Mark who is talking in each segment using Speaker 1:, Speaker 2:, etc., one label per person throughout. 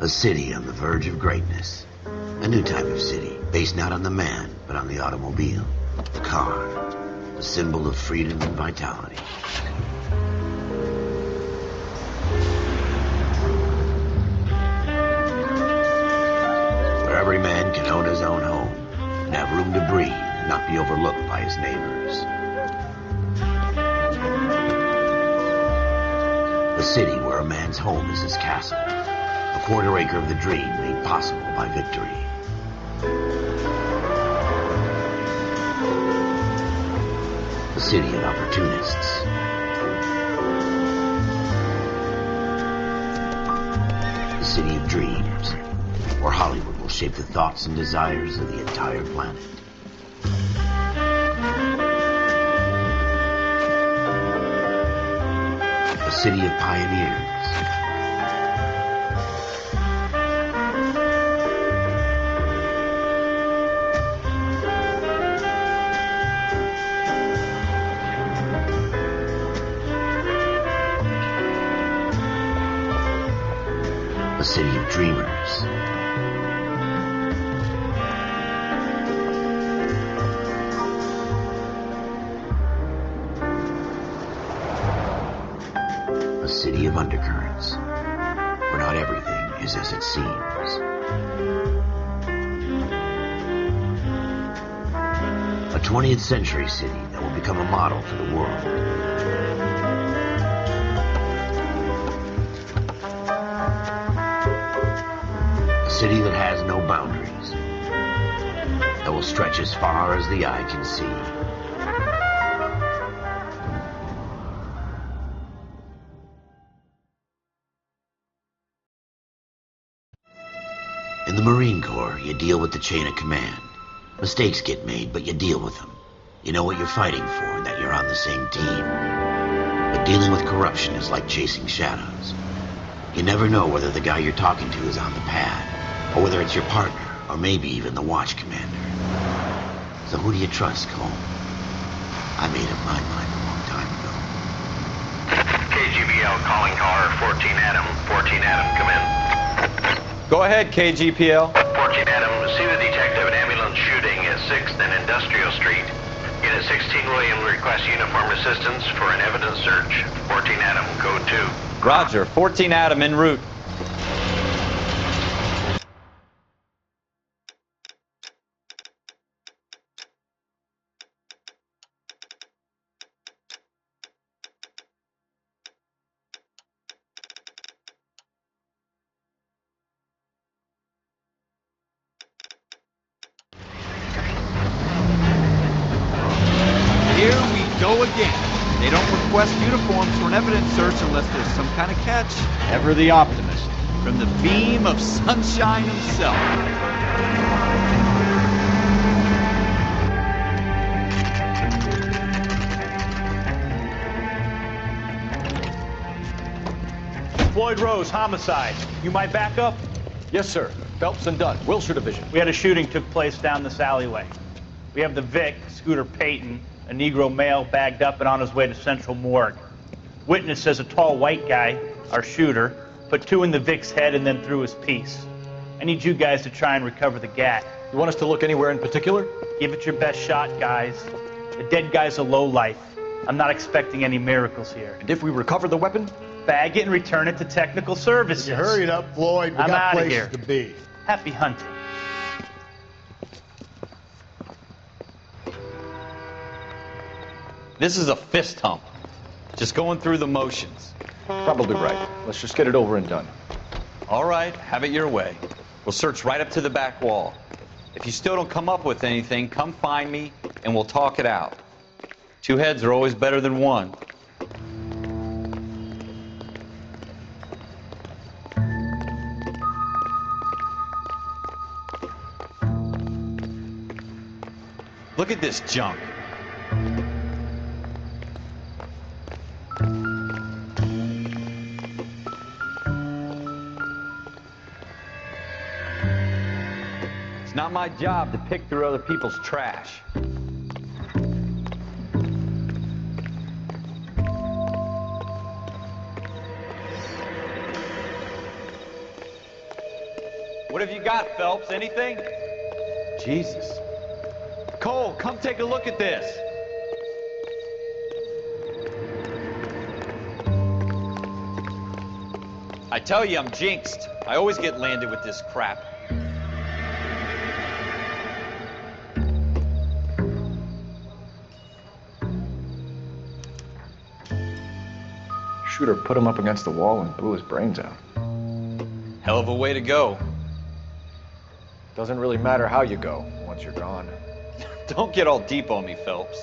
Speaker 1: A city on the verge of greatness. A new type of city, based not on the man, but on the automobile. The car. The symbol of freedom and vitality. Where every man can own his own home and have room to breathe and not be overlooked by his neighbors. A city where a man's home is his castle. A quarter acre of the dream made possible by victory. A city of opportunists. A city of dreams, where Hollywood will shape the thoughts and desires of the entire planet. A city of pioneers. A city of dreamers. A city of undercurrents, where not everything is as it seems. A 20th century city that will become a model for the world. A city that has no boundaries, that will stretch as far as the eye can see. In the Marine Corps, you deal with the chain of command. Mistakes get made, but you deal with them. You know what you're fighting for and that you're on the same team. But dealing with corruption is like chasing shadows. You never know whether the guy you're talking to is on the pad, or whether it's your partner, or maybe even the watch commander. So who do you trust, Cole? I made up my mind a long time ago.
Speaker 2: KGBL calling car 14 Adam. 14 Adam, come in.
Speaker 3: Go ahead, KGPL.
Speaker 2: 14 Adam, see the detective an ambulance shooting at 6th and Industrial Street. Unit 16 William requests uniformed assistance for an evidence search. 14 Adam, code 2.
Speaker 3: Roger, 14 Adam en route.
Speaker 4: Here we go again. They don't request uniforms for an evidence search unless there's some kind of catch. Ever the optimist. From the beam of sunshine himself.
Speaker 5: Floyd Rose, homicide. You might back up?
Speaker 6: Yes, sir. Phelps and Dunn, Wilshire Division.
Speaker 5: We had a shooting took place down this alleyway. We have the Vic, Scooter Payton, a Negro male bagged up and on his way to Central Morgue. Witness says a tall white guy, our shooter, put 2 in the Vic's head and then threw his piece. I need you guys to try and recover the gat.
Speaker 6: You want us to look anywhere in particular?
Speaker 5: Give it your best shot, guys. The dead guy's a lowlife. I'm not expecting any miracles here.
Speaker 6: And if we recover the weapon?
Speaker 5: Bag it and return it to technical services.
Speaker 7: You hurry it up, Floyd. We
Speaker 5: I'm
Speaker 7: got
Speaker 5: outta
Speaker 7: places
Speaker 5: here.
Speaker 7: to be.
Speaker 5: Happy hunting.
Speaker 3: This is a fist hump. Just going through the motions.
Speaker 6: Probably right. Let's just get it over and done.
Speaker 3: All right, have it your way. We'll search right up to the back wall. If you still don't come up with anything, come find me and we'll talk it out. 2 heads are always better than 1. Look at this junk. It's not my job to pick through other people's trash. What have you got, Phelps? Anything?
Speaker 4: Jesus. Cole, come take a look at this.
Speaker 3: I tell you, I'm jinxed. I always get landed with this crap.
Speaker 6: Shooter put him up against the wall and blew his brains out.
Speaker 3: Hell of a way to go.
Speaker 6: Doesn't really matter how you go once you're gone.
Speaker 3: Don't get all deep on me, Phelps.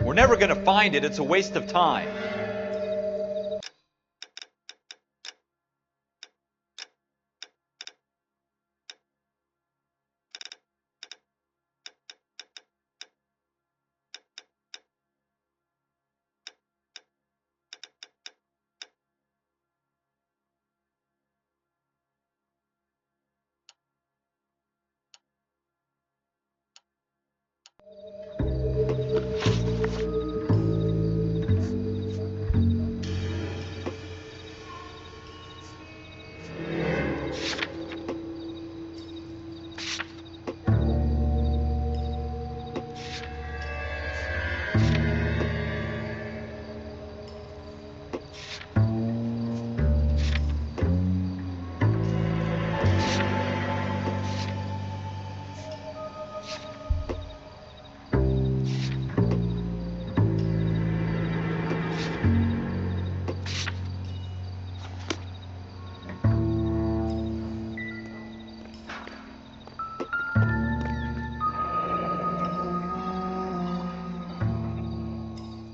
Speaker 3: We're never gonna find it. It's a waste of time.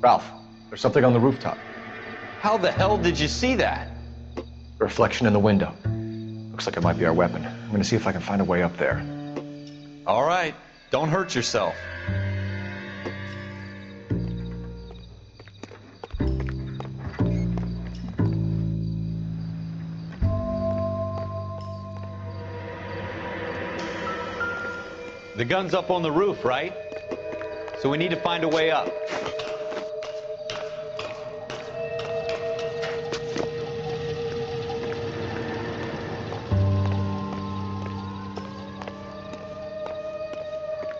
Speaker 6: Ralph, there's something on the rooftop.
Speaker 3: How the hell did you see that?
Speaker 6: A reflection in the window. Looks like it might be our weapon. I'm gonna see if I can find a way up there.
Speaker 3: All right, don't hurt yourself. The gun's up on the roof, right? So we need to find a way up.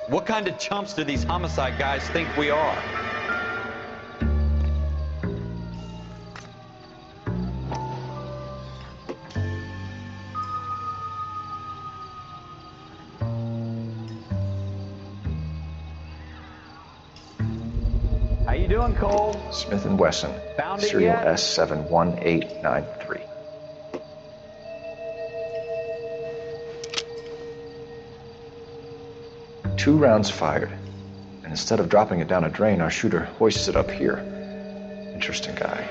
Speaker 3: What kind of chumps do these homicide guys think we are? How you doing, Cole?
Speaker 6: Smith & Wesson,
Speaker 3: Found it
Speaker 6: serial
Speaker 3: yet?
Speaker 6: S71893. Two rounds fired, and instead of dropping it down a drain, our shooter hoists it up here. Interesting guy.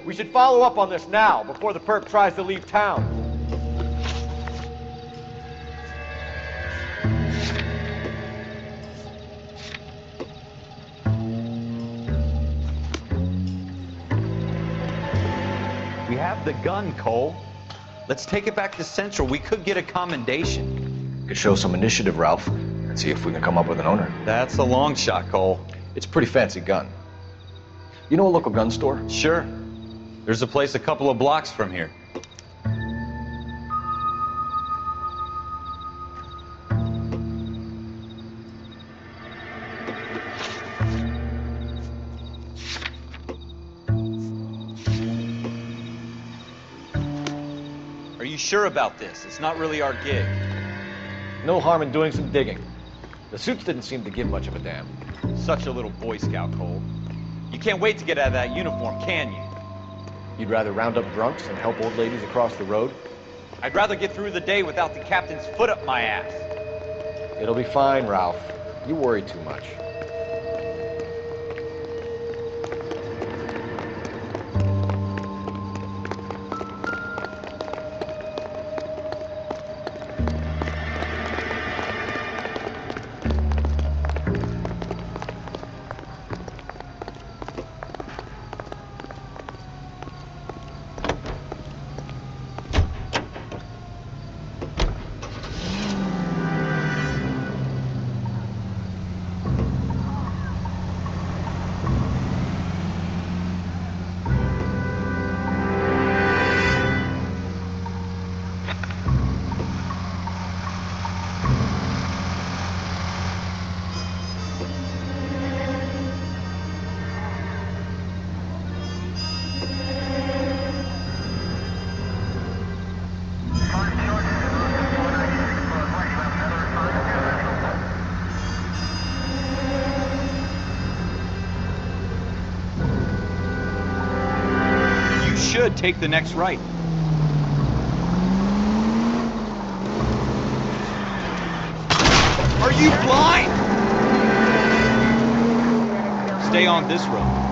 Speaker 4: We should follow up on this now, before the perp tries to leave town.
Speaker 3: We have the gun, Cole. Let's take it back to Central. We could get a commendation.
Speaker 6: Could show some initiative, Ralph, and see if we can come up with an owner.
Speaker 3: That's a long shot, Cole.
Speaker 6: It's a pretty fancy gun. You know a local gun store?
Speaker 3: Sure. There's a place a couple of blocks from here. Are you sure about this? It's not really our gig.
Speaker 6: No harm in doing some digging. The suits didn't seem to give much of a damn.
Speaker 3: Such a little Boy Scout, Cole. You can't wait to get out of that uniform, can you?
Speaker 6: You'd rather round up drunks than help old ladies across the road?
Speaker 3: I'd rather get through the day without the captain's foot up my ass.
Speaker 6: It'll be fine, Ralph. You worry too much.
Speaker 4: good. Take the next right. Are you blind? Stay on this road.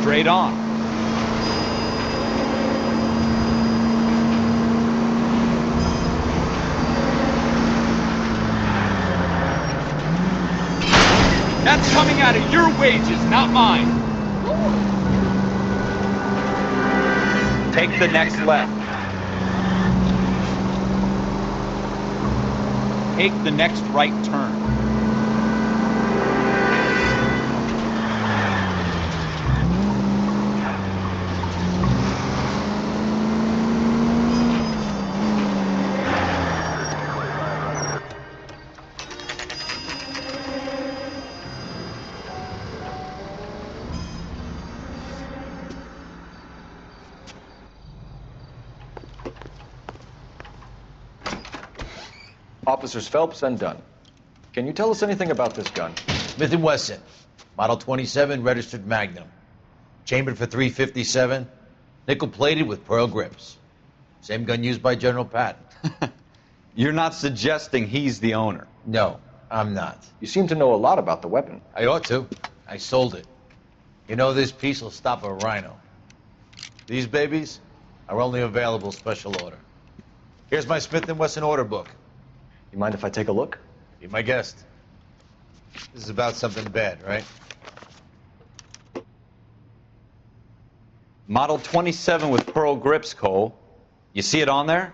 Speaker 4: Straight on. That's coming out of your wages, not mine.
Speaker 3: Take the next left.
Speaker 4: Take the next right turn.
Speaker 6: Officers Phelps and Dunn. Can you tell us anything about this gun?
Speaker 1: Smith & Wesson, Model 27, registered Magnum. Chambered for .357, nickel-plated with pearl grips. Same gun used by General Patton.
Speaker 3: You're not suggesting he's the owner.
Speaker 1: No, I'm not.
Speaker 6: You seem to know a lot about the weapon.
Speaker 1: I ought to. I sold it. You know, this piece will stop a rhino. These babies are only available special order. Here's my Smith & Wesson order book.
Speaker 6: You mind if I take a look?
Speaker 1: Be my guest. This is about something bad, right?
Speaker 3: Model 27 with pearl grips, Cole. You see it on there?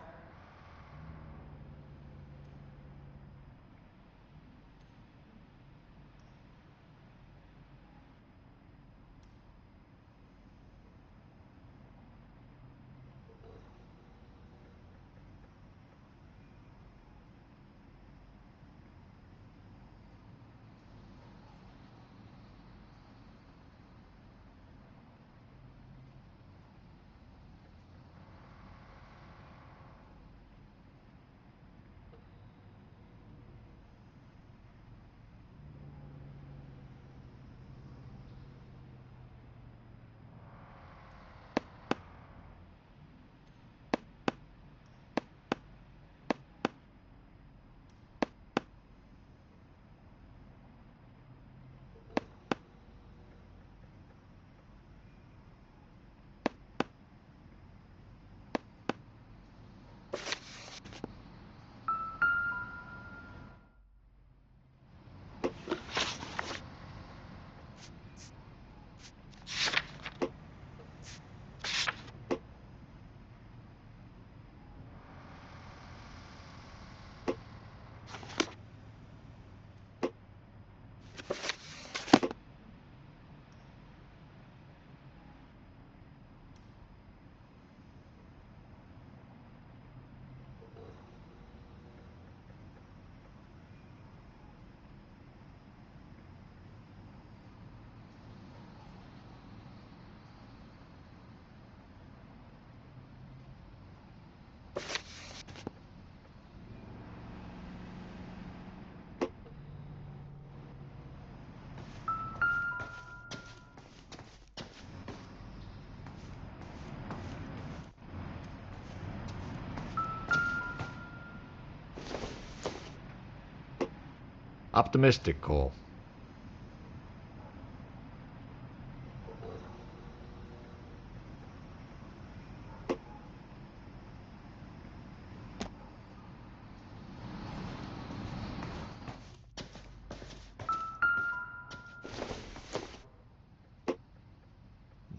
Speaker 7: Optimistic, Cole.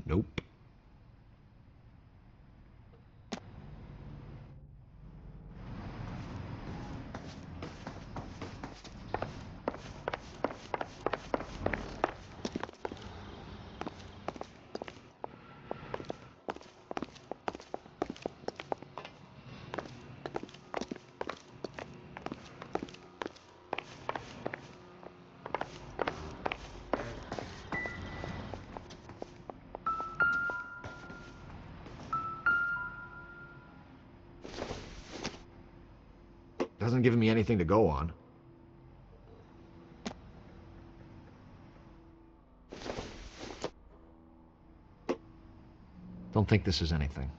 Speaker 7: Nope. Doesn't give me anything to go on. Don't think this is anything.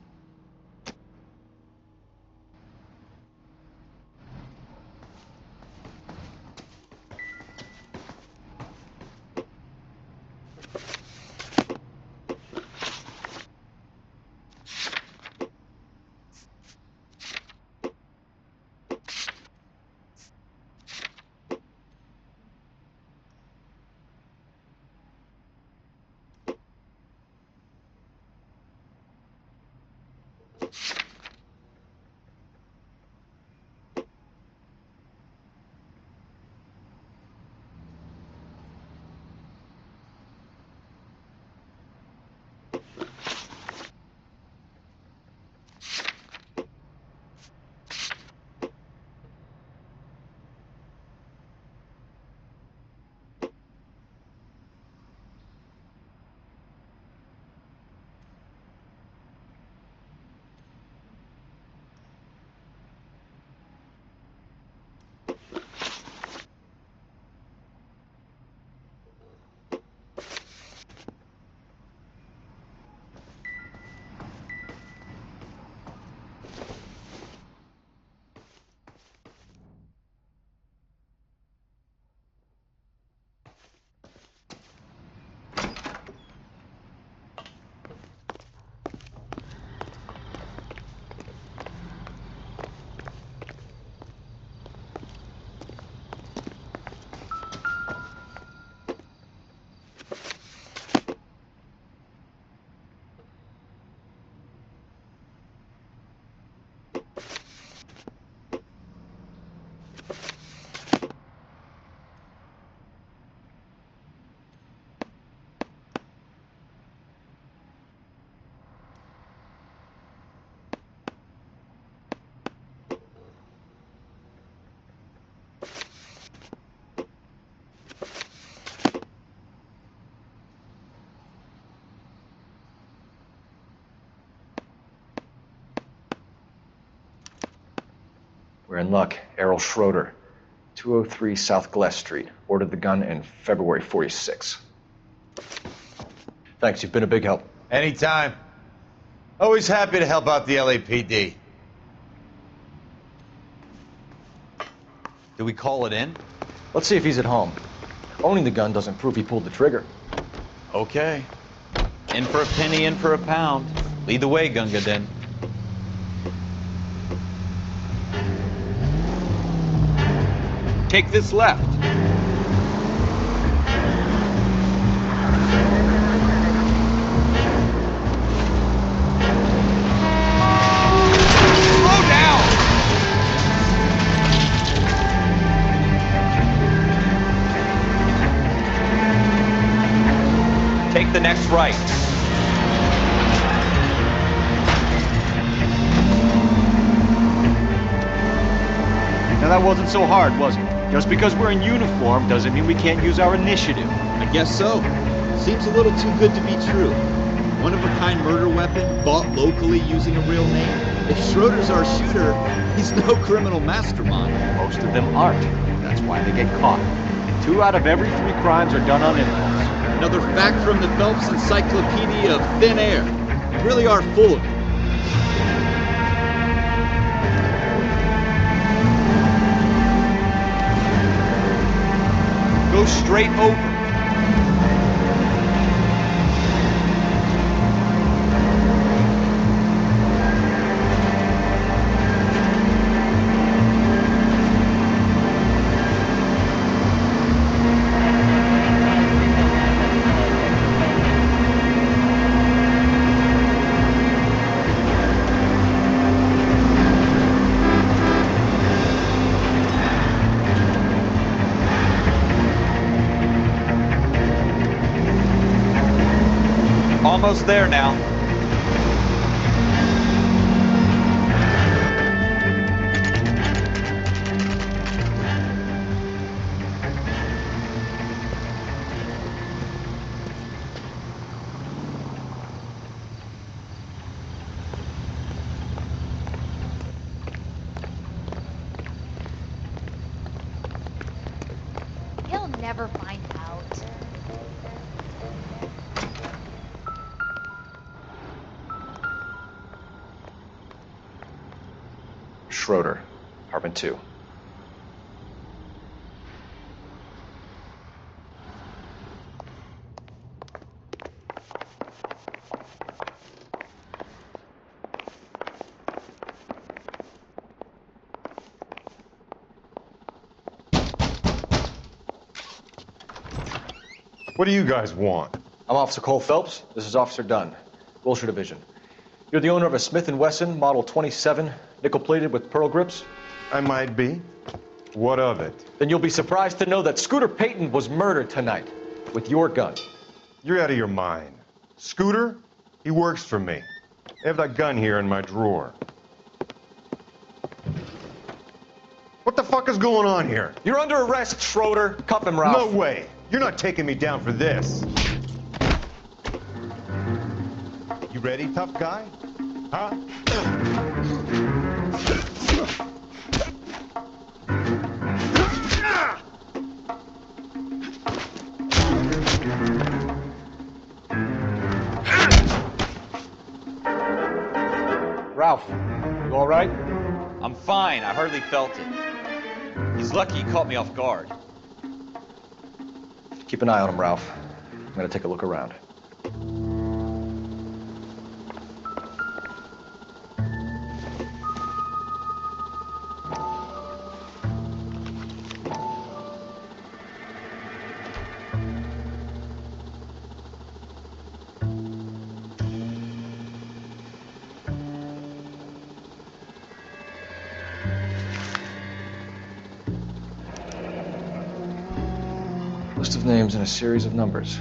Speaker 6: We're in luck. Errol Schroeder, 203 South Glass Street. Ordered the gun in February 46. Thanks, you've been a big help.
Speaker 8: Anytime. Always happy to help out the LAPD.
Speaker 3: Do we call it in?
Speaker 6: Let's see if he's at home. Owning the gun doesn't prove he pulled the trigger.
Speaker 3: Okay. In for a penny, in for a pound. Lead the way, Gunga Din.
Speaker 4: Take this left. Slow down!
Speaker 3: Take the next right.
Speaker 4: Now that wasn't so hard, was it? Just because we're in uniform doesn't mean we can't use our initiative.
Speaker 9: I guess so. Seems a little too good to be true. One-of-a-kind murder weapon, bought locally using a real name. If Schroeder's our shooter, he's no criminal mastermind.
Speaker 4: Most of them aren't. That's why they get caught. 2 out of every 3 crimes are done on impulse.
Speaker 9: Another fact from the Phelps Encyclopedia of Thin Air. You really are full of it.
Speaker 4: Go straight over.
Speaker 3: Almost there now.
Speaker 10: He'll never find out.
Speaker 6: Schroeder, apartment 2.
Speaker 8: What do you guys want?
Speaker 6: I'm Officer Cole Phelps. This is Officer Dunn, Wilshire Division. You're the owner of a Smith & Wesson Model 27, nickel-plated with pearl grips?
Speaker 8: I might be. What of it?
Speaker 6: Then you'll be surprised to know that Scooter Payton was murdered tonight with your gun.
Speaker 8: You're out of your mind. Scooter? He works for me. I have that gun here in my drawer. What the fuck is going on here?
Speaker 6: You're under arrest, Schroeder. Cuff him, Ralph.
Speaker 8: No way. You're not taking me down for this. You ready, tough guy? Huh?
Speaker 6: Ralph, you all right?
Speaker 3: I'm fine. I hardly felt it. He's lucky he caught me off guard.
Speaker 6: Keep an eye on him, Ralph. I'm gonna take a look around. List of names and a series of numbers.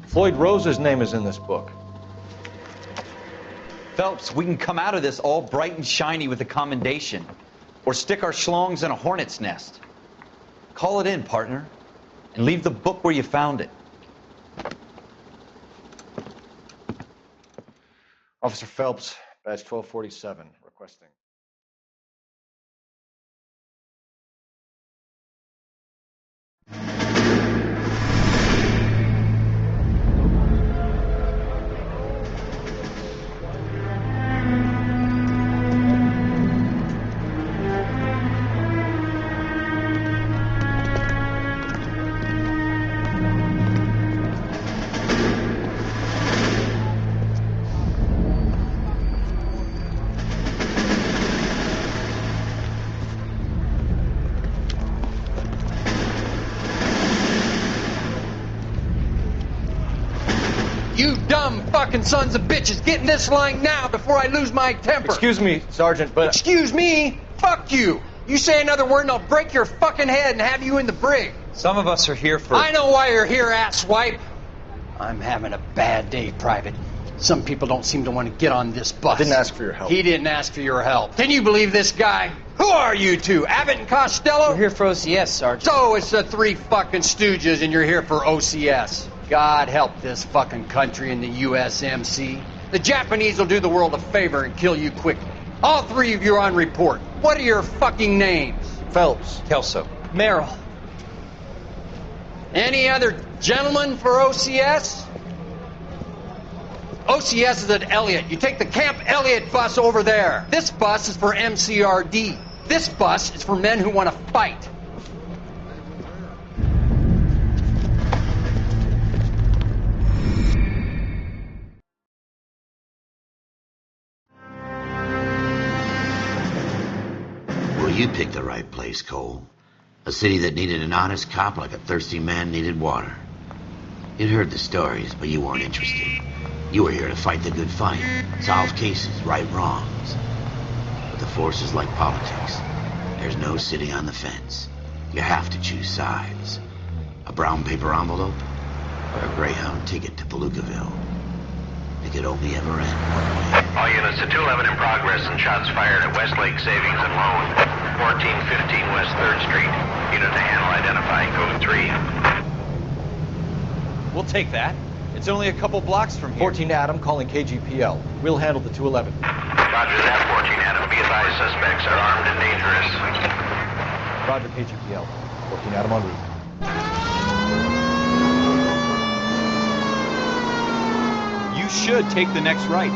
Speaker 6: Floyd Rose's name is in this book.
Speaker 3: Phelps, we can come out of this all bright and shiny with a commendation, or stick our schlongs in a hornet's nest. Call it in, partner, and leave the book where you found it.
Speaker 6: Officer Phelps, badge 1247, requesting.
Speaker 10: You dumb fucking sons of bitches, get in this line now before I lose my temper.
Speaker 6: Excuse me, Sergeant, but...
Speaker 10: Excuse me? Fuck you. You say another word and I'll break your fucking head and have you in the brig.
Speaker 3: Some of us are here for...
Speaker 10: I know why you're here, asswipe. I'm having a bad day, Private. Some people don't seem to want to get on this bus.
Speaker 6: I didn't ask for your help.
Speaker 10: He didn't ask for your help. Can you believe this guy? Who are you two? Abbott and Costello?
Speaker 11: We're here for OCS, Sergeant.
Speaker 10: So it's the three fucking stooges and you're here for OCS. God help this fucking country and the USMC. The Japanese will do the world a favor and kill you quickly. All three of you are on report. What are your fucking names?
Speaker 6: Phelps.
Speaker 3: Kelso.
Speaker 11: Merrill.
Speaker 10: Any other gentlemen for OCS? OCS is at Elliott. You take the Camp Elliott bus over there. This bus is for MCRD. This bus is for men who want to fight.
Speaker 1: Well, you picked the right place, Cole. A city that needed an honest cop like a thirsty man needed water. You'd heard the stories, but you weren't interested. You were here to fight the good fight, solve cases, right wrongs. But the force is like politics. There's no sitting on the fence. You have to choose sides. A brown paper envelope or a Greyhound ticket to Palookaville. It could only ever end one way.
Speaker 2: All units to 211 in progress and shots fired at Westlake Savings and Loan, 1415 West 3rd Street. Unit to handle identifying code 3.
Speaker 3: We'll take that. It's only a couple blocks from here.
Speaker 6: 14 Adam calling KGPL. We'll handle the 211.
Speaker 2: Roger that, 14 Adam. Be advised, suspects are armed and dangerous.
Speaker 6: Roger, KGPL. 14 Adam en route.
Speaker 4: You should take the next right.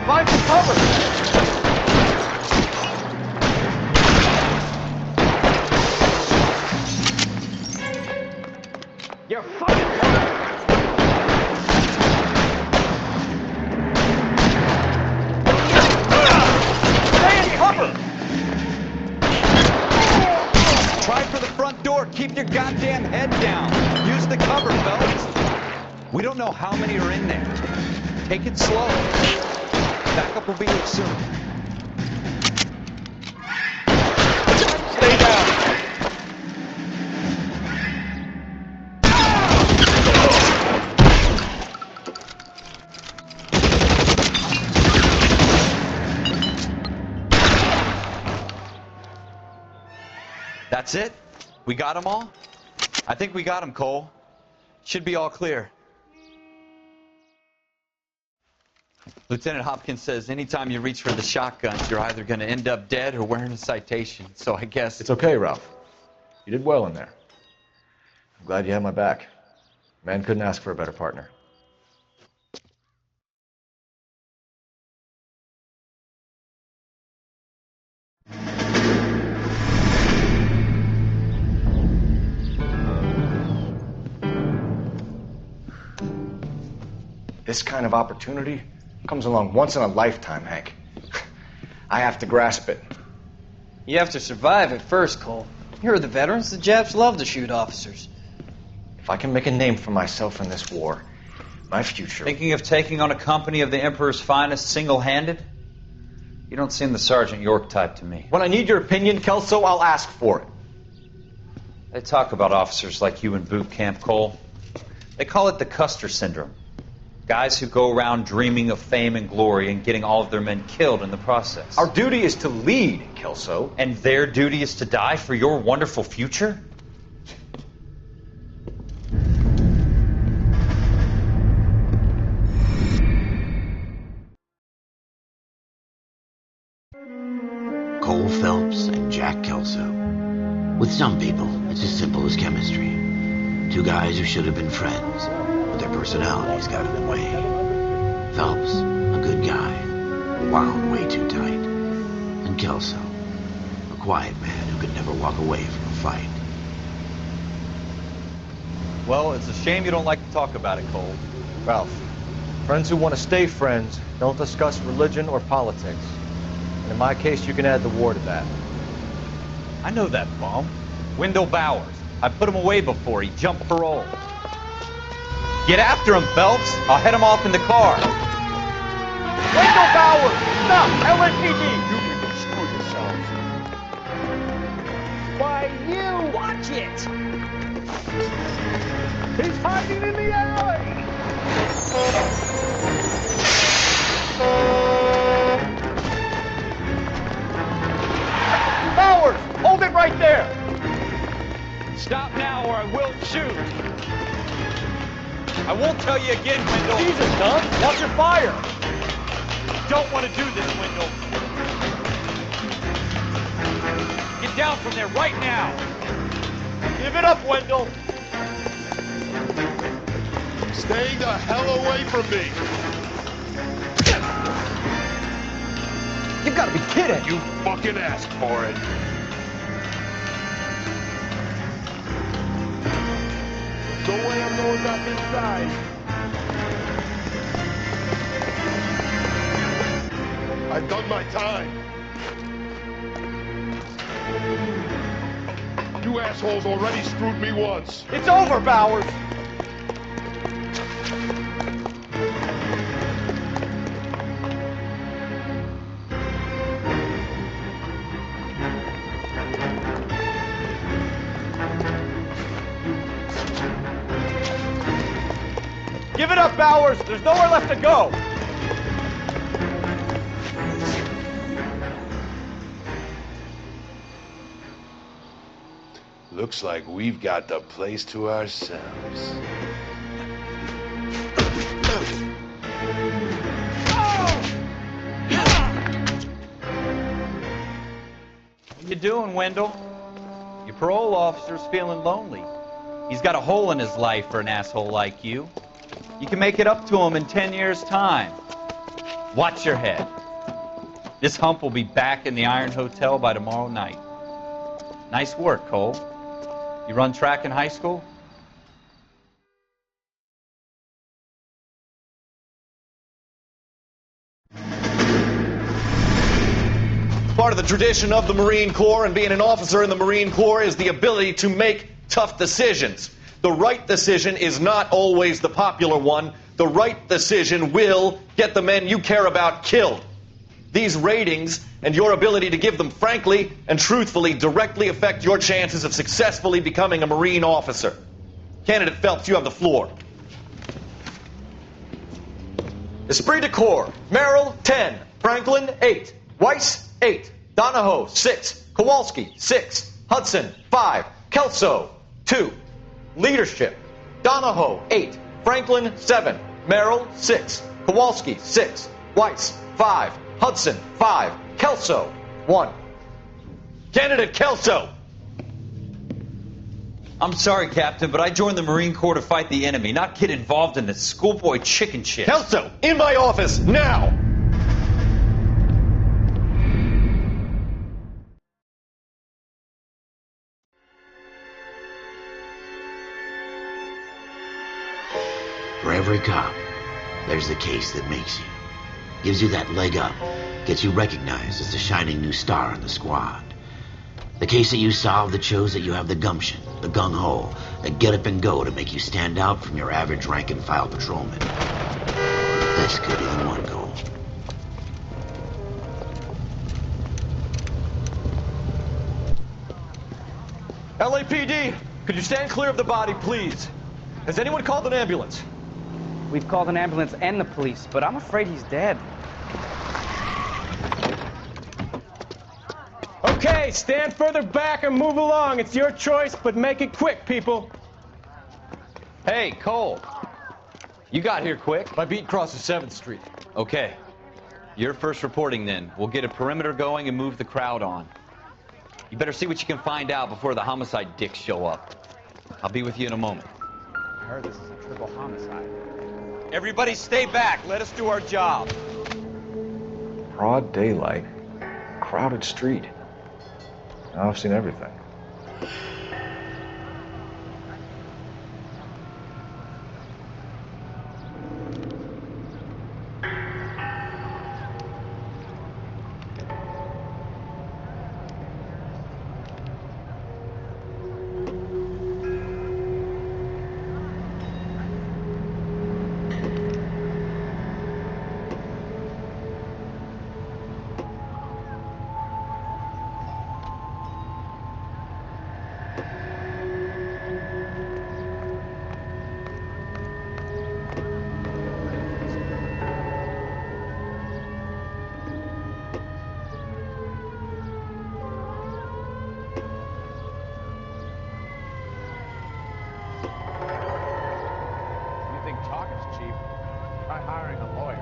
Speaker 6: Find some cover! You're fucking hurt! Stay in cover!
Speaker 4: Try for the front door. Keep your goddamn head down. Use the cover, fellas. We don't know how many are in there. Take it slow. Backup will be here soon.
Speaker 6: Stay down!
Speaker 3: That's it? We got them all? I think we got them, Cole. Should be all clear. Lieutenant Hopkins says anytime you reach for the shotguns, you're either going to end up dead or wearing a citation. So I guess...
Speaker 6: It's okay, Ralph. You did well in there. I'm glad you had my back. Man couldn't ask for a better partner. This kind of opportunity comes along once in a lifetime, Hank. I have to grasp it.
Speaker 10: You have to survive it first, Cole. You're the veterans. The Japs love to shoot officers.
Speaker 6: If I can make a name for myself in this war, my future...
Speaker 3: Thinking of taking on a company of the Emperor's finest single-handed? You don't seem the Sergeant York type to me.
Speaker 6: When I need your opinion, Kelso, I'll ask for it.
Speaker 3: They talk about officers like you in boot camp, Cole. They call it the Custer Syndrome. Guys who go around dreaming of fame and glory and getting all of their men killed in the process.
Speaker 6: Our duty is to lead, Kelso.
Speaker 3: And their duty is to die for your wonderful future?
Speaker 1: Cole Phelps and Jack Kelso. With some people, it's as simple as chemistry. Two guys who should have been friends, but their personalities got in the way. Phelps, a good guy, wound way too tight. And Kelso, a quiet man who could never walk away from a fight.
Speaker 3: Well, it's a shame you don't like to talk about it, Cole.
Speaker 6: Ralph, friends who want to stay friends don't discuss religion or politics. And in my case, you can add the war to that.
Speaker 3: I know that bum. Wendell Bowers. I put him away before. He jumped parole. Get after him, Phelps. I'll head him off in the car.
Speaker 6: Wendell Bowers! Stop! LSPD! You people screw yourselves. Why, you! Watch it! He's hiding in the alley! Bowers! Hold it right there!
Speaker 4: Stop now or I will shoot. I won't tell you again, Wendell.
Speaker 6: Jesus, Doug! Watch your fire!
Speaker 4: Don't want to do this, Wendell. Get down from there right now.
Speaker 6: Give it up, Wendell!
Speaker 8: Stay the hell away from me!
Speaker 6: You gotta be kidding!
Speaker 8: You fucking asked for it. No way I'm going back inside. I've done my time. You assholes already screwed me once.
Speaker 6: It's over, Bowers! Give it up, Bowers! There's nowhere left to go!
Speaker 8: Looks like we've got the place to ourselves.
Speaker 3: What you doing, Wendell?
Speaker 4: Your parole officer's feeling lonely. He's got a hole in his life for an asshole like you. You can make it up to him in 10 years' time. Watch your head. This hump will be back in the Iron Hotel by tomorrow night. Nice work, Cole. You run track in high school?
Speaker 6: Part of the tradition of the Marine Corps and being an officer in the Marine Corps is the ability to make tough decisions. The right decision is not always the popular one. The right decision will get the men you care about killed. These ratings and your ability to give them frankly and truthfully directly affect your chances of successfully becoming a Marine officer. Candidate Phelps, you have the floor. Esprit de Corps, Merrill, 10. Franklin, 8. Weiss, 8. Donahoe, 6. Kowalski, 6. Hudson, 5. Kelso, 2. Leadership, Donahoe, 8. Franklin, 7. Merrill, 6. Kowalski, 6. Weiss, 5. Hudson, 5. Kelso, 1. Candidate Kelso!
Speaker 4: I'm sorry, Captain, but I joined the Marine Corps to fight the enemy, not get involved in this schoolboy chicken shit.
Speaker 6: Kelso, in my office, now!
Speaker 1: For every cop, there's the case that makes you. Gives you that leg up. Gets you recognized as the shining new star in the squad. The case that you solve that shows that you have the gumption, the gung-ho, the get up and go to make you stand out from your average rank-and-file patrolman. This could be the one goal.
Speaker 6: LAPD, could you stand clear of the body, please? Has anyone called an ambulance?
Speaker 11: We've called an ambulance and the police, but I'm afraid he's dead.
Speaker 12: Okay, stand further back and move along. It's your choice, but make it quick, people.
Speaker 4: Hey, Cole. You got here quick.
Speaker 6: My beat crosses 7th Street.
Speaker 4: Okay. You're first reporting then. We'll get a perimeter going and move the crowd on. You better see what you can find out before the homicide dicks show up. I'll be with you in a moment.
Speaker 11: I heard this is a triple homicide.
Speaker 4: Everybody stay back. Let us do our job.
Speaker 6: Broad daylight, crowded street. Now I've seen everything.
Speaker 5: Talking's cheap. Try hiring a lawyer.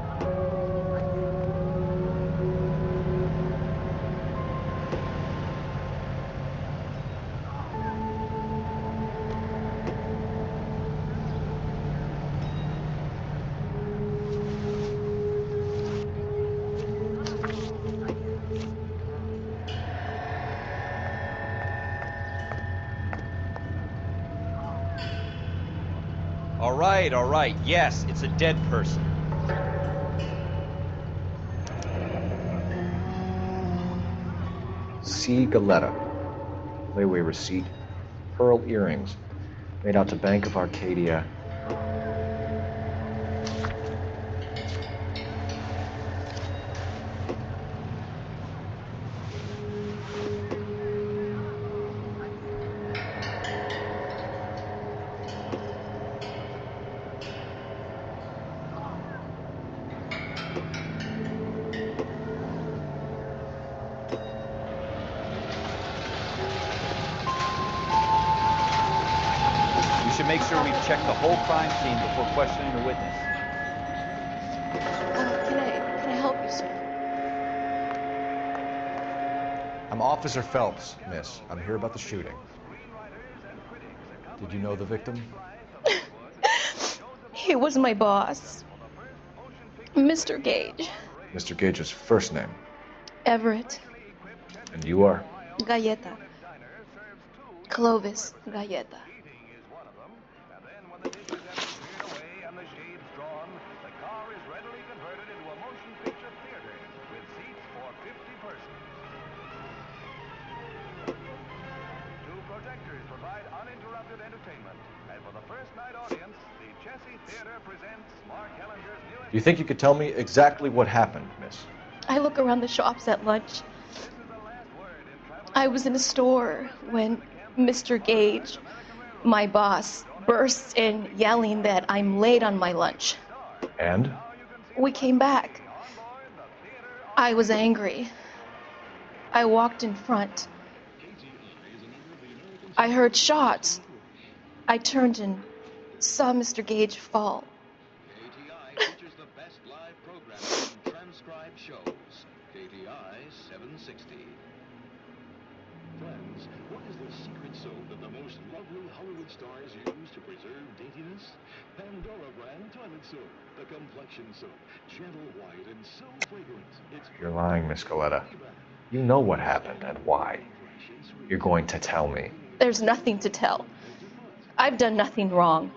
Speaker 4: All right. Yes, it's a dead person.
Speaker 6: C. Galetta. Layaway receipt. Pearl earrings. Made out to Bank of Arcadia.
Speaker 4: We should make sure we've checked the whole crime scene before questioning the witness.
Speaker 13: Can I help you, sir?
Speaker 6: I'm Officer Phelps, miss. I'm here about the shooting. Did you know the victim?
Speaker 13: He was my boss, Mr. Gage.
Speaker 6: Mr. Gage's first name.
Speaker 13: Everett.
Speaker 6: And you are?
Speaker 13: Galleta. Clovis Galleta.
Speaker 6: Do you think you could tell me exactly what happened, miss?
Speaker 13: I look around the shops at lunch. I was in a store when Mr. Gage, my boss, bursts in yelling that I'm late on my lunch.
Speaker 6: And?
Speaker 13: We came back. I was angry. I walked in front. I heard shots. I turned and saw Mr. Gage fall.
Speaker 14: features the best live programming and transcribed shows. KTI 760. Friends, what is the secret soap that the most lovely Hollywood stars use to preserve daintiness? Pandora brand toilet soap, the complexion soap, gentle white and so fragrant.
Speaker 6: You're lying, Miss Galleta. You know what happened and why. You're going to tell me.
Speaker 13: There's nothing to tell. I've done nothing wrong.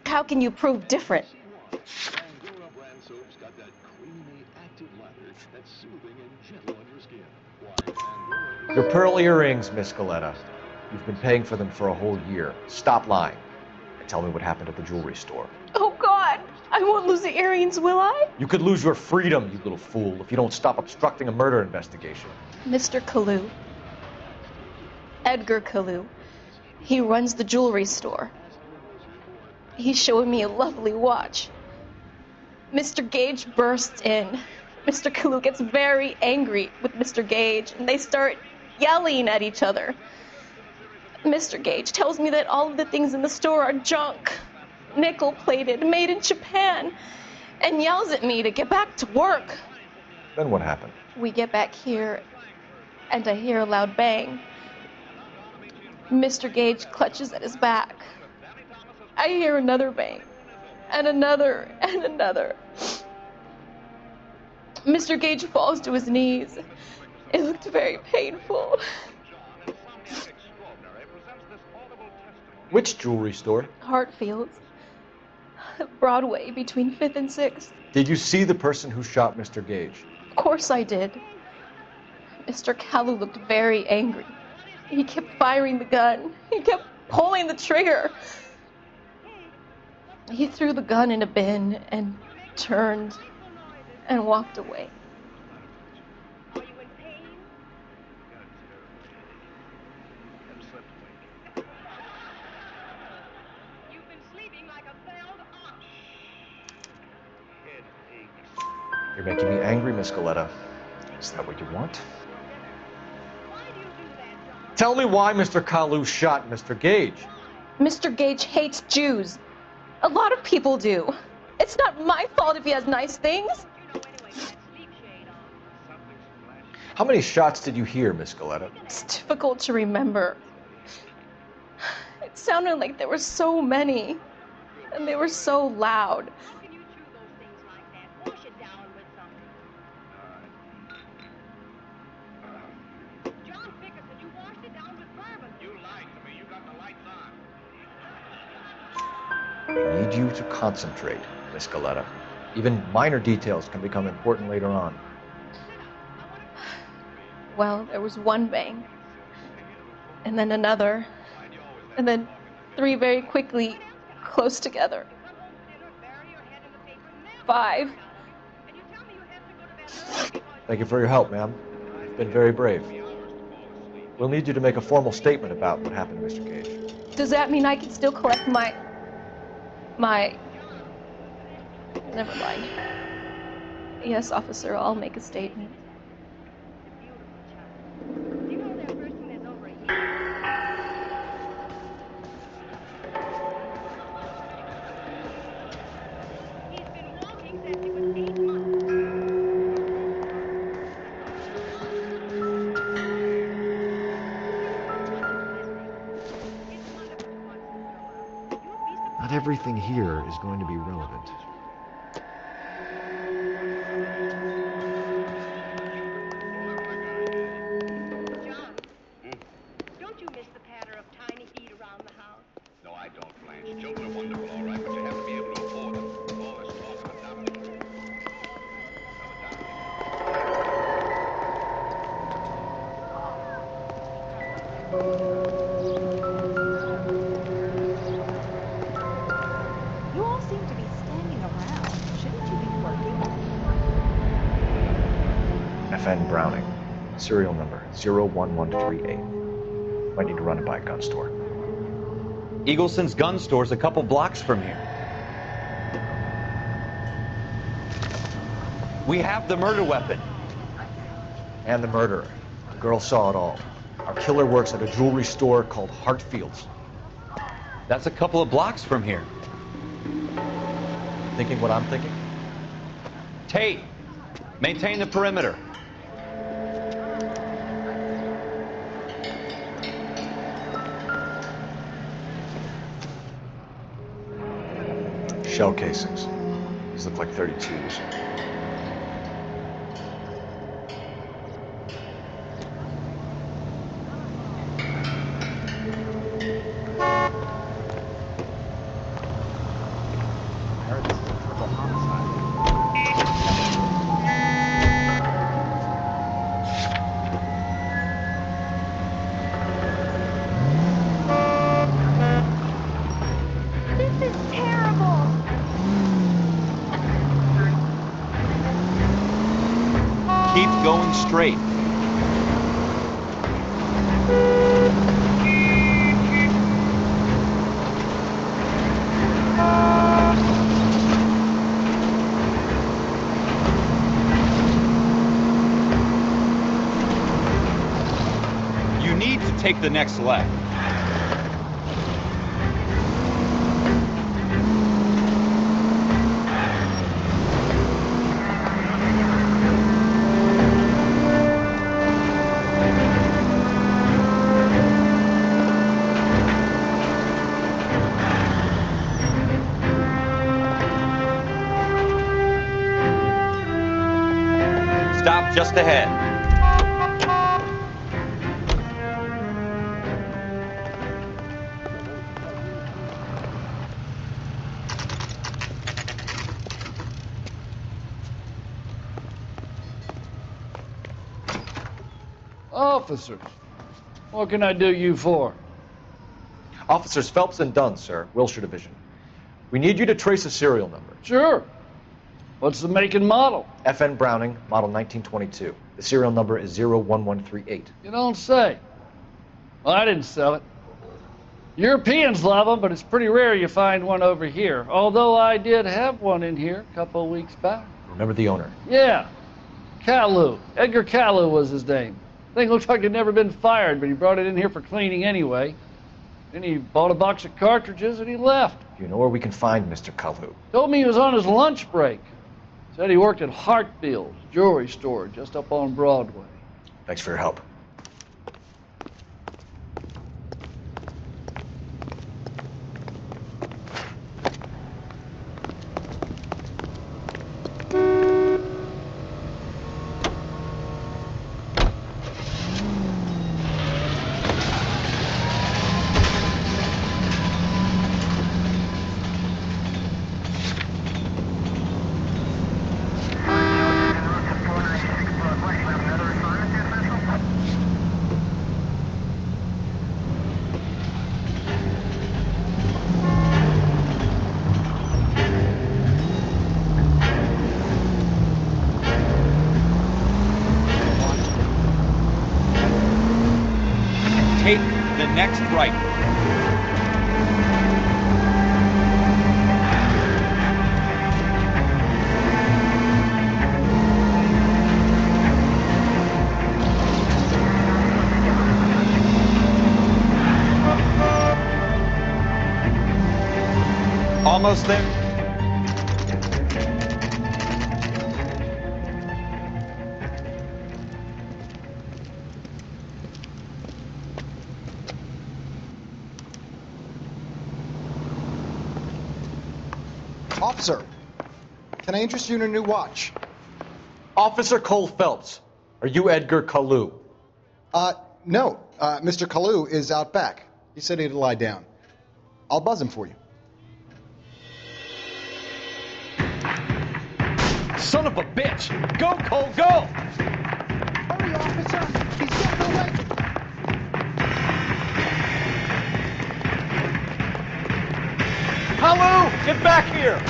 Speaker 13: How can you prove different?
Speaker 14: Pandora brand soap's got that creamy, active lather that's soothing and gentle on your skin. Why, Pandora...
Speaker 6: Your pearl earrings, Miss Galleta. You've been paying for them for a whole year. Stop lying. And tell me what happened at the jewelry store.
Speaker 13: Oh, God! I won't lose the earrings, will I?
Speaker 6: You could lose your freedom, you little fool, if you don't stop obstructing a murder investigation.
Speaker 13: Mr. Kalu. Edgar Kalu. He runs the jewelry store. He's showing me a lovely watch. Mr. Gage bursts in. Mr. Kalu gets very angry with Mr. Gage, and they start yelling at each other. Mr. Gage tells me that all of the things in the store are junk, nickel-plated, made in Japan, and yells at me to get back to work.
Speaker 6: Then what happened?
Speaker 13: We get back here, and I hear a loud bang. Mr. Gage clutches at his back. I hear another bang, and another, and another. Mr. Gage falls to his knees. It looked very painful.
Speaker 6: Which jewelry store?
Speaker 13: Hartfield's. Broadway, between 5th and 6th.
Speaker 6: Did you see the person who shot Mr. Gage?
Speaker 13: Of course I did. Mr. Kalu looked very angry. He kept firing the gun. He kept pulling the trigger. He threw the gun in a bin and turned and walked away.
Speaker 6: You're making me angry, Miss Galleta. Is that what you want? Tell me why Mr. Kalu shot Mr. Gage.
Speaker 13: Mr. Gage hates Jews. A lot of people do. It's not my fault if he has nice things.
Speaker 6: How many shots did you hear, Miss Galleta?
Speaker 13: It's difficult to remember. It sounded like there were so many, and they were so loud.
Speaker 6: I need you to concentrate, Miss Galleta. Even minor details can become important later on.
Speaker 13: Well, there was one bang, and then another, and then 3 very quickly, close together. 5.
Speaker 6: Thank you for your help, ma'am. You've been very brave. We'll need you to make a formal statement about what happened to Mr. Gage.
Speaker 13: Does that mean I can still collect my... Never mind. Yes, officer, I'll make a statement.
Speaker 7: Not everything here is going to be relevant.
Speaker 15: Don't you miss the patter of tiny feet around the house?
Speaker 14: No, I don't, Blanche. Children are wonderful, all right, but you have to be able to afford them. All this talk of adopting.
Speaker 16: You all seem to be standing around. Shouldn't you be working?
Speaker 17: FN Browning. Serial number 01138. Might need to run it by a gun store.
Speaker 4: Eagleson's gun store's a couple blocks from here. We have the murder weapon.
Speaker 17: And the murderer. The girl saw it all. Our killer works at a jewelry store called Hartfield's.
Speaker 4: That's a couple of blocks from here.
Speaker 17: Thinking what I'm thinking?
Speaker 4: Tate, maintain the perimeter.
Speaker 17: Shell casings. These look like 32s.
Speaker 15: This is terrible.
Speaker 4: Keep going straight. You need to take the next left. Stop just ahead.
Speaker 18: Officers, what can I do you for?
Speaker 17: Officers Phelps and Dunn, sir. Wilshire Division. We need you to trace a serial number.
Speaker 18: Sure. What's the make and model?
Speaker 17: FN Browning, model 1922. The serial number is 01138.
Speaker 18: You don't say. Well, I didn't sell it. Europeans love them, but it's pretty rare you find one over here. Although I did have one in here a couple of weeks back.
Speaker 17: Remember the owner?
Speaker 18: Yeah. Caillou. Edgar Caillou was his name. Thing looks like it'd never been fired, but he brought it in here for cleaning anyway. Then he bought a box of cartridges and he left.
Speaker 17: Do you know where we can find Mr. Caillou?
Speaker 18: Told me he was on his lunch break. Said he worked at Hartfield's jewelry store just up on Broadway.
Speaker 17: Thanks for your help.
Speaker 4: Take the next right. Almost there.
Speaker 19: Officer, can I interest you in a new watch?
Speaker 17: Officer Cole Phelps, are you Edgar Kalu?
Speaker 19: No. Mr. Kalu is out back. He said he'd lie down. I'll buzz him for you.
Speaker 4: Son of a bitch! Go, Cole, go!
Speaker 19: Hurry, officer! He's getting away!
Speaker 4: Kalu, get back here!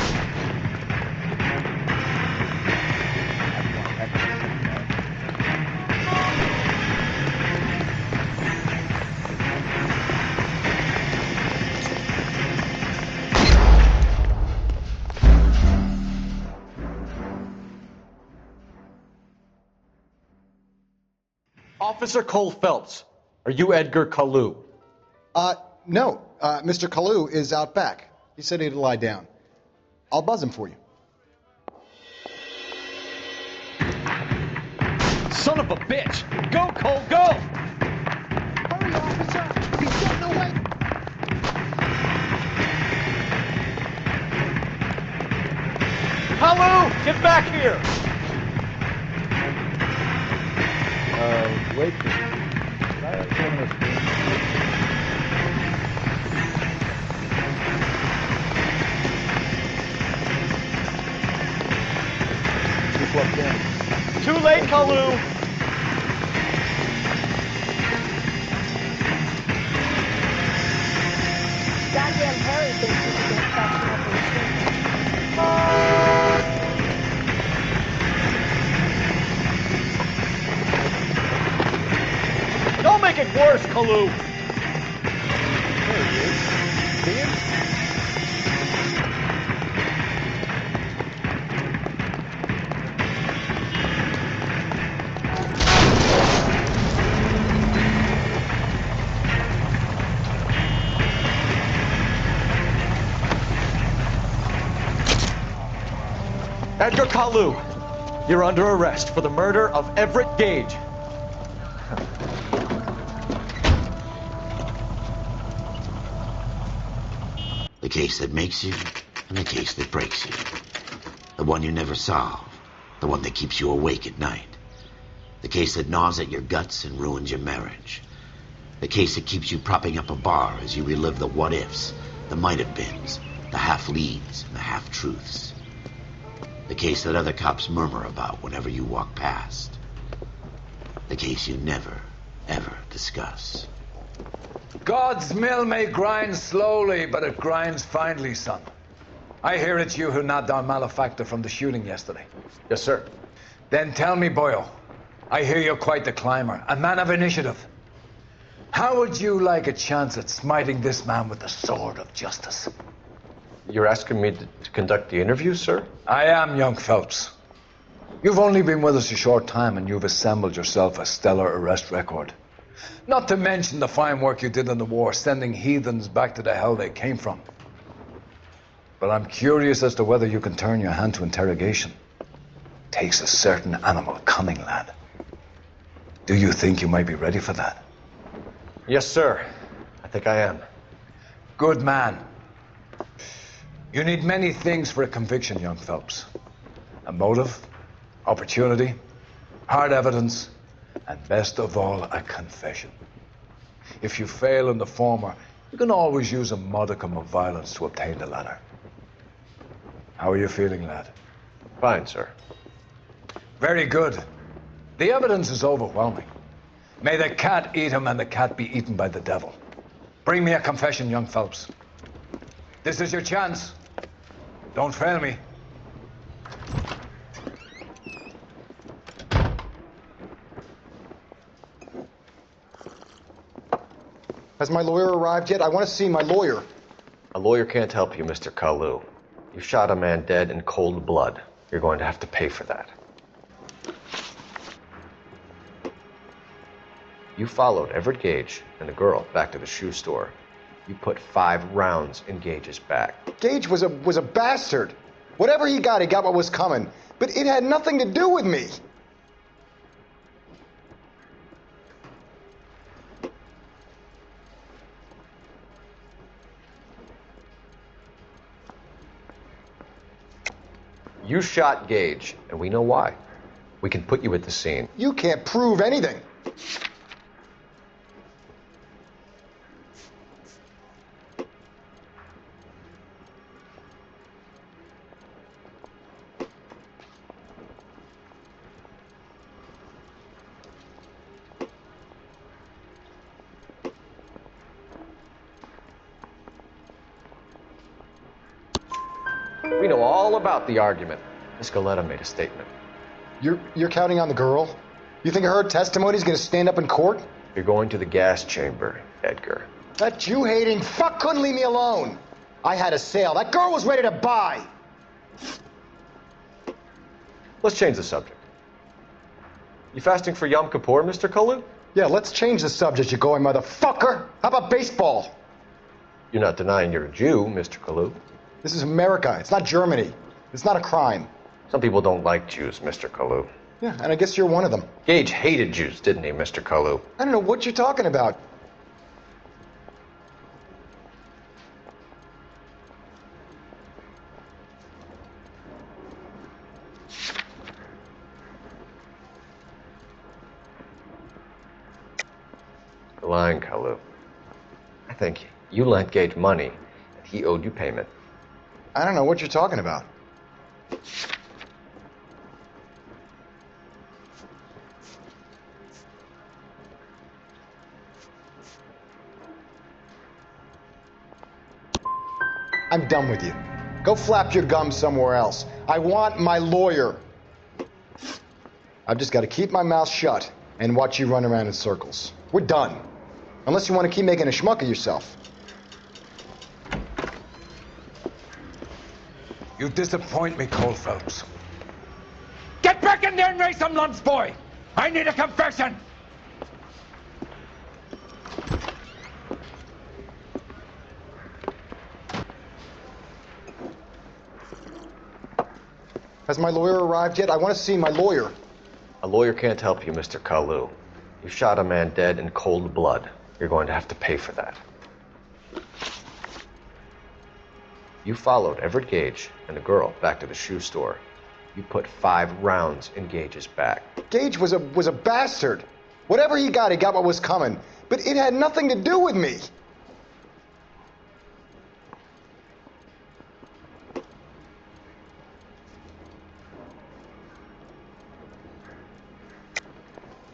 Speaker 17: Officer Cole Phelps, are you Edgar Kalu?
Speaker 19: No. Mr. Kalu is out back. He said he'd lie down. I'll buzz him for you.
Speaker 4: Son of a bitch! Go, Cole, go!
Speaker 19: Hurry, officer! He's getting away!
Speaker 4: Kalu, get back here!
Speaker 20: Wait. Can I have one of the screens? You plugged in.
Speaker 4: Too late, Kalu!
Speaker 15: Goddamn Harry thinks he can get faster up
Speaker 4: Don't make it worse, Kalu!
Speaker 20: There he is. See him?
Speaker 17: Edgar Kalu, you're under arrest for the murder of Everett Gage.
Speaker 1: The case that makes you, and the case that breaks you. The one you never solve. The one that keeps you awake at night. The case that gnaws at your guts and ruins your marriage. The case that keeps you propping up a bar as you relive the what-ifs, the might-have-beens, the half-leads, and the half-truths. The case that other cops murmur about whenever you walk past. The case you never, ever discuss.
Speaker 21: God's mill may grind slowly, but it grinds finely, son. I hear it's you who nabbed our malefactor from the shooting yesterday.
Speaker 17: Yes, sir.
Speaker 21: Then tell me, boyo, I hear you're quite the climber, a man of initiative. How would you like a chance at smiting this man with the sword of justice?
Speaker 17: You're asking me to conduct the interview, sir?
Speaker 21: I am, young Phelps. You've only been with us a short time, and you've assembled yourself a stellar arrest record. Not to mention the fine work you did in the war, sending heathens back to the hell they came from. But I'm curious as to whether you can turn your hand to interrogation. Takes a certain animal cunning, lad. Do you think you might be ready for that?
Speaker 17: Yes, sir. I think I am.
Speaker 21: Good man. You need many things for a conviction, young Phelps. A motive, opportunity, hard evidence, and best of all, a confession. If you fail in the former, you can always use a modicum of violence to obtain the latter. How are you feeling, lad?
Speaker 17: Fine, sir.
Speaker 21: Very good. The evidence is overwhelming. May the cat eat him and the cat be eaten by the devil. Bring me a confession, young Phelps. This is your chance. Don't fail me.
Speaker 19: Has my lawyer arrived yet? I want to see my lawyer.
Speaker 17: A lawyer can't help you, Mr. Kalu. You shot a man dead in cold blood. You're going to have to pay for that. You followed Everett Gage and the girl back to the shoe store. You put 5 rounds in Gage's back.
Speaker 19: Gage was a bastard. Whatever he got what was coming. But it had nothing to do with me.
Speaker 6: You shot Gage, and we know why. We can put you at the scene.
Speaker 19: You can't prove anything.
Speaker 6: We know all about the argument. Miss Galetta made a statement.
Speaker 19: You're counting on the girl? You think her testimony's gonna stand up in court?
Speaker 6: You're going to the gas chamber, Edgar.
Speaker 19: That Jew-hating fuck couldn't leave me alone. I had a sale. That girl was ready to buy.
Speaker 6: Let's change the subject. You fasting for Yom Kippur, Mr. Kalu?
Speaker 19: Yeah, let's change the subject, you going motherfucker. How about baseball?
Speaker 6: You're not denying you're a Jew, Mr. Kalu.
Speaker 19: This is America. It's not Germany. It's not a crime.
Speaker 6: Some people don't like Jews, Mr. Kalu.
Speaker 19: Yeah, and I guess you're one of them.
Speaker 6: Gage hated Jews, didn't he, Mr. Kalu?
Speaker 19: I don't know what you're talking about.
Speaker 6: You're lying, Kalu. I think you lent Gage money, and he owed you payment.
Speaker 19: I don't know what you're talking about. I'm done with you. Go flap your gums somewhere else. I want my lawyer. I've just got to keep my mouth shut and watch you run around in circles. We're done. Unless you want to keep making a schmuck of yourself.
Speaker 21: You disappoint me, Cole Phelps. Get back in there and raise some lumps, boy! I need a confession!
Speaker 19: Has my lawyer arrived yet? I want to see my lawyer.
Speaker 6: A lawyer can't help you, Mr. Kalu. You shot a man dead in cold blood. You're going to have to pay for that. You followed Everett Gage and the girl back to the shoe store. You put 5 rounds in Gage's back.
Speaker 19: Gage was a bastard. Whatever he got what was coming. But it had nothing to do with me.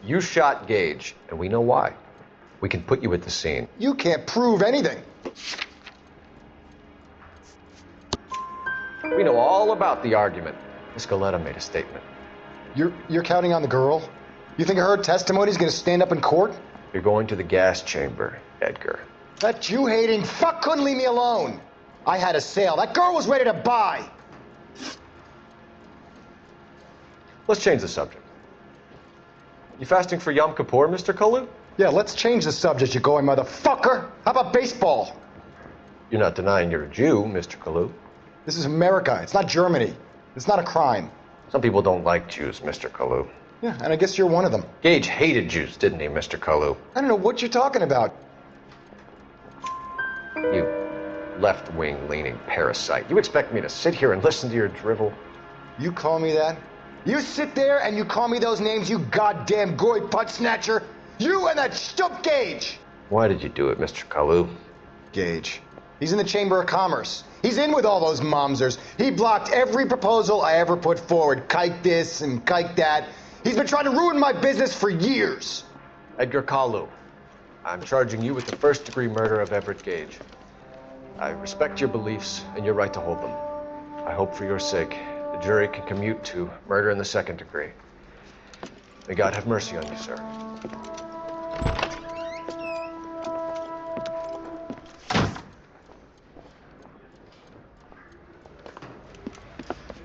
Speaker 6: You shot Gage, and we know why. We can put you at the scene.
Speaker 19: You can't prove anything.
Speaker 6: We know all about the argument. Miss Galetta made a statement.
Speaker 19: You're counting on the girl? You think her testimony's gonna stand up in court?
Speaker 6: You're going to the gas chamber, Edgar.
Speaker 19: That Jew-hating fuck couldn't leave me alone. I had a sale. That girl was ready to buy.
Speaker 6: Let's change the subject. You fasting for Yom Kippur, Mr. Kalu?
Speaker 19: Yeah, let's change the subject, you going motherfucker. How about baseball?
Speaker 6: You're not denying you're a Jew, Mr. Kalu.
Speaker 19: This is America. It's not Germany. It's not a crime.
Speaker 6: Some people don't like Jews, Mr. Kalu.
Speaker 19: Yeah, and I guess you're one of them.
Speaker 6: Gage hated Jews, didn't he, Mr. Kalu?
Speaker 19: I don't know what you're talking about.
Speaker 6: You left-wing leaning parasite. You expect me to sit here and listen to your drivel?
Speaker 19: You call me that? You sit there and you call me those names, you goddamn goy putt snatcher. You and that stup Gage.
Speaker 6: Why did you do it, Mr. Kalu?
Speaker 19: Gage. He's in the Chamber of Commerce. He's in with all those momsers. He blocked every proposal I ever put forward. Kike this and kike that. He's been trying to ruin my business for years.
Speaker 6: Edgar Kalu, I'm charging you with the first-degree murder of Everett Gage. I respect your beliefs and your right to hold them. I hope for your sake the jury can commute to murder in the second degree. May God have mercy on you, sir.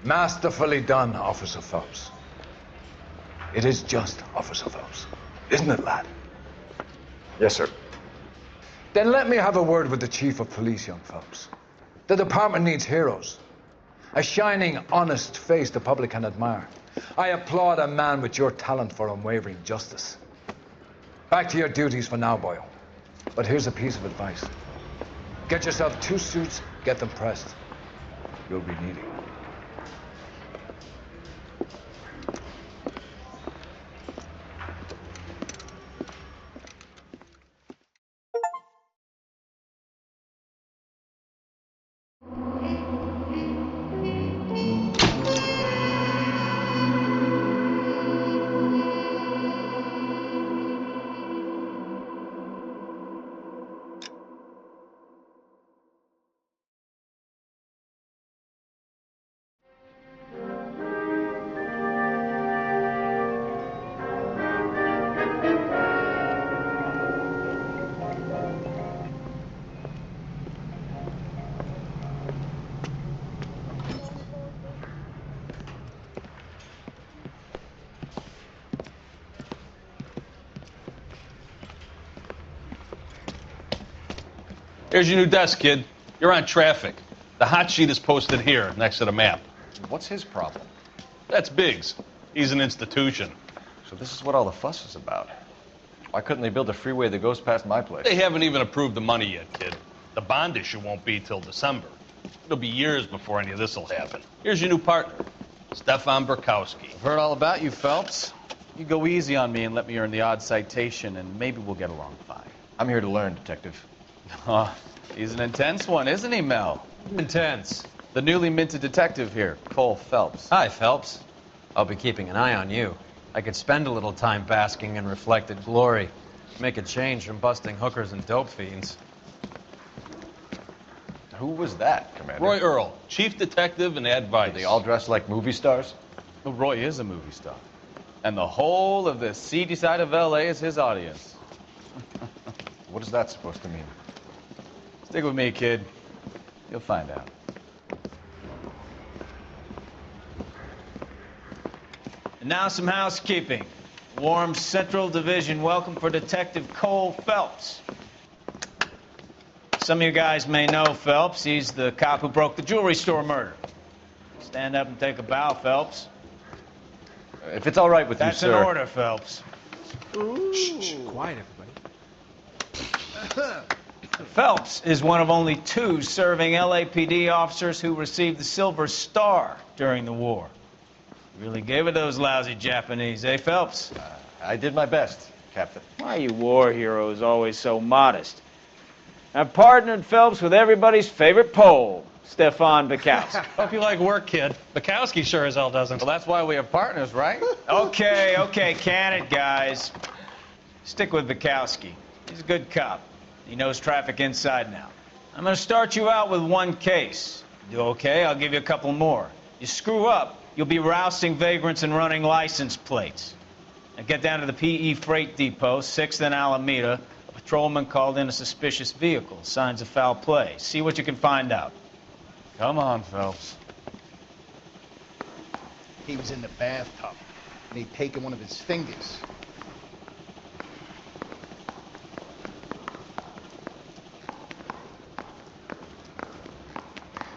Speaker 21: Masterfully done, Officer Phelps. It is just, Officer Phelps. Isn't it, lad?
Speaker 6: Yes, sir.
Speaker 21: Then let me have a word with the Chief of Police, young Phelps. The department needs heroes. A shining, honest face the public can admire. I applaud a man with your talent for unwavering justice. Back to your duties for now, boyo. But here's a piece of advice. Get yourself 2 suits, get them pressed. You'll be needing them.
Speaker 9: Here's your new desk, kid. You're on traffic. The hot sheet is posted here, next to the map.
Speaker 6: What's his problem?
Speaker 9: That's Biggs. He's an institution.
Speaker 6: So this is what all the fuss is about. Why couldn't they build a freeway that goes past my place?
Speaker 9: They haven't even approved the money yet, kid. The bond issue won't be till December. It'll be years before any of this will happen. Here's your new partner, Stefan Burkowski.
Speaker 22: I've heard all about you, Phelps. You go easy on me and let me earn the odd citation, and maybe we'll get along fine.
Speaker 6: I'm here to learn, Detective.
Speaker 22: He's an intense one, isn't he, Mel? Intense. The newly minted detective here, Cole Phelps.
Speaker 23: Hi, Phelps. I'll be keeping an eye on you. I could spend a little time basking in reflected glory. Make a change from busting hookers and dope fiends.
Speaker 6: Who was that, Commander?
Speaker 9: Roy Earl, chief detective and advice.
Speaker 6: Are they all dressed like movie stars?
Speaker 22: Well, Roy is a movie star. And the whole of the seedy side of L.A. is his audience.
Speaker 6: What is that supposed to mean?
Speaker 22: Stick with me, kid. You'll find out.
Speaker 5: And now some housekeeping. Warm Central Division welcome for Detective Cole Phelps. Some of you guys may know Phelps. He's the cop who broke the jewelry store murder. Stand up and take a bow, Phelps.
Speaker 6: If it's all right with
Speaker 5: That's
Speaker 6: you, sir.
Speaker 5: That's an order, Phelps.
Speaker 7: Shh, quiet, everybody.
Speaker 5: Phelps is one of only 2 serving LAPD officers who received the Silver Star during the war. Really gave it those lousy Japanese, eh, Phelps?
Speaker 6: I did my best, Captain.
Speaker 5: Why are you war heroes always so modest? I've partnered Phelps with everybody's favorite Pole, Stefan Burkowski.
Speaker 22: Hope you like work, kid. Bukowski sure as hell doesn't. Well, that's why we have partners, right?
Speaker 5: Okay, can it, guys. Stick with Burkowski. He's a good cop. He knows traffic inside and out. I'm going to start you out with 1 case. Do okay, I'll give you a couple more. You screw up, you'll be rousting vagrants and running license plates. Now get down to the PE Freight Depot, 6th and Alameda. A patrolman called in a suspicious vehicle. Signs of foul play. See what you can find out.
Speaker 22: Come on, Phelps.
Speaker 24: He was in the bathtub, and he'd taken one of his fingers.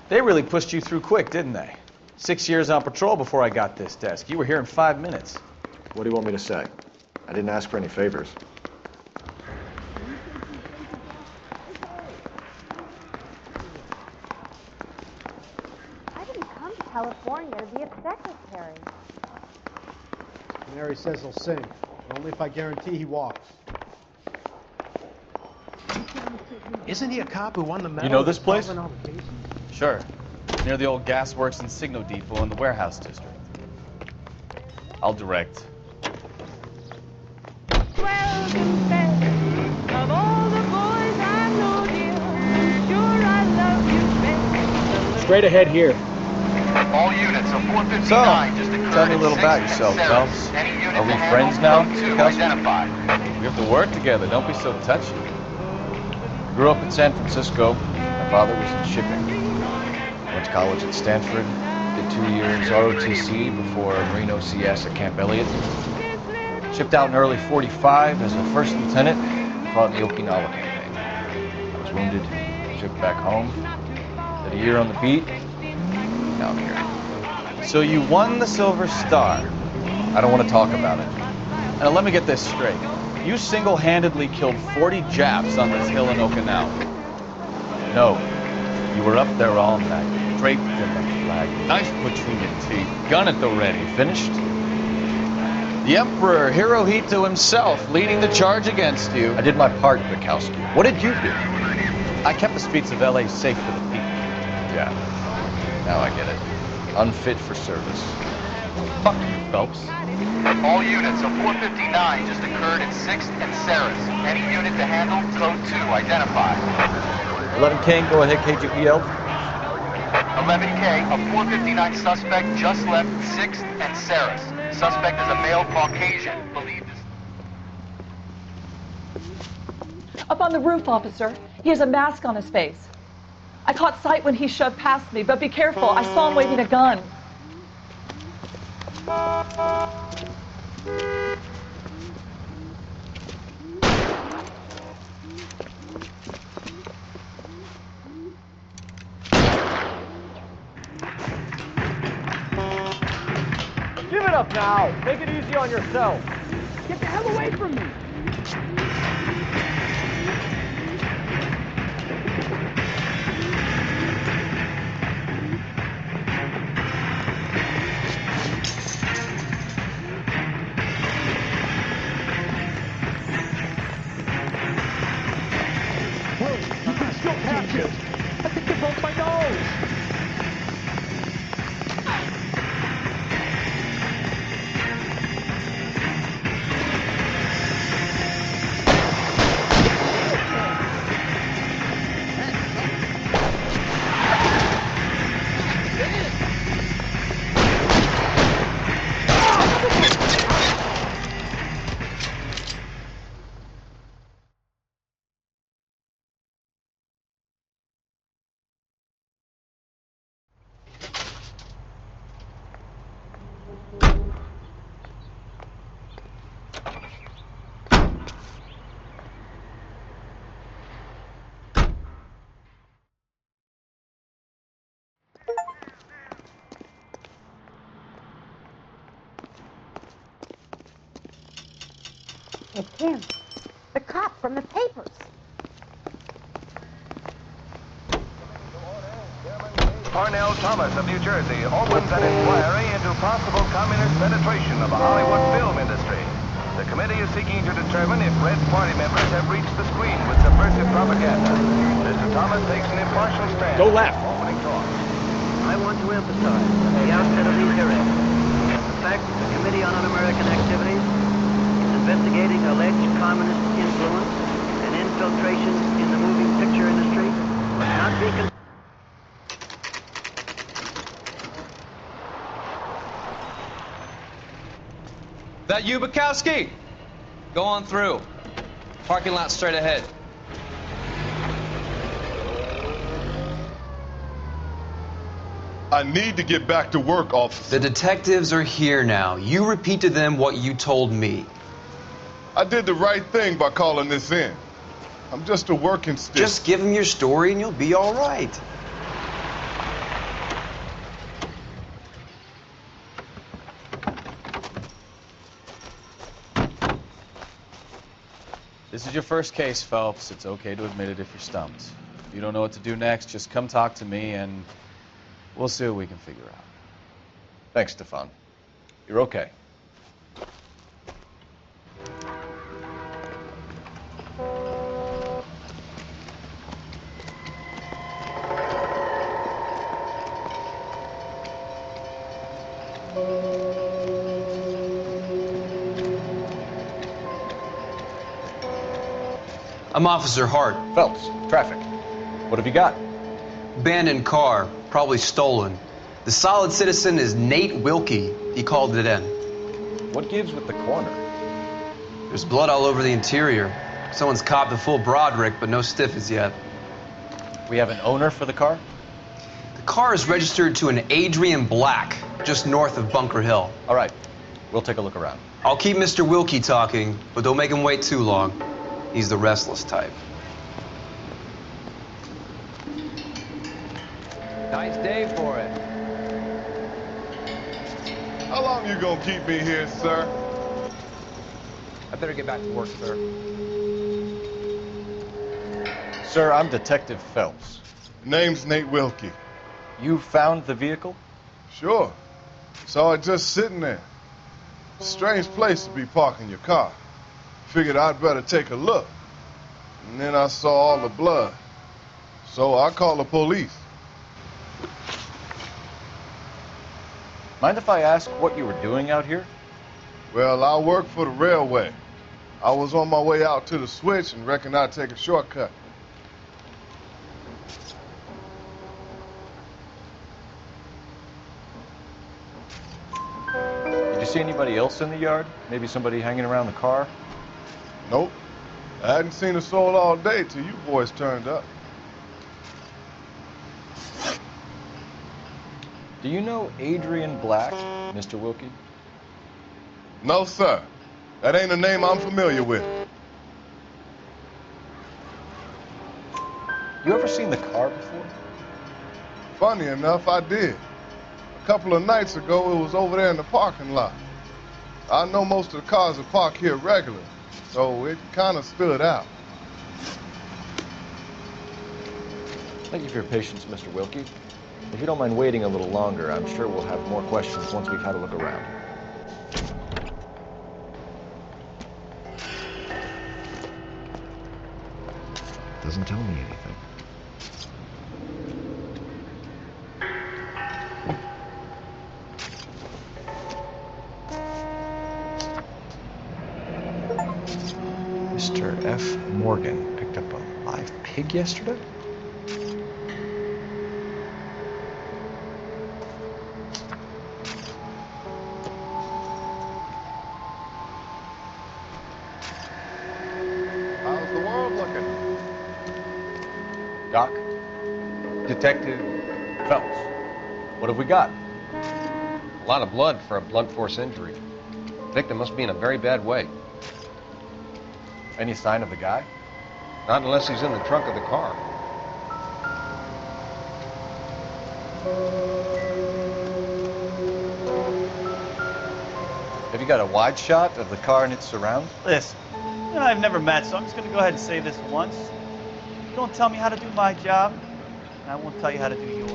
Speaker 22: They really pushed you through quick, didn't they? 6 years on patrol before I got this desk. You were here in 5 minutes.
Speaker 6: What do you want me to say? I didn't ask for any favors.
Speaker 16: I didn't come to California to be a secretary.
Speaker 7: Mary says he'll sing. Only if I guarantee he walks. Isn't he a cop who won the medal?
Speaker 22: You know this place?
Speaker 7: for solving all the cases?
Speaker 22: Sure. Near the old gasworks and Signo Depot in the warehouse district. I'll direct.
Speaker 12: Straight ahead here.
Speaker 2: All units of 459 just occurred
Speaker 22: Tell me a
Speaker 2: at
Speaker 22: little
Speaker 2: 6th
Speaker 22: about
Speaker 2: and
Speaker 22: yourself,
Speaker 2: Sarah.
Speaker 22: Phelps.
Speaker 2: Any unit
Speaker 22: Are we
Speaker 2: to handle
Speaker 22: friends now,
Speaker 2: code 2
Speaker 22: Kelsey?
Speaker 2: identified.
Speaker 22: We have to work together. Don't be so touchy. Grew up in San Francisco. My father was in shipping. Went to college at Stanford. Did 2 years ROTC before Marine OCS at Camp Elliott. Shipped out in early 45 as a first lieutenant. Fought in the Okinawa campaign. I was wounded. Shipped back home. Did a year on the beat. Now I'm here. So you won the Silver Star. I don't want to talk about it. And let me get this straight. You single-handedly killed 40 Japs on this hill in Okinawa. No. You were up there all night, draped in the flag, knife between your teeth, gun at the ready. Finished? The Emperor Hirohito himself leading the charge against you. I did my part, Bukowski. What did you do? I kept the streets of L.A. safe for the people. Yeah. Now I get it. Unfit for service. Fuck you, Phelps.
Speaker 2: All units of 459 just occurred at 6th and Sarah's. Any unit to handle code 2 identified.
Speaker 22: 11 King, go ahead, KGPL.
Speaker 2: 11K, a 459 suspect just left 6th and Sarah's. Suspect is a male Caucasian, believed is...
Speaker 25: Up on the roof, officer. He has a mask on his face. I caught sight when he shoved past me, but be careful. I saw him waving a gun.
Speaker 12: Give it up now. Make it easy on yourself. Get the hell away from me.
Speaker 14: You can still catch it. I think they broke my nose.
Speaker 16: It's him. The cop from the papers.
Speaker 2: Parnell Thomas of New Jersey opens an inquiry into possible communist penetration of the Hollywood film industry. The committee is seeking to determine if Red Party members have reached the screen with subversive propaganda. Mr. Thomas takes an impartial stand.
Speaker 12: Go left.
Speaker 2: Opening talk.
Speaker 3: I want to emphasize at the outset of these hearings the fact that the Committee on Un-American Activities is investigating alleged communist influence and infiltration in the moving picture industry must not be
Speaker 22: That you, Bukowski? Go on through. Parking lot straight ahead.
Speaker 8: I need to get back to work, officer.
Speaker 23: The detectives are here now. You repeat to them what you told me.
Speaker 8: I did the right thing by calling this in. I'm just a working stick.
Speaker 23: Just give them your story and you'll be all right.
Speaker 22: This is your first case, Phelps. It's okay to admit it if you're stumped. If you don't know what to do next, just come talk to me and we'll see what we can figure out.
Speaker 6: Thanks, Stefan. You're okay.
Speaker 23: I'm Officer Hart.
Speaker 6: Phelps, traffic. What have you got?
Speaker 23: Abandoned car, probably stolen. The solid citizen is Nate Wilkie. He called it in.
Speaker 6: What gives with the corner?
Speaker 23: There's blood all over the interior. Someone's copped a full Broderick, but no stiff as yet.
Speaker 6: We have an owner for the car?
Speaker 23: The car is registered to an Adrian Black, just north of Bunker Hill.
Speaker 6: All right, we'll take a look around.
Speaker 23: I'll keep Mr. Wilkie talking, but don't make him wait too long. He's the restless type.
Speaker 22: Nice day for it.
Speaker 8: How long you gonna keep me here, sir?
Speaker 22: I better get back to work, sir.
Speaker 6: Sir, I'm Detective Phelps.
Speaker 8: Name's Nate Wilkie.
Speaker 6: You found the vehicle?
Speaker 8: Sure. Saw it just sitting there. Strange place to be parking your car. Figured I'd better take a look. And then I saw all the blood. So I called the police.
Speaker 6: Mind if I ask what you were doing out here?
Speaker 8: Well, I work for the railway. I was on my way out to the switch and reckoned I'd take a shortcut.
Speaker 6: Did you see anybody else in the yard? Maybe somebody hanging around the car?
Speaker 8: Nope. I hadn't seen a soul all day till you boys turned up.
Speaker 6: Do you know Adrian Black, Mr. Wilkie?
Speaker 8: No, sir. That ain't a name I'm familiar with.
Speaker 6: You ever seen the car before?
Speaker 8: Funny enough, I did. A couple of nights ago, it was over there in the parking lot. I know most of the cars are parked here regularly, so it kind of stood out.
Speaker 17: Thank you for your patience, Mr. Wilkie. If you don't mind waiting a little longer, I'm sure we'll have more questions once we've had a look around. Doesn't tell me anything. Mr. F. Morgan picked up a live pig yesterday?
Speaker 24: How's the world looking?
Speaker 22: Doc? Detective Phelps. What have we got? A lot of blood for a blunt force injury. Victim must be in a very bad way.
Speaker 17: Any sign of the guy?
Speaker 22: Not unless he's in the trunk of the car.
Speaker 17: Have you got a wide shot of the car and its surrounds?
Speaker 5: Listen, you know, I've never met, so I'm just going to go ahead and say this once. You don't tell me how to do my job, and I won't tell you how to do yours.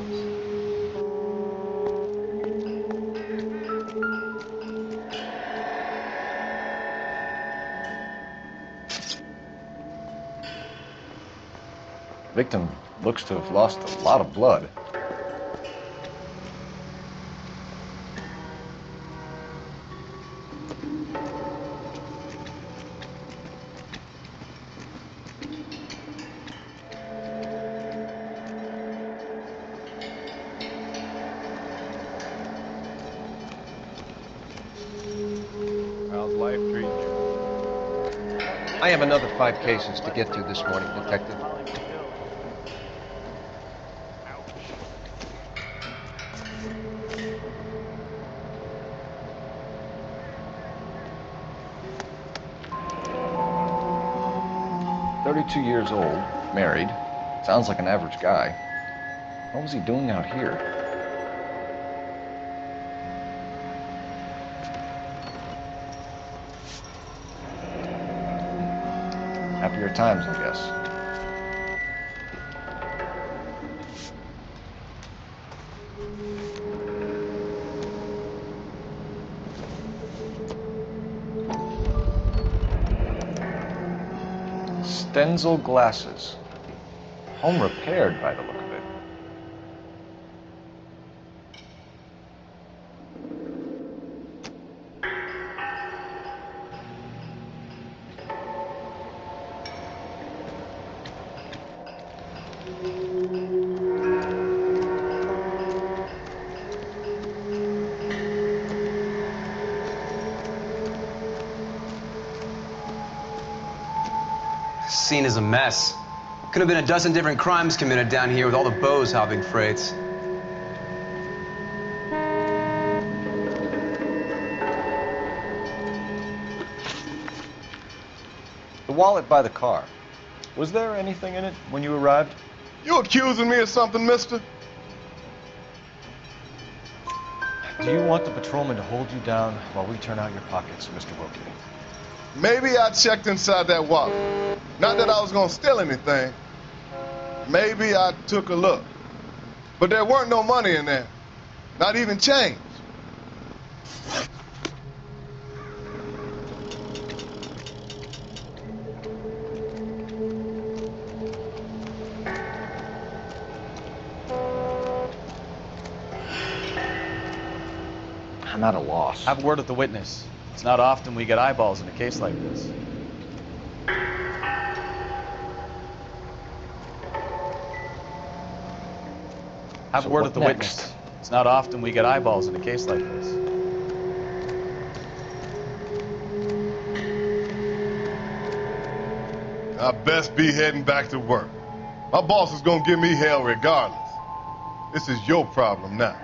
Speaker 17: Victim looks to have lost a lot of blood.
Speaker 22: How's life treating you? I have another 5 cases to get to this morning, Detective.
Speaker 17: 32 years old, married. Sounds like an average guy. What was he doing out here? Happier times, I guess. Stenzel glasses. Home repaired by the look of it.
Speaker 10: Scene is a mess. Could have been a dozen different crimes committed down here with all the bows hopping freights.
Speaker 17: The wallet by the car. Was there anything in it when you arrived?
Speaker 8: You accusing me of something, mister?
Speaker 17: Do you want the patrolman to hold you down while we turn out your pockets, Mr. Wilkie?
Speaker 8: Maybe I checked inside that wallet. Not that I was gonna steal anything. Maybe I took a look. But there weren't no money in there. Not even change.
Speaker 17: I'm at a loss.
Speaker 5: Have a word with the witness. It's not often we get eyeballs in a case like this. Have a word with the witness. It's not often we get eyeballs in a case like this.
Speaker 8: I best be heading back to work. My boss is gonna give me hell regardless. This is your problem now.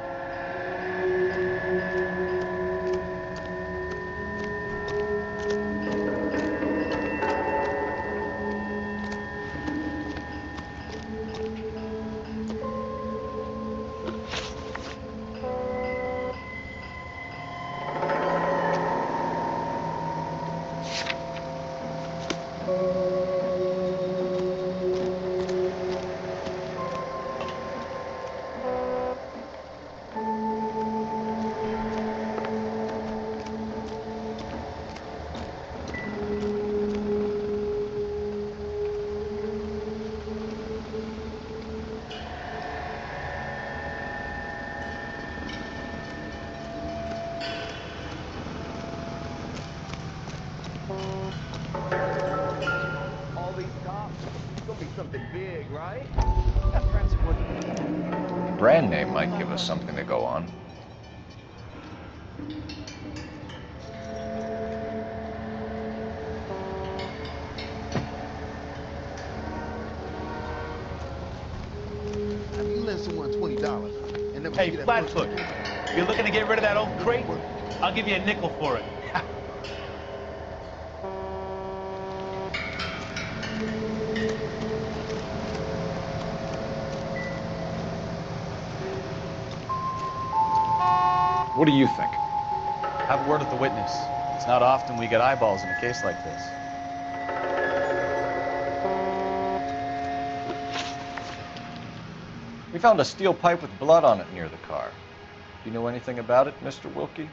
Speaker 24: something big, right?
Speaker 22: Yeah, friends it wouldn't. Brand name might give us something to go on.
Speaker 24: If you lend someone $20 and never
Speaker 5: Hey,
Speaker 24: see that
Speaker 5: Flatfoot,
Speaker 24: person,
Speaker 5: you're looking to get rid of that old crate? I'll give you a nickel for it.
Speaker 22: What do you think? Have a word with the witness. It's not often we get eyeballs in a case like this. We found a steel pipe with blood on it near the car. Do you know anything about it, Mr. Wilkie?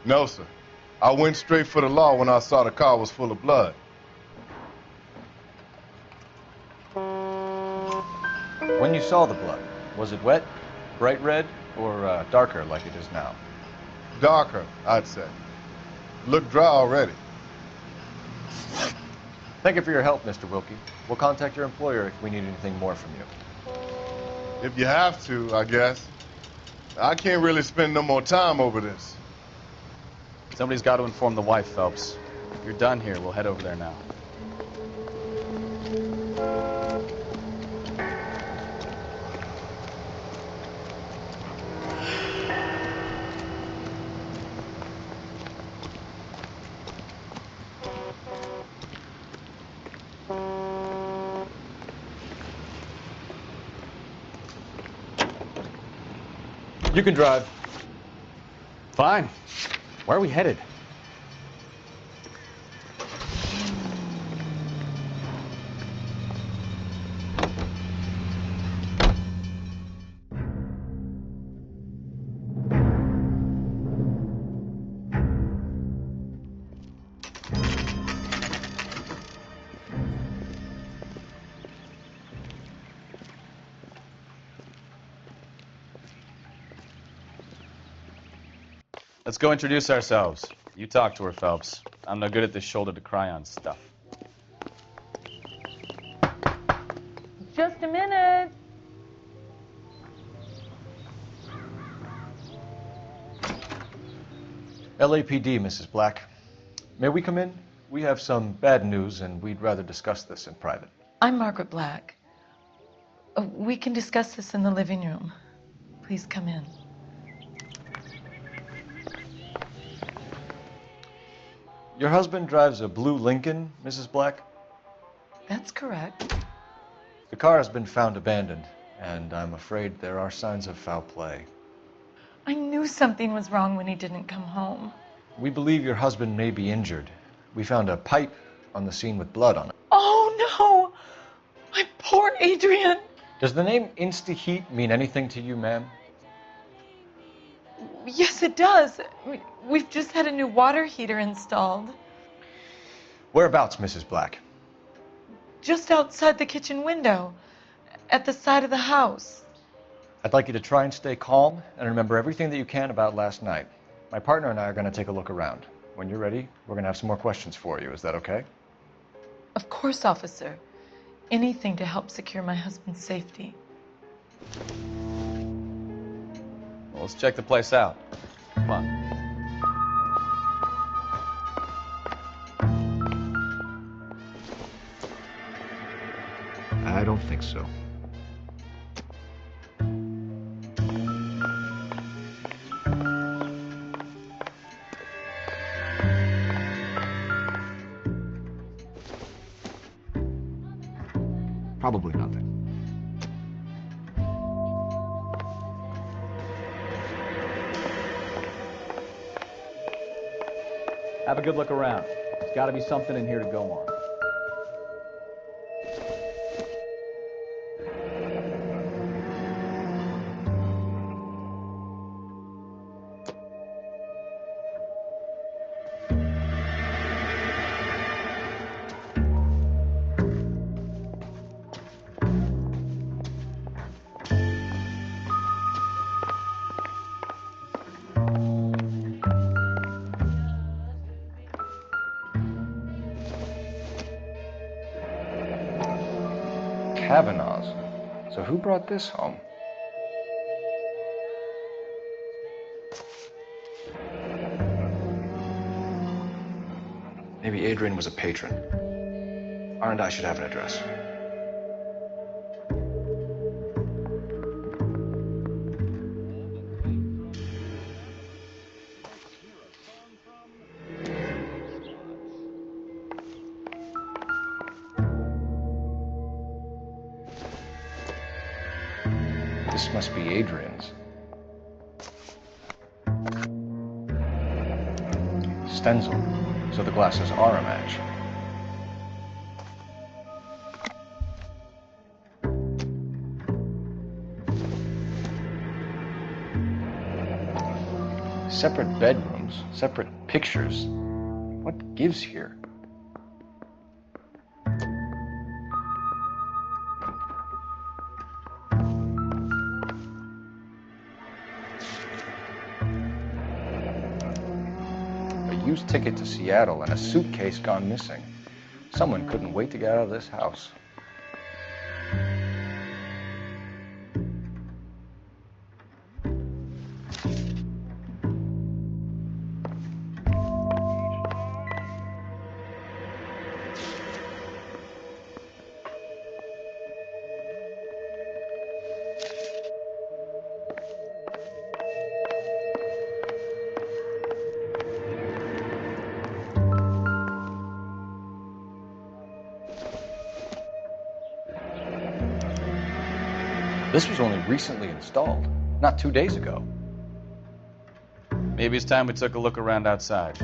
Speaker 8: No, sir. I went straight for the law when I saw the car was full of blood.
Speaker 22: When you saw the blood, was it wet, bright red, or darker like it is now?
Speaker 8: Darker, I'd say. Looked dry already.
Speaker 22: Thank you for your help, Mr. Wilkie. We'll contact your employer if we need anything more from you.
Speaker 8: If you have to, I guess. I can't really spend no more time over this.
Speaker 22: Somebody's got to inform the wife, Phelps. If you're done here, we'll head over there now. You can drive. Fine. Where are we headed? Let's go introduce ourselves. You talk to her, Phelps. I'm no good at this shoulder to cry on stuff.
Speaker 25: Just a minute.
Speaker 22: LAPD, Mrs. Black. May we come in? We have some bad news, and we'd rather discuss this in private.
Speaker 25: I'm Margaret Black. We can discuss this in the living room. Please come in.
Speaker 22: Your husband drives a blue Lincoln, Mrs. Black?
Speaker 25: That's correct.
Speaker 22: The car has been found abandoned, and I'm afraid there are signs of foul play.
Speaker 25: I knew something was wrong when he didn't come home.
Speaker 22: We believe your husband may be injured. We found a pipe on the scene with blood on it.
Speaker 25: Oh, no! My poor Adrian!
Speaker 22: Does the name Insta-Heat mean anything to you, ma'am?
Speaker 25: Yes, it does. We've just had a new water heater installed.
Speaker 22: Whereabouts, Mrs. Black?
Speaker 25: Just outside the kitchen window, at the side of the house.
Speaker 22: I'd like you to try and stay calm and remember everything that you can about last night. My partner and I are going to take a look around. When you're ready, we're going to have some more questions for you. Is that okay?
Speaker 25: Of course, officer. Anything to help secure my husband's safety.
Speaker 22: Well, let's check the place out. Come on. I don't think so. Probably nothing.
Speaker 17: Have a good look around. There's got to be something in here to go on.
Speaker 22: Kavanaugh's. So who brought this home? Maybe Adrian was a patron. R&I should have an address. This must be Adrian's. Stencil, so the glasses are a match. Separate bedrooms, separate pictures. What gives here? A used ticket to Seattle and a suitcase gone missing. Someone couldn't wait to get out of this house. This was only recently installed, not 2 days ago.
Speaker 9: Maybe it's time we took a look around outside.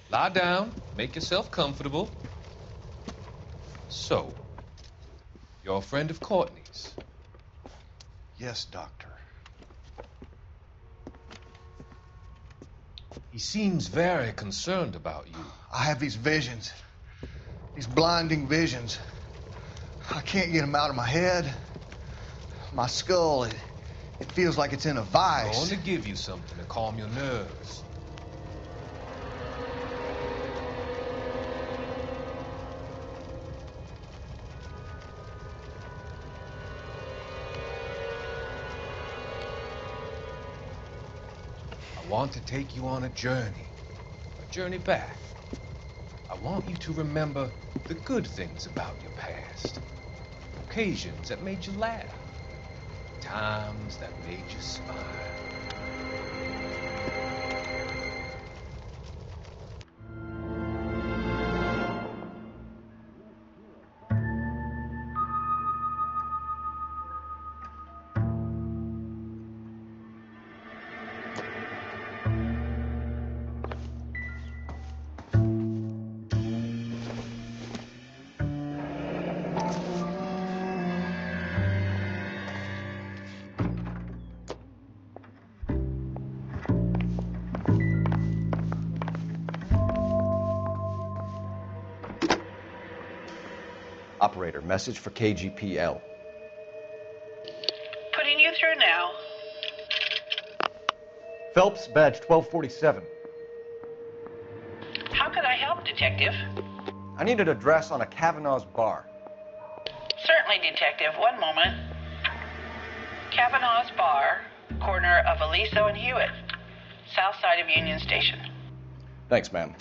Speaker 4: Lie down, make yourself comfortable. So, you're a friend of Courtney's?
Speaker 24: Yes, Doctor.
Speaker 4: He seems very concerned about you.
Speaker 24: I have these visions. These blinding visions. I can't get them out of my head. My skull, it feels like it's in a vice.
Speaker 4: I'm going to give you something to calm your nerves. I want to take you on a journey back. I want you to remember the good things about your past, occasions that made you laugh, times that made you smile.
Speaker 22: Operator, message for KGPL.
Speaker 11: Putting you through now.
Speaker 22: Phelps, badge 1247.
Speaker 11: How can I help, Detective?
Speaker 22: I need an address on a Kavanaugh's bar.
Speaker 11: Certainly, Detective. One moment. Kavanaugh's Bar, corner of Aliso and Hewitt, south side of Union Station.
Speaker 17: Thanks, ma'am.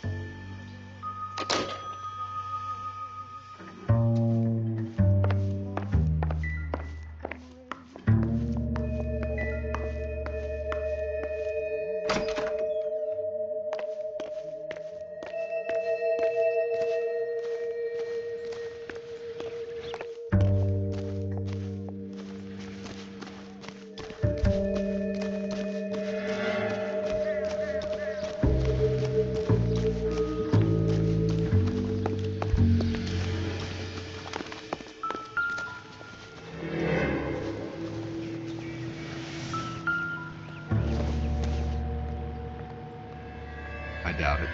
Speaker 1: I doubt it.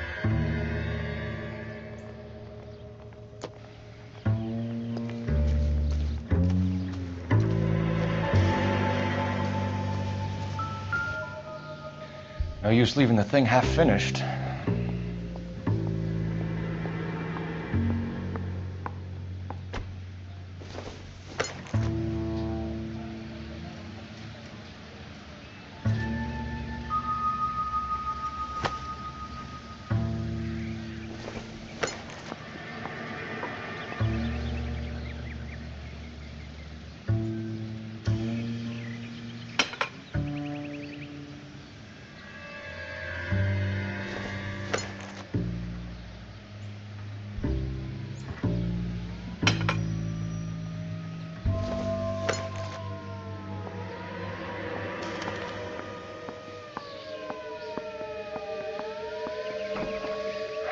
Speaker 17: No use leaving the thing half finished.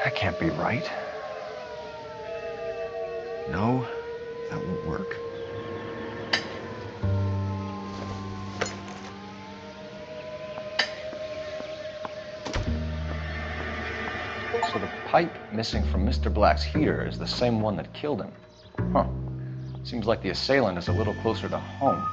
Speaker 17: That can't be right. No, that won't work. So the pipe missing from Mr. Black's heater is the same one that killed him. Huh. Seems like the assailant is a little closer to home.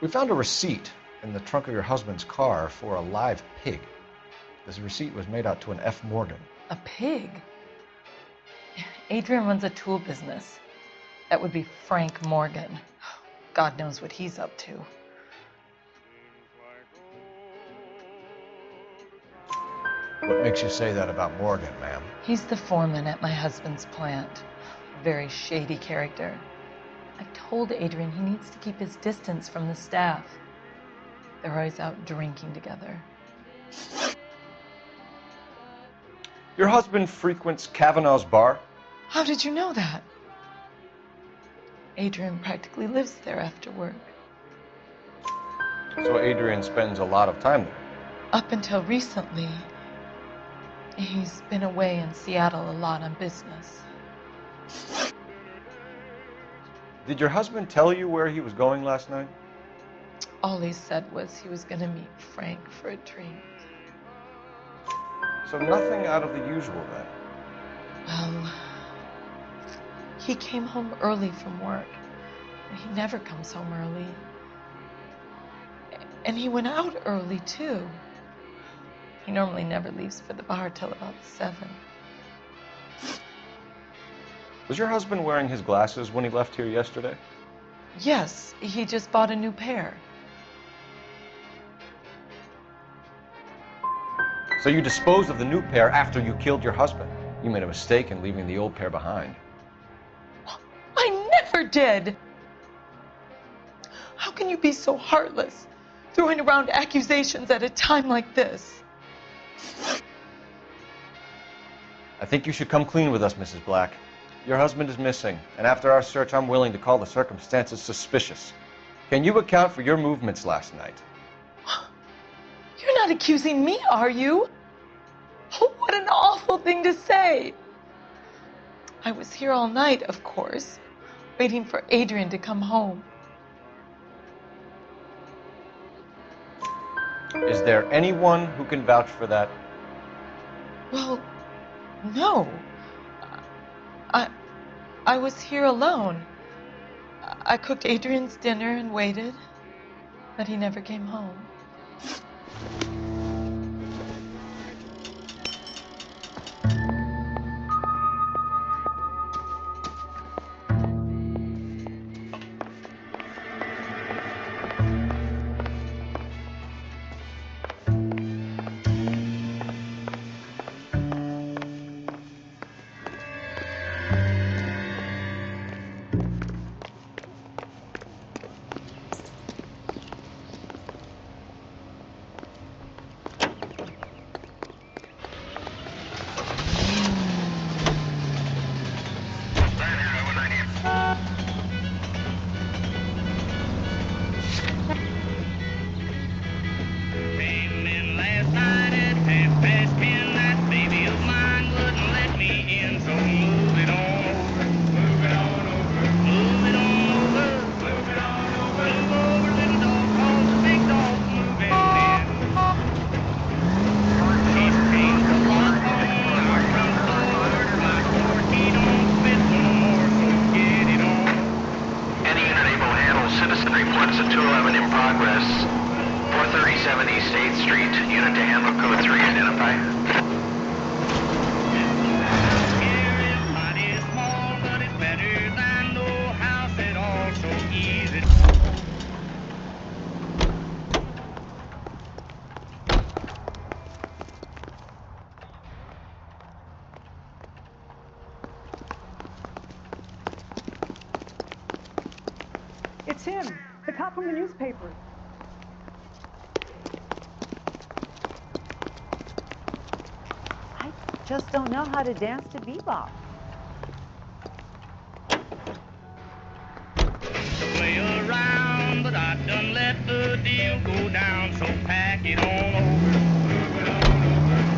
Speaker 17: We found a receipt in the trunk of your husband's car for a live pig. This receipt was made out to an F. Morgan.
Speaker 25: A pig? Adrian runs a tool business. That would be Frank Morgan. God knows what he's up to.
Speaker 17: What makes you say that about Morgan, ma'am?
Speaker 25: He's the foreman at my husband's plant. A very shady character. I've told Adrian he needs to keep his distance from the staff. They're always out drinking together.
Speaker 17: Your husband frequents Kavanaugh's bar?
Speaker 25: How did you know that? Adrian practically lives there after work.
Speaker 17: So Adrian spends a lot of time there?
Speaker 25: Up until recently, he's been away in Seattle a lot on business.
Speaker 17: Did your husband tell you where he was going last night?
Speaker 25: All he said was he was going to meet Frank for a drink.
Speaker 17: So nothing out of the usual then?
Speaker 25: Well, he came home early from work. He never comes home early. And he went out early, too. He normally never leaves for the bar till about 7.
Speaker 17: Was your husband wearing his glasses when he left here yesterday?
Speaker 25: Yes, he just bought a new pair.
Speaker 17: So you disposed of the new pair after you killed your husband. You made a mistake in leaving the old pair behind.
Speaker 25: I never did! How can you be so heartless, throwing around accusations at a time like this?
Speaker 17: I think you should come clean with us, Mrs. Black. Your husband is missing, and after our search, I'm willing to call the circumstances suspicious. Can you account for your movements last night?
Speaker 25: You're not accusing me, are you? Oh, what an awful thing to say. I was here all night, of course, waiting for Adrian to come home.
Speaker 17: Is there anyone who can vouch for that?
Speaker 25: Well, no. I was here alone. I cooked Adrian's dinner and waited, but he never came home.
Speaker 2: Citizen reports a 211 in progress. 437 East 8th Street. Unit to handle code 3. Identify.
Speaker 1: It's him, the cop from the newspaper.
Speaker 13: I just don't know how to dance to bebop.
Speaker 15: Play around, but I done let the deal go down, so pack it on over.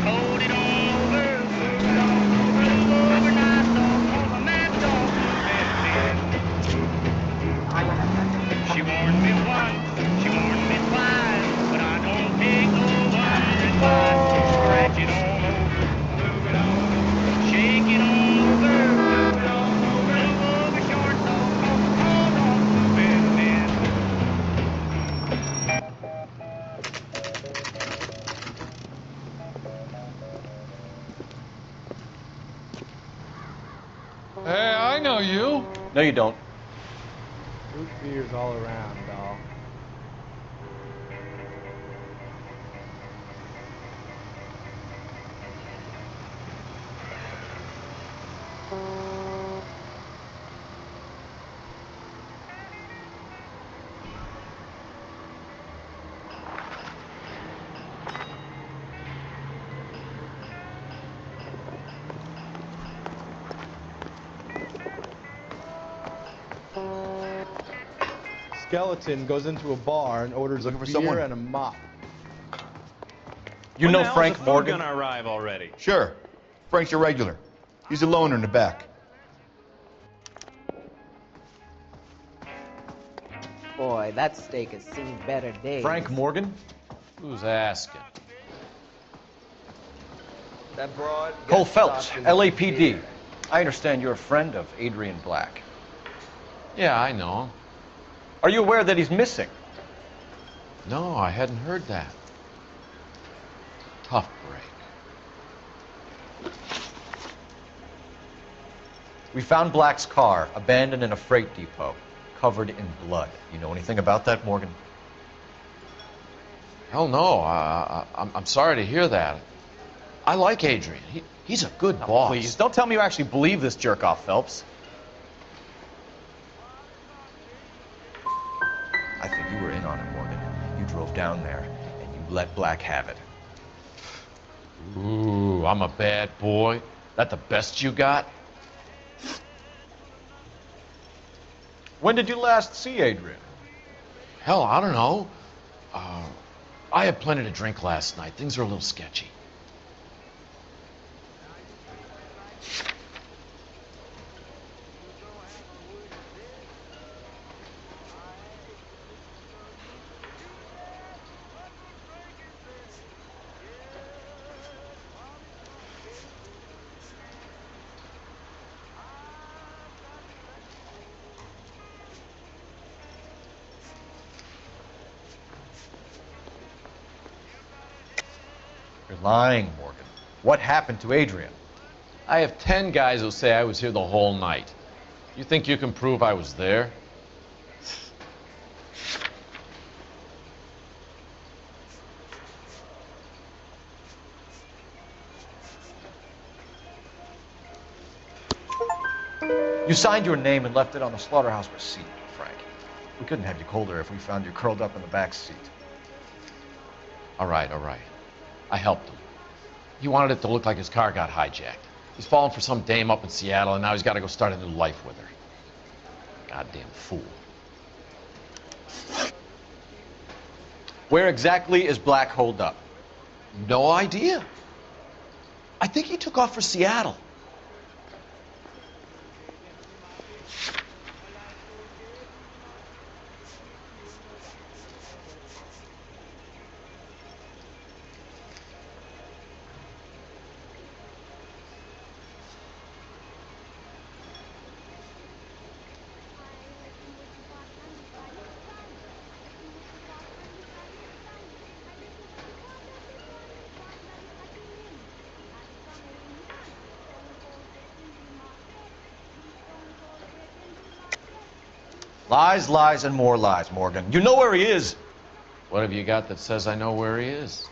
Speaker 15: Hold it on over. Move over, nice dog, 'cause a mad dog She warned me once, she warned me twice, but I don't take no one's advice. So scratch it on over, shake it on over, move over, short dog, 'cause the tall dog's moving in.
Speaker 22: Hey, I know you.
Speaker 17: No, you don't.
Speaker 12: Root beers all around, doll. Skeleton goes into a bar and orders
Speaker 18: Looking
Speaker 12: a
Speaker 18: for
Speaker 12: beer
Speaker 18: someone?
Speaker 12: and a mop.
Speaker 17: You know Frank Morgan?
Speaker 18: Gonna arrive already? Sure. Frank's a regular. He's a loner in the back.
Speaker 20: Boy, that steak has seen better days.
Speaker 17: Frank Morgan?
Speaker 22: Who's asking?
Speaker 20: That broad.
Speaker 17: Cole Phelps, LAPD. I understand you're a friend of Adrian Black.
Speaker 22: Yeah, I know.
Speaker 17: Are you aware that he's missing?
Speaker 22: No, I hadn't heard that. Tough break.
Speaker 17: We found Black's car abandoned in a freight depot, covered in blood. You know anything about that, Morgan?
Speaker 22: Hell no. I'm sorry to hear that. I like Adrian. He's a good boss.
Speaker 17: Please, don't tell me you actually believe this jerk-off, Phelps. I think you were in on it, Morgan. You drove down there, and you let Black have it.
Speaker 22: Ooh, I'm a bad boy. That the best you got?
Speaker 17: When did you last see Adrian?
Speaker 22: Hell, I don't know. I had plenty to drink last night. Things are a little sketchy. You're lying, Morgan. What happened to Adrian?
Speaker 23: I have 10 guys who say I was here the whole night. You think you can prove I was there?
Speaker 22: You signed your name and left it on the slaughterhouse receipt, Frank. We couldn't have you colder if we found you curled up in the back seat.
Speaker 23: All right. I helped him. He wanted it to look like his car got hijacked. He's fallen for some dame up in Seattle, and now he's got to go start a new life with her. Goddamn fool.
Speaker 22: Where exactly is Black holed up?
Speaker 23: No idea. I think he took off for Seattle.
Speaker 22: Lies, lies, and more lies, Morgan. You know where he is.
Speaker 23: What have you got that says I know where he is?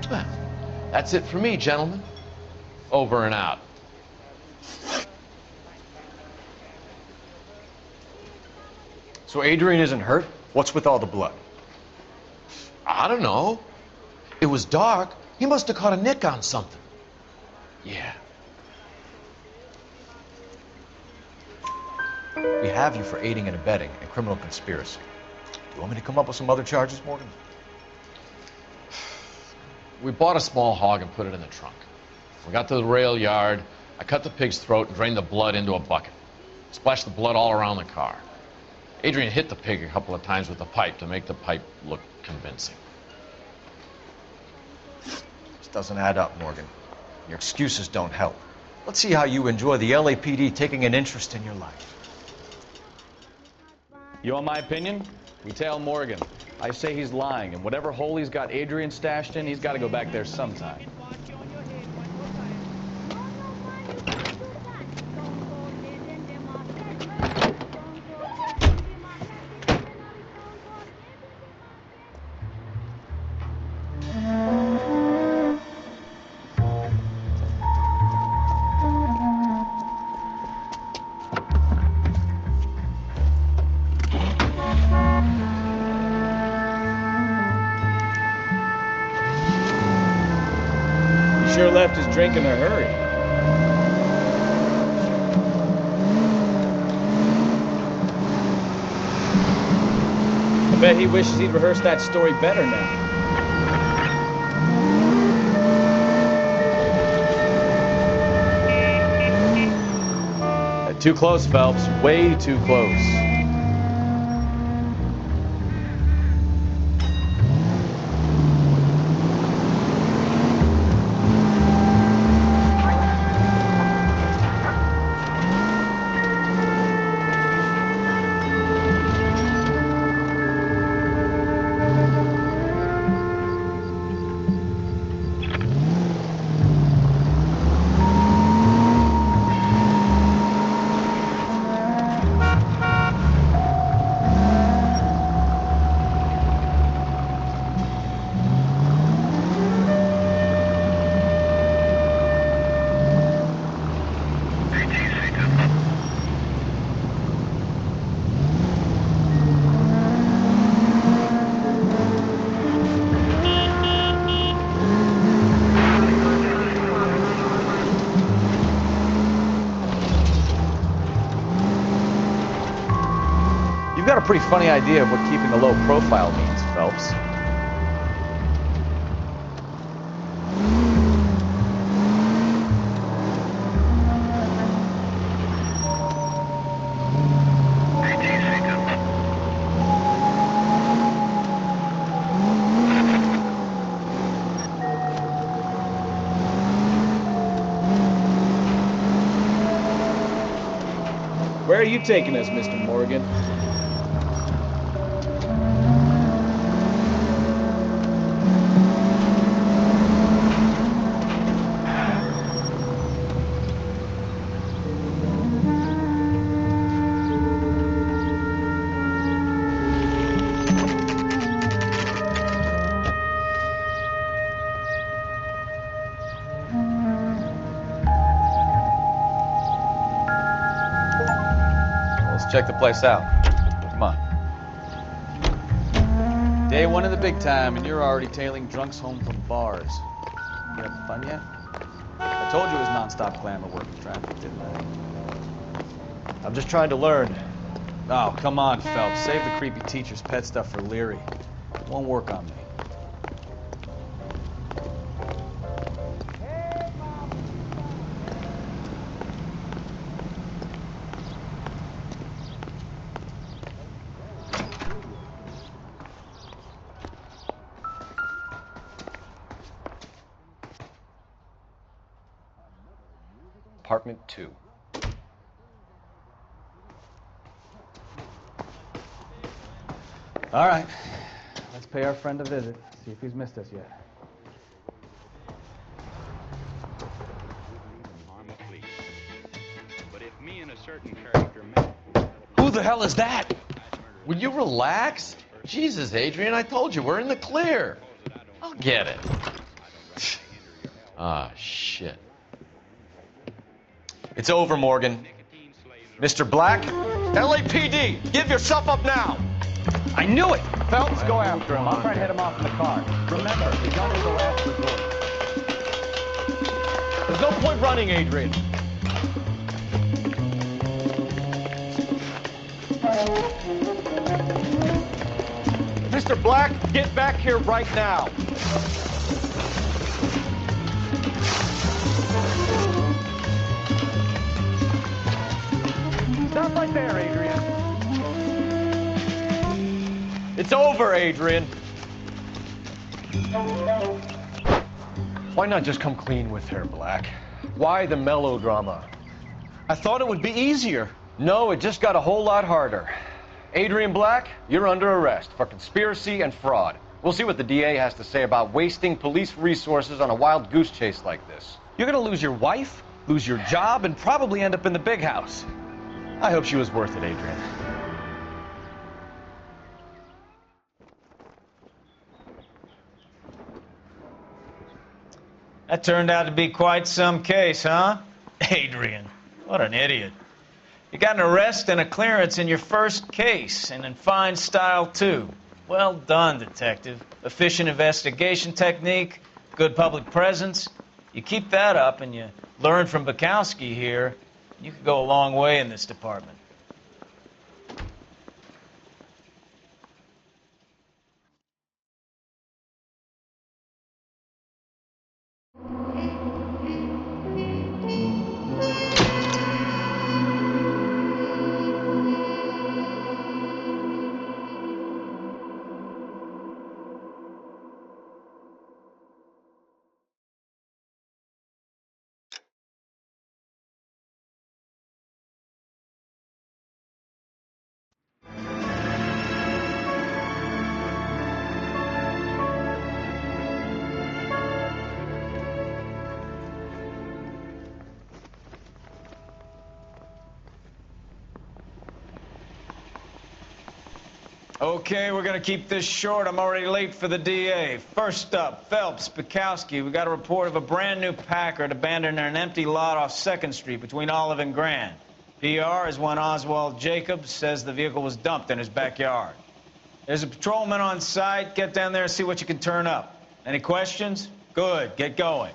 Speaker 23: Well, that's it for me, gentlemen. Over and out.
Speaker 22: So Adrian isn't hurt? What's with all the blood?
Speaker 23: I don't know. It was dark. He must have caught a nick on something. Yeah.
Speaker 22: We have you for aiding and abetting and criminal conspiracy. Do you want me to come up with some other charges, Morgan?
Speaker 23: We bought a small hog and put it in the trunk. We got to the rail yard. I cut the pig's throat and drained the blood into a bucket. Splashed the blood all around the car. Adrian hit the pig a couple of times with the pipe to make the pipe look convincing.
Speaker 22: This doesn't add up, Morgan. Your excuses don't help. Let's see how you enjoy the LAPD taking an interest in your life.
Speaker 7: You want my opinion? We tail Morgan. I say he's lying, and whatever hole he's got Adrian stashed in, he's got to go back there sometime. Sure left his drink in a hurry. I bet he wishes he'd rehearsed that story better now. Too close, Phelps. Way too close. You've got a pretty funny idea of what keeping a low profile means, Phelps. Where are you taking us, Mr. Morgan? check the place out. Come on. Day one of the big time, and you're already tailing drunks home from bars. You having fun yet? I told you it was non-stop glamour working traffic, didn't I?
Speaker 17: I'm just trying to learn.
Speaker 7: Oh, come on, Phelps. Save the creepy teacher's pet stuff for Leary. It won't work on me.
Speaker 17: Apartment 2.
Speaker 7: All right. Let's pay our friend a visit. See if he's missed us yet.
Speaker 3: But if me and a certain character met...
Speaker 23: Who the hell is that? Will you relax? Jesus, Adrian, I told you, we're in the clear. I'll get it. Ah, shit.
Speaker 17: It's over, Morgan. Mr. Black? LAPD, give yourself up now!
Speaker 7: I knew it! Phelps, go after him. I'll try to head him off in the car. Remember, the gun is the last resort.
Speaker 17: There's no point running, Adrian. Mr. Black, get back here right now.
Speaker 12: Stop right there, Adrian.
Speaker 17: It's over, Adrian. Why not just come clean with her, Black? Why the melodrama?
Speaker 6: I thought it would be easier.
Speaker 17: No, it just got a whole lot harder. Adrian Black, you're under arrest for conspiracy and fraud. We'll see what the DA has to say about wasting police resources on a wild goose chase like this.
Speaker 6: You're gonna lose your wife, lose your job, and probably end up in the big house.
Speaker 17: I hope she was worth it, Adrian.
Speaker 5: That turned out to be quite some case, huh? Adrian, what an idiot. You got an arrest and a clearance in your first case, and in fine style, too. Well done, detective. Efficient investigation technique, good public presence. You keep that up and you learn from Bukowski here, you could go a long way in this department. Okay, we're gonna keep this short. I'm already late for the DA. First up, Phelps, Bukowski. We got a report of a brand new Packard abandoned in an empty lot off 2nd Street between Olive and Grand. PR is when Oswald Jacobs says the vehicle was dumped in his backyard. There's a patrolman on site. Get down there and see what you can turn up. Any questions? Good, get going.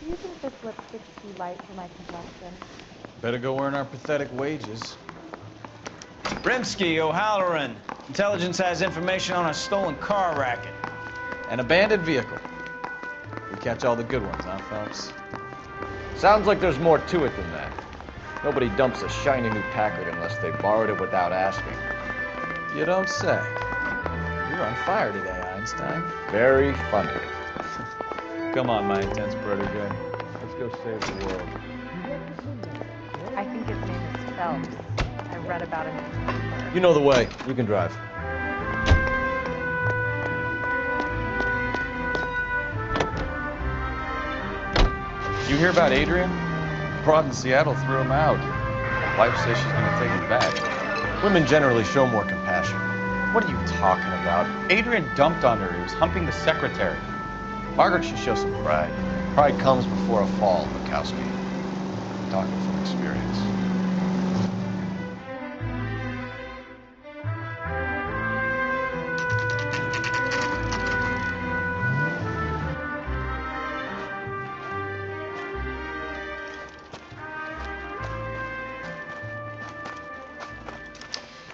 Speaker 13: Do you think this lipstick's too light for my complexion?
Speaker 7: Better go earn our pathetic wages.
Speaker 5: Rimsky, O'Halloran. Intelligence has information on a stolen car racket.
Speaker 7: An abandoned vehicle. We catch all the good ones, huh, Phelps?
Speaker 17: Sounds like there's more to it than that. Nobody dumps a shiny new Packard unless they borrowed it without asking.
Speaker 7: You don't say. You're on fire today, Einstein.
Speaker 17: Very funny.
Speaker 7: Come on, my intense protege. Let's go save the world.
Speaker 13: I think his name is Phelps. I read about him in the paper.
Speaker 17: You know the way. You can drive.
Speaker 7: Did you hear about Adrian? Broad in Seattle threw him out. Wife says she's going to take him back.
Speaker 17: Women generally show more compassion.
Speaker 7: What are you talking about? Adrian dumped on her. He was humping the secretary. Margaret should show some pride.
Speaker 17: Pride comes before a fall, Bukowski. I'm talking from experience.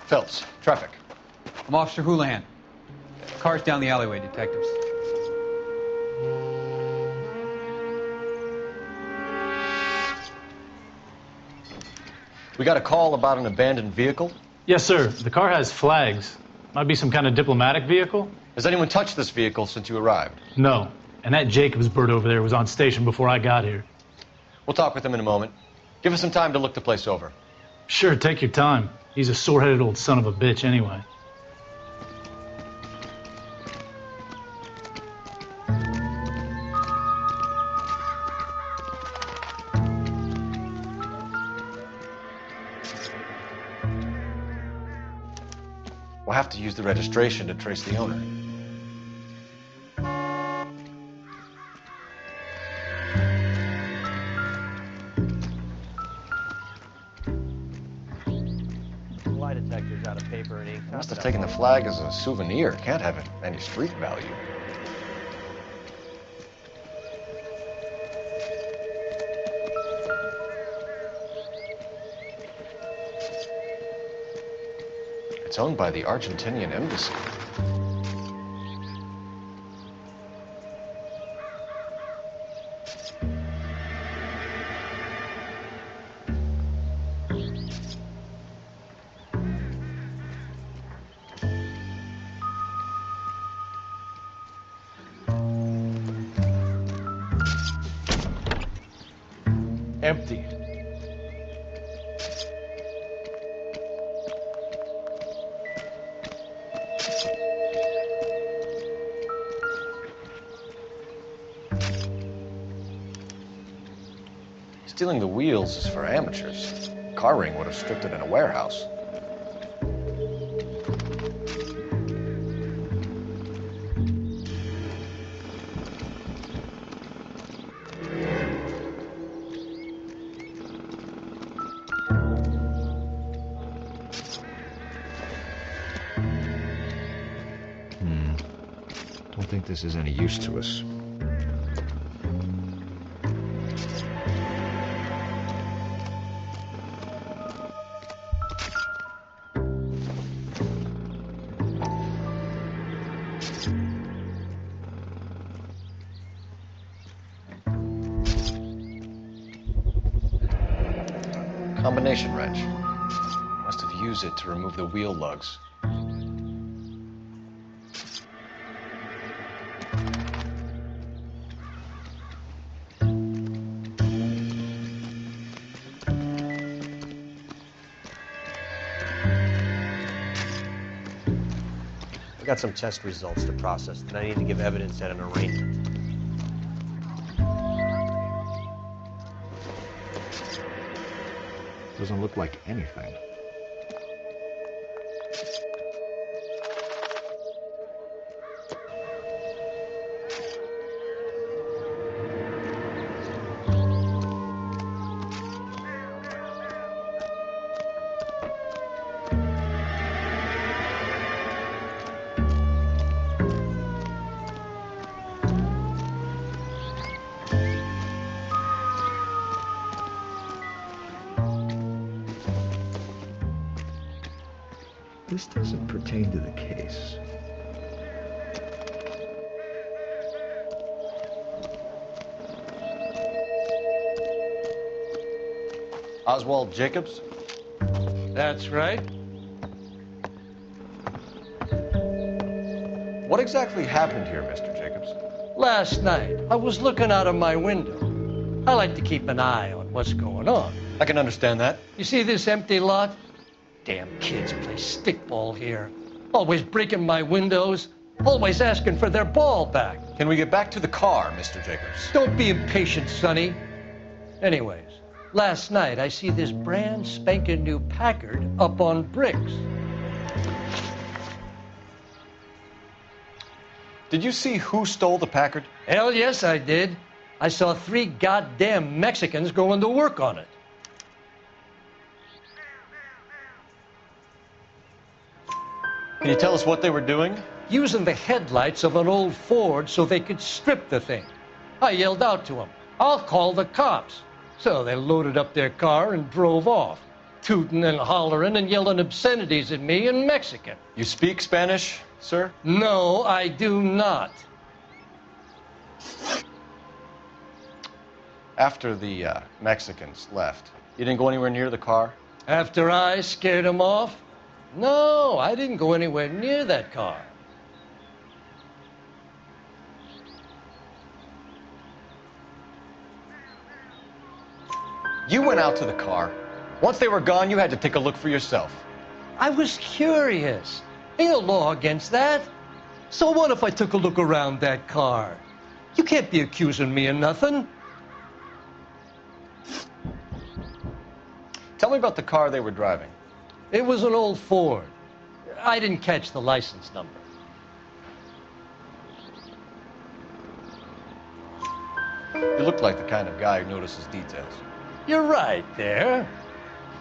Speaker 17: Phelps, traffic.
Speaker 10: I'm Officer Houlihan. Car's down the alleyway, detectives.
Speaker 17: We got a call about an abandoned vehicle.
Speaker 14: Yes, sir. The car has flags. Might be some kind of diplomatic vehicle.
Speaker 17: Has anyone touched this vehicle since you arrived?
Speaker 14: No. And that Jacobs bird over there was on station before I got here.
Speaker 17: We'll talk with him in a moment. Give us some time to look the place over.
Speaker 14: Sure, take your time. He's a sore-headed old son of a bitch anyway.
Speaker 17: We'll have to use the registration to trace the owner. Lie detector's out of paper and ink. Must have taken the flag as a souvenir. Can't have any street value. It's owned by the Argentinian embassy.
Speaker 9: Empty.
Speaker 17: Stealing the wheels is for amateurs. Car ring would have stripped it in a warehouse.
Speaker 22: Don't think this is any use to us.
Speaker 17: Combination wrench. Must have used it to remove the wheel lugs.
Speaker 16: I got some test results to process, and I need to give evidence at an arraignment.
Speaker 22: Doesn't look like anything. This doesn't pertain to the case.
Speaker 17: Oswald Jacobs?
Speaker 19: That's right.
Speaker 17: What exactly happened here, Mr. Jacobs?
Speaker 19: Last night, I was looking out of my window. I like to keep an eye on what's going on.
Speaker 17: I can understand that.
Speaker 19: You see this empty lot? Damn kids play stickball here. Always breaking my windows. Always asking for their ball back.
Speaker 17: Can we get back to the car, Mr. Jacobs?
Speaker 19: Don't be impatient, Sonny. Anyways, last night I see this brand spanking new Packard up on bricks.
Speaker 17: Did you see who stole the Packard?
Speaker 19: Hell yes, I did. I saw 3 goddamn Mexicans going to work on it.
Speaker 17: Can you tell us what they were doing?
Speaker 19: Using the headlights of an old Ford so they could strip the thing. I yelled out to them, "I'll call the cops." So they loaded up their car and drove off. tooting and hollering and yelling obscenities at me in Mexican.
Speaker 6: You speak Spanish, sir?
Speaker 19: No, I do not.
Speaker 6: After the Mexicans left, you didn't go anywhere near the car?
Speaker 19: After I scared him off? No, I didn't go anywhere near that car.
Speaker 6: You went out to the car. Once they were gone, you had to take a look for yourself.
Speaker 19: I was curious. Ain't no law against that. So what if I took a look around that car? You can't be accusing me of nothing.
Speaker 6: Tell me about the car they were driving.
Speaker 19: It was an old Ford. I didn't catch the license number.
Speaker 6: You look like the kind of guy who notices details.
Speaker 19: You're right there.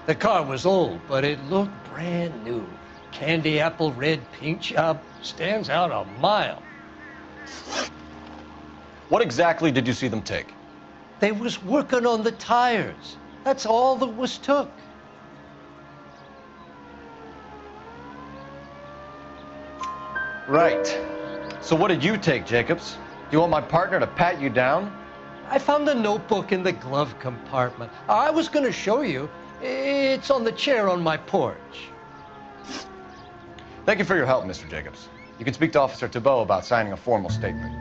Speaker 19: The car was old, but it looked brand new. Candy apple red paint job stands out a mile.
Speaker 6: What exactly did you see them take?
Speaker 19: They was working on the tires. That's all that was took.
Speaker 6: Right. So what did you take, Jacobs? Do you want my partner to pat you down?
Speaker 19: I found a notebook in the glove compartment. I was going to show you. It's on the chair on my porch.
Speaker 6: Thank you for your help, Mr. Jacobs. You can speak to Officer Thibault about signing a formal statement.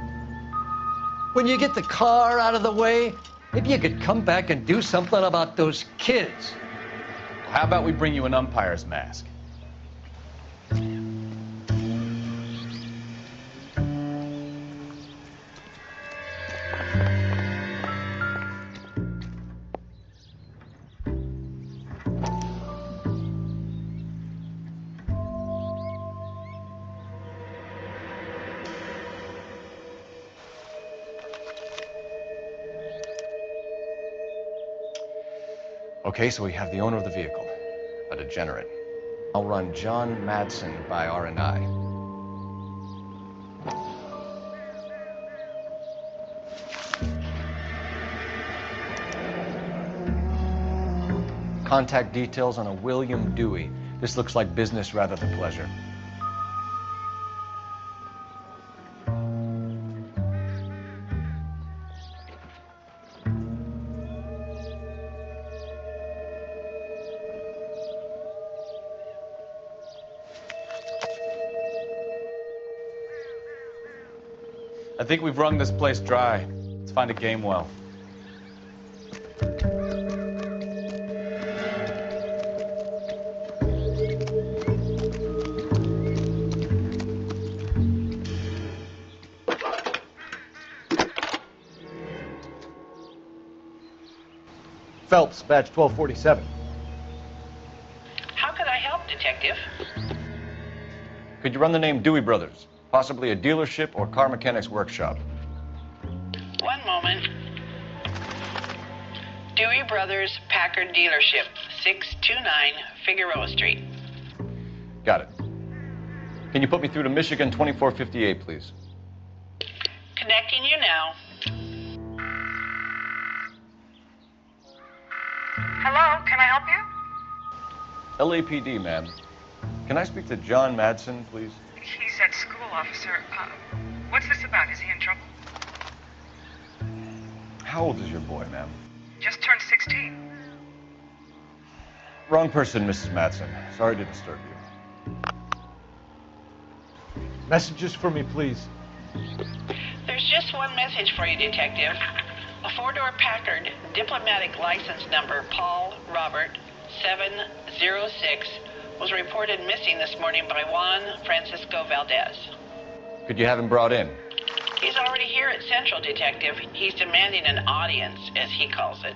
Speaker 19: When you get the car out of the way, maybe you could come back and do something about those kids.
Speaker 7: How about we bring you an umpire's mask?
Speaker 6: Okay, so we have the owner of the vehicle, a degenerate. I'll run John Madsen by R&I. Contact details on a William Dewey. This looks like business rather than pleasure.
Speaker 7: I think we've wrung this place dry. Let's find a game well.
Speaker 6: Phelps, badge 1247.
Speaker 4: How could I help, Detective?
Speaker 6: Could you run the name Dewey Brothers? Possibly a dealership or car mechanics workshop.
Speaker 4: One moment. Dewey Brothers Packard Dealership, 629 Figueroa Street.
Speaker 6: Got it. Can you put me through to Michigan 2458, please?
Speaker 4: Connecting you now.
Speaker 1: Hello, can I help you?
Speaker 6: LAPD, ma'am. Can I speak to John Madsen, please?
Speaker 1: He's at school, officer. What's this about? Is he in trouble?
Speaker 6: How old is your boy, ma'am?
Speaker 1: Just turned 16.
Speaker 6: Wrong person, Mrs. Madsen. Sorry to disturb you.
Speaker 14: Messages for me, please.
Speaker 4: There's just one message for you, Detective. A four-door Packard, diplomatic license number Paul Robert 706, was reported missing this morning by Juan Francisco Valdez.
Speaker 6: Could you have him brought in?
Speaker 4: He's already here at Central, Detective. He's demanding an audience, as he calls it.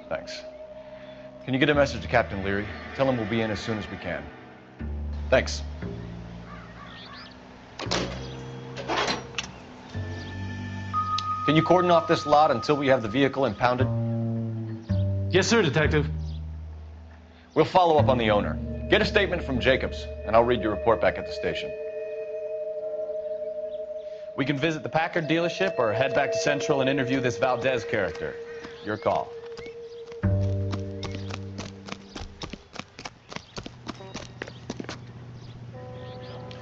Speaker 6: Thanks. Can you get a message to Captain Leary? Tell him we'll be in as soon as we can. Thanks. Can you cordon off this lot until we have the vehicle impounded?
Speaker 14: Yes, sir, Detective.
Speaker 6: We'll follow up on the owner. Get a statement from Jacobs, and I'll read your report back at the station.
Speaker 7: We can visit the Packard dealership or head back to Central and interview this Valdez character. Your call.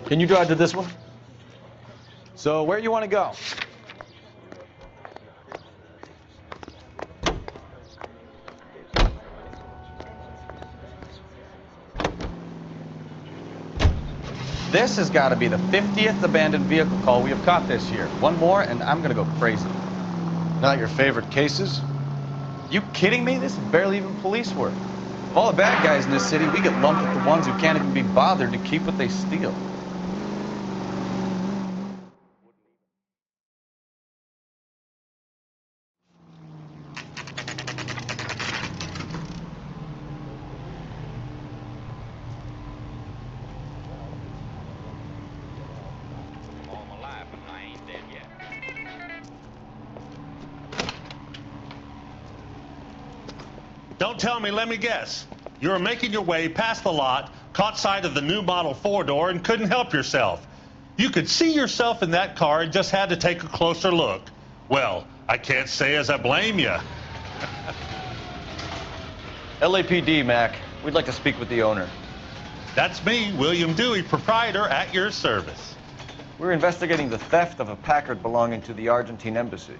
Speaker 7: Can you drive to this one? So where you want to go? This has got to be the 50th abandoned vehicle call we have caught this year. One more and I'm going to go crazy.
Speaker 22: Not your favorite cases?
Speaker 7: You kidding me? This is barely even police work. Of all the bad guys in this city, we get lumped with the ones who can't even be bothered to keep what they steal.
Speaker 3: All my life and I ain't dead yet.
Speaker 8: Don't tell me, let me guess. You were making your way past the lot, caught sight of the new model four-door, and couldn't help yourself. You could see yourself in that car and just had to take a closer look. Well, I can't say as I blame you.
Speaker 17: LAPD, Mac. We'd like to speak with the owner.
Speaker 8: That's me, William Dewey, proprietor, at your service.
Speaker 17: We're investigating the theft of a Packard belonging to the Argentine embassy.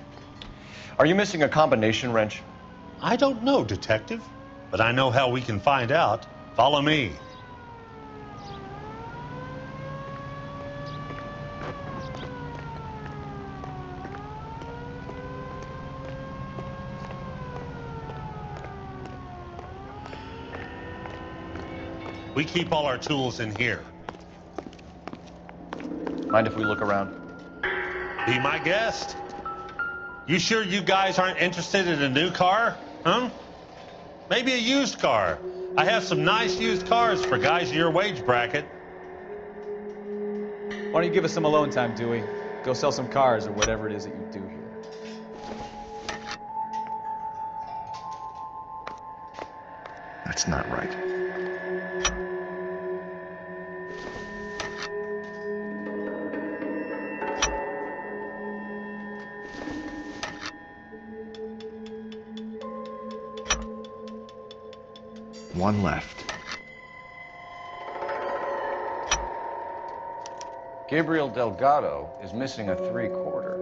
Speaker 17: Are you missing a combination wrench?
Speaker 8: I don't know, Detective, but I know how we can find out. Follow me. We keep all our tools in here.
Speaker 17: Mind if we look around?
Speaker 8: Be my guest. You sure you guys aren't interested in a new car? Huh? Maybe a used car. I have some nice used cars for guys in your wage bracket.
Speaker 7: Why don't you give us some alone time, Dewey? Go sell some cars or whatever it is that you do here.
Speaker 17: That's not right. One left. Gabriel Delgado is missing a 3/4.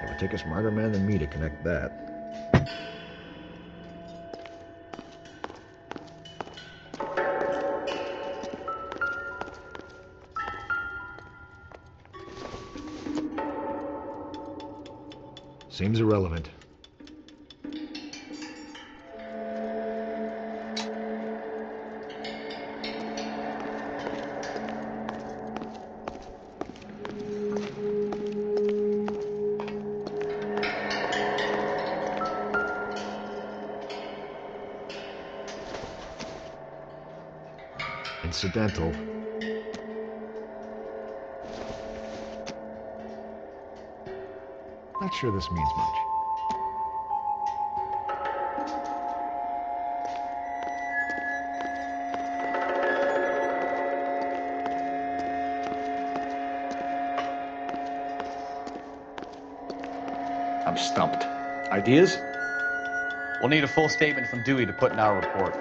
Speaker 11: It would take a smarter man than me to connect that. Seems irrelevant. Incidental. Not sure this means much. I'm stumped. Ideas?
Speaker 7: We'll need a full statement from Dewey to put in our report.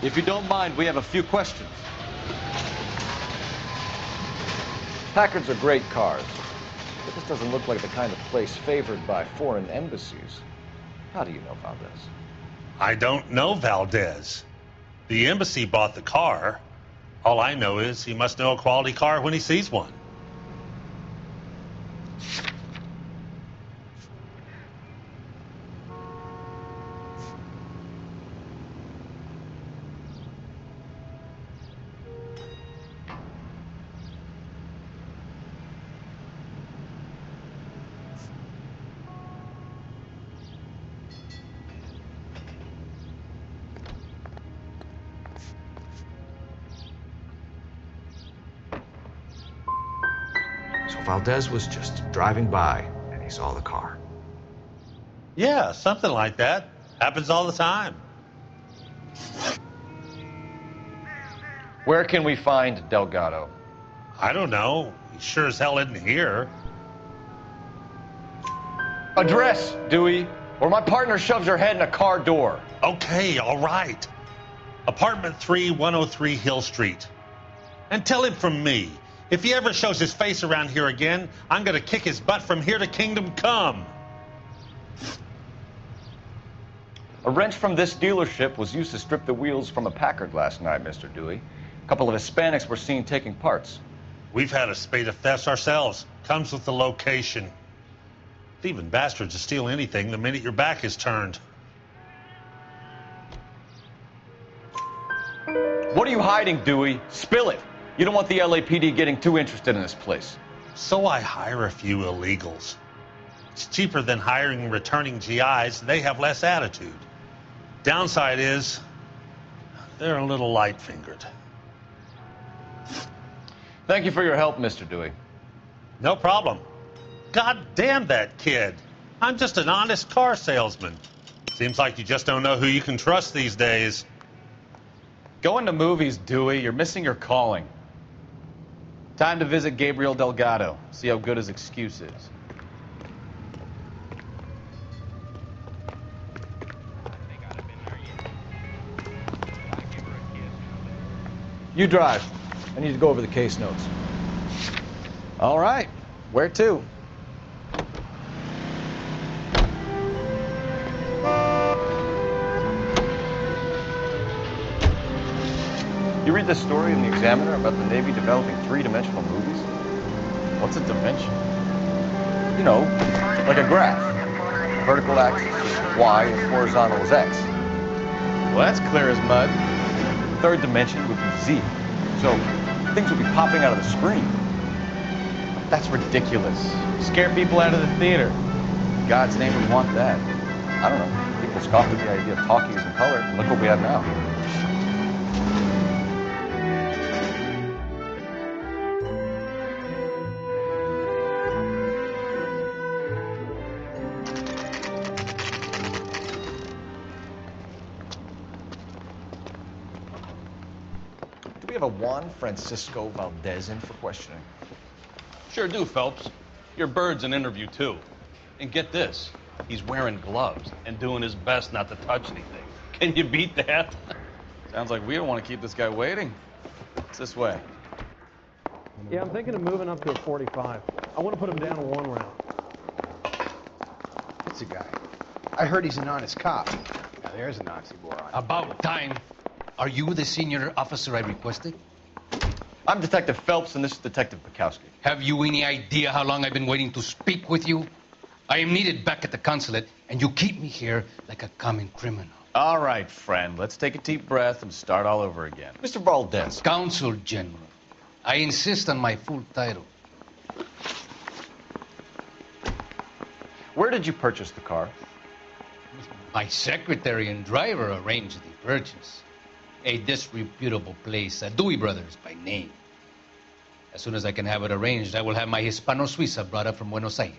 Speaker 7: If you don't mind, we have a few questions.
Speaker 17: Packards are great cars, but this doesn't look like the kind of place favored by foreign embassies. How do you know Valdez?
Speaker 8: I don't know Valdez. The embassy bought the car. All I know is he must know a quality car when he sees one.
Speaker 22: Valdez was just driving by and he saw the car.
Speaker 8: Yeah, something like that. Happens all the time.
Speaker 17: Where can we find Delgado?
Speaker 8: I don't know. He sure as hell isn't here.
Speaker 17: Address, Dewey, or my partner shoves her head in a car door.
Speaker 8: Okay, all right. Apartment 3, 103 Hill Street. And tell him from me, if he ever shows his face around here again, I'm gonna kick his butt from here to Kingdom Come.
Speaker 17: A wrench from this dealership was used to strip the wheels from a Packard last night, Mr. Dewey. A couple of Hispanics were seen taking parts.
Speaker 8: We've had a spate of thefts ourselves. Comes with the location. Thieving bastards to steal anything the minute your back is turned.
Speaker 17: What are you hiding, Dewey? Spill it. You don't want the LAPD getting too interested in this place.
Speaker 8: So I hire a few illegals. It's cheaper than hiring returning GIs. They have less attitude. Downside is, they're a little light-fingered.
Speaker 17: Thank you for your help, Mr. Dewey.
Speaker 8: No problem. God damn that kid. I'm just an honest car salesman. Seems like you just don't know who you can trust these days.
Speaker 7: Going to movies, Dewey. You're missing your calling. Time to visit Gabriel Delgado. See how good his excuse is.
Speaker 22: You drive. I need to go over the case notes.
Speaker 7: All right. Where to?
Speaker 17: You read the story in the Examiner about the Navy developing three-dimensional movies?
Speaker 7: What's a dimension?
Speaker 17: You know, like a graph. Vertical axis is Y and horizontal is X.
Speaker 7: Well, that's clear as mud.
Speaker 17: Third dimension would be Z. So things would be popping out of the screen.
Speaker 7: That's ridiculous. Scare people out of the theater. In God's name, we want that.
Speaker 17: I don't know. People scoffed at the idea of talkies in color, and look what we have now.
Speaker 22: Do we have a Juan Francisco Valdez in for questioning?
Speaker 9: Sure do, Phelps. Your bird's an interview, too. And get this, he's wearing gloves and doing his best not to touch anything. Can you beat that?
Speaker 7: Sounds like we don't want to keep this guy waiting. It's this way.
Speaker 12: Yeah, I'm thinking of moving up to a 45. I want to put him down to one round.
Speaker 2: It's a guy. I heard he's an honest cop. Now there's an oxymoron.
Speaker 19: About time. Are you the senior officer I requested?
Speaker 17: I'm Detective Phelps, and this is Detective Bukowski.
Speaker 19: Have you any idea how long I've been waiting to speak with you? I am needed back at the consulate, and you keep me here like a common criminal.
Speaker 7: All right, friend. Let's take a deep breath and start all over again.
Speaker 17: Mr. Valdez.
Speaker 19: Consul General. I insist on my full title.
Speaker 17: Where did you purchase the car?
Speaker 19: My secretary and driver arranged the purchase. A disreputable place, Dewey Brothers by name. As soon as I can have it arranged, I will have my Hispano Suiza brought up from Buenos Aires.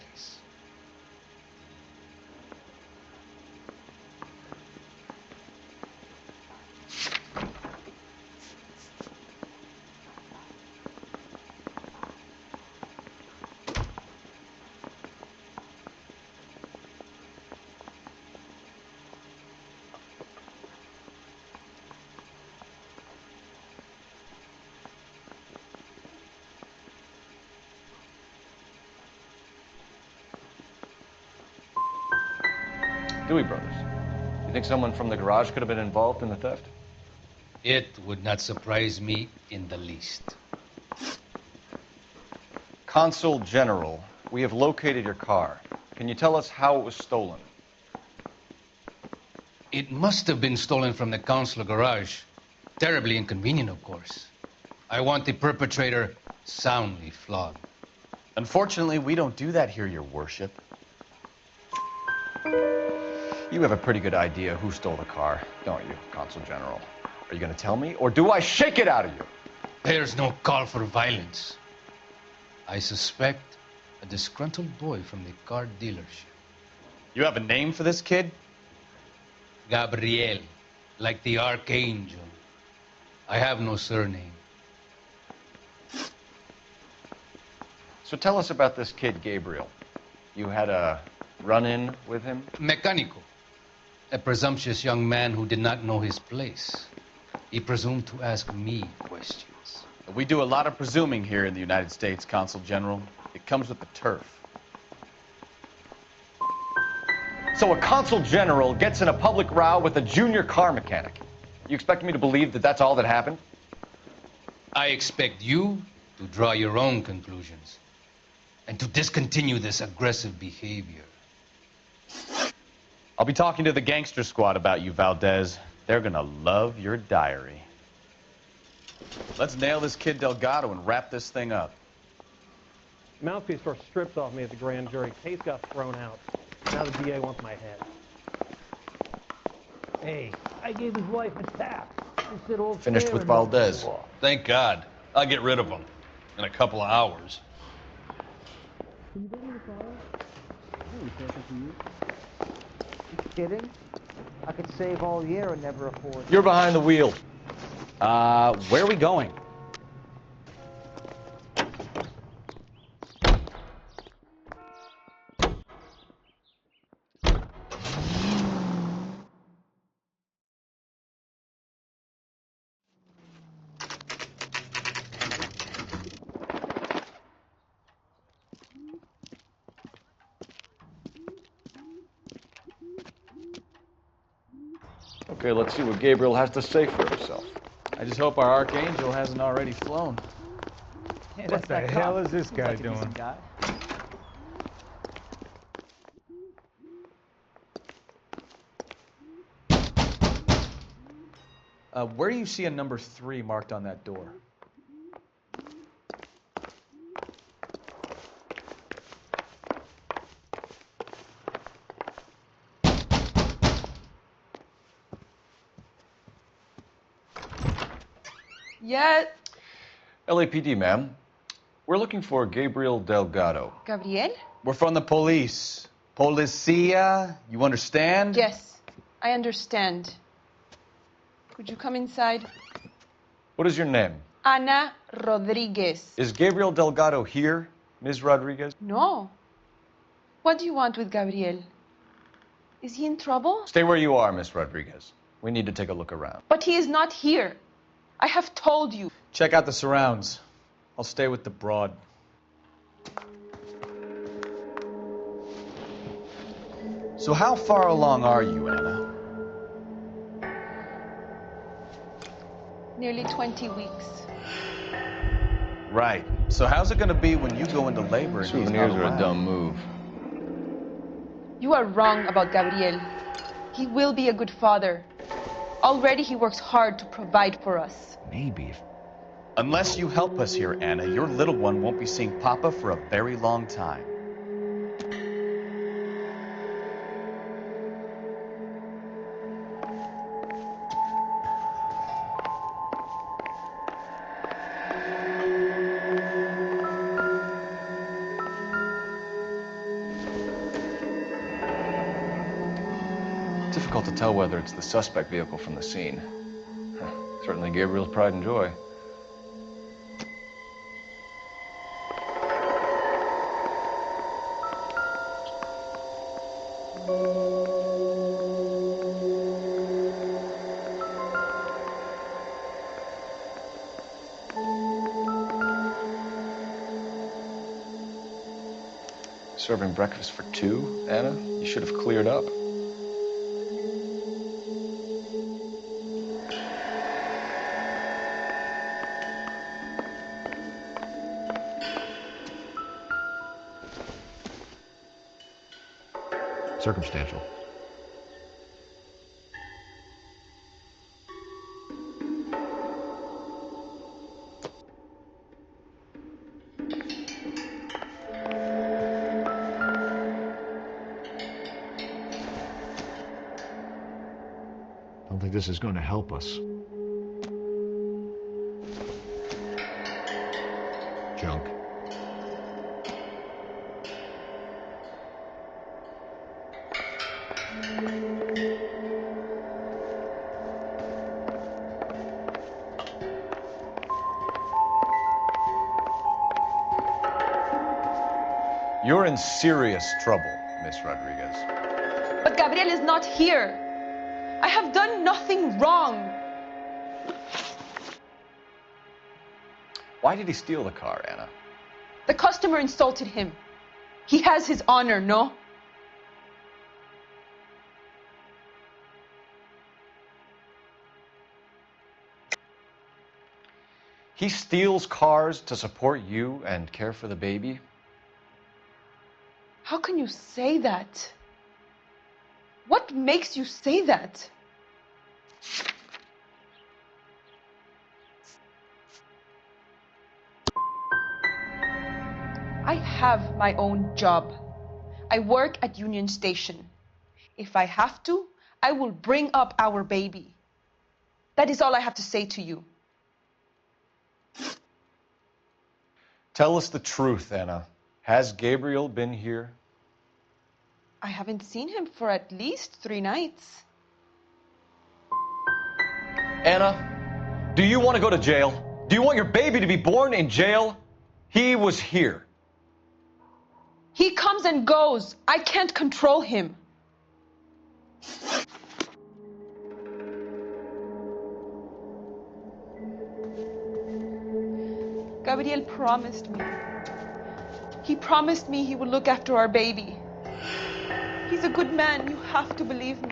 Speaker 17: Dewey Brothers. You think someone from the garage could have been involved in the theft?
Speaker 19: It would not surprise me in the least.
Speaker 17: Consul General, we have located your car. Can you tell us how it was stolen?
Speaker 19: It must have been stolen from the consular garage. Terribly inconvenient, of course. I want the perpetrator soundly flogged.
Speaker 7: Unfortunately, we don't do that here, Your Worship.
Speaker 17: You have a pretty good idea who stole the car, don't you, Consul General? Are you going to tell me, or do I shake it out of you?
Speaker 19: There's no call for violence. I suspect a disgruntled boy from the car dealership.
Speaker 7: You have a name for this kid?
Speaker 19: Gabriel, like the archangel. I have no surname.
Speaker 17: So tell us about this kid, Gabriel. You had a run-in with him?
Speaker 19: Mecánico. A presumptuous young man who did not know his place. He presumed to ask me questions.
Speaker 7: We do a lot of presuming here in the United States, Consul General. It comes with the turf.
Speaker 17: So a consul general gets in a public row with a junior car mechanic. You expect me to believe that that's all that happened?
Speaker 19: I expect you to draw your own conclusions and to discontinue this aggressive behavior.
Speaker 7: I'll be talking to the gangster squad about you, Valdez. They're gonna love your diary. Let's nail this kid Delgado and wrap this thing up.
Speaker 12: Mouthpiece first stripped off me at the grand jury. Case got thrown out. Now the DA wants my head.
Speaker 15: Hey, I gave his wife a tap. He said old
Speaker 17: Finished
Speaker 15: fair
Speaker 17: with
Speaker 15: and
Speaker 17: Valdez.
Speaker 9: Thank God. I'll get rid of him in a couple of hours.
Speaker 15: Can you bring me the file? Oh, he's talking to you. You kidding? I could save all year and never afford.
Speaker 17: You're behind the wheel.
Speaker 7: Where are we going?
Speaker 17: Okay, let's see what Gabriel has to say for himself.
Speaker 7: I just hope our archangel hasn't already flown.
Speaker 12: Hey, what the hell is this guy doing?
Speaker 7: Where do you see a number 3 marked on that door?
Speaker 18: Yeah.
Speaker 17: LAPD, ma'am. We're looking for Gabriel Delgado.
Speaker 18: Gabriel?
Speaker 7: We're from the police. Policia, you understand?
Speaker 18: Yes, I understand. Could you come inside?
Speaker 17: What is your name?
Speaker 18: Ana Rodriguez.
Speaker 17: Is Gabriel Delgado here, Ms. Rodriguez?
Speaker 18: No. What do you want with Gabriel? Is he in trouble?
Speaker 17: Stay where you are, Ms. Rodriguez. We need to take a look around.
Speaker 18: But he is not here. I have told you.
Speaker 7: Check out the surrounds. I'll stay with the broad. So how far along are you, Anna?
Speaker 18: Nearly 20 weeks.
Speaker 7: Right. So how's it going to be when you go into labor and he's not
Speaker 17: Souvenirs are
Speaker 7: around?
Speaker 17: a dumb move.
Speaker 18: You are wrong about Gabriel. He will be a good father. Already he works hard to provide for us.
Speaker 7: Maybe if... Unless you help us here, Anna, your little one won't be seeing Papa for a very long time.
Speaker 17: Difficult to tell whether it's the suspect vehicle from the scene. Certainly Gabriel's pride and joy. Serving breakfast for 2, Anna? You should have cleared up.
Speaker 11: Circumstantial. Don't think this is going to help us. Junk.
Speaker 22: You're in serious trouble, Miss Rodriguez.
Speaker 18: But Gabriel is not here. I have done nothing wrong.
Speaker 22: Why did he steal the car, Anna?
Speaker 18: The customer insulted him. He has his honor, no?
Speaker 22: He steals cars to support you and care for the baby?
Speaker 18: How can you say that? What makes you say that? I have my own job. I work at Union Station. If I have to, I will bring up our baby. That is all I have to say to you.
Speaker 22: Tell us the truth, Anna. Has Gabriel been here?
Speaker 18: I haven't seen him for at least 3 nights.
Speaker 22: Anna, do you want to go to jail? Do you want your baby to be born in jail? He was here.
Speaker 18: He comes and goes. I can't control him. Gabriel promised me. He promised me he would look after our baby. He's a good man. You have to believe me.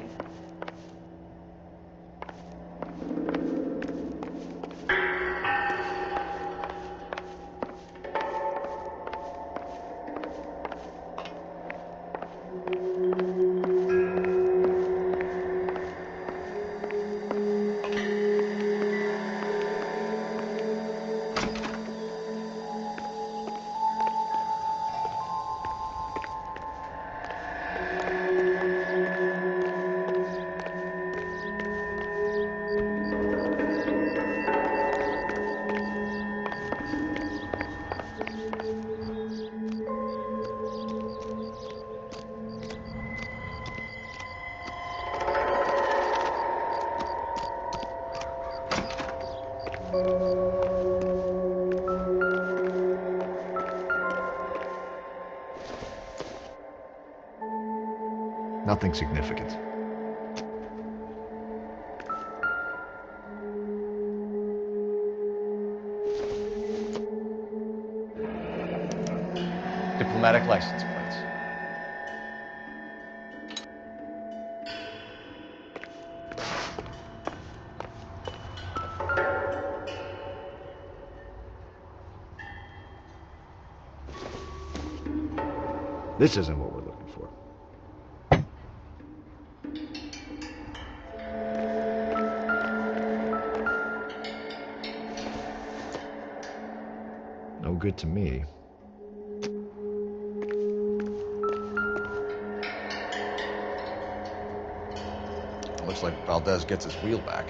Speaker 11: Nothing significant.
Speaker 22: Diplomatic license plates.
Speaker 11: This isn't what we're looking for. No good to me.
Speaker 22: Looks like Valdez gets his wheel back.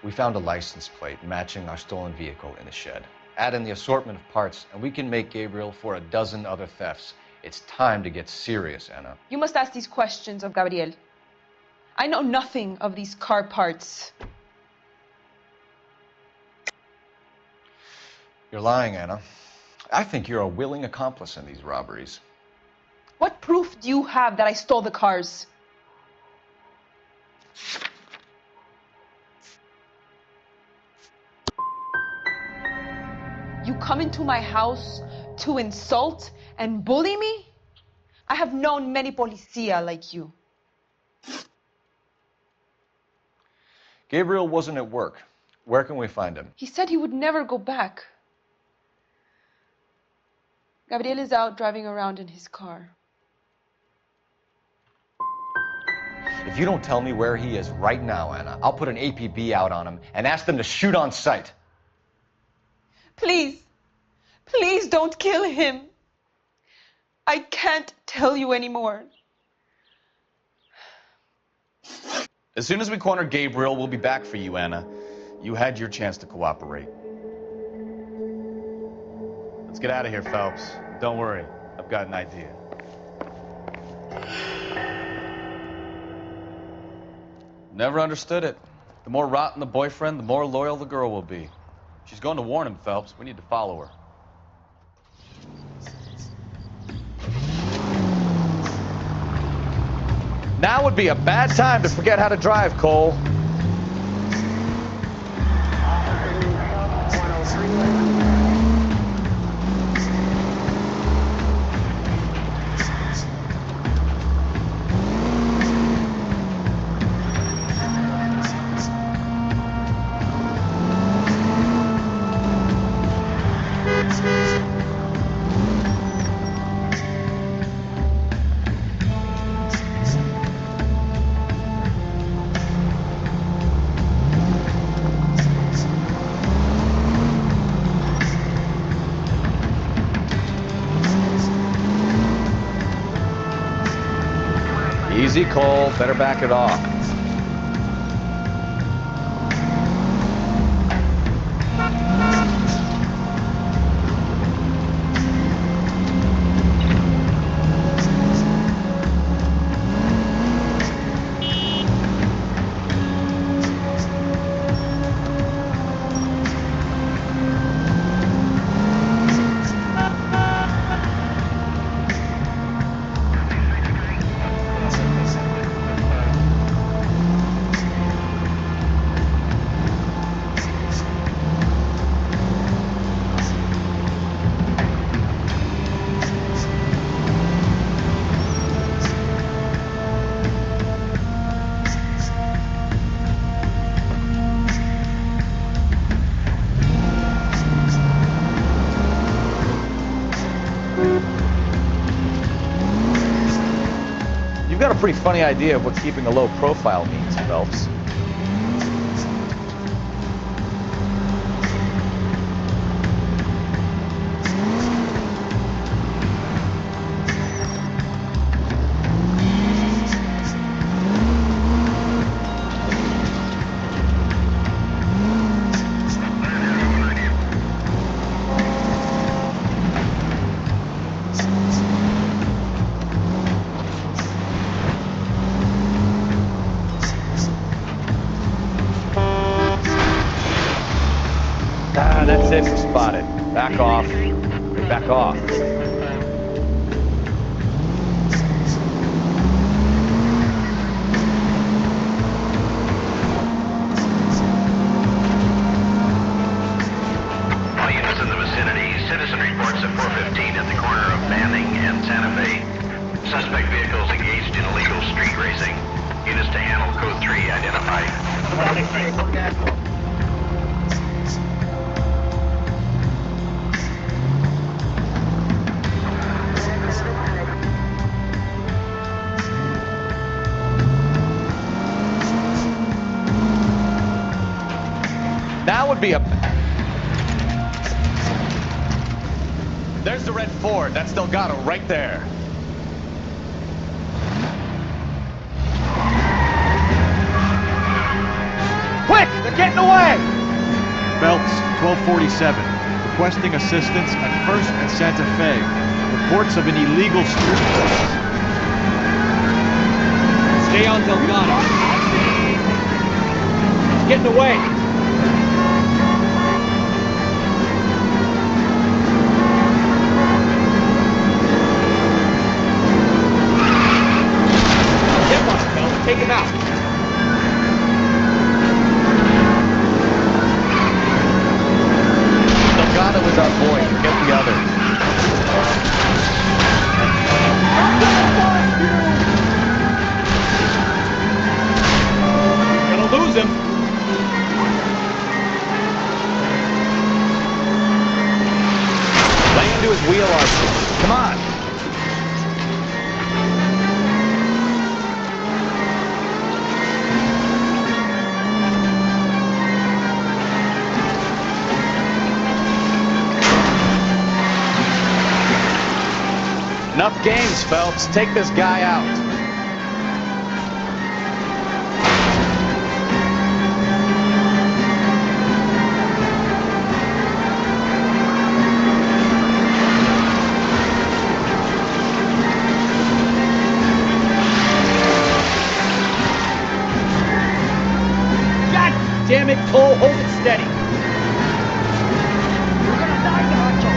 Speaker 22: We found a license plate matching our stolen vehicle in the shed. Add in the assortment of parts, and we can make Gabriel for a dozen other thefts. It's time to get serious, Anna.
Speaker 18: You must ask these questions of Gabriel. I know nothing of these car parts.
Speaker 22: You're lying, Anna. I think you're a willing accomplice in these robberies.
Speaker 18: What proof do you have that I stole the cars? You come into my house to insult and bully me? I have known many policia like you.
Speaker 22: Gabriel wasn't at work. Where can we find him?
Speaker 18: He said he would never go back. Gabriel is out driving around in his car.
Speaker 22: If you don't tell me where he is right now, Anna, I'll put an APB out on him and ask them to shoot on sight.
Speaker 18: Please, please don't kill him. I can't tell you anymore.
Speaker 7: As soon as we corner Gabriel, we'll be back for you, Anna. You had your chance to cooperate. Let's get out of here, Phelps. Don't worry, I've got an idea. Never understood it. The more rotten the boyfriend, the more loyal the girl will be. She's going to warn him, Phelps. We need to follow her. Now would be a bad time to forget how to drive, Cole. Easy, Cole. Better back it off. You've got a pretty funny idea of what keeping a low profile means, Phelps. That's it, we're spotted. Back off. Back off.
Speaker 20: All units in the vicinity, citizen reports at 415 at the corner of Banning and Santa Fe. Suspect vehicles engaged in illegal street racing. Units to handle code 3 identified.
Speaker 7: Now would be a... There's the red Ford. That's Delgado right there. Quick! They're getting away!
Speaker 21: Phelps, 1247. Requesting assistance at 1st and Santa Fe. Reports of an illegal street race.
Speaker 10: Stay on Delgado. He's getting away. Take him out.
Speaker 7: Delgado is our boy. Forget the others.
Speaker 10: Gonna lose him.
Speaker 7: Lay into his wheel arches. Come on. Enough games, Phelps. Take this guy out.
Speaker 5: Stick tall, hold it steady. You're gonna die, Nacho.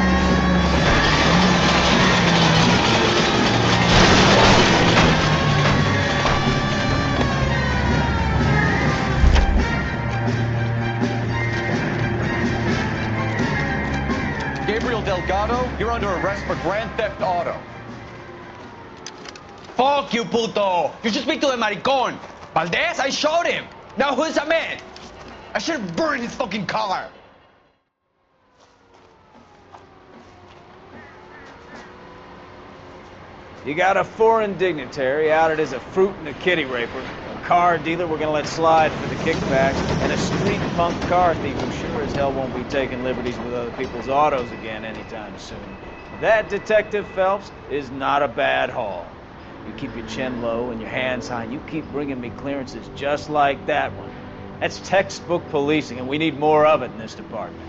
Speaker 17: Gabriel Delgado, you're under arrest for grand theft auto.
Speaker 5: Fuck you, puto. You should speak to the maricon. Valdez, I showed him. Now who's the man? I should have burned his fucking car.
Speaker 21: You got a foreign dignitary outed as a fruit and a kitty raper, a car dealer we're gonna let slide for the kickbacks, and a street punk car thief who sure as hell won't be taking liberties with other people's autos again anytime soon. That, Detective Phelps, is not a bad haul. You keep your chin low and your hands high, and you keep bringing me clearances just like that one. That's textbook policing, and we need more of it in this department.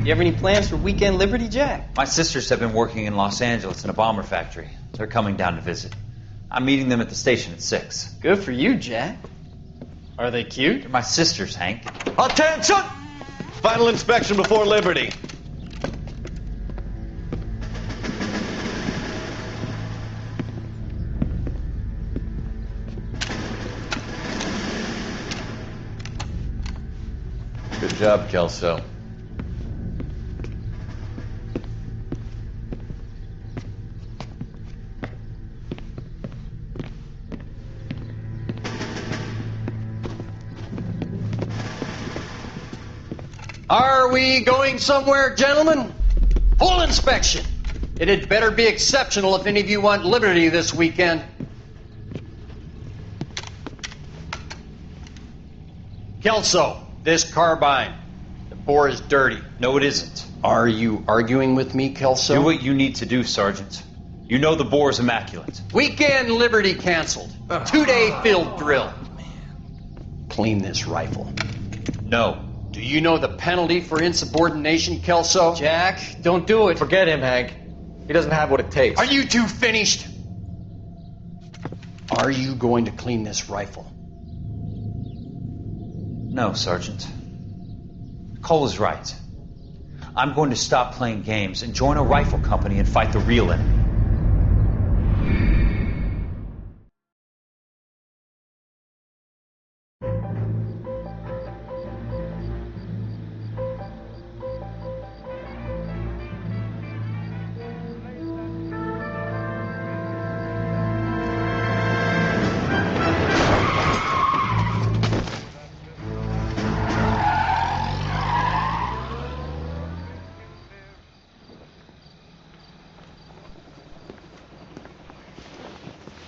Speaker 10: You have any plans for weekend Liberty, Jack?
Speaker 13: My sisters have been working in Los Angeles in a bomber factory. They're coming down to visit. I'm meeting them at the station at 6.
Speaker 10: Good for you, Jack. Are they cute?
Speaker 13: They're my sisters, Hank.
Speaker 6: Attention! Final inspection before Liberty.
Speaker 13: Good job, Kelso.
Speaker 5: Are we going somewhere, gentlemen? Full inspection. It had better be exceptional if any of you want liberty this weekend. Kelso, this carbine. The bore is dirty.
Speaker 13: No, it isn't.
Speaker 5: Are you arguing with me, Kelso?
Speaker 13: Do what you need to do, Sergeant. You know the bore's immaculate.
Speaker 5: Weekend liberty canceled. 2-day field drill. Clean this rifle.
Speaker 13: No.
Speaker 5: Do you know the penalty for insubordination, Kelso?
Speaker 10: Jack, don't do it.
Speaker 17: Forget him, Hank. He doesn't have what it takes.
Speaker 5: Are you two finished? Are you going to clean this rifle?
Speaker 13: No, Sergeant. Cole is right. I'm going to stop playing games and join a rifle company and fight the real enemy.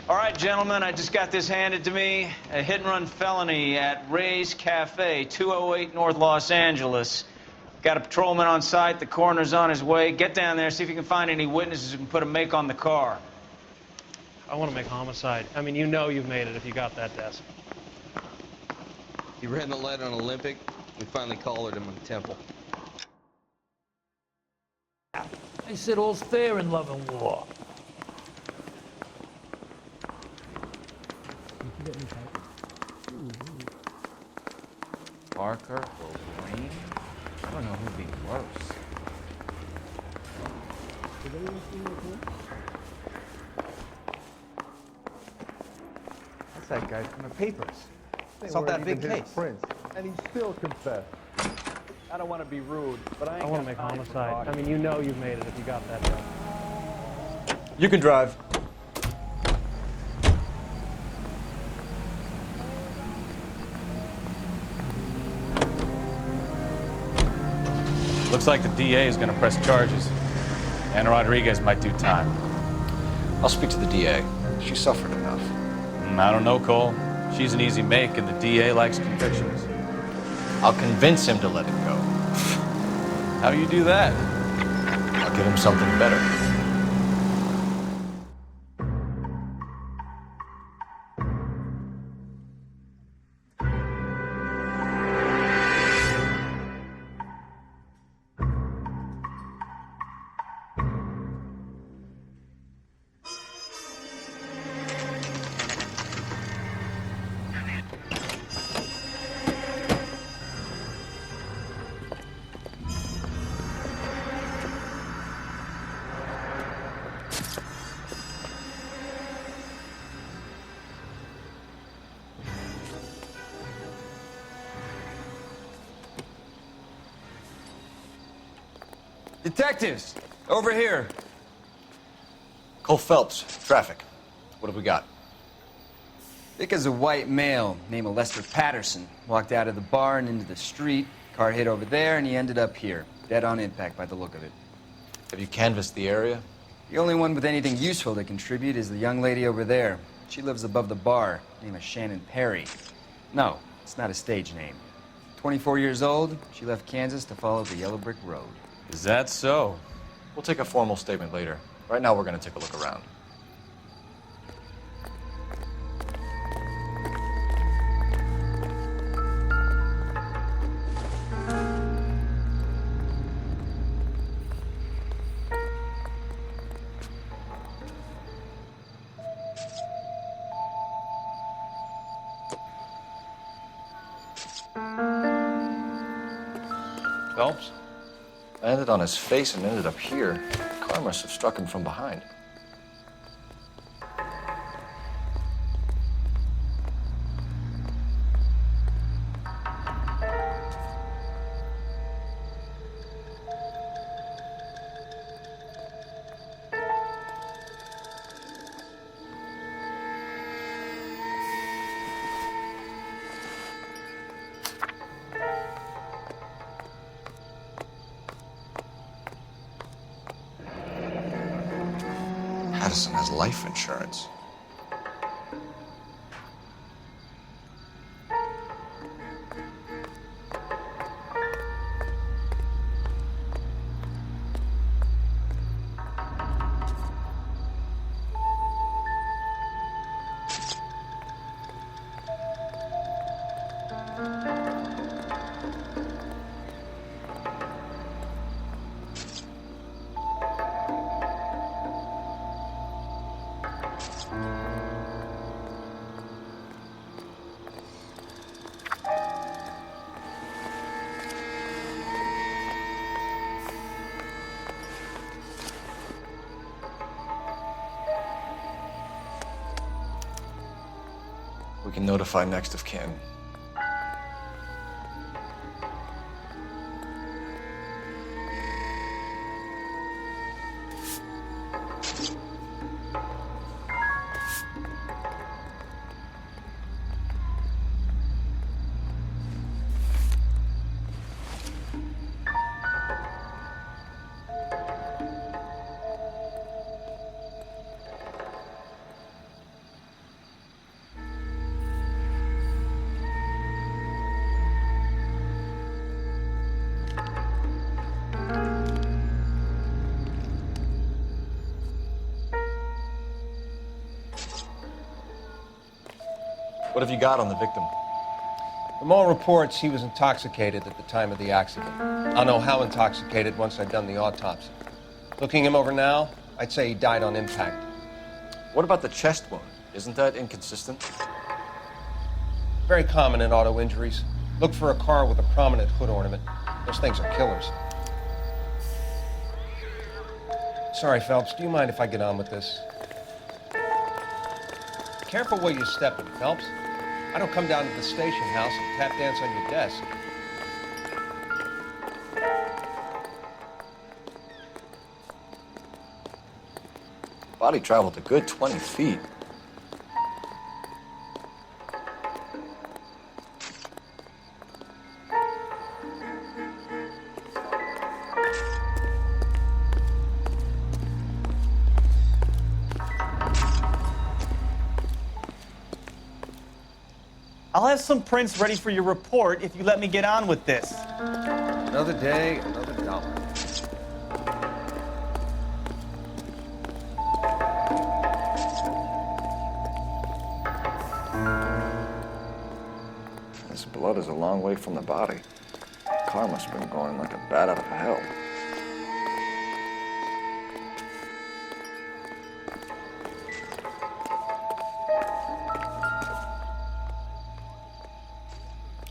Speaker 21: All right, gentlemen, I just got this handed to me. A hit-and-run felony at Ray's Cafe, 208 North Los Angeles. Got a patrolman on site. The coroner's on his way. Get down there, see if you can find any witnesses who can put a make on the car.
Speaker 12: I want to make homicide. I mean, you know you've made it if you got that desk.
Speaker 23: He ran the light on Olympic. We finally collared him in the temple.
Speaker 24: They said all's fair in love and war.
Speaker 22: Parker or Wayne? I don't know who'd be worse.
Speaker 25: That's that guy from the papers.
Speaker 23: It's not that big case.
Speaker 25: Prince, and he still confessed.
Speaker 12: I don't want to be rude, but I want to make homicide. I mean, you know you've made it if you got that desk.
Speaker 17: You can drive.
Speaker 7: Looks like the DA is going to press charges. And Rodriguez might do time.
Speaker 23: I'll speak to the DA.
Speaker 22: She suffered enough.
Speaker 7: I don't know, Cole. She's an easy make, and the DA likes convictions.
Speaker 22: I'll convince him to let it go.
Speaker 7: How do you do that?
Speaker 22: I'll give him something better.
Speaker 17: Detectives, over here.
Speaker 22: Cole Phelps, traffic. What have we got?
Speaker 17: Thick as a white male, name of Lester Patterson. Walked out of the bar and into the street. Car hit over there, and he ended up here. Dead on impact by the look of it.
Speaker 22: Have you canvassed the area?
Speaker 17: The only one with anything useful to contribute is the young lady over there. She lives above the bar. Name is Shannon Perry. No, it's not a stage name. 24 years old, she left Kansas to follow the Yellow Brick Road.
Speaker 7: Is that so?
Speaker 22: We'll take a formal statement later. Right now, we're going to take a look around.
Speaker 7: Phelps?
Speaker 22: Landed on his face and ended up here. The car must have struck him from behind. Patterson has life insurance. We can notify next of kin. What have you got on the victim?
Speaker 1: From all reports, he was intoxicated at the time of the accident. I'll know how intoxicated once I've done the autopsy. Looking him over now, I'd say he died on impact.
Speaker 22: What about the chest wound? Isn't that inconsistent?
Speaker 1: Very common in auto injuries. Look for a car with a prominent hood ornament. Those things are killers. Sorry, Phelps, do you mind if I get on with this? Careful where you're stepping, Phelps. I don't come down to the station house and tap dance on your desk.
Speaker 22: Body traveled a good 20 feet.
Speaker 3: I'll have some prints ready for your report if you let me get on with this.
Speaker 1: Another day, another dollar.
Speaker 11: This blood is a long way from the body. The car must have been going like a bat out of hell.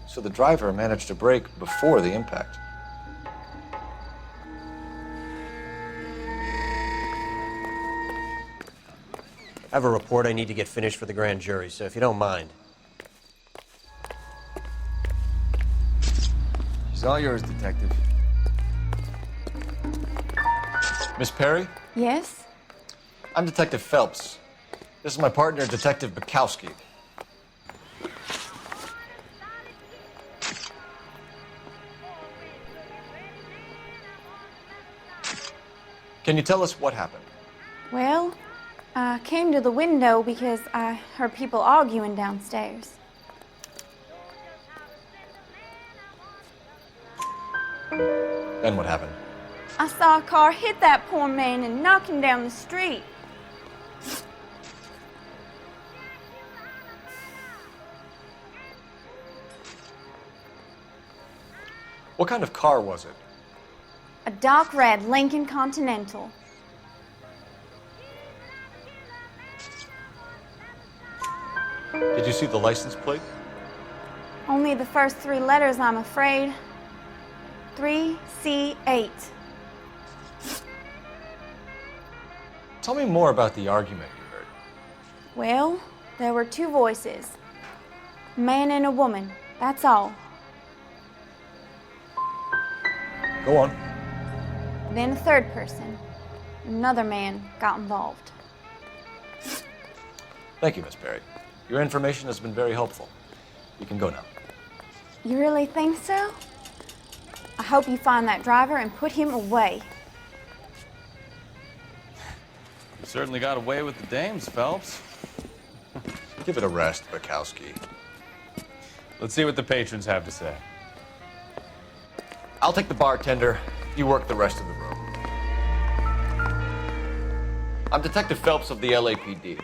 Speaker 11: So the driver managed to brake before the impact.
Speaker 4: I have a report I need to get finished for the grand jury, so if you don't mind.
Speaker 17: She's all yours, Detective.
Speaker 11: Miss Perry?
Speaker 8: Yes?
Speaker 11: I'm Detective Phelps. This is my partner, Detective Bukowski. Can you tell us what happened?
Speaker 8: Well, I came to the window because I heard people arguing downstairs.
Speaker 11: Then what happened?
Speaker 8: I saw a car hit that poor man and knock him down the street.
Speaker 11: What kind of car was it?
Speaker 8: A dark red Lincoln Continental.
Speaker 11: Did you see the license plate?
Speaker 8: Only the first 3 letters, I'm afraid. 3C8.
Speaker 11: Tell me more about the argument you heard.
Speaker 8: Well, there were 2 voices. A man and a woman, that's all.
Speaker 11: Go on.
Speaker 8: Then a third person. Another man got involved.
Speaker 11: Thank you, Miss Perry. Your information has been very helpful. You can go now.
Speaker 8: You really think so? I hope you find that driver and put him away.
Speaker 7: You certainly got away with the dames, Phelps.
Speaker 11: Give it a rest, Bukowski.
Speaker 7: Let's see what the patrons have to say.
Speaker 11: I'll take the bartender. You work the rest of the room. I'm Detective Phelps of the LAPD.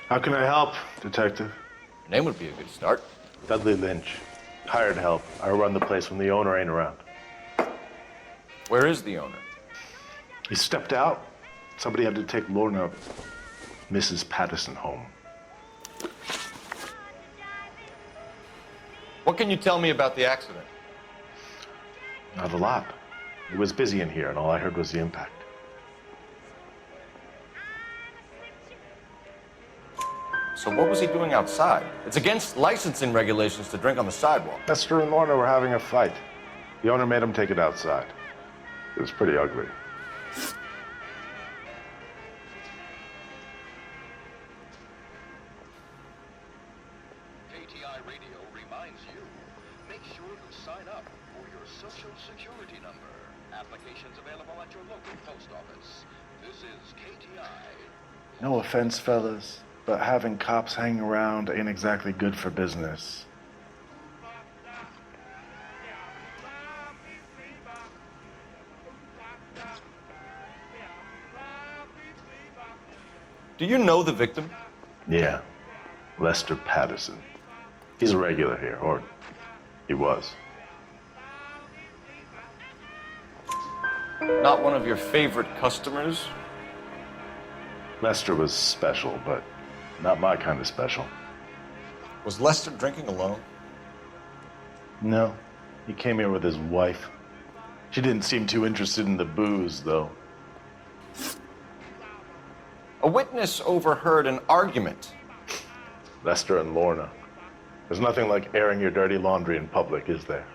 Speaker 14: How can I help, Detective?
Speaker 11: Your name would be a good start.
Speaker 14: Dudley Lynch. Hired help. I run the place when the owner ain't around.
Speaker 11: Where is the owner?
Speaker 14: He stepped out. Somebody had to take Lorna, Mrs. Patterson, home.
Speaker 11: What can you tell me about the accident?
Speaker 14: Not a lot. It was busy in here, and all I heard was the impact.
Speaker 11: So what was he doing outside? It's against licensing regulations to drink on the sidewalk.
Speaker 14: Lester and Lorna were having a fight. The owner made him take it outside. It was pretty ugly.
Speaker 20: KTI Radio reminds you, make sure to sign up for your Social Security number. Applications available at your local post office. This is KTI.
Speaker 14: No offense, fellas, but having cops hanging around ain't exactly good for business.
Speaker 11: Do you know the victim?
Speaker 14: Yeah, Lester Patterson. He's a regular here, or he was.
Speaker 11: Not one of your favorite customers?
Speaker 14: Lester was special, but not my kind of special.
Speaker 11: Was Lester drinking alone?
Speaker 14: No, he came here with his wife. She didn't seem too interested in the booze, though.
Speaker 11: A witness overheard an argument.
Speaker 14: Lester and Lorna. There's nothing like airing your dirty laundry in public, is there?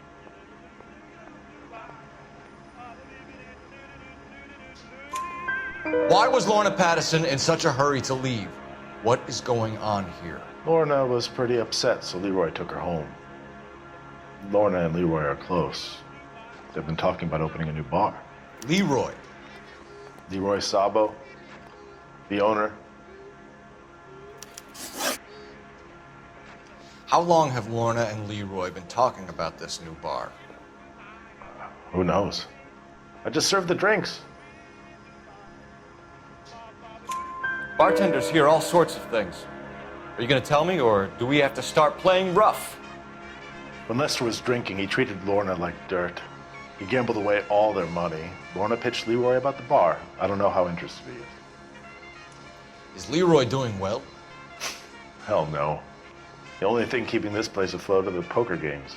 Speaker 11: Why was Lorna Patterson in such a hurry to leave? What is going on here?
Speaker 14: Lorna was pretty upset, so Leroy took her home. Lorna and Leroy are close. They've been talking about opening a new bar.
Speaker 11: Leroy?
Speaker 14: Leroy Sabo, the owner.
Speaker 11: How long have Lorna and Leroy been talking about this new bar?
Speaker 14: Who knows? I just served the drinks.
Speaker 11: Bartenders hear all sorts of things. Are you going to tell me, or do we have to start playing rough?
Speaker 14: When Lester was drinking, he treated Lorna like dirt. He gambled away all their money. Lorna pitched Leroy about the bar. I don't know how interested he is.
Speaker 11: Is Leroy doing well?
Speaker 14: Hell no. The only thing keeping this place afloat are the poker games.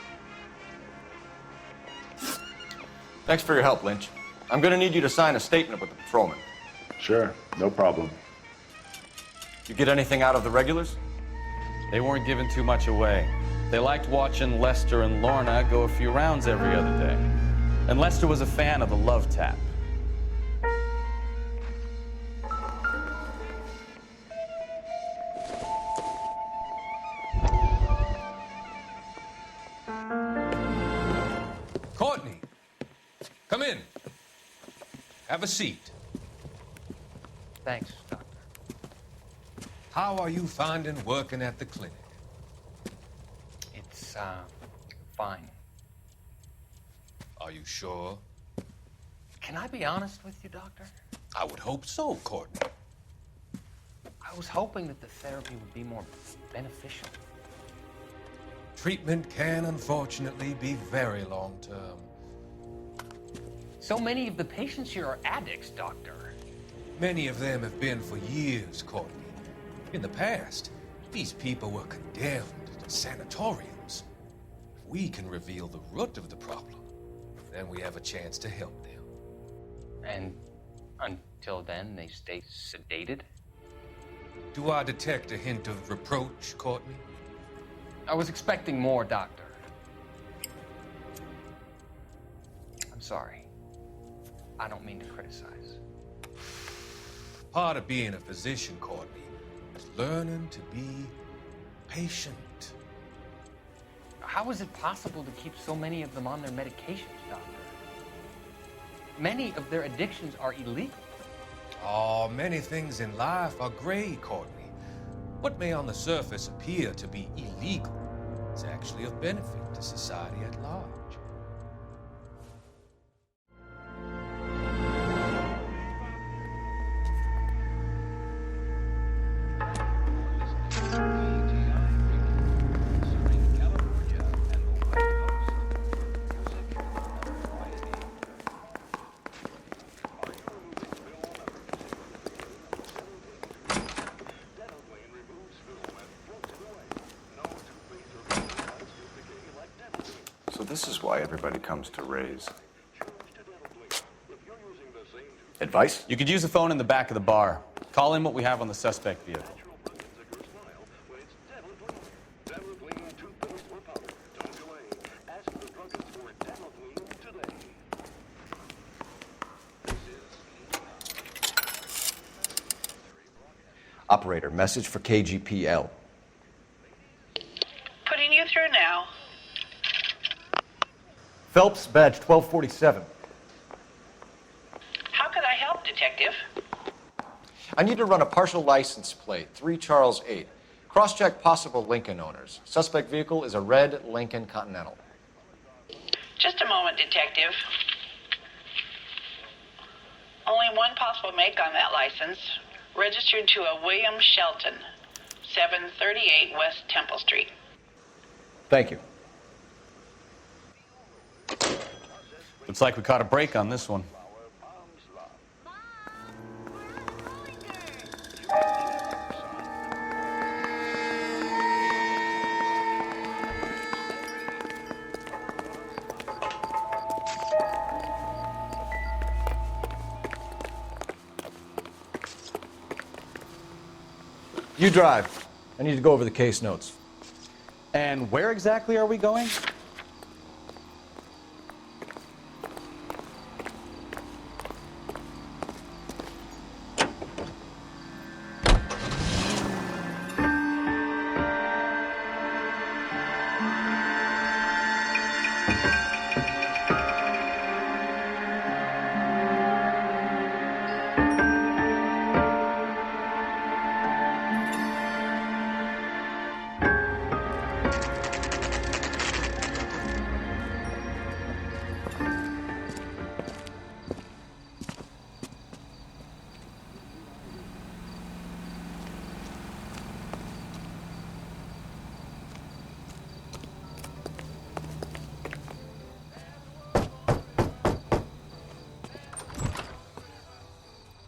Speaker 11: Thanks for your help, Lynch. I'm going to need you to sign a statement with the patrolman.
Speaker 14: Sure, no problem.
Speaker 11: You get anything out of the regulars?
Speaker 7: They weren't giving too much away. They liked watching Lester and Lorna go a few rounds every other day. And Lester was a fan of the love tap.
Speaker 2: Courtney, come in. Have a seat.
Speaker 9: Thanks, Doctor.
Speaker 2: How are you finding working at the clinic?
Speaker 9: It's, fine.
Speaker 2: Are you sure?
Speaker 9: Can I be honest with you, Doctor?
Speaker 2: I would hope so, Courtney.
Speaker 9: I was hoping that the therapy would be more beneficial.
Speaker 2: Treatment can, unfortunately, be very long-term.
Speaker 9: So many of the patients here are addicts, Doctor.
Speaker 2: Many of them have been for years, Courtney. In the past, these people were condemned to sanatoriums. If we can reveal the root of the problem, then we have a chance to help them.
Speaker 9: And until then, they stay sedated?
Speaker 2: Do I detect a hint of reproach, Courtney?
Speaker 9: I was expecting more, Doctor. I'm sorry. I don't mean to criticize.
Speaker 2: Part of being a physician, Courtney, is learning to be patient.
Speaker 9: How is it possible to keep so many of them on their medications, Doctor? Many of their addictions are illegal.
Speaker 2: Oh, many things in life are gray, Courtney. What may on the surface appear to be illegal is actually of benefit to society at large.
Speaker 11: So this is why everybody comes to Ray's. Advice?
Speaker 7: You could use the phone in the back of the bar. Call in what we have on the suspect vehicle.
Speaker 11: Operator, message for KGPL.
Speaker 15: Putting you through now.
Speaker 11: Phelps, badge 1247.
Speaker 15: How could I help, Detective?
Speaker 11: I need to run a partial license plate, 3 Charles 8. Cross-check possible Lincoln owners. Suspect vehicle is a red Lincoln Continental.
Speaker 15: Just a moment, Detective. Only one possible make on that license. Registered to a William Shelton, 738 West Temple Street.
Speaker 11: Thank you.
Speaker 7: Looks like we caught a break on this one.
Speaker 11: You drive. I need to go over the case notes.
Speaker 7: And where exactly are we going?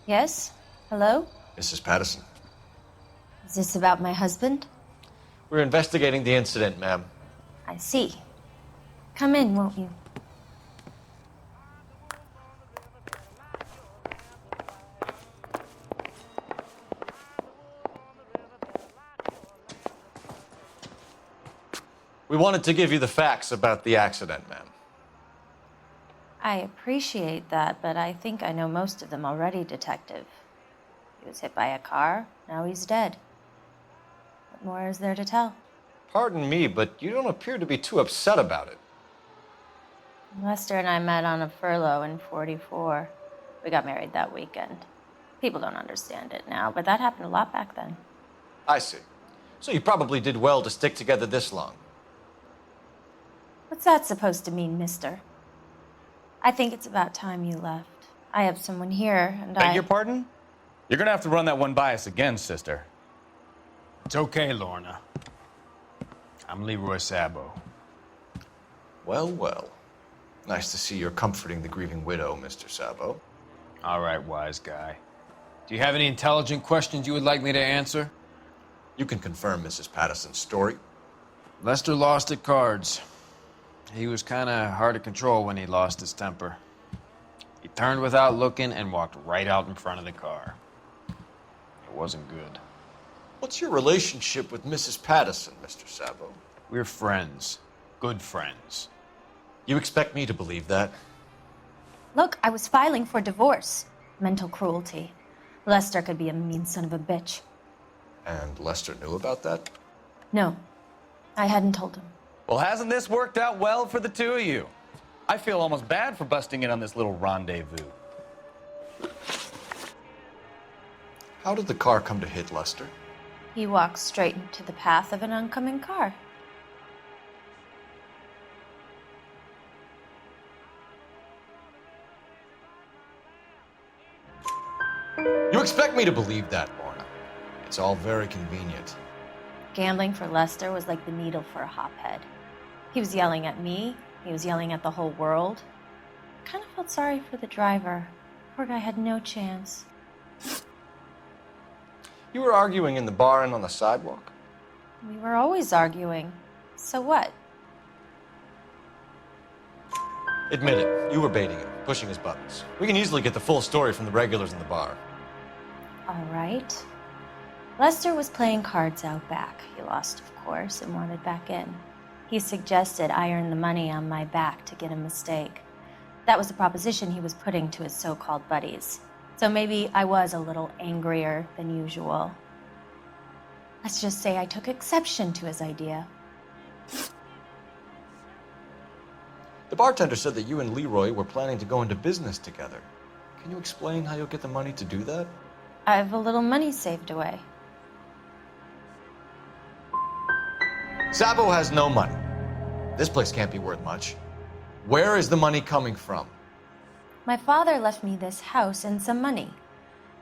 Speaker 6: Yes? Hello?
Speaker 11: Mrs. Patterson.
Speaker 6: Is this about my husband?
Speaker 11: We're investigating the incident, ma'am.
Speaker 6: I see. Come in, won't you?
Speaker 11: We wanted to give you the facts about the accident, ma'am.
Speaker 6: I appreciate that, but I think I know most of them already, Detective. He was hit by a car, now he's dead. What more is there to tell?
Speaker 11: Pardon me, but you don't appear to be too upset about it.
Speaker 6: Lester and I met on a furlough in '44. We got married that weekend. People don't understand it now, but that happened a lot back then.
Speaker 11: I see. So you probably did well to stick together this long.
Speaker 6: What's that supposed to mean, mister? I think it's about time you left. I have someone here, and
Speaker 3: Beg your pardon? You're gonna have to run that one by us again, sister.
Speaker 10: It's okay, Lorna. I'm Leroy Sabo.
Speaker 11: Well, well. Nice to see you're comforting the grieving widow, Mr. Sabo.
Speaker 10: All right, wise guy. Do you have any intelligent questions you would like me to answer?
Speaker 11: You can confirm Mrs. Patterson's story.
Speaker 10: Lester lost at cards. He was kind of hard to control when he lost his temper. He turned without looking and walked right out in front of the car. It wasn't good.
Speaker 11: What's your relationship with Mrs. Patterson, Mr. Sabo?
Speaker 10: We're friends. Good friends.
Speaker 11: You expect me to believe that?
Speaker 6: Look, I was filing for divorce. Mental cruelty. Lester could be a mean son of a bitch.
Speaker 11: And Lester knew about that?
Speaker 6: No, I hadn't told him.
Speaker 3: Well, hasn't this worked out well for the two of you? I feel almost bad for busting in on this little rendezvous.
Speaker 11: How did the car come to hit Lester?
Speaker 6: He walked straight into the path of an oncoming car.
Speaker 11: You expect me to believe that, Lorna? It's all very convenient.
Speaker 6: Gambling for Lester was like the needle for a hophead. He was yelling at me. He was yelling at the whole world. I kind of felt sorry for the driver. Poor guy had no chance.
Speaker 11: You were arguing in the bar and on the sidewalk?
Speaker 6: We were always arguing. So what?
Speaker 11: Admit it, you were baiting him, pushing his buttons. We can easily get the full story from the regulars in the bar.
Speaker 6: All right. Lester was playing cards out back. He lost, of course, and wanted back in. He suggested I earn the money on my back to get a mistake. That was the proposition he was putting to his so-called buddies. So maybe I was a little angrier than usual. Let's just say I took exception to his idea.
Speaker 11: The bartender said that you and Leroy were planning to go into business together. Can you explain how you'll get the money to do that?
Speaker 6: I have a little money saved away.
Speaker 11: Sabo has no money. This place can't be worth much. Where is the money coming from?
Speaker 6: My father left me this house and some money.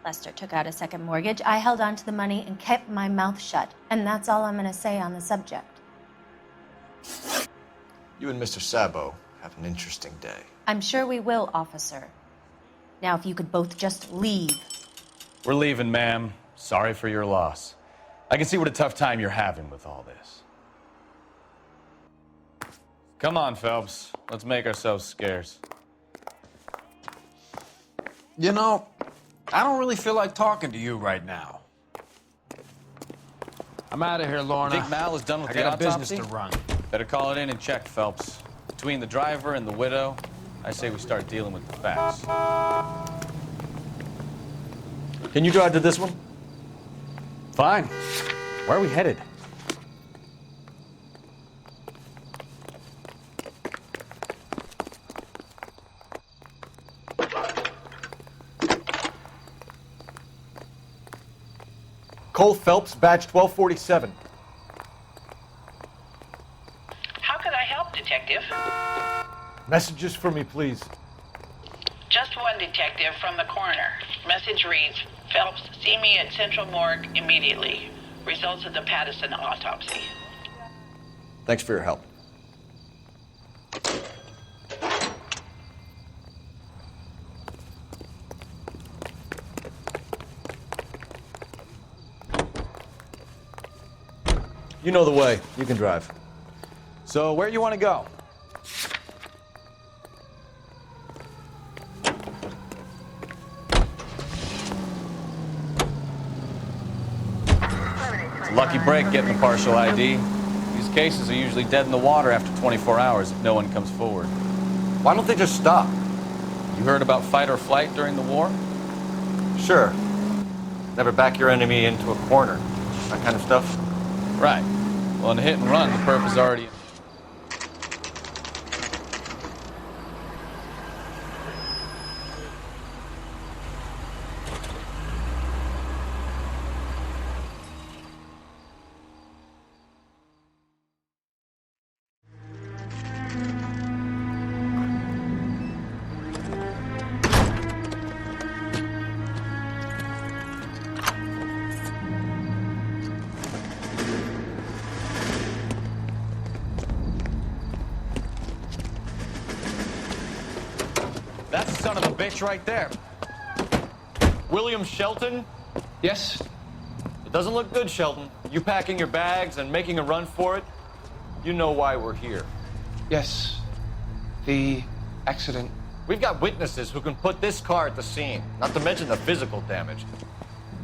Speaker 6: Lester took out a second mortgage. I held on to the money and kept my mouth shut. And that's all I'm going to say on the subject.
Speaker 11: You and Mr. Sabo have an interesting day.
Speaker 6: I'm sure we will, officer. Now, if you could both just leave.
Speaker 3: We're leaving, ma'am. Sorry for your loss. I can see what a tough time you're having with all this. Come on, Phelps. Let's make ourselves scarce.
Speaker 10: You know, I don't really feel like talking to you right now. I'm out of here, Lorna.
Speaker 3: Think Mal is done with
Speaker 10: I
Speaker 3: the
Speaker 10: got a
Speaker 3: autopsy?
Speaker 10: business to run.
Speaker 3: Better call it in and check, Phelps. Between the driver and the widow, I say we start dealing with the facts.
Speaker 11: Can you drive to this one?
Speaker 3: Fine. Where are we headed?
Speaker 11: Cole Phelps, badge 1247.
Speaker 15: How could I help, Detective?
Speaker 14: Messages for me, please.
Speaker 15: Just one detective from the coroner. Message reads, Phelps, see me at Central Morgue immediately. Results of the Patterson autopsy.
Speaker 11: Thanks for your help. You know the way. You can drive.
Speaker 7: So, where you want to go?
Speaker 3: It's a lucky break getting the partial ID. These cases are usually dead in the water after 24 hours if no one comes forward.
Speaker 11: Why don't they just stop?
Speaker 3: You heard about fight or flight during the war?
Speaker 11: Sure. Never back your enemy into a corner. That kind of stuff.
Speaker 3: Right. Well, in a hit and run, the perp is already... That's the son of a bitch right there.
Speaker 11: William Shelton?
Speaker 2: Yes?
Speaker 11: It doesn't look good, Shelton. You packing your bags and making a run for it? You know why we're here.
Speaker 2: Yes. The accident.
Speaker 11: We've got witnesses who can put this car at the scene, not to mention the physical damage.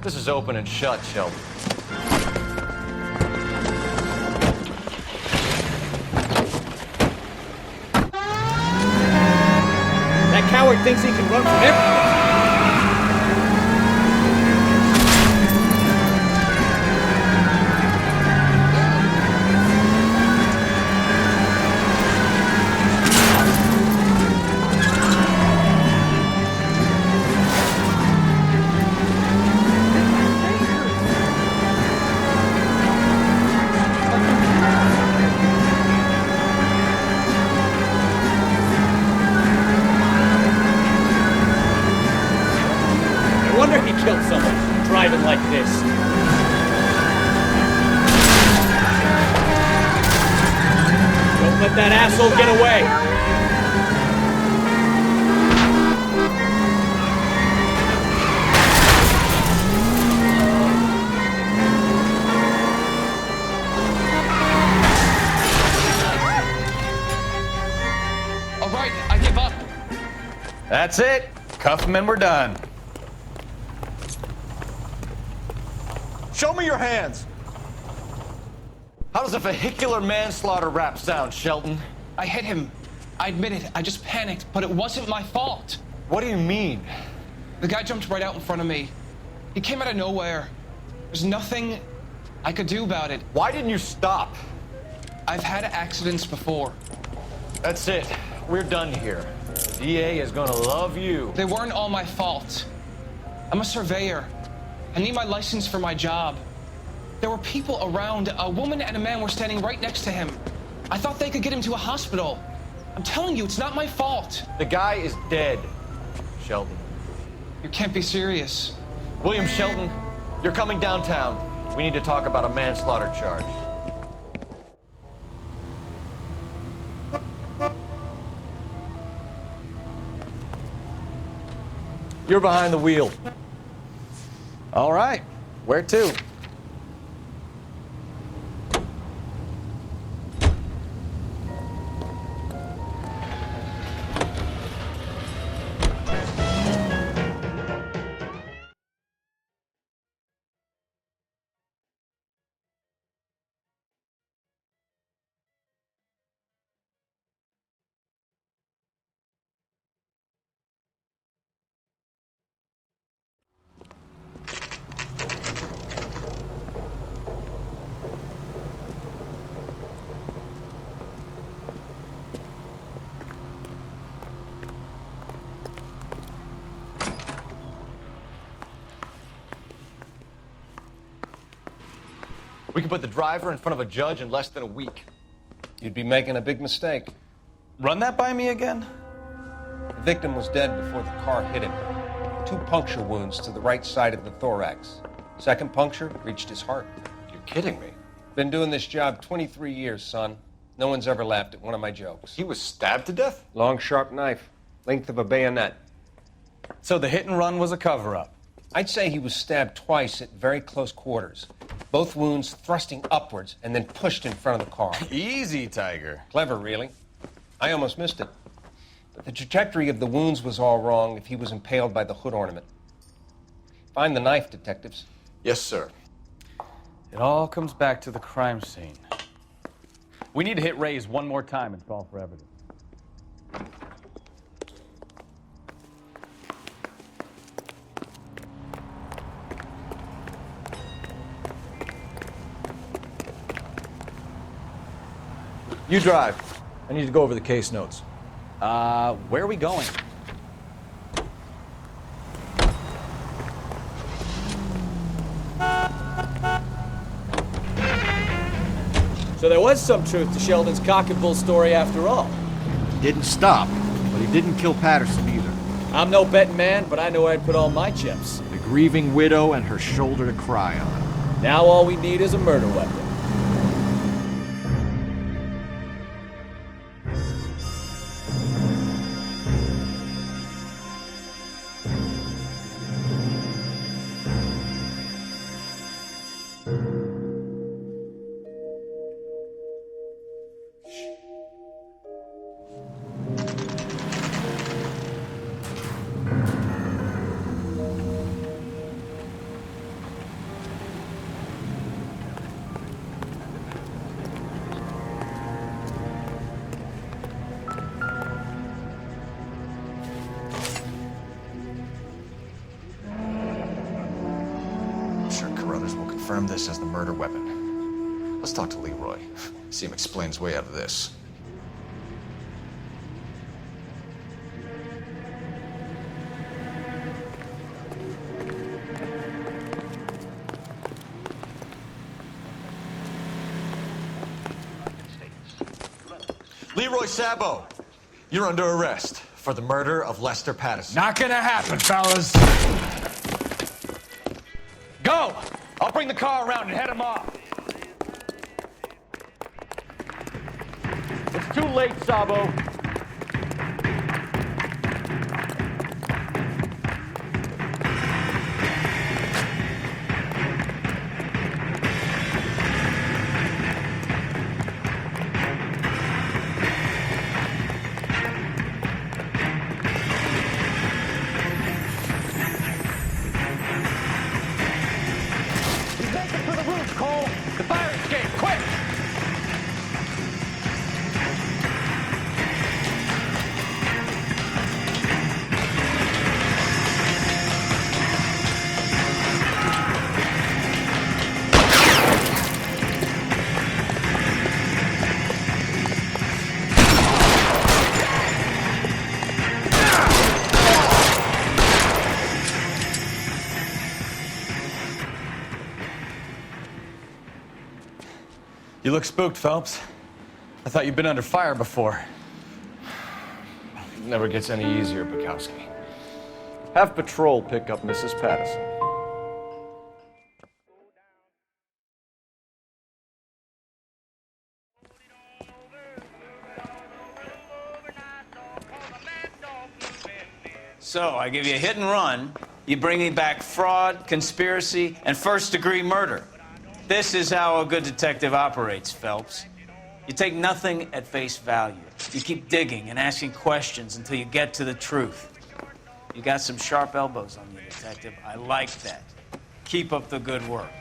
Speaker 11: This is open and shut, Shelton.
Speaker 5: That coward thinks he can run from everything. Killed someone driving like this. Don't let that asshole get away.
Speaker 2: All right, I give up.
Speaker 3: That's it. Cuff him and we're done.
Speaker 11: Show me your hands! How does a vehicular manslaughter rap sound, Shelton?
Speaker 2: I hit him. I admit it. I just panicked, but it wasn't my fault.
Speaker 11: What do you mean?
Speaker 2: The guy jumped right out in front of me. He came out of nowhere. There's nothing I could do about it.
Speaker 11: Why didn't you stop?
Speaker 2: I've had accidents before.
Speaker 11: That's it. We're done here. The DA is gonna love you.
Speaker 2: They weren't all my fault. I'm a surveyor. I need my license for my job. There were people around. A woman and a man were standing right next to him. I thought they could get him to a hospital. I'm telling you, it's not my fault.
Speaker 11: The guy is dead, Shelton.
Speaker 2: You can't be serious.
Speaker 11: William Shelton, you're coming downtown. We need to talk about a manslaughter charge. You're behind the wheel.
Speaker 7: All right. Where to?
Speaker 11: We can put the driver in front of a judge in less than a week.
Speaker 1: You'd be making a big mistake.
Speaker 3: Run that by me again?
Speaker 1: The victim was dead before the car hit him. 2 puncture wounds to the right side of the thorax. Second puncture reached his heart.
Speaker 11: You're kidding me.
Speaker 1: Been doing this job 23 years, son. No one's ever laughed at one of my jokes.
Speaker 11: He was stabbed to death?
Speaker 1: Long, sharp knife. Length of a bayonet.
Speaker 3: So the hit and run was a cover-up?
Speaker 1: I'd say he was stabbed twice at very close quarters. Both wounds thrusting upwards and then pushed in front of the car.
Speaker 3: Easy, Tiger.
Speaker 1: Clever, really. I almost missed it. But the trajectory of the wounds was all wrong if he was impaled by the hood ornament. Find the knife, detectives.
Speaker 11: Yes, sir.
Speaker 3: It all comes back to the crime scene. We need to hit Ray's one more time and call for evidence.
Speaker 11: You drive. I need to go over the case notes.
Speaker 3: Where are we going?
Speaker 5: So there was some truth to Sheldon's cock and bull story after all.
Speaker 25: He didn't stop, but he didn't kill Patterson either.
Speaker 5: I'm no betting man, but I know I'd put all my chips.
Speaker 25: The grieving widow and her shoulder to cry on.
Speaker 5: Now all we need is a murder weapon.
Speaker 11: Confirm this as the murder weapon. Let's talk to Leroy. See him explain his way out of this. Leroy Sabo, you're under arrest for the murder of Lester Patterson.
Speaker 3: Not gonna happen, fellas. Go! I'll bring the car around and head him off. It's too late, Sabo. You look spooked, Phelps. I thought you'd been under fire before.
Speaker 11: It never gets any easier, Bukowski. Have patrol pick up Mrs. Patterson.
Speaker 13: So, I give you a hit and run, you bring me back fraud, conspiracy, and first-degree murder. This is how a good detective operates, Phelps. You take nothing at face value. You keep digging and asking questions until you get to the truth. You got some sharp elbows on you, detective. I like that. Keep up the good work.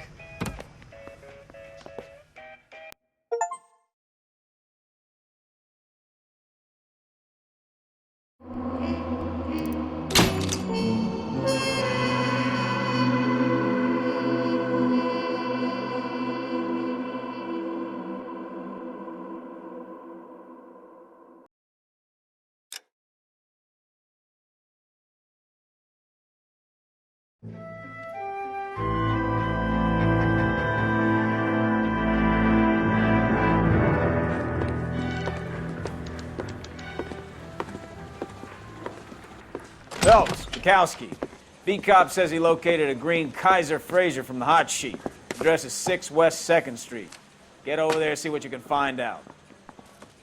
Speaker 5: Phelps, Bukowski. V-Cop says he located a green Kaiser Fraser from the hot sheet. Address is 6 West 2nd Street. Get over there, see what you can find out.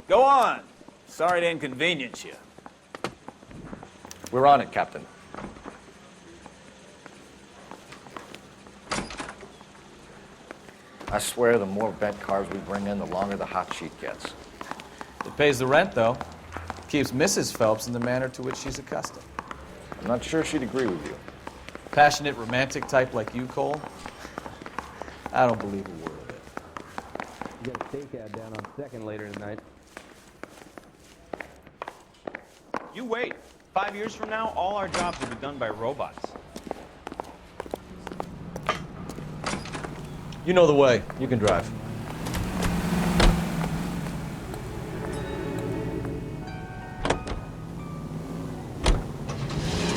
Speaker 5: Go on. Sorry to inconvenience you.
Speaker 11: We're on it, Captain. I swear the more bent cars we bring in, the longer the hot sheet gets.
Speaker 7: It pays the rent, though. Keeps Mrs. Phelps in the manner to which she's accustomed.
Speaker 11: I'm not sure she'd agree with you.
Speaker 7: Passionate, romantic type like you, Cole? I don't believe a word of it.
Speaker 9: You got a stakeout down on 2nd later tonight.
Speaker 5: You wait. 5 years from now, all our jobs will be done by robots.
Speaker 4: You know the way. You can drive.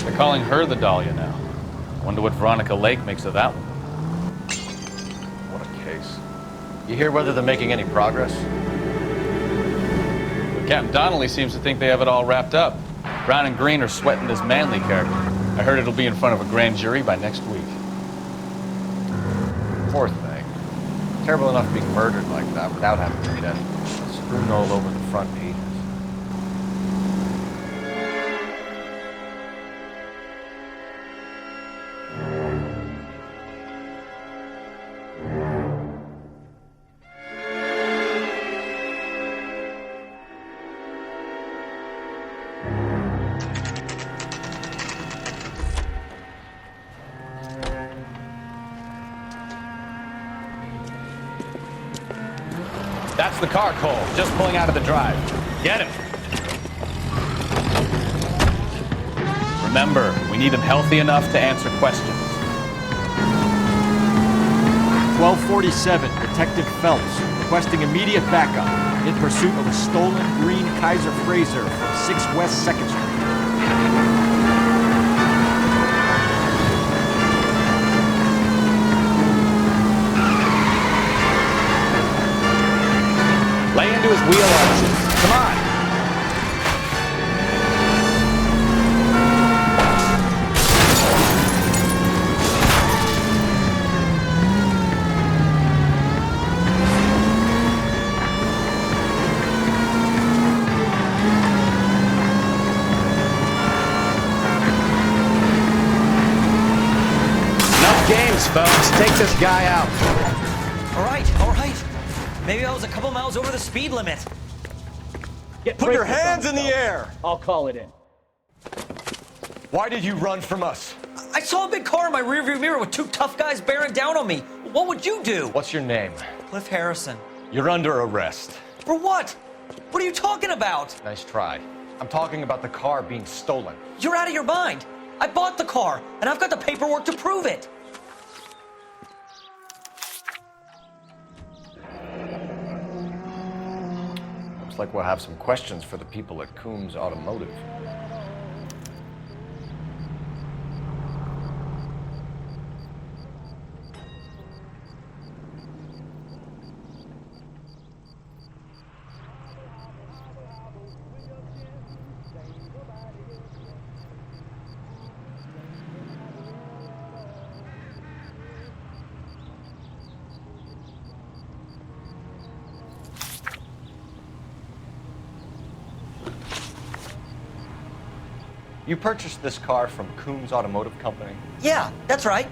Speaker 3: They're calling her the Dahlia now. Wonder what Veronica Lake makes of that one.
Speaker 11: What a case. You hear whether they're making any progress?
Speaker 3: But Captain Donnelly seems to think they have it all wrapped up. Brown and Green are sweating this Manley character. I heard it'll be in front of a grand jury by next week.
Speaker 11: Poor thing. Terrible enough being murdered like that without having to get strewn all over the front pages.
Speaker 3: That's the car, Cole. Just pulling out of the drive. Get him. Remember, we need him healthy enough to answer questions.
Speaker 25: 1247, Detective Phelps, requesting immediate backup in pursuit of a stolen green Kaiser Frazer from 6 West 2nd Street.
Speaker 3: Lay into his wheel arches. Come on. Enough games, folks. Take this guy out.
Speaker 16: All right, all right. Maybe I was a couple miles over the speed limit.
Speaker 4: Put your hands in the air!
Speaker 16: I'll call it in.
Speaker 4: Why did you run from us?
Speaker 16: I saw a big car in my rearview mirror with 2 tough guys bearing down on me. What would you do?
Speaker 4: What's your name?
Speaker 16: Cliff Harrison.
Speaker 4: You're under arrest.
Speaker 16: For what? What are you talking about?
Speaker 11: Nice try. I'm talking about the car being stolen.
Speaker 16: You're out of your mind. I bought the car, and I've got the paperwork to prove it.
Speaker 11: Looks like we'll have some questions for the people at Coombs Automotive. You purchased this car from Coombs Automotive Company?
Speaker 16: Yeah, that's right.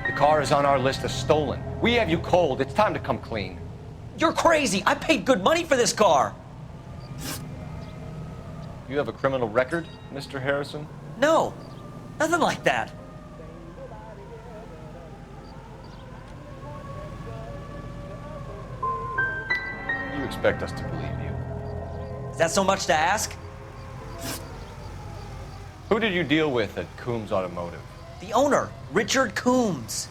Speaker 11: The car is on our list as stolen. We have you cold. It's time to come clean.
Speaker 16: You're crazy. I paid good money for this car.
Speaker 11: You have a criminal record, Mr. Harrison?
Speaker 16: No, nothing like that.
Speaker 11: You expect us to believe you.
Speaker 16: Is that so much to ask?
Speaker 11: Who did you deal with at Coombs Automotive?
Speaker 16: The owner, Richard Coombs.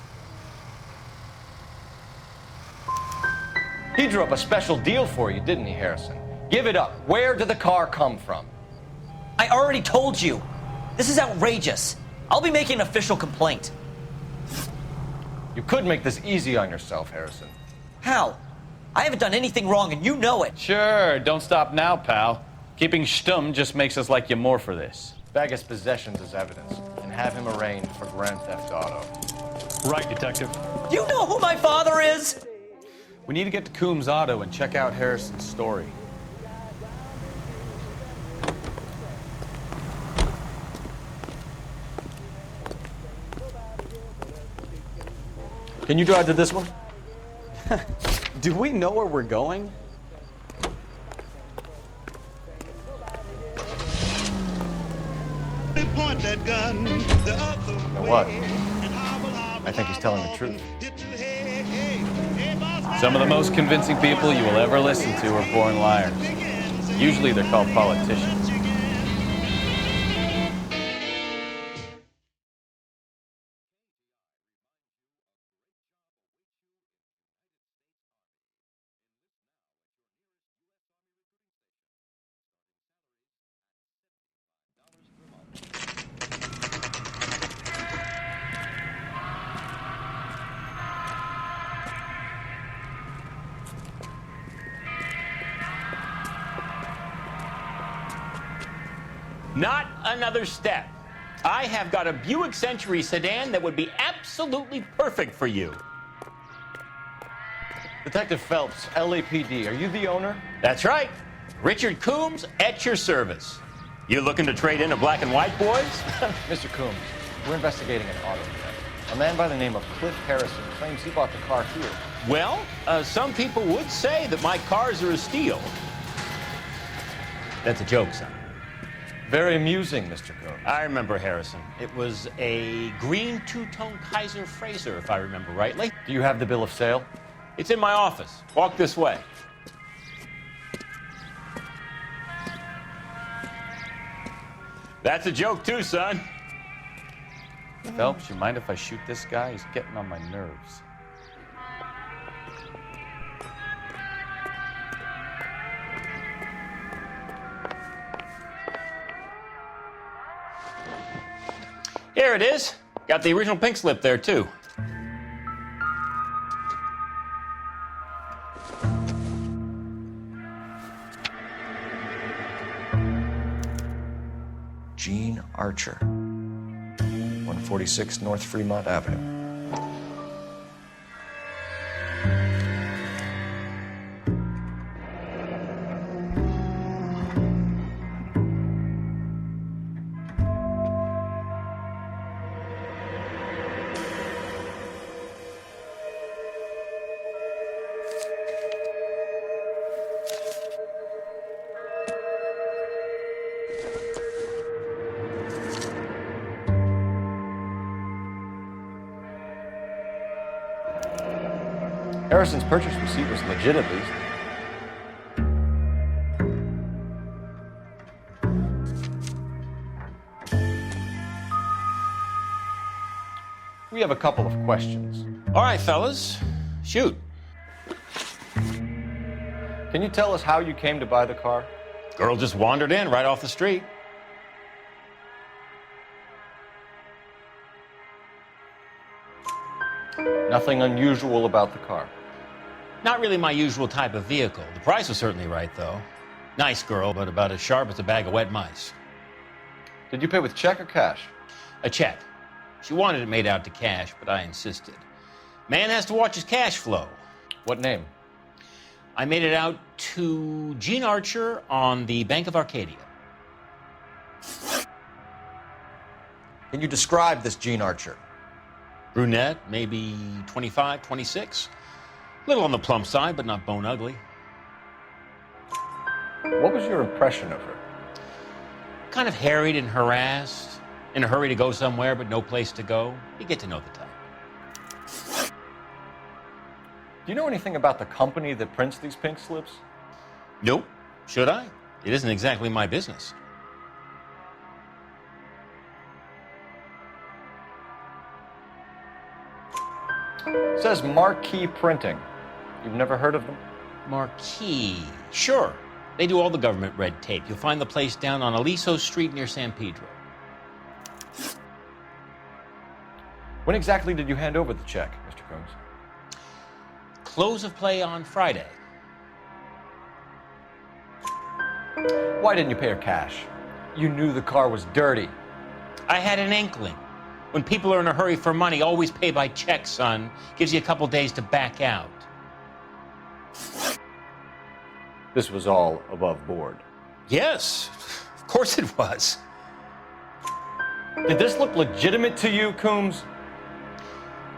Speaker 11: He drew up a special deal for you, didn't he, Harrison? Give it up. Where did the car come from?
Speaker 16: I already told you. This is outrageous. I'll be making an official complaint.
Speaker 11: You could make this easy on yourself, Harrison.
Speaker 16: How? I haven't done anything wrong, and you know it.
Speaker 3: Sure, don't stop now, pal. Keeping stum just makes us like you more for this.
Speaker 11: Bag his possessions as evidence, and have him arraigned for Grand Theft Auto.
Speaker 3: Right, Detective.
Speaker 16: You know who my father is?
Speaker 3: We need to get to Coombs Auto and check out Harrison's story.
Speaker 4: Can you drive to this one?
Speaker 7: Do we know where we're going?
Speaker 11: You know what? I think he's telling the truth.
Speaker 3: Some of the most convincing people you will ever listen to are born liars. Usually they're called politicians.
Speaker 12: Not another step. I have got a Buick Century sedan that would be absolutely perfect for you.
Speaker 11: Detective Phelps, LAPD, are you the owner?
Speaker 12: That's right. Richard Coombs at your service. You looking to trade in a black and white, boys?
Speaker 11: Mr. Coombs, we're investigating an auto theft. A man by the name of Cliff Harrison claims he bought the car here.
Speaker 12: Well, some people would say that my cars are a steal. That's a joke, son.
Speaker 11: Very amusing, Mr. Coombs.
Speaker 12: I remember Harrison. It was a green two-tone Kaiser Frazer, if I remember rightly.
Speaker 11: Do you have the bill of sale?
Speaker 12: It's in my office. Walk this way. That's a joke too, son.
Speaker 3: Phelps, you mind if I shoot this guy? He's getting on my nerves.
Speaker 12: Here it is. Got the original pink slip there, too.
Speaker 11: Gene Archer, 146 North Fremont Avenue. Harrison's purchase receipt was legit, at least. We have a couple of questions.
Speaker 12: All right, fellas. Shoot.
Speaker 11: Can you tell us how you came to buy the car?
Speaker 12: Girl just wandered in right off the street.
Speaker 11: Nothing unusual about the car.
Speaker 12: Not really my usual type of vehicle. The price was certainly right, though. Nice girl, but about as sharp as a bag of wet mice.
Speaker 11: Did you pay with check or cash?
Speaker 12: A check. She wanted it made out to cash, but I insisted. Man has to watch his cash flow.
Speaker 11: What name?
Speaker 12: I made it out to Gene Archer on the Bank of Arcadia.
Speaker 11: Can you describe this Gene Archer?
Speaker 12: Brunette, maybe 25, 26. Little on the plump side, but not bone ugly.
Speaker 11: What was your impression of her?
Speaker 12: Kind of harried and harassed. In a hurry to go somewhere, but no place to go. You get to know the type.
Speaker 11: Do you know anything about the company that prints these pink slips?
Speaker 12: Nope. Should I? It isn't exactly my business.
Speaker 11: It says Marquee Printing. You've never heard of them?
Speaker 12: Marquee. Sure. They do all the government red tape. You'll find the place down on Aliso Street near San Pedro.
Speaker 11: When exactly did you hand over the check, Mr. Coombs?
Speaker 12: Close of play on Friday.
Speaker 11: Why didn't you pay her cash? You knew the car was dirty.
Speaker 12: I had an inkling. When people are in a hurry for money, always pay by check, son. Gives you a couple days to back out.
Speaker 11: This was all above board.
Speaker 12: Yes, of course it was.
Speaker 11: Did this look legitimate to you, Coombs?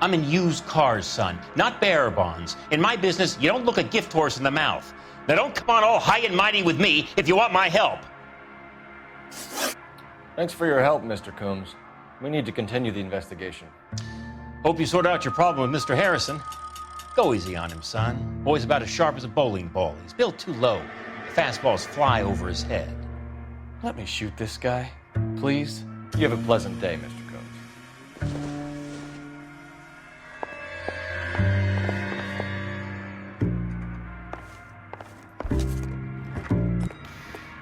Speaker 12: I'm in used cars, son, not bearer bonds. In my business, you don't look a gift horse in the mouth. Now don't come on all high and mighty with me if you want my help.
Speaker 11: Thanks for your help, Mr. Coombs. We need to continue the investigation.
Speaker 12: Hope you sort out your problem with Mr. Harrison. Go easy on him, son. Boy's about as sharp as a bowling ball. He's built too low. The fastballs fly over his head.
Speaker 11: Let me shoot this guy, please. You have a pleasant day, Mr. Coombs.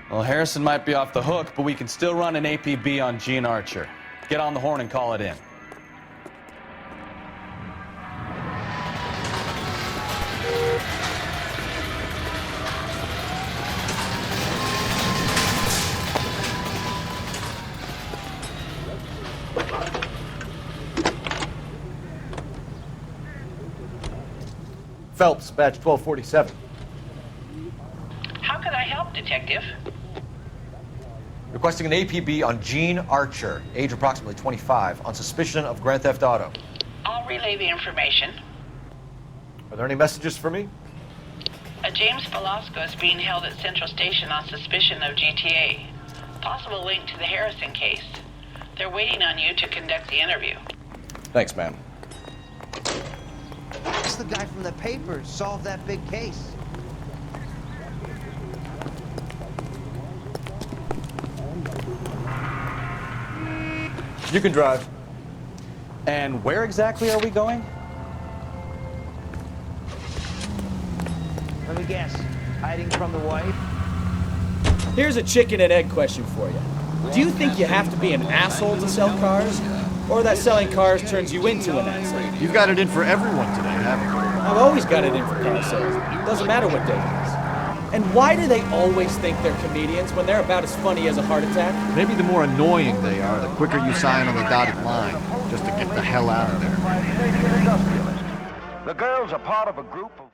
Speaker 7: Well, Harrison might be off the hook, but we can still run an APB on Gene Archer. Get on the horn and call it in.
Speaker 11: Phelps, badge 1247.
Speaker 15: How could I help, Detective?
Speaker 11: Requesting an APB on Gene Archer, age approximately 25, on suspicion of grand theft auto.
Speaker 15: I'll relay the information.
Speaker 11: Are there any messages for me?
Speaker 15: A James Velasco is being held at Central Station on suspicion of GTA. Possible link to the Harrison case. They're waiting on you to conduct the interview.
Speaker 11: Thanks, man.
Speaker 18: That's the guy from the paper solved that big case.
Speaker 11: You can drive.
Speaker 7: And where exactly are we going?
Speaker 18: Let me guess. Hiding from the wife?
Speaker 5: Here's a chicken and egg question for you. Do you think you have to be an asshole to sell cars? Or that selling cars turns you into an asshole?
Speaker 25: You've got it in for everyone today, haven't you?
Speaker 5: I've always got it in for car sales. Doesn't matter what day it is. And why do they always think they're comedians when they're about as funny as a heart attack?
Speaker 25: Maybe the more annoying they are, the quicker you sign on the dotted line, just to get the hell out of there.
Speaker 20: The girls are part of a group of...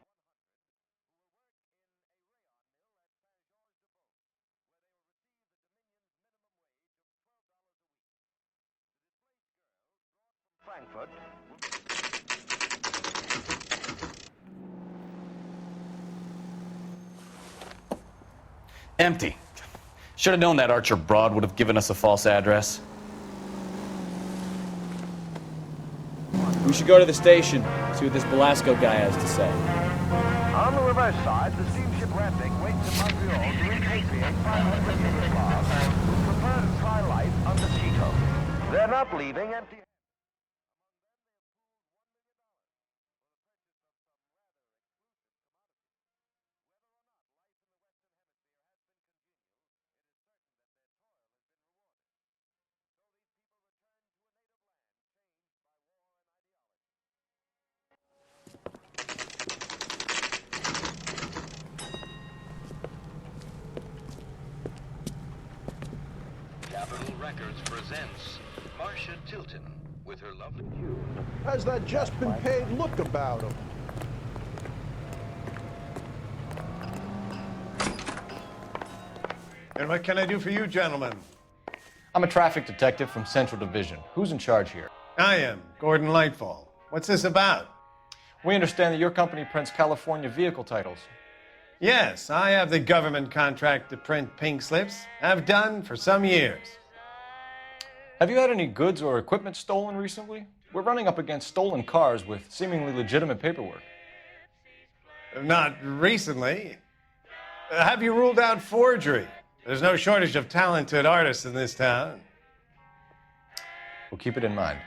Speaker 20: Frankfurt.
Speaker 7: Empty. Should have known that Archer broad would have given us a false address.
Speaker 5: We should go to the station, see what this Velasco guy has to say.
Speaker 20: On the reverse side, the steamship Raptic waits in Montreal to repatriate 500 Yugoslavs who prefer to try life under Tito. They're not leaving empty.
Speaker 19: Capitol Records presents Marcia Tilton with her lovely tune.
Speaker 21: Has that just been paid look about him?
Speaker 23: And what can I do for you, gentlemen?
Speaker 11: I'm a traffic detective from Central Division. Who's in charge here?
Speaker 23: I am, Gordon Lightfall. What's this about?
Speaker 11: We understand that your company prints California vehicle titles.
Speaker 23: Yes, I have the government contract to print pink slips. I've done for some years.
Speaker 11: Have you had any goods or equipment stolen recently? We're running up against stolen cars with seemingly legitimate paperwork.
Speaker 23: Not recently. Have you ruled out forgery? There's no shortage of talented artists in this town.
Speaker 11: We'll keep it in mind.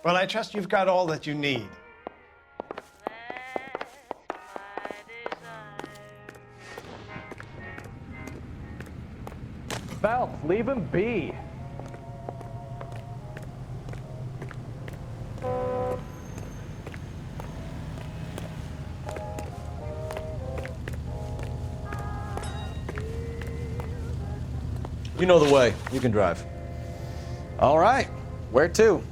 Speaker 23: Well, I trust you've got all that you need.
Speaker 6: Phelps, leave him be.
Speaker 4: You know the way. You can drive.
Speaker 5: All right. Where to?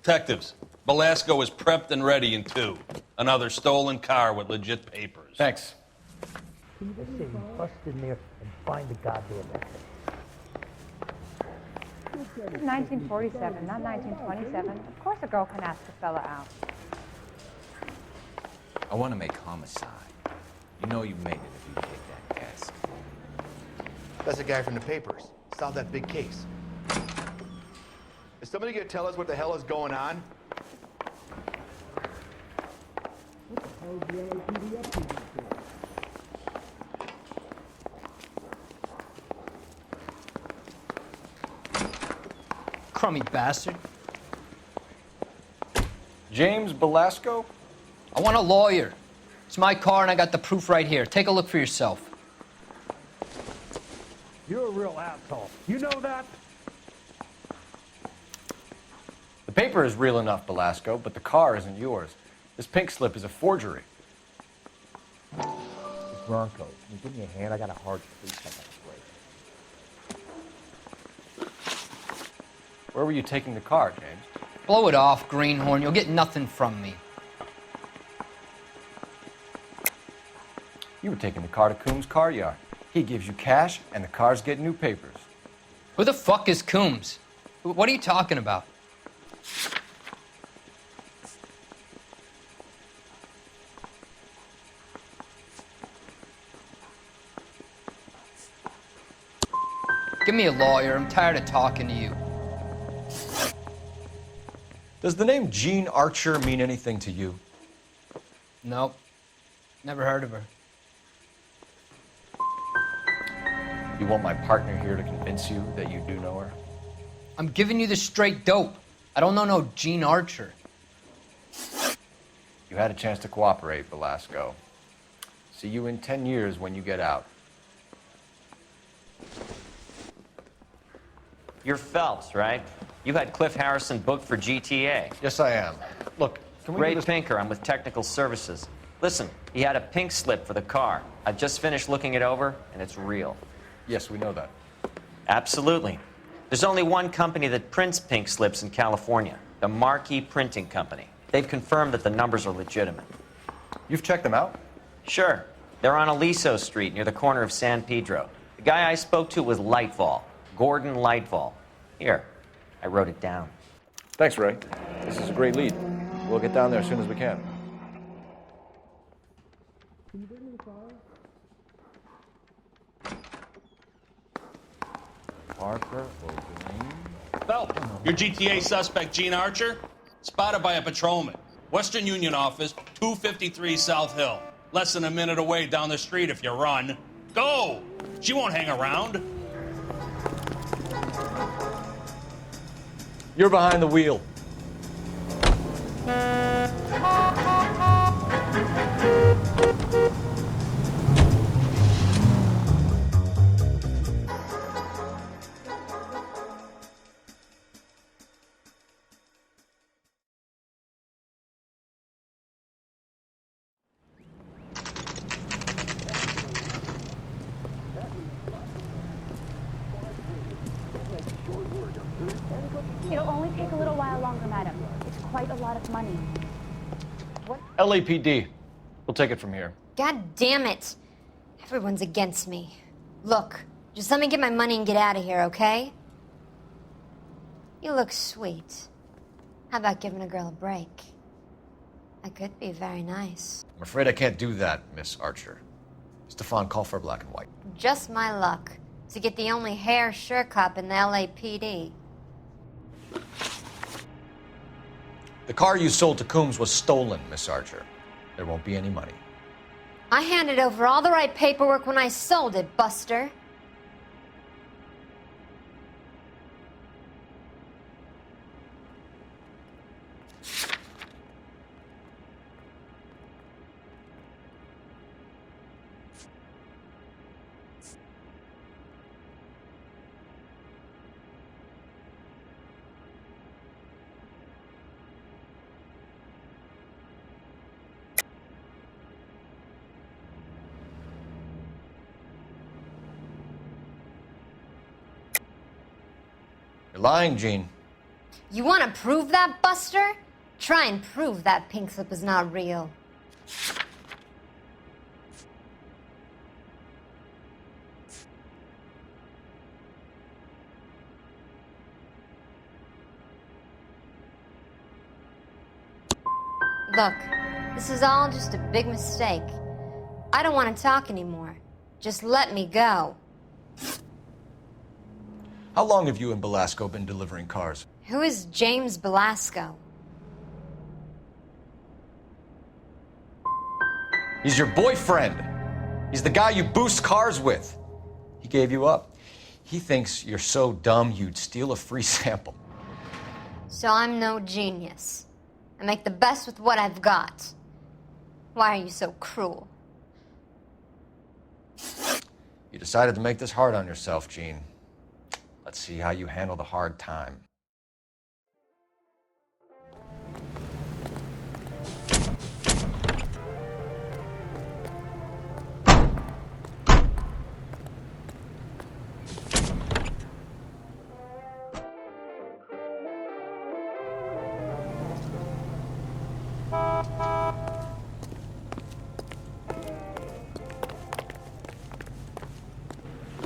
Speaker 8: Detectives, Belasco is prepped and ready in 2. Another stolen car with legit papers.
Speaker 1: Thanks.
Speaker 6: Can you just say bust in there and find the goddamn exit?
Speaker 17: 1947, not 1927. Of course a girl can ask a fella out.
Speaker 22: I want to make homicide. You know you made it if you take that test.
Speaker 24: That's the guy from the papers. Solved that big case. Is somebody gonna tell us what the hell is going on?
Speaker 6: What the hell is the LAPD up to these days?
Speaker 9: Crummy bastard.
Speaker 1: James Belasco?
Speaker 9: I want a lawyer. It's my car and I got the proof right here. Take a look for yourself.
Speaker 6: You're a real asshole. You know that?
Speaker 1: The paper is real enough, Belasco, but the car isn't yours. This pink slip is a forgery.
Speaker 6: It's Bronco. Can you give me a hand? I got a hard case I gotta break.
Speaker 1: Where were you taking the car, James?
Speaker 9: Blow it off, greenhorn. You'll get nothing from me.
Speaker 1: You were taking the car to Coombs' car yard. He gives you cash, and the cars get new papers.
Speaker 9: Who the fuck is Coombs? What are you talking about? Give me a lawyer. I'm tired of talking to you.
Speaker 1: Does the name Jean Archer mean anything to you?
Speaker 9: Nope. Never heard of her.
Speaker 1: You want my partner here to convince you that you do know her?
Speaker 9: I'm giving you the straight dope. I don't know no Jean Archer.
Speaker 1: You had a chance to cooperate, Belasco. See you in 10 years when you get out.
Speaker 13: You're Phelps, right? You had Cliff Harrison booked for GTA.
Speaker 1: Yes, I am. Look, can we
Speaker 13: Ray
Speaker 1: do this?
Speaker 13: Pinker, I'm with Technical Services. Listen, he had a pink slip for the car. I've just finished looking it over, and it's real.
Speaker 1: Yes, we know that.
Speaker 13: Absolutely. There's only one company that prints pink slips in California, the Marquee Printing Company. They've confirmed that the numbers are legitimate.
Speaker 1: You've checked them out?
Speaker 13: Sure. They're on Aliso Street near the corner of San Pedro. The guy I spoke to was Lightfall, Gordon Lightfall. Here, I wrote it down.
Speaker 1: Thanks, Ray. This is a great lead. We'll get down there as soon as we can.
Speaker 6: Can you bring me the car?
Speaker 1: Parker or Green?
Speaker 8: Phelps, your GTA suspect, Gene Archer, spotted by a patrolman. Western Union office, 253 South Hill. Less than a minute away down the street if you run. Go! She won't hang around.
Speaker 1: You're behind the wheel.
Speaker 26: It'll only take a little while longer, madam. It's quite a lot of money. What?
Speaker 1: LAPD. We'll take it from here.
Speaker 27: God damn it.
Speaker 2: Everyone's against me. Look, just let me get my money and get out of here, okay? You look sweet. How about giving a girl a break? I could be very nice.
Speaker 11: I'm afraid I can't do that, Miss Archer. Stefan, call for black and white.
Speaker 2: Just my luck to get the only hair sure cop in the LAPD.
Speaker 11: The car you sold to Coombs was stolen, Miss Archer. There won't be any money.
Speaker 2: I handed over all the right paperwork when I sold it, Buster.
Speaker 11: You're lying, Gene.
Speaker 2: You want to prove that, Buster? Try and prove that pink slip is not real. Look, this is all just a big mistake. I don't want to talk anymore. Just let me go.
Speaker 11: How long have you and Belasco been delivering cars?
Speaker 2: Who is James Belasco?
Speaker 11: He's your boyfriend. He's the guy you boost cars with. He gave you up. He thinks you're so dumb you'd steal a free sample.
Speaker 2: So I'm no genius. I make the best with what I've got. Why are you so cruel?
Speaker 11: You decided to make this hard on yourself, Gene. Let's see how you handle the hard time.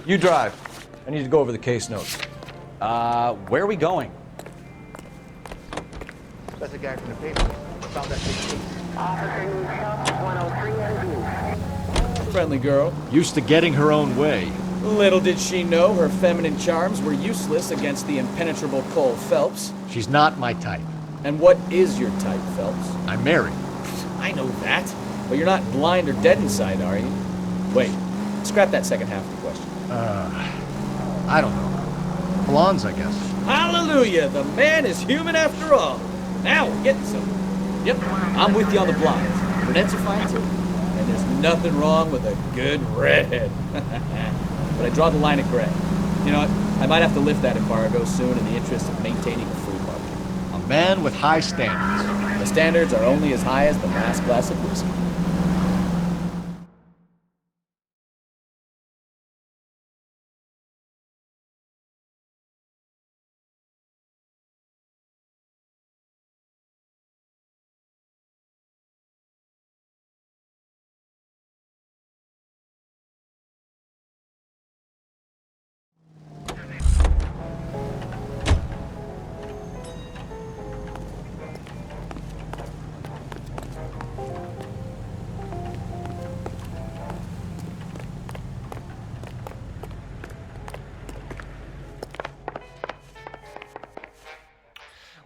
Speaker 11: You drive. I need to go over the case notes.
Speaker 7: Where are we going?
Speaker 24: That's the guy from the paper. Found that big case.
Speaker 25: Friendly girl. Used to getting her own way.
Speaker 5: Little did she know her feminine charms were useless against the impenetrable Cole Phelps.
Speaker 25: She's not my type.
Speaker 5: And what is your type, Phelps?
Speaker 25: I'm married.
Speaker 5: I know that, but you're not blind or dead inside, are you? Wait, scrap that second half of the question.
Speaker 25: I don't know. Blondes, I guess.
Speaker 5: Hallelujah! The man is human after all. Now we're getting somewhere. Yep, I'm with you on the blondes. Brunettes are fine too. And there's nothing wrong with a good redhead. But I draw the line at gray. You know what? I might have to lift that embargo soon in the interest of maintaining a free market.
Speaker 25: A man with high standards.
Speaker 5: The standards are only as high as the last glass of whiskey.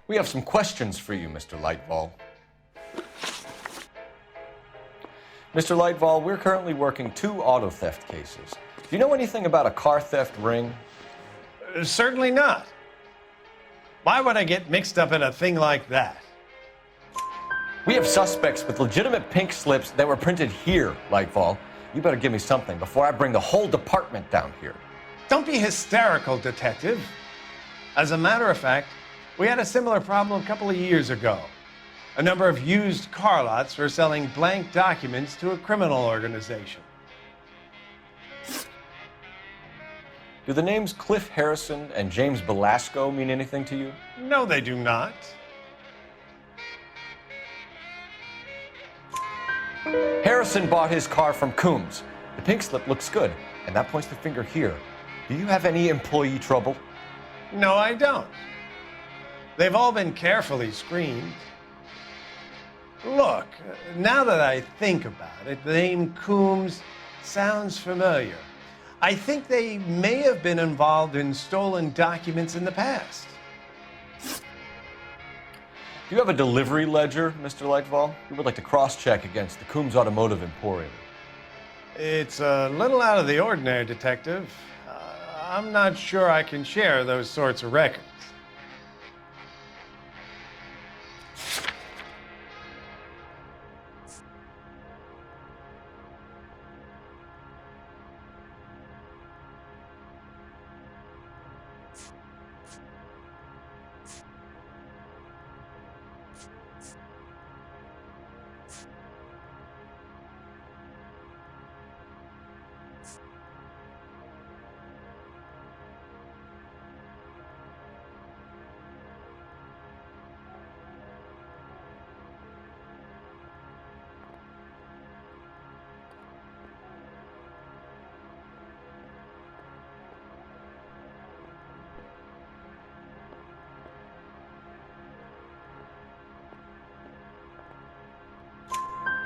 Speaker 11: We have some questions for you, Mr. Lightball. Mr. Lightball, we're currently working 2 auto theft cases. Do you know anything about a car theft ring?
Speaker 23: Certainly not. Why would I get mixed up in a thing like that?
Speaker 11: We have suspects with legitimate pink slips that were printed here, Lightball. You better give me something before I bring the whole department down here.
Speaker 23: Don't be hysterical, Detective. As a matter of fact, we had a similar problem a couple of years ago. A number of used car lots were selling blank documents to a criminal organization.
Speaker 11: Do the names Cliff Harrison and James Belasco mean anything to you?
Speaker 23: No, they do not.
Speaker 11: Harrison bought his car from Coombs. The pink slip looks good, and that points the finger here. Do you have any employee trouble?
Speaker 23: No, I don't. They've all been carefully screened. Look, now that I think about it, the name Coombs sounds familiar. I think they may have been involved in stolen documents in the past.
Speaker 11: Do you have a delivery ledger, Mr. Lightfall? We would like to cross-check against the Coombs Automotive Emporium.
Speaker 23: It's a little out of the ordinary, Detective. I'm not sure I can share those sorts of records.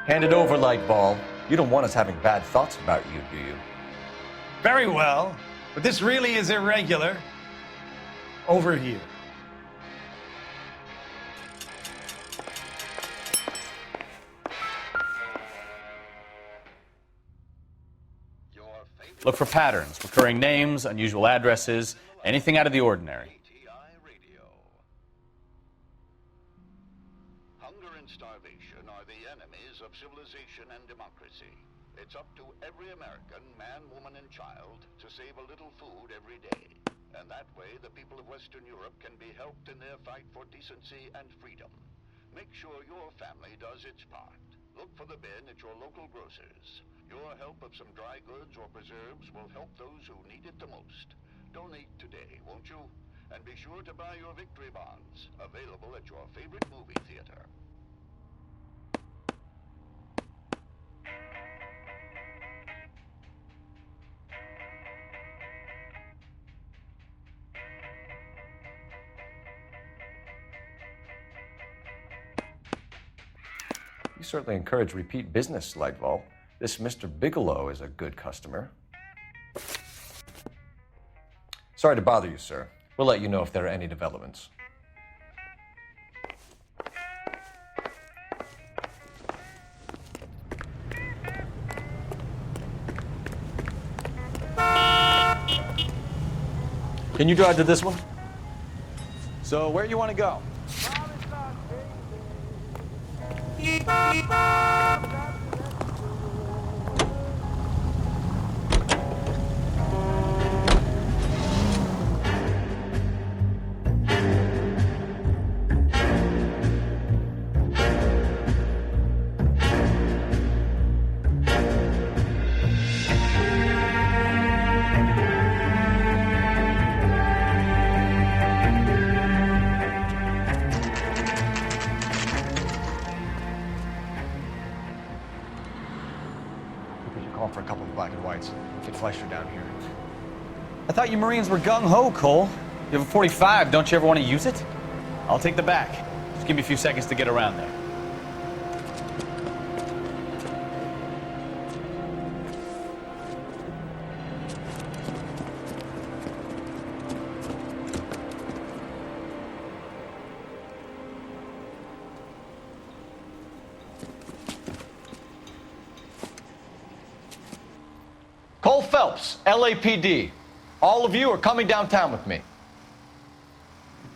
Speaker 11: Hand it over, Lightball. You don't want us having bad thoughts about you, do you?
Speaker 23: Very well, but this really is irregular. Over here.
Speaker 7: Look for patterns, recurring names, unusual addresses, anything out of the ordinary.
Speaker 19: Hunger and starvation are the enemies of civilization and democracy. It's up to every American, man, woman, and child, to save a little food every day. And that way, the people of Western Europe can be helped in their fight for decency and freedom. Make sure your family does its part. Look for the bin at your local grocer's. Your help of some dry goods or preserves will help those who need it the most. Donate today, won't you? And be sure to buy your victory bonds, available at your favorite movie theater.
Speaker 11: You certainly encourage repeat business, Lightball. This Mr. Bigelow is a good customer. Sorry to bother you, sir. We'll let you know if there are any developments.
Speaker 7: Can you drive to this one? So where you want to go?
Speaker 24: For a couple of black and whites. Get Fleischer down here.
Speaker 7: I thought you Marines were gung-ho, Cole. You have a 45, don't you ever want to use it? I'll take the back. Just give me a few seconds to get around there.
Speaker 11: Cole Phelps, LAPD. All of you are coming downtown with me.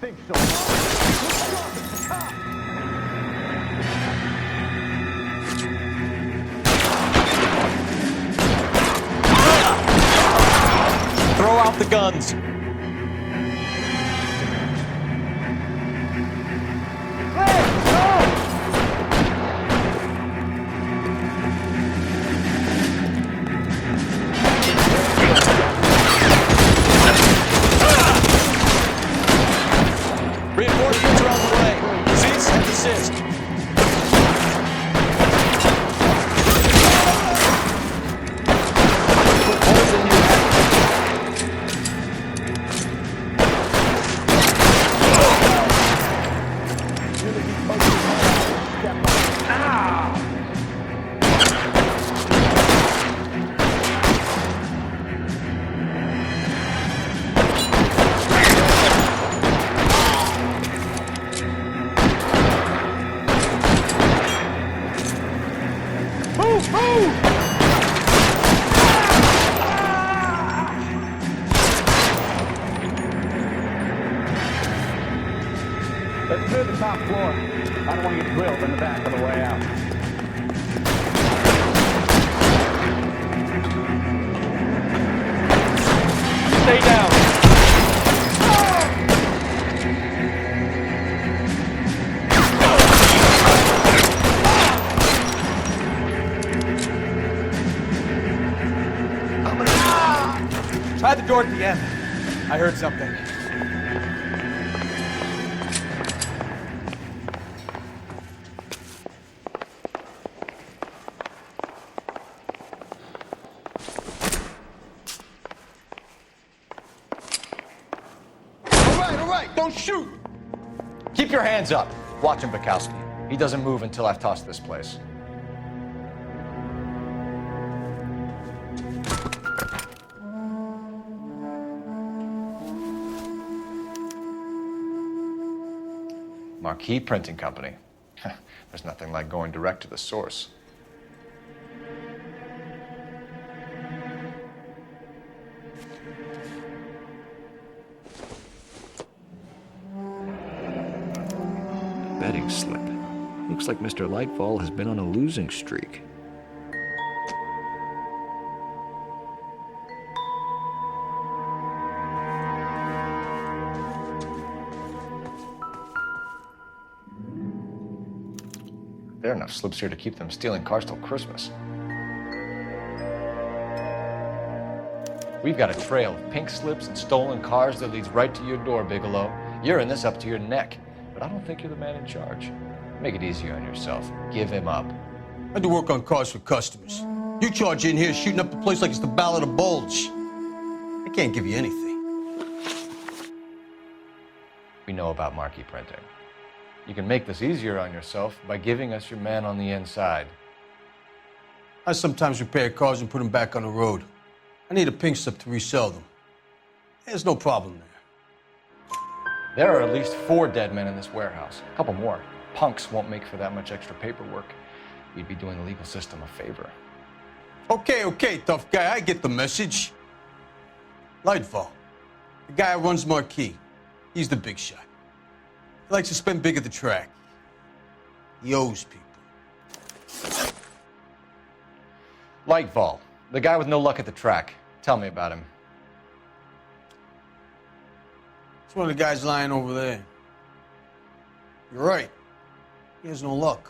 Speaker 21: Think so,
Speaker 7: Throw out the guns. Reinforcements are on the way. Cease and desist.
Speaker 21: Let's clear the top floor. I don't want to get grilled in the back on the way out.
Speaker 25: Stay down.
Speaker 7: Try the door at the end. I heard something.
Speaker 21: All right, don't shoot!
Speaker 11: Keep your hands up. Watch him, Bukowski. He doesn't move until I've tossed this place. Marquee Printing Company. There's nothing like going direct to the source.
Speaker 3: Betting slip. Looks like Mr. Lightfall has been on a losing streak.
Speaker 11: There are enough slips here to keep them stealing cars till Christmas. We've got a trail of pink slips and stolen cars that leads right to your door, Bigelow. You're in this up to your neck, but I don't think you're the man in charge. Make it easier on yourself. Give him up.
Speaker 10: I do work on cars for customers. You charge in here shooting up the place like it's the Ballad of Bulge. I can't give you anything.
Speaker 11: We know about marquee printing. You can make this easier on yourself by giving us your man on the inside.
Speaker 10: I sometimes repair cars and put them back on the road. I need a pink slip to resell them. There's no problem there.
Speaker 11: There are at least 4 dead men in this warehouse. A couple more. Punks won't make for that much extra paperwork. You'd be doing the legal system a favor.
Speaker 10: Okay, tough guy, I get the message. Lightfall, the guy who runs Marquee, he's the big shot. He likes to spend big at the track. He owes people.
Speaker 11: Lightfall, the guy with no luck at the track. Tell me about him.
Speaker 10: It's one of the guys lying over there. You're right. He has no luck.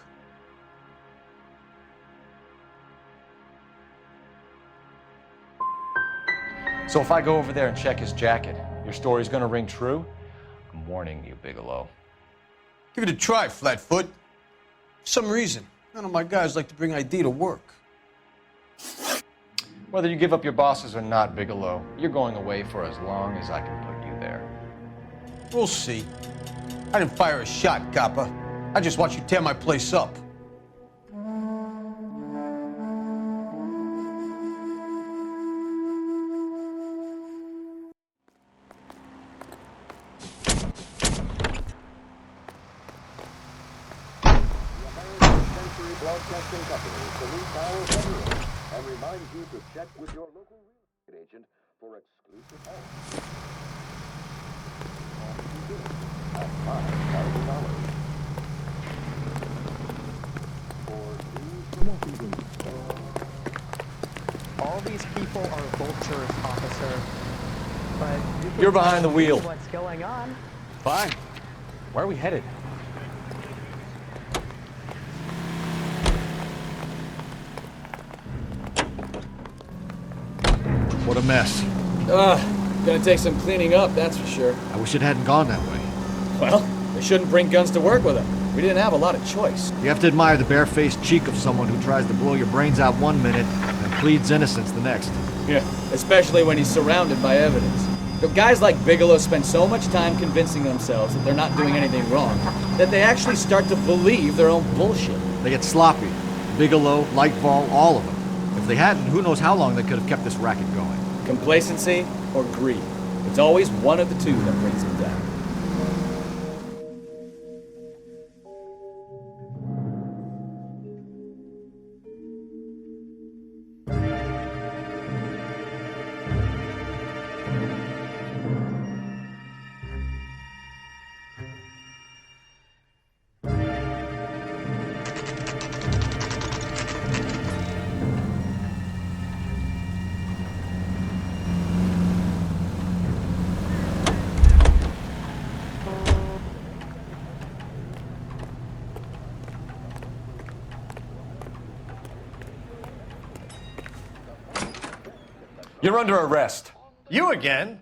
Speaker 11: So if I go over there and check his jacket, your story's gonna ring true? I'm warning you, Bigelow.
Speaker 10: Give it a try, Flatfoot. For some reason, none of my guys like to bring ID to work.
Speaker 11: Whether you give up your bosses or not, Bigelow, you're going away for as long as I can put you there.
Speaker 10: We'll see. I didn't fire a shot, copper. I just watched you tear my place up.
Speaker 21: Broadcasting Company salutes our veterans and reminds you to check with your local real estate agent for exclusive offers. At $5,000.
Speaker 12: All these people are vultures, officer. But
Speaker 11: You're behind the wheel.
Speaker 12: What's going on?
Speaker 7: Fine. Where are we headed?
Speaker 3: What a mess.
Speaker 7: Gonna take some cleaning up, that's for sure.
Speaker 3: I wish it hadn't gone that way.
Speaker 7: Well, we shouldn't bring guns to work with them. We didn't have a lot of choice.
Speaker 3: You have to admire the barefaced cheek of someone who tries to blow your brains out one minute and pleads innocence the next.
Speaker 7: Yeah, especially when he's surrounded by evidence. But guys like Bigelow spend so much time convincing themselves that they're not doing anything wrong that they actually start to believe their own bullshit.
Speaker 3: They get sloppy. Bigelow, Lightfall, all of them. If they hadn't, who knows how long they could have kept this racket going.
Speaker 7: Complacency or greed. It's always one of the two that brings them down.
Speaker 11: You're under arrest.
Speaker 23: You again?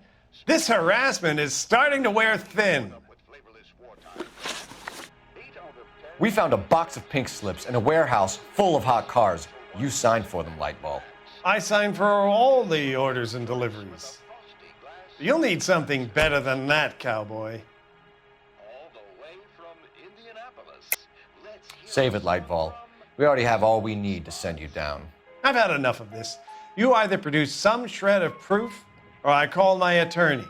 Speaker 23: This harassment is starting to wear thin.
Speaker 11: We found a box of pink slips in a warehouse full of hot cars. You signed for them, Lightball.
Speaker 23: I signed for all the orders and deliveries. You'll need something better than that, cowboy.
Speaker 11: Save it, Lightball. We already have all we need to send you down.
Speaker 23: I've had enough of this. You either produce some shred of proof, or I call my attorney.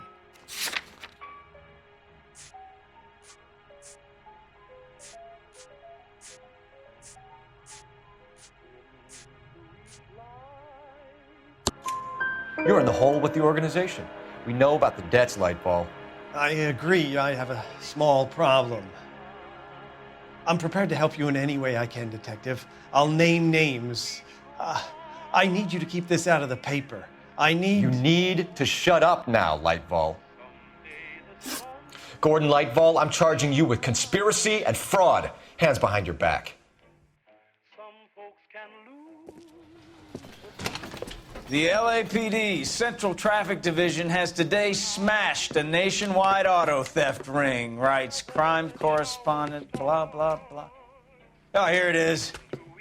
Speaker 11: You're in the hole with the organization. We know about the debts, Lightball.
Speaker 23: I agree. I have a small problem. I'm prepared to help you in any way I can, Detective. I'll name names. I need you to keep this out of the paper. You
Speaker 11: need to shut up now, Lightball. Gordon Lightball, I'm charging you with conspiracy and fraud. Hands behind your back.
Speaker 13: The LAPD Central Traffic Division has today smashed a nationwide auto theft ring, writes crime correspondent, blah, blah, blah. Oh, here it is.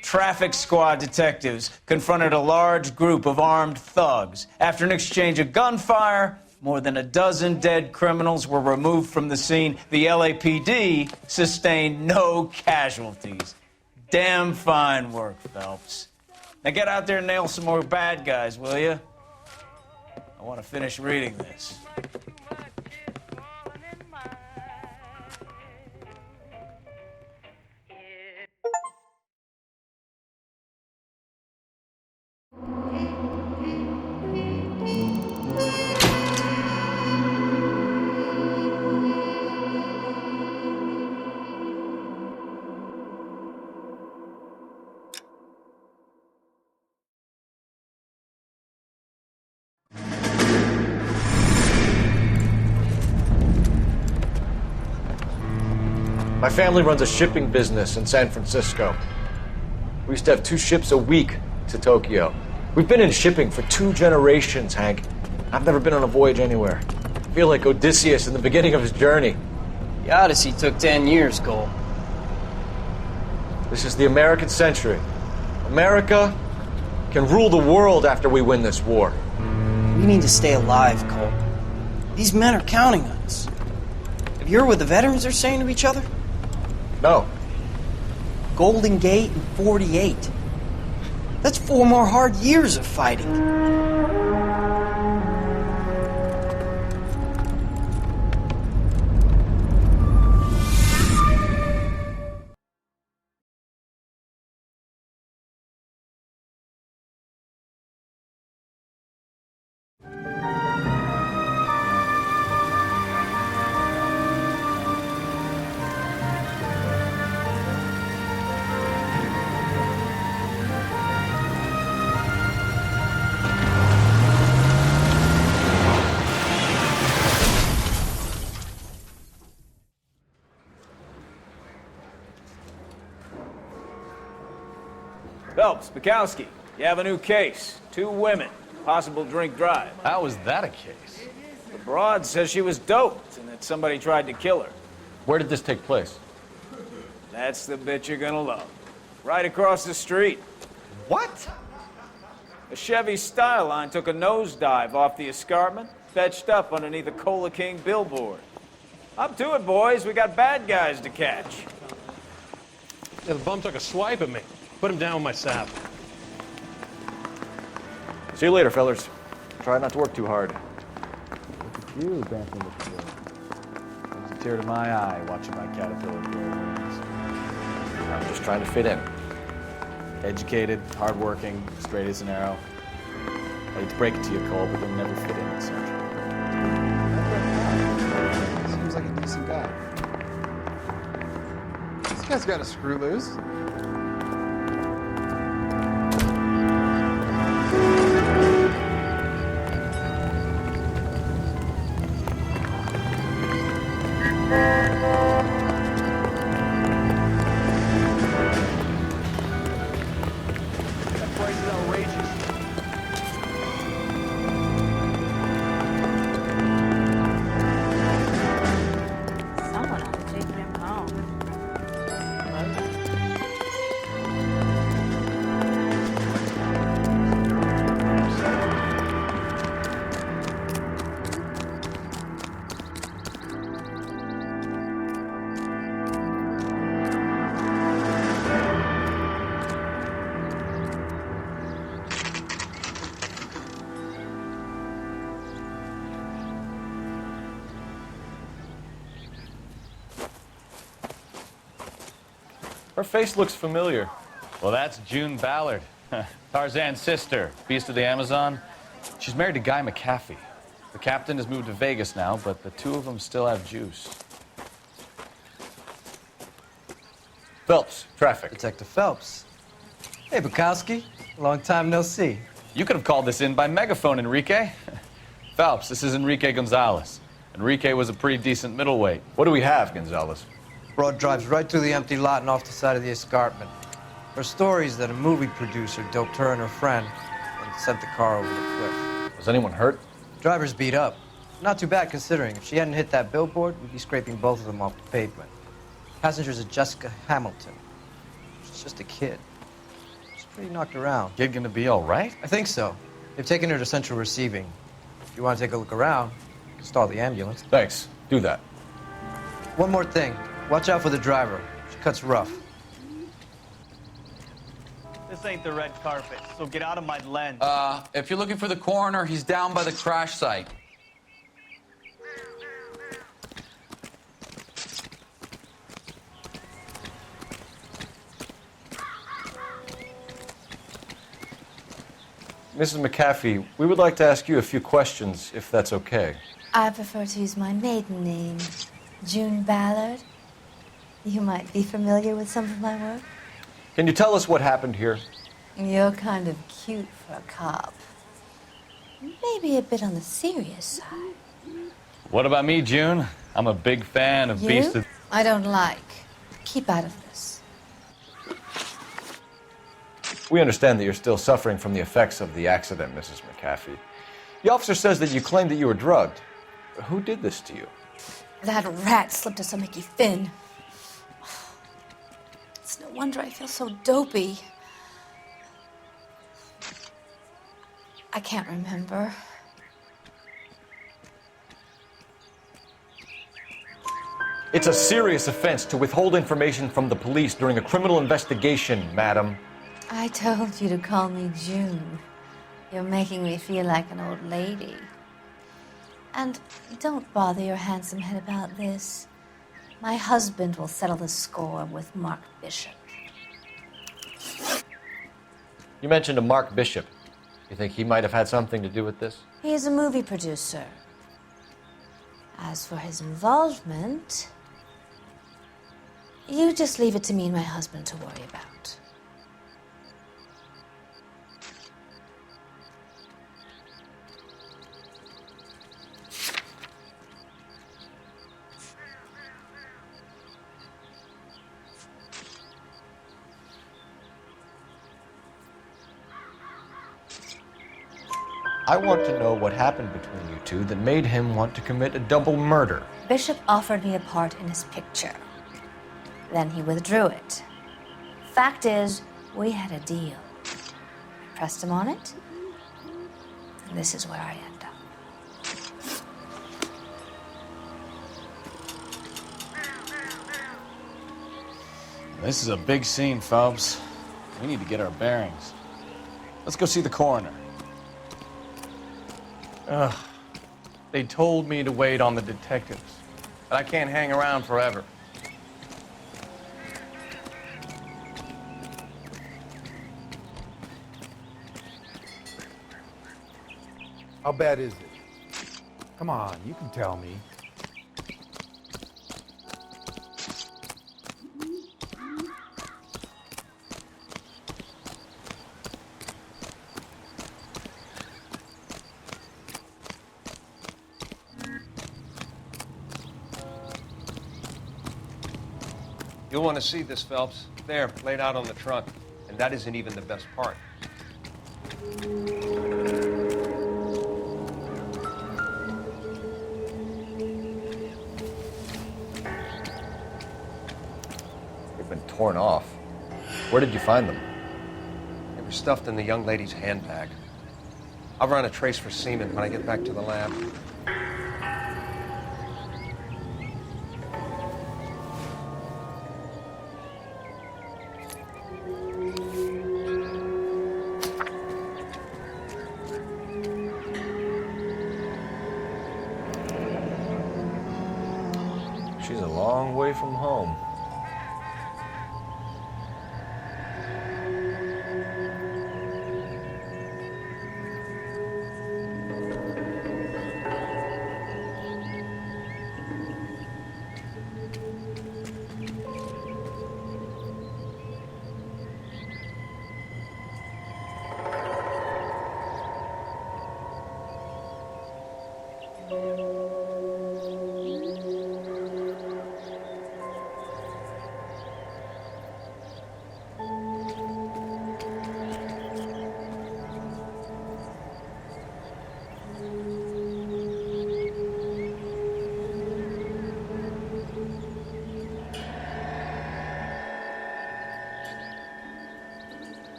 Speaker 13: Traffic squad detectives confronted a large group of armed thugs. After an exchange of gunfire, more than a dozen dead criminals were removed from the scene. The LAPD sustained no casualties. Damn fine work, Phelps. Now get out there and nail some more bad guys, will you? I want to finish reading this.
Speaker 11: My family runs a shipping business in San Francisco. We used to have 2 ships a week to Tokyo. We've been in shipping for 2 generations, Hank. I've never been on a voyage anywhere. I feel like Odysseus in the beginning of his journey.
Speaker 4: The Odyssey took 10 years, Cole.
Speaker 11: This is the American century. America can rule the world after we win this war.
Speaker 4: We need to stay alive, Cole. These men are counting on us. Have you heard what the veterans are saying to each other?
Speaker 11: No.
Speaker 4: Golden Gate and 48. That's 4 more hard years of fighting.
Speaker 5: Phelps, Bukowski, you have a new case. 2 women, possible drink drive.
Speaker 11: How was that a case?
Speaker 5: The broad says she was doped and that somebody tried to kill her.
Speaker 11: Where did this take place?
Speaker 5: That's the bit you're gonna love. Right across the street.
Speaker 11: What?
Speaker 5: A Chevy Styline took a nosedive off the escarpment, fetched up underneath a Cola King billboard. Up to it, boys. We got bad guys to catch.
Speaker 14: Yeah, the bum took a swipe at me. Put him down with my sap.
Speaker 11: See you later, fellers. Try not to work too hard.
Speaker 7: Look at you dancing with the wind. Brings a tear to my eye watching my caterpillar grow wings.
Speaker 11: I'm just trying to fit in.
Speaker 7: Educated, hardworking, straight as an arrow. I hate to break it to you, Cole, but you'll never fit in at Central.
Speaker 15: Seems like a decent guy. This guy's got a screw loose.
Speaker 11: Her face looks familiar.
Speaker 9: Well, that's June Ballard, Tarzan's sister, beast of the Amazon. She's married to Guy McAfee. The captain has moved to Vegas now, but the two of them still have juice.
Speaker 11: Phelps, traffic.
Speaker 4: Detective Phelps. Hey, Bukowski. Long time no see.
Speaker 9: You could have called this in by megaphone, Enrique. Phelps, this is Enrique Gonzalez. Enrique was a pretty decent middleweight.
Speaker 11: What do we have, Gonzalez?
Speaker 4: Broad drives right through the empty lot and off the side of the escarpment. Her stories that a movie producer doped her and her friend and sent the car over the cliff.
Speaker 11: Was anyone hurt?
Speaker 4: Driver's beat up. Not too bad considering. If she hadn't hit that billboard, we'd be scraping both of them off the pavement. Passenger's a Jessica Hamilton. She's just a kid. She's pretty knocked around.
Speaker 9: Kid gonna be all right?
Speaker 4: I think so. They've taken her to central receiving. If you want to take a look around, you can stall the ambulance.
Speaker 11: Thanks. Do that.
Speaker 4: One more thing. Watch out for the driver. She cuts rough.
Speaker 16: This ain't the red carpet, so get out of my lens.
Speaker 17: If you're looking for the coroner, he's down by the crash site.
Speaker 11: Mrs. McAfee, we would like to ask you a few questions, if that's okay.
Speaker 18: I prefer to use my maiden name, June Ballard. You might be familiar with some of my work.
Speaker 11: Can you tell us what happened here?
Speaker 18: You're kind of cute for a cop. Maybe a bit on the serious side.
Speaker 9: What about me, June? I'm a big fan of Beast of...
Speaker 18: I don't like. Keep out of this.
Speaker 11: We understand that you're still suffering from the effects of the accident, Mrs. McAfee. The officer says that you claimed that you were drugged. Who did this to you?
Speaker 18: That rat slipped us a Mickey Finn. It's no wonder I feel so dopey. I can't remember.
Speaker 11: It's a serious offense to withhold information from the police during a criminal investigation, madam.
Speaker 18: I told you to call me June. You're making me feel like an old lady. And don't bother your handsome head about this. My husband will settle the score with Mark Bishop.
Speaker 11: You mentioned a Mark Bishop. You think he might have had something to do with this?
Speaker 18: He is a movie producer. As for his involvement, you just leave it to me and my husband to worry about.
Speaker 11: I want to know what happened between you two that made him want to commit a double murder.
Speaker 18: Bishop offered me a part in his picture. Then he withdrew it. Fact is, we had a deal. Pressed him on it, and this is where I end up.
Speaker 9: This is a big scene, Phelps. We need to get our bearings. Let's go see the coroner.
Speaker 23: Ugh. They told me to wait on the detectives, but I can't hang around forever.
Speaker 6: How bad is it? Come on, you can tell me.
Speaker 1: You'll want to see this, Phelps. There, laid out on the trunk. And that isn't even the best part.
Speaker 11: They've been torn off. Where did you find them?
Speaker 1: They were stuffed in the young lady's handbag. I'll run a trace for semen when I get back to the lab.
Speaker 11: She's a long way from home.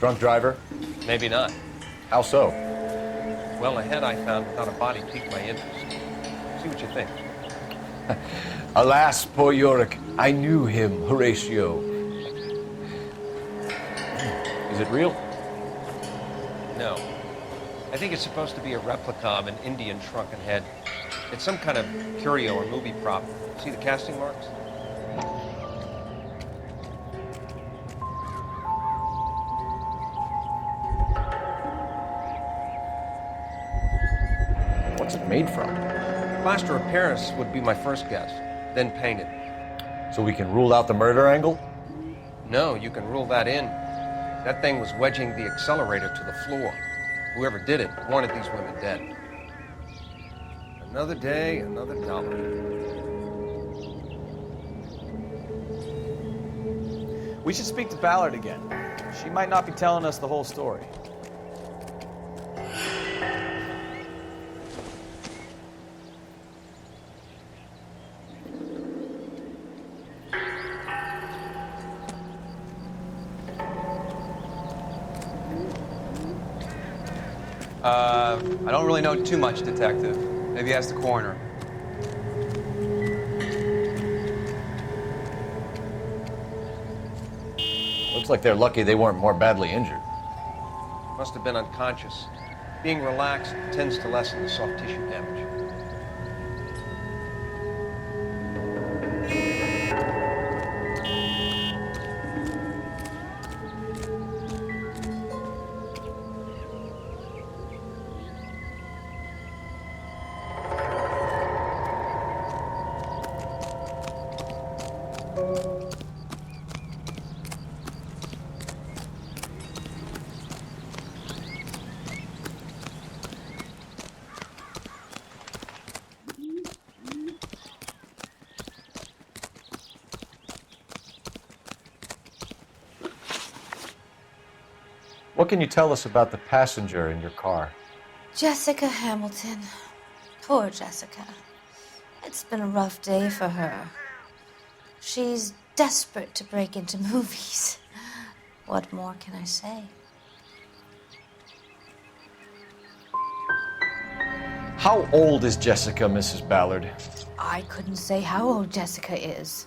Speaker 11: Drunk driver?
Speaker 1: Maybe not.
Speaker 11: How so?
Speaker 1: Well, the head I found without a body piqued my interest. See what you think.
Speaker 11: Alas, poor Yorick. I knew him, Horatio. Is it real?
Speaker 1: No. I think it's supposed to be a replica of an Indian shrunken head. It's some kind of curio or movie prop. See the casting marks?
Speaker 11: What's it made from?
Speaker 1: Plaster of Paris would be my first guess, then painted.
Speaker 11: So we can rule out the murder angle?
Speaker 1: No, you can rule that in. That thing was wedging the accelerator to the floor. Whoever did it wanted these women dead. Another day, another dollar.
Speaker 5: We should speak to Ballard again. She might not be telling us the whole story.
Speaker 2: I don't really know too much, Detective. Maybe ask the coroner.
Speaker 11: Looks like they're lucky they weren't more badly injured.
Speaker 1: Must have been unconscious. Being relaxed tends to lessen the soft tissue damage.
Speaker 11: What can you tell us about the passenger in your car?
Speaker 18: Jessica Hamilton. Poor Jessica. It's been a rough day for her. She's desperate to break into movies. What more can I say?
Speaker 11: How old is Jessica, Mrs. Ballard?
Speaker 18: I couldn't say how old Jessica is.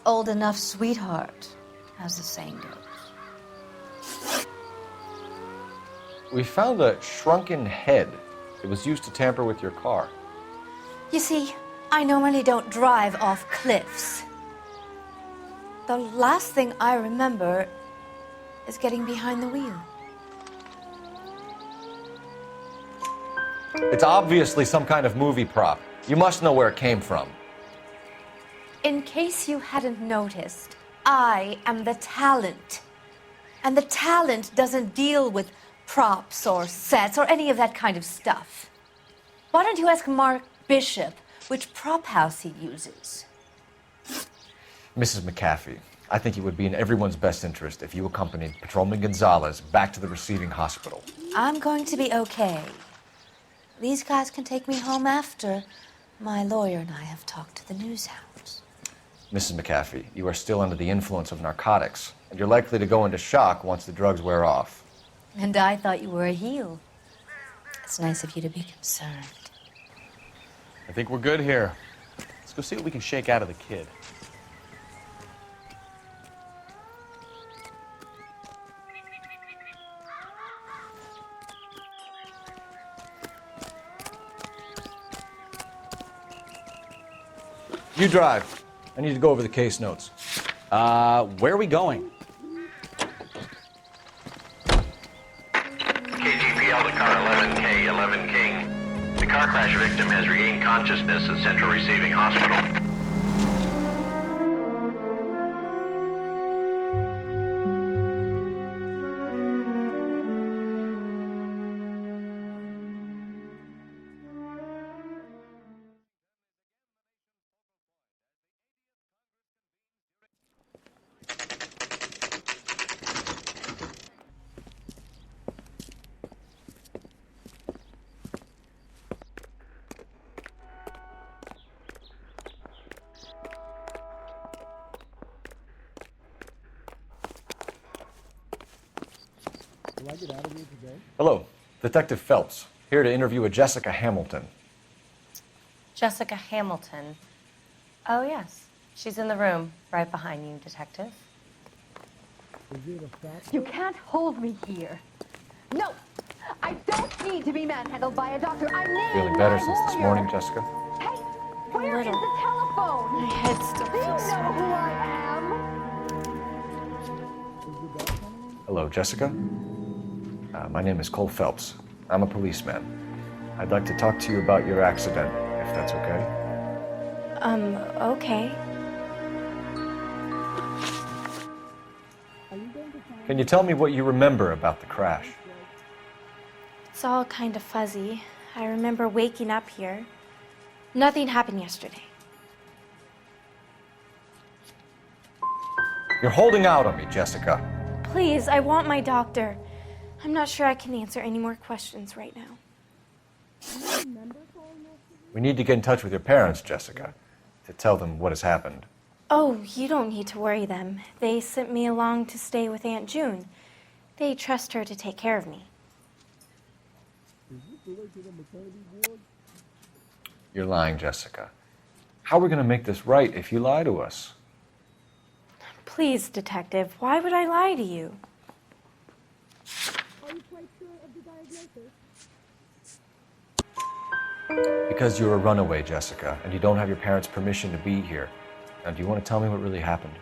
Speaker 18: Old enough, sweetheart, as the saying goes.
Speaker 11: We found a shrunken head. It was used to tamper with your car.
Speaker 18: You see, I normally don't drive off cliffs. The last thing I remember is getting behind the wheel.
Speaker 11: It's obviously some kind of movie prop. You must know where it came from.
Speaker 18: In case you hadn't noticed, I am the talent. And the talent doesn't deal with props or sets or any of that kind of stuff. Why don't you ask Mark Bishop which prop house he uses?
Speaker 11: Mrs. McAfee, I think it would be in everyone's best interest if you accompanied Patrolman Gonzalez back to the receiving hospital.
Speaker 18: I'm going to be okay. These guys can take me home after my lawyer and I have talked to the news hounds.
Speaker 11: Mrs. McAfee, you are still under the influence of narcotics, and you're likely to go into shock once the drugs wear off.
Speaker 18: And I thought you were a heel. It's nice of you to be concerned.
Speaker 9: I think we're good here. Let's go see what we can shake out of the kid.
Speaker 11: You drive. I need to go over the case notes.
Speaker 9: Where are we going?
Speaker 21: KGPL to car 11K, 11 King. The car crash victim has regained consciousness at Central Receiving Hospital.
Speaker 11: Hello, Detective Phelps, here to interview a Jessica Hamilton.
Speaker 8: Jessica Hamilton. Oh, yes. She's in the room, right behind you, Detective.
Speaker 19: You can't hold me here. No! I don't need to be manhandled by a doctor. I need
Speaker 11: Feeling better
Speaker 19: my
Speaker 11: since this
Speaker 19: lawyer.
Speaker 11: morning, Jessica?
Speaker 19: Hey, where is the telephone?
Speaker 8: My head still
Speaker 19: Do you know
Speaker 8: feels sore.
Speaker 19: who I am?
Speaker 11: Hello, Jessica. My name is Cole Phelps. I'm a policeman. I'd like to talk to you about your accident, if that's okay.
Speaker 8: Okay.
Speaker 11: Can you tell me what you remember about the crash?
Speaker 8: It's all kind of fuzzy. I remember waking up here. Nothing happened yesterday.
Speaker 11: You're holding out on me, Jessica.
Speaker 8: Please, I want my doctor. I'm not sure I can answer any more questions right now.
Speaker 11: We need to get in touch with your parents, Jessica, to tell them what has happened.
Speaker 8: Oh, you don't need to worry them. They sent me along to stay with Aunt June. They trust her to take care of me.
Speaker 11: You're lying, Jessica. How are we going to make this right if you lie to us?
Speaker 8: Please, Detective, why would I lie to you?
Speaker 11: Because you're a runaway, Jessica, and you don't have your parents' permission to be here. Now, do you want to tell me what really happened?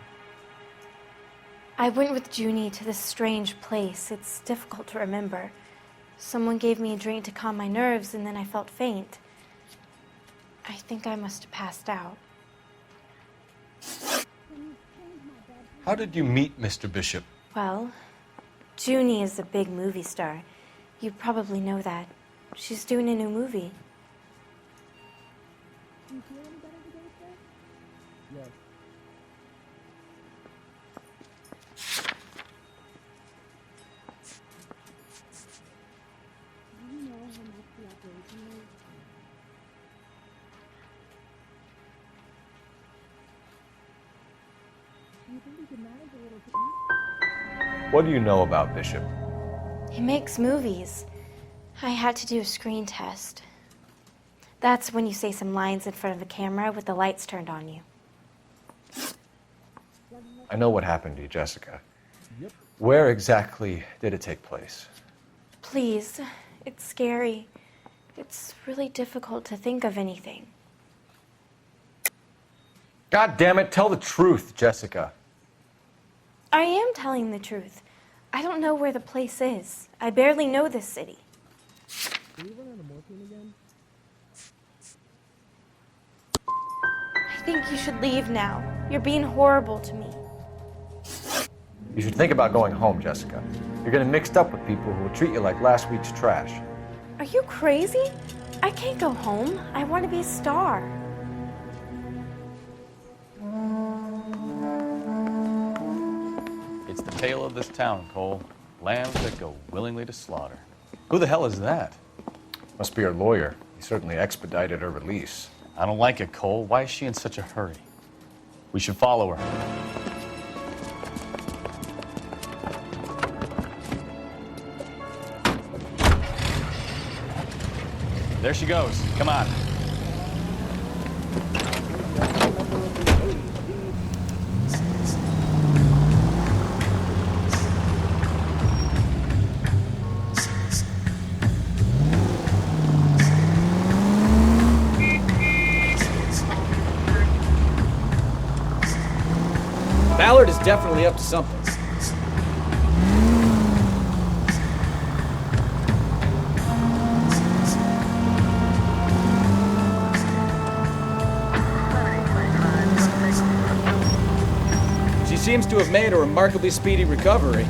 Speaker 8: I went with Junie to this strange place. It's difficult to remember. Someone gave me a drink to calm my nerves, and then I felt faint. I think I must have passed out.
Speaker 11: How did you meet Mr. Bishop?
Speaker 8: Well, Junie is a big movie star. You probably know that. She's doing a new movie.
Speaker 11: What do you know about Bishop?
Speaker 8: He makes movies. I had to do a screen test. That's when you say some lines in front of a camera with the lights turned on you.
Speaker 11: I know what happened to you, Jessica. Where exactly did it take place?
Speaker 8: Please, it's scary. It's really difficult to think of anything.
Speaker 11: God damn it, tell the truth, Jessica.
Speaker 8: I am telling the truth. I don't know where the place is. I barely know this city. I think you should leave now. You're being horrible to me.
Speaker 11: You should think about going home, Jessica. You're getting mixed up with people who will treat you like last week's trash.
Speaker 8: Are you crazy? I can't go home. I want to be a star.
Speaker 9: It's the tale of this town, Cole. Lambs that go willingly to slaughter. Who the hell is that?
Speaker 11: Must be her lawyer. He certainly expedited her release.
Speaker 9: I don't like it, Cole. Why is she in such a hurry? We should follow her. There she goes. Come on.
Speaker 7: Ballard is definitely up to something. She seems to have made a remarkably speedy recovery.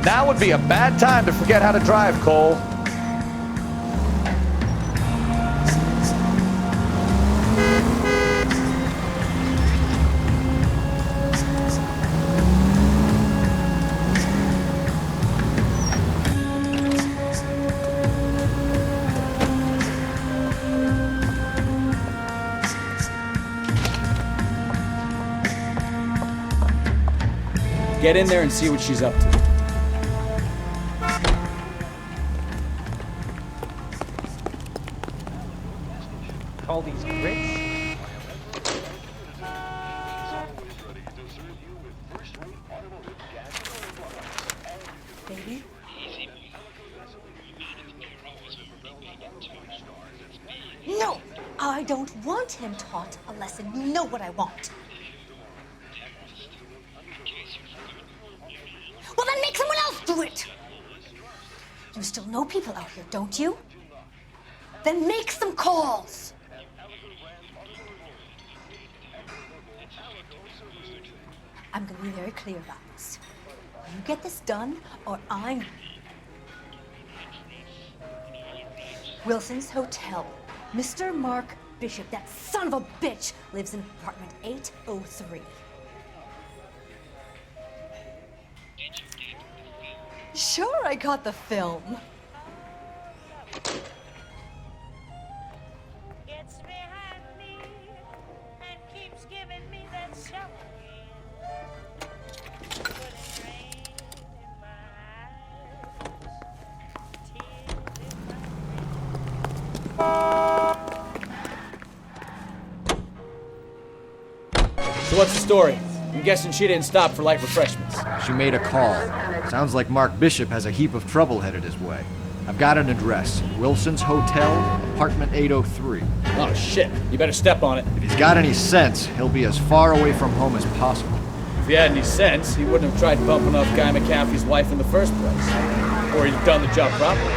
Speaker 9: Now would be a bad time to forget how to drive, Cole.
Speaker 7: Get in there and see what she's up to.
Speaker 12: All these grits.
Speaker 18: Baby? No! I don't want him taught a lesson. You know what I want. Well, then make someone else do it! You still know people out here, don't you? Then make some calls! I'm gonna be very clear about this. You get this done, or I'm... Wilson's Hotel. Mr. Mark Bishop, that son of a bitch, lives in apartment 803. Sure, I got the film.
Speaker 10: Gets behind me and keeps giving me that shovel again. Putting rain in my eyes, tears in my
Speaker 7: So what's the story? I'm guessing she didn't stop for light refreshments.
Speaker 3: She made a call. Sounds like Mark Bishop has a heap of trouble headed his way. I've got an address. Wilson's Hotel, apartment 803.
Speaker 7: Oh, shit. You better step on it.
Speaker 3: If he's got any sense, he'll be as far away from home as possible.
Speaker 7: If he had any sense, he wouldn't have tried bumping off Guy McCaffrey's wife in the first place. Or he'd have done the job properly.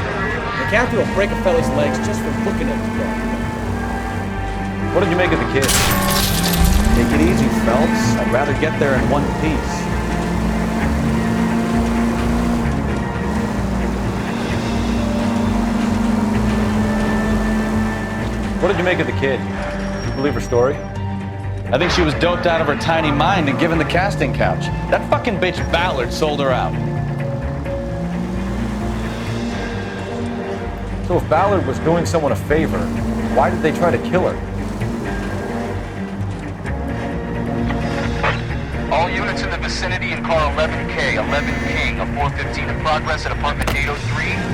Speaker 7: McCaffrey will break a fella's legs just for looking at the dog.
Speaker 9: What did you make of the kid? Take it easy, Phelps. I'd rather get there in one piece. What did you make of the kid? Did you believe her story? I think she was doped out of her tiny mind and given the casting couch. That fucking bitch Ballard sold her out.
Speaker 11: So if Ballard was doing someone a favor, why did they try to kill her?
Speaker 21: All units in the vicinity in car 11K, 11 King, a 415 in progress at apartment 803,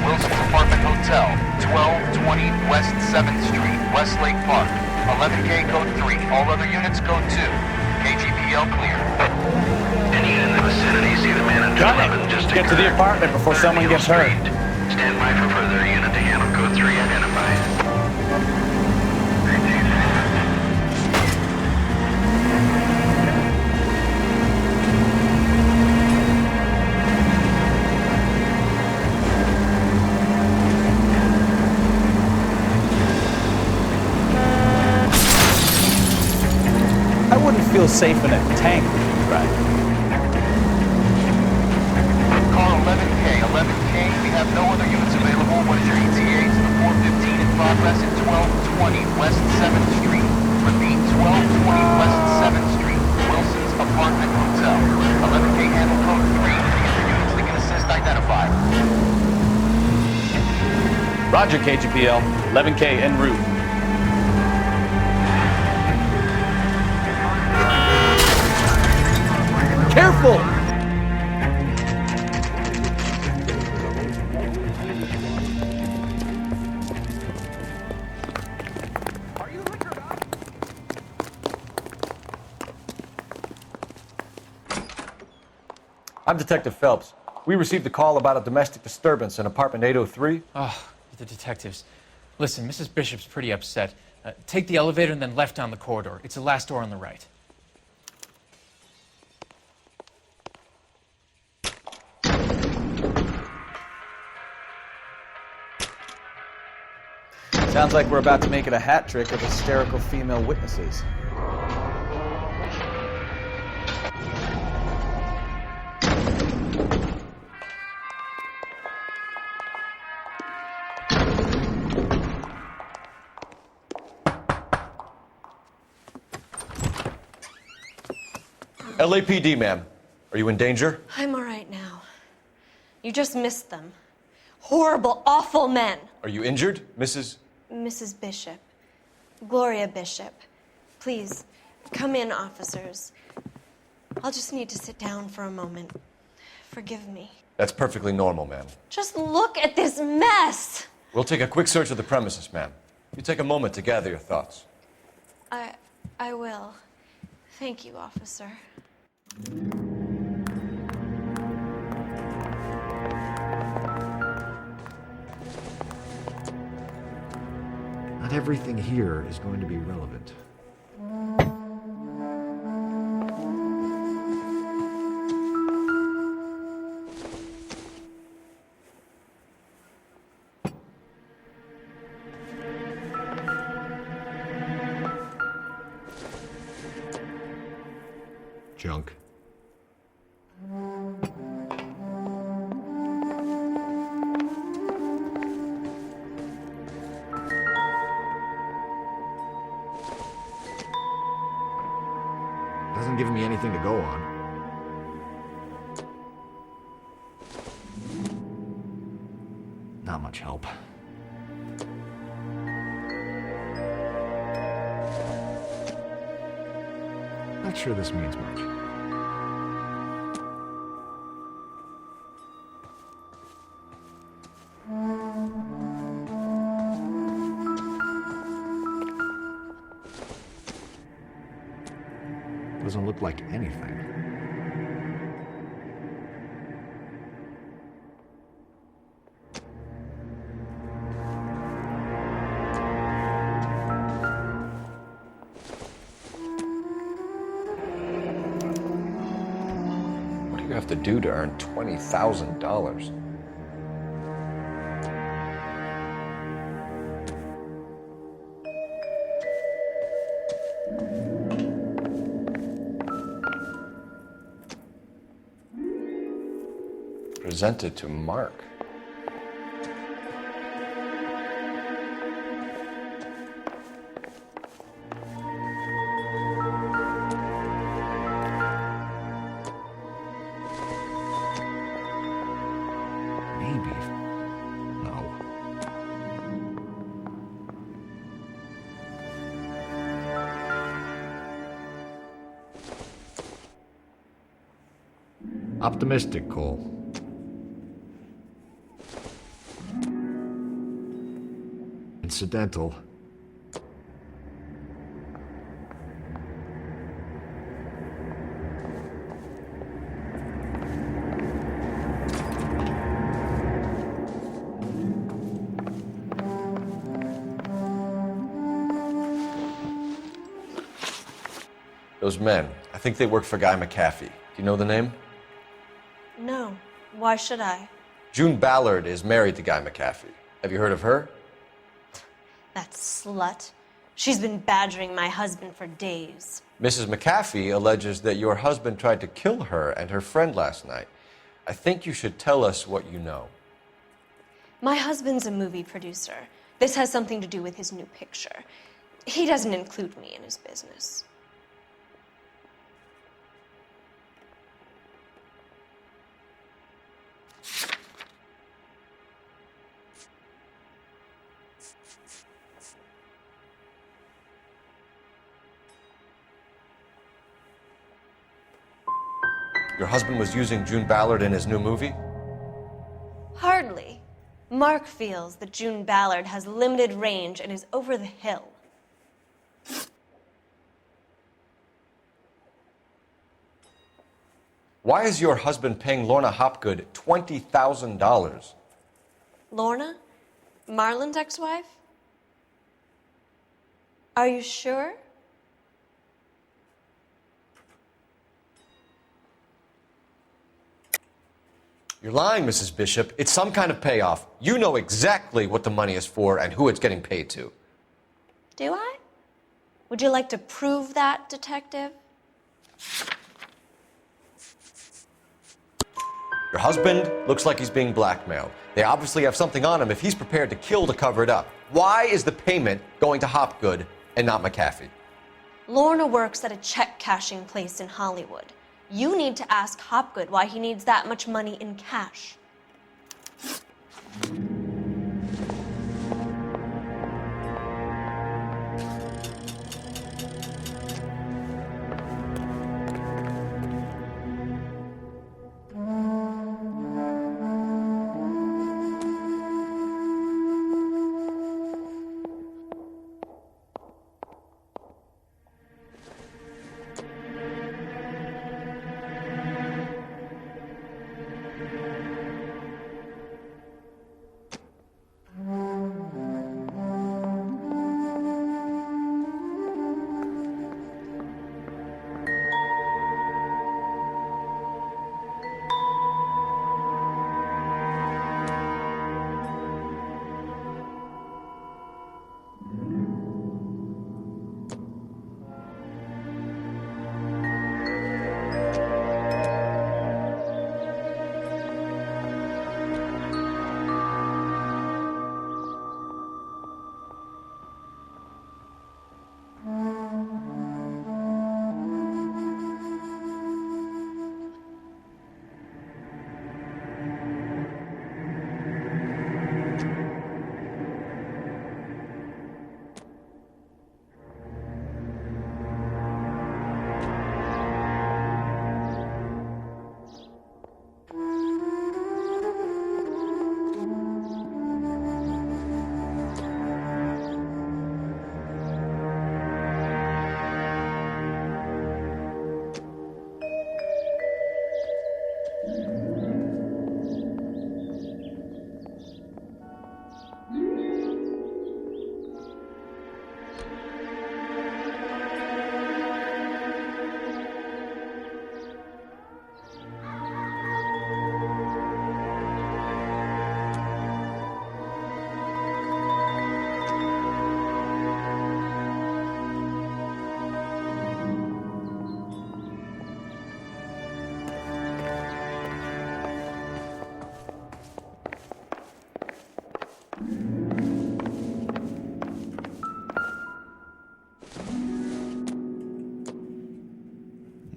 Speaker 21: Wilson's Apartment Hotel, 1220 West 7th Street, Westlake Park. 11K code 3, all other units code 2. KGPL clear. Any unit in the vicinity, see the man in 11, just
Speaker 9: get to the apartment before someone gets hurt.
Speaker 21: Stand by for further unit to handle code 3 identified.
Speaker 9: I wouldn't feel safe in a tank, right?
Speaker 21: Car 11K, 11K, we have no other units available. What is your ETA to the 415 in progress at 1220 West 7th Street? Repeat, 1220 West 7th Street, Wilson's Apartment Hotel. 11K handle code 3. Any other units that can assist identified.
Speaker 9: Roger, KGPL. 11K en route.
Speaker 7: Careful!
Speaker 11: I'm Detective Phelps. We received a call about a domestic disturbance in apartment 803.
Speaker 20: Oh, the detectives. Listen, Mrs. Bishop's pretty upset. Take the elevator and then left down the corridor. It's the last door on the right.
Speaker 2: Sounds like we're about to make it a hat trick of hysterical female witnesses.
Speaker 11: LAPD, ma'am. Are you in danger?
Speaker 18: I'm all right now. You just missed them. Horrible, awful men.
Speaker 11: Are you injured, Mrs.?
Speaker 8: Mrs. Bishop. Gloria Bishop. Please, come in, officers.
Speaker 13: I'll just need to sit down for a moment. Forgive me.
Speaker 11: That's perfectly normal, ma'am.
Speaker 13: Just look at this mess!
Speaker 11: We'll take a quick search of the premises, ma'am. You take a moment to gather your thoughts.
Speaker 13: I will. Thank you, officer.
Speaker 3: Not everything here is going to be relevant. Junk. Doesn't give me anything to go on. Not much help. Not sure this means much. Doesn't look like anything.
Speaker 11: What do you have to do to earn $20,000? Presented to Mark.
Speaker 3: Maybe. No. Optimistic, Cole. Incidental.
Speaker 11: Those men, I think they work for Guy McAfee. Do you know the name?
Speaker 13: No. Why should I?
Speaker 11: June Ballard is married to Guy McAfee. Have you heard of her?
Speaker 13: That slut. She's been badgering my husband for days.
Speaker 11: Mrs. McAfee alleges that your husband tried to kill her and her friend last night. I think you should tell us what you know.
Speaker 13: My husband's a movie producer. This has something to do with his new picture. He doesn't include me in his business.
Speaker 11: Your husband was using June Ballard in his new movie?
Speaker 13: Hardly. Mark feels that June Ballard has limited range and is over the hill.
Speaker 11: Why is your husband paying Lorna Hopgood $20,000?
Speaker 13: Lorna? Marlon's ex-wife? Are you sure?
Speaker 11: You're lying, Mrs. Bishop. It's some kind of payoff. You know exactly what the money is for and who it's getting paid to.
Speaker 13: Do I? Would you like to prove that, detective?
Speaker 11: Your husband looks like he's being blackmailed. They obviously have something on him if he's prepared to kill to cover it up. Why is the payment going to Hopgood and not McAfee?
Speaker 13: Lorna works at a check-cashing place in Hollywood. You need to ask Hopgood why he needs that much money in cash.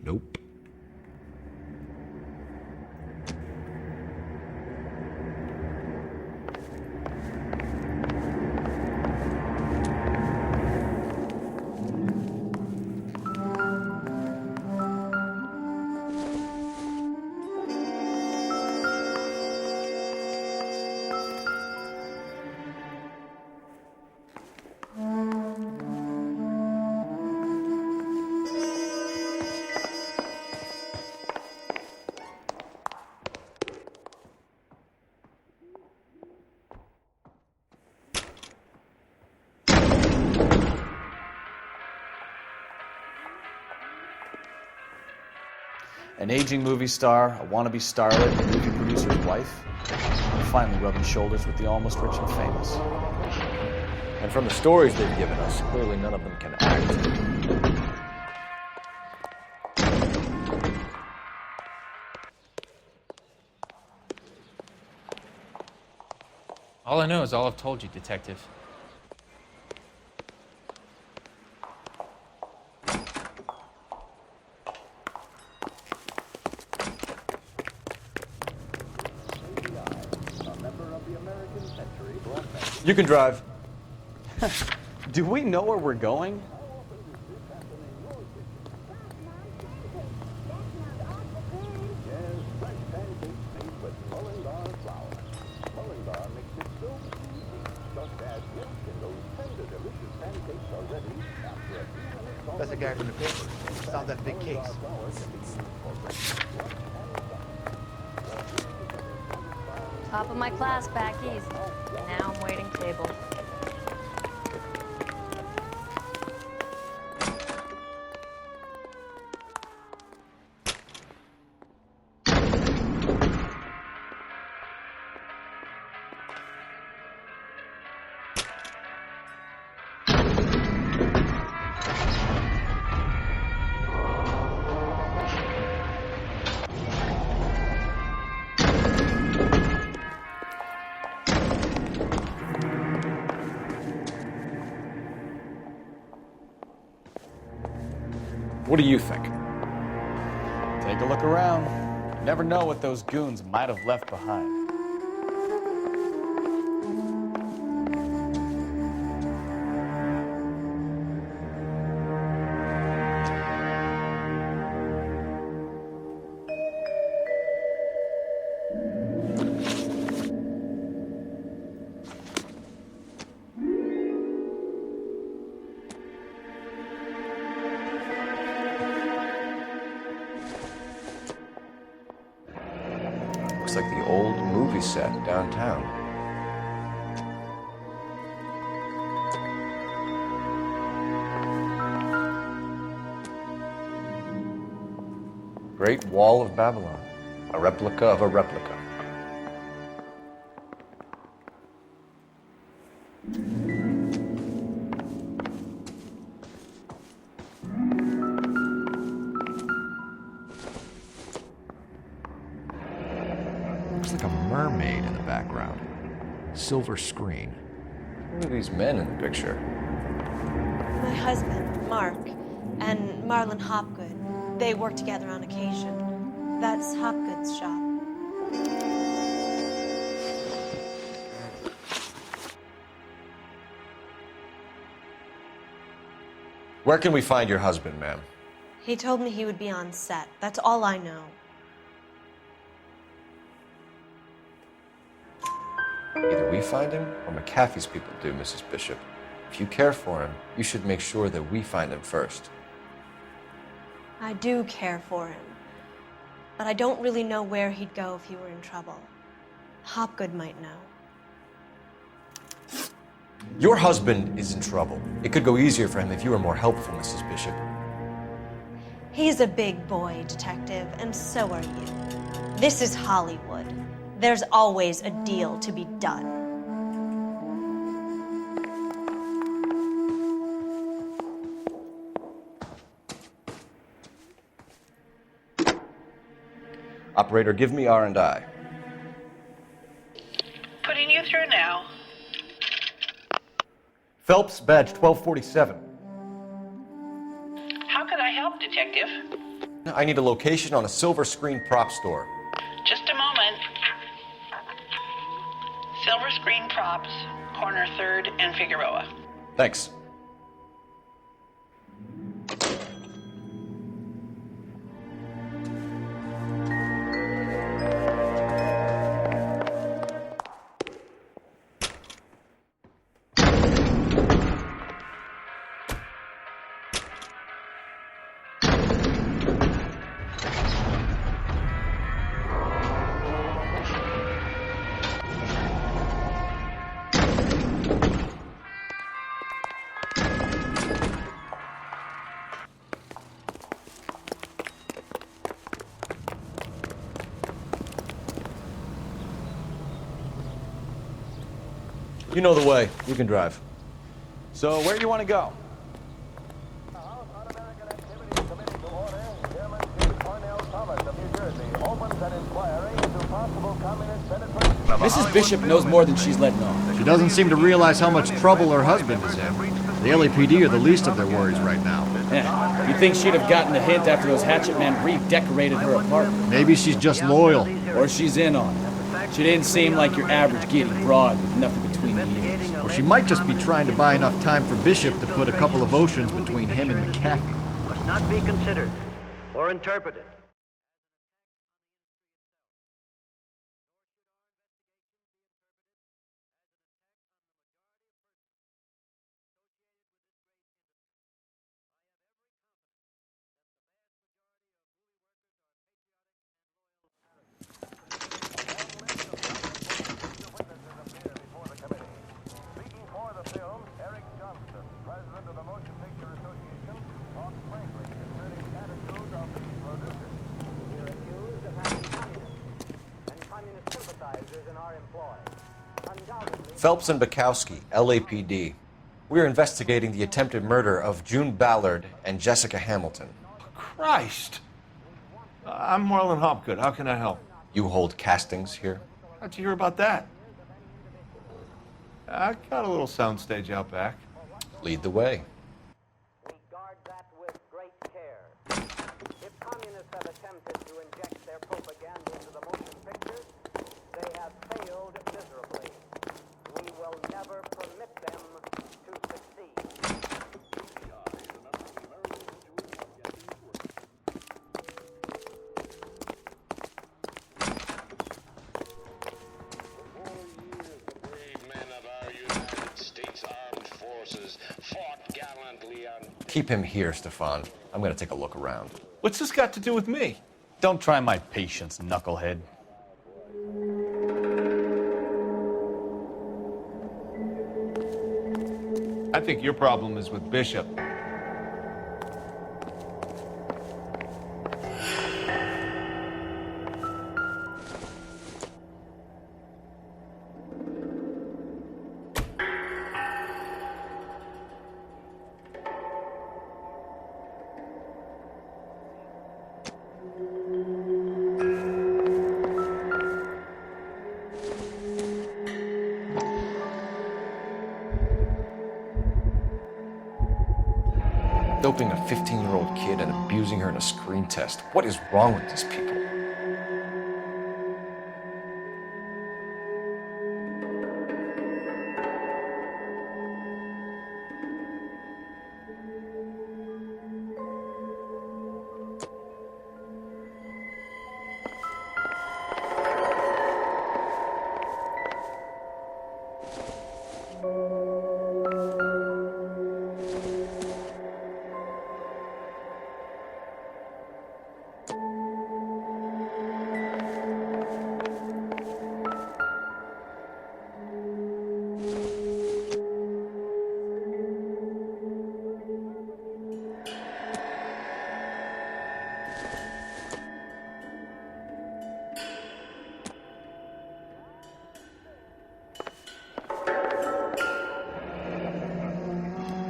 Speaker 3: Nope.
Speaker 14: An aging movie star, a wannabe starlet, a movie producer's wife, and finally rubbing shoulders with the almost rich and famous.
Speaker 11: And from the stories they've given us, clearly none of them can act.
Speaker 20: All I know is all I've told you, Detective.
Speaker 11: You can drive.
Speaker 16: Do we know where we're going?
Speaker 6: That's the guy from the paper. Saw that big case.
Speaker 15: Top of my class, back east. Now I'm waiting table.
Speaker 11: What do you think?
Speaker 14: Take a look around. You never know what those goons might have left behind.
Speaker 1: Looks like the old movie set downtown. Great Wall of Babylon. A replica of a replica.
Speaker 3: Looks like a mermaid in the background. Silver screen.
Speaker 1: Who are these men in the picture?
Speaker 13: My husband, Mark, and Marlon Hopgood. They work together on occasion. That's Hopgood's shop.
Speaker 1: Where can we find your husband, ma'am?
Speaker 13: He told me he would be on set. That's all I know.
Speaker 1: Either we find him or McAfee's people do, Mrs. Bishop. If you care for him, you should make sure that we find him first.
Speaker 13: I do care for him. But I don't really know where he'd go if he were in trouble. Hopgood might know.
Speaker 1: Your husband is in trouble. It could go easier for him if you were more helpful, Mrs. Bishop.
Speaker 13: He's a big boy, Detective, and so are you. This is Hollywood. There's always a deal to be done.
Speaker 1: Operator, give me R&I.
Speaker 10: Putting you through now.
Speaker 11: Phelps, badge 1247.
Speaker 10: How can I help, Detective?
Speaker 11: I need a location on a silver screen prop store.
Speaker 4: Just a moment. Silver Screen Props, corner 3rd and Figueroa.
Speaker 11: Thanks. You know the way. You can drive.
Speaker 14: So, where do you want to go?
Speaker 7: Mrs. Bishop knows more than she's letting on.
Speaker 3: She doesn't seem to realize how much trouble her husband is in. The LAPD are the least of their worries right now.
Speaker 7: Yeah, you'd think she'd have gotten the hint after those hatchet men redecorated her apartment.
Speaker 3: Maybe she's just loyal.
Speaker 7: Or she's in on it. She didn't seem like your average giddy broad with nothing between the ears.
Speaker 3: Or she might just be trying to buy enough time for Bishop to put a couple of oceans between him and McCaffrey.
Speaker 17: Must not be considered or interpreted.
Speaker 11: Phelps and Bukowski, LAPD. We're investigating the attempted murder of June Ballard and Jessica Hamilton.
Speaker 23: Christ! I'm Marlon Hopgood. How can I help?
Speaker 11: You hold castings here?
Speaker 23: How'd you hear about that? I got a little soundstage out back.
Speaker 11: Lead the way.
Speaker 17: We guard that with great care. If communists have attempted to inject their propaganda into the motion pictures, they have failed miserably. We will never permit them to succeed.
Speaker 11: Keep him here, Stefan. I'm going to take a look around.
Speaker 23: What's this got to do with me?
Speaker 9: Don't try my patience, knucklehead.
Speaker 23: I think your problem is with Bishop.
Speaker 11: Doping a 15-year-old kid and abusing her in a screen test. What is wrong with these people?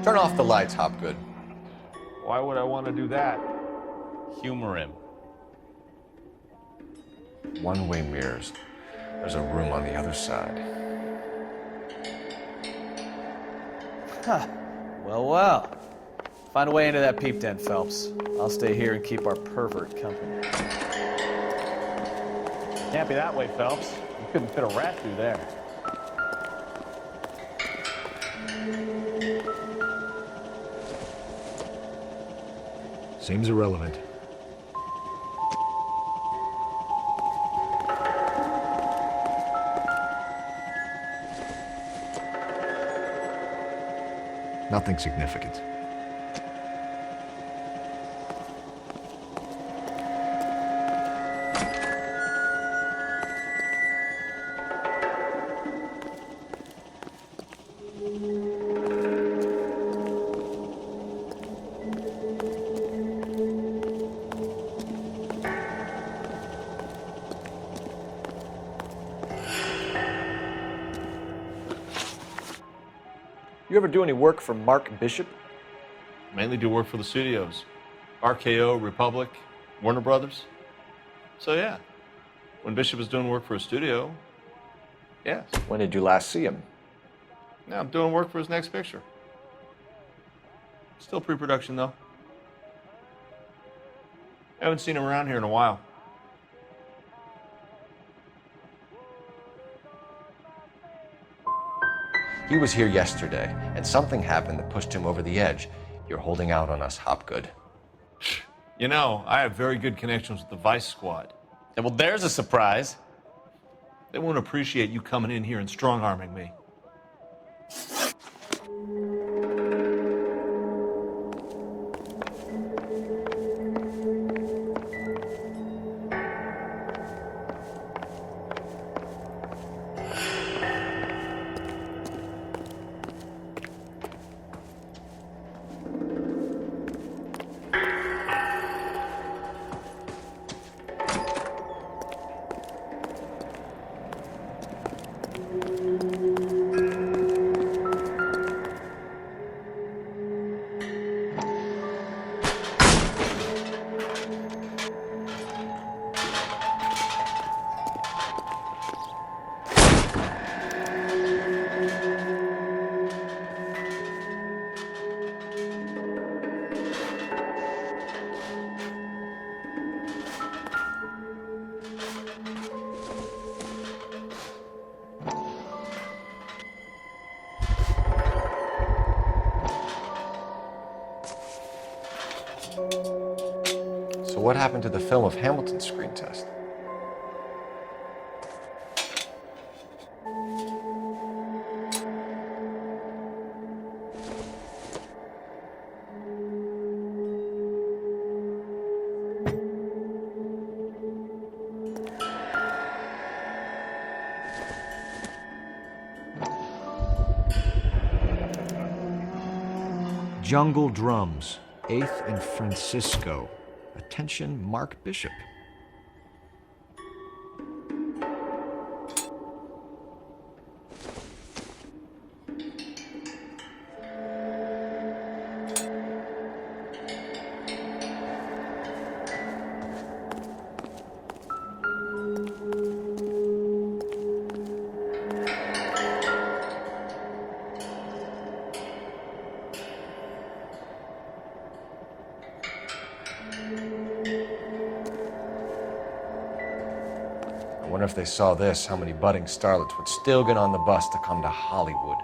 Speaker 11: Turn off the lights, Hopgood.
Speaker 23: Why would I want to do that?
Speaker 9: Humor him.
Speaker 11: One-way mirrors. There's a room on the other side.
Speaker 14: Huh. Well, well. Find a way into that peep den, Phelps. I'll stay here and keep our pervert company.
Speaker 9: Can't be that way, Phelps. You couldn't fit a rat through there.
Speaker 3: Seems irrelevant. Nothing significant.
Speaker 11: You ever do any work for Mark Bishop?
Speaker 5: Mainly do work for the studios. RKO, Republic, Warner Brothers. So yeah, when Bishop was doing work for a studio, yes.
Speaker 11: When did you last see him?
Speaker 5: Now I'm doing work for his next picture. Still pre-production though. Haven't seen him around here in a while.
Speaker 1: He was here yesterday, and something happened that pushed him over the edge. You're holding out on us, Hopgood.
Speaker 5: You know, I have very good connections with the Vice Squad.
Speaker 9: Yeah, well, there's a surprise.
Speaker 5: They won't appreciate you coming in here and strong-arming me.
Speaker 1: So what happened to the film of Hamilton's screen test?
Speaker 3: Jungle Drums, 8th and Francisco. Attention, Mark Bishop.
Speaker 1: I wonder if they saw this, how many budding starlets would still get on the bus to come to Hollywood.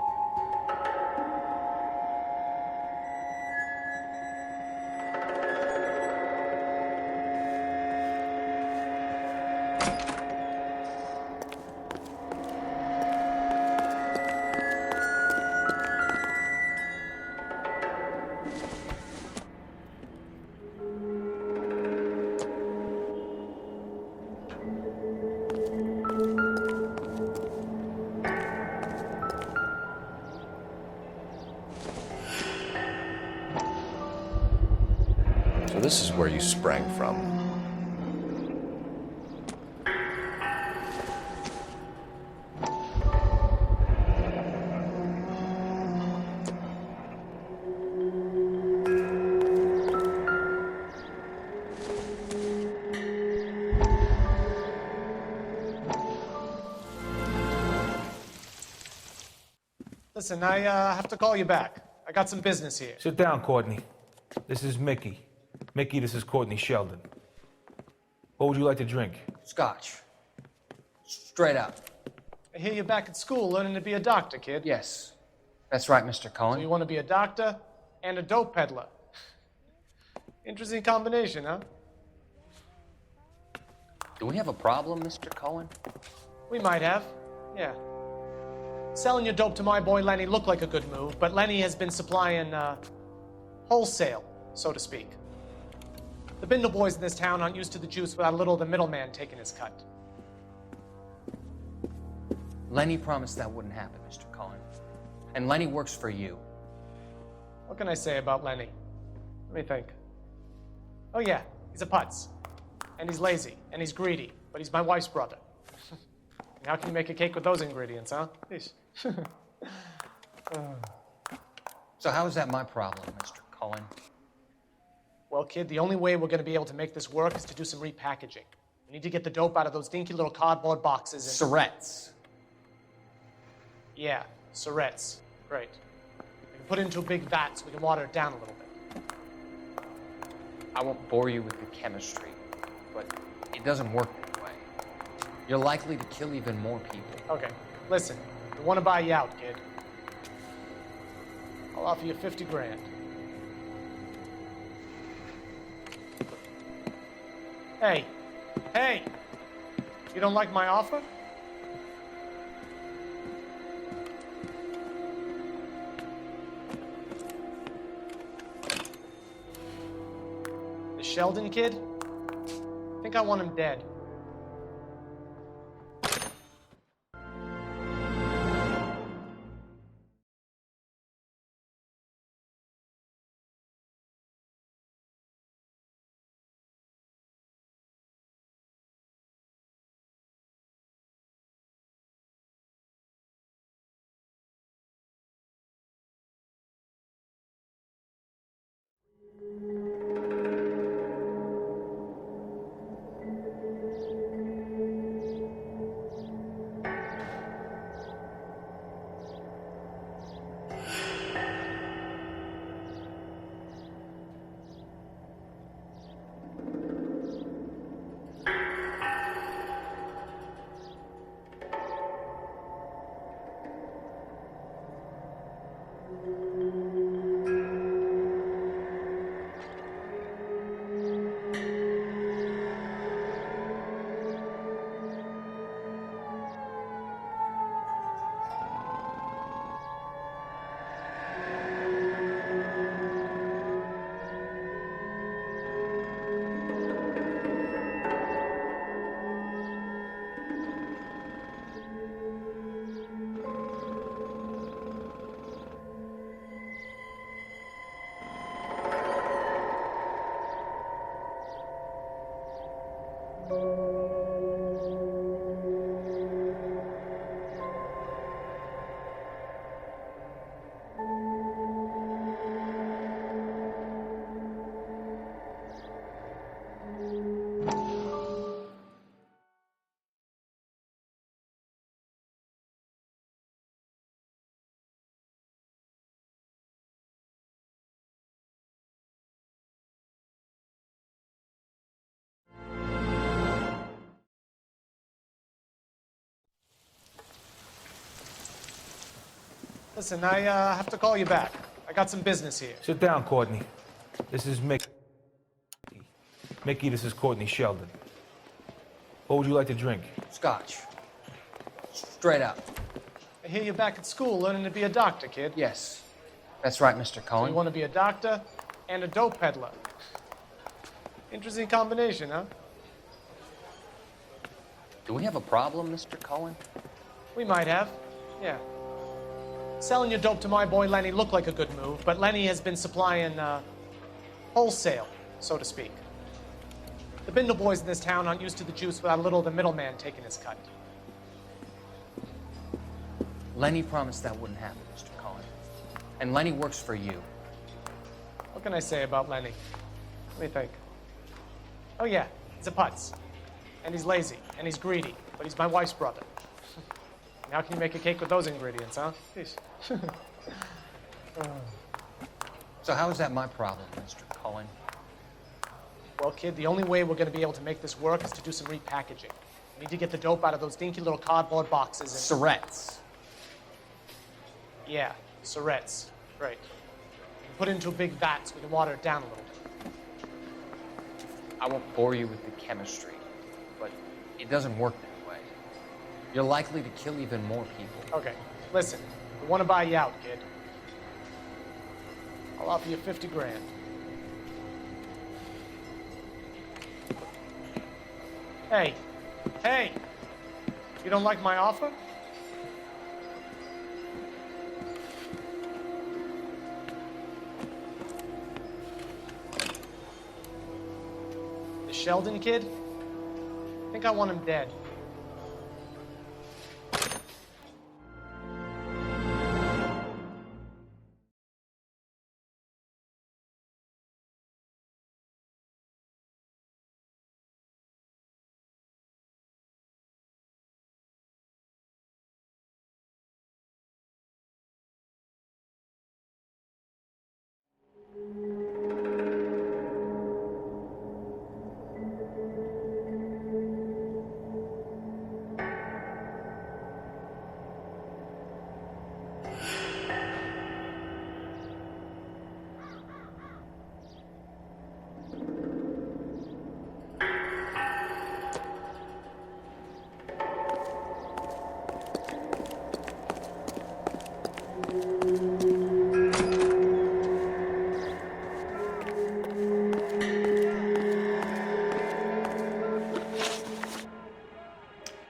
Speaker 1: So this is where you sprang from.
Speaker 19: Listen, I have to call you back. I got some business here.
Speaker 6: Sit down, Courtney.
Speaker 12: This is Mickey. Mickey, this is Courtney Sheldon. What would you like to drink?
Speaker 2: Scotch. Straight up.
Speaker 19: I hear you're back at school learning to be a doctor, kid.
Speaker 2: Yes. That's right, Mr. Cohen.
Speaker 19: So you want to be a doctor and a dope peddler. Interesting combination, huh?
Speaker 2: Do we have a problem, Mr. Cohen?
Speaker 19: We might have, yeah. Selling your dope to my boy Lenny looked like a good move, but Lenny has been supplying, wholesale, so to speak. The Bindle boys in this town aren't used to the juice without a little of the middleman taking his cut.
Speaker 2: Lenny promised that wouldn't happen, Mr. Cohen. And Lenny works for you.
Speaker 19: What can I say about Lenny? Let me think. Oh yeah, he's a putz. And he's lazy, and he's greedy, but he's my wife's brother. And how can you make a cake with those ingredients, huh? Yeesh.
Speaker 2: So how is that my problem, Mr. Cohen?
Speaker 19: Well, kid, the only way we're going to be able to make this work is to do some repackaging. We need to get the dope out of those dinky little cardboard boxes and...
Speaker 2: Surrettes.
Speaker 19: Yeah, Surrettes. Great. We can put it into a big vat so we can water it down a little bit.
Speaker 2: I won't bore you with the chemistry, but it doesn't work that way. You're likely to kill even more people.
Speaker 19: Okay, listen. We want to buy you out, kid. I'll offer you 50 grand. Hey. Hey! You don't like my offer? The Sheldon kid? I think I want him dead. Listen, I have to call you back. I got some business here.
Speaker 12: Sit down, Courtney. This is Mickey. Mickey, this is Courtney Sheldon. What would you like to drink?
Speaker 2: Scotch. Straight up.
Speaker 19: I hear you're back at school learning to be a doctor, kid.
Speaker 2: Yes. That's right, Mr. Cohen.
Speaker 19: So you want to be a doctor and a dope peddler. Interesting combination, huh?
Speaker 2: Do we have a problem, Mr. Cohen?
Speaker 19: We might have, yeah. Selling your dope to my boy Lenny looked like a good move, but Lenny has been supplying, wholesale, so to speak. The Bindle boys in this town aren't used to the juice without a little of the middleman taking his cut.
Speaker 2: Lenny promised that wouldn't happen, Mr. Cohen. And Lenny works for you.
Speaker 19: What can I say about Lenny? Let me think. Oh yeah, he's a putz. And he's lazy, and he's greedy, but he's my wife's brother. And how can you make a cake with those ingredients, huh? Yeesh.
Speaker 2: So how is that my problem, Mr. Cullen?
Speaker 19: Well, kid, the only way we're going to be able to make this work is to do some repackaging. We need to get the dope out of those dinky little cardboard boxes and...
Speaker 2: Surrettes.
Speaker 19: Yeah, Surrettes. Right. Put it into a big vat so we can water it down a little bit.
Speaker 2: I won't bore you with the chemistry, but it doesn't work that way. You're likely to kill even more people.
Speaker 19: Okay, listen. I want to buy you out, kid. I'll offer you 50 grand. Hey! You don't like my offer? The Sheldon kid? I think I want him dead.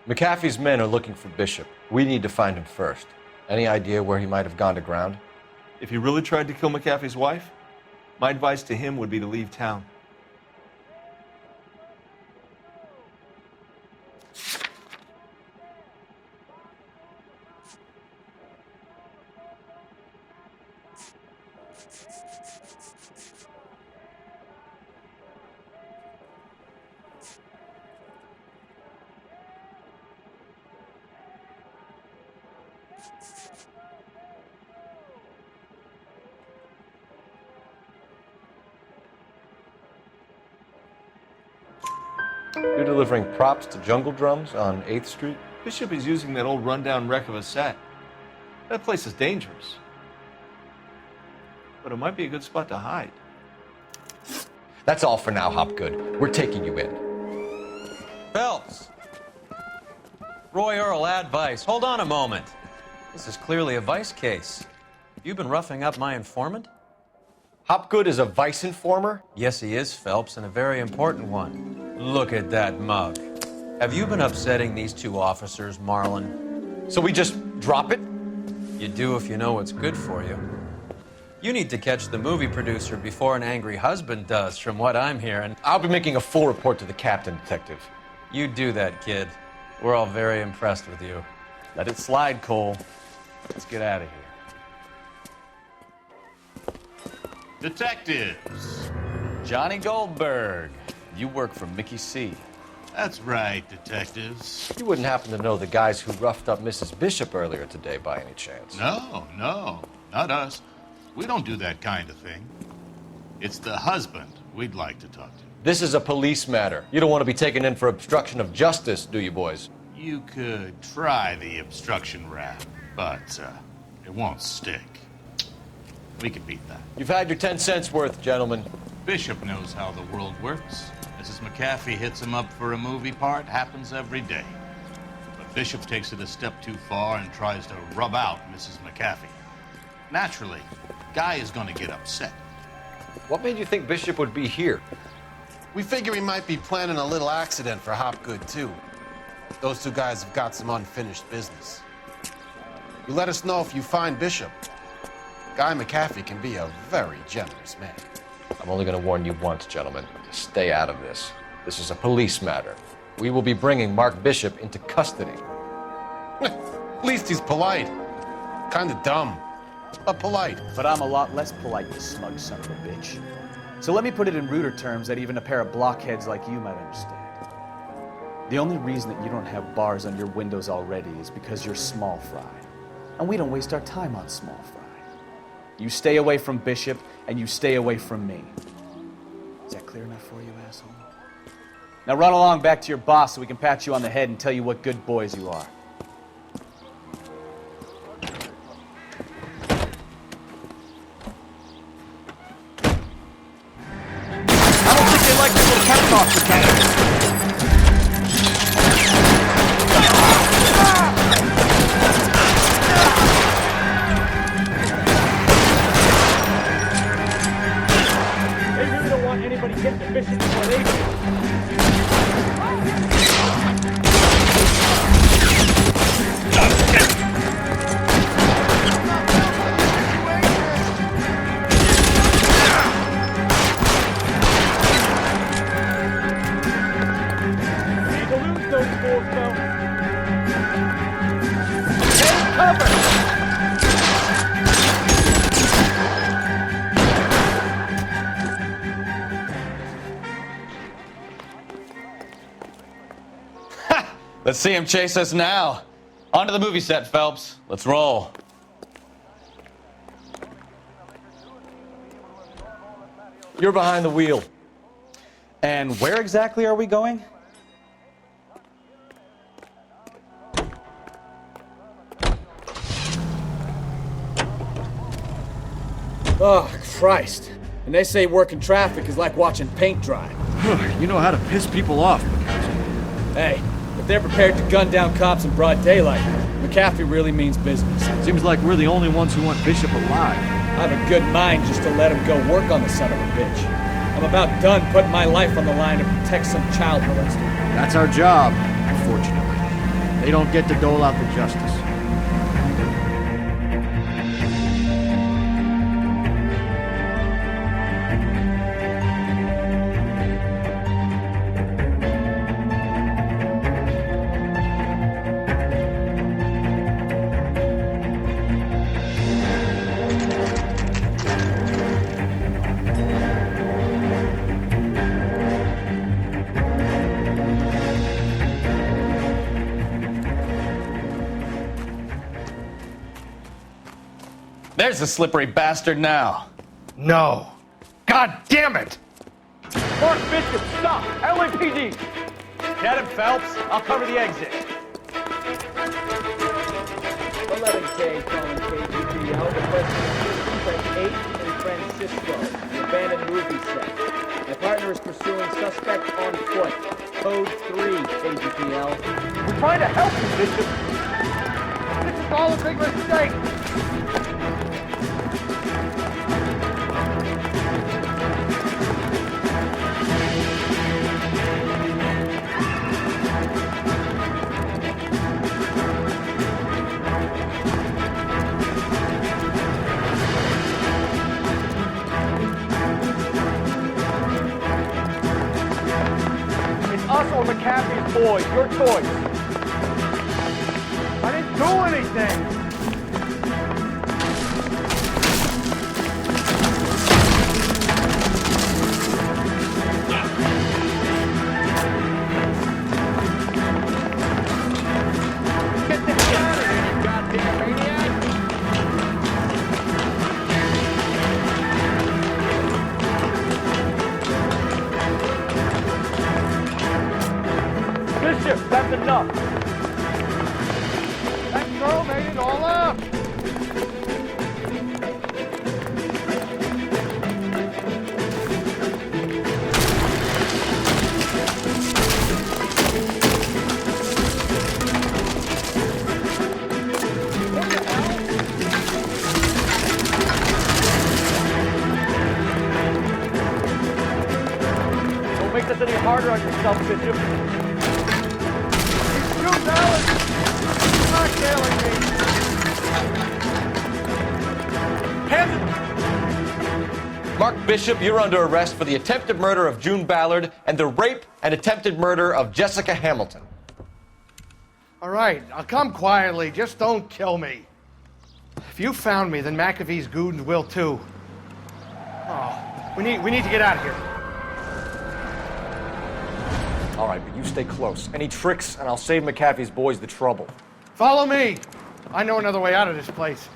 Speaker 11: McAfee's men are looking for Bishop. We need to find him first. Any idea where he might have gone to ground?
Speaker 5: If he really tried to kill McAfee's wife, my advice to him would be to leave town.
Speaker 11: You're delivering props to Jungle Drums on 8th Street?
Speaker 5: Bishop is using that old rundown wreck of a set. That place is dangerous. But it might be a good spot to hide.
Speaker 11: That's all for now, Hopgood. We're taking you in.
Speaker 18: Phelps! Roy Earl, ad vice. Hold on a moment. This is clearly a vice case. You've been roughing up my informant?
Speaker 11: Hopgood is a vice informer?
Speaker 18: Yes, he is, Phelps, and a very important one. Look at that mug. Have you been upsetting these two officers, Marlin?
Speaker 11: So we just drop it?
Speaker 18: You do if you know what's good for you. You need to catch the movie producer before an angry husband does, from what I'm hearing.
Speaker 11: I'll be making a full report to the captain, Detective.
Speaker 18: You do that, kid. We're all very impressed with you.
Speaker 14: Let it slide, Cole. Let's get out of here.
Speaker 21: Detectives.
Speaker 14: Johnny Goldberg. You work for Mickey C.
Speaker 21: That's right, detectives.
Speaker 11: You wouldn't happen to know the guys who roughed up Mrs. Bishop earlier today by any chance?
Speaker 21: No, not us. We don't do that kind of thing. It's the husband we'd like to talk to.
Speaker 11: This is a police matter. You don't want to be taken in for obstruction of justice, do you, boys?
Speaker 21: You could try the obstruction rap, but it won't stick. We can beat that.
Speaker 11: You've had your 10 cents worth, gentlemen.
Speaker 21: Bishop knows how the world works. Mrs. McAfee hits him up for a movie part, happens every day. But Bishop takes it a step too far and tries to rub out Mrs. McAfee. Naturally, Guy is going to get upset.
Speaker 11: What made you think Bishop would be here?
Speaker 22: We figure he might be planning a little accident for Hopgood, too. Those two guys have got some unfinished business. You let us know if you find Bishop. Guy McAfee can be a very generous man.
Speaker 11: I'm only going to warn you once, gentlemen. Stay out of this. This is a police matter. We will be bringing Mark Bishop into custody.
Speaker 22: At least he's polite. Kind of dumb, but polite.
Speaker 14: But I'm a lot less polite, you smug son of a bitch. So let me put it in ruder terms that even a pair of blockheads like you might understand. The only reason that you don't have bars on your windows already is because you're small fry. And we don't waste our time on small fry. You stay away from Bishop, and you stay away from me. Is that clear enough for you, asshole? Now run along back to your boss so we can pat you on the head and tell you what good boys you are. I don't think they like this little pep talk we're getting.
Speaker 7: Anybody get the bishop before they do. Need to lose those fools, though. Take cover!
Speaker 9: Let's see him chase us now. Onto the movie set, Phelps. Let's roll.
Speaker 11: You're behind the wheel.
Speaker 14: And where exactly are we going?
Speaker 7: Oh, Christ. And they say working traffic is like watching paint dry.
Speaker 3: You know how to piss people off, Mikowski.
Speaker 7: Hey, if they're prepared to gun down cops in broad daylight, McAfee really means business.
Speaker 3: Seems like we're the only ones who want Bishop alive.
Speaker 7: I have a good mind just to let him go work on the son of a bitch. I'm about done putting my life on the line to protect some child molester.
Speaker 3: That's our job, unfortunately. They don't get to dole out the justice.
Speaker 9: There's the slippery bastard now.
Speaker 23: No. God damn it!
Speaker 14: Mark Bishop, stop! LAPD! Get him, Phelps. I'll cover the exit.
Speaker 7: 11K calling KGPL. The president is 8 in Francisco, the abandoned movie set. My partner is pursuing suspect on foot. Code 3, KGPL.
Speaker 23: We're trying to help you, Bishop. This is all a big mistake.
Speaker 7: Us or McAfee's boys, your choice.
Speaker 23: I didn't do anything.
Speaker 7: Get this out of here, you goddamn maniac! Bishop, that's enough.
Speaker 23: That girl made it all up.
Speaker 7: Don't make this any harder on yourself, Bishop.
Speaker 18: Mark Bishop, you're under arrest for the attempted murder of June Ballard and the rape and attempted murder of Jessica Hamilton.
Speaker 23: All right, I'll come quietly. Just don't kill me. If you found me, then McAfee's goons will too. Oh, we need to get out of here.
Speaker 11: All right, but you stay close. Any tricks, and I'll save McAfee's boys the trouble.
Speaker 23: Follow me. I know another way out of this place.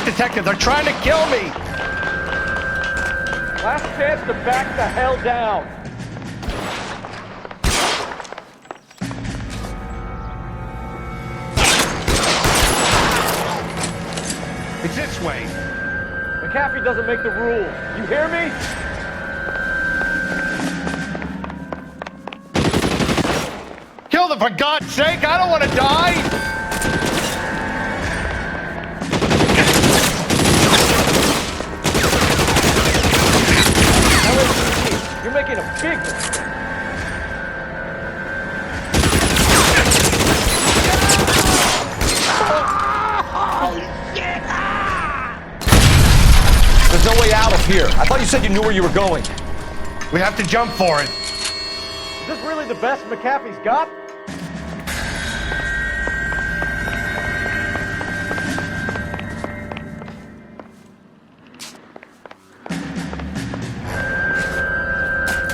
Speaker 23: detective. They're trying to kill me.
Speaker 7: Last chance to back the hell down.
Speaker 23: It's this way.
Speaker 7: McAfee doesn't make the rules. You hear me?
Speaker 23: Kill them, for God's sake! I don't want to die!
Speaker 7: You're making a big mistake.
Speaker 11: There's no way out of here. I thought you said you knew where you were going.
Speaker 23: We have to jump for it.
Speaker 7: Is this really the best McAfee's got?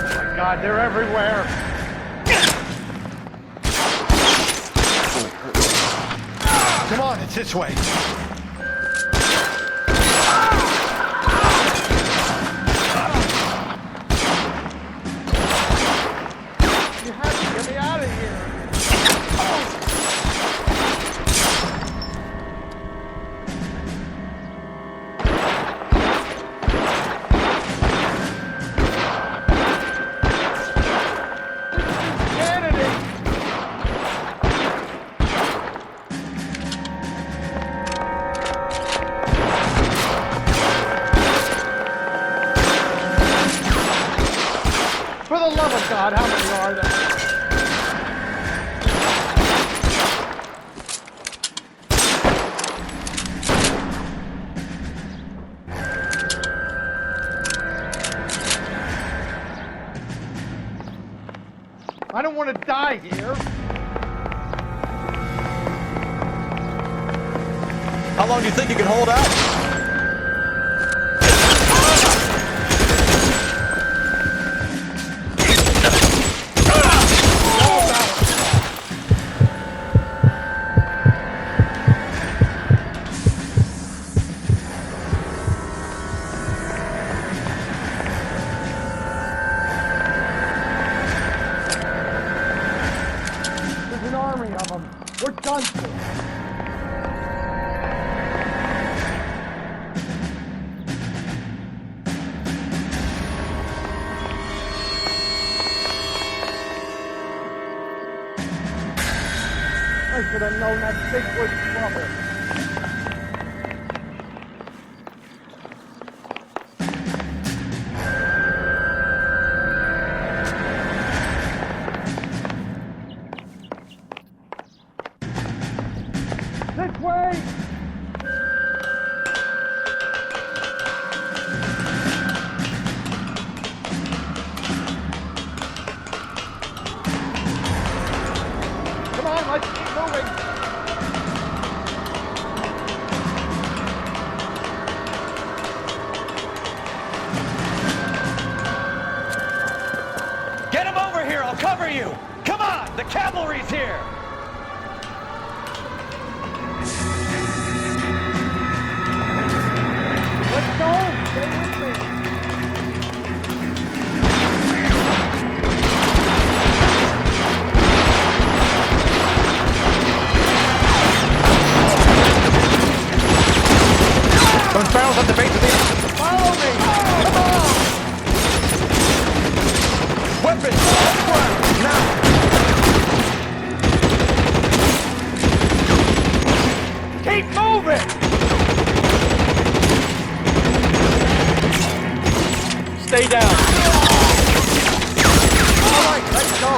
Speaker 23: Oh my God, they're everywhere. Come on, it's this way. You have to get me out of here. For the love of God, how many are there? I don't want to die here.
Speaker 11: How long do you think you can hold out?
Speaker 23: There's an army of them. We're done for. I should have known that big was trouble. This way! Come on, let's keep moving.
Speaker 9: Get him over here, I'll cover you! Come on, the cavalry's here!
Speaker 23: Let's go! Stay with me. Those barrels at the base of the... Follow me! Come on! Weapons! On the ground! Now! Keep moving! Stay down. All right, let's go.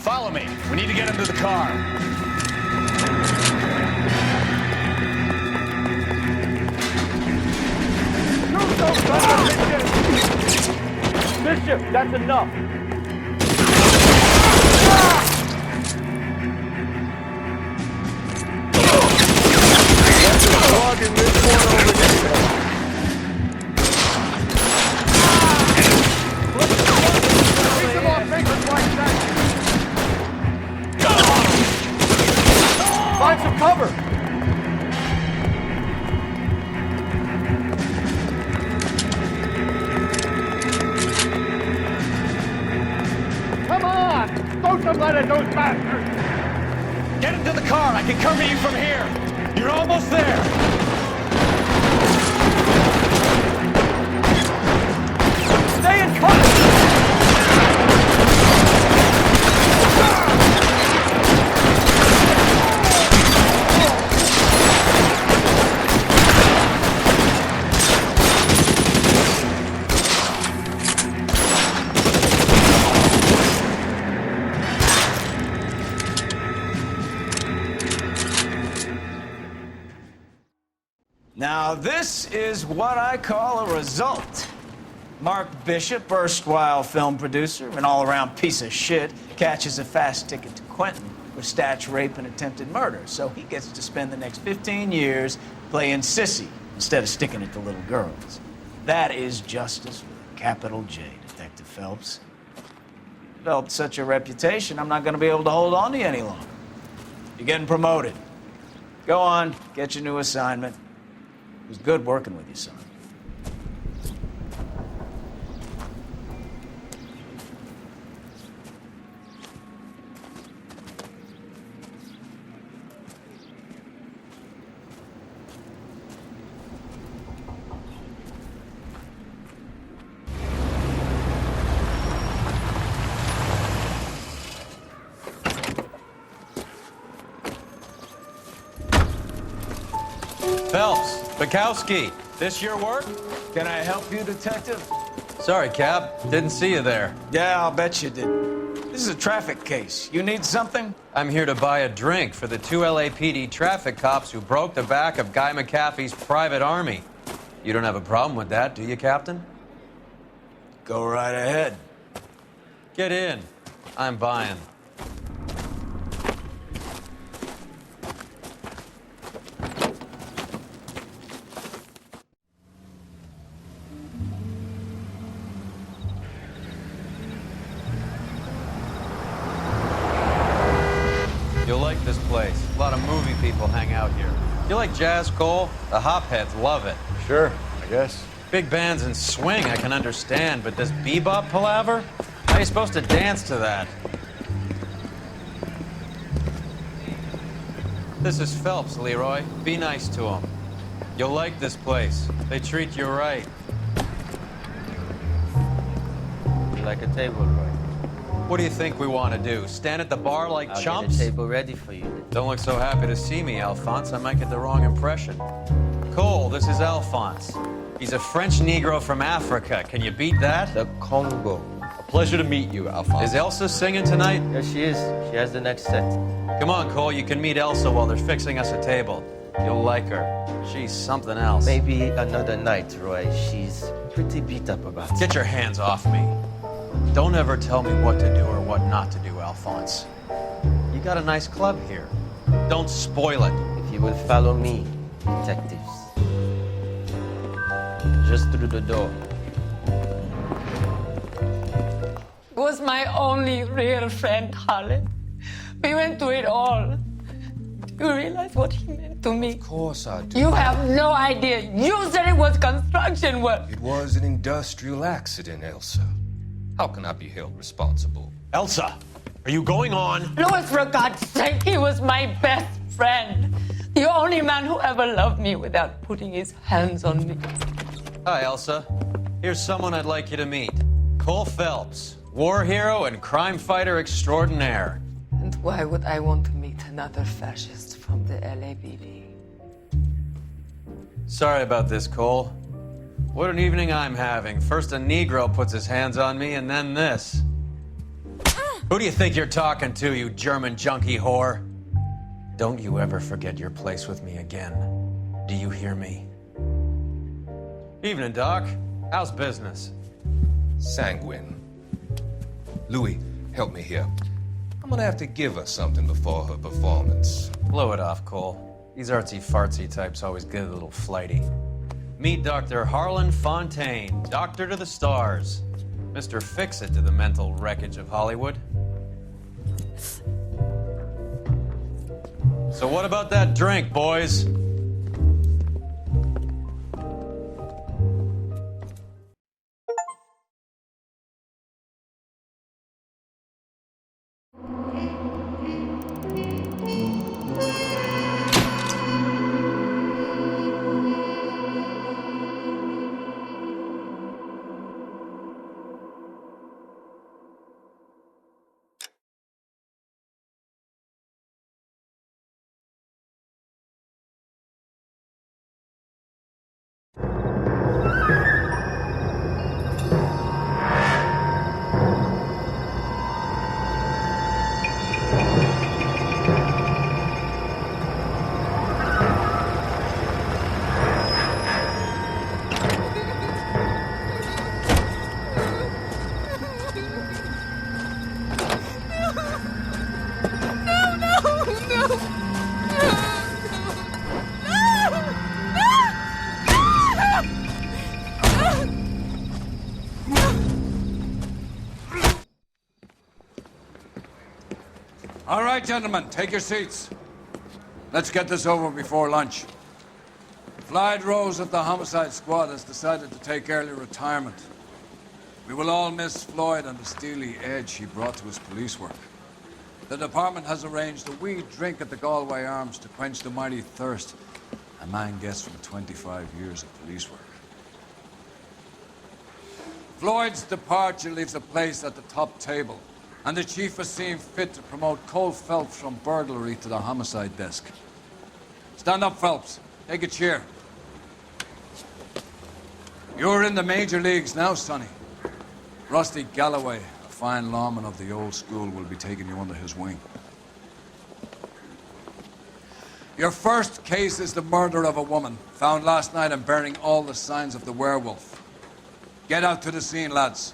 Speaker 9: Follow me. We need to get him to the car.
Speaker 7: Shoot those sons of bitches! Bishop, that's enough.
Speaker 23: Logging this one over here.
Speaker 12: those bastards!
Speaker 9: Get into the car. I can cover you from here. You're almost there. Stay in front!
Speaker 8: Now, this is what I call a result. Mark Bishop, erstwhile film producer, an all-around piece of shit, catches a fast ticket to Quentin with statch rape and attempted murder, so he gets to spend the next 15 years playing sissy instead of sticking it to little girls. That is justice with a capital J, Detective Phelps. Developed such a reputation, I'm not going to be able to hold on to you any longer. You're getting promoted. Go on, get your new assignment. It was good working with you, son.
Speaker 18: Phelps, Bukowski, this your work?
Speaker 8: Can I help you, Detective?
Speaker 18: Sorry, Cap. Didn't see you there.
Speaker 8: Yeah, I'll bet you did. This is a traffic case. You need something?
Speaker 18: I'm here to buy a drink for the 2 LAPD traffic cops who broke the back of Guy McAfee's private army. You don't have a problem with that, do you, Captain?
Speaker 8: Go right ahead.
Speaker 18: Get in. I'm buying. You'll like this place. A lot of movie people hang out here. You like jazz, Cole? The hopheads love it.
Speaker 3: Sure, I guess.
Speaker 18: Big bands and swing I can understand, but this bebop palaver? How are you supposed to dance to that? This is Phelps, Leroy. Be nice to him. You'll like this place. They treat you right.
Speaker 6: You like a table, Roy?
Speaker 18: What do you think we want to do? Stand at the bar like
Speaker 6: I'll
Speaker 18: chumps?
Speaker 6: get a table ready for you.
Speaker 18: Don't look so happy to see me, Alphonse. I might get the wrong impression. Cole, this is Alphonse. He's a French Negro from Africa. Can you beat that?
Speaker 6: The Congo.
Speaker 18: A pleasure to meet you, Alphonse. Is Elsa singing tonight?
Speaker 6: Yes, she is. She has the next set.
Speaker 18: Come on, Cole. You can meet Elsa while they're fixing us a table. You'll like her. She's something else.
Speaker 6: Maybe another night, Roy. She's pretty beat up about it.
Speaker 18: Get your hands off me. Don't ever tell me what to do or what not to do, Alphonse. You got a nice club here. Don't spoil it.
Speaker 6: If you will follow me, detectives. Just through the door.
Speaker 16: Was my only real friend, Harlan. We went through it all. Do you realize what he meant to me?
Speaker 20: Of course I do.
Speaker 16: You have no idea. You said it was construction work.
Speaker 20: It was an industrial accident, Elsa. How can I be held responsible?
Speaker 18: Elsa, are you going on?
Speaker 16: Louis, for God's sake, he was my best friend. The only man who ever loved me without putting his hands on me.
Speaker 18: Hi, Elsa. Here's someone I'd like you to meet. Cole Phelps, war hero and crime fighter extraordinaire.
Speaker 16: And why would I want to meet another fascist from the LAPD?
Speaker 18: Sorry about this, Cole. What an evening I'm having. First a Negro puts his hands on me, and then this. Who do you think you're talking to, you German junkie whore? Don't you ever forget your place with me again. Do you hear me? Evening, Doc. How's business?
Speaker 20: Sanguine. Louis, help me here. I'm gonna have to give her something before her performance.
Speaker 18: Blow it off, Cole. These artsy-fartsy types always get a little flighty. Meet Dr. Harlan Fontaine, doctor to the stars. Mr. Fix-It to the mental wreckage of Hollywood. So what about that drink, boys?
Speaker 10: All right, gentlemen, take your seats. Let's get this over before lunch. Floyd Rose of the Homicide Squad has decided to take early retirement. We will all miss Floyd and the steely edge he brought to his police work. The department has arranged a wee drink at the Galway Arms to quench the mighty thirst a man gets from 25 years of police work. Floyd's departure leaves a place at the top table, and the chief has seen fit to promote Cole Phelps from burglary to the homicide desk. Stand up, Phelps. Take a chair. You're in the major leagues now, Sonny. Rusty Galloway, a fine lawman of the old school, will be taking you under his wing. Your first case is the murder of a woman, found last night and bearing all the signs of the werewolf. Get out to the scene, lads.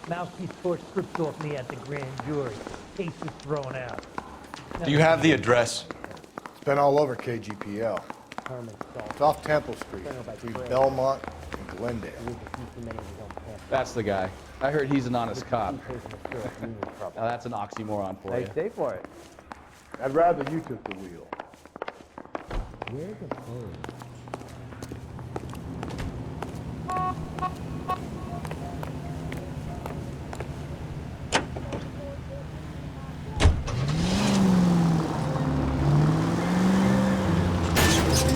Speaker 6: Mouthpiece tore scripts off me at the grand jury. Case was thrown out.
Speaker 13: Do you have the address?
Speaker 15: It's been all over KGPL. It's off Temple Street, between Belmont and Glendale.
Speaker 14: That's the guy. I heard he's an honest cop. Now that's an oxymoron for you.
Speaker 6: Stay for it.
Speaker 15: I'd rather you took the wheel.
Speaker 6: Where's the phone?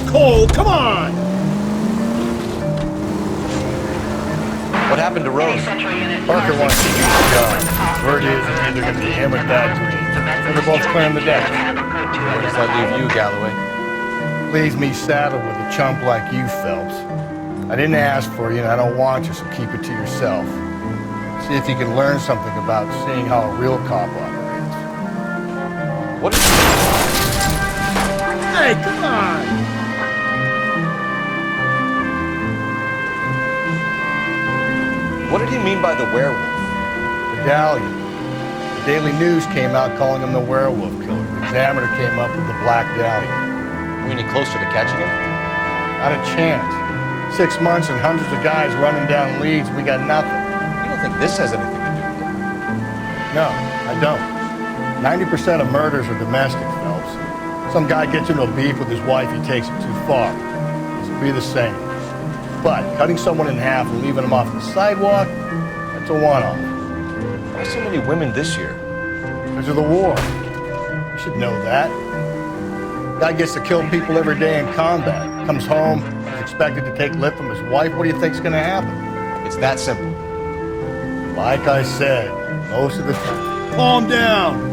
Speaker 23: Cole, come on!
Speaker 13: What happened to Rose?
Speaker 15: Parker wants to keep the job. Word is it's either going to be him or Dad Green. And they're both clearing the deck.
Speaker 13: Where does that leave you, Galloway?
Speaker 15: Leaves me saddled with a chump like you, Phelps. I didn't ask for you, and I don't want you, so keep it to yourself. See if you can learn something about seeing how a real cop operates.
Speaker 13: What is...
Speaker 23: Hey, come on!
Speaker 13: What did he mean by the werewolf?
Speaker 15: Medallion. The Daily News came out calling him the werewolf killer. The Examiner came up with the Black Dahlia.
Speaker 13: Are we any closer to catching him?
Speaker 15: Not a chance. 6 months and hundreds of guys running down leads. We got nothing.
Speaker 13: You don't think this has anything to do with it?
Speaker 15: No, I don't. 90% of murders are domestic, Phelps. Some guy gets into a beef with his wife, he takes it too far. This will be the same. But cutting someone in half and leaving them off the sidewalk, that's a one-off.
Speaker 13: Why so many women this year?
Speaker 15: Because of the war. You should know that. Guy gets to kill people every day in combat. Comes home, is expected to take lip from his wife. What do you think's going to happen?
Speaker 13: It's that simple.
Speaker 15: Like I said, most of the time. Calm down.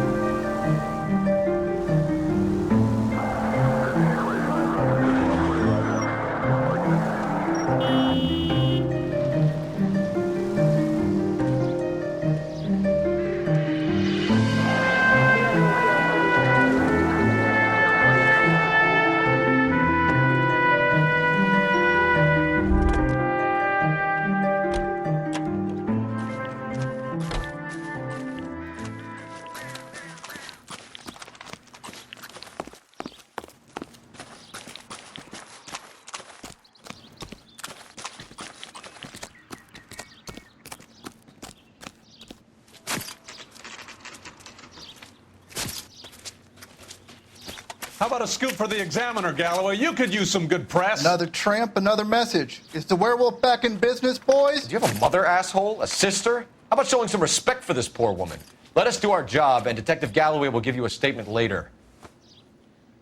Speaker 21: How about a scoop for the Examiner, Galloway? You could use some good press.
Speaker 24: Another tramp, another message. Is the werewolf back in business, boys?
Speaker 13: Do you have a mother, asshole? A sister? How about showing some respect for this poor woman? Let us do our job, and Detective Galloway will give you a statement later.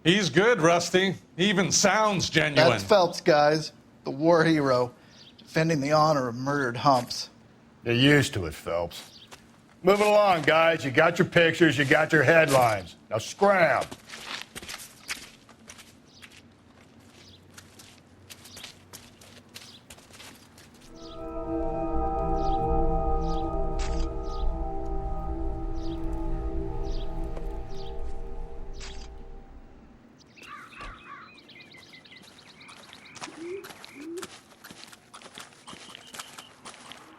Speaker 21: He's good, Rusty. He even sounds genuine.
Speaker 24: That's Phelps, guys. The war hero. Defending the honor of murdered humps.
Speaker 15: You're used to it, Phelps. Moving along, guys. You got your pictures, you got your headlines. Now scram.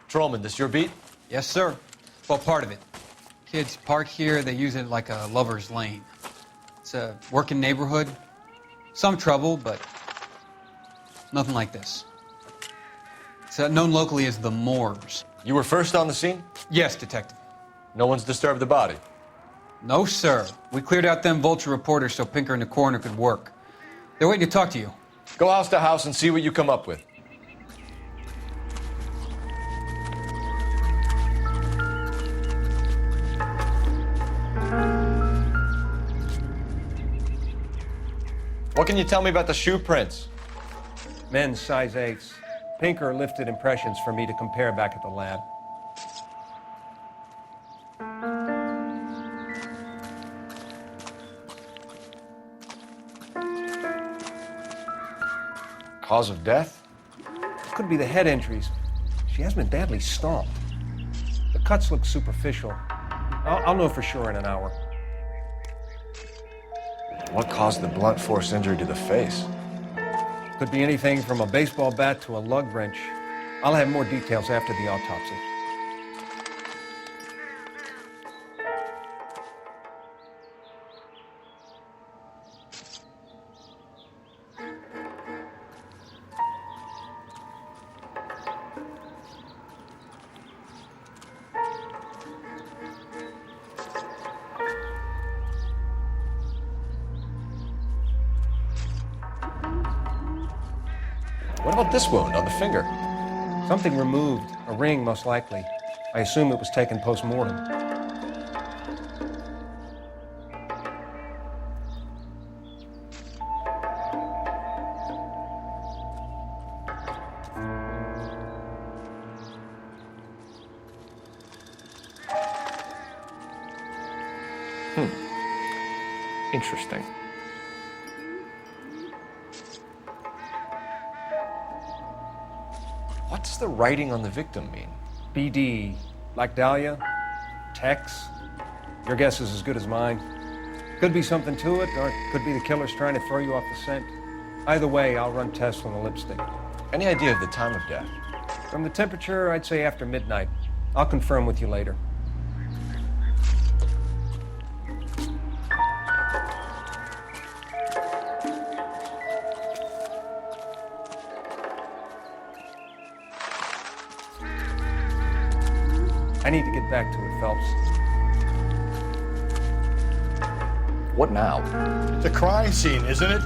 Speaker 13: Trollman, this your beat?
Speaker 25: Yes, sir. Well, part of it. Kids park here, they use it like a lover's lane. It's a working neighborhood. Some trouble, but Nothing like this. It's known locally as the Moors.
Speaker 13: You were first on the scene?
Speaker 25: Yes, Detective.
Speaker 13: No one's disturbed the body?
Speaker 25: No, sir. We cleared out them vulture reporters so Pinker and the coroner could work. They're waiting to talk to you.
Speaker 13: Go house to house and see what you come up with. What can you tell me about the shoe prints?
Speaker 23: Men's size 8s. Pinker lifted impressions for me to compare back at the lab.
Speaker 13: Cause of death?
Speaker 23: Could be the head injuries. She has been badly stomped. The cuts look superficial. I'll know for sure in an hour.
Speaker 13: What caused the blunt force injury to the face?
Speaker 23: Could be anything from a baseball bat to a lug wrench. I'll have more details after the autopsy.
Speaker 13: What about this wound on the finger?
Speaker 23: Something removed. A ring, most likely. I assume it was taken post-mortem.
Speaker 13: Interesting. What does the writing on the victim mean?
Speaker 23: BD. Like Dahlia? Tex? Your guess is as good as mine. Could be something to it, or it could be the killer's trying to throw you off the scent. Either way, I'll run tests on the lipstick.
Speaker 13: Any idea of the time of death?
Speaker 23: From the temperature, I'd say after midnight. I'll confirm with you later. I need to get back to it, Phelps.
Speaker 13: What now?
Speaker 15: It's a crime scene, isn't it?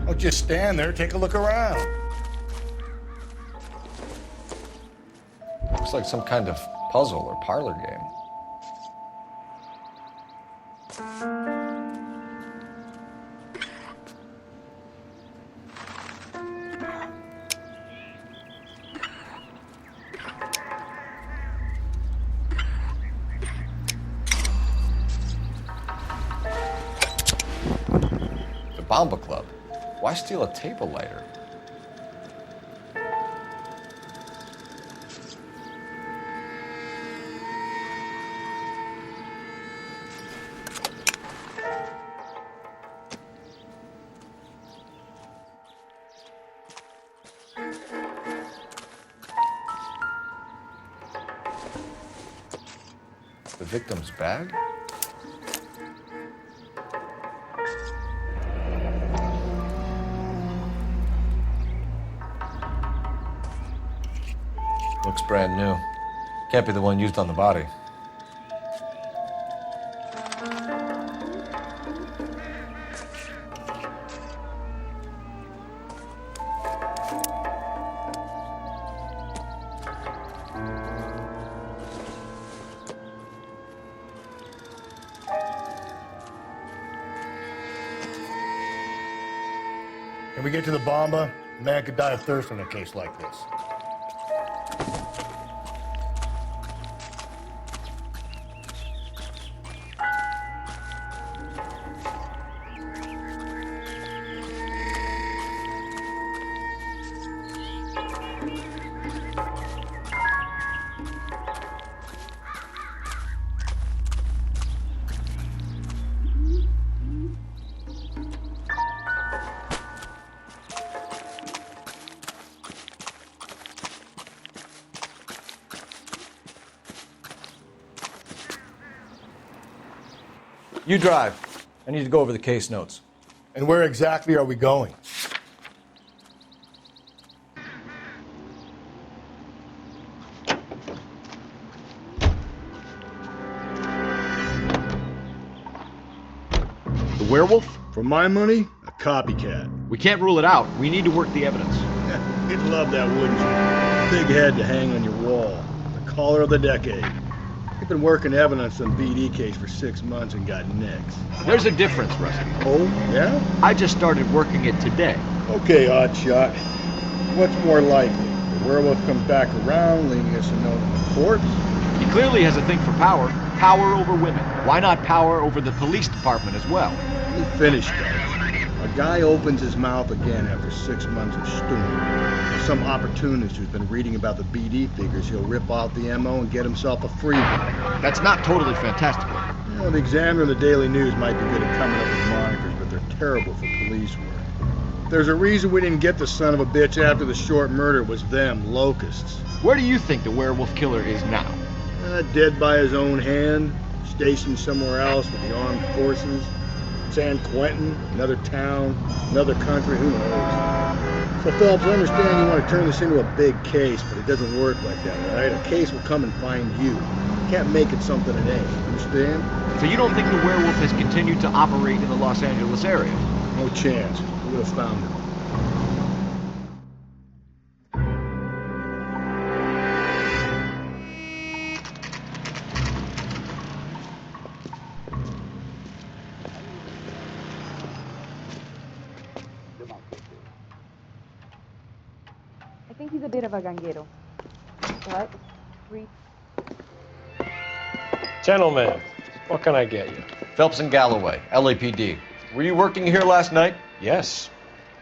Speaker 15: Don't just stand there, take a look around.
Speaker 13: Looks like some kind of puzzle or parlor game. Bomba Club. Why steal a table lighter? The victim's bag? Looks brand new. Can't be the one used on the body.
Speaker 15: When we get to the Bomba, a man could die of thirst in a case like this.
Speaker 13: You drive. I need to go over the case notes.
Speaker 15: And where exactly are we going?
Speaker 3: werewolf?
Speaker 15: For my money, a copycat.
Speaker 3: We can't rule it out. We need to work the evidence.
Speaker 15: You'd love that, wouldn't you? Big head to hang on your wall. The caller of the decade. You've been working evidence on BD case for 6 months and got nicks.
Speaker 3: There's a difference, Rusty.
Speaker 15: Oh, yeah?
Speaker 3: I just started working it today.
Speaker 15: Okay, Oddshot. What's more likely? The werewolf comes back around, leaving us a note on the corpse?
Speaker 3: He clearly has a thing for power. Power over women. Why not power over the police department as well?
Speaker 15: Let me finish, guys. A guy opens his mouth again after 6 months of stewing. There's some opportunist who's been reading about the BD figures. He'll rip out the MO and get himself a freebie.
Speaker 3: That's not totally fantastical.
Speaker 15: You know, the Examiner and the Daily News might be good at coming up with monikers, but they're terrible for police work. There's a reason we didn't get the son of a bitch after the short murder. It was them, locusts.
Speaker 3: Where do you think the werewolf killer is now?
Speaker 15: Dead by his own hand, stationed somewhere else with the armed forces. San Quentin, another town, another country, who knows? So Phelps, I understand you want to turn this into a big case, but it doesn't work like that, right? A case will come and find you. You can't make it something it ain't, understand?
Speaker 3: So you don't think the werewolf has continued to operate in the Los Angeles area?
Speaker 15: No chance. We would have found him.
Speaker 1: I think he's a bit of a ganguero. But
Speaker 11: Gentlemen, what can I get you?
Speaker 13: Phelps and Galloway, LAPD. Were you working here last night?
Speaker 11: Yes.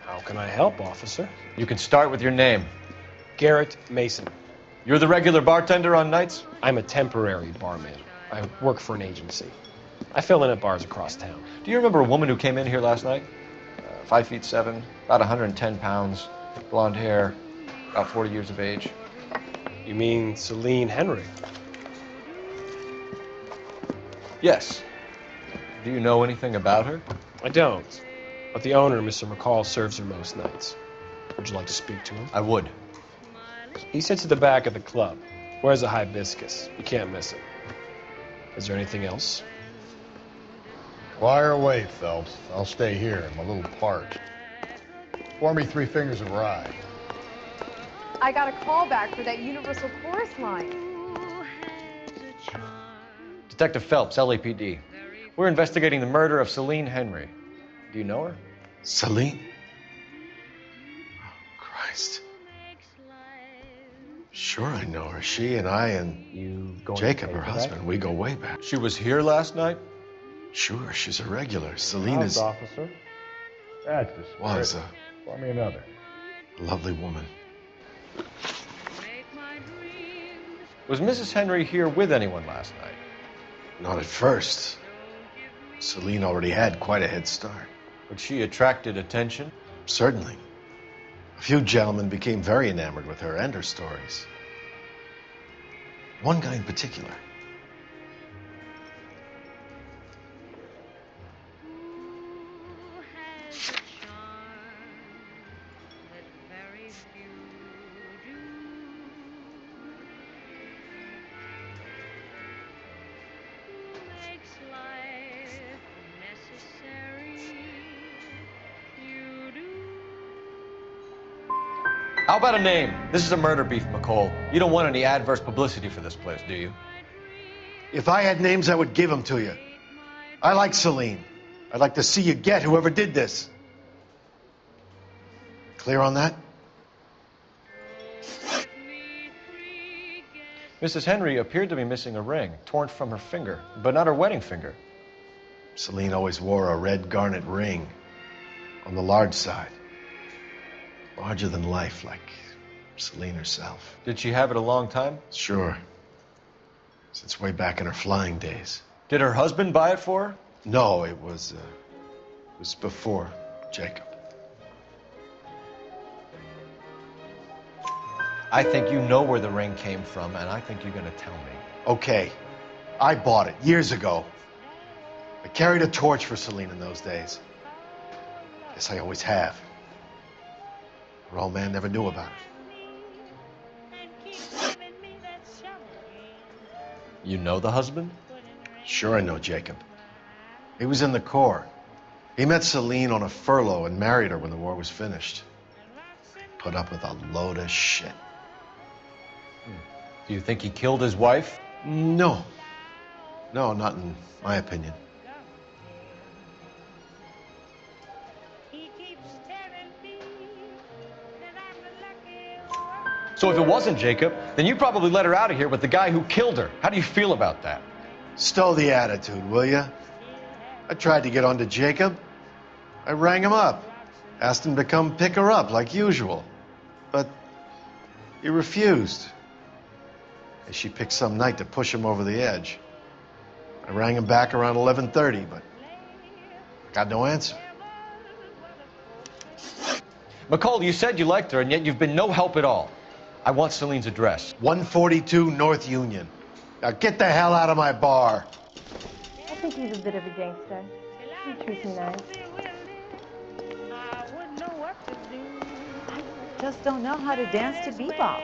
Speaker 11: How can I help, officer?
Speaker 13: You can start with your name.
Speaker 11: Garrett Mason.
Speaker 13: You're the regular bartender on nights?
Speaker 11: I'm a temporary barman. I work for an agency. I fill in at bars across town.
Speaker 13: Do you remember a woman who came in here last night? 5'7", about 110 pounds, blonde hair, about 40 years of age.
Speaker 11: You mean Celine Henry?
Speaker 13: Yes. Do you know anything about her?
Speaker 11: I don't. But the owner, Mr. McCall, serves her most nights. Would you like to speak to him?
Speaker 13: I would.
Speaker 11: He sits at the back of the club. Wears a hibiscus. You can't miss him. Is there anything else?
Speaker 15: Fire away, Phelps. I'll stay here. I'm a little parched. Pour me 3 fingers of rye.
Speaker 1: I got a call back for that Universal Chorus line.
Speaker 13: Detective Phelps, LAPD. We're investigating the murder of Celine Henry. Do you know her?
Speaker 22: Celine? Oh, Christ. Sure I know her. She and I and Jacob, her husband, we go way back.
Speaker 13: She was here last night?
Speaker 22: Sure, she's a regular. Celine is...
Speaker 15: officer. That's the spirit.
Speaker 22: Was a
Speaker 15: Pour me another.
Speaker 22: lovely woman.
Speaker 13: Was Mrs. Henry here with anyone last night?
Speaker 22: Not at first. Celine already had quite a head start.
Speaker 13: But she attracted attention?
Speaker 22: Certainly. A few gentlemen became very enamored with her and her stories. One guy in particular.
Speaker 13: How about a name? This is a murder beef, McCall. You don't want any adverse publicity for this place, do you?
Speaker 22: If I had names, I would give them to you. I like Celine. I'd like to see you get whoever did this. Clear on that?
Speaker 13: Mrs. Henry appeared to be missing a ring, torn from her finger, but not her wedding finger.
Speaker 22: Celine always wore a red garnet ring on the large side. Larger than life, like Celine herself.
Speaker 13: Did she have it a long time?
Speaker 22: Sure. Since way back in her flying days.
Speaker 13: Did her husband buy it for her?
Speaker 22: No, it was before Jacob.
Speaker 13: I think you know where the ring came from, and I think you're gonna tell me.
Speaker 22: Okay. I bought it years ago. I carried a torch for Celine in those days. Guess I always have. Her old man never knew about it.
Speaker 13: You know the husband?
Speaker 22: Sure I know Jacob. He was in the Corps. He met Celine on a furlough and married her when the war was finished. Put up with a load of shit.
Speaker 13: Do you think he killed his wife?
Speaker 22: No. No, not in my opinion.
Speaker 13: So if it wasn't Jacob, then you probably let her out of here with the guy who killed her. How do you feel about that?
Speaker 22: Stow the attitude, will ya? I tried to get onto Jacob. I rang him up. Asked him to come pick her up like usual. But he refused. And she picked some night to push him over the edge. I rang him back around 11:30, but I got no answer.
Speaker 13: McCall, you said you liked her, and yet you've been no help at all. I want Celine's address.
Speaker 22: 142 North Union. Now get the hell out of my bar.
Speaker 1: I think he's a bit of a gangster. He treats me nice.
Speaker 2: I just don't know how to dance to bebop.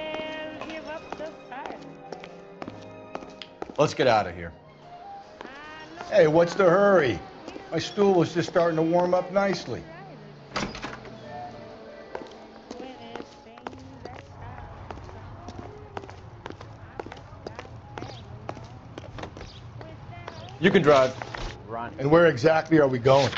Speaker 13: Let's get out of here.
Speaker 15: Hey, what's the hurry? My stool was just starting to warm up nicely.
Speaker 13: You can drive.
Speaker 15: Run. And where exactly are we going?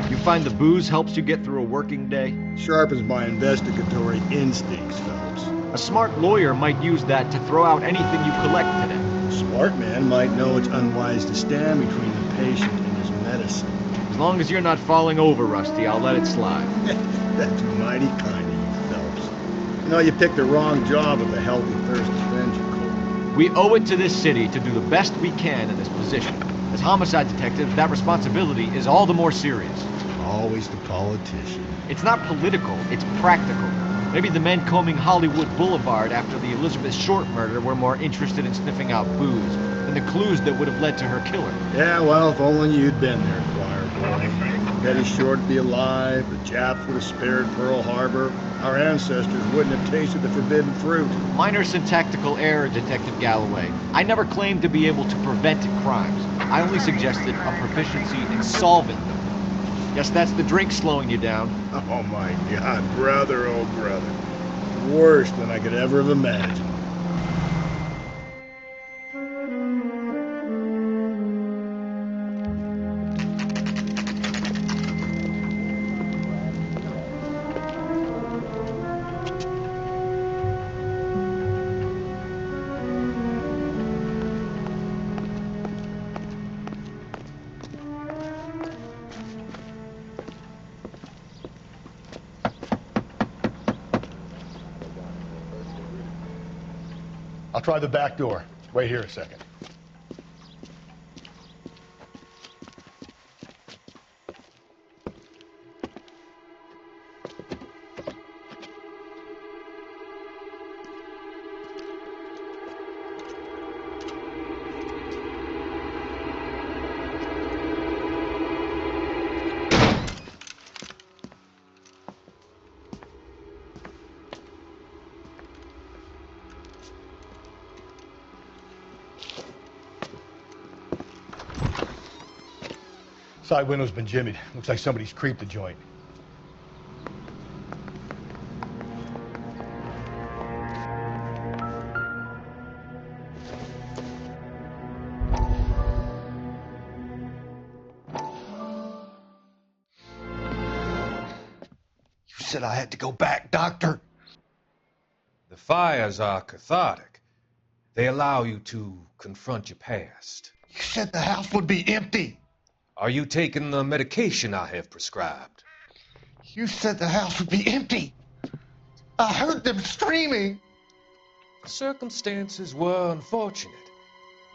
Speaker 3: You find the booze helps you get through a working day?
Speaker 15: Sharpens my investigatory instincts, Phelps.
Speaker 3: A smart lawyer might use that to throw out anything you collect today.
Speaker 15: A smart man might know it's unwise to stand between the patient and his medicine.
Speaker 3: As long as you're not falling over, Rusty, I'll let it slide.
Speaker 15: That's mighty kind of you, Phelps. You know, you picked the wrong job of a healthy, thirsty venture, Cole.
Speaker 3: We owe it to this city to do the best we can in this position. As homicide detectives, that responsibility is all the more serious.
Speaker 15: Always the politician.
Speaker 3: It's not political, it's practical. Maybe the men combing Hollywood Boulevard after the Elizabeth Short murder were more interested in sniffing out booze than the clues that would have led to her killer.
Speaker 15: Yeah, well, if only you'd been there, choir boy. Betty Short would be alive, the Japs would have spared Pearl Harbor, our ancestors wouldn't have tasted the forbidden fruit.
Speaker 3: Minor syntactical error, Detective Galloway. I never claimed to be able to prevent crimes. I only suggested a proficiency in solving them. Guess that's the drink slowing you down.
Speaker 15: Oh my God, brother, oh brother. Worse than I could ever have imagined. I'll try the back door. Wait here a second. Side window's been jimmied. Looks like somebody's creeped the joint.
Speaker 22: You said I had to go back, Doctor.
Speaker 20: The fires are cathartic. They allow you to confront your past.
Speaker 22: You said the house would be empty.
Speaker 20: Are you taking the medication I have prescribed?
Speaker 22: You said the house would be empty. I heard them screaming.
Speaker 20: Circumstances were unfortunate.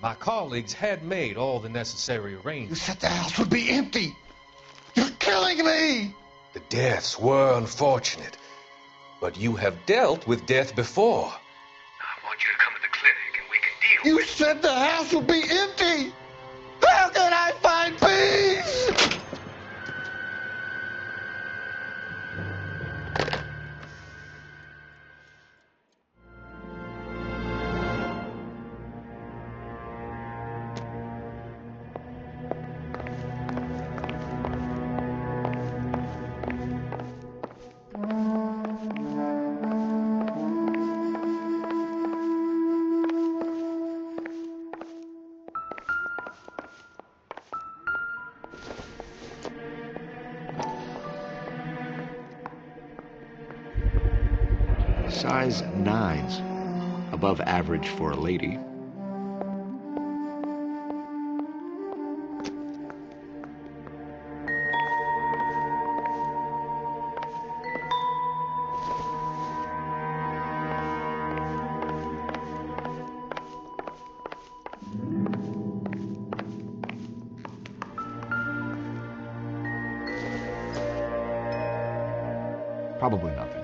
Speaker 20: My colleagues had made all the necessary arrangements.
Speaker 22: You said the house would be empty. You're killing me.
Speaker 20: The deaths were unfortunate, but you have dealt with death before. I want you to come to the clinic and we can deal.
Speaker 22: You said the house would be empty. How can I find peace?
Speaker 3: size 9s. Above average for a lady. Probably nothing.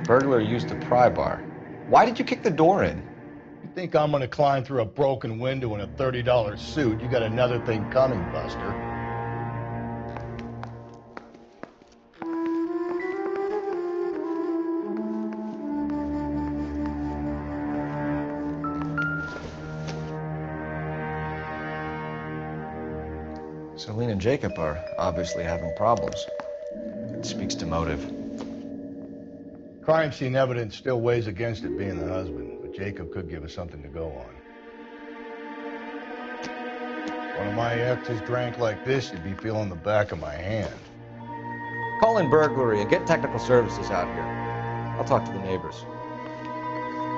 Speaker 11: Burglar used a pry bar. Why did you kick the door in?
Speaker 15: You think I'm gonna climb through a broken window in a $30 suit? You got another thing coming, Buster.
Speaker 11: Celine and Jacob are obviously having problems. It speaks to motive.
Speaker 15: Crime scene evidence still weighs against it being the husband, but Jacob could give us something to go on. One of my exes drank like this, you'd be feeling the back of my hand.
Speaker 11: Call in burglary and get technical services out here. I'll talk to the neighbors.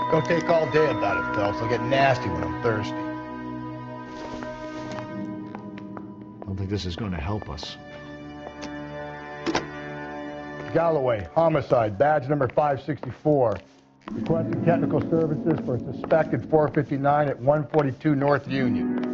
Speaker 15: Don't take all day about it, Phelps. I'll get nasty when I'm thirsty.
Speaker 3: I don't think this is going to help us.
Speaker 15: Galloway, homicide, badge number 564. Requesting technical services for a suspected 459 at 142 North Union.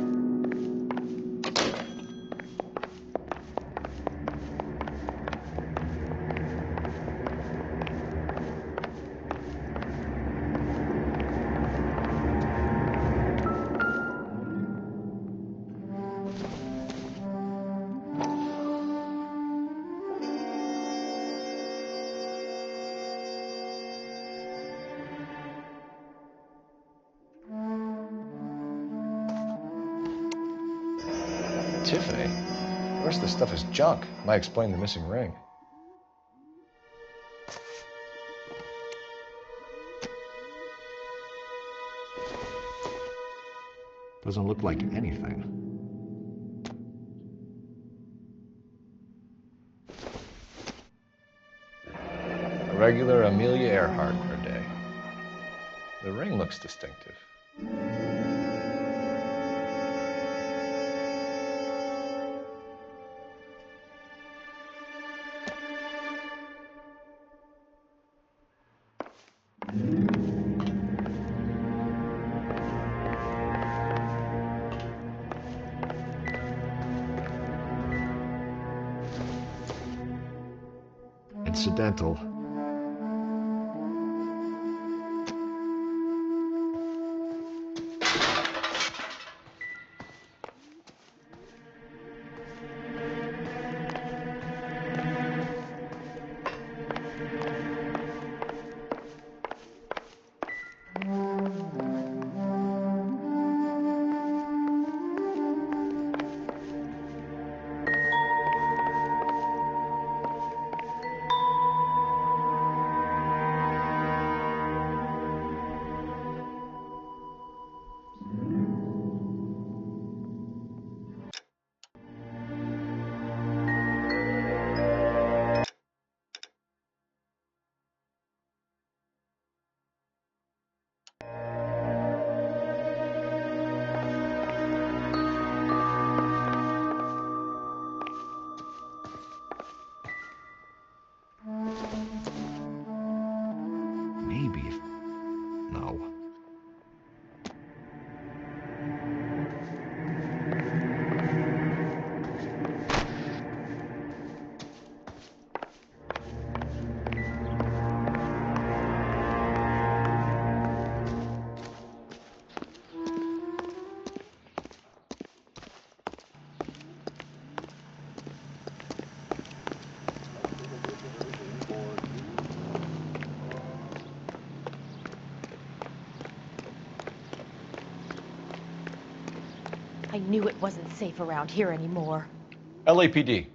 Speaker 11: Tiffany? The rest of the stuff is junk. Might explain the missing ring.
Speaker 3: Doesn't look like anything.
Speaker 11: A regular Amelia Earhart per day. The ring looks distinctive.
Speaker 3: Incidental. Maybe. No.
Speaker 4: I knew it wasn't safe around here anymore.
Speaker 11: LAPD.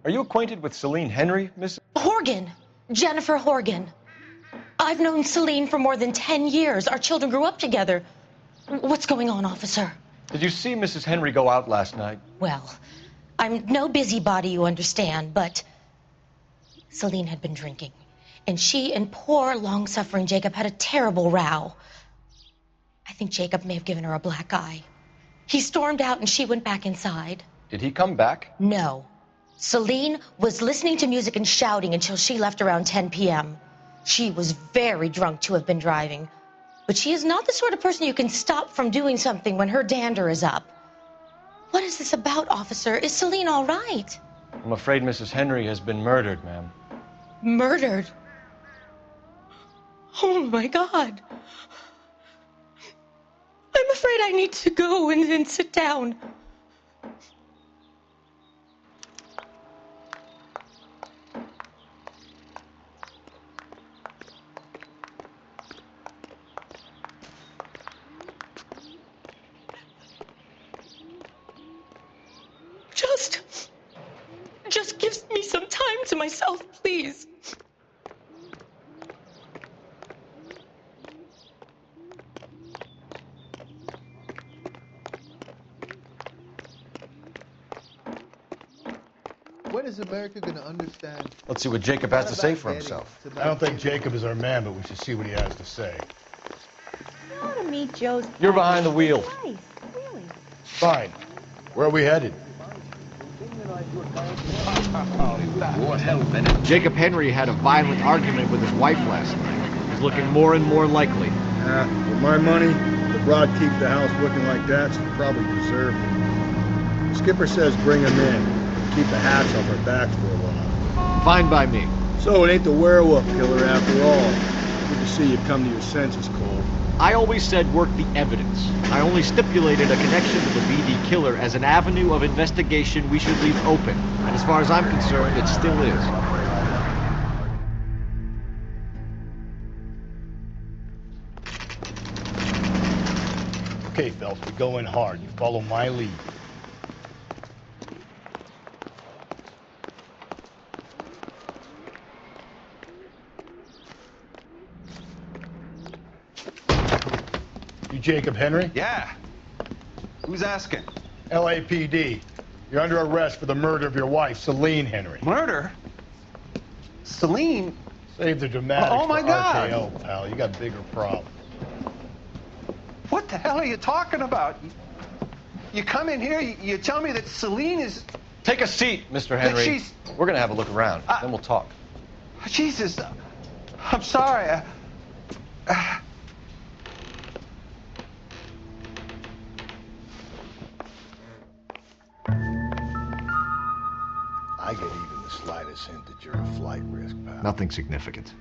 Speaker 11: Are you acquainted with Celine Henry, Miss?
Speaker 4: Horgan! Jennifer Horgan. I've known Celine for more than 10 years. Our children grew up together. What's going on, officer?
Speaker 11: Did you see Mrs. Henry go out last night?
Speaker 4: Well, I'm no busybody, you understand, but Celine had been drinking. And she and poor, long-suffering Jacob had a terrible row. I think Jacob may have given her a black eye. He stormed out and she went back inside.
Speaker 11: Did he come back?
Speaker 4: No. Celine was listening to music and shouting until she left around 10 p.m. She was very drunk to have been driving. But she is not the sort of person you can stop from doing something when her dander is up. What is this about, officer? Is Celine all right?
Speaker 11: I'm afraid Mrs. Henry has been murdered, ma'am.
Speaker 4: Murdered? Oh, my God. I'm afraid I need to go and sit down. Just give me some time to myself, please.
Speaker 5: When is America going to understand?
Speaker 11: Let's see what Jacob has to say for himself.
Speaker 15: I don't think Jacob is our man, but we should see what he has to say.
Speaker 1: I want to meet Joe's.
Speaker 11: You're behind the wheel.
Speaker 1: Nice, really.
Speaker 15: Fine. Where are we headed?
Speaker 3: Jacob Henry had a violent argument with his wife last night. He's looking more and more likely.
Speaker 15: With my money, the broad keeps the house looking like that, she probably deserved it. The skipper says bring him in. Keep the hats off our backs for a while.
Speaker 3: Fine by me.
Speaker 15: So it ain't the werewolf killer after all. Good to see you come to your senses, Cole.
Speaker 3: I always said work the evidence. I only stipulated a connection to the BD killer as an avenue of investigation we should leave open. And as far as I'm concerned, it still is.
Speaker 15: Okay, Phelps, we go in hard. You follow my lead. You Jacob Henry?
Speaker 22: Yeah. Who's asking?
Speaker 15: LAPD. You're under arrest for the murder of your wife, Celine Henry.
Speaker 22: Murder? Celine?
Speaker 15: Save the dramatics
Speaker 22: Oh, my
Speaker 15: for
Speaker 22: God.
Speaker 15: RKO, pal. You got bigger problems.
Speaker 22: What the hell are you talking about? You come in here, you tell me that Celine is...
Speaker 11: Take a seat, Mr. Henry.
Speaker 22: she's-
Speaker 11: We're gonna have a look around, then we'll talk.
Speaker 22: Jesus, I'm sorry.
Speaker 15: I get even the slightest hint that you're a flight risk, pal.
Speaker 3: Nothing significant.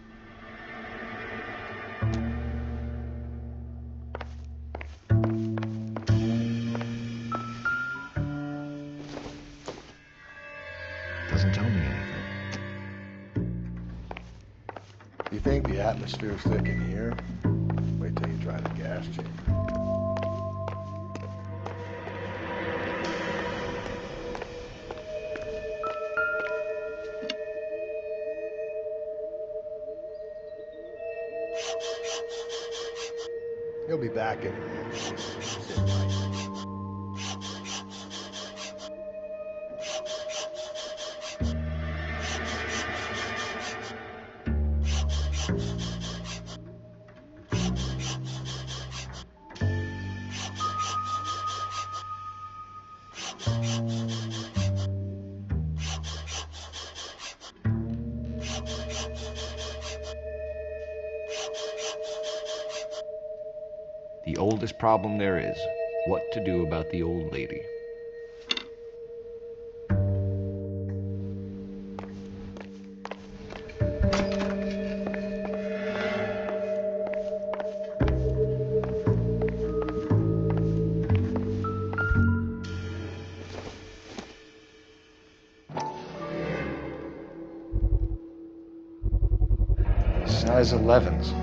Speaker 3: Doesn't tell me anything.
Speaker 15: You think the atmosphere's thick in here? Wait till you try the gas chamber. He'll be back in a minute. Sit tight.
Speaker 3: The oldest problem there is, what to do about the old lady.
Speaker 11: Size 11s.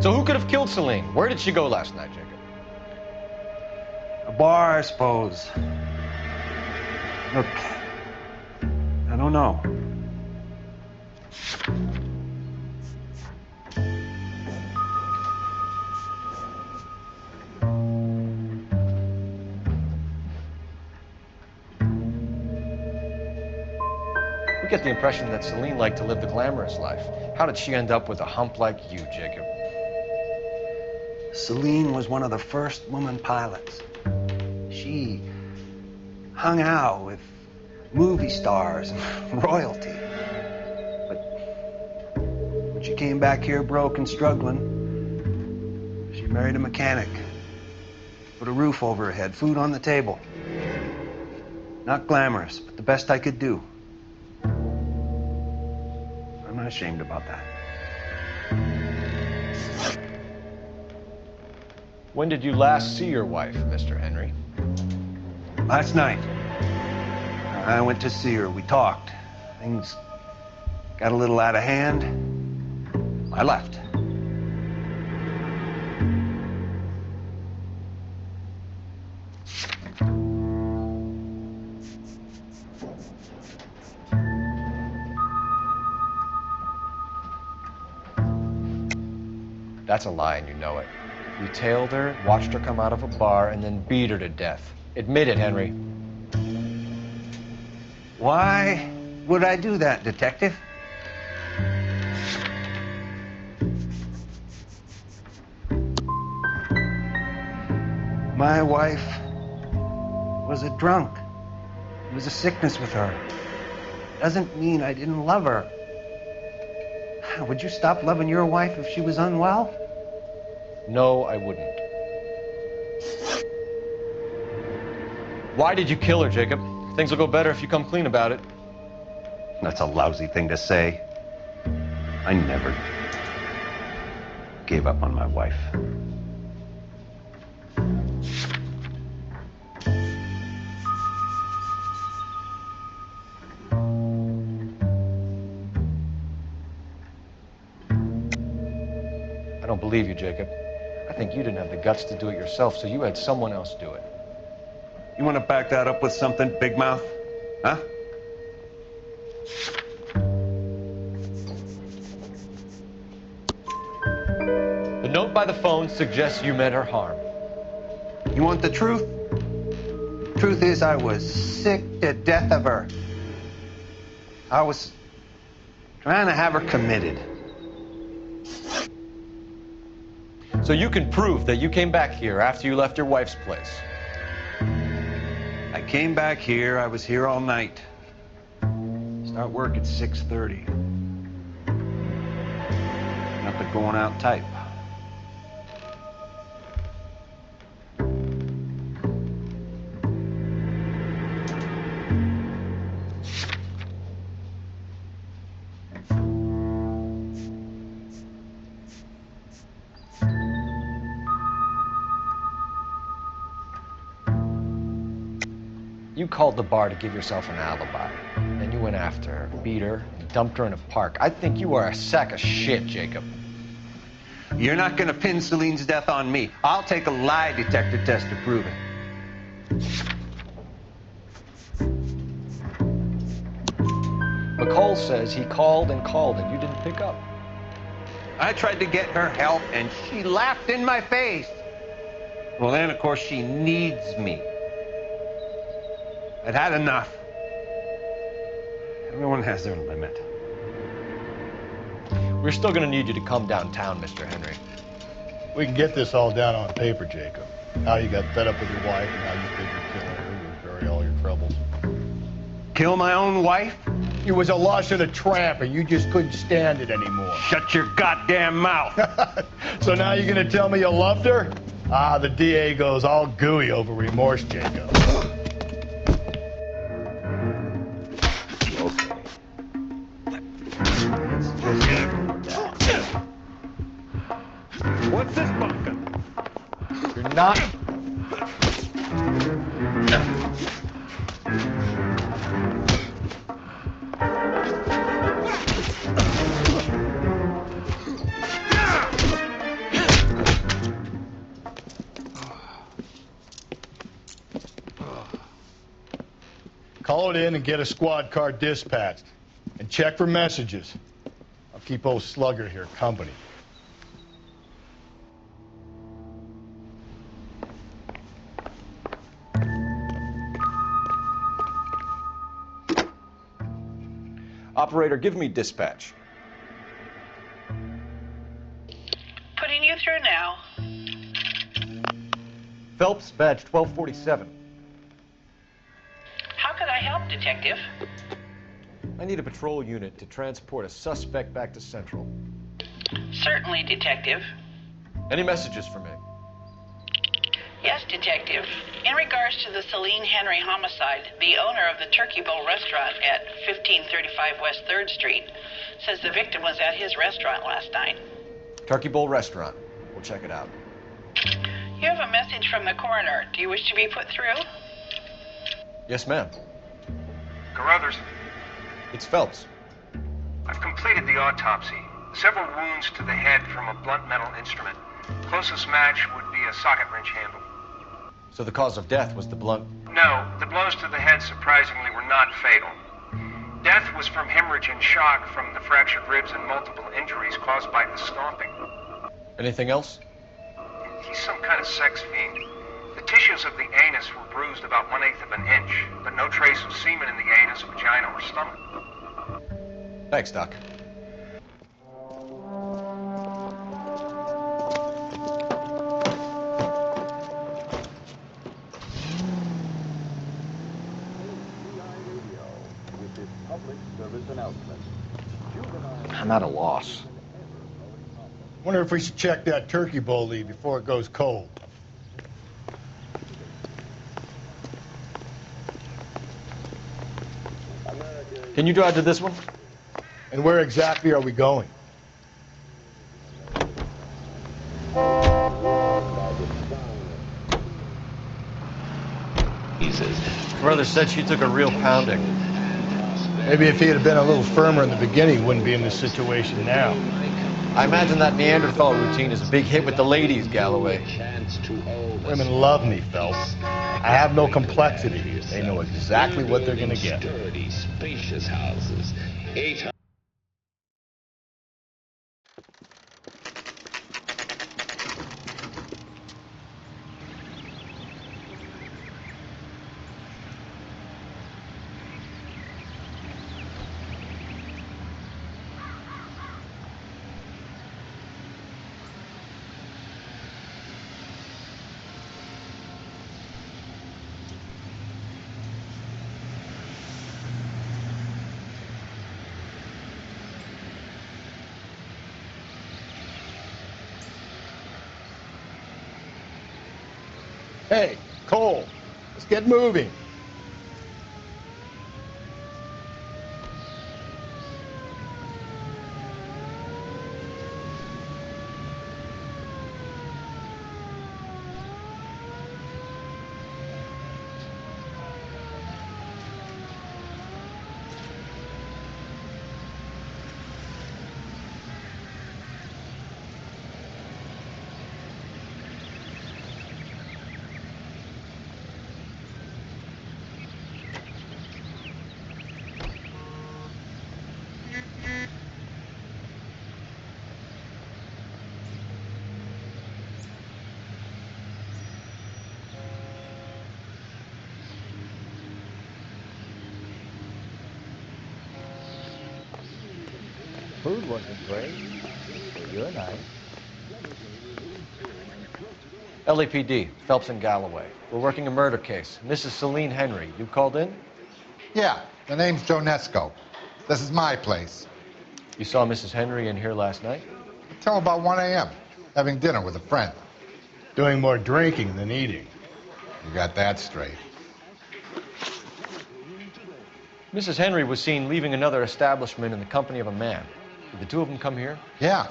Speaker 13: So who could have killed Celine? Where did she go last night, Jacob?
Speaker 7: A bar, I suppose. Look, I don't know.
Speaker 13: We get the impression that Celine liked to live the glamorous life. How did she end up with a hump like you, Jacob?
Speaker 7: Celine was one of the first woman pilots. She hung out with movie stars and royalty. But when she came back here broke and struggling, she married a mechanic. Put a roof over her head, food on the table. Not glamorous, but the best I could do. I'm not ashamed about that.
Speaker 13: When did you last see your wife, Mr. Henry?
Speaker 7: Last night. I went to see her. We talked. Things got a little out of hand. I left.
Speaker 13: That's a lie, and you know it. You tailed her, watched her come out of a bar, and then beat her to death. Admit it, Henry.
Speaker 7: Why would I do that, Detective? My wife was a drunk. It was a sickness with her. Doesn't mean I didn't love her. Would you stop loving your wife if she was unwell?
Speaker 13: No, I wouldn't. Why did you kill her, Jacob? Things will go better if you come clean about it.
Speaker 7: That's a lousy thing to say. I never gave up on my wife.
Speaker 13: I don't believe you, Jacob. I think you didn't have the guts to do it yourself, so you had someone else do it.
Speaker 7: You want to back that up with something, Big Mouth? Huh?
Speaker 13: The note by the phone suggests you meant her harm.
Speaker 7: You want the truth? Truth is, I was sick to death of her. I was trying to have her committed.
Speaker 13: So you can prove that you came back here after you left your wife's place.
Speaker 7: I came back here. I was here all night. Start work at 6:30. Not the going out type.
Speaker 13: You called the bar to give yourself an alibi. Then you went after her, beat her, and dumped her in a park. I think you are a sack of shit, Jacob.
Speaker 7: You're not going to pin Celine's death on me. I'll take a lie detector test to prove it.
Speaker 13: McCall says he called and called and you didn't pick up.
Speaker 7: I tried to get her help and she laughed in my face. Well, then, of course, she needs me. I'd had enough. Everyone has their limit.
Speaker 13: We're still going to need you to come downtown, Mr. Henry.
Speaker 15: We can get this all down on paper, Jacob. How you got fed up with your wife and how you figured killing her would bury all your troubles.
Speaker 7: Kill my own wife?
Speaker 15: You was a lush and a tramp, and you just couldn't stand it anymore.
Speaker 7: Shut your goddamn mouth.
Speaker 15: So now you're gonna tell me you loved her? Ah, the DA goes all gooey over remorse, Jacob.
Speaker 7: What's this bunker?
Speaker 13: You're not...
Speaker 15: Call it in and get a squad car dispatched. And check for messages. I'll keep old Slugger here company.
Speaker 3: Operator, give me dispatch.
Speaker 8: Putting you through now.
Speaker 3: Phelps, badge 1247.
Speaker 8: How could I help, Detective?
Speaker 3: I need a patrol unit to transport a suspect back to Central.
Speaker 8: Certainly, Detective.
Speaker 3: Any messages for me?
Speaker 8: Yes, Detective. In regards to the Celine Henry homicide, the owner of the Turkey Bowl restaurant at 1535 West 3rd Street says the victim was at his restaurant last night.
Speaker 3: Turkey Bowl restaurant. We'll check it out.
Speaker 8: You have a message from the coroner. Do you wish to be put through?
Speaker 3: Yes, ma'am.
Speaker 9: Carruthers,
Speaker 3: It's Phelps.
Speaker 9: I've completed the autopsy. Several wounds to the head from a blunt metal instrument. Closest match would be a socket wrench handle.
Speaker 3: So the cause of death was the blunt.
Speaker 9: No, the blows to the head surprisingly were not fatal. Death was from hemorrhage and shock from the fractured ribs and multiple injuries caused by the stomping.
Speaker 3: Anything else?
Speaker 9: He's some kind of sex fiend. The tissues of the anus were bruised about 1/8 of an inch, but no trace of semen in the anus, vagina, or stomach.
Speaker 3: Thanks, Doc. I'm at a loss.
Speaker 15: Wonder if we should check that turkey bowl lead before it goes cold.
Speaker 3: Can you drive to this one?
Speaker 15: And where exactly are we going?
Speaker 3: Brother said she took a real pounding.
Speaker 15: Maybe if he had been a little firmer in the beginning, he wouldn't be in this situation now.
Speaker 3: I imagine that Neanderthal routine is a big hit with the ladies, Galloway.
Speaker 15: Women love me, Phelps. I have no complexity. They know exactly what they're gonna get.
Speaker 12: Sturdy, spacious houses. 800.
Speaker 15: Hey, Cole, let's get moving.
Speaker 17: Food wasn't great, but you're nice.
Speaker 3: LAPD, Phelps and Galloway. We're working a murder case. Mrs. Celine Henry, you called in?
Speaker 19: Yeah, the name's Jonesco. This is my place.
Speaker 3: You saw Mrs. Henry in here last night?
Speaker 19: Until about 1 a.m., having dinner with a friend.
Speaker 15: Doing more drinking than eating.
Speaker 19: You got that straight.
Speaker 3: Mrs. Henry was seen leaving another establishment in the company of a man. Did the two of them come here?
Speaker 19: Yeah,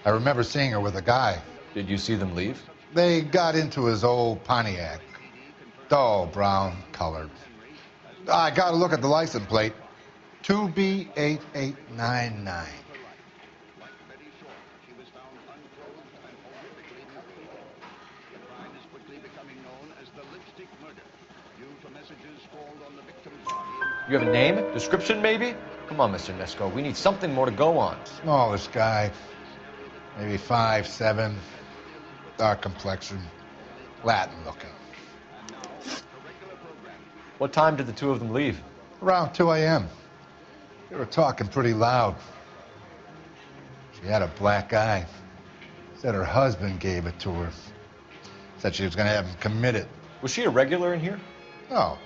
Speaker 19: I remember seeing her with a guy.
Speaker 3: Did you see them leave?
Speaker 19: They got into his old Pontiac. Dull brown colored. I got a look at the license plate. 2B8899.
Speaker 12: Crime is quickly becoming known as the lipstick murder, due to messages for
Speaker 11: You have a name? Description, maybe? Come on, Mr. Nesco. We need something more to go on.
Speaker 19: Smallish guy. Maybe 5'7", dark complexion, Latin looking.
Speaker 11: What time did the two of them leave?
Speaker 19: Around 2 a.m. They were talking pretty loud. She had a black eye. Said her husband gave it to her. Said she was going to have him committed.
Speaker 11: Was she a regular in here?
Speaker 19: No.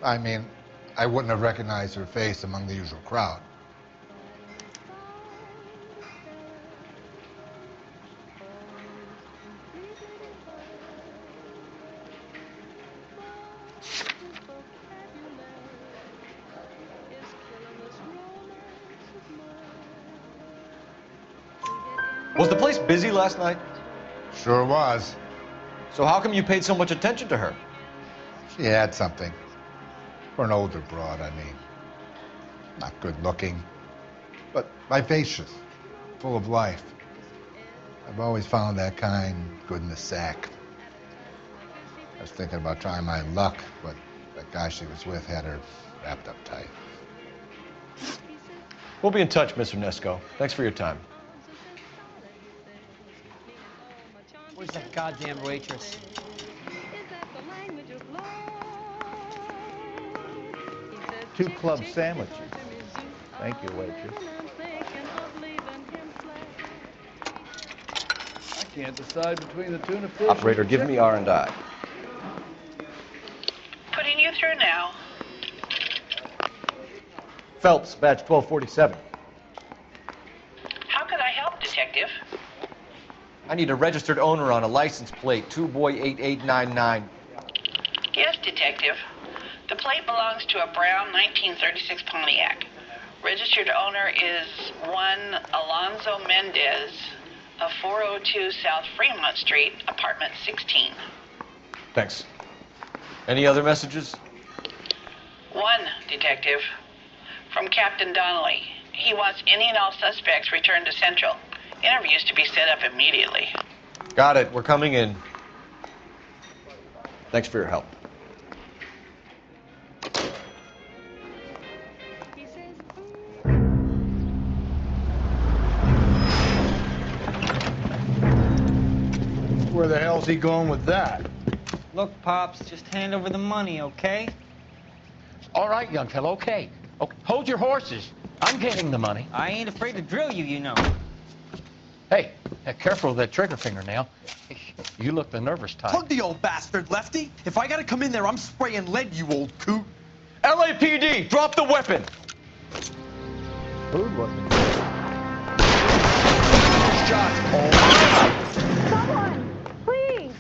Speaker 19: I mean, I wouldn't have recognized her face among the usual crowd.
Speaker 11: Was the place busy last night?
Speaker 19: Sure was.
Speaker 11: So how come you paid so much attention to her?
Speaker 19: She had something. For an older broad, I mean. Not good looking, but vivacious, full of life. I've always found that kind good in the sack. I was thinking about trying my luck, but that guy she was with had her wrapped up tight.
Speaker 11: We'll be in touch, Mr. Nesco. Thanks for your time.
Speaker 17: Where's that goddamn waitress?
Speaker 6: 2 club sandwiches. Thank you, waitress.
Speaker 17: I can't decide between the tuna fish.
Speaker 11: Operator, give me R&I.
Speaker 8: Putting you through now.
Speaker 11: Phelps, batch 1247.
Speaker 8: How could I help, Detective?
Speaker 11: I need a registered owner on a license plate, 2boy8899.
Speaker 8: Yes, Detective. The plate belongs to a brown 1936 Pontiac. Registered owner is one Alonzo Mendez of 402 South Fremont Street, apartment 16.
Speaker 11: Thanks. Any other messages?
Speaker 8: One, Detective. From Captain Donnelly. He wants any and all suspects returned to Central. Interviews to be set up immediately.
Speaker 11: Got it. We're coming in. Thanks for your help.
Speaker 15: Where the hell's he going with that?
Speaker 10: Look, Pops, just hand over the money, okay?
Speaker 6: All right, young fellow, okay. Hold your horses. I'm getting the money.
Speaker 10: I ain't afraid to drill you, you know.
Speaker 6: Hey, careful with that trigger finger now. You look the nervous type.
Speaker 14: Plug the old bastard, Lefty. If I gotta come in there, I'm spraying lead, you old coot.
Speaker 11: LAPD, drop the weapon!
Speaker 6: Food wasn't
Speaker 14: Shots.
Speaker 1: Someone, please.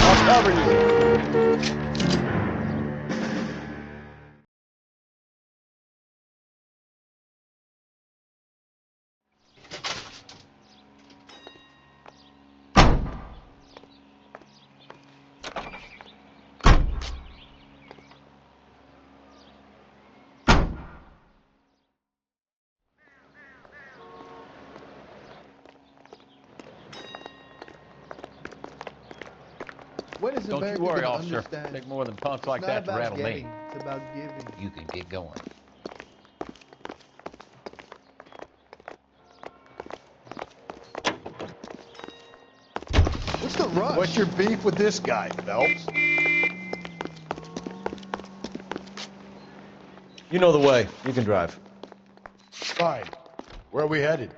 Speaker 11: I'll cover you.
Speaker 5: When is
Speaker 6: Don't
Speaker 5: America
Speaker 6: you worry,
Speaker 5: gonna
Speaker 6: officer.
Speaker 5: understand?
Speaker 6: Take more than punks like
Speaker 5: It's not
Speaker 6: that to
Speaker 5: about
Speaker 6: rattle
Speaker 5: getting,
Speaker 6: me.
Speaker 5: It's about giving.
Speaker 6: You can get going.
Speaker 15: What's the rush? What's your beef with this guy, Phelps?
Speaker 11: You know the way. You can drive.
Speaker 15: Fine. Where are we headed?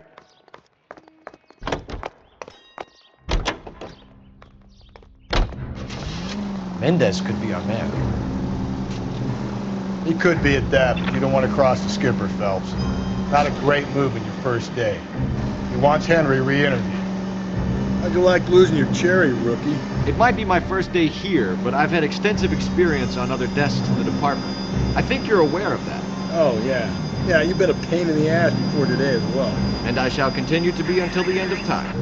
Speaker 11: Mendez could be our man.
Speaker 15: He could be at that, but you don't want to cross the skipper, Phelps. Not a great move in your first day. He wants Henry re-interviewed. How'd you like losing your cherry, rookie?
Speaker 3: It might be my first day here, but I've had extensive experience on other desks in the department. I think you're aware of that.
Speaker 15: Oh, yeah. Yeah, you've been a pain in the ass before today as well.
Speaker 3: And I shall continue to be until the end of time.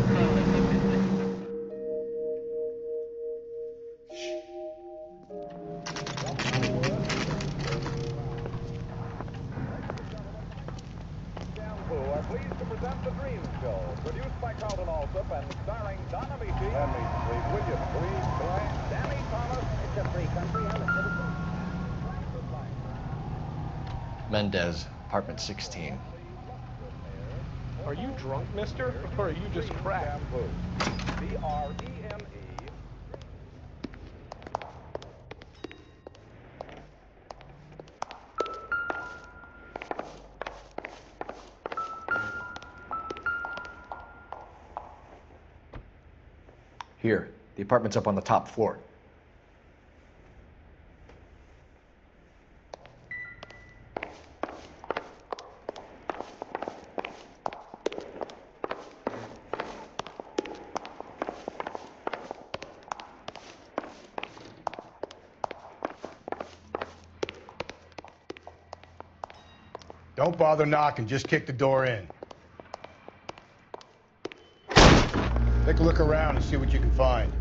Speaker 16: present The Dream Show, produced by Carlton Alsop and starring Don Amici, William Green, Danny Thomas. It's a free country,
Speaker 11: Mendez, apartment 16.
Speaker 16: Are you drunk, mister? Or are you just cracked? B-R-E-M-E.
Speaker 11: Here, the apartment's up on the top floor.
Speaker 15: Don't bother knocking, just kick the door in. Take a look around and see what you can find.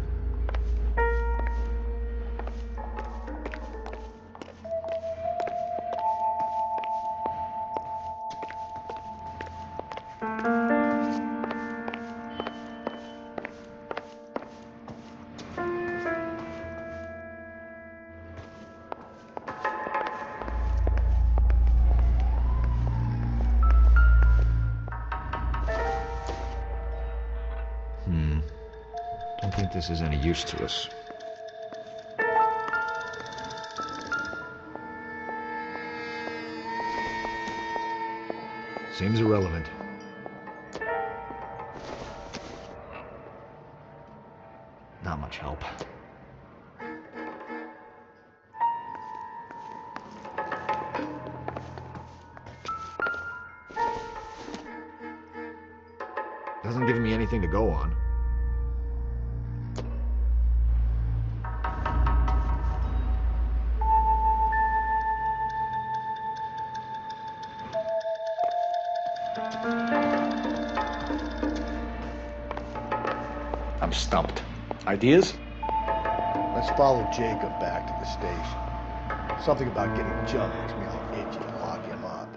Speaker 3: Don't think this is any use to us. Seems irrelevant. Not much help. Doesn't give me anything to go on.
Speaker 11: I'm stumped. Ideas?
Speaker 15: Let's follow Jacob back to the station. Something about getting jumped makes me all itchy to lock him up.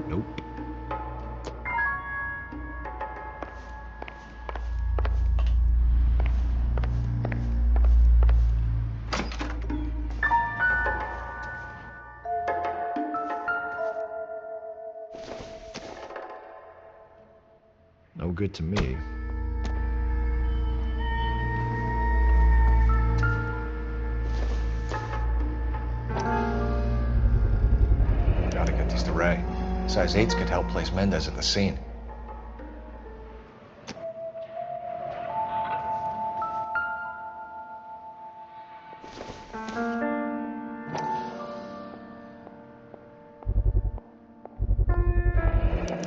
Speaker 3: Nope. No good to me.
Speaker 11: Gotta get these to Ray. Size 8s could help place Mendez at the scene.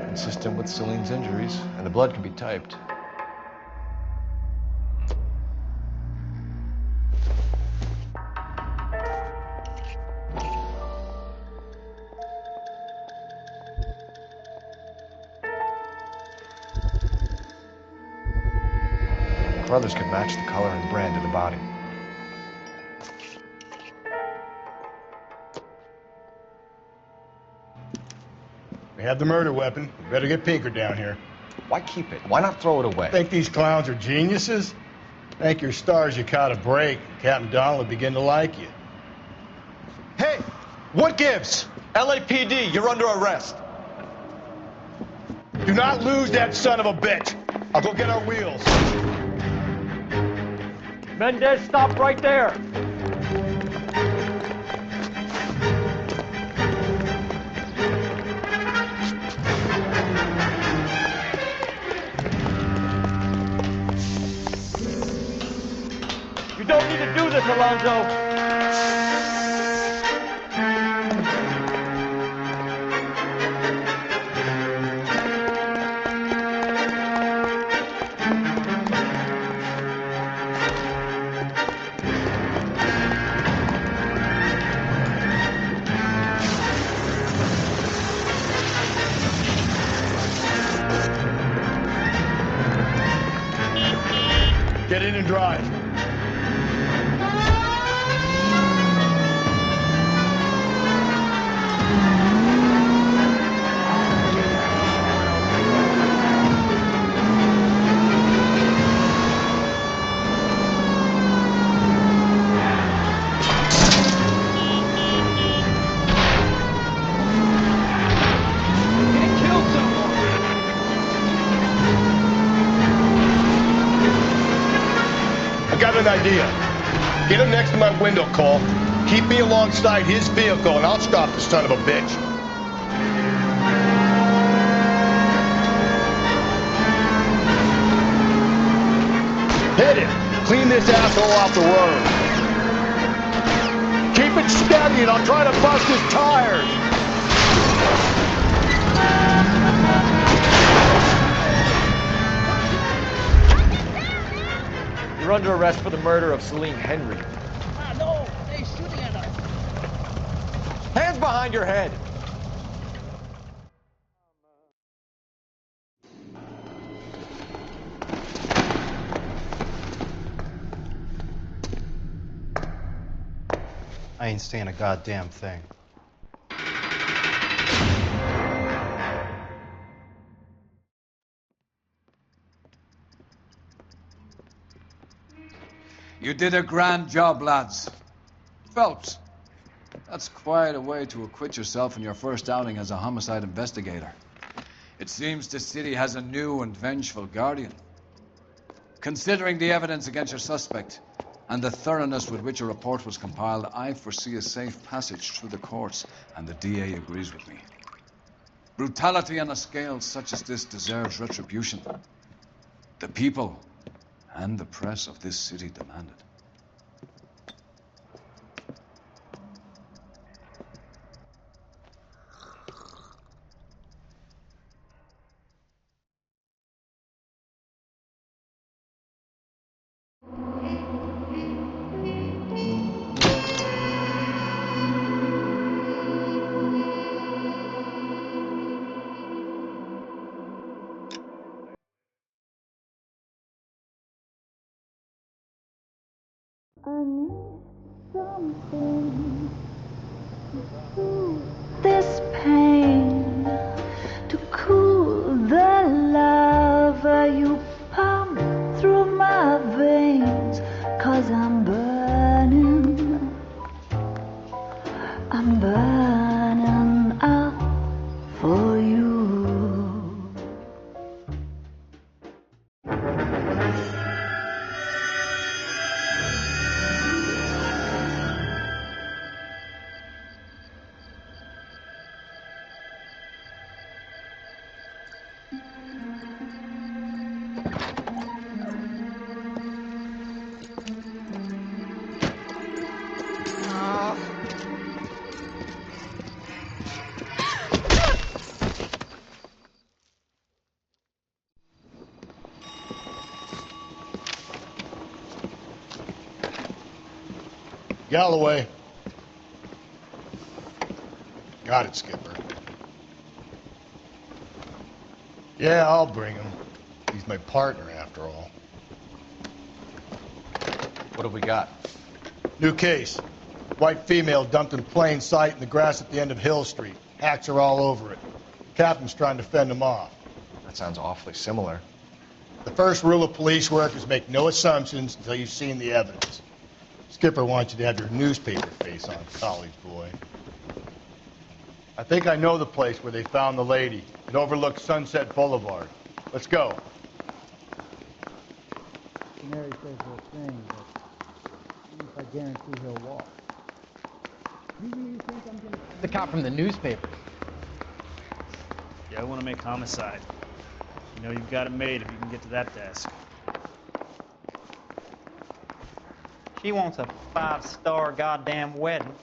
Speaker 11: Consistent with Celine's injuries, and the blood can be typed. Brothers could match the color and brand of the body.
Speaker 15: We have the murder weapon. We better get Pinker down here.
Speaker 11: Why keep it? Why not throw it away?
Speaker 15: Think these clowns are geniuses? Thank your stars you caught a break. Captain Donald will begin to like you.
Speaker 14: Hey, what gives? LAPD, you're under arrest.
Speaker 15: Do not lose that son of a bitch. I'll go get our wheels.
Speaker 6: Mendez, stop right there. You don't need to do this, Alonzo.
Speaker 15: Get in and drive. I got an idea. Get him next to my window, Cole. Keep me alongside his vehicle, and I'll stop the son of a bitch. Hit him. Clean this asshole off the road. Keep it steady, and I'll try to bust his tires.
Speaker 11: You're under arrest for the murder of Celine Henry.
Speaker 10: No, they're shooting at us.
Speaker 11: Hands behind your head.
Speaker 5: I ain't saying a goddamn thing.
Speaker 18: You did a grand job, lads. Phelps, that's quite a way to acquit yourself in your first outing as a homicide investigator. It seems the city has a new and vengeful guardian. Considering the evidence against your suspect and the thoroughness with which a report was compiled, I foresee a safe passage through the courts, and the DA agrees with me. Brutality on a scale such as this deserves retribution. The people and the press of this city demand it.
Speaker 21: I need something to soothe this pain, to cool the lava you pump through my veins, 'cause I'm burning up for you.
Speaker 15: Galloway. Got it, Skipper. Yeah, I'll bring him. He's my partner, after all.
Speaker 11: What have we got?
Speaker 15: New case. White female dumped in plain sight in the grass at the end of Hill Street. Hacks are all over it. Captain's trying to fend him off.
Speaker 11: That sounds awfully similar.
Speaker 15: The first rule of police work is make no assumptions until you've seen the evidence. Skipper wants you to have your newspaper face on, college boy. I think I know the place where they found the lady. It overlooks Sunset Boulevard. Let's go.
Speaker 17: Mary says he'll sing, but I guarantee he'll walk. You really think I'm gonna...
Speaker 10: The cop from the newspaper.
Speaker 23: Yeah, I want to make homicide. You know you've got it made if you can get to that desk.
Speaker 10: She wants a 5-star goddamn wedding.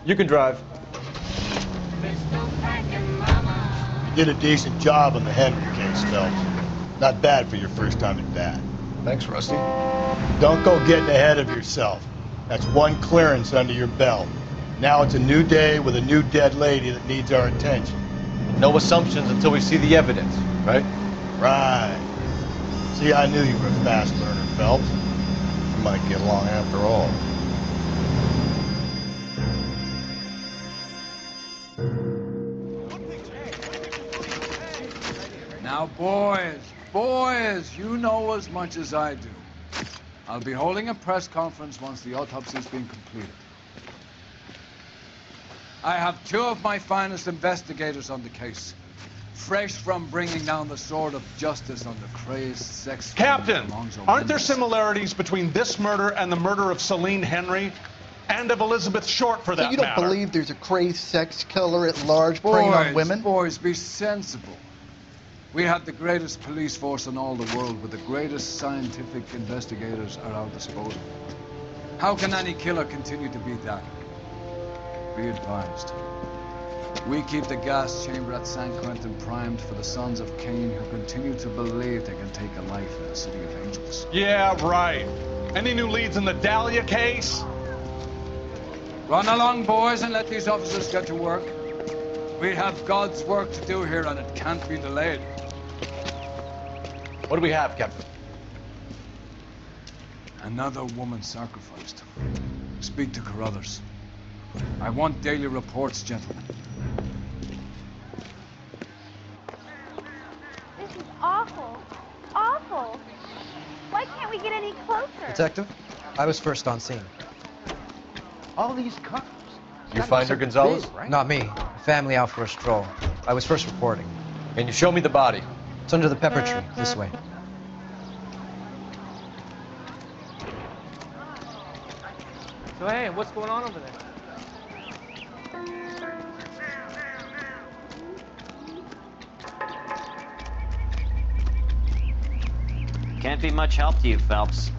Speaker 11: You can drive.
Speaker 15: You did a decent job on the Henry case, Phelps. Not bad for your first time at bat.
Speaker 11: Thanks, Rusty.
Speaker 15: Don't go getting ahead of yourself. That's one clearance under your belt. Now it's a new day with a new dead lady that needs our attention.
Speaker 11: No assumptions until we see the evidence, right?
Speaker 15: Right. See, I knew you were a fast learner, Phelps. You might get along after all.
Speaker 18: Now, boys, you know as much as I do. I'll be holding a press conference once the autopsy's been completed. I have two of my finest investigators on the case, fresh from bringing down the sword of justice on the crazed sex...
Speaker 2: Captain, aren't there similarities between this murder and the murder of Celine Henry? And of Elizabeth Short, for that
Speaker 14: So you don't
Speaker 2: matter?
Speaker 14: believe there's a crazed sex killer at large preying on women?
Speaker 18: Boys, be sensible. We have the greatest police force in all the world with the greatest scientific investigators at our disposal. How can any killer continue to be that? Be advised. We keep the gas chamber at San Quentin primed for the sons of Cain who continue to believe they can take a life in the city of angels.
Speaker 2: Yeah, right. Any new leads in the Dahlia case?
Speaker 18: Run along, boys, and let these officers get to work. We have God's work to do here, and it can't be delayed.
Speaker 11: What do we have, Captain?
Speaker 18: Another woman sacrificed. Speak to Carruthers. I want daily reports, gentlemen.
Speaker 21: This is awful. Awful. Why can't we get any closer?
Speaker 4: Detective, I was first on scene.
Speaker 7: All these cops.
Speaker 11: You find her, Gonzalez?
Speaker 7: Big, right?
Speaker 4: Not me. Family out for a stroll. I was first reporting.
Speaker 11: Can you show me the body?
Speaker 4: It's under the pepper tree, this way.
Speaker 20: So hey, what's going on over there?
Speaker 24: Can't be much help to you, Phelps.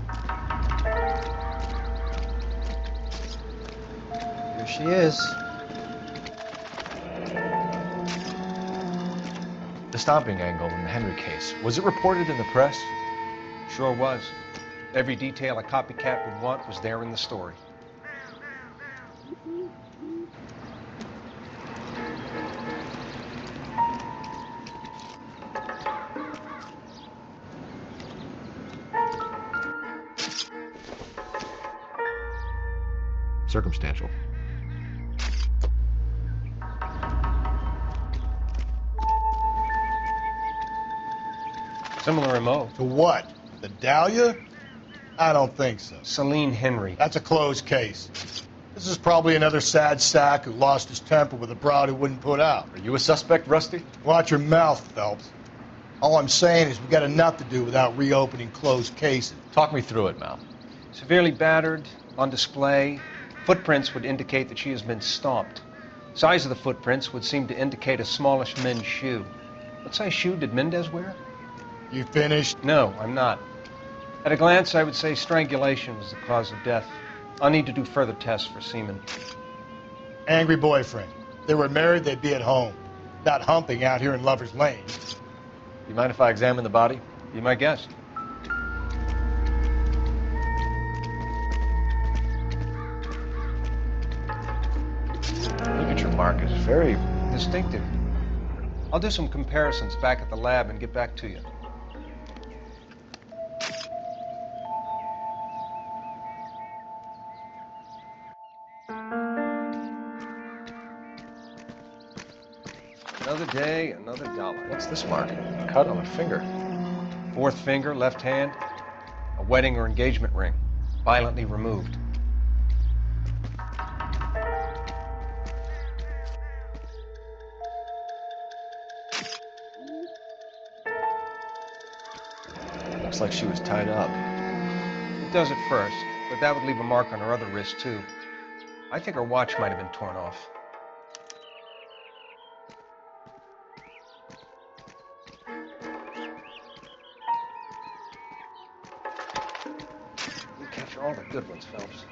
Speaker 4: Here she is.
Speaker 13: The stomping angle in the Henry case, was it reported in the press?
Speaker 7: Sure was. Every detail a copycat would want was there in the story.
Speaker 13: Circumstantial.
Speaker 7: Similar MO.
Speaker 15: To what? The Dahlia? I don't think so.
Speaker 7: Celine Henry.
Speaker 15: That's a closed case. This is probably another sad sack who lost his temper with a broad who wouldn't put out.
Speaker 11: Are you a suspect, Rusty?
Speaker 15: Watch your mouth, Phelps. All I'm saying is we got enough to do without reopening closed cases.
Speaker 11: Talk me through it, Mal.
Speaker 7: Severely battered, on display. Footprints would indicate that she has been stomped. Size of the footprints would seem to indicate a smallish men's shoe. What size shoe did Mendez wear?
Speaker 15: You finished?
Speaker 7: No, I'm not. At a glance, I would say strangulation was the cause of death. I'll need to do further tests for semen.
Speaker 15: Angry boyfriend. If they were married, they'd be at home. Not humping out here in Lover's Lane.
Speaker 11: You mind if I examine the body?
Speaker 7: Be my guest.
Speaker 11: Ligature mark is very
Speaker 7: distinctive. I'll do some comparisons back at the lab and get back to you. Another day, another dollar.
Speaker 11: What's this mark? Cut on a finger.
Speaker 7: Fourth finger, left hand. A wedding or engagement ring. Violently removed.
Speaker 11: Looks like she was tied up.
Speaker 7: It does at first, but that would leave a mark on her other wrist, too. I think her watch might have been torn off. You catch all the good ones, Phelps.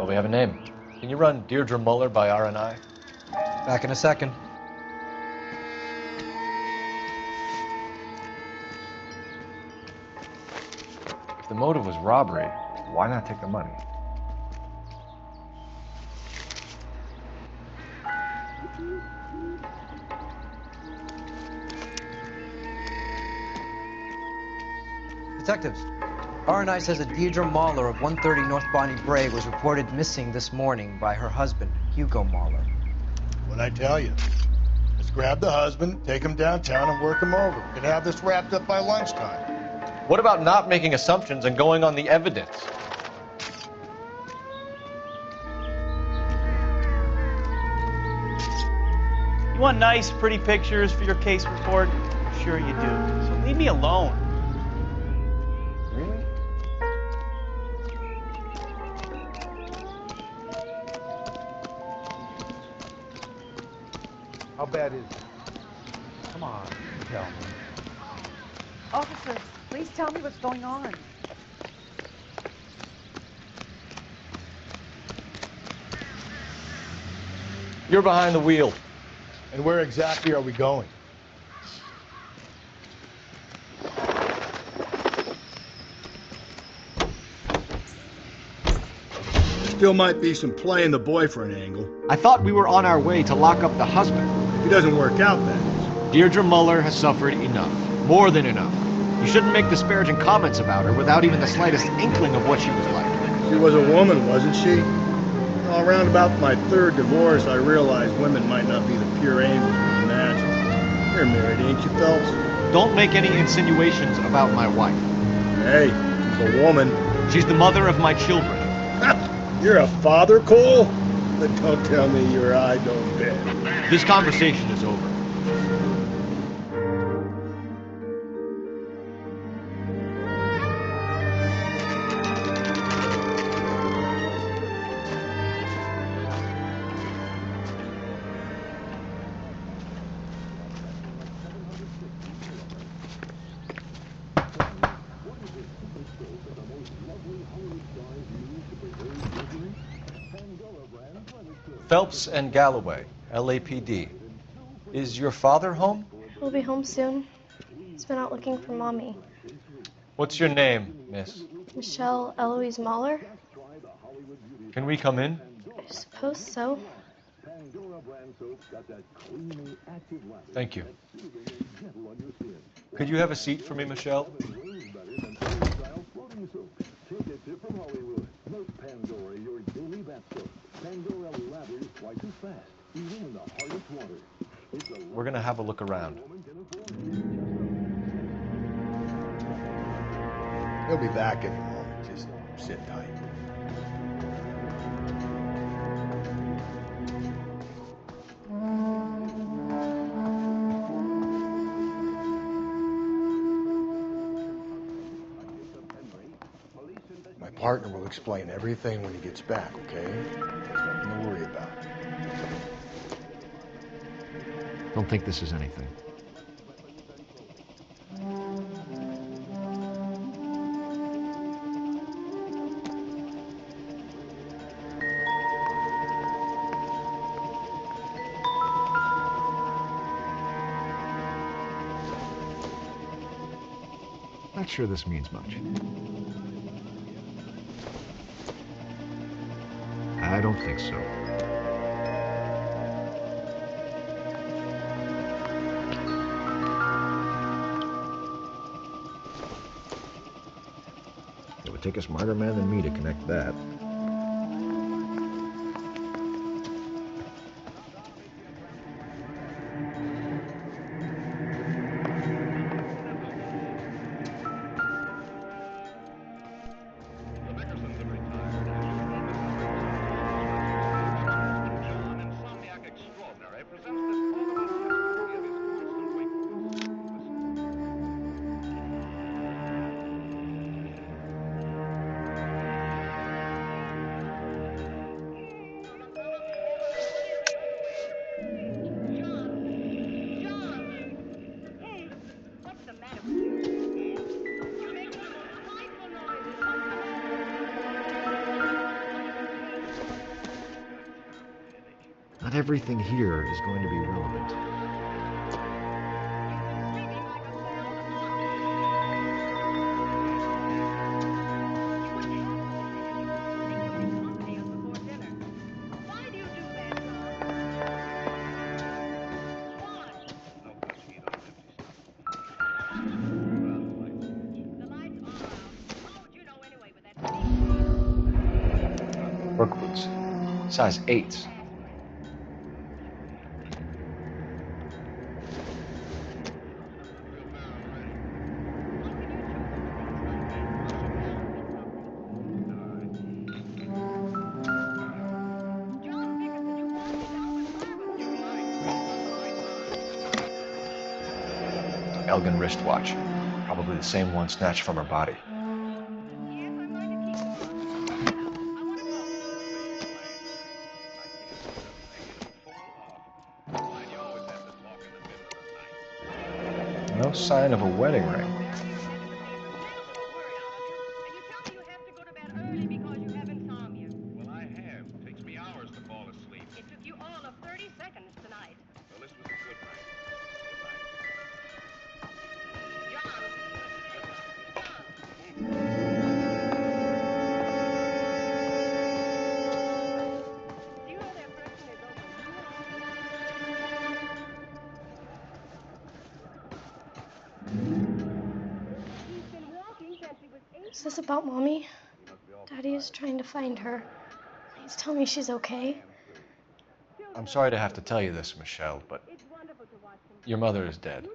Speaker 11: Well, we have a name. Can you run Deirdre Muller by RNI?
Speaker 4: Back in a second.
Speaker 3: If the motive was robbery, why not take the money?
Speaker 4: Detectives, RNI says that Deirdre Mahler of 130 North Bonnie Bray was reported missing this morning by her husband, Hugo Mahler.
Speaker 15: What'd I tell you? Let's grab the husband, take him downtown, and work him over. We could have this wrapped up by lunchtime.
Speaker 11: What about not making assumptions and going on the evidence?
Speaker 23: You want nice, pretty pictures for your case report? Sure you do. So leave me alone.
Speaker 15: Really? How bad is it?
Speaker 7: Come on, tell me.
Speaker 1: Officers, please tell me what's going on.
Speaker 11: You're behind the wheel.
Speaker 15: And where exactly are we going? Still might be some playing the boyfriend angle.
Speaker 3: I thought we were on our way to lock up the husband.
Speaker 15: If he doesn't work out, that is.
Speaker 3: Deirdre Muller has suffered enough. More than enough. You shouldn't make disparaging comments about her without even the slightest inkling of what she was like.
Speaker 15: She was a woman, wasn't she? Around about my third divorce, I realized women might not be the pure angels we imagine. You're married, ain't you, Phelps?
Speaker 3: Don't make any insinuations about my wife.
Speaker 15: Hey, she's a woman.
Speaker 3: She's the mother of my children.
Speaker 15: You're a father, Cole? But don't tell me your eye don't bend.
Speaker 3: This conversation is over.
Speaker 11: Phelps and Galloway, LAPD. Is your father home?
Speaker 9: He'll be home soon. He's been out looking for Mommy.
Speaker 11: What's your name, miss?
Speaker 9: Michelle Eloise Mahler?
Speaker 11: Can we come in?
Speaker 9: I suppose so.
Speaker 11: Thank you. Could you have a seat for me, Michelle? We're gonna have a look around.
Speaker 15: He'll be back any moment. Just sit tight. My partner will explain everything when he gets back, okay? There's nothing to worry about.
Speaker 3: Don't think this is anything. Not sure this means much. I don't think so. It would take a smarter man than me to connect that. everything here is going to be relevant. Work boots. Size 8s. Elgin wristwatch. Probably the same one snatched from her body. No sign of a wedding ring.
Speaker 16: Well, I have. It takes me hours to fall asleep. It took you all of 30 seconds tonight. Well, this was a good night.
Speaker 9: Is this about Mommy? Daddy is trying to find her. Please tell me she's okay.
Speaker 3: I'm sorry to have to tell you this, Michelle, but your mother is dead.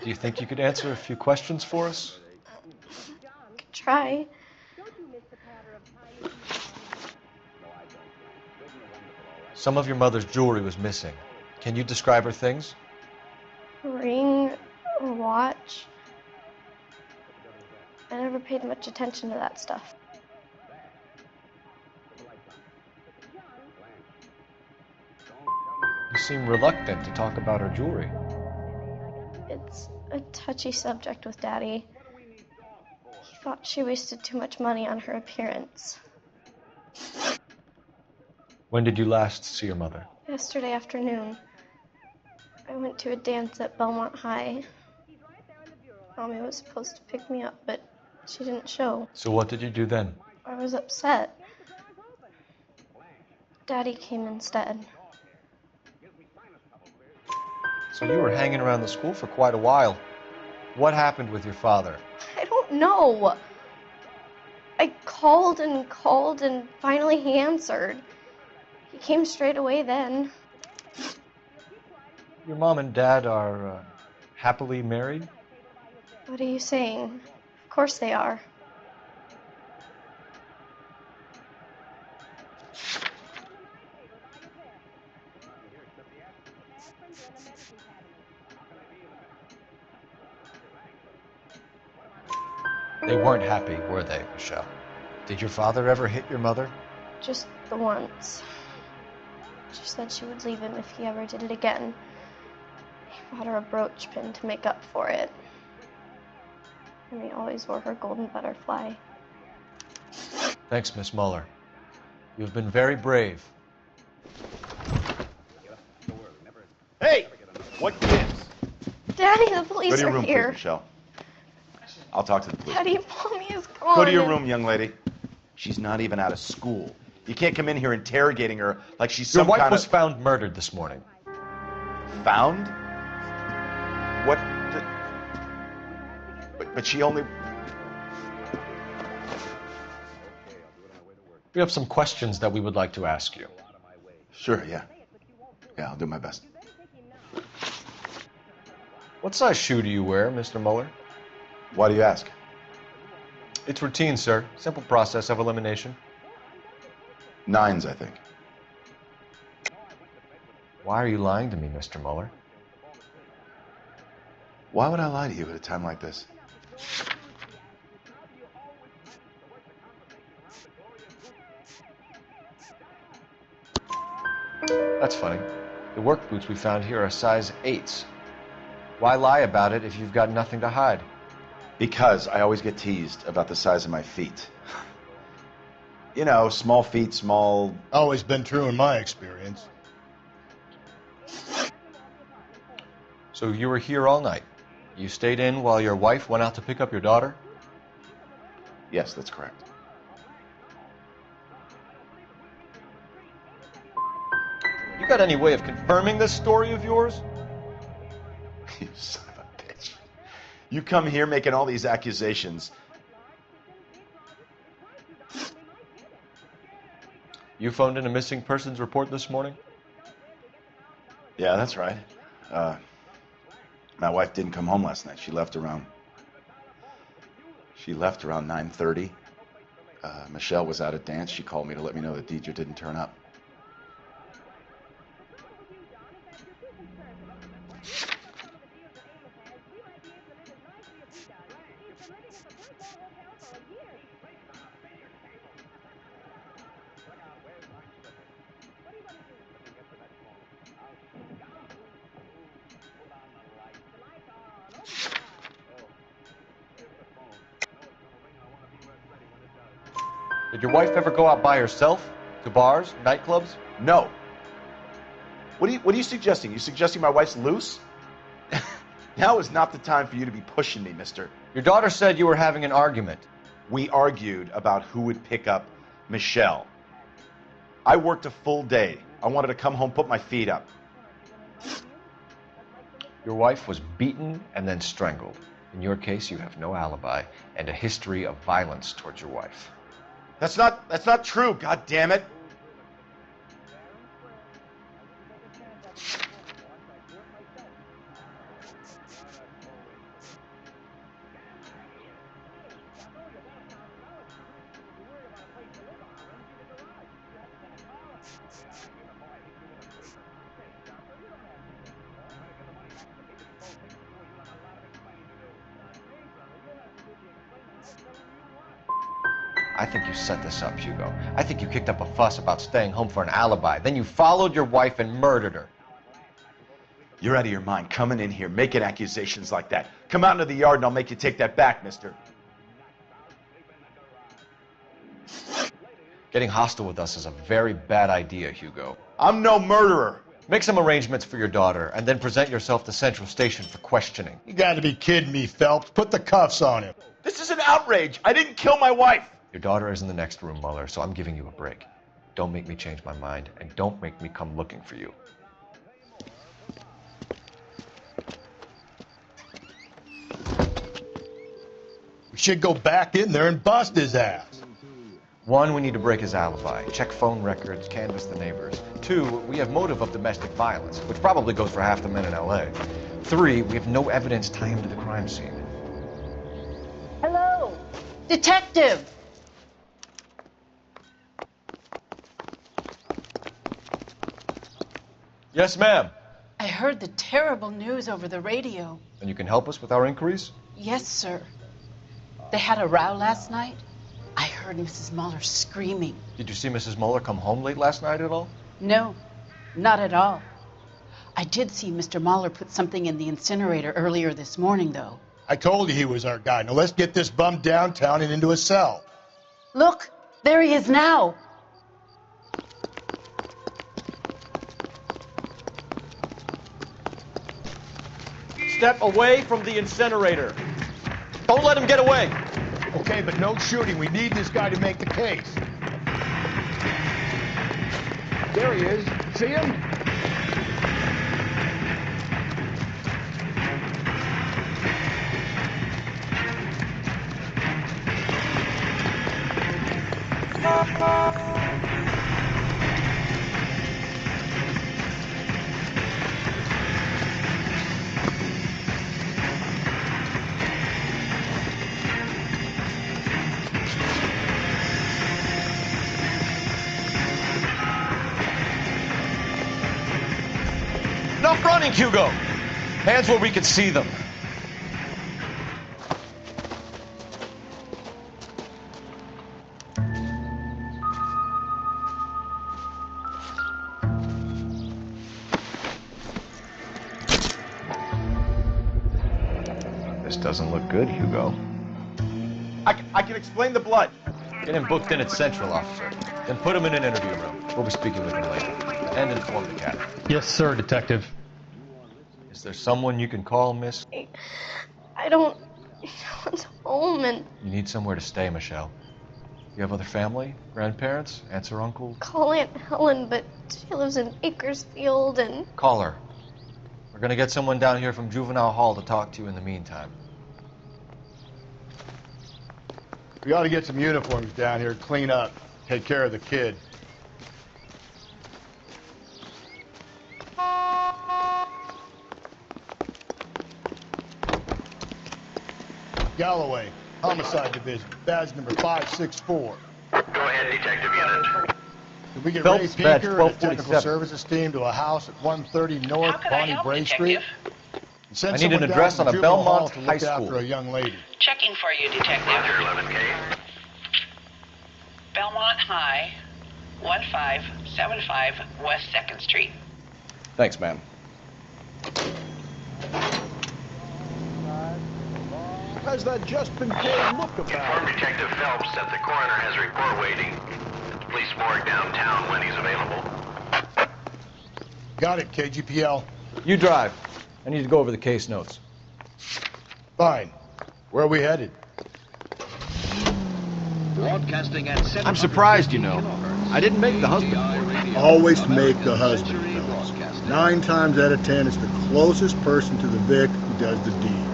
Speaker 3: Do you think you could answer a few questions for us?
Speaker 9: Could try.
Speaker 3: Some of your mother's jewelry was missing. Can you describe her things?
Speaker 9: A ring, a watch. I never paid much attention to that stuff.
Speaker 3: You seem reluctant to talk about her jewelry.
Speaker 9: It's a touchy subject with Daddy. He thought she wasted too much money on her appearance.
Speaker 3: When did you last see your mother?
Speaker 9: Yesterday afternoon, I went to a dance at Belmont High. Mommy was supposed to pick me up, but she didn't show.
Speaker 3: So what did you do then?
Speaker 9: I was upset. Daddy came instead.
Speaker 3: So you were hanging around the school for quite a while. What happened with your father?
Speaker 9: I don't know. I called and finally he answered. He came straight away then.
Speaker 3: Your mom and dad are happily married?
Speaker 9: What are you saying? Of course they are.
Speaker 3: They weren't happy, were they, Michelle? Did your father ever hit your mother?
Speaker 9: Just the once. She said she would leave him if he ever did it again. He bought her a brooch pin to make up for it. And he always wore her golden butterfly.
Speaker 3: Thanks, Miss Muller. You've been very brave.
Speaker 8: Hey! What gives?
Speaker 9: Daddy, the police
Speaker 8: Go to your
Speaker 9: are
Speaker 8: room,
Speaker 9: here.
Speaker 8: please, Michelle. I'll talk to the police.
Speaker 9: Daddy, Mommy is gone.
Speaker 8: Go to your room, young lady. She's not even out of school. You can't come in here interrogating her like she's
Speaker 3: Your
Speaker 8: some
Speaker 3: wife
Speaker 8: kind
Speaker 3: was
Speaker 8: of...
Speaker 3: found murdered this morning.
Speaker 8: Found? What the... But she only...
Speaker 3: We have some questions that we would like to ask you.
Speaker 8: Sure, yeah. Yeah, I'll do my best.
Speaker 3: What size shoe do you wear, Mr. Muller?
Speaker 8: Why do you ask?
Speaker 3: It's routine, sir. Simple process of elimination.
Speaker 8: 9s, I think.
Speaker 3: Why are you lying to me, Mr. Muller?
Speaker 8: Why would I lie to you at a time like this?
Speaker 3: That's funny. The work boots we found here are size 8s. Why lie about it if you've got nothing to hide?
Speaker 8: Because I always get teased about the size of my feet. You know, small feet, small...
Speaker 15: Always been true in my experience.
Speaker 11: So you were here all night? You stayed in while your wife went out to pick up your daughter?
Speaker 8: Yes, that's correct.
Speaker 11: You got any way of confirming this story of yours?
Speaker 8: You son of a bitch. You come here making all these accusations.
Speaker 11: You phoned in a missing persons report this morning?
Speaker 8: Yeah, that's right. My wife didn't come home last night. She left around 9:30. Michelle was out at dance. She called me to let me know that Deidre didn't turn up.
Speaker 11: Did your wife ever go out by herself? To bars, nightclubs?
Speaker 8: No. What are you suggesting? You suggesting my wife's loose? Now is not the time for you to be pushing me, mister.
Speaker 11: Your daughter said you were having an argument.
Speaker 8: We argued about who would pick up Michelle. I worked a full day. I wanted to come home, put my feet up.
Speaker 11: Your wife was beaten and then strangled. In your case, you have no alibi and a history of violence towards your wife.
Speaker 8: That's not true, god damn it.
Speaker 11: I think you set this up, Hugo. I think you kicked up a fuss about staying home for an alibi. Then you followed your wife and murdered her.
Speaker 8: You're out of your mind coming in here making accusations like that. Come out into the yard and I'll make you take that back, mister.
Speaker 11: Getting hostile with us is a very bad idea, Hugo.
Speaker 8: I'm no murderer.
Speaker 11: Make some arrangements for your daughter and then present yourself to Central Station for questioning.
Speaker 15: You gotta be kidding me, Phelps. Put the cuffs on him.
Speaker 8: This is an outrage. I didn't kill my wife.
Speaker 11: Your daughter is in the next room, Mueller, so I'm giving you a break. Don't make me change my mind, and don't make me come looking for you.
Speaker 15: We should go back in there and bust his ass.
Speaker 11: 1, we need to break his alibi. Check phone records, canvass the neighbors. 2, we have motive of domestic violence, which probably goes for half the men in LA. 3, we have no evidence tying him to the crime scene.
Speaker 21: Hello, detective.
Speaker 11: Yes, ma'am.
Speaker 21: I heard the terrible news over the radio.
Speaker 11: And you can help us with our inquiries?
Speaker 21: Yes, sir. They had a row last night. I heard Mrs. Mueller screaming.
Speaker 11: Did you see Mrs. Mueller come home late last night at all?
Speaker 21: No, not at all. I did see Mr. Mueller put something in the incinerator earlier this morning, though.
Speaker 15: I told you he was our guy. Now let's get this bum downtown and into a cell.
Speaker 21: Look, there he is now.
Speaker 11: Step away from the incinerator. Don't let him get away.
Speaker 15: Okay, but no shooting. We need this guy to make the case.
Speaker 16: There he is. See him?
Speaker 11: Enough running, Hugo. Hands where we can see them.
Speaker 3: This doesn't look good, Hugo.
Speaker 8: I can explain the blood.
Speaker 11: Get him booked in at Central, officer. Then put him in an interview room. We'll be speaking with him later. And inform the captain.
Speaker 6: Yes, sir, Detective.
Speaker 11: Is there someone you can call, miss?
Speaker 9: I don't want home and
Speaker 11: You need somewhere to stay, Michelle. You have other family? Grandparents? Aunts or uncles?
Speaker 9: call Aunt Helen, but she lives in Bakersfield and
Speaker 11: Call her. We're gonna get someone down here from Juvenile Hall to talk to you in the meantime.
Speaker 15: We ought to get some uniforms down here, clean up, take care of the kid. Galloway, Homicide Division, badge number 564.
Speaker 16: Go ahead, Detective Unit.
Speaker 15: Did we get
Speaker 11: Phelps,
Speaker 15: Ray
Speaker 11: badge
Speaker 15: Pinker and a technical
Speaker 11: 1247.
Speaker 15: services team to a house at 130 North Bonnie Bray Street? And send
Speaker 11: I need an
Speaker 15: someone
Speaker 11: address
Speaker 15: down
Speaker 11: on
Speaker 15: to
Speaker 11: a
Speaker 15: Juvenile Hall
Speaker 11: Belmont
Speaker 15: to
Speaker 11: High
Speaker 15: look
Speaker 11: School.
Speaker 15: after a young lady.
Speaker 12: Checking for you, Detective.
Speaker 16: Roger, 11K.
Speaker 12: Belmont High, 1575 West 2nd Street.
Speaker 11: Thanks, ma'am.
Speaker 15: How's that just been paid look about?
Speaker 16: Inform Detective Phelps that the coroner has a report waiting at the police morgue downtown when he's available.
Speaker 15: Got it, KGPL.
Speaker 11: You drive. I need to go over the case notes.
Speaker 15: Fine. Where are we headed?
Speaker 16: Broadcasting at 700
Speaker 3: I'm surprised, you know. I didn't make the husband report.
Speaker 15: Always make the husband, fellas. 9 times out of 10, it's the closest person to the Vic who does the deed.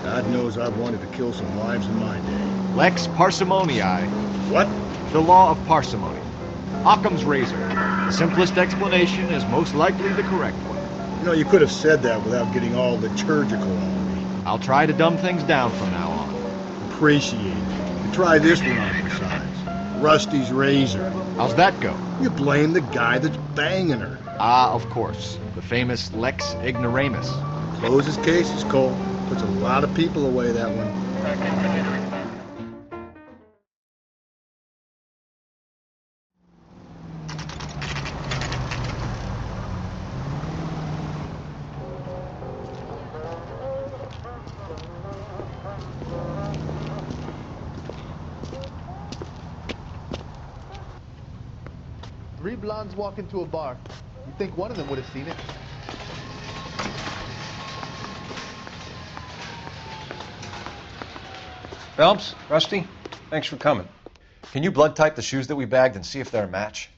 Speaker 15: God knows I've wanted to kill some wives in my day.
Speaker 3: Lex parsimoniae.
Speaker 15: What?
Speaker 3: The law of parsimony. Occam's razor. The simplest explanation is most likely the correct one.
Speaker 15: You know, you could have said that without getting all liturgical on me.
Speaker 3: I'll try to dumb things down from now on.
Speaker 15: Appreciate it. You try this one on besides. Rusty's razor.
Speaker 3: How's that go?
Speaker 15: You blame the guy that's banging her.
Speaker 3: Ah, of course. The famous Lex ignoramus.
Speaker 15: Closes cases, Cole. Puts a lot of people away, that one.
Speaker 19: 3 blondes walk into a bar. You'd think one of them would have seen it.
Speaker 13: Phelps, Rusty, thanks for coming.
Speaker 11: Can you blood type the shoes that we bagged and see if they're a match?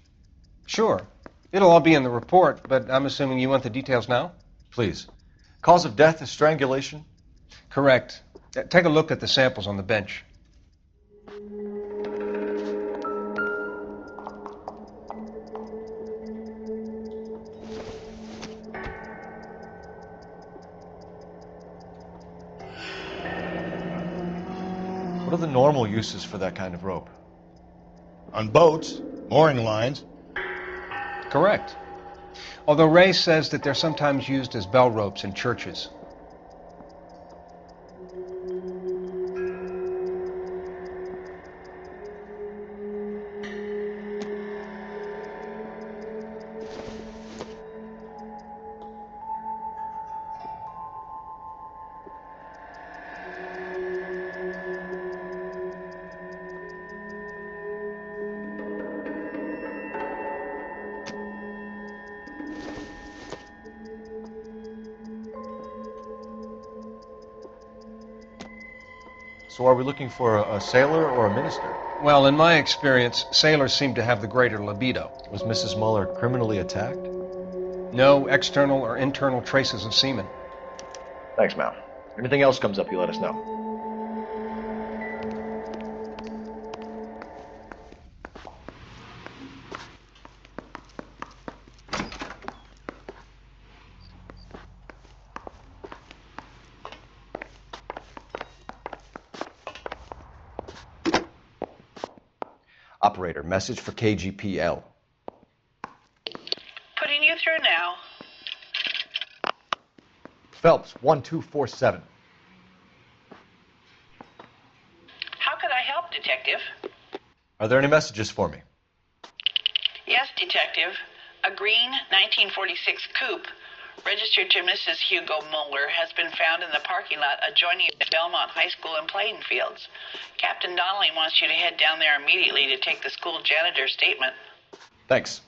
Speaker 13: Sure. It'll all be in the report, but I'm assuming you want the details now?
Speaker 11: Please. Cause of death is strangulation?
Speaker 13: Correct. Take a look at the samples on the bench.
Speaker 11: What are the normal uses for that kind of rope?
Speaker 15: On boats, mooring lines.
Speaker 13: Correct. Although Ray says that they're sometimes used as bell ropes in churches.
Speaker 11: So are we looking for a sailor or a minister?
Speaker 13: Well, in my experience, sailors seem to have the greater libido.
Speaker 11: Was Mrs. Muller criminally attacked?
Speaker 13: No external or internal traces of semen.
Speaker 11: Thanks, Mal. Anything else comes up, you let us know. Operator, message for KGPL.
Speaker 12: Putting you through now.
Speaker 11: Phelps, 1247.
Speaker 12: How could I help, Detective?
Speaker 11: Are there any messages for me?
Speaker 12: Yes, Detective. A green 1946 coupe registered to Mrs. Hugo Mueller, has been found in the parking lot adjoining the Belmont High School and playing fields. Captain Donnelly wants you to head down there immediately to take the school janitor's statement.
Speaker 11: Thanks.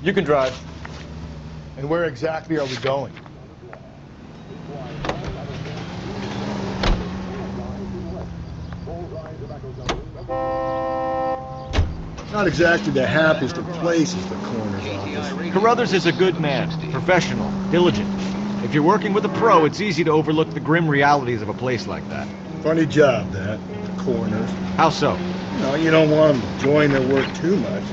Speaker 11: You can drive.
Speaker 15: And where exactly are we going? Not exactly the happiest of places, the coroner's office.
Speaker 3: Carruthers is a good man, professional, diligent. If you're working with a pro, it's easy to overlook the grim realities of a place like that.
Speaker 15: Funny job, that, the coroner's.
Speaker 3: How so?
Speaker 15: You don't want them to enjoying their work too much.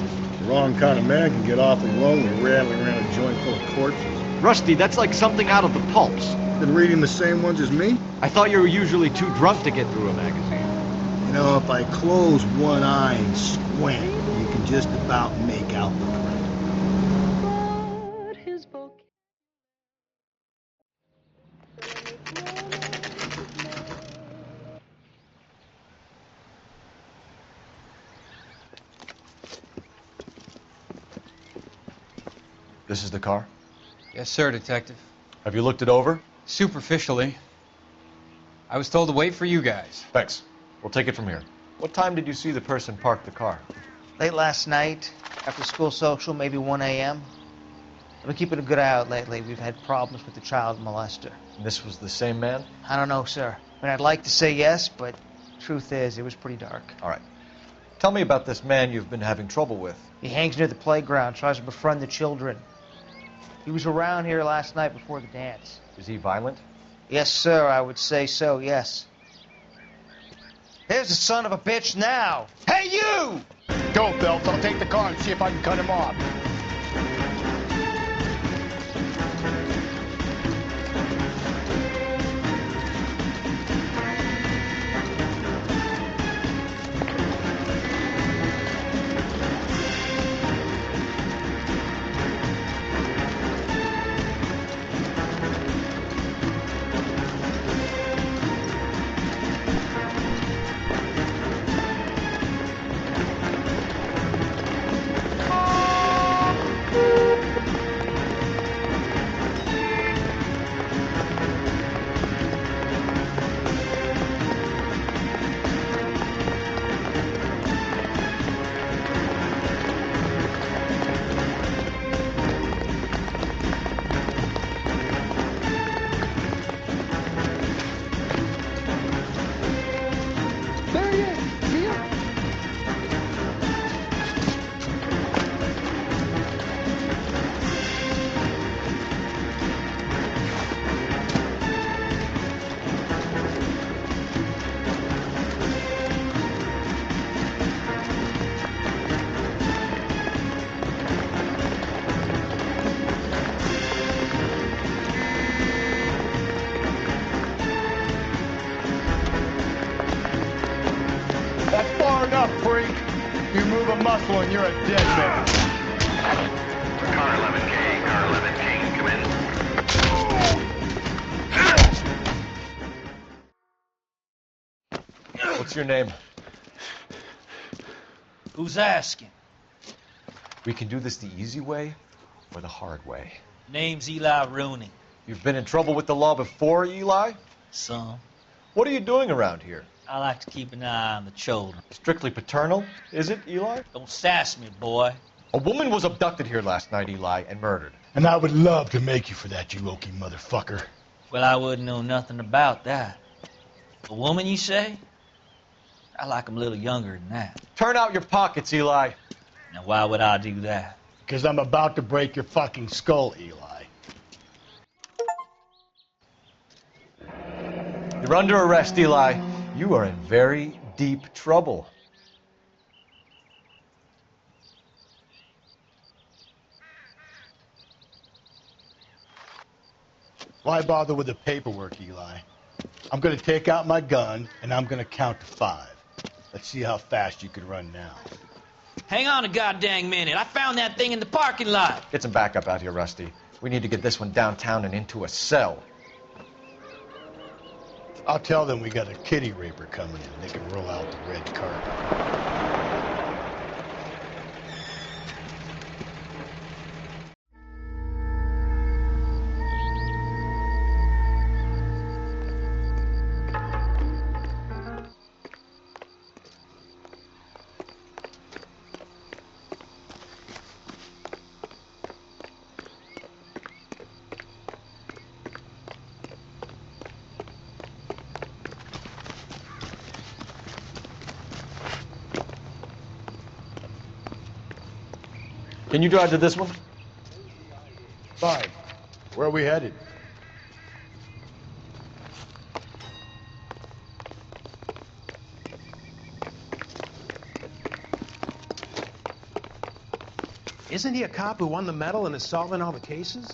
Speaker 15: The wrong kind of man can get awfully lonely rattling around a joint full of corpses.
Speaker 3: Rusty, that's like something out of the pulps.
Speaker 15: Been reading the same ones as me?
Speaker 3: I thought you were usually too drunk to get through a magazine.
Speaker 15: If I close one eye and squint, you can just about make out the print.
Speaker 11: This is the car?
Speaker 4: Yes, sir, Detective.
Speaker 11: Have you looked it over?
Speaker 4: Superficially. I was told to wait for you guys.
Speaker 11: Thanks. We'll take it from here. What time did you see the person park the car?
Speaker 5: Late last night, after school social, maybe 1 a.m. I've been keeping a good eye out lately. We've had problems with the child molester.
Speaker 11: And this was the same man?
Speaker 5: I don't know, sir. I mean, I'd like to say yes, but truth is, it was pretty dark.
Speaker 11: All right. Tell me about this man you've been having trouble with.
Speaker 5: He hangs near the playground, tries to befriend the children. He was around here last night before the dance.
Speaker 11: Is he violent?
Speaker 5: Yes, sir, I would say so, yes. There's the son of a bitch now. Hey, you!
Speaker 15: Go, Phelps. I'll take the car and see if I can cut him off. Freak. You move a muscle and you're a dead man.
Speaker 16: Car 11K, car 11K, come in.
Speaker 11: What's your name?
Speaker 6: Who's asking?
Speaker 11: We can do this the easy way or the hard way.
Speaker 6: Name's Eli Rooney.
Speaker 11: You've been in trouble with the law before, Eli?
Speaker 6: Some.
Speaker 11: What are you doing around here?
Speaker 6: I like to keep an eye on the children.
Speaker 11: Strictly paternal, is it, Eli?
Speaker 6: Don't sass me, boy.
Speaker 11: A woman was abducted here last night, Eli, and murdered.
Speaker 15: And I would love to make you for that, you oaky motherfucker.
Speaker 6: Well, I wouldn't know nothing about that. A woman, you say? I like 'em a little younger than that.
Speaker 11: Turn out your pockets, Eli.
Speaker 6: Now, why would I do that?
Speaker 15: Because I'm about to break your fucking skull, Eli.
Speaker 11: You're under arrest, Eli. You are in very deep trouble.
Speaker 15: Why bother with the paperwork, Eli? I'm going to take out my gun, and I'm going to count to 5. Let's see how fast you can run now.
Speaker 6: Hang on a goddamn minute. I found that thing in the parking lot.
Speaker 3: Get some backup out here, Rusty. We need to get this one downtown and into a cell.
Speaker 15: I'll tell them we got a kitty raper coming in. They can roll out the red carpet.
Speaker 11: Can you drive to this one?
Speaker 15: Fine. Where are we headed?
Speaker 10: Isn't he a cop who won the medal and is solving all the cases?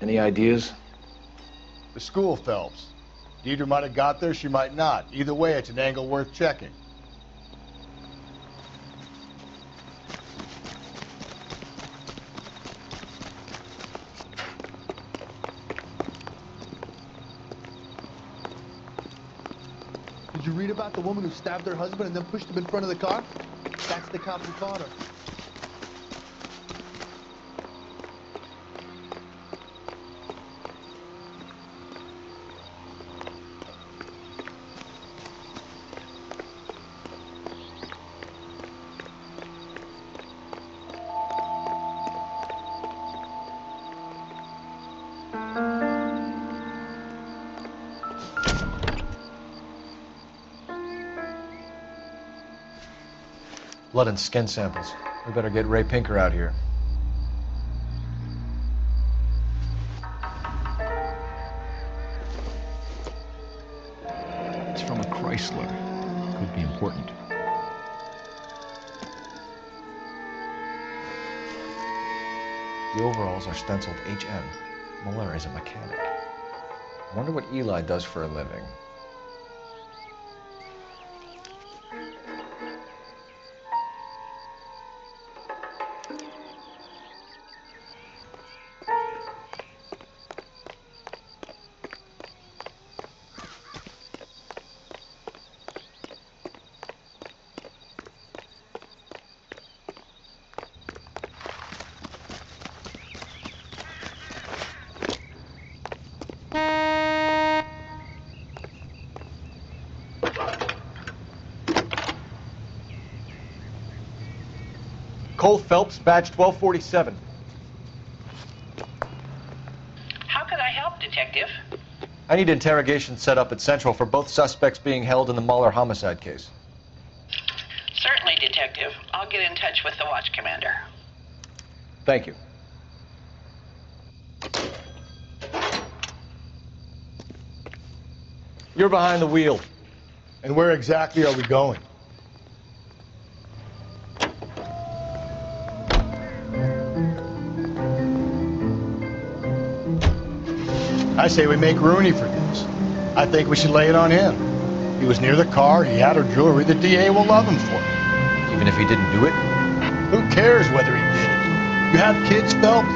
Speaker 11: Any ideas?
Speaker 15: The school, Phelps. Deidre might have got there, she might not. Either way, it's an angle worth checking.
Speaker 19: Did you read about the woman who stabbed her husband and then pushed him in front of the car? That's the cop who caught her.
Speaker 3: Blood and skin samples. We better get Ray Pinker out here.
Speaker 14: It's from a Chrysler. Could be important.
Speaker 3: The overalls are stenciled HM. Muller is a mechanic. I wonder what Eli does for a living. Cole Phelps, badge 1247.
Speaker 12: How could I help, Detective?
Speaker 3: I need interrogation set up at Central for both suspects being held in the Muller homicide case.
Speaker 12: Certainly, Detective. I'll get in touch with the watch commander.
Speaker 3: Thank you. You're behind the wheel.
Speaker 15: And where exactly are we going? I say we make Rooney for this. I think we should lay it on him. He was near the car, he had her jewelry, the DA will love him for it.
Speaker 3: Even if he didn't do it?
Speaker 15: Who cares whether he did it? You have kids, Phelps?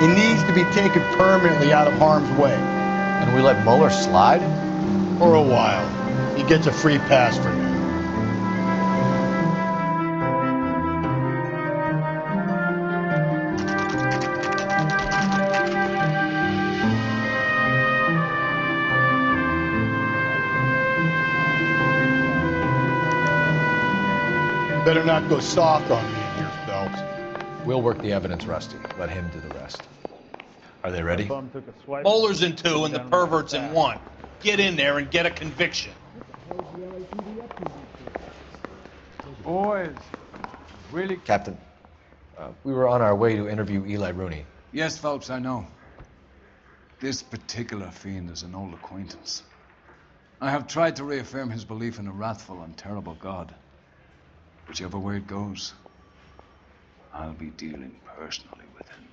Speaker 15: He needs to be taken permanently out of harm's way.
Speaker 3: And we let Muller slide?
Speaker 15: For a while. He gets a free pass for now. Better not go soft on me in here, Phelps.
Speaker 11: We'll work the evidence, Rusty. Let him do the rest. Are they ready?
Speaker 10: Bowlers in 2 and the perverts in 1. Get in there and get a conviction.
Speaker 2: Boys, really?
Speaker 11: Captain, we were on our way to interview Eli Rooney.
Speaker 2: Yes, Phelps, I know. This particular fiend is an old acquaintance. I have tried to reaffirm his belief in a wrathful and terrible God. Whichever way it goes, I'll be dealing personally with him.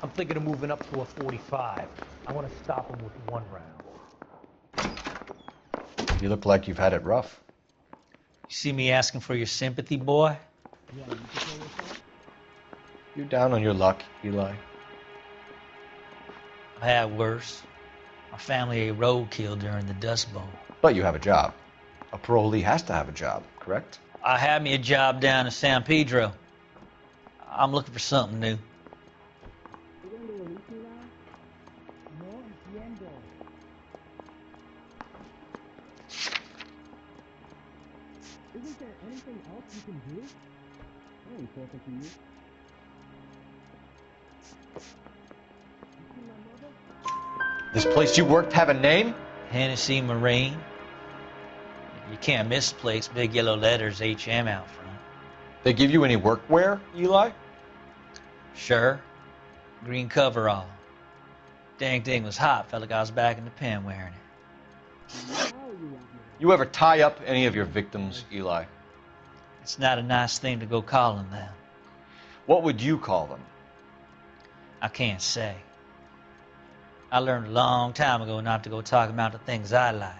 Speaker 17: I'm thinking of moving up to a 45. I want to stop him with 1 round.
Speaker 11: You look like you've had it rough.
Speaker 6: You see me asking for your sympathy, boy?
Speaker 11: You down on your luck, Eli?
Speaker 6: I've had worse. My family ate roadkill during the Dust Bowl.
Speaker 11: But you have a job. A parolee has to have a job, correct?
Speaker 6: I had me a job down in San Pedro. I'm looking for something new.
Speaker 18: Isn't there anything else you can do? I ain't talking to you.
Speaker 11: This place you worked have a name?
Speaker 6: Hennessy Marine. You can't misplace big yellow letters HM out front.
Speaker 11: They give you any workwear, Eli?
Speaker 6: Sure. Green coverall. Dang thing was hot. Felt like I was back in the pen wearing it.
Speaker 11: You ever tie up any of your victims, Eli?
Speaker 6: It's not a nice thing to go calling them.
Speaker 11: What would you call them?
Speaker 6: I can't say. I learned a long time ago not to go talking about the things I like.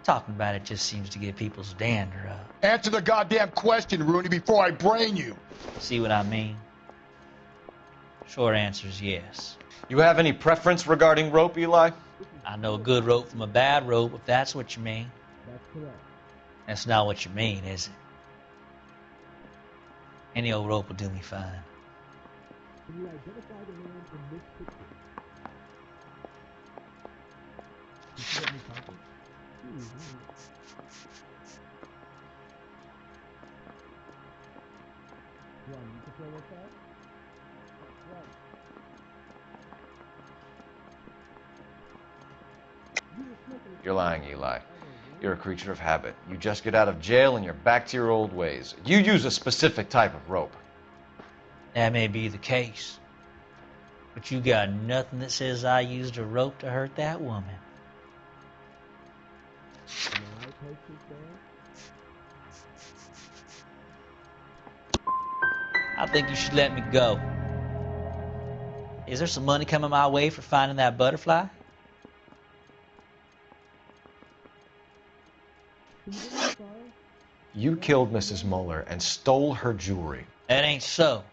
Speaker 6: Talking about it just seems to get people's dander up.
Speaker 15: Answer the goddamn question, Rooney, before I brain you.
Speaker 6: See what I mean? Short answer is yes.
Speaker 11: You have any preference regarding rope, Eli?
Speaker 6: I know a good rope from a bad rope, if that's what you mean.
Speaker 18: That's correct.
Speaker 6: That's not what you mean, is it? Any old rope will do me fine.
Speaker 18: Can you identify the man in this picture? You see what me talking? Do I need to fill this out? Right.
Speaker 11: You're lying, Eli. You're a creature of habit. You just get out of jail and you're back to your old ways. You use a specific type of rope.
Speaker 6: That may be the case. But you got nothing that says I used a rope to hurt that woman. I think you should let me go. Is there some money coming my way for finding that butterfly?
Speaker 11: You killed Mrs. Muller and stole her jewelry.
Speaker 6: That ain't so.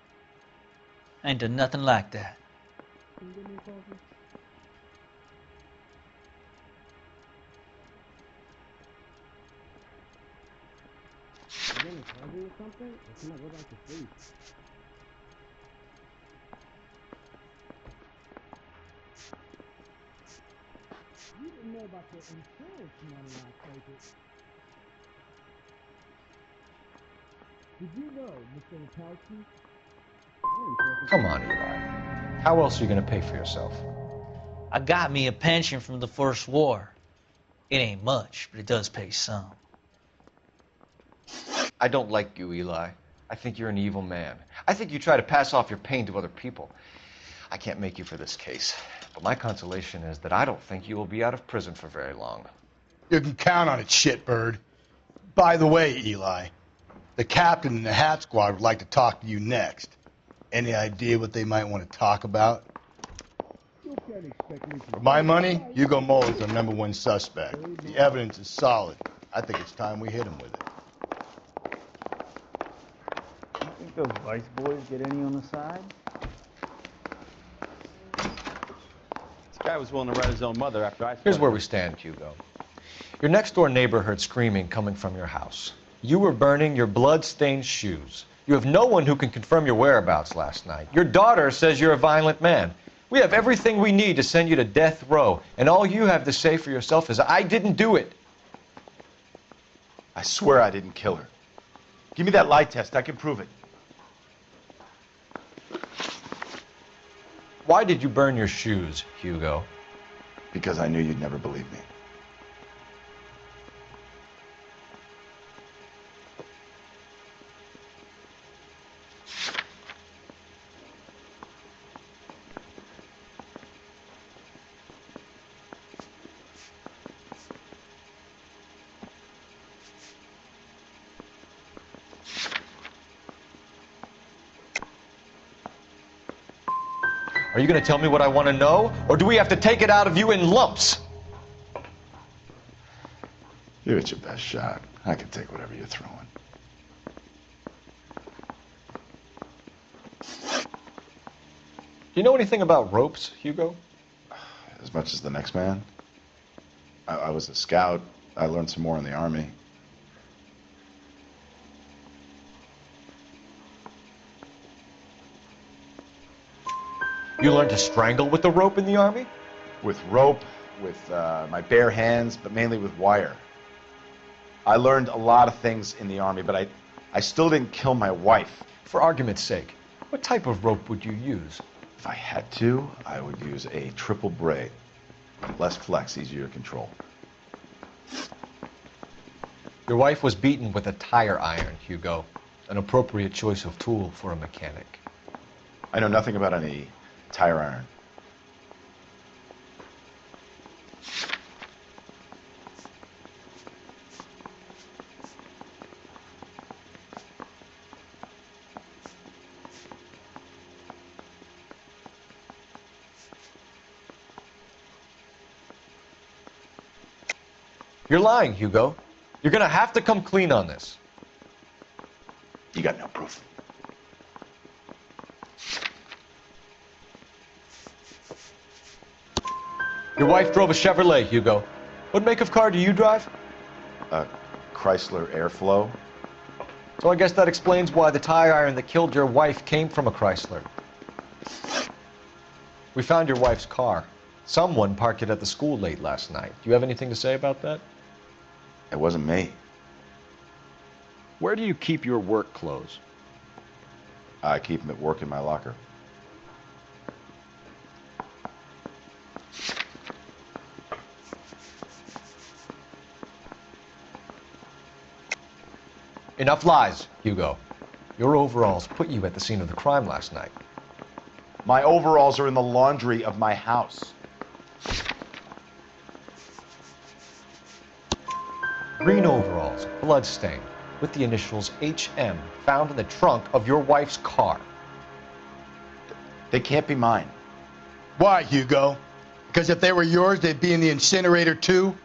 Speaker 6: I ain't done nothing like that.
Speaker 18: Are you getting hungry or something? Or can I go back to sleep? You didn't know about the insurance money I take it. Did you know, Mr. Rapowski?
Speaker 11: Come on, Eli. How else are you going to pay for yourself?
Speaker 6: I got me a pension from the First War. It ain't much, but it does pay some.
Speaker 11: I don't like you, Eli. I think you're an evil man. I think you try to pass off your pain to other people. I can't make you for this case, but my consolation is that I don't think you will be out of prison for very long.
Speaker 15: You can count on it, shitbird. By the way, Eli, the captain and the Hat Squad would like to talk to you next. Any idea what they might want to talk about? For my money, Hugo Muller's our #1 suspect. The evidence is solid. I think it's time we hit him with it.
Speaker 18: You think those Vice boys get any on the side?
Speaker 7: This guy was willing to write his own mother after I...
Speaker 11: Here's where we stand, Hugo. Your next-door neighbor heard screaming coming from your house. You were burning your blood-stained shoes. You have no one who can confirm your whereabouts last night. Your daughter says you're a violent man. We have everything we need to send you to death row, and all you have to say for yourself is, I didn't do it.
Speaker 8: I swear I didn't kill her. Give me that lie test. I can prove it.
Speaker 13: Why did you burn your shoes, Hugo?
Speaker 8: Because I knew you'd never believe me.
Speaker 13: Are you going to tell me what I want to know, or do we have to take it out of you in lumps?
Speaker 8: Give it your best shot. I can take whatever you're throwing.
Speaker 13: Do you know anything about ropes, Hugo?
Speaker 8: As much as the next man. I was a scout. I learned some more in the Army.
Speaker 13: You learned to strangle with the rope in the Army?
Speaker 8: With rope, with my bare hands, but mainly with wire. I learned a lot of things in the Army, but I still didn't kill my wife.
Speaker 13: For argument's sake, what type of rope would you use?
Speaker 8: If I had to, I would use a triple braid. Less flex, easier to control.
Speaker 13: Your wife was beaten with a tire iron, Hugo. An appropriate choice of tool for a mechanic.
Speaker 8: I know nothing about any tire iron.
Speaker 13: You're lying, Hugo. You're gonna have to come clean on this.
Speaker 8: You got no proof.
Speaker 13: Your wife drove a Chevrolet, Hugo. What make of car do you drive?
Speaker 8: A Chrysler Airflow.
Speaker 13: So I guess that explains why the tire iron that killed your wife came from a Chrysler. We found your wife's car. Someone parked it at the school late last night. Do you have anything to say about that?
Speaker 8: It wasn't me.
Speaker 14: Where do you keep your work clothes?
Speaker 8: I keep them at work in my locker.
Speaker 13: Enough lies, Hugo. Your overalls put you at the scene of the crime last night.
Speaker 8: My overalls are in the laundry of my house.
Speaker 13: Green overalls, bloodstained, with the initials HM found in the trunk of your wife's car.
Speaker 8: They can't be mine.
Speaker 19: Why, Hugo? Because if they were yours, they'd be in the incinerator too?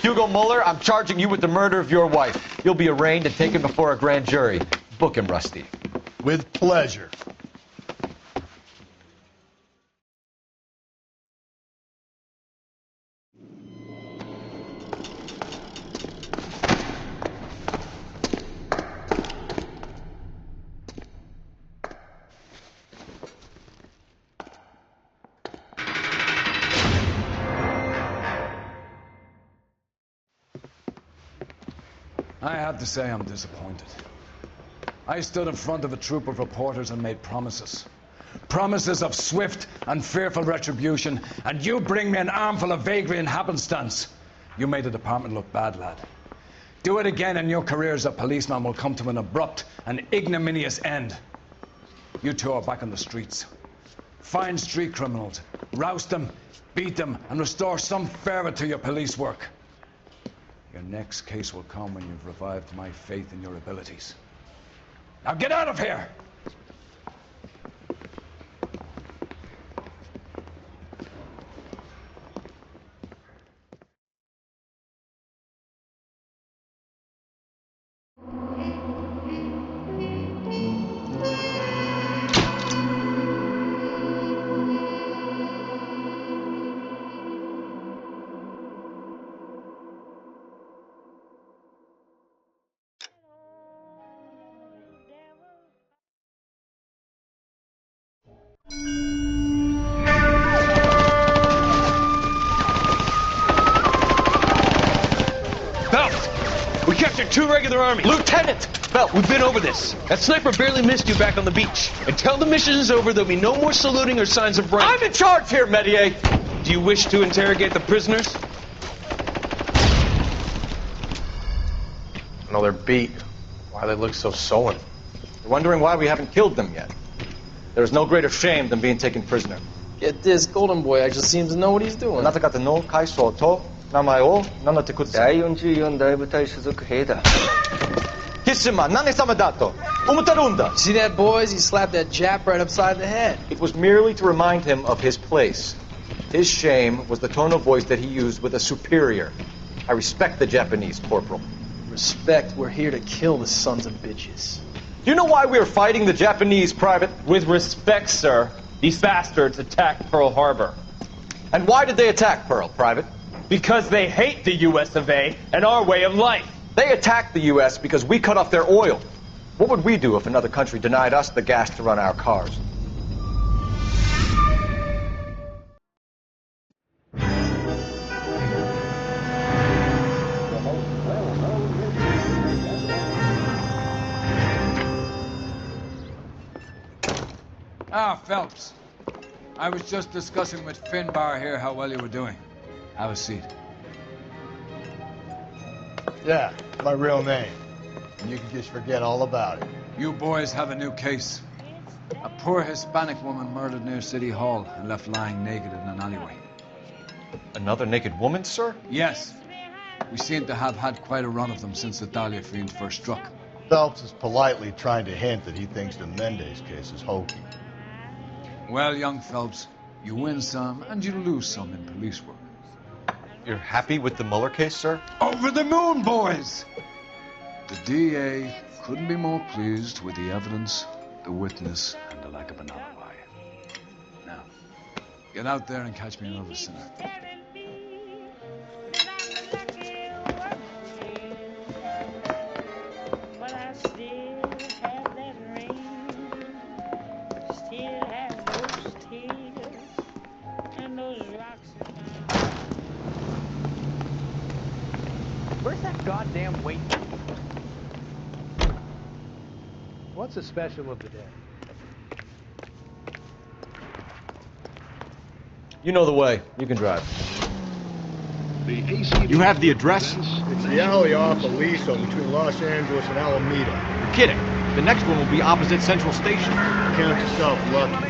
Speaker 13: Hugo Mueller, I'm charging you with the murder of your wife. You'll be arraigned and taken before a grand jury. Book him, Rusty.
Speaker 19: With pleasure.
Speaker 2: I have to say I'm disappointed. I stood in front of a troop of reporters and made promises. Promises of swift and fearful retribution, and you bring me an armful of vagary and happenstance. You made the department look bad, lad. Do it again and your career as a policeman will come to an abrupt and ignominious end. You two are back on the streets. Find street criminals, roust them, beat them, and restore some fervor to your police work. Your next case will come when you've revived my faith in your abilities. Now get out of here!
Speaker 10: regular army.
Speaker 13: Lieutenant!
Speaker 10: Phelps, we've been over this. That sniper barely missed you back on the beach. Until the mission is over, there'll be no more saluting or signs of rank.
Speaker 13: I'm in charge here, Medier!
Speaker 10: Do you wish to interrogate the prisoners?
Speaker 11: No, they're beat. Why they look so sullen? They're wondering why we haven't killed them yet. There's no greater shame than being taken prisoner.
Speaker 20: Get this, Golden Boy actually seems to know what he's doing.
Speaker 11: See
Speaker 20: that, boys? He slapped that Jap right upside the head.
Speaker 11: It was merely to remind him of his place. His shame was the tone of voice that he used with a superior. I respect the Japanese, Corporal.
Speaker 20: Respect, we're here to kill the sons of bitches.
Speaker 11: Do you know why we are fighting the Japanese, Private?
Speaker 22: With respect, sir, these bastards attacked Pearl Harbor.
Speaker 11: And why did they attack Pearl, Private?
Speaker 22: Because they hate the US of A and our way of life.
Speaker 11: They attacked the US because we cut off their oil. What would we do if another country denied us the gas to run our cars?
Speaker 2: Ah, Phelps. I was just discussing with Finbar here how well you were doing. Have a seat.
Speaker 15: Yeah, my real name. And you can just forget all about it.
Speaker 2: You boys have a new case. A poor Hispanic woman murdered near City Hall and left lying naked in an alleyway.
Speaker 11: Another naked woman, sir?
Speaker 2: Yes. We seem to have had quite a run of them since the Dahlia fiend first struck.
Speaker 15: Phelps is politely trying to hint that he thinks the Mendez case is hokey.
Speaker 2: Well, young Phelps, you win some and you lose some in police work.
Speaker 11: You're happy with the Mueller case, sir?
Speaker 2: Over the moon, boys! The DA couldn't be more pleased with the evidence, the witness, and the lack of an alibi. Now, get out there and catch me another sinner.
Speaker 17: Where's that goddamn weight? What's the special of the day?
Speaker 11: You know the way. You can drive.
Speaker 3: You have the address?
Speaker 15: It's the alley off Aliso between Los Angeles and Alameda.
Speaker 3: You're kidding. The next one will be opposite Central Station.
Speaker 15: Count yourself lucky.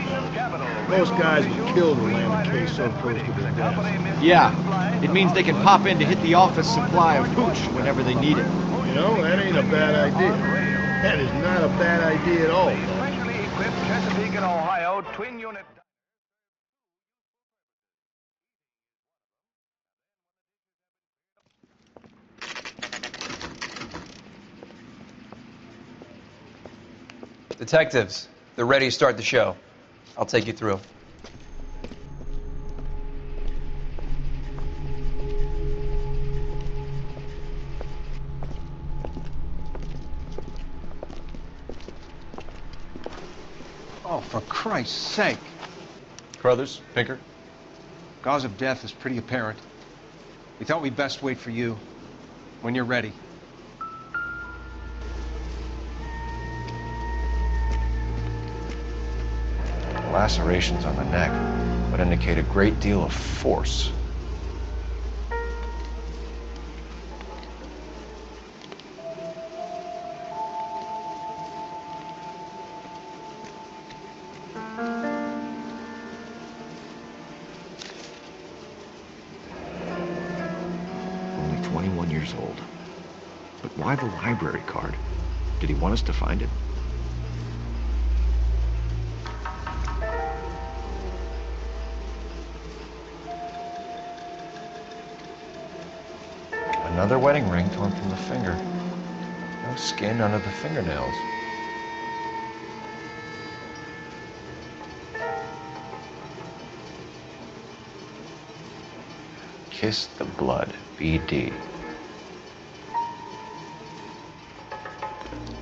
Speaker 15: Most guys would kill to land a case so close to their desk.
Speaker 3: Yeah, it means they can pop in to hit the office supply of hooch whenever they need it.
Speaker 15: You know, that ain't a bad idea. That is not a bad idea at all.
Speaker 16: Equipped Chesapeake and Ohio twin unit.
Speaker 4: Detectives, they're ready to start the show. I'll take you through.
Speaker 7: Oh, for Christ's sake.
Speaker 11: Carruthers, Pinker.
Speaker 7: Cause of death is pretty apparent. We thought we'd best wait for you. When you're ready.
Speaker 11: Lacerations on the neck would indicate a great deal of force.
Speaker 3: Only 21 years old. But why the library card? Did he want us to find it?
Speaker 11: Another wedding ring torn from the finger. No skin under the fingernails. Kiss the blood, BD.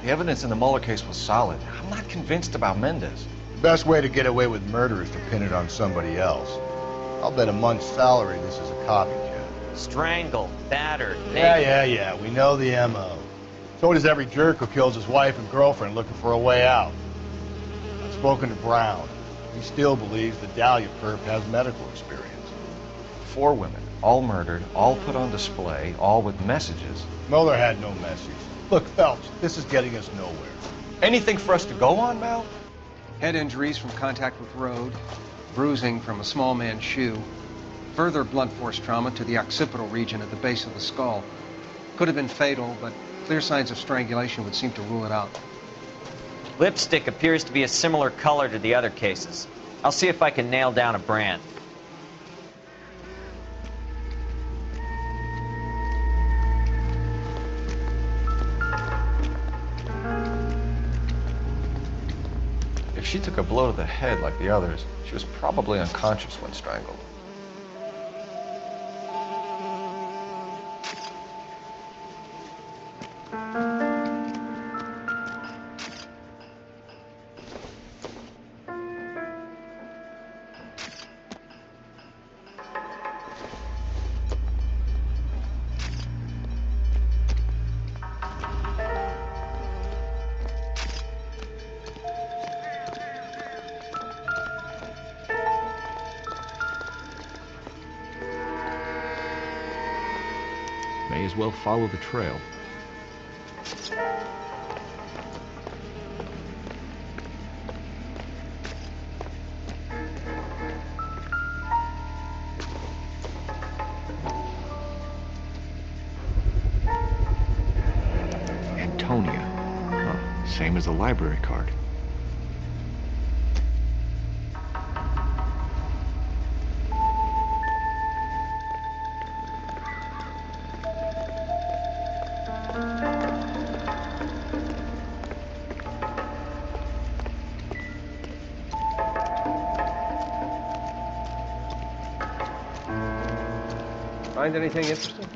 Speaker 11: The evidence in the Mueller case was solid. I'm not convinced about Mendez.
Speaker 15: The best way to get away with murder is to pin it on somebody else. I'll bet a month's salary this is a copycat.
Speaker 6: Strangled, battered,
Speaker 15: Yeah, we know the M.O. So does every jerk who kills his wife and girlfriend looking for a way out. I've spoken to Brown. He still believes the Dahlia perp has medical experience.
Speaker 13: 4 women, all murdered, all put on display, all with messages.
Speaker 15: Mueller had no message. Look, Phelps, this is getting us nowhere.
Speaker 13: Anything for us to go on, Mal?
Speaker 7: Head injuries from contact with road, bruising from a small man's shoe, further blunt force trauma to the occipital region at the base of the skull. Could have been fatal, but clear signs of strangulation would seem to rule it out.
Speaker 1: Lipstick appears to be a similar color to the other cases. I'll see if I can nail down a brand.
Speaker 13: If she took a blow to the head like the others, she was probably unconscious when strangled.
Speaker 3: May as well follow the trail. Antonia. Huh. Same as the library card.
Speaker 7: Find anything interesting?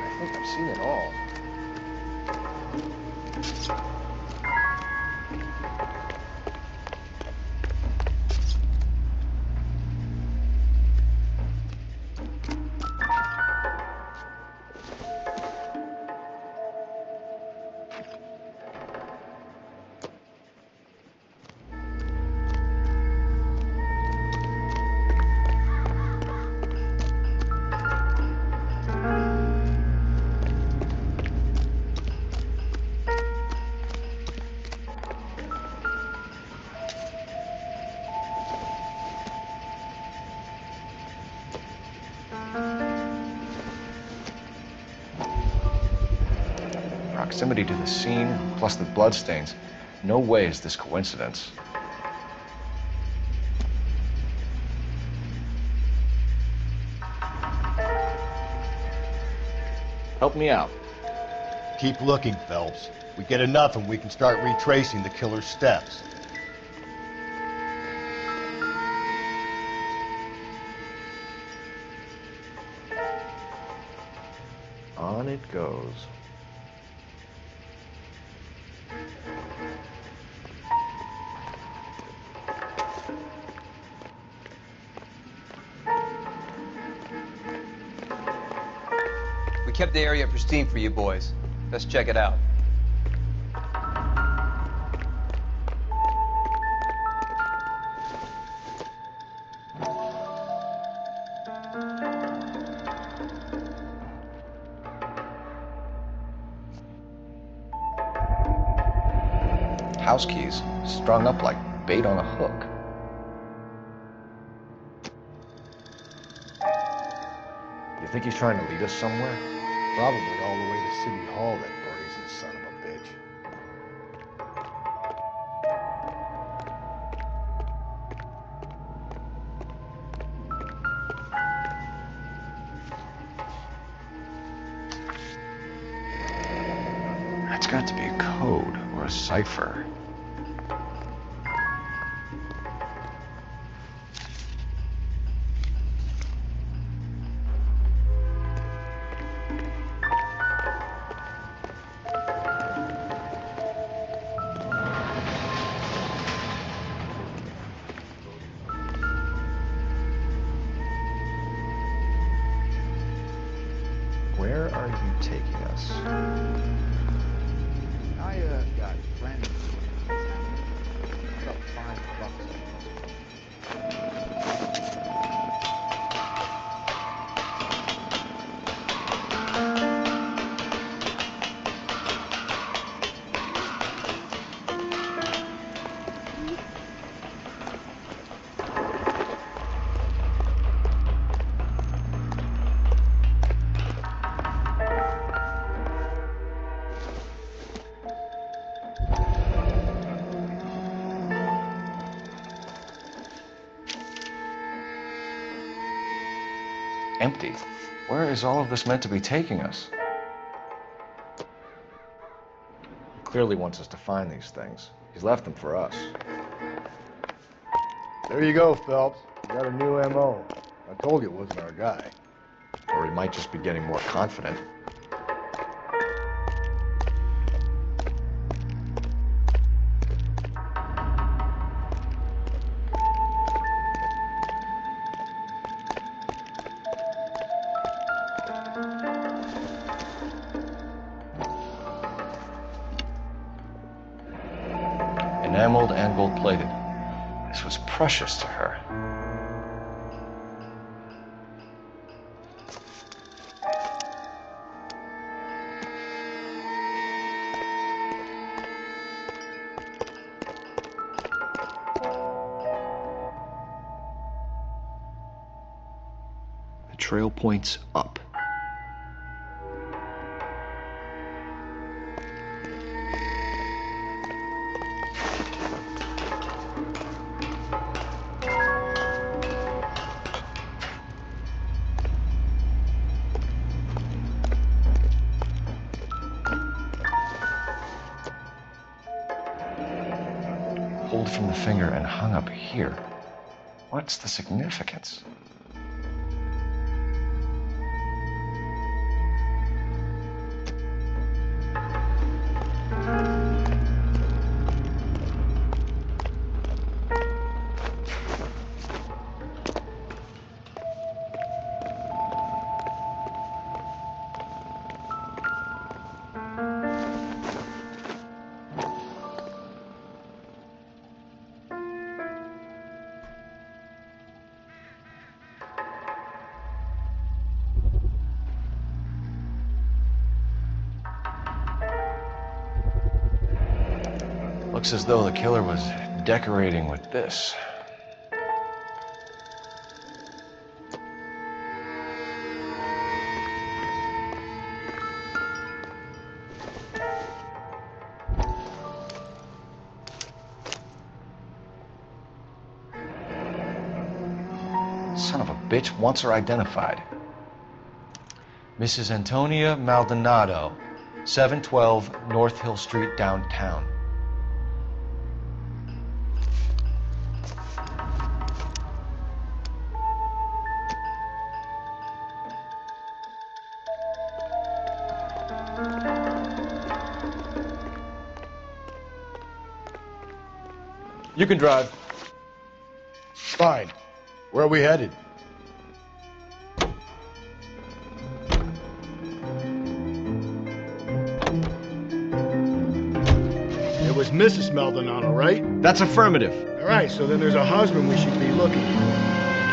Speaker 13: I think I've seen it all. Proximity to the scene, plus the bloodstains. No way is this coincidence. Help me out.
Speaker 15: Keep looking, Phelps. We get enough and we can start retracing the killer's steps.
Speaker 13: On it goes.
Speaker 21: We kept the area pristine for you boys. Let's check it out.
Speaker 13: House keys, strung up like bait on a hook. You think he's trying to lead us somewhere?
Speaker 15: Probably all the way to City Hall, that brazen son of a bitch.
Speaker 13: That's got to be a code or a cipher. Where are you taking us?
Speaker 19: I got friends. About $5.
Speaker 13: Empty. Where is all of this meant to be taking us? He clearly wants us to find these things. He's left them for us.
Speaker 15: There you go, Phelps. You got a new M.O. I told you it wasn't our guy.
Speaker 13: Or he might just be getting more confident. Enameled and gold-plated. This was precious to her. The trail points up. Pulled from the finger and hung up here. What's the significance? Looks as though the killer was decorating with this. Son of a bitch wants her identified. Mrs. Antonia Maldonado, 712 North Hill Street, downtown.
Speaker 11: You can drive.
Speaker 15: Fine. Where are we headed? It was Mrs. Maldonado, right?
Speaker 3: That's affirmative.
Speaker 15: All right, so then there's a husband we should be looking for.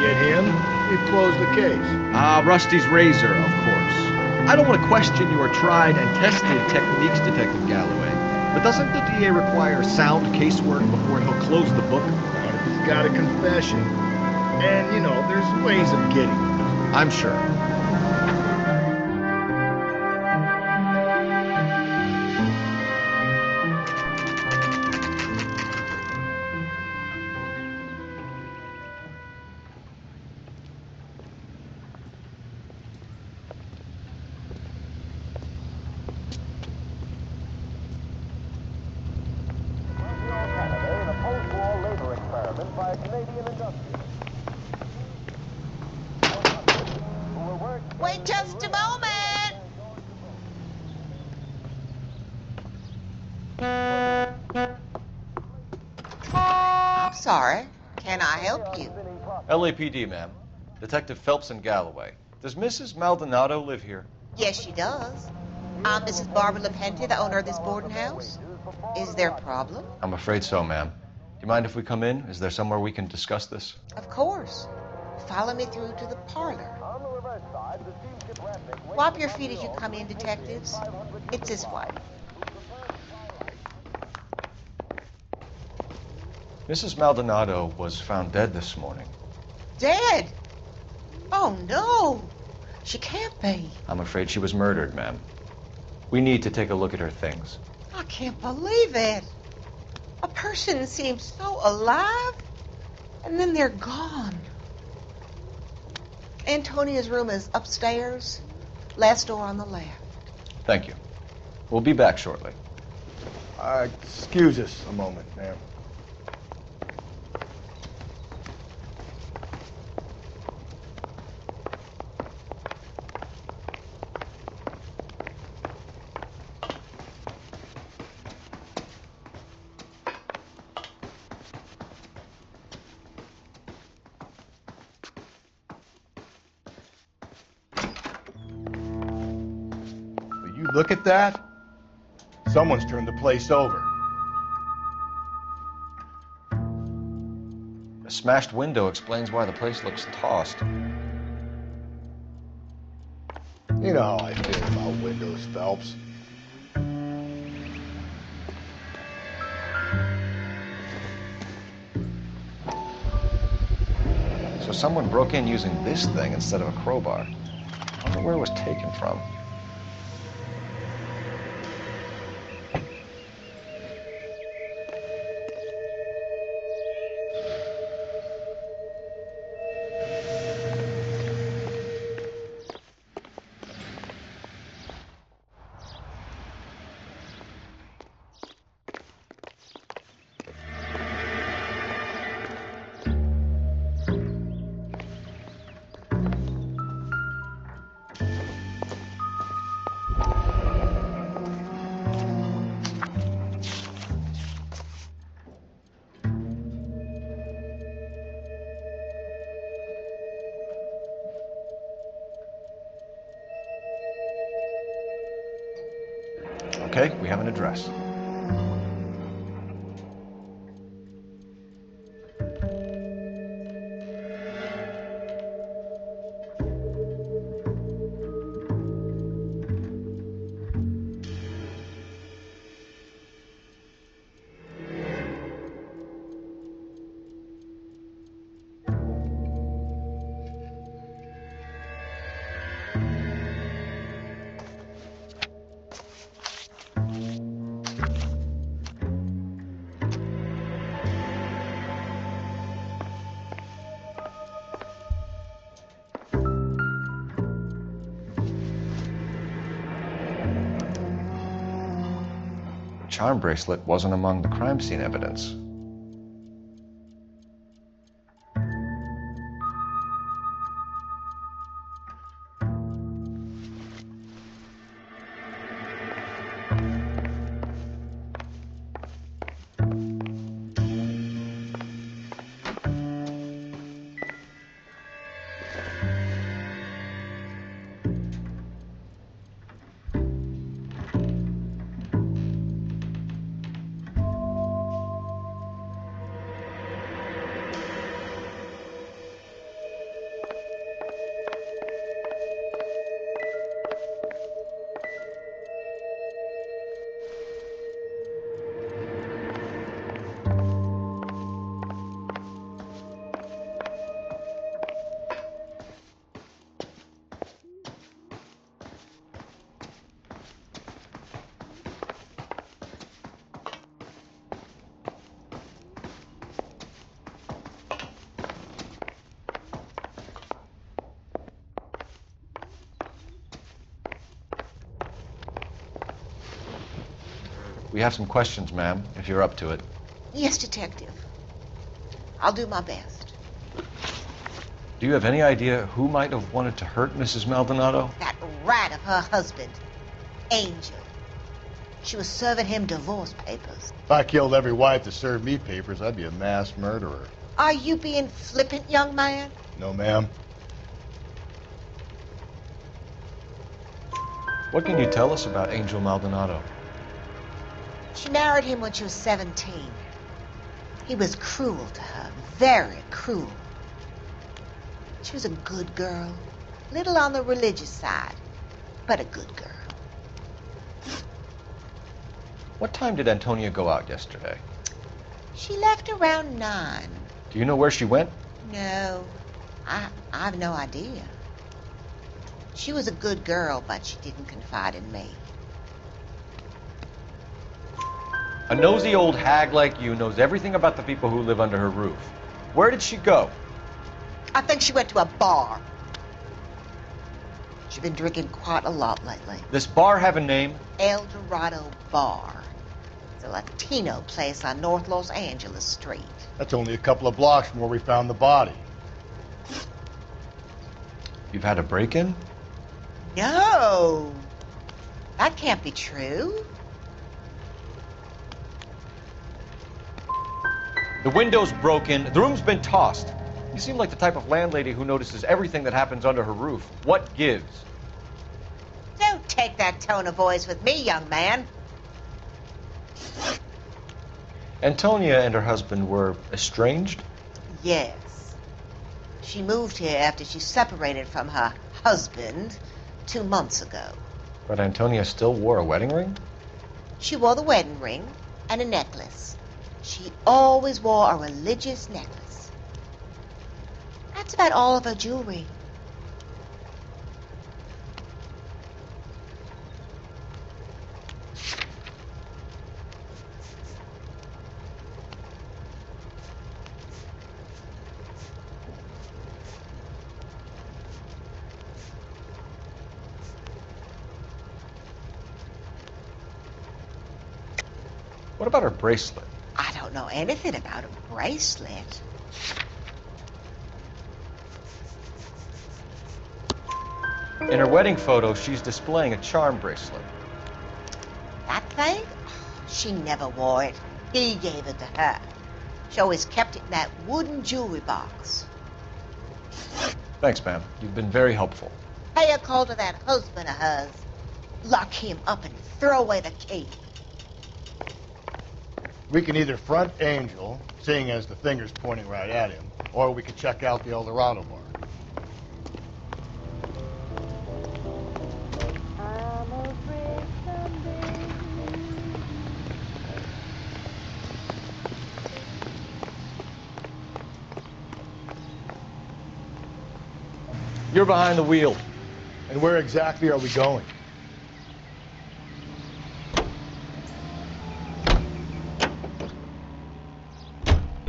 Speaker 15: Get him, we've closed the case.
Speaker 3: Rusty's razor, of course. I don't want to question your tried and tested techniques, Detective Galloway. But doesn't the DA require sound casework before he'll close the book?
Speaker 15: He's got a confession. And, you know, there's ways of getting it.
Speaker 3: I'm sure.
Speaker 12: Wait just a moment. I'm sorry. Can I help you?
Speaker 13: LAPD, ma'am. Detective Phelps and Galloway. Does Mrs. Maldonado live here?
Speaker 5: Yes, she does. I'm Mrs. Barbara LaPente, the owner of this boarding house. Is there a problem?
Speaker 13: I'm afraid so, ma'am. Do you mind if we come in? Is there somewhere we can discuss this?
Speaker 5: Of course. Follow me through to the parlor. Wipe your feet as you come in, detectives. It's his wife.
Speaker 13: Mrs. Maldonado was found dead this morning.
Speaker 5: Dead? Oh, no. She can't be.
Speaker 13: I'm afraid she was murdered, ma'am. We need to take a look at her things.
Speaker 5: I can't believe it. A person seems so alive, and then they're gone. Antonia's room is upstairs, last door on the left.
Speaker 13: Thank you. We'll be back shortly.
Speaker 15: Excuse us a moment, ma'am. Look at that. Someone's turned the place over.
Speaker 13: A smashed window explains why the place looks tossed.
Speaker 15: You know how I feel about windows, Phelps.
Speaker 13: So someone broke in using this thing instead of a crowbar. I wonder where it was taken from. Okay, we have an address. Charm bracelet wasn't among the crime scene evidence. We have some questions, ma'am, if you're up to it.
Speaker 5: Yes, detective. I'll do my best.
Speaker 13: Do you have any idea who might have wanted to hurt Mrs. Maldonado?
Speaker 5: That rat of her husband, Angel. She was serving him divorce papers.
Speaker 15: If I killed every wife to serve me papers, I'd be a mass murderer.
Speaker 5: Are you being flippant, young man?
Speaker 15: No, ma'am.
Speaker 11: What can you tell us about Angel Maldonado?
Speaker 5: She married him when she was 17. He was cruel to her, very cruel. She was a good girl, little on the religious side, but a good girl.
Speaker 11: What time did Antonia go out yesterday?
Speaker 5: She left around 9.
Speaker 11: Do you know where she went?
Speaker 5: No, I have no idea. She was a good girl, but she didn't confide in me.
Speaker 11: A nosy old hag like you knows everything about the people who live under her roof. Where did she go?
Speaker 5: I think she went to a bar. She's been drinking quite a lot lately.
Speaker 11: This bar have a name?
Speaker 5: El Dorado Bar. It's a Latino place on North Los Angeles Street.
Speaker 15: That's only a couple of blocks from where we found the body.
Speaker 11: You've had a break-in?
Speaker 5: No, that can't be true.
Speaker 11: The window's broken, the room's been tossed. You seem like the type of landlady who notices everything that happens under her roof. What gives?
Speaker 5: Don't take that tone of voice with me, young man.
Speaker 11: Antonia and her husband were estranged?
Speaker 5: Yes. She moved here after she separated from her husband 2 months ago.
Speaker 11: But Antonia still wore a wedding ring?
Speaker 5: She wore the wedding ring and a necklace. She always wore a religious necklace. That's about all of her jewelry.
Speaker 11: What about her bracelet?
Speaker 5: I don't know anything about a bracelet.
Speaker 11: In her wedding photo, she's displaying a charm bracelet.
Speaker 5: That thing? She never wore it. He gave it to her. She always kept it in that wooden jewelry box.
Speaker 11: Thanks, ma'am. You've been very helpful.
Speaker 5: Pay a call to that husband of hers. Lock him up and throw away the key.
Speaker 15: We can either front Angel, seeing as the finger's pointing right at him, or we could check out the El Dorado bar.
Speaker 11: You're behind the wheel.
Speaker 15: And where exactly are we going?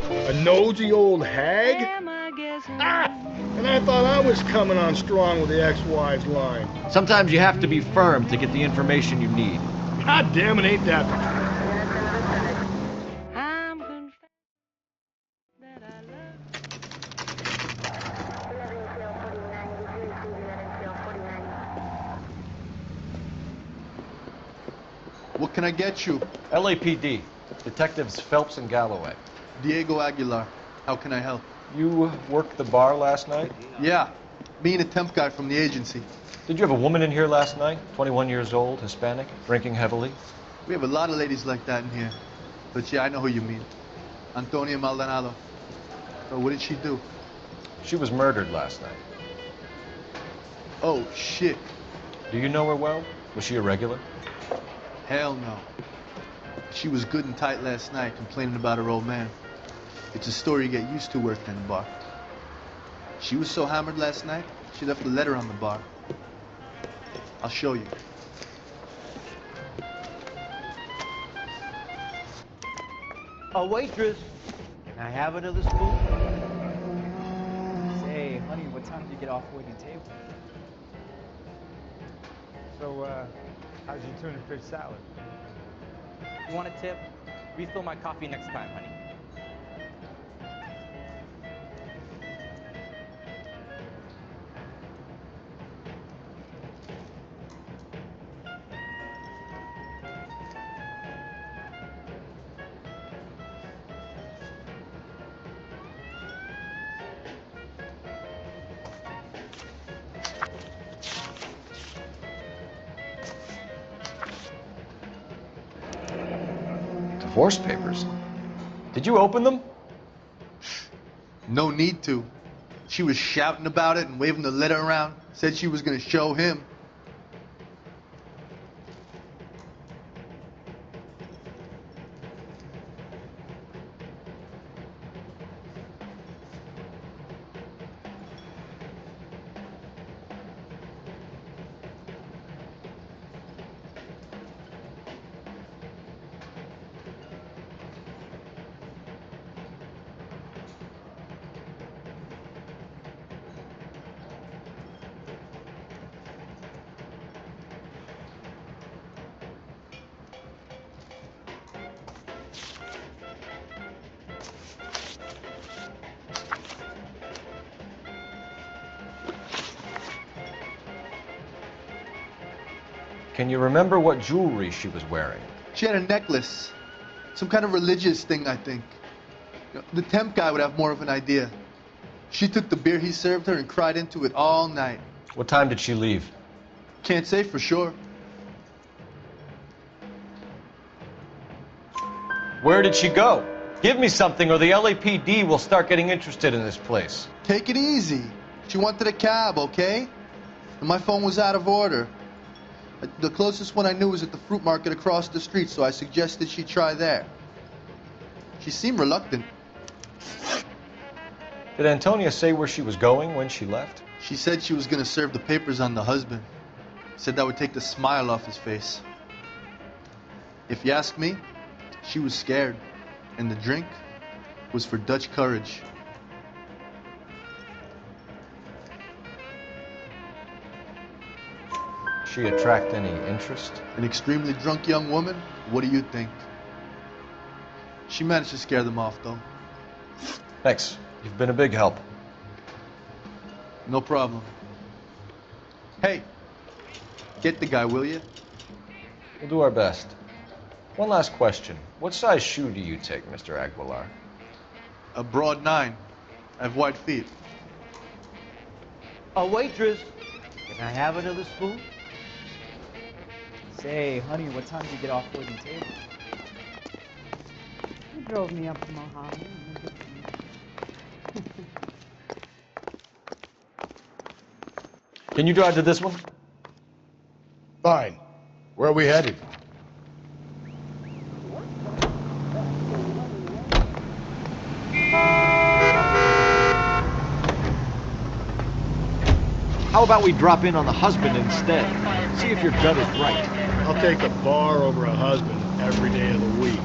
Speaker 15: A nosy old hag? And I thought I was coming on strong with the ex-wives line.
Speaker 3: Sometimes you have to be firm to get the information you need.
Speaker 15: God damn it, ain't that the truth?
Speaker 19: What can I get you?
Speaker 11: LAPD. Detectives Phelps and Galloway.
Speaker 19: Diego Aguilar. How can I help?
Speaker 11: You worked the bar last night?
Speaker 19: Yeah. Me and a temp guy from the agency.
Speaker 11: Did you have a woman in here last night? 21 years old, Hispanic, drinking heavily?
Speaker 19: We have a lot of ladies like that in here. But yeah, I know who you mean. Antonia Maldonado. So what did she do?
Speaker 11: She was murdered last night.
Speaker 19: Oh, shit.
Speaker 11: Do you know her well? Was she a regular?
Speaker 19: Hell no. She was good and tight last night, complaining about her old man. It's a story you get used to working in a bar. She was so hammered last night, she left a letter on the bar. I'll show you.
Speaker 9: A waitress. Can I have another spoon?
Speaker 18: Say, honey, what time did you get off waiting table? So, how's your tuna fish salad? You want a tip? Refill my coffee next time, honey.
Speaker 11: Divorce papers? Did you open them?
Speaker 19: No need to. She was shouting about it and waving the letter around. Said she was going to show him.
Speaker 11: Can you remember what jewelry she was wearing?
Speaker 19: She had a necklace. Some kind of religious thing, I think. The temp guy would have more of an idea. She took the beer he served her and cried into it all night.
Speaker 11: What time did she leave?
Speaker 19: Can't say for sure.
Speaker 11: Where did she go? Give me something or the LAPD will start getting interested in this place.
Speaker 19: Take it easy. She wanted a cab, okay? And my phone was out of order. The closest one I knew was at the fruit market across the street, so I suggested she try there. She seemed reluctant.
Speaker 11: Did Antonia say where she was going when she left?
Speaker 19: She said she was going to serve the papers on the husband. Said that would take the smile off his face. If you ask me, she was scared. And the drink was for Dutch courage.
Speaker 11: She attract any interest?
Speaker 19: An extremely drunk young woman? What do you think? She managed to scare them off, though.
Speaker 11: Thanks. You've been a big help.
Speaker 19: No problem. Hey, get the guy, will you?
Speaker 11: We'll do our best. One last question. What size shoe do you take, Mr. Aguilar?
Speaker 19: A broad 9. I have wide feet.
Speaker 9: A waitress, can I have another spoon?
Speaker 18: Say, honey, what time did you get off waiting table?
Speaker 8: He drove me up to Mojave.
Speaker 11: Can you drive to this one?
Speaker 15: Fine. Where are we headed?
Speaker 3: How about we drop in on the husband instead? See if your gut is right.
Speaker 15: I'll take a bar over a husband every day of the week.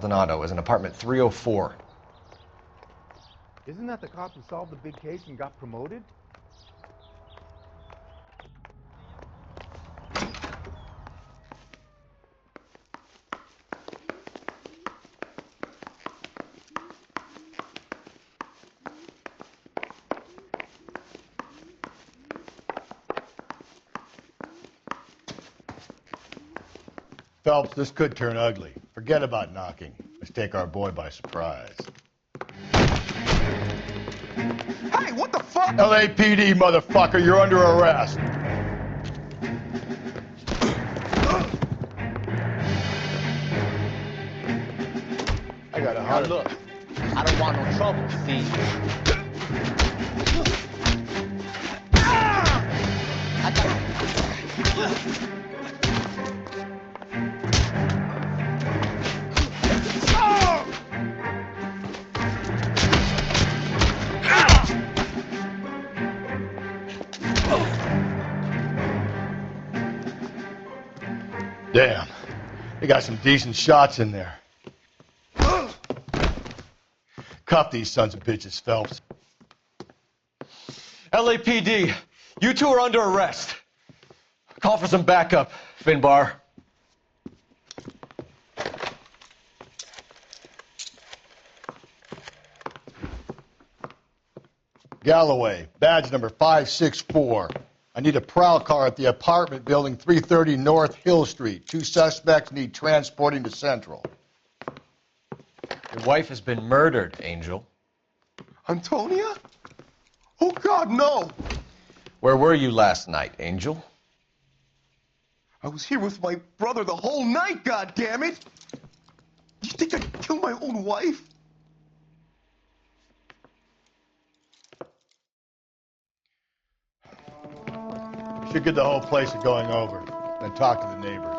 Speaker 11: Maldonado is in apartment 304.
Speaker 18: Isn't that the cop who solved the big case and got promoted?
Speaker 15: Phelps, this could turn ugly. Forget about knocking. Let's take our boy by surprise.
Speaker 16: Hey, what the fuck?
Speaker 15: LAPD, motherfucker, you're under arrest. I got a
Speaker 9: Now
Speaker 15: hundred.
Speaker 9: look, I don't want no trouble, see?
Speaker 15: Damn. They got some decent shots in there. Cuff these sons of bitches, Phelps.
Speaker 11: LAPD, you two are under arrest. Call for some backup, Finbar.
Speaker 15: Galloway, badge number 564. I need a prowl car at the apartment building 330 North Hill Street. 2 suspects need transporting to Central.
Speaker 11: Your wife has been murdered, Angel.
Speaker 10: Antonia? Oh, God, no!
Speaker 11: Where were you last night, Angel?
Speaker 10: I was here with my brother the whole night, goddammit! You think I'd kill my own wife?
Speaker 15: Should get the whole place going over, then talk to the neighbors.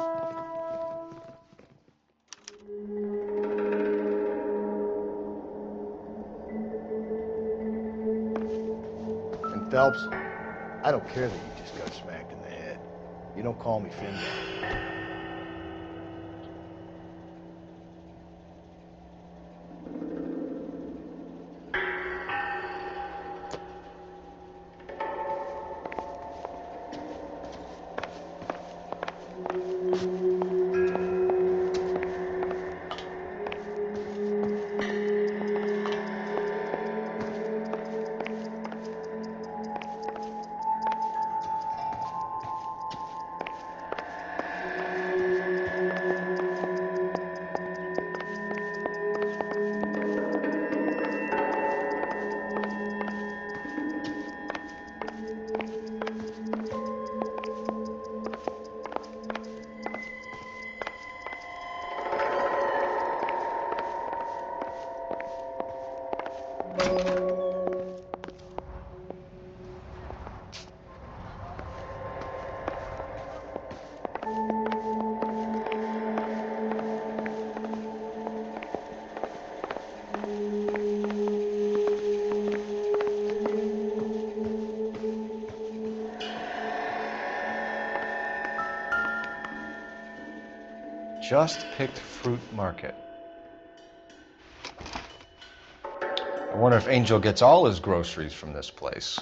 Speaker 15: And Phelps, I don't care that you just got smacked in the head. You don't call me Finbar.
Speaker 11: Just Picked Fruit Market. I wonder if Angel gets all his groceries from this place.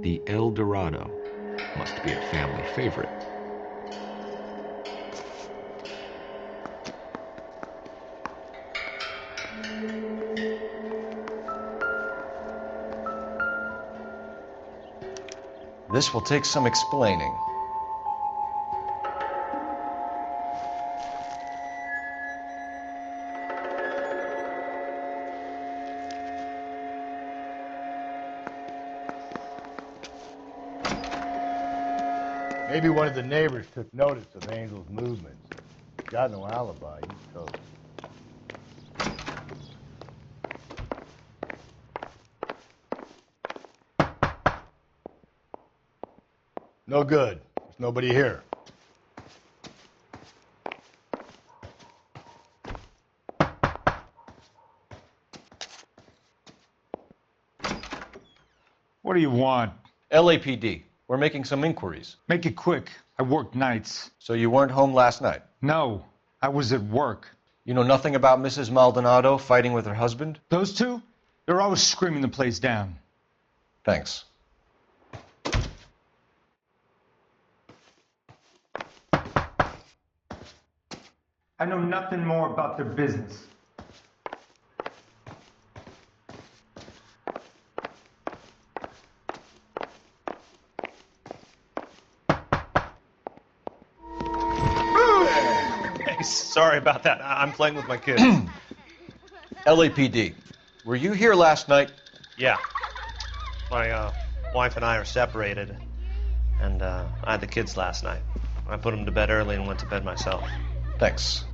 Speaker 3: The El Dorado must be a family favorite.
Speaker 11: This will take some explaining.
Speaker 15: Maybe one of the neighbors took notice of Angel's movements. He's got no alibi. He's toast. No good. There's nobody here.
Speaker 14: What do you want?
Speaker 11: LAPD. We're making some inquiries.
Speaker 14: Make it quick. I work nights.
Speaker 11: So you weren't home last night?
Speaker 14: No, I was at work.
Speaker 11: You know nothing about Mrs. Maldonado fighting with her husband?
Speaker 14: Those two? They're always screaming the place down.
Speaker 11: Thanks.
Speaker 14: I know nothing more about their business.
Speaker 23: Hey, sorry about that. I'm playing with my kids.
Speaker 11: LAPD. Were you here last night?
Speaker 23: Yeah. My wife and I are separated, and I had the kids last night. I put them to bed early and went to bed myself.
Speaker 11: Thanks.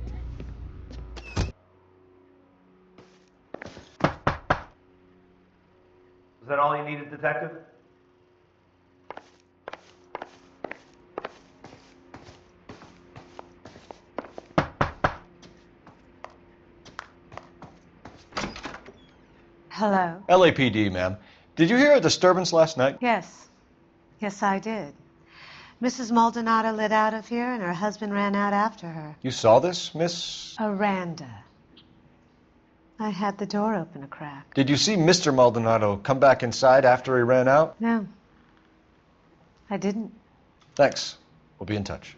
Speaker 23: Is that all you needed, Detective?
Speaker 24: Hello?
Speaker 11: LAPD, ma'am. Did you hear a disturbance last night?
Speaker 24: Yes. Yes, I did. Mrs. Maldonado lit out of here, and her husband ran out after her.
Speaker 11: You saw this, Miss?
Speaker 24: Aranda. I had the door open a crack.
Speaker 11: Did you see Mr. Maldonado come back inside after he ran out?
Speaker 24: No, I didn't.
Speaker 11: Thanks. We'll be in touch.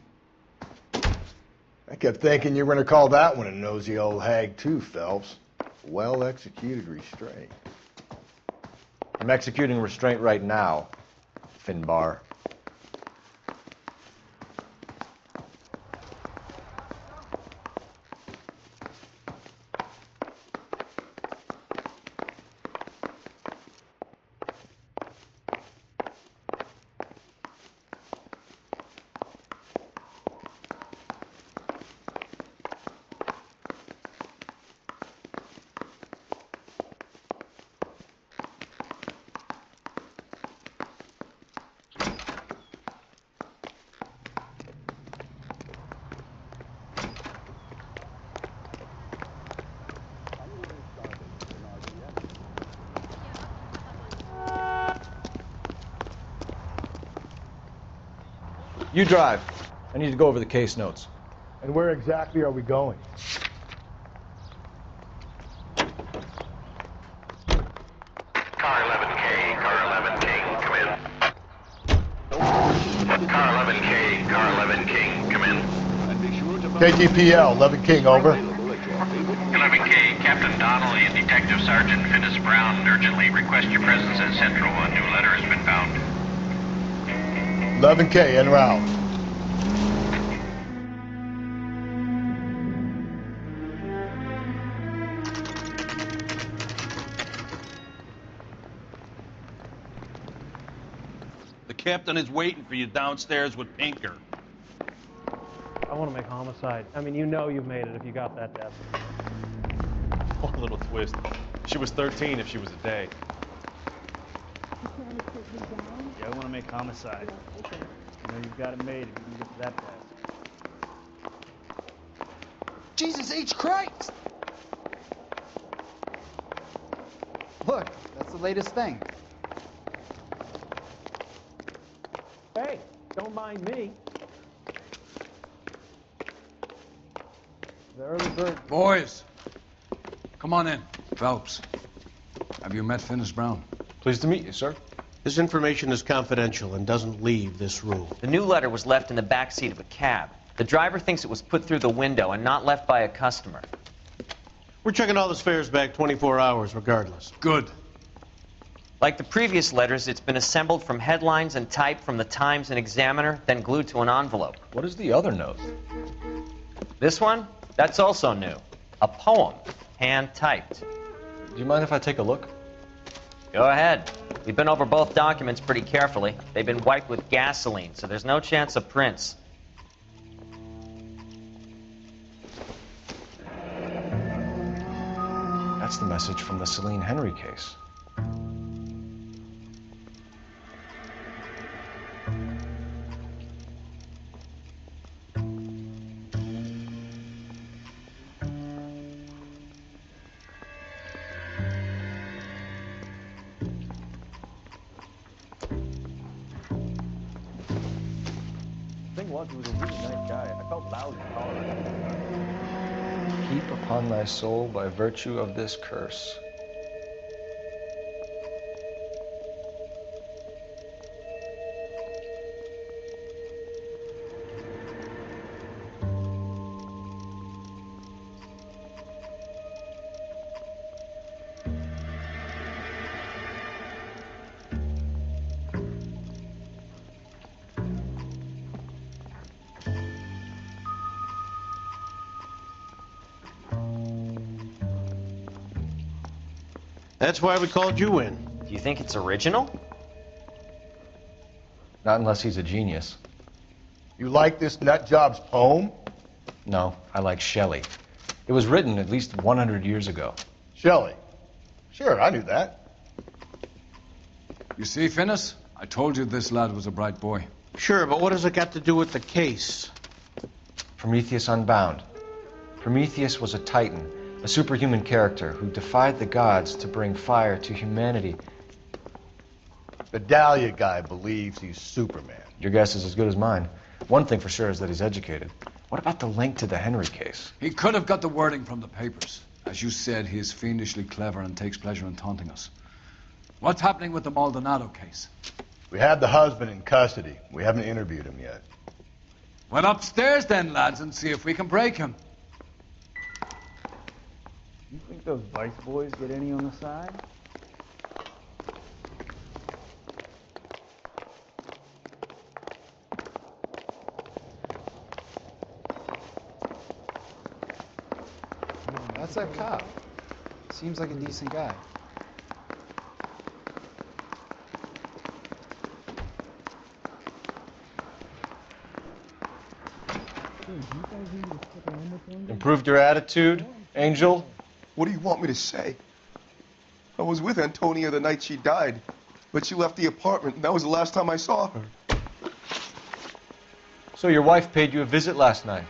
Speaker 15: I kept thinking you were going to call that one a nosy old hag too, Phelps. Well-executed restraint.
Speaker 11: I'm executing restraint right now, Finbar. You drive. I need to go over the case notes.
Speaker 15: And where exactly are we going?
Speaker 16: Car 11K, car 11K, come in. Car 11K, car 11K, come in.
Speaker 15: KTPL, 11 King, over.
Speaker 16: 11K, Captain Donnelly and Detective Sergeant Finnis Brown urgently request your presence at Central. A new letter has been found.
Speaker 15: 11K, en route.
Speaker 2: The captain is waiting for you downstairs with Pinker.
Speaker 18: I want to make homicide. I mean, you know you've made it if you got that death.
Speaker 23: One little twist. She was 13 if she was a day.
Speaker 18: Yeah, I want to make homicide. You know you've got it made if you can get to that fast.
Speaker 9: Jesus H. Christ! Look, that's the latest thing. Hey, don't mind me. The early bird.
Speaker 17: Boys, come on in. Phelps, have you met Finnis Brown?
Speaker 11: Pleased to meet you, sir.
Speaker 20: This information is confidential and doesn't leave this room.
Speaker 1: The new letter was left in the back seat of a cab. The driver thinks it was put through the window and not left by a customer.
Speaker 20: We're checking all this fares back 24 hours regardless.
Speaker 17: Good.
Speaker 1: Like the previous letters, it's been assembled from headlines and type from the Times and Examiner, then glued to an envelope.
Speaker 11: What is the other note?
Speaker 1: This one? That's also new. A poem, hand-typed.
Speaker 11: Do you mind if I take a look?
Speaker 1: Go ahead. We've been over both documents pretty carefully. They've been wiped with gasoline, so there's no chance of prints.
Speaker 11: That's the message from the Celine Henry case.
Speaker 18: He was a really nice guy. I felt lousy calling him.
Speaker 11: Heap upon thy soul by virtue of this curse.
Speaker 20: That's why we called you in.
Speaker 1: Do you think it's original?
Speaker 11: Not unless he's a genius.
Speaker 15: You like this nut job's poem?
Speaker 11: No, I like Shelley. It was written at least 100 years ago.
Speaker 15: Shelley? Sure, I knew that.
Speaker 17: You see, Finnis? I told you this lad was a bright boy.
Speaker 20: Sure, but what has it got to do with the case?
Speaker 11: Prometheus Unbound. Prometheus was a titan, a superhuman character who defied the gods to bring fire to humanity.
Speaker 15: The Dahlia guy believes he's Superman.
Speaker 11: Your guess is as good as mine. One thing for sure is that he's educated. What about the link to the Henry case?
Speaker 17: He could have got the wording from the papers. As you said, he is fiendishly clever and takes pleasure in taunting us. What's happening with the Maldonado case?
Speaker 15: We have the husband in custody. We haven't interviewed him yet.
Speaker 17: Well, upstairs then, lads, and see if we can break him.
Speaker 9: You think those Vice boys get any on the side?
Speaker 4: That's that cop. Seems like a decent guy.
Speaker 11: Improved your attitude, Angel?
Speaker 10: What do you want me to say? I was with Antonia the night she died, but she left the apartment, and that was the last time I saw her.
Speaker 11: So your wife paid you a visit last night.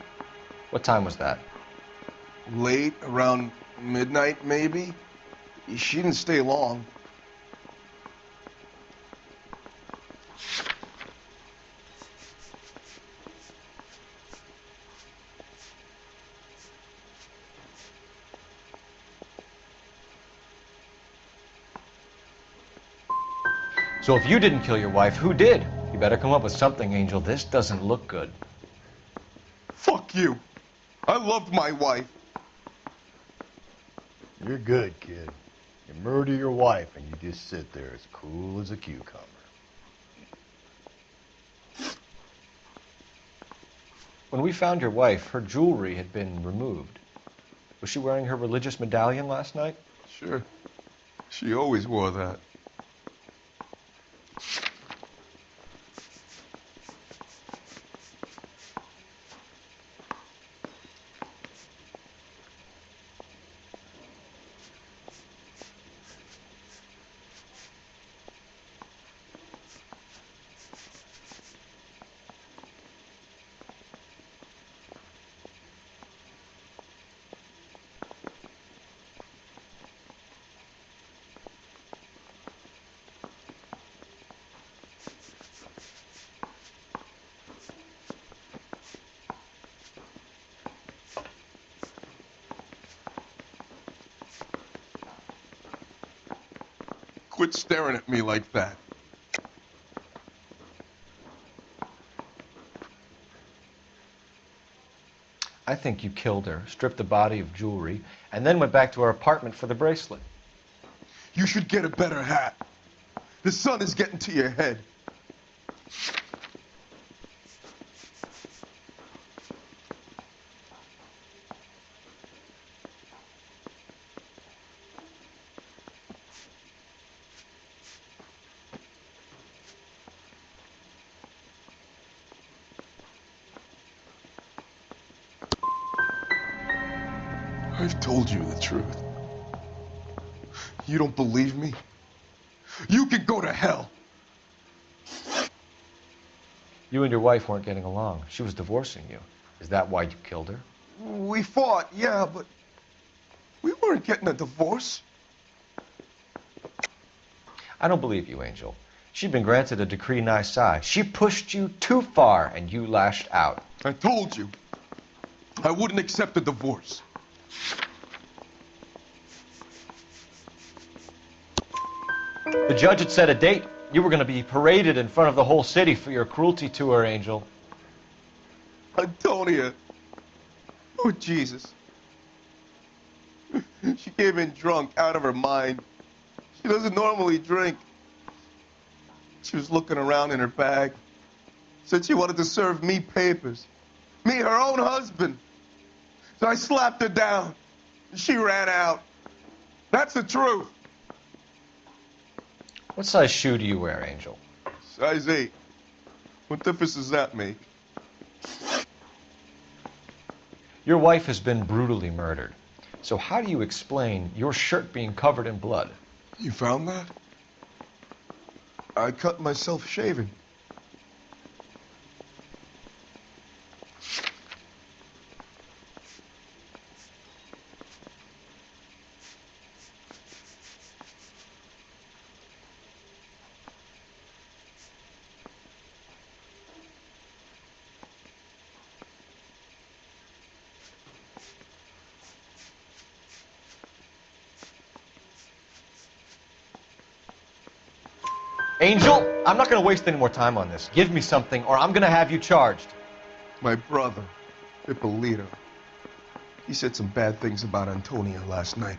Speaker 11: What time was that?
Speaker 10: Late, around midnight, maybe? She didn't stay long.
Speaker 11: So if you didn't kill your wife, who did? You better come up with something, Angel. This doesn't look good.
Speaker 10: Fuck you. I loved my wife.
Speaker 15: You're good, kid. You murder your wife and you just sit there as cool as a cucumber.
Speaker 11: When we found your wife, her jewelry had been removed. Was she wearing her religious medallion last night?
Speaker 10: Sure. She always wore that. Quit staring at me like that.
Speaker 11: I think you killed her, stripped the body of jewelry, and then went back to her apartment for the bracelet.
Speaker 10: You should get a better hat. The sun is getting to your head. I've told you the truth. You don't believe me? You can go to hell.
Speaker 11: You and your wife weren't getting along. She was divorcing you. Is that why you killed her?
Speaker 10: We fought, yeah, but we weren't getting a divorce.
Speaker 11: I don't believe you, Angel. She'd been granted a decree nisi. She pushed you too far, and you lashed out.
Speaker 10: I told you. I wouldn't accept a divorce.
Speaker 11: The judge had set a date. You were going to be paraded in front of the whole city for your cruelty to her, Angel.
Speaker 10: Antonia. Oh, Jesus. She came in drunk, out of her mind. She doesn't normally drink. She was looking around in her bag. Said she wanted to serve me papers. Me, her own husband. So I slapped her down. She ran out. That's the truth.
Speaker 11: What size shoe do you wear, Angel?
Speaker 10: Size 8. What difference does that make?
Speaker 11: Your wife has been brutally murdered. So how do you explain your shirt being covered in blood?
Speaker 10: You found that? I cut myself shaving.
Speaker 13: Angel, I'm not going to waste any more time on this. Give me something, or I'm going to have you charged.
Speaker 10: My brother, Ippolito, he said some bad things about Antonia last night.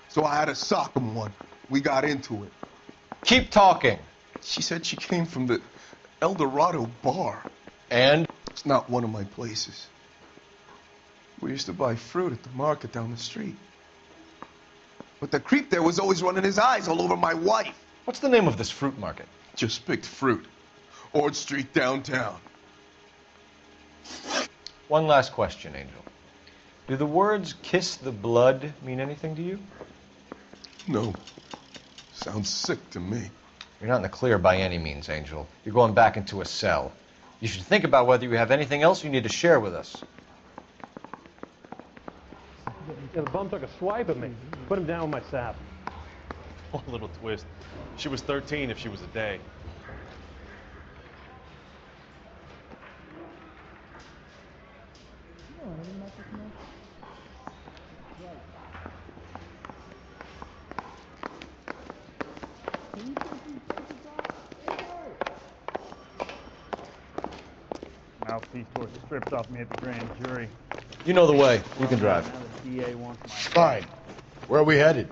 Speaker 10: So I had to sock him one. We got into it.
Speaker 13: Keep talking.
Speaker 10: She said she came from the El Dorado bar.
Speaker 13: And?
Speaker 10: It's not one of my places. We used to buy fruit at the market down the street. But the creep there was always running his eyes all over my wife.
Speaker 13: What's the name of this fruit market?
Speaker 10: Just picked fruit. Ord Street downtown.
Speaker 13: One last question, Angel. Do the words kiss the blood mean anything to you?
Speaker 10: No. Sounds sick to me.
Speaker 13: You're not in the clear by any means, Angel. You're going back into a cell. You should think about whether you have anything else you need to share with us.
Speaker 20: Yeah, the bum took a swipe at me. Put him down with my sap.
Speaker 6: Oh, little twist. She was 13 if she was a day.
Speaker 16: Mouthpiece was stripped off me at the grand jury.
Speaker 13: You know the way. You can drive.
Speaker 16: Now the DA wants my...
Speaker 15: Fine. Where are we headed?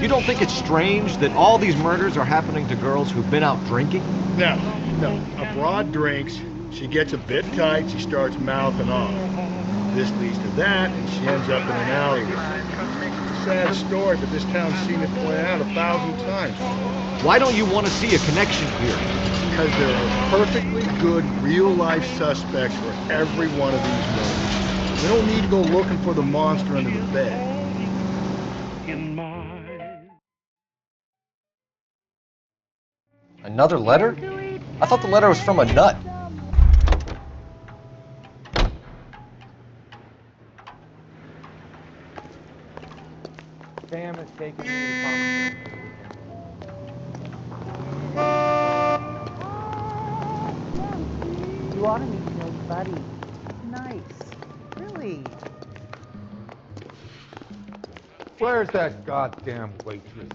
Speaker 3: You don't think it's strange that all these murders are happening to girls who've been out drinking?
Speaker 15: No. A broad drinks, she gets a bit tight, she starts mouthing off. This leads to that, and she ends up in an alleyway. Sad story, but this town's seen it pointed out 1,000 times.
Speaker 3: Why don't you want to see a connection here?
Speaker 15: Because there are perfectly good real-life suspects for every one of these murders. We don't need to go looking for the monster under the bed.
Speaker 13: Another letter? I thought the letter was from a nut.
Speaker 18: Sam is taking me to the pharmacy.
Speaker 8: You ought to meet Joe's buddy. Nice. Really.
Speaker 18: Where's that goddamn waitress?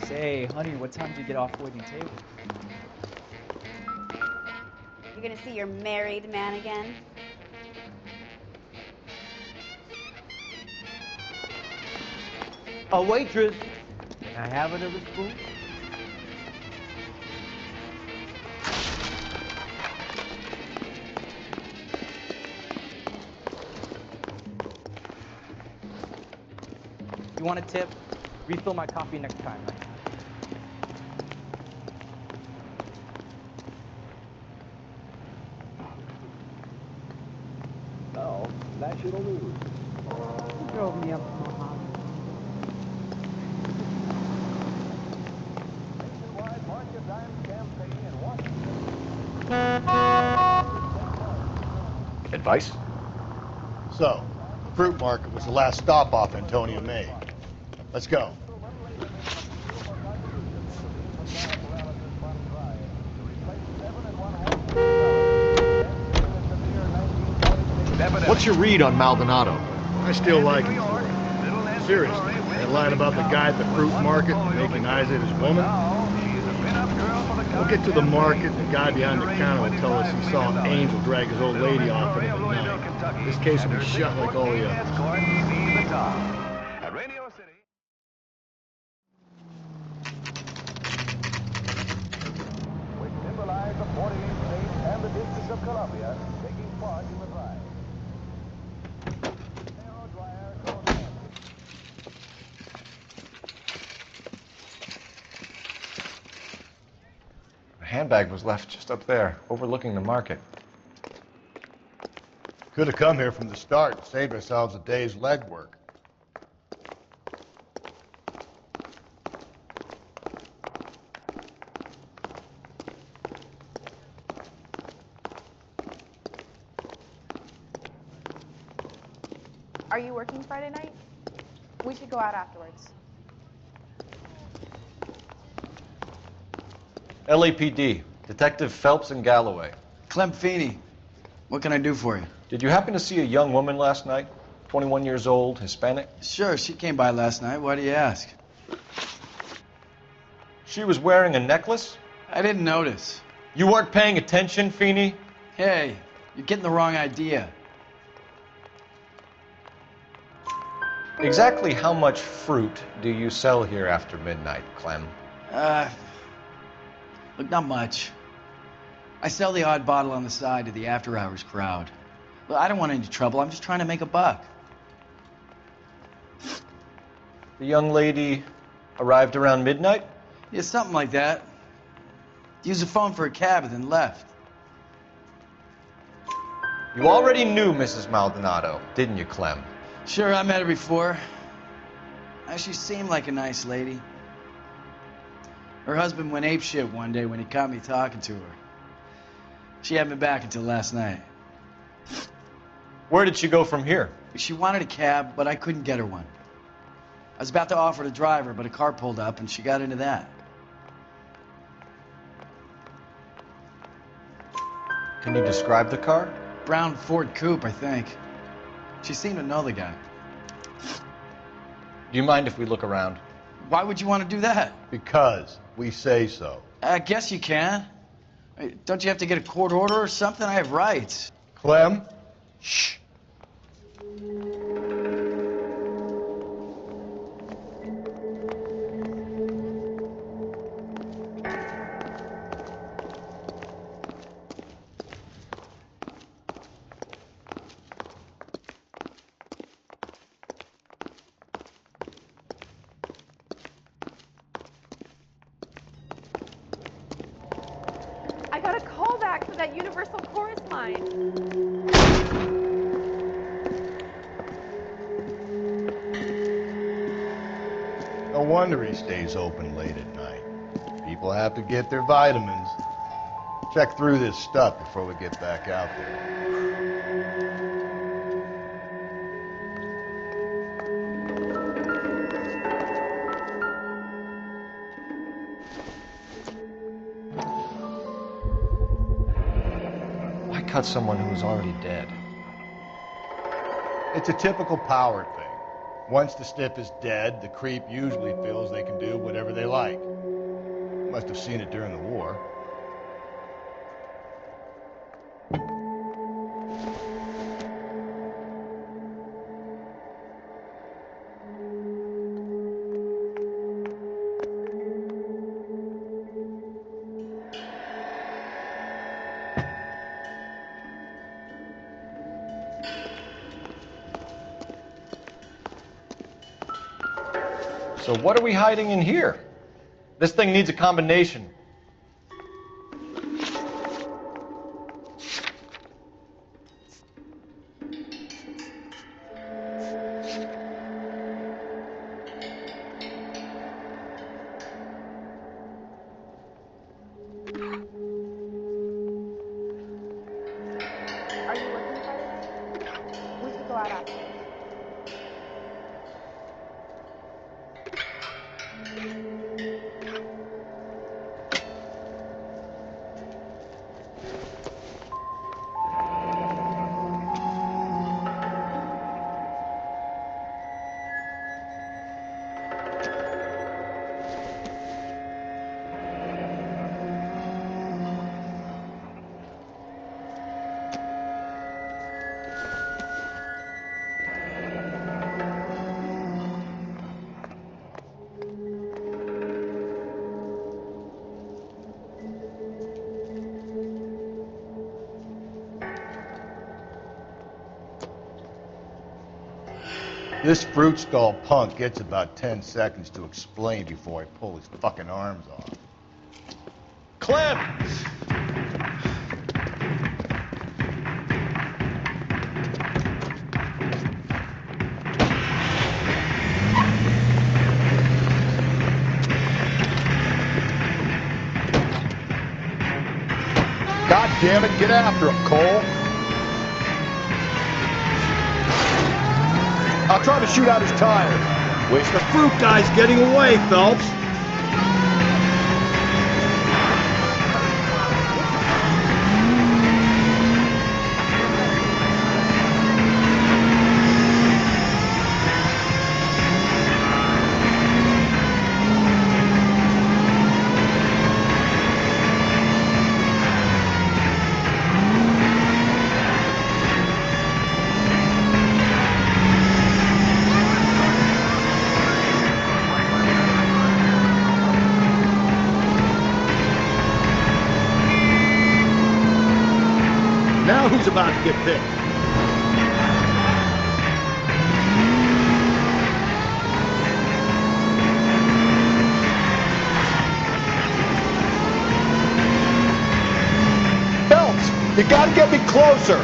Speaker 4: Say, honey, what time did you get off waiting tables?
Speaker 7: You're gonna see your married man again?
Speaker 9: A waitress. Can I have another spoon?
Speaker 18: You want a tip? Refill my coffee next time.
Speaker 16: Now, national news.
Speaker 8: He drove me up to Mojave.
Speaker 16: Nationwide March of Dimes campaign in Washington.
Speaker 13: Advice?
Speaker 15: So, the fruit market was the last stop off Antonia made. Let's go.
Speaker 3: What's your read on Maldonado?
Speaker 15: I still like him for it. Seriously, that line about the guy at the fruit market making eyes at his woman? We'll get to the market, and the guy behind the counter will tell us he saw Angel drag his old lady off into the night. This case will be shut like all the others.
Speaker 16: Which symbolize the 48 states and the District of Columbia taking part in the drive.
Speaker 13: The handbag was left just up there, overlooking the market.
Speaker 15: Could have come here from the start and saved ourselves a day's legwork.
Speaker 21: Are you working Friday night? We should go out afterwards.
Speaker 13: LAPD, Detective Phelps and Galloway.
Speaker 4: Clem Feeney, what can I do for you?
Speaker 11: Did you happen to see a young woman last night? 21 years old, Hispanic?
Speaker 18: Sure, she came by last night. Why do you ask?
Speaker 11: She was wearing a necklace?
Speaker 18: I didn't notice.
Speaker 11: You weren't paying attention, Feeney?
Speaker 18: Hey, you're getting the wrong idea.
Speaker 11: Exactly how much fruit do you sell here after midnight, Clem?
Speaker 18: Look, not much. I sell the odd bottle on the side to the after-hours crowd. Well, I don't want any trouble. I'm just trying to make a buck.
Speaker 11: The young lady arrived around midnight?
Speaker 18: Yeah, something like that. Used the phone for a cab and then left.
Speaker 11: You already knew Mrs. Maldonado, didn't you, Clem?
Speaker 18: Sure, I met her before. She seemed like a nice lady. Her husband went apeshit one day when he caught me talking to her. She hadn't been back until last night.
Speaker 11: Where did she go from here?
Speaker 18: She wanted a cab, but I couldn't get her one. I was about to offer to drive her, but a car pulled up and she got into that.
Speaker 11: Can you describe the car?
Speaker 18: Brown Ford Coupe, I think. She seemed to know the guy.
Speaker 11: Do you mind if we look around?
Speaker 18: Why would you want to do that?
Speaker 15: Because we say so.
Speaker 18: I guess you can. Don't you have to get a court order or something? I have rights.
Speaker 15: Clem? Shh.
Speaker 21: I got a call back for that Universal Chorus line.
Speaker 15: No wonder he stays open late at night. People have to get their vitamins. Check through this stuff before we get back out there.
Speaker 11: Why cut someone who was already dead?
Speaker 15: It's a typical power thing. Once the stiff is dead, the creep usually feels they can do whatever they like. Must have seen it during the war.
Speaker 11: So what are we hiding in here? This thing needs a combination.
Speaker 21: Are you working Friday night? We should go out afterwards.
Speaker 15: This fruit skull punk gets about 10 seconds to explain before I pull his fucking arms off.
Speaker 11: Clem!
Speaker 15: God damn it, get after him, Cole. I'll try to shoot out his tire. Wish the fruit guy's getting away, Phelps. Who's about to get picked?
Speaker 11: Phelps, you gotta get me closer.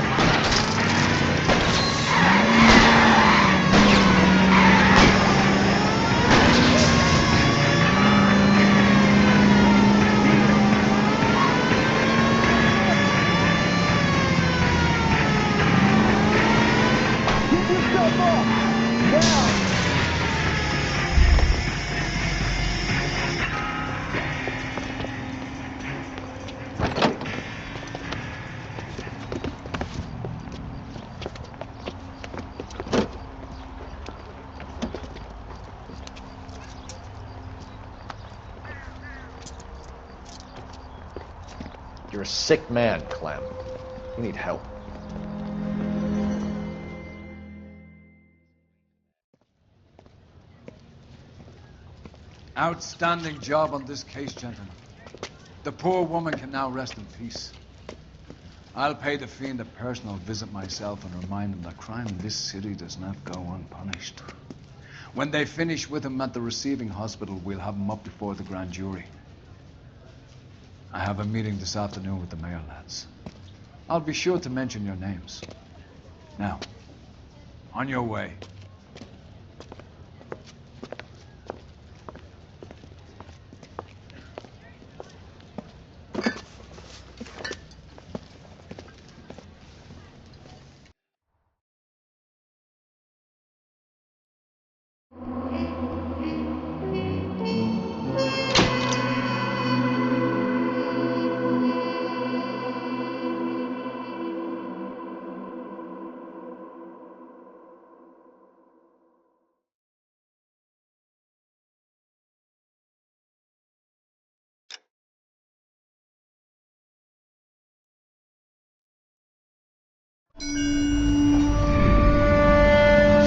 Speaker 11: You're a sick man, Clem. You need help.
Speaker 17: Outstanding job on this case, gentlemen. The poor woman can now rest in peace. I'll pay the fiend a personal visit myself and remind him that crime in this city does not go unpunished. When they finish with him at the receiving hospital, we'll have him up before the grand jury. I have a meeting this afternoon with the mayor lads. I'll be sure to mention your names. Now, on your way.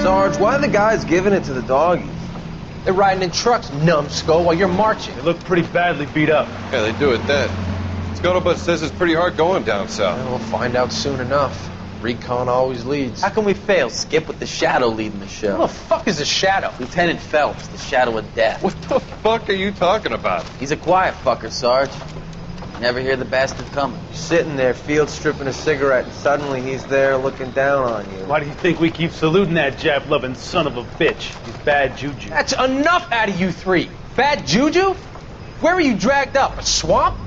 Speaker 5: Sarge, why are the guys giving it to the doggies? They're riding in trucks, numbskull, while you're marching.
Speaker 6: They look pretty badly beat up.
Speaker 12: Yeah, they do it then. Scuttlebutt says it's pretty hard going down south.
Speaker 5: Well, we'll find out soon enough. Recon always leads.
Speaker 9: How can we fail, Skip, with the Shadow leading the show?
Speaker 5: Who the fuck is the Shadow?
Speaker 9: Lieutenant Phelps, the Shadow of Death.
Speaker 12: What the fuck are you talking about?
Speaker 9: He's a quiet fucker, Sarge. Never hear the bastard coming.
Speaker 5: Sitting there, field stripping a cigarette, and suddenly he's there looking down on you.
Speaker 20: Why do you think we keep saluting that Jap-loving son of a bitch? He's bad juju.
Speaker 5: That's enough out of you three. Bad juju? Where were you dragged up? A swamp?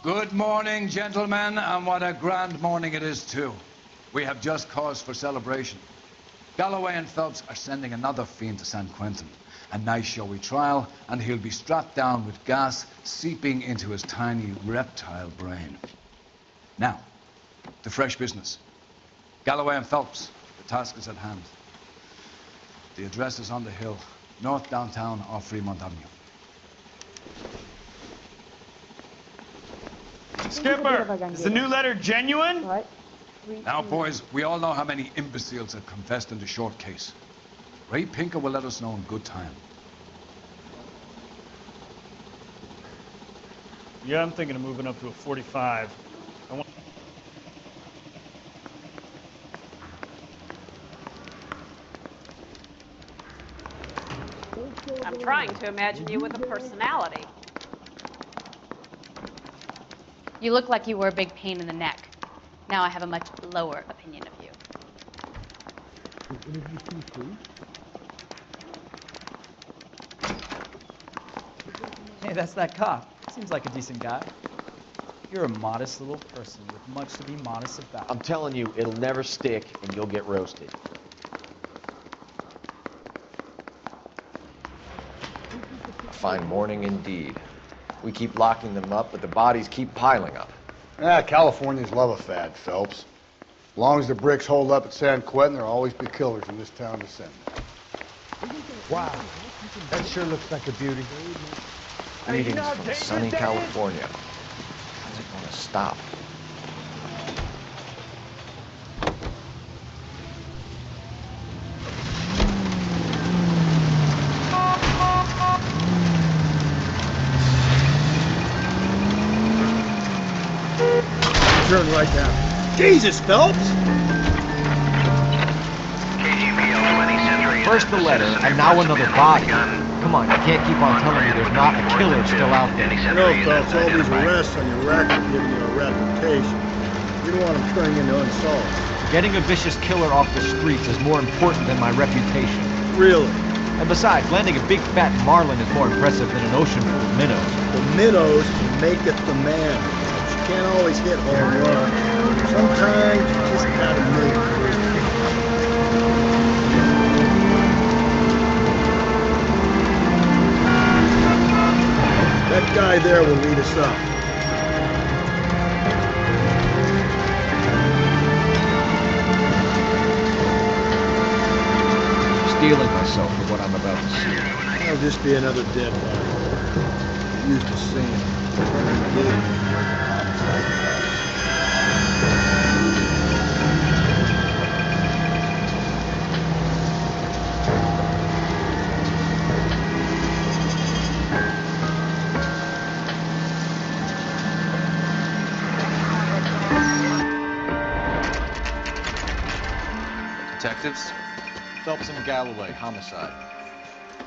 Speaker 17: Good morning, gentlemen, and what a grand morning it is, too. We have just cause for celebration. Galloway and Phelps are sending another fiend to San Quentin. A nice showy trial, and he'll be strapped down with gas seeping into his tiny reptile brain. Now, to fresh business. Galloway and Phelps, the task is at hand. The address is on the hill, north downtown off Fremont Avenue.
Speaker 4: Skipper, is the new letter genuine?
Speaker 17: Now, boys, we all know how many imbeciles have confessed in the short case. Ray Pinker will let us know in good time.
Speaker 20: Yeah, I'm thinking of moving up to a 45.
Speaker 19: I'm trying to imagine you with a personality.
Speaker 22: You look like you were a big pain in the neck. Now I have a much lower opinion of you.
Speaker 4: Hey, that's that cop. Seems like a decent guy. You're a modest little person with much to be modest about.
Speaker 3: I'm telling you, it'll never stick and you'll get roasted.
Speaker 11: fine morning indeed. We keep locking them up, but the bodies keep piling up.
Speaker 15: Yeah, Californians love a fad, Phelps. As long as the bricks hold up at San Quentin, there'll always be killers in this town to send.
Speaker 13: Wow, that sure looks like a beauty.
Speaker 11: Greetings from sunny California. How's it going to stop?
Speaker 15: Turn right down. Jesus, Phelps!
Speaker 3: First the letter, and now another body. Come on, you can't keep on telling me there's not a killer still out there.
Speaker 15: You know, Phelps, all these arrests on your record are giving you a reputation. You don't want them turning into unsolved.
Speaker 3: Getting a vicious killer off the streets is more important than my reputation.
Speaker 15: Really?
Speaker 3: And besides, landing a big fat marlin is more impressive than an ocean full of minnows.
Speaker 15: The minnows maketh the man. But you can't always hit home runs. Sometimes you just gotta make it. That guy there will lead us up.
Speaker 3: Stealing myself for what I'm about to see.
Speaker 15: That'll just be another dead body. Used to seeing burning dignity working homicide department.
Speaker 2: Detectives?
Speaker 3: Phelps and Galloway, homicide.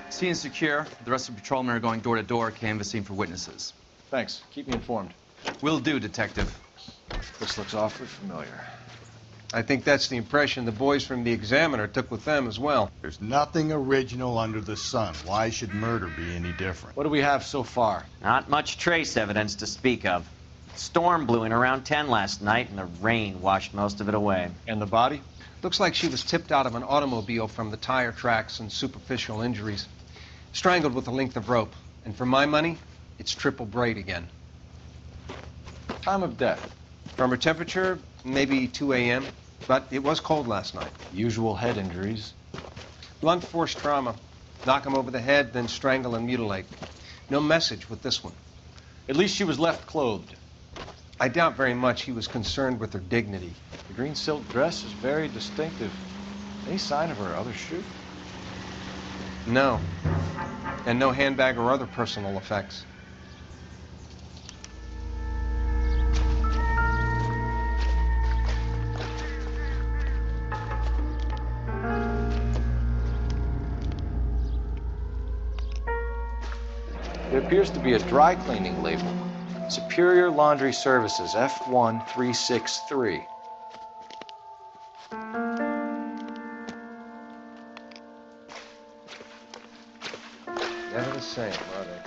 Speaker 2: Scene is secure. The rest of the patrolmen are going door to door, canvassing for witnesses.
Speaker 11: Thanks. Keep me informed.
Speaker 2: Will do, Detective.
Speaker 11: This looks awfully familiar.
Speaker 5: I think that's the impression the boys from the Examiner took with them as well.
Speaker 15: There's nothing original under the sun. Why should murder be any different?
Speaker 3: What do we have so far?
Speaker 1: Not much trace evidence to speak of. Storm blew in around 10 last night, and the rain washed most of it away.
Speaker 5: And the body? Looks like she was tipped out of an automobile from the tire tracks and superficial injuries. Strangled with a length of rope. And for my money, it's triple braid again.
Speaker 11: Time of death?
Speaker 5: From her temperature, maybe 2 a.m., but it was cold last night.
Speaker 11: Usual head injuries?
Speaker 5: Blunt force trauma. Knock him over the head, then strangle and mutilate. No message with this one.
Speaker 3: At least she was left clothed.
Speaker 5: I doubt very much he was concerned with her dignity.
Speaker 11: The green silk dress is very distinctive. Any sign of her other shoe?
Speaker 5: No. And no handbag or other personal effects.
Speaker 11: There appears to be a dry cleaning label. Superior Laundry Services, F1363. Never the same, are they?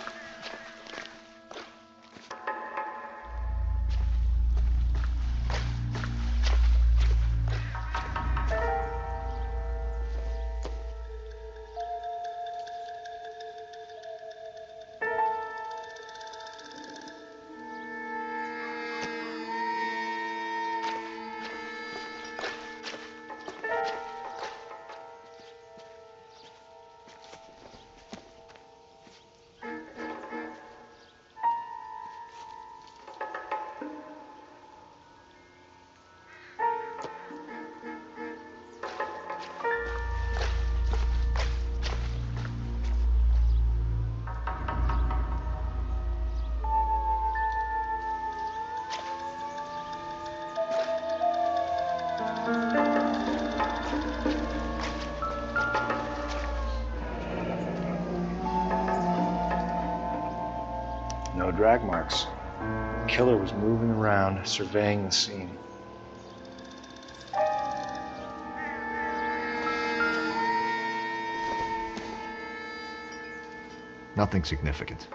Speaker 11: No drag marks. The killer was moving around, surveying the scene.
Speaker 3: Nothing significant.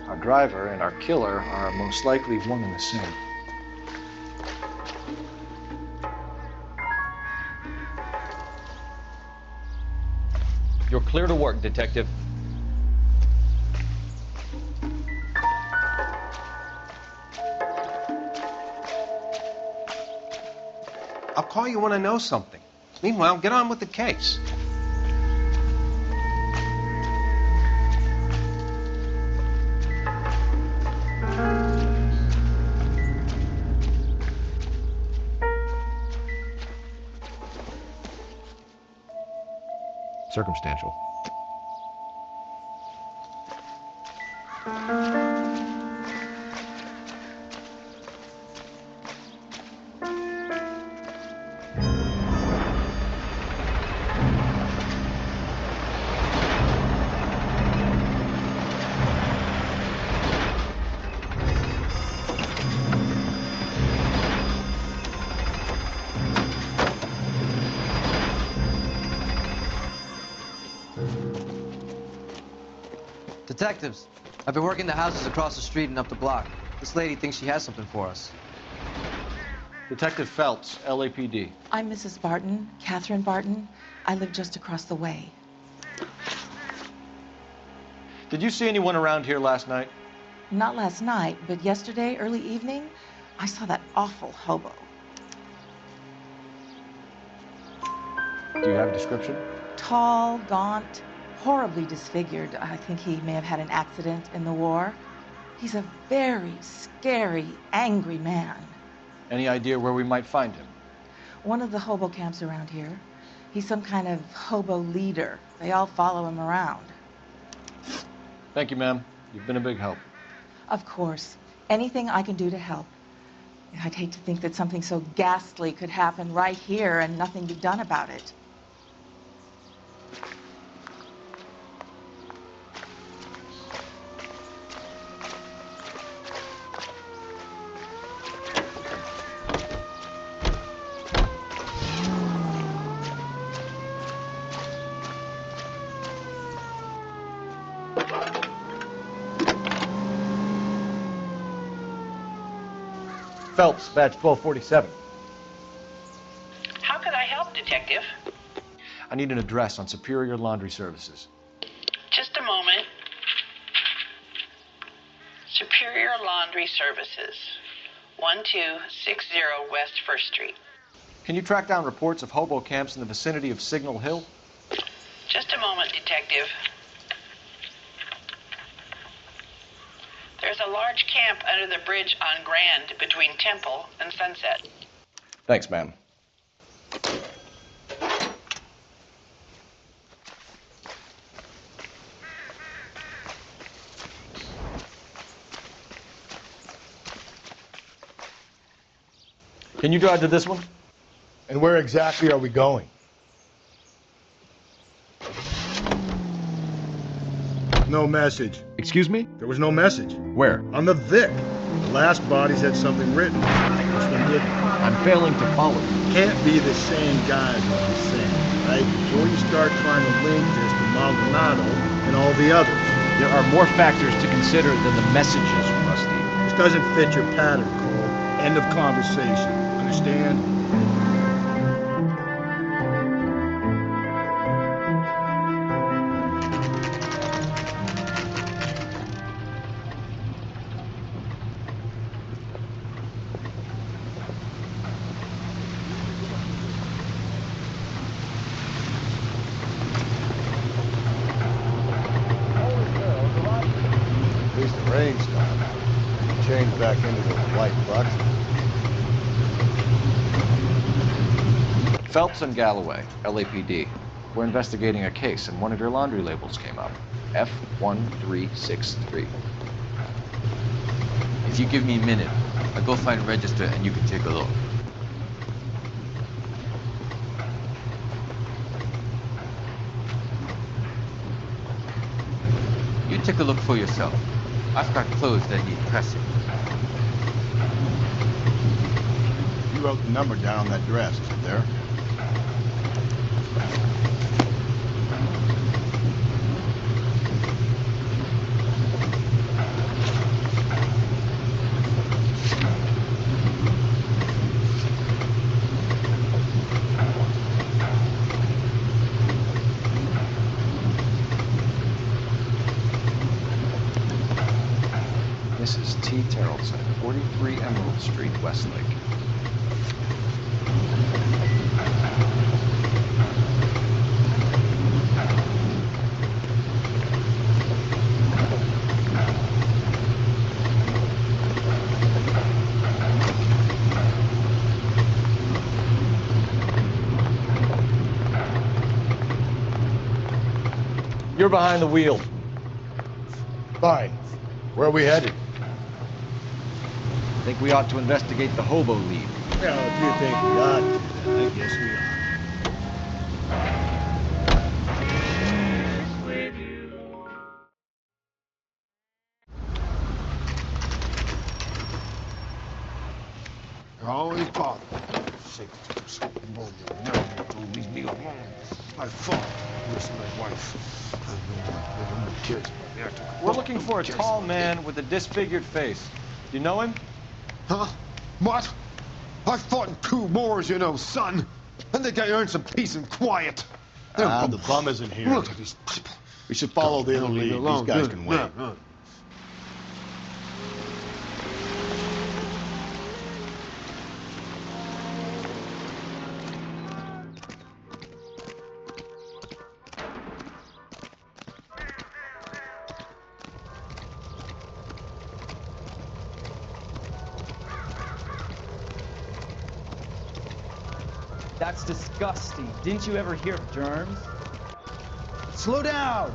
Speaker 11: Our driver and our killer are most likely one and the same.
Speaker 1: You're clear to work, Detective.
Speaker 5: I'll call you when I know something. Meanwhile, get on with the case.
Speaker 11: Circumstantial.
Speaker 2: Detectives, I've been working the houses across the street and up the block. This lady thinks she has something for us.
Speaker 11: Detective Phelps, LAPD.
Speaker 8: I'm Mrs. Barton, Catherine Barton. I live just across the way.
Speaker 11: Did you see anyone around here last night?
Speaker 8: Not last night, but yesterday, early evening, I saw that awful hobo.
Speaker 11: Do you have a description?
Speaker 8: Tall, gaunt, horribly disfigured. I think he may have had an accident in the war. He's a very scary, angry man.
Speaker 11: Any idea where we might find him?
Speaker 8: One of the hobo camps around here. He's some kind of hobo leader. They all follow him around.
Speaker 11: Thank you, ma'am. You've been a big help.
Speaker 8: Of course. Anything I can do to help. I'd hate to think that something so ghastly could happen right here and nothing be done about it.
Speaker 11: Phelps, badge 1247.
Speaker 10: How could I help, Detective?
Speaker 11: I need an address on Superior Laundry Services.
Speaker 10: Just a moment. Superior Laundry Services, 1260 West 1st Street.
Speaker 11: Can you track down reports of hobo camps in the vicinity of Signal Hill?
Speaker 10: Just a moment, Detective. There's a large camp under the bridge on Grand between Temple and Sunset.
Speaker 11: Thanks, ma'am. Can you drive to this one?
Speaker 15: And where exactly are we going? No message.
Speaker 11: Excuse me?
Speaker 15: There was no message.
Speaker 11: Where?
Speaker 15: On the Vic. The last bodies had something written. This one didn't.
Speaker 11: I'm failing to follow.
Speaker 15: Can't be the same guy is what I'm saying, right? Before you start trying to link this to Maldonado and all the others.
Speaker 3: There are more factors to consider than the messages, Rusty.
Speaker 15: This doesn't fit your pattern, Cole. End of conversation. Understand? At least the rain stopped. Changed back into the white bucks.
Speaker 11: Phelps and Galloway, LAPD. We're investigating a case, and one of your laundry labels came up. F1363.
Speaker 2: If you give me a minute, I'll go find a register and you can take a look. You take a look for yourself. I've got clothes that need pressing.
Speaker 15: You wrote the number down on that dress, is it there?
Speaker 13: 43 Emerald Street, Westlake.
Speaker 11: You're behind the wheel.
Speaker 15: Fine. Where are we headed?
Speaker 3: I think we ought to investigate the hobo lead.
Speaker 15: Yeah, if you think we ought to, then I guess we are. You're always bothered. Don't leave me alone. I fought. Listen, my wife. I know kids.
Speaker 11: We're looking for a tall man with a disfigured face. Do you know him?
Speaker 15: Huh? What? I fought in 2 wars, you know, son. I think I earned some peace and quiet.
Speaker 20: The bum isn't here.
Speaker 15: Look at these people.
Speaker 20: We should follow the other
Speaker 15: Leave me
Speaker 20: lead.
Speaker 15: alone.
Speaker 20: These guys
Speaker 15: Good.
Speaker 20: can wait.
Speaker 4: That's disgusting. Didn't you ever hear of germs? Slow down!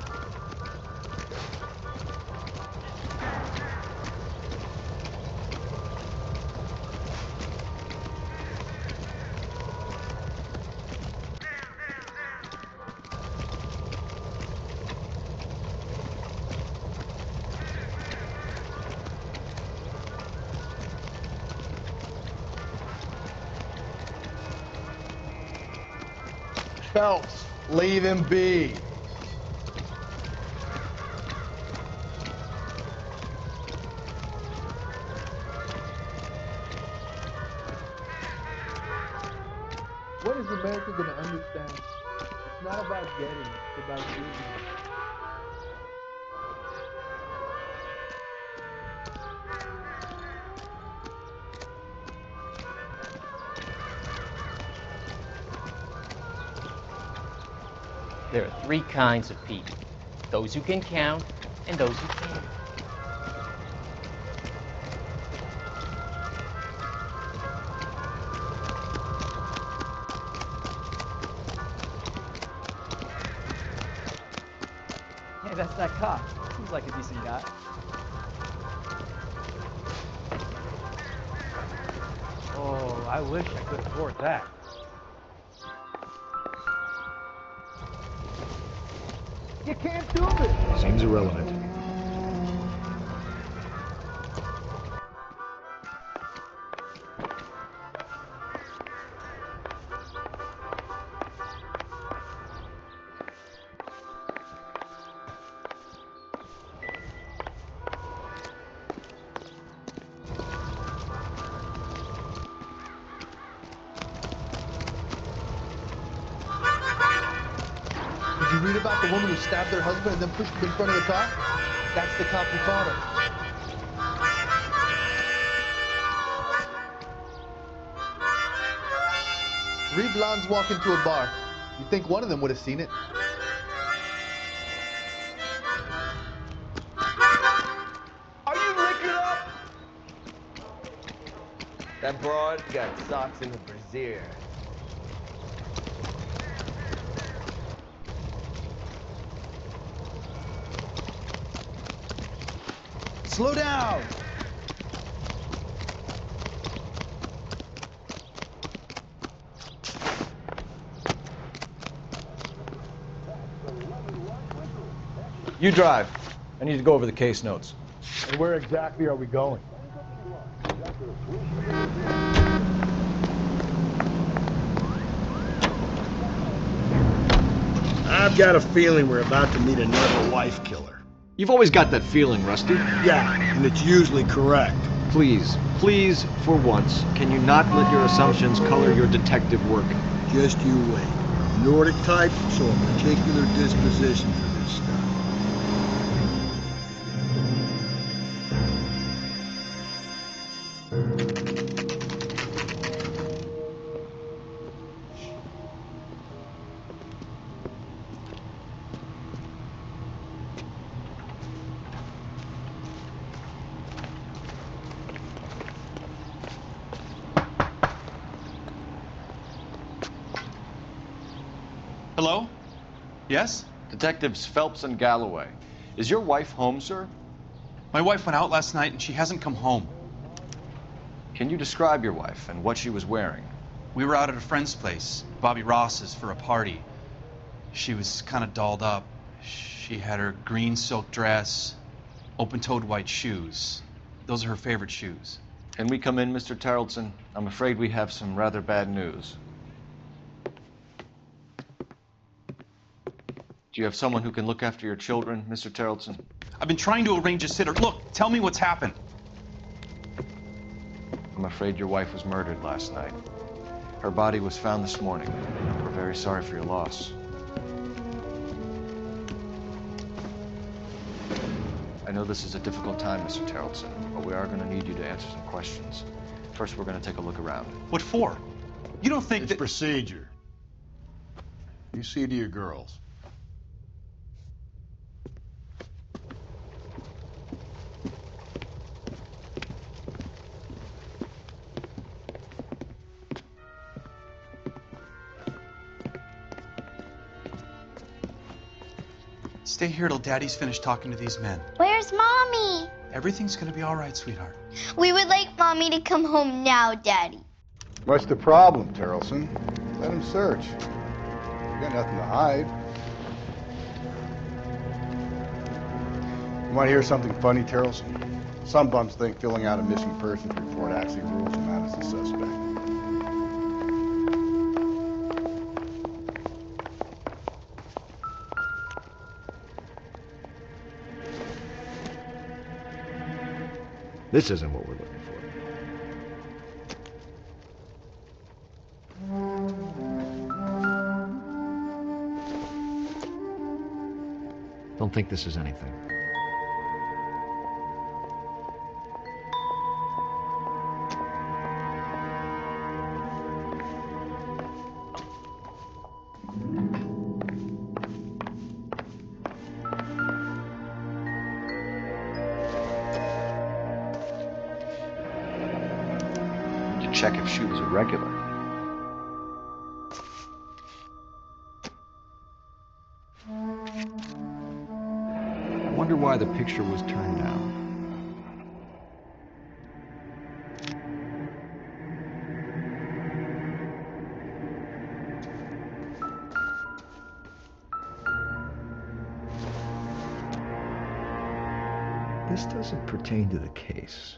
Speaker 15: Phelps, leave him be.
Speaker 7: What is America going to understand? It's not about getting, it's about giving.
Speaker 14: There are 3 kinds of people. Those who can count and those who can't.
Speaker 4: Hey, that's that cop. Seems like a decent guy. Oh, I wish I could afford that.
Speaker 7: You can't do it!
Speaker 15: Seems irrelevant.
Speaker 7: Did you read about the woman who stabbed her husband and then pushed him in front of the car? That's the cop who caught her. Three blondes walk into a bar. You'd think one of them would have seen it.
Speaker 9: Are you liquored up? That broad got socks in the brassiere.
Speaker 4: Slow down!
Speaker 11: You drive. I need to go over the case notes.
Speaker 15: And where exactly are we going? I've got a feeling we're about to meet another wife killer.
Speaker 3: You've always got that feeling, Rusty.
Speaker 15: Yeah, and it's usually correct.
Speaker 3: Please, for once, can you not let your assumptions color your detective work?
Speaker 15: Just you wait. I'm Nordic type, so a particular disposition for this stuff.
Speaker 16: Hello? Yes?
Speaker 3: Detectives Phelps and Galloway. Is your wife home, sir?
Speaker 16: My wife went out last night and she hasn't come home.
Speaker 3: Can you describe your wife and what she was wearing?
Speaker 16: We were out at a friend's place, Bobby Ross's, for a party. She was kind of dolled up. She had her green silk dress, open-toed white shoes. Those are her favorite shoes.
Speaker 3: Can we come in, Mr. Tarleton? I'm afraid we have some rather bad news. Do you have someone who can look after your children, Mr. Tarleton?
Speaker 16: I've been trying to arrange a sitter. Look, tell me what's happened.
Speaker 3: I'm afraid your wife was murdered last night. Her body was found this morning. We're very sorry for your loss. I know this is a difficult time, Mr. Tarleton, but we are going to need you to answer some questions. First, we're going to take a look around.
Speaker 16: What for? You don't think
Speaker 15: it's procedure. You see to your girls.
Speaker 16: Stay here till Daddy's finished talking to these men.
Speaker 18: Where's Mommy?
Speaker 16: Everything's gonna be all right, sweetheart.
Speaker 18: We would like Mommy to come home now, Daddy.
Speaker 15: What's the problem, Tarleton? Let him search. You got nothing to hide. You want to hear something funny, Tarleton? Some bums think filling out a missing persons report actually rules him out as a suspect.
Speaker 3: This isn't what we're looking for. Don't think this is anything. Check if she was a regular. I wonder why the picture was turned down. This doesn't pertain to the case.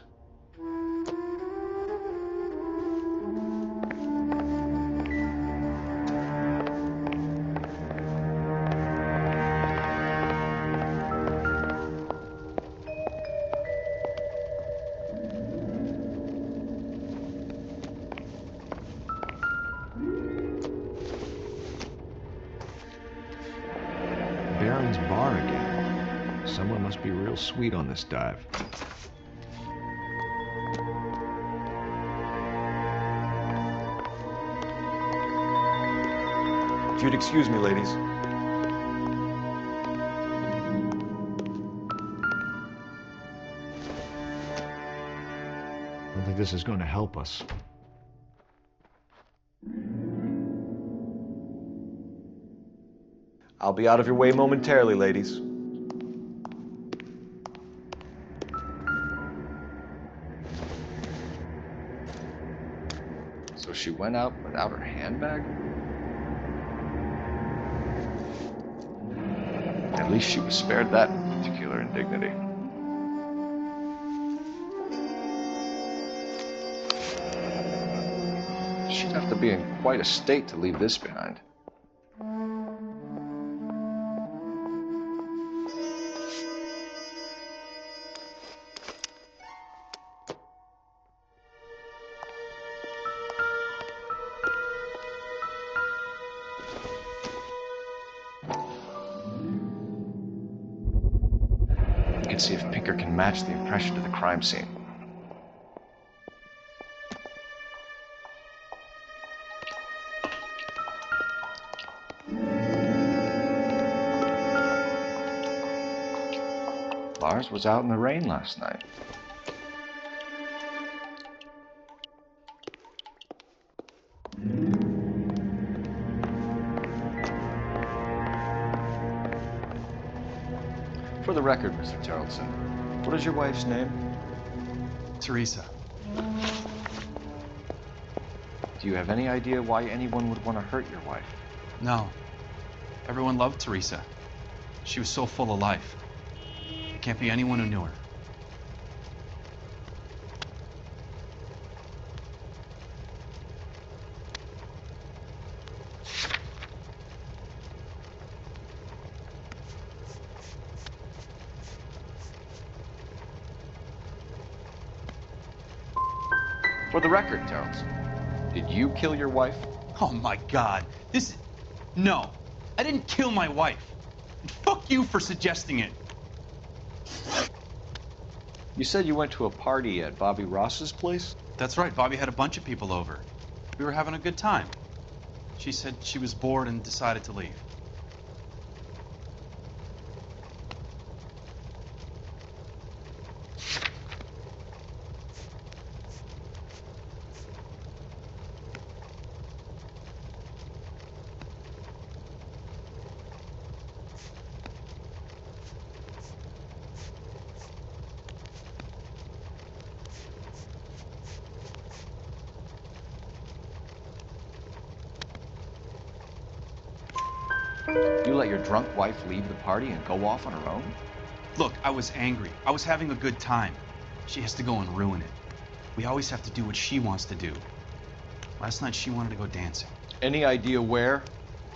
Speaker 3: Bar again. Someone must be real sweet on this dive. If you'd excuse me, ladies. I don't think this is going to help us. I'll be out of your way momentarily, ladies. So she went out without her handbag? At least she was spared that particular indignity. She'd have to be in quite a state to leave this behind. See if Pinker can match the impression to the crime scene. Lars was out in the rain last night.
Speaker 11: For the record, Mr. Terrellson, what is your wife's name?
Speaker 16: Teresa.
Speaker 11: Do you have any idea why anyone would want to hurt your wife?
Speaker 16: No. Everyone loved Teresa. She was so full of life. It can't be anyone who knew her.
Speaker 11: For the record, Terrellson, did you kill your wife?
Speaker 16: Oh my God. No. I didn't kill my wife. And fuck you for suggesting it.
Speaker 11: You said you went to a party at Bobby Ross's place?
Speaker 16: That's right. Bobby had a bunch of people over. We were having a good time. She said she was bored and decided to leave.
Speaker 11: You let your drunk wife leave the party and go off on her own?
Speaker 16: Look, I was angry. I was having a good time. She has to go and ruin it. We always have to do what she wants to do. Last night she wanted to go dancing.
Speaker 11: Any idea where?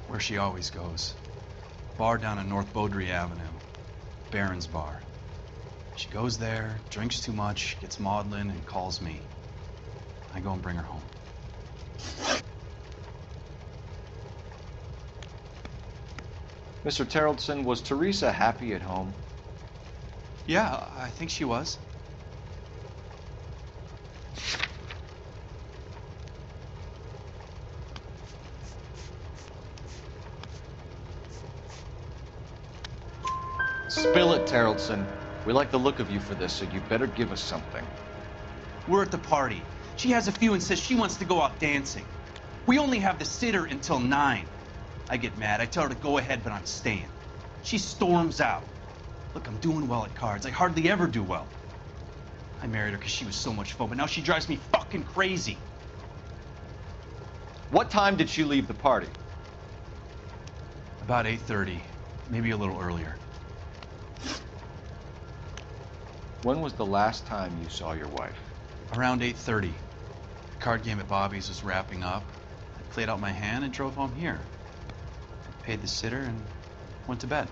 Speaker 16: Where she always goes. A bar down on North Beaudry Avenue. Barron's Bar. She goes there, drinks too much, gets maudlin, and calls me. I go and bring her home.
Speaker 11: Mr. Terrellson, was Teresa happy at home?
Speaker 16: Yeah, I think she was.
Speaker 11: Spill it, Terrellson. We like the look of you for this, so you better give us something.
Speaker 16: We're at the party. She has a few and says she wants to go out dancing. We only have the sitter until 9. I get mad. I tell her to go ahead, but I'm staying. She storms out. Look, I'm doing well at cards. I hardly ever do well. I married her because she was so much fun, but now she drives me fucking crazy.
Speaker 11: What time did she leave the party?
Speaker 16: About 8:30, maybe a little earlier.
Speaker 11: When was the last time you saw your wife?
Speaker 16: Around 8:30. The card game at Bobby's was wrapping up. I played out my hand and drove home here. I paid the sitter and went to bed.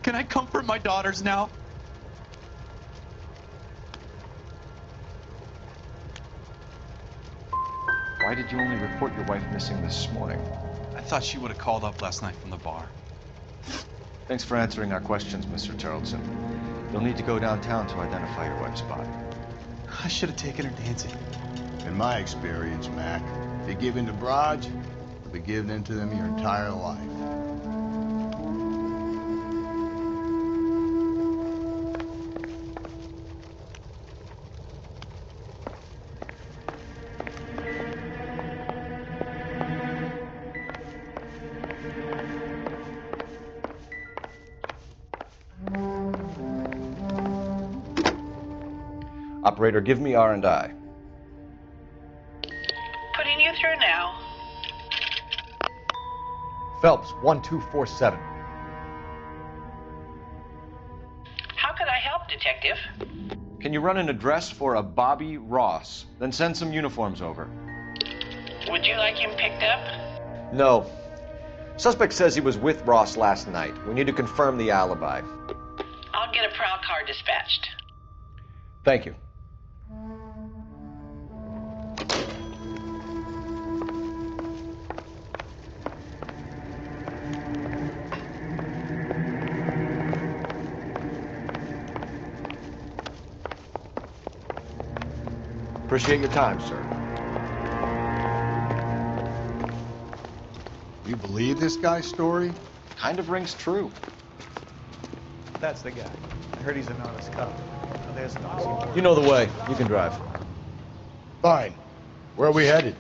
Speaker 16: Can I comfort my daughters now?
Speaker 11: Why did you only report your wife missing this morning?
Speaker 16: I thought she would have called up last night from the bar.
Speaker 11: Thanks for answering our questions, Mr. Terrellson. You'll need to go downtown to identify your wife's body.
Speaker 16: I should have taken her dancing.
Speaker 15: In my experience, Mac, if you give in to broads, you'll be giving in to them your entire life.
Speaker 11: Operator, give me R&I.
Speaker 10: Putting you through now.
Speaker 3: Phelps, 1247.
Speaker 10: How could I help, Detective?
Speaker 11: Can you run an address for a Bobby Ross? Then send some uniforms over.
Speaker 10: Would you like him picked up?
Speaker 11: No. Suspect says he was with Ross last night. We need to confirm the alibi.
Speaker 10: I'll get a prowl car dispatched.
Speaker 11: Thank you. Appreciate your time, sir.
Speaker 15: You believe this guy's story?
Speaker 13: Kind of rings true.
Speaker 4: That's the guy. I heard he's an honest cop. Now there's an oxymoron.
Speaker 11: You know the way. You can drive.
Speaker 15: Fine. Where are we headed?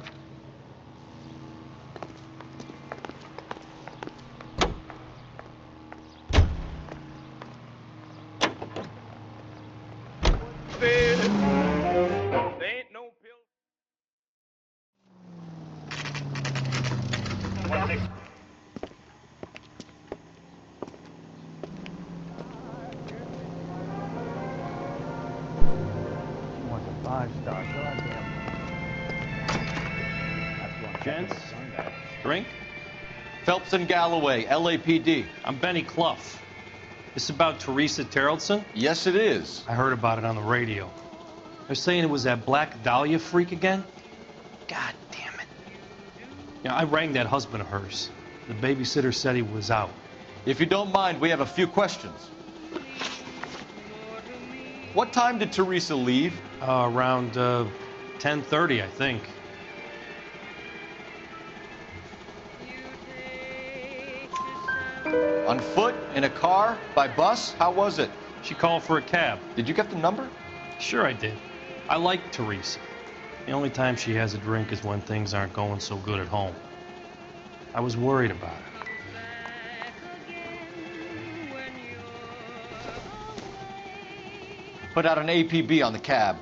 Speaker 16: Gents, drink?
Speaker 13: Phelps and Galloway, LAPD.
Speaker 16: I'm Benny Clough. This about Teresa Terrellson?
Speaker 13: Yes, it is.
Speaker 16: I heard about it on the radio. They're saying it was that Black Dahlia freak again? God damn it. Yeah, I rang that husband of hers. The babysitter said he was out.
Speaker 13: If you don't mind, we have a few questions. What time did Teresa leave?
Speaker 16: Around 10:30, I think.
Speaker 13: On foot? In a car? By bus? How was it?
Speaker 16: She called for a cab.
Speaker 13: Did you get the number?
Speaker 16: Sure I did. I like Teresa. The only time she has a drink is when things aren't going so good at home. I was worried about her.
Speaker 13: Put out an APB on the cab.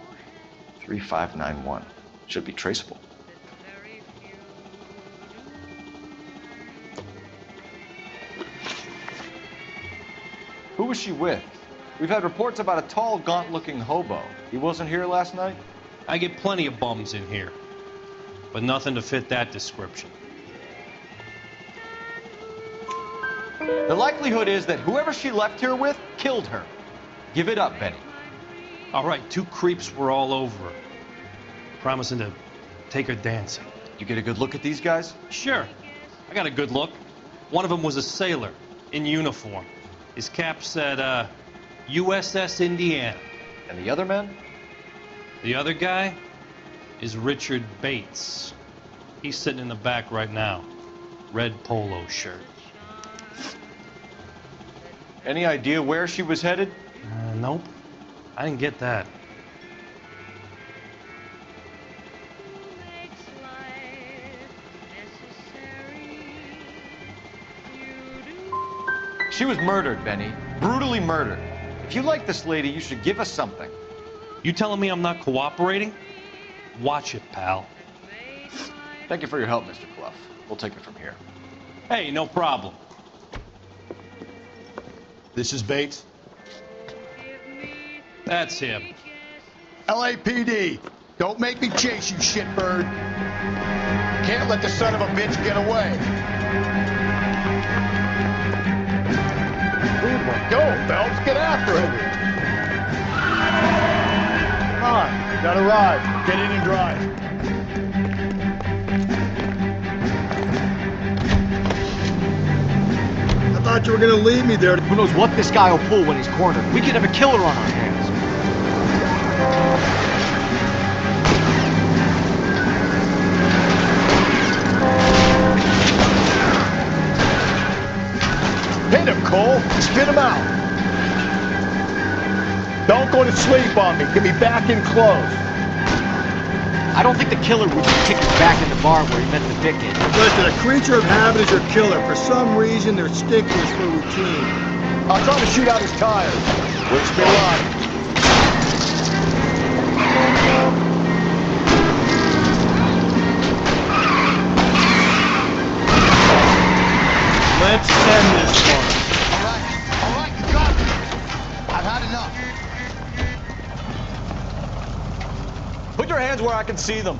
Speaker 13: 3591. Should be traceable. Who was she with? We've had reports about a tall, gaunt-looking hobo. He wasn't here last night?
Speaker 16: I get plenty of bums in here, but nothing to fit that description.
Speaker 13: The likelihood is that whoever she left here with killed her. Give it up, Benny.
Speaker 16: All right, 2 creeps were all over her, promising to take her dancing.
Speaker 13: You get a good look at these guys?
Speaker 16: Sure. I got a good look. One of them was a sailor in uniform. His cap said, USS Indiana.
Speaker 13: And the other man?
Speaker 16: The other guy is Richard Bates. He's sitting in the back right now. Red polo shirt.
Speaker 13: Any idea where she was headed?
Speaker 16: Nope. I didn't get that.
Speaker 13: She was murdered, Benny. Brutally murdered. If you like this lady, you should give us something.
Speaker 16: You telling me I'm not cooperating? Watch it, pal.
Speaker 13: Thank you for your help, Mr. Clough. We'll take it from here.
Speaker 16: Hey, no problem.
Speaker 15: This is Bates.
Speaker 16: That's him.
Speaker 15: LAPD, don't make me chase you, shitbird. Can't let the son of a bitch get away. Go, Phelps, get after it. Come on, you gotta ride. Get in and drive. I thought you were gonna leave me there.
Speaker 3: Who knows what this guy will pull when he's cornered? We could have a killer on our hands.
Speaker 15: Hit him, Cole. Spit him out. Don't go to sleep on me. Get me back in close.
Speaker 3: I don't think the killer would kick us back in the bar where he meant to pick it.
Speaker 15: Listen, a creature of habit is your killer. For some reason, they're sticklers for routine. I'll try to shoot out his tires. Wish me luck. Let's end this one.
Speaker 7: All right, you got me. I've had enough.
Speaker 13: Put your hands where I can see them.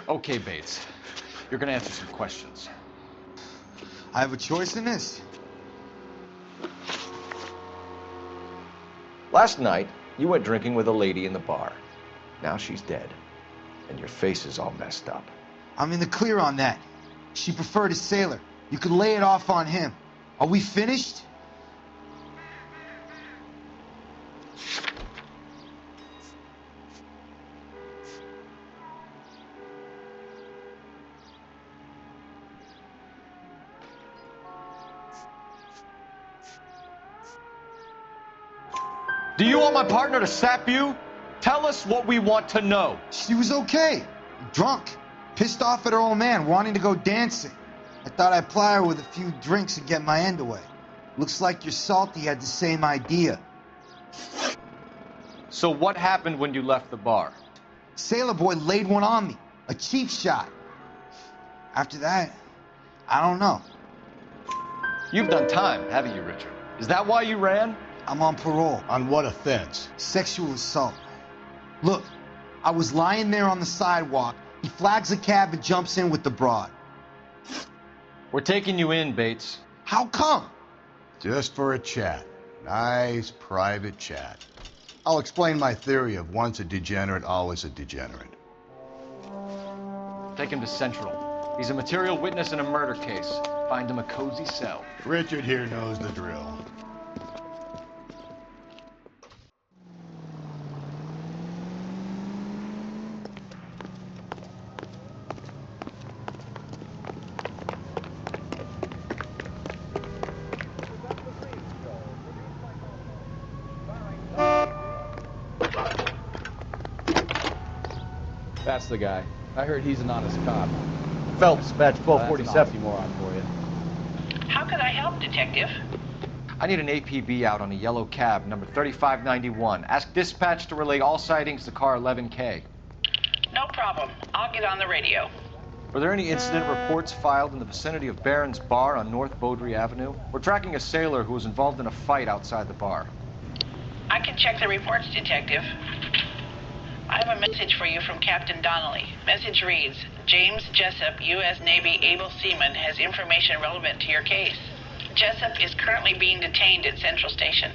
Speaker 13: Okay, Bates. You're gonna answer some questions.
Speaker 7: I have a choice in this.
Speaker 11: Last night, you went drinking with a lady in the bar. Now she's dead, and your face is all messed up.
Speaker 7: I'm in the clear on that. She preferred a sailor. You could lay it off on him. Are we finished?
Speaker 3: Do you want my partner to sap you? Tell us what we want to know.
Speaker 7: She was okay. Drunk. Pissed off at her old man, wanting to go dancing. I thought I'd ply her with a few drinks and get my end away. Looks like your Salty had the same idea.
Speaker 3: So what happened when you left the bar?
Speaker 7: Sailor Boy laid one on me. A cheap shot. After that, I don't know.
Speaker 3: You've done time, haven't you, Richard? Is that why you ran?
Speaker 7: I'm on parole.
Speaker 15: On what offense?
Speaker 7: Sexual assault. Look, I was lying there on the sidewalk. He flags a cab and jumps in with the broad.
Speaker 3: We're taking you in, Bates.
Speaker 7: How come?
Speaker 15: Just for a chat. Nice private chat. I'll explain my theory of once a degenerate, always a degenerate.
Speaker 3: Take him to Central. He's a material witness in a murder case. Find him a cozy cell.
Speaker 15: Richard here knows the drill.
Speaker 4: That's the guy. I heard he's an honest cop.
Speaker 3: Phelps, badge
Speaker 4: That's
Speaker 3: 1247.
Speaker 4: an oxymoron for you.
Speaker 10: How could I help, Detective?
Speaker 3: I need an APB out on a yellow cab, number 3591. Ask dispatch to relay all sightings to car 11K.
Speaker 10: No problem. I'll get on the radio.
Speaker 3: Were there any incident reports filed in the vicinity of Barron's Bar on North Beaudry Avenue? We're tracking a sailor who was involved in a fight outside the bar.
Speaker 10: I can check the reports, Detective. I have a message for you from Captain Donnelly. Message reads, James Jessup, U.S. Navy able seaman, has information relevant to your case. Jessup is currently being detained at Central Station.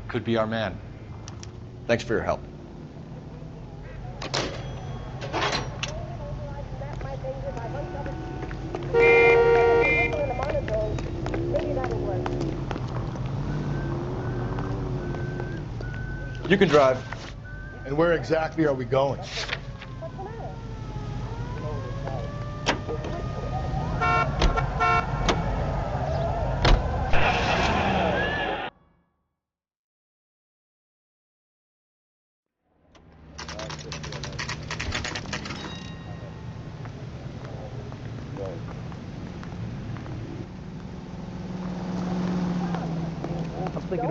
Speaker 3: Could be our man. Thanks for your help. You can drive.
Speaker 15: And where exactly are we going?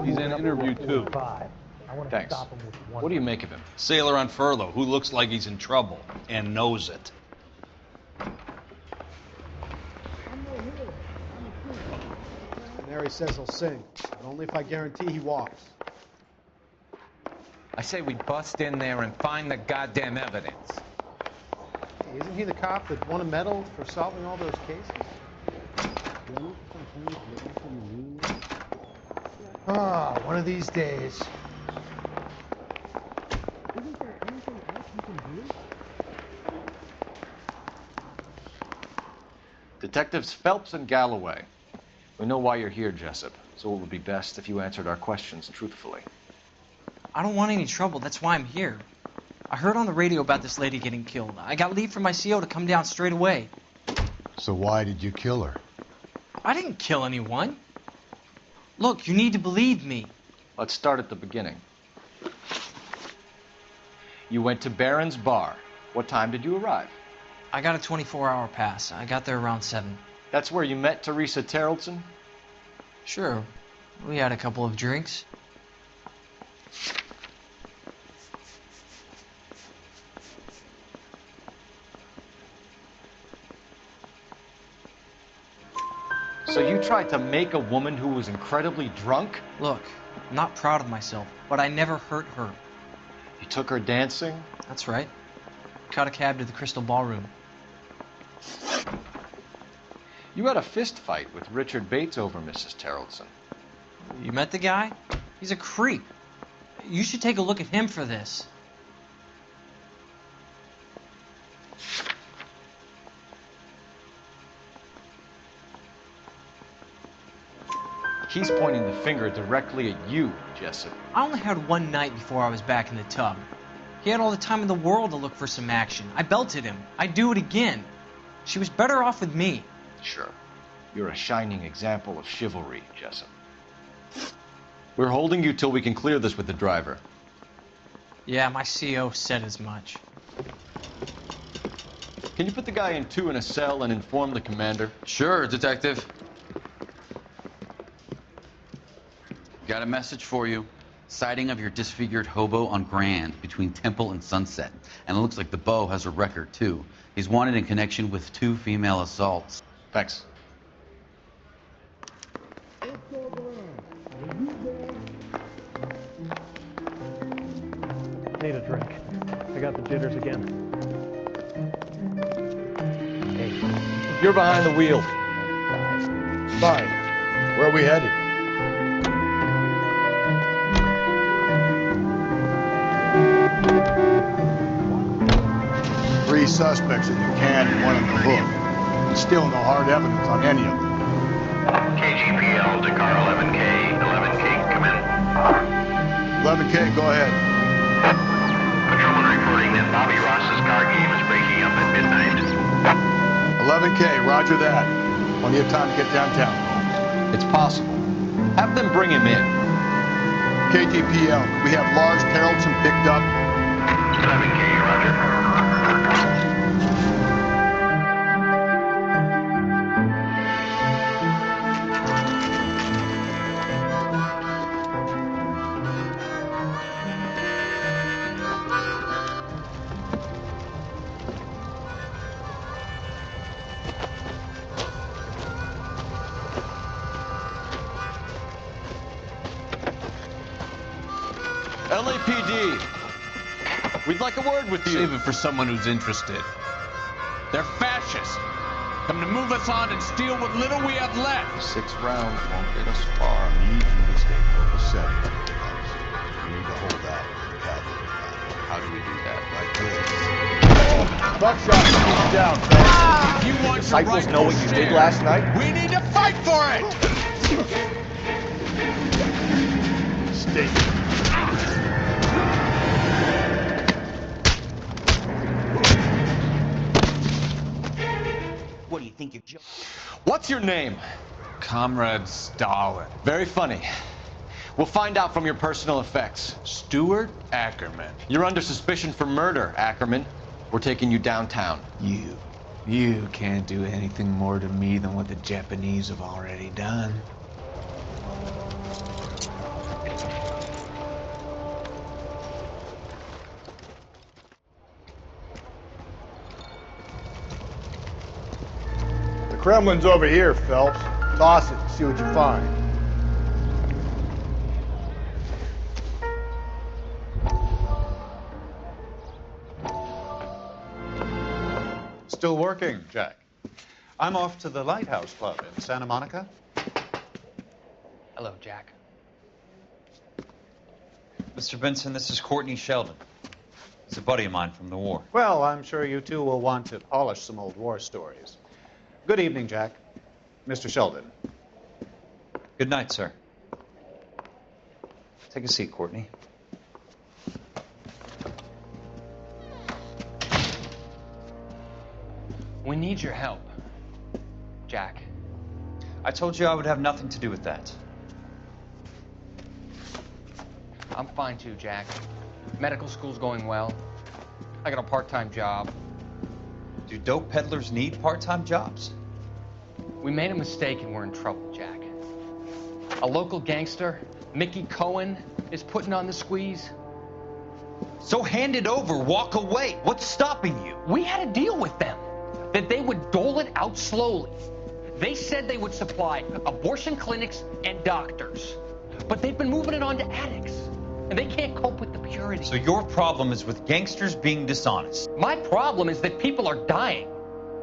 Speaker 12: He's in an interview, too.
Speaker 3: Thanks. What do you make of him?
Speaker 16: Sailor on furlough who looks like he's in trouble and knows it.
Speaker 6: Mary says he'll sing, but only if I guarantee he walks.
Speaker 21: I say we bust in there and find the goddamn evidence.
Speaker 6: Hey, isn't he the cop that won a medal for solving all those cases? Ah, one of these days.
Speaker 3: Detectives Phelps and Galloway. We know why you're here, Jessup, so it would be best if you answered our questions truthfully.
Speaker 23: I don't want any trouble. That's why I'm here. I heard on the radio about this lady getting killed. I got leave from my CO to come down straight away.
Speaker 15: So why did you kill her?
Speaker 23: I didn't kill anyone. Look, you need to believe me.
Speaker 3: Let's start at the beginning. You went to Barron's Bar. What time did you arrive?
Speaker 23: I got a 24-hour pass. I got there around 7.
Speaker 3: That's where you met Teresa Terrellson?
Speaker 23: Sure. We had a couple of drinks.
Speaker 3: So you tried to make a woman who was incredibly drunk?
Speaker 23: Look, I'm not proud of myself, but I never hurt her.
Speaker 3: You took her dancing?
Speaker 23: That's right. Caught a cab to the Crystal Ballroom.
Speaker 3: You had a fist fight with Richard Bates over Mrs. Terrellson.
Speaker 23: You met the guy? He's a creep. You should take a look at him for this.
Speaker 3: He's pointing the finger directly at you, Jessup.
Speaker 23: I only had one night before I was back in the tub. He had all the time in the world to look for some action. I belted him. I'd do it again. She was better off with me.
Speaker 3: Sure. You're a shining example of chivalry, Jessup.
Speaker 11: We're holding you till we can clear this with the driver.
Speaker 23: Yeah, my CO said as much.
Speaker 11: Can you put the guy in two in a cell and inform the commander?
Speaker 16: Sure, Detective. Got a message for you. Sighting of your disfigured hobo on Grand between Temple and Sunset. And it looks like the Beau has a record, too. He's wanted in connection with 2 female assaults.
Speaker 11: Thanks.
Speaker 6: Need a drink. I got the jitters again.
Speaker 11: Hey, you're behind the wheel.
Speaker 15: Fine. Where are we headed? Three suspects in the can and one in the hook. And still no hard evidence on any of them.
Speaker 17: KGPL to car 11K. 11K, come in.
Speaker 15: 11K, go ahead.
Speaker 17: Patrolman reporting that Bobby Ross's car game is breaking up at midnight.
Speaker 15: 11K, roger that. Plenty of time to get downtown.
Speaker 11: It's possible. Have them bring him in.
Speaker 15: KGPL, we have Lars Haraldson picked up.
Speaker 17: 11K, roger.
Speaker 11: LAPD, we'd like a word with you.
Speaker 19: Save it for someone who's interested. They're fascists. Come to move us on and steal what little we have left.
Speaker 15: 6 rounds won't get us far. Need you to stay copacetic. You need to hold out and cover.
Speaker 19: How do we do that?
Speaker 15: Like this. Buckshot, keep it down, fellas.
Speaker 19: If you want
Speaker 11: Disciples know what you did last night?
Speaker 19: We need to fight for it!
Speaker 15: Stay.
Speaker 9: What do you think you're joking?
Speaker 11: What's your name?
Speaker 19: Comrade Stalin.
Speaker 11: Very funny. We'll find out from your personal effects.
Speaker 19: Stuart Ackerman.
Speaker 11: You're under suspicion for murder, Ackerman. We're taking you downtown.
Speaker 19: You can't do anything more to me than what the Japanese have already done.
Speaker 15: The Kremlin's over here, Phelps. Toss it and see what you find.
Speaker 22: Still working, Jack. I'm off to the Lighthouse Club in Santa Monica.
Speaker 14: Hello, Jack.
Speaker 1: Mr. Benson, this is Courtney Sheldon. He's a buddy of mine from the war.
Speaker 22: Well, I'm sure you two will want to polish some old war stories. Good evening, Jack. Mr. Sheldon.
Speaker 1: Good night, sir. Take a seat, Courtney.
Speaker 14: We need your help, Jack.
Speaker 1: I told you I would have nothing to do with that.
Speaker 14: I'm fine too, Jack. Medical school's going well. I got a part-time job.
Speaker 1: Do dope peddlers need part-time jobs?
Speaker 14: We made a mistake and we're in trouble, Jack. A local gangster, Mickey Cohen, is putting on the squeeze.
Speaker 1: So hand it over, walk away. What's stopping you?
Speaker 14: We had a deal with them that they would dole it out slowly. They said they would supply abortion clinics and doctors, but they've been moving it on to addicts, and they can't cope with the purity.
Speaker 1: So your problem is with gangsters being dishonest?
Speaker 14: My problem is that people are dying,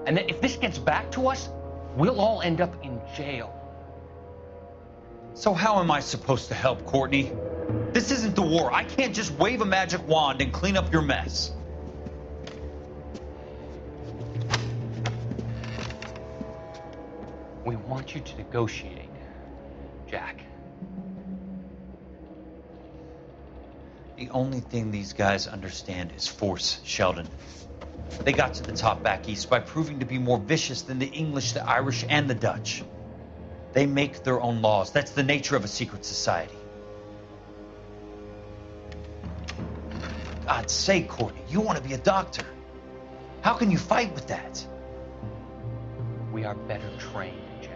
Speaker 14: and that if this gets back to us, we'll all end up in jail.
Speaker 1: So how am I supposed to help, Courtney? This isn't the war. I can't just wave a magic wand and clean up your mess.
Speaker 14: We want you to negotiate, Jack.
Speaker 1: The only thing these guys understand is force, Sheldon. They got to the top back east by proving to be more vicious than the English, the Irish, and the Dutch. They make their own laws. That's the nature of a secret society. God's sake, Courtney, you want to be a doctor. How can you fight with that?
Speaker 14: We are better trained, Jack.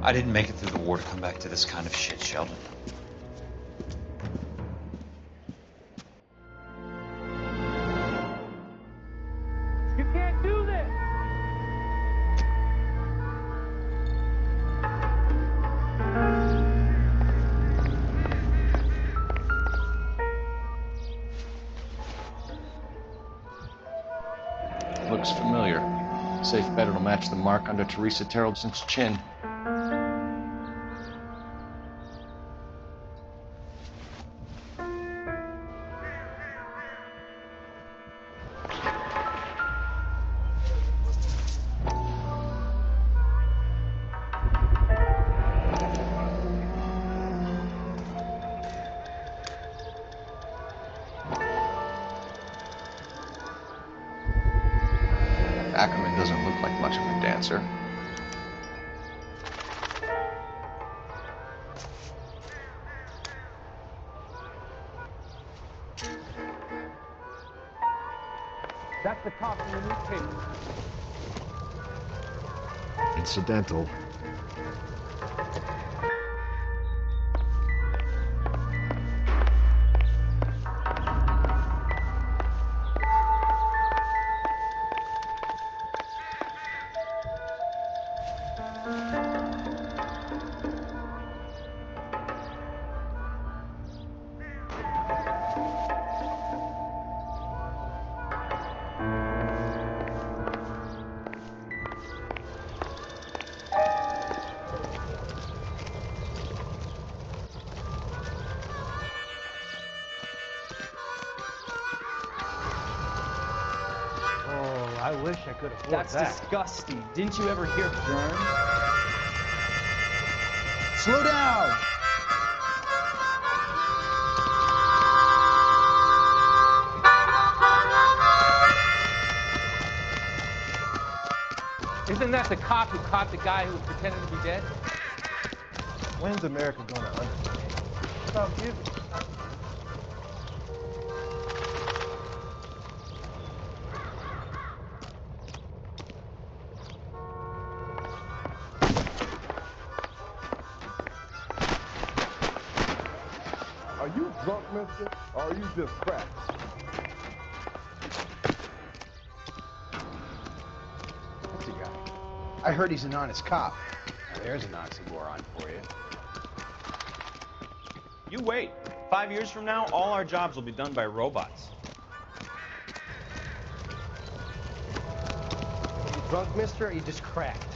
Speaker 1: I didn't make it through the war to come back to this kind of shit, Sheldon.
Speaker 14: You can't do this!
Speaker 3: Looks familiar. Safe bet it'll match the mark under Teresa Terrelson's chin. Ackerman doesn't look like much of a dancer.
Speaker 14: That's the cop from the newspaper.
Speaker 3: Incidental.
Speaker 9: I wish I could afford
Speaker 4: That's
Speaker 9: that.
Speaker 4: disgusting. Didn't you ever hear of germs?
Speaker 7: Slow down!
Speaker 14: Isn't that the cop who caught the guy who was pretending to be dead?
Speaker 15: When's America gonna understand? What about you?
Speaker 2: Are you drunk, mister? Or are you just cracked?
Speaker 6: What's he got? I heard he's an honest cop. Now, there's an oxymoron for you.
Speaker 20: You wait. 5 years from now, all our jobs will be done by robots.
Speaker 9: Are you drunk, mister, or are you just cracked?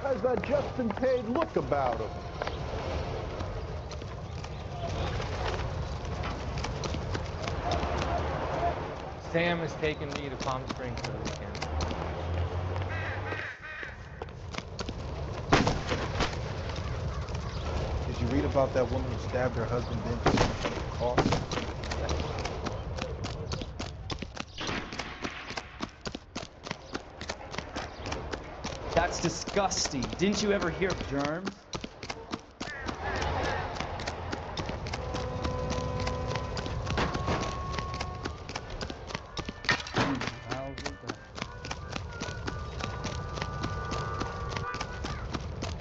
Speaker 2: Has that just-in-paid look about him?
Speaker 14: Sam has taken me to Palm Springs for the weekend.
Speaker 15: Did you read about that woman who stabbed her husband in the car?
Speaker 4: That's disgusting. Didn't you ever hear of germs?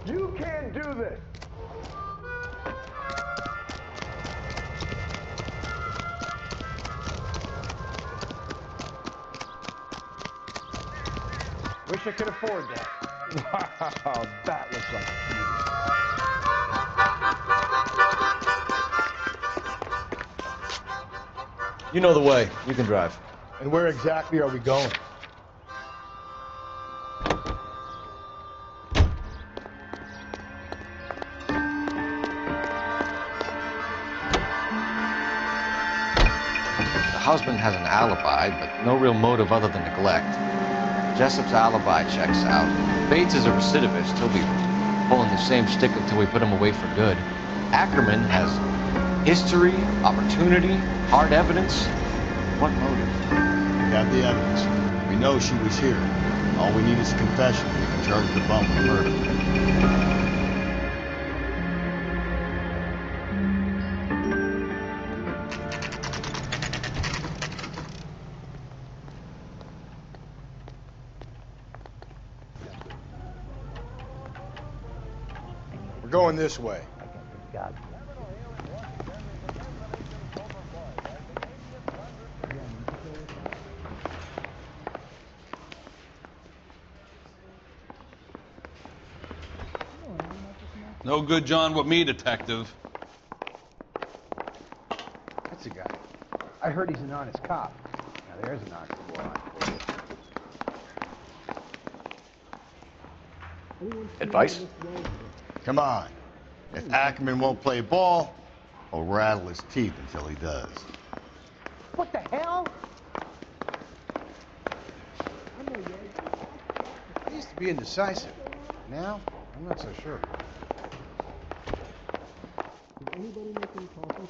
Speaker 2: You can't do this!
Speaker 9: Wish I could afford that.
Speaker 2: Wow, that looks like a beauty.
Speaker 11: You know the way. You can drive.
Speaker 15: And where exactly are we going?
Speaker 3: The husband has an alibi, but no real motive other than neglect. Jessup's alibi checks out. Bates is a recidivist. He'll be
Speaker 13: pulling the same shtick until we put him away for good. Ackerman has history, opportunity, hard evidence. What motive?
Speaker 15: We have the evidence. We know she was here. All we need is a confession. We can charge the bum with murder. We're going this way.
Speaker 12: No good John with me, detective.
Speaker 6: That's a guy. I heard he's an honest cop. Now there's an oxymoron for you.
Speaker 13: Advice?
Speaker 15: Come on. If Ackerman won't play ball, I'll rattle his teeth until he does.
Speaker 9: What the hell?
Speaker 6: I used to be indecisive. Now, I'm not so sure.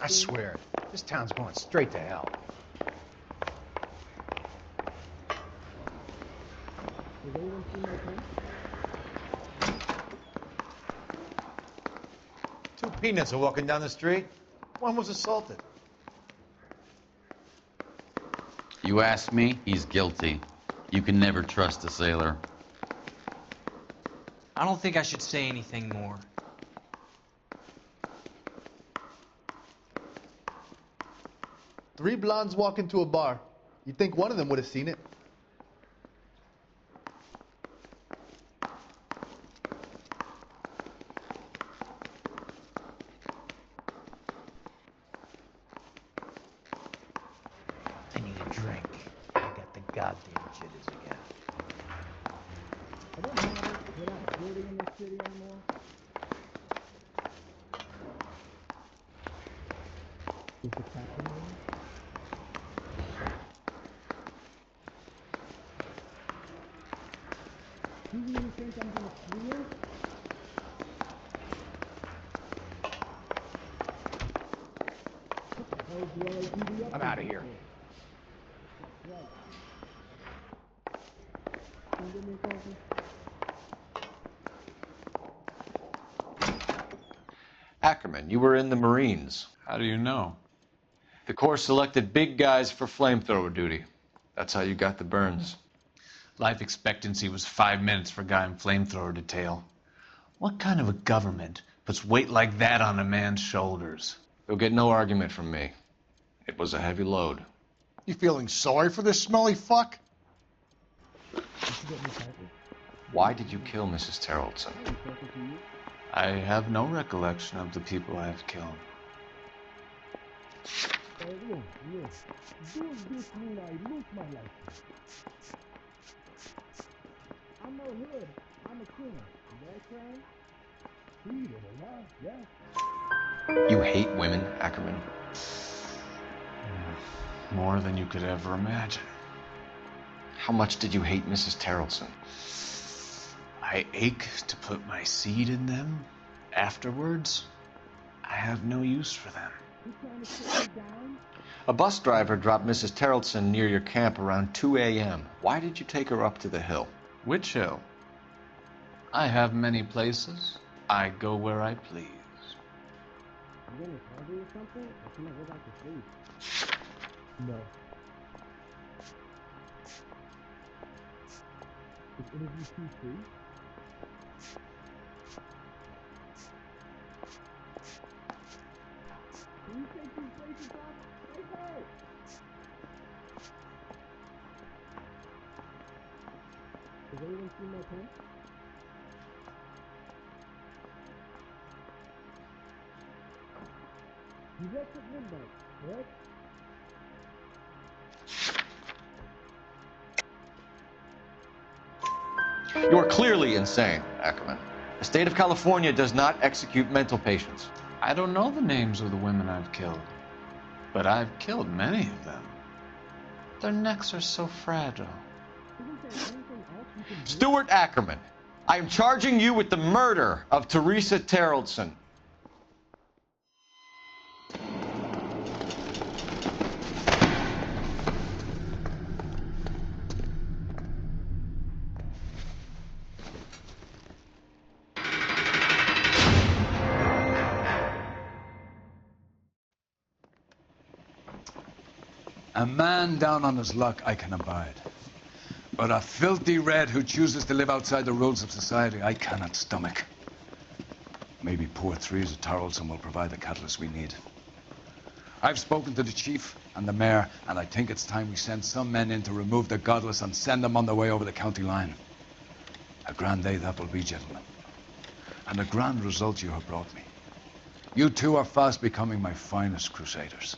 Speaker 6: I swear, this town's going straight to hell.
Speaker 5: Two peanuts are walking down the street. One was assaulted.
Speaker 8: You ask me, he's guilty. You can never trust a sailor.
Speaker 23: I don't think I should say anything more.
Speaker 5: Three blondes walk into a bar. You'd think one of them would have seen it.
Speaker 9: I need a drink. I got the goddamn jitters again.
Speaker 6: I'm out of here.
Speaker 13: Ackerman, you were in the Marines.
Speaker 16: How do you know?
Speaker 13: The Corps selected big guys for flamethrower duty. That's how you got the burns.
Speaker 16: Life expectancy was 5 minutes for a guy in flamethrower detail. What kind of a government puts weight like that on a man's shoulders?
Speaker 13: You'll get no argument from me. It was a heavy load.
Speaker 15: You feeling sorry for this smelly fuck?
Speaker 13: Why did you kill Mrs. Terrellson?
Speaker 16: I have no recollection of the people I have killed.
Speaker 13: You hate women, Ackerman?
Speaker 16: More than you could ever imagine.
Speaker 13: How much did you hate Mrs. Terrellson?
Speaker 16: I ache to put my seed in them. Afterwards, I have no use for them.
Speaker 13: A bus driver dropped Mrs. Terrellson near your camp around 2 a.m. Why did you take her up to the hill?
Speaker 16: Which hill? I have many places. I go where I please.
Speaker 2: No. Is interview 2 free? Can you take these places off? Hey, hey! Has anyone seen my pen? You left at midnight, correct?
Speaker 13: You are clearly insane, Ackerman. The state of California does not execute mental patients.
Speaker 16: I don't know the names of the women I've killed, but I've killed many of them. Their necks are so fragile.
Speaker 13: Stuart Ackerman, I am charging you with the murder of Teresa Terrellson.
Speaker 10: A man down on his luck I can abide. But a filthy red who chooses to live outside the rules of society, I cannot stomach. Maybe poor Teresa Terrellson will provide the catalyst we need. I've spoken to the chief and the mayor, and I think it's time we send some men in to remove the godless and send them on their way over the county line. A grand day that will be, gentlemen. And a grand result you have brought me. You two are fast becoming my finest crusaders.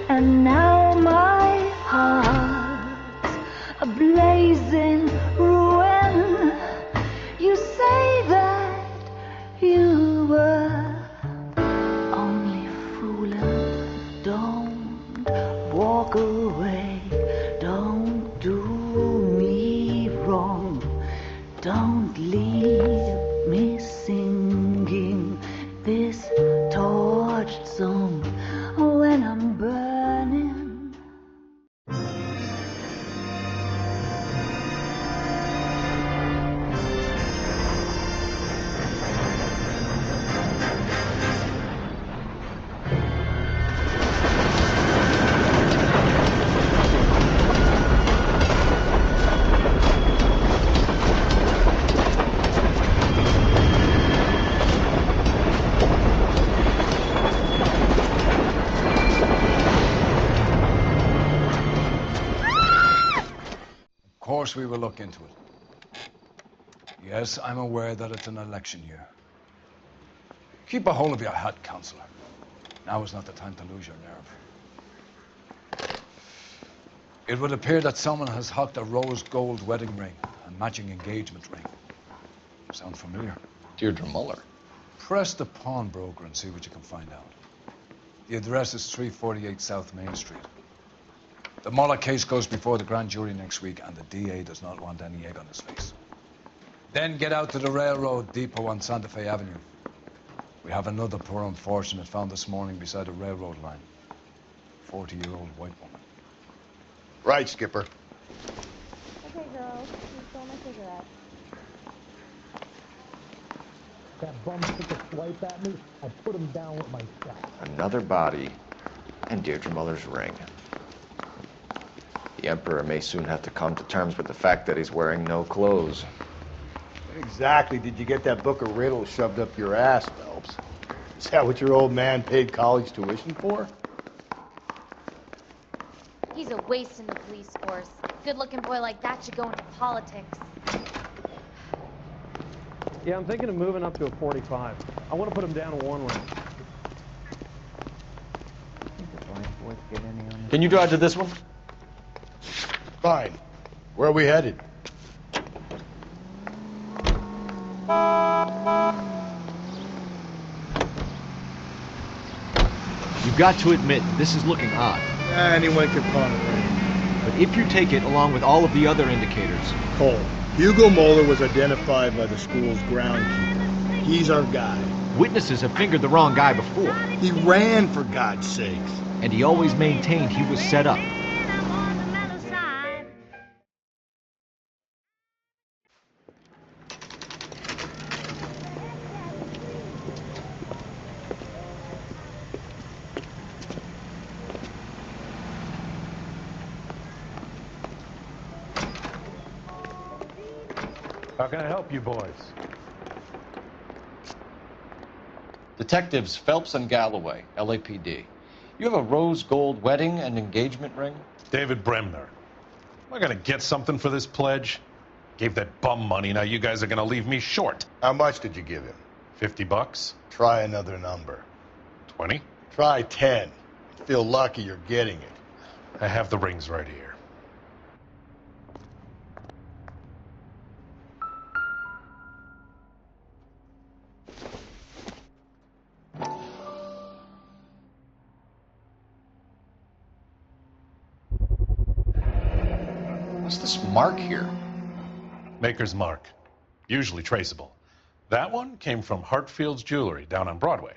Speaker 18: And now my heart's a blazing ruin. You say that you were only fooling. Don't walk away. Don't do me wrong. Don't leave me singing this torched song when I'm burning.
Speaker 10: Of course we will look into it. Yes, I'm aware that it's an election year. Keep a hold of your hat, Counselor. Now is not the time to lose your nerve. It would appear that someone has hocked a rose gold wedding ring and matching engagement ring. Sound familiar?
Speaker 13: Deirdre Muller.
Speaker 10: Press the pawnbroker and see what you can find out. The address is 348 South Main Street. The Muller case goes before the grand jury next week, and the DA does not want any egg on his face. Then get out to the railroad depot on Santa Fe Avenue. We have another poor unfortunate found this morning beside a railroad line. 40-year-old white woman.
Speaker 15: Right, Skipper.
Speaker 21: Okay, girls, you stole my cigarette.
Speaker 24: That bum took a swipe at me. I put him down with my shot.
Speaker 13: Another body, and Deirdre Muller's ring. The Emperor may soon have to come to terms with the fact that he's wearing no clothes.
Speaker 15: When exactly did you get that book of riddles shoved up your ass, Phelps? Is that what your old man paid college tuition for?
Speaker 21: He's a waste in the police force. Good-looking boy like that should go into politics.
Speaker 25: Yeah, I'm thinking of moving up to a 45. I want to put him down in one lane.
Speaker 13: Can you drive to this one?
Speaker 15: Fine. Where are we headed?
Speaker 3: You've got to admit, this is looking odd.
Speaker 15: Anyone can pawn a ring.
Speaker 3: But if you take it along with all of the other indicators...
Speaker 15: Cole, Hugo Moeller was identified by the school's groundkeeper. He's our guy.
Speaker 3: Witnesses have fingered the wrong guy before.
Speaker 15: He ran, for God's sakes.
Speaker 3: And he always maintained he was set up.
Speaker 1: How can I help you boys?
Speaker 11: Detectives Phelps and Galloway, LAPD. You have a rose gold wedding and engagement ring?
Speaker 1: David Bremner. Am I gonna get something for this pledge? Gave that bum money, now you guys are gonna leave me short.
Speaker 15: How much did you give him?
Speaker 1: $50?
Speaker 15: Try another number.
Speaker 1: 20?
Speaker 15: Try 10. Feel lucky you're getting it.
Speaker 1: I have the rings right here.
Speaker 11: What's this mark here?
Speaker 1: Maker's mark. Usually traceable. That one came from Hartfield's Jewelry down on Broadway.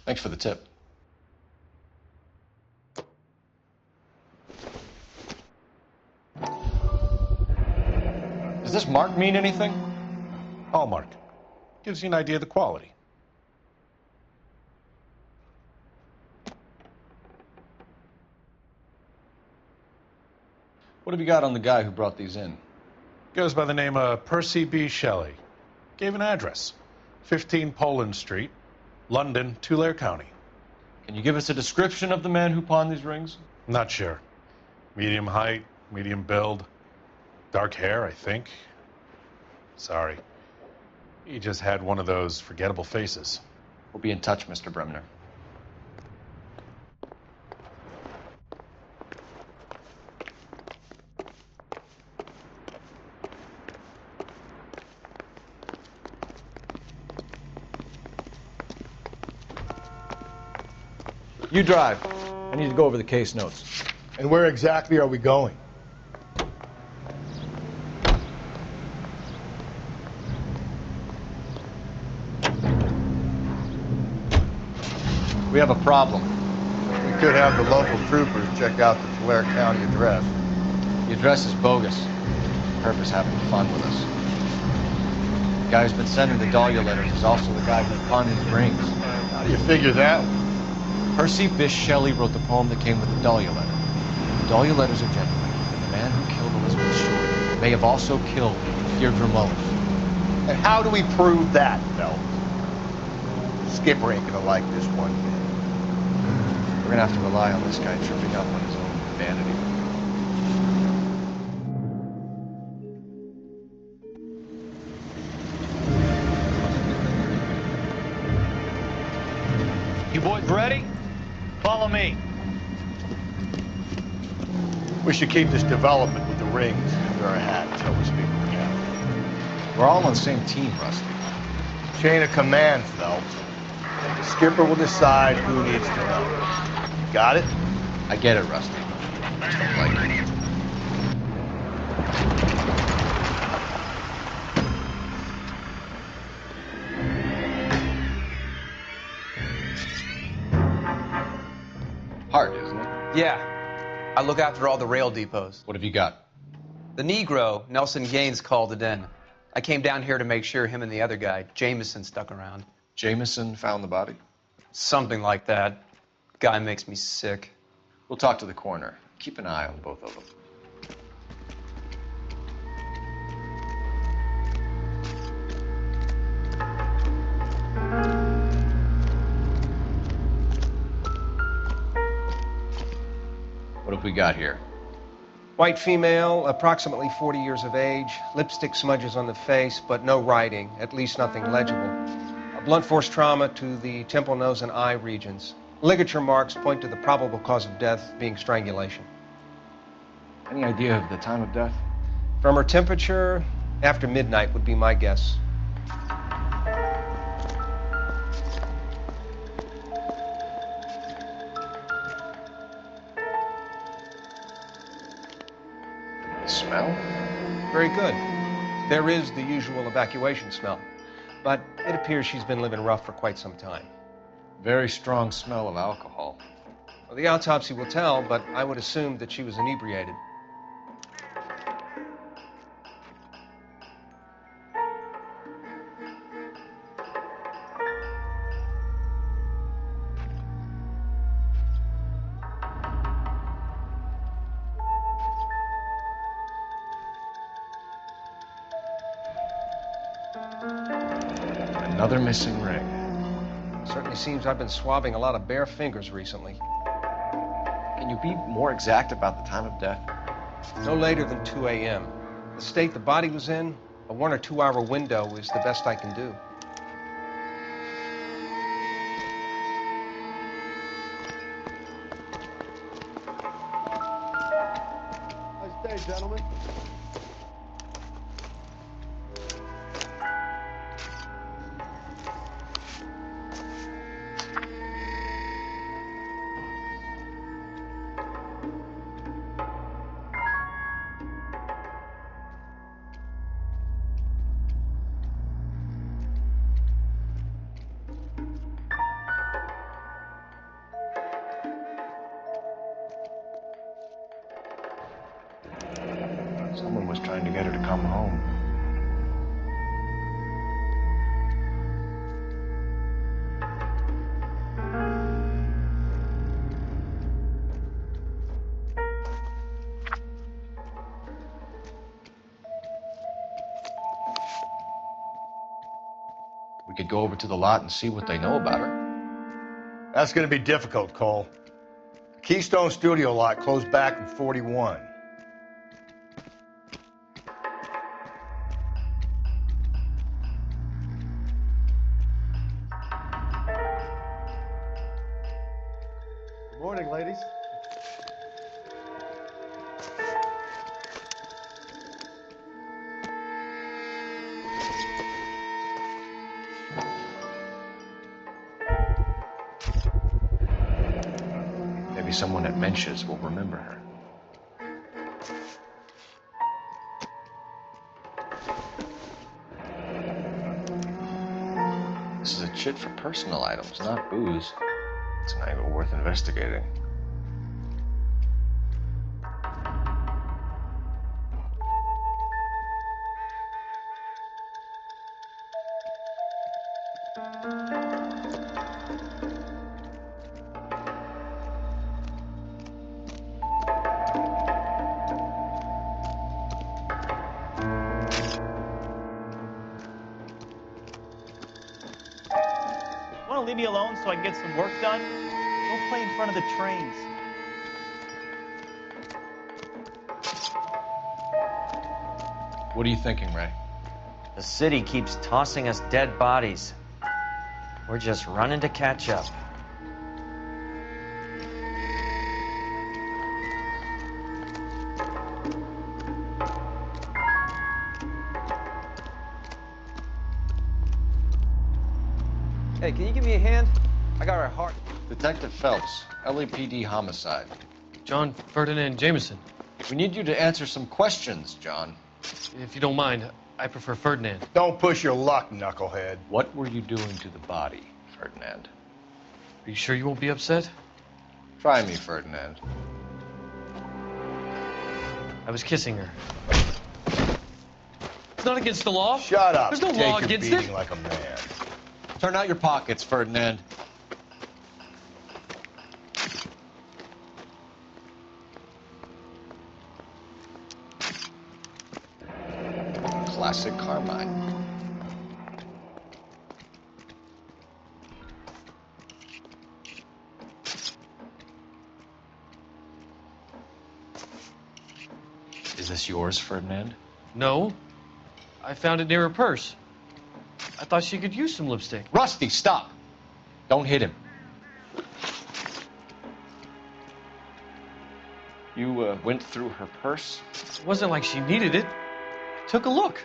Speaker 11: Thanks for the tip. Does this mark mean anything?
Speaker 1: Hallmark. Gives you an idea of the quality.
Speaker 11: What have you got on the guy who brought these in?
Speaker 1: Goes by the name of Percy B. Shelley. Gave an address. 15 Poland Street, London, Tulare County.
Speaker 11: Can you give us a description of the man who pawned these rings?
Speaker 1: Not sure. Medium height, medium build. Dark hair, I think. Sorry. He just had one of those forgettable faces.
Speaker 11: We'll be in touch, Mr. Bremner. You drive. I need to go over the case notes.
Speaker 15: And where exactly are we going?
Speaker 11: We have a problem.
Speaker 15: We could have the local troopers check out the Tulare County address.
Speaker 11: The address is bogus. Herb is having fun with us. The guy who's been sending the Dahlia letters is also the guy who pawned these rings.
Speaker 15: How do you figure that?
Speaker 11: Percy Bysshe Shelley wrote the poem that came with the Dahlia letter. The Dahlia letters are genuine, and the man who killed Elizabeth Short may have also killed Deirdre Mullen.
Speaker 15: And how do we prove that, Phelps? Skipper ain't gonna like this one bit.
Speaker 11: We're gonna have to rely on this guy tripping up on his own vanity.
Speaker 13: You boys ready? Follow me.
Speaker 15: We should keep this development with the rings under our hat until we speak with Captain.
Speaker 11: We're all on the same team, Rusty.
Speaker 15: Chain of command, Phelps. The skipper will decide who needs to know. Got it?
Speaker 11: I get it, Rusty. Just don't like it. Hard, isn't it?
Speaker 7: Yeah. I look after all the rail depots.
Speaker 11: What have you got?
Speaker 7: The Negro, Nelson Gaines, called it in. I came down here to make sure him and the other guy, Jameson, stuck around.
Speaker 11: Jameson found the body?
Speaker 7: Something like that. Guy makes me sick.
Speaker 11: We'll talk to the coroner. Keep an eye on both of them. What have we got here?
Speaker 13: White female, approximately 40 years of age, lipstick smudges on the face, but no writing, at least nothing legible. A blunt force trauma to the temple, nose, and eye regions. Ligature marks point to the probable cause of death being strangulation.
Speaker 11: Any idea of the time of death?
Speaker 13: From her temperature, after midnight would be my guess.
Speaker 11: Smell?
Speaker 13: Very good. There is the usual evacuation smell, but it appears she's been living rough for quite some time.
Speaker 11: Very strong smell of alcohol.
Speaker 13: Well, the autopsy will tell, but I would assume that she was inebriated.
Speaker 11: Another missing ring.
Speaker 13: Certainly seems I've been swabbing a lot of bare fingers recently.
Speaker 11: Can you be more exact about the time of death?
Speaker 13: No later than 2 a.m. The state the body was in, a 1 or 2 hour window is the best I can do.
Speaker 2: Nice day, gentlemen.
Speaker 11: Someone was trying to get her to come home. We could go over to the lot and see what they know about her.
Speaker 15: That's going to be difficult, Cole. The Keystone Studio lot closed back in 41.
Speaker 2: Good morning, ladies.
Speaker 11: Maybe someone at Mensch's will remember her. This is a chit for personal items, not booze. It's an angle worth investigating.
Speaker 4: Want to leave me alone so I can get some work done? Don't play in front of the trains.
Speaker 11: What are you thinking, Ray?
Speaker 14: The city keeps tossing us dead bodies. We're just running to catch up.
Speaker 7: Hey, can you give me a hand? I got our heart.
Speaker 11: Detective Phelps, LAPD homicide.
Speaker 17: John Ferdinand Jameson.
Speaker 11: We need you to answer some questions, John.
Speaker 17: If you don't mind, I prefer Ferdinand.
Speaker 15: Don't push your luck, knucklehead.
Speaker 11: What were you doing to the body, Ferdinand?
Speaker 17: Are you sure you won't be upset?
Speaker 11: Try me, Ferdinand.
Speaker 17: I was kissing her. It's not against the law.
Speaker 15: Shut up.
Speaker 17: There's no
Speaker 15: Take
Speaker 17: law
Speaker 15: your
Speaker 17: against
Speaker 15: beating
Speaker 17: it.
Speaker 15: like a man.
Speaker 11: Turn out your pockets, Ferdinand. Classic Carmine. Is this yours, Ferdinand?
Speaker 17: No. I found it near her purse. I thought she could use some lipstick.
Speaker 11: Rusty, stop! Don't hit him. You went through her purse?
Speaker 17: It wasn't like she needed it. I took a look.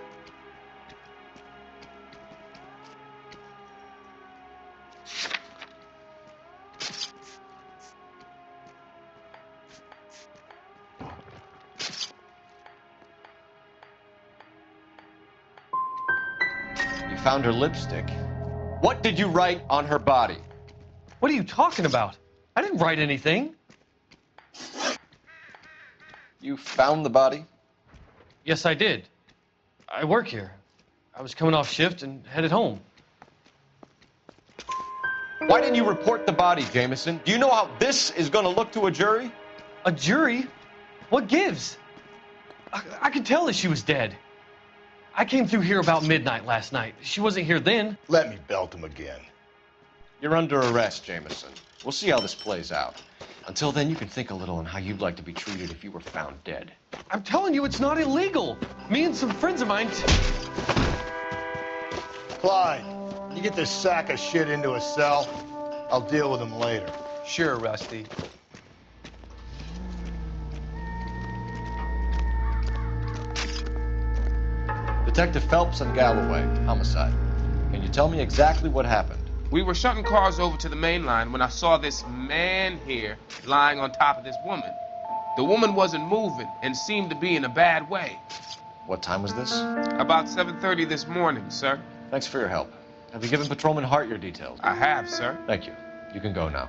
Speaker 11: You found her lipstick. What did you write on her body?
Speaker 17: What are you talking about? I didn't write anything.
Speaker 11: You found the body?
Speaker 17: Yes, I did. I work here. I was coming off shift and headed home.
Speaker 11: Why didn't you report the body, Jameson? Do you know how this is going to look to a jury?
Speaker 17: A jury? What gives? I could tell that she was dead. I came through here about midnight last night. She wasn't here then.
Speaker 15: Let me belt him again.
Speaker 11: You're under arrest, Jameson. We'll see how this plays out. Until then, you can think a little on how you'd like to be treated if you were found dead.
Speaker 17: I'm telling you, it's not illegal. Me and some friends of mine...
Speaker 15: Clyde, you get this sack of shit into a cell. I'll deal with him later.
Speaker 7: Sure, Rusty.
Speaker 11: Detective Phelps and Galloway, homicide. Can you tell me exactly what happened?
Speaker 8: We were shutting cars over to the main line when I saw this man here lying on top of this woman. The woman wasn't moving and seemed to be in a bad way.
Speaker 11: What time was this?
Speaker 8: About 7:30 this morning, sir.
Speaker 11: Thanks for your help. Have you given Patrolman Hart your details?
Speaker 8: I have, sir.
Speaker 11: Thank you. You can go now.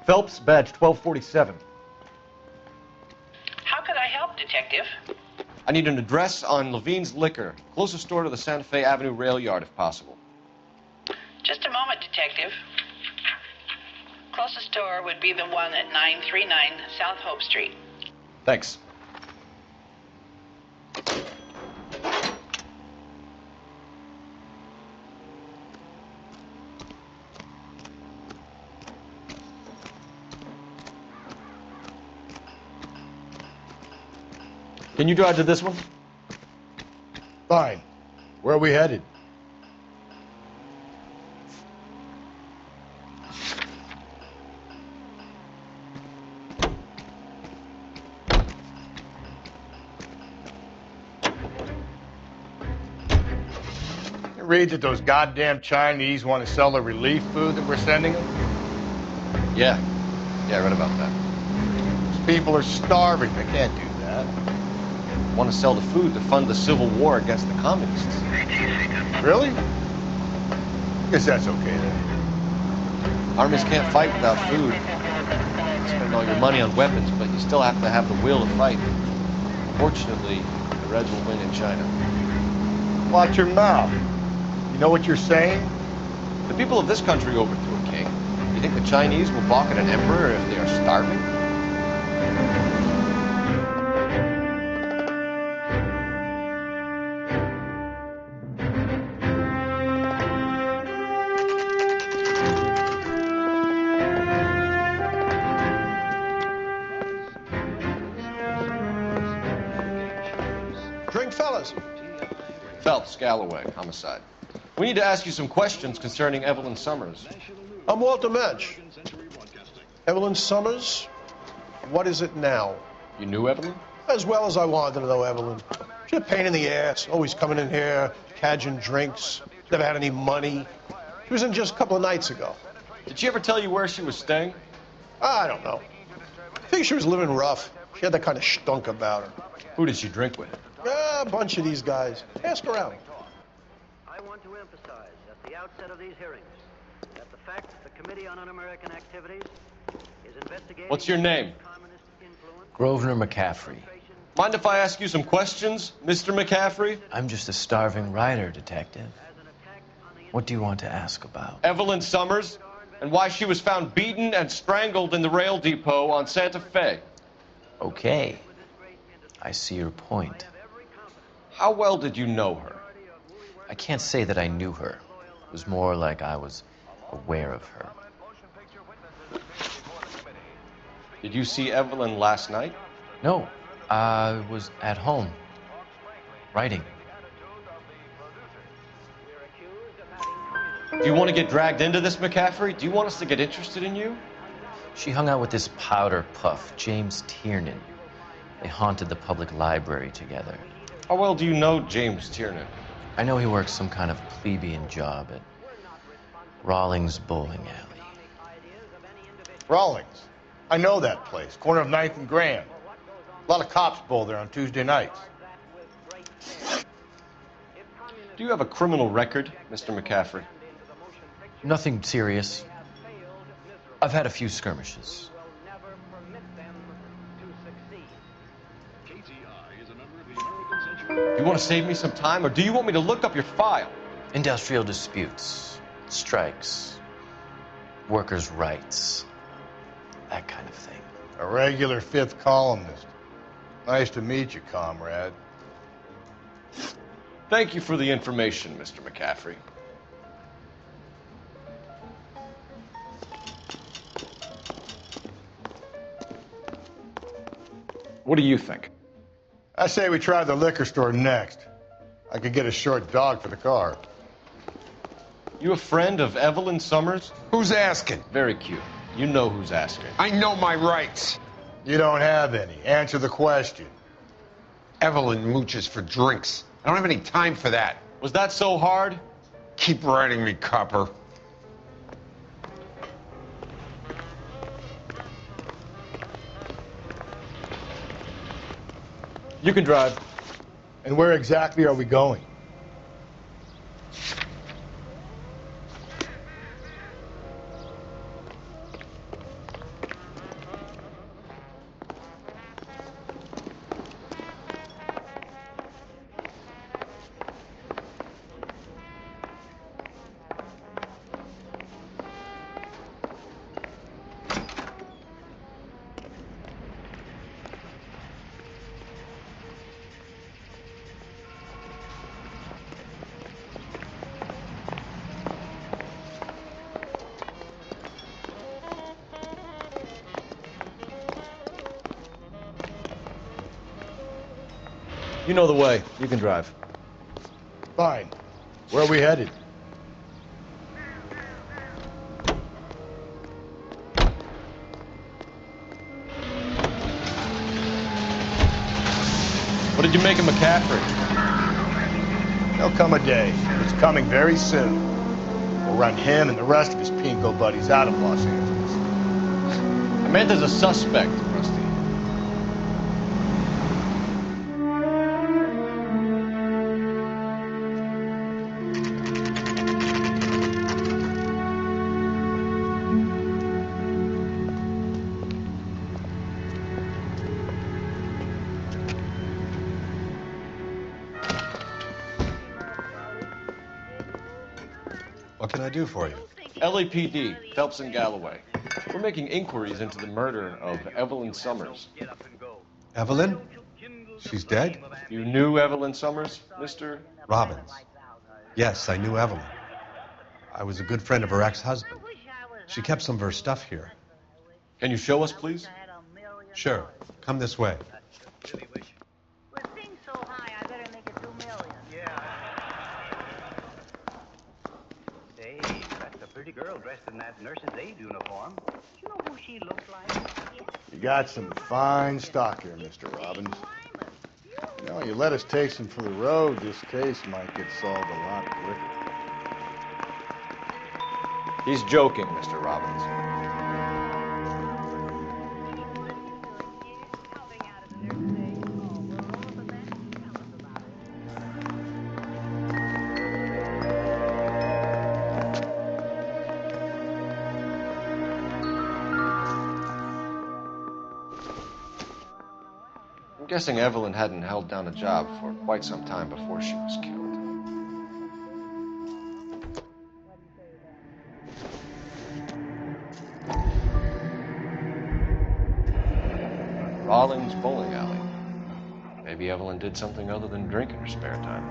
Speaker 11: Phelps, badge 1247.
Speaker 12: How could I help, Detective?
Speaker 11: I need an address on Levine's Liquor, closest store to the Santa Fe Avenue rail yard, if possible.
Speaker 12: Just a moment, Detective. Closest store would be the one at 939 South Hope Street.
Speaker 11: Thanks. Can you drive to this one?
Speaker 15: Fine. Where are we headed? You read that those goddamn Chinese want to sell the relief food that we're sending them?
Speaker 11: Yeah. Yeah, I read about that.
Speaker 15: These people are starving. They can't do that.
Speaker 11: Want to sell the food to fund the civil war against the communists.
Speaker 15: Really? Guess that's okay then.
Speaker 11: Armies can't fight without food. You spend all your money on weapons, but you still have to have the will to fight. Fortunately, the Reds will win in China.
Speaker 15: Watch your mouth. You know what you're saying?
Speaker 11: The people of this country overthrew a king. You think the Chinese will balk at an emperor if they are starving?
Speaker 13: Drink, fellas.
Speaker 11: Phelps, Galloway, homicide. We need to ask you some questions concerning Evelyn Summers.
Speaker 13: I'm Walter Mensch. Evelyn Summers? What is it now?
Speaker 11: You knew Evelyn?
Speaker 13: As well as I wanted to know Evelyn. She's a pain in the ass, always coming in here, cadging drinks, never had any money. She was in just a couple of nights ago.
Speaker 11: Did she ever tell you where she was staying?
Speaker 13: I don't know. I think she was living rough. She had that kind of stunk about her.
Speaker 11: Who did she drink with?
Speaker 13: A bunch of these guys. Ask around.
Speaker 19: I want to emphasize at the outset of these hearings that the fact that the Committee on Un-American Activities is investigating...
Speaker 11: What's your name?
Speaker 20: Grosvenor McCaffrey.
Speaker 11: Mind if I ask you some questions, Mr. McCaffrey?
Speaker 20: I'm just a starving writer, Detective. What do you want to ask about?
Speaker 11: Evelyn Summers, and why she was found beaten and strangled in the rail depot on Santa Fe.
Speaker 20: Okay. I see your point.
Speaker 11: How well did you know her?
Speaker 20: I can't say that I knew her. It was more like I was aware of her.
Speaker 11: Did you see Evelyn last night?
Speaker 20: No. I was at home. Writing.
Speaker 11: Do you want to get dragged into this, McCaffrey? Do you want us to get interested in you?
Speaker 20: She hung out with this powder puff, James Tiernan. They haunted the public library together.
Speaker 11: How well do you know James Tiernan?
Speaker 20: I know he works some kind of plebeian job at Rawlings Bowling Alley.
Speaker 15: Rawlings. I know that place. Corner of 9th and Grand. A lot of cops bowl there on Tuesday nights.
Speaker 11: Do you have a criminal record, Mr. McCaffrey?
Speaker 20: Nothing serious. I've had a few skirmishes.
Speaker 17: You want to save me some time, or do you want me to look up your file?
Speaker 20: Industrial disputes, strikes, workers' rights, that kind of thing.
Speaker 15: A regular fifth columnist. Nice to meet you, comrade.
Speaker 11: Thank you for the information, Mr. McCaffrey. What do you think?
Speaker 15: I say we try the liquor store next. I could get a short dog for the car.
Speaker 11: You a friend of Evelyn Summers?
Speaker 5: Who's asking?
Speaker 11: Very cute. You know who's asking.
Speaker 5: I know my rights.
Speaker 15: You don't have any. Answer the question.
Speaker 5: Evelyn mooches for drinks. I don't have any time for that.
Speaker 11: Was that so hard?
Speaker 5: Keep writing me, copper.
Speaker 11: You can drive.
Speaker 15: And where exactly are we going?
Speaker 11: You know the way. You can drive.
Speaker 15: Fine. Where are we headed?
Speaker 11: What did you make of McCaffrey?
Speaker 15: There'll come a day. It's coming very soon. We'll run him and the rest of his pinko buddies out of Los Angeles.
Speaker 11: Amanda's a suspect, Rusty.
Speaker 5: What can I do for you?
Speaker 11: LAPD, Phelps and Galloway. We're making inquiries into the murder of Evelyn Summers.
Speaker 5: Evelyn? She's dead?
Speaker 11: You knew Evelyn Summers, Mr.
Speaker 5: Robbins. Yes, I knew Evelyn. I was a good friend of her ex-husband. She kept some of her stuff here.
Speaker 11: Can you show us, please?
Speaker 5: Sure. Come this way.
Speaker 19: Say, that's a pretty girl dressed in that nurse's aide uniform. Do you know who she looks like?
Speaker 15: You got some fine stock here, Mr. Robbins. You know, you let us take some for the road, this case might get solved a lot quicker.
Speaker 11: He's joking, Mr. Robbins. I'm guessing Evelyn hadn't held down a job for quite some time before she was killed. Rollins Bowling Alley. Maybe Evelyn did something other than drink in her spare time.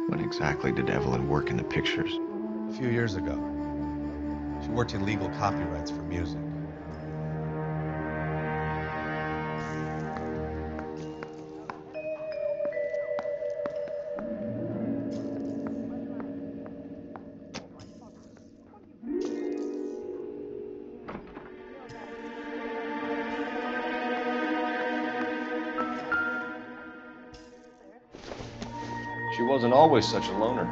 Speaker 6: When exactly did Evelyn work in the pictures?
Speaker 5: A few years ago. She worked in legal copyrights for music.
Speaker 11: She wasn't always such a loner.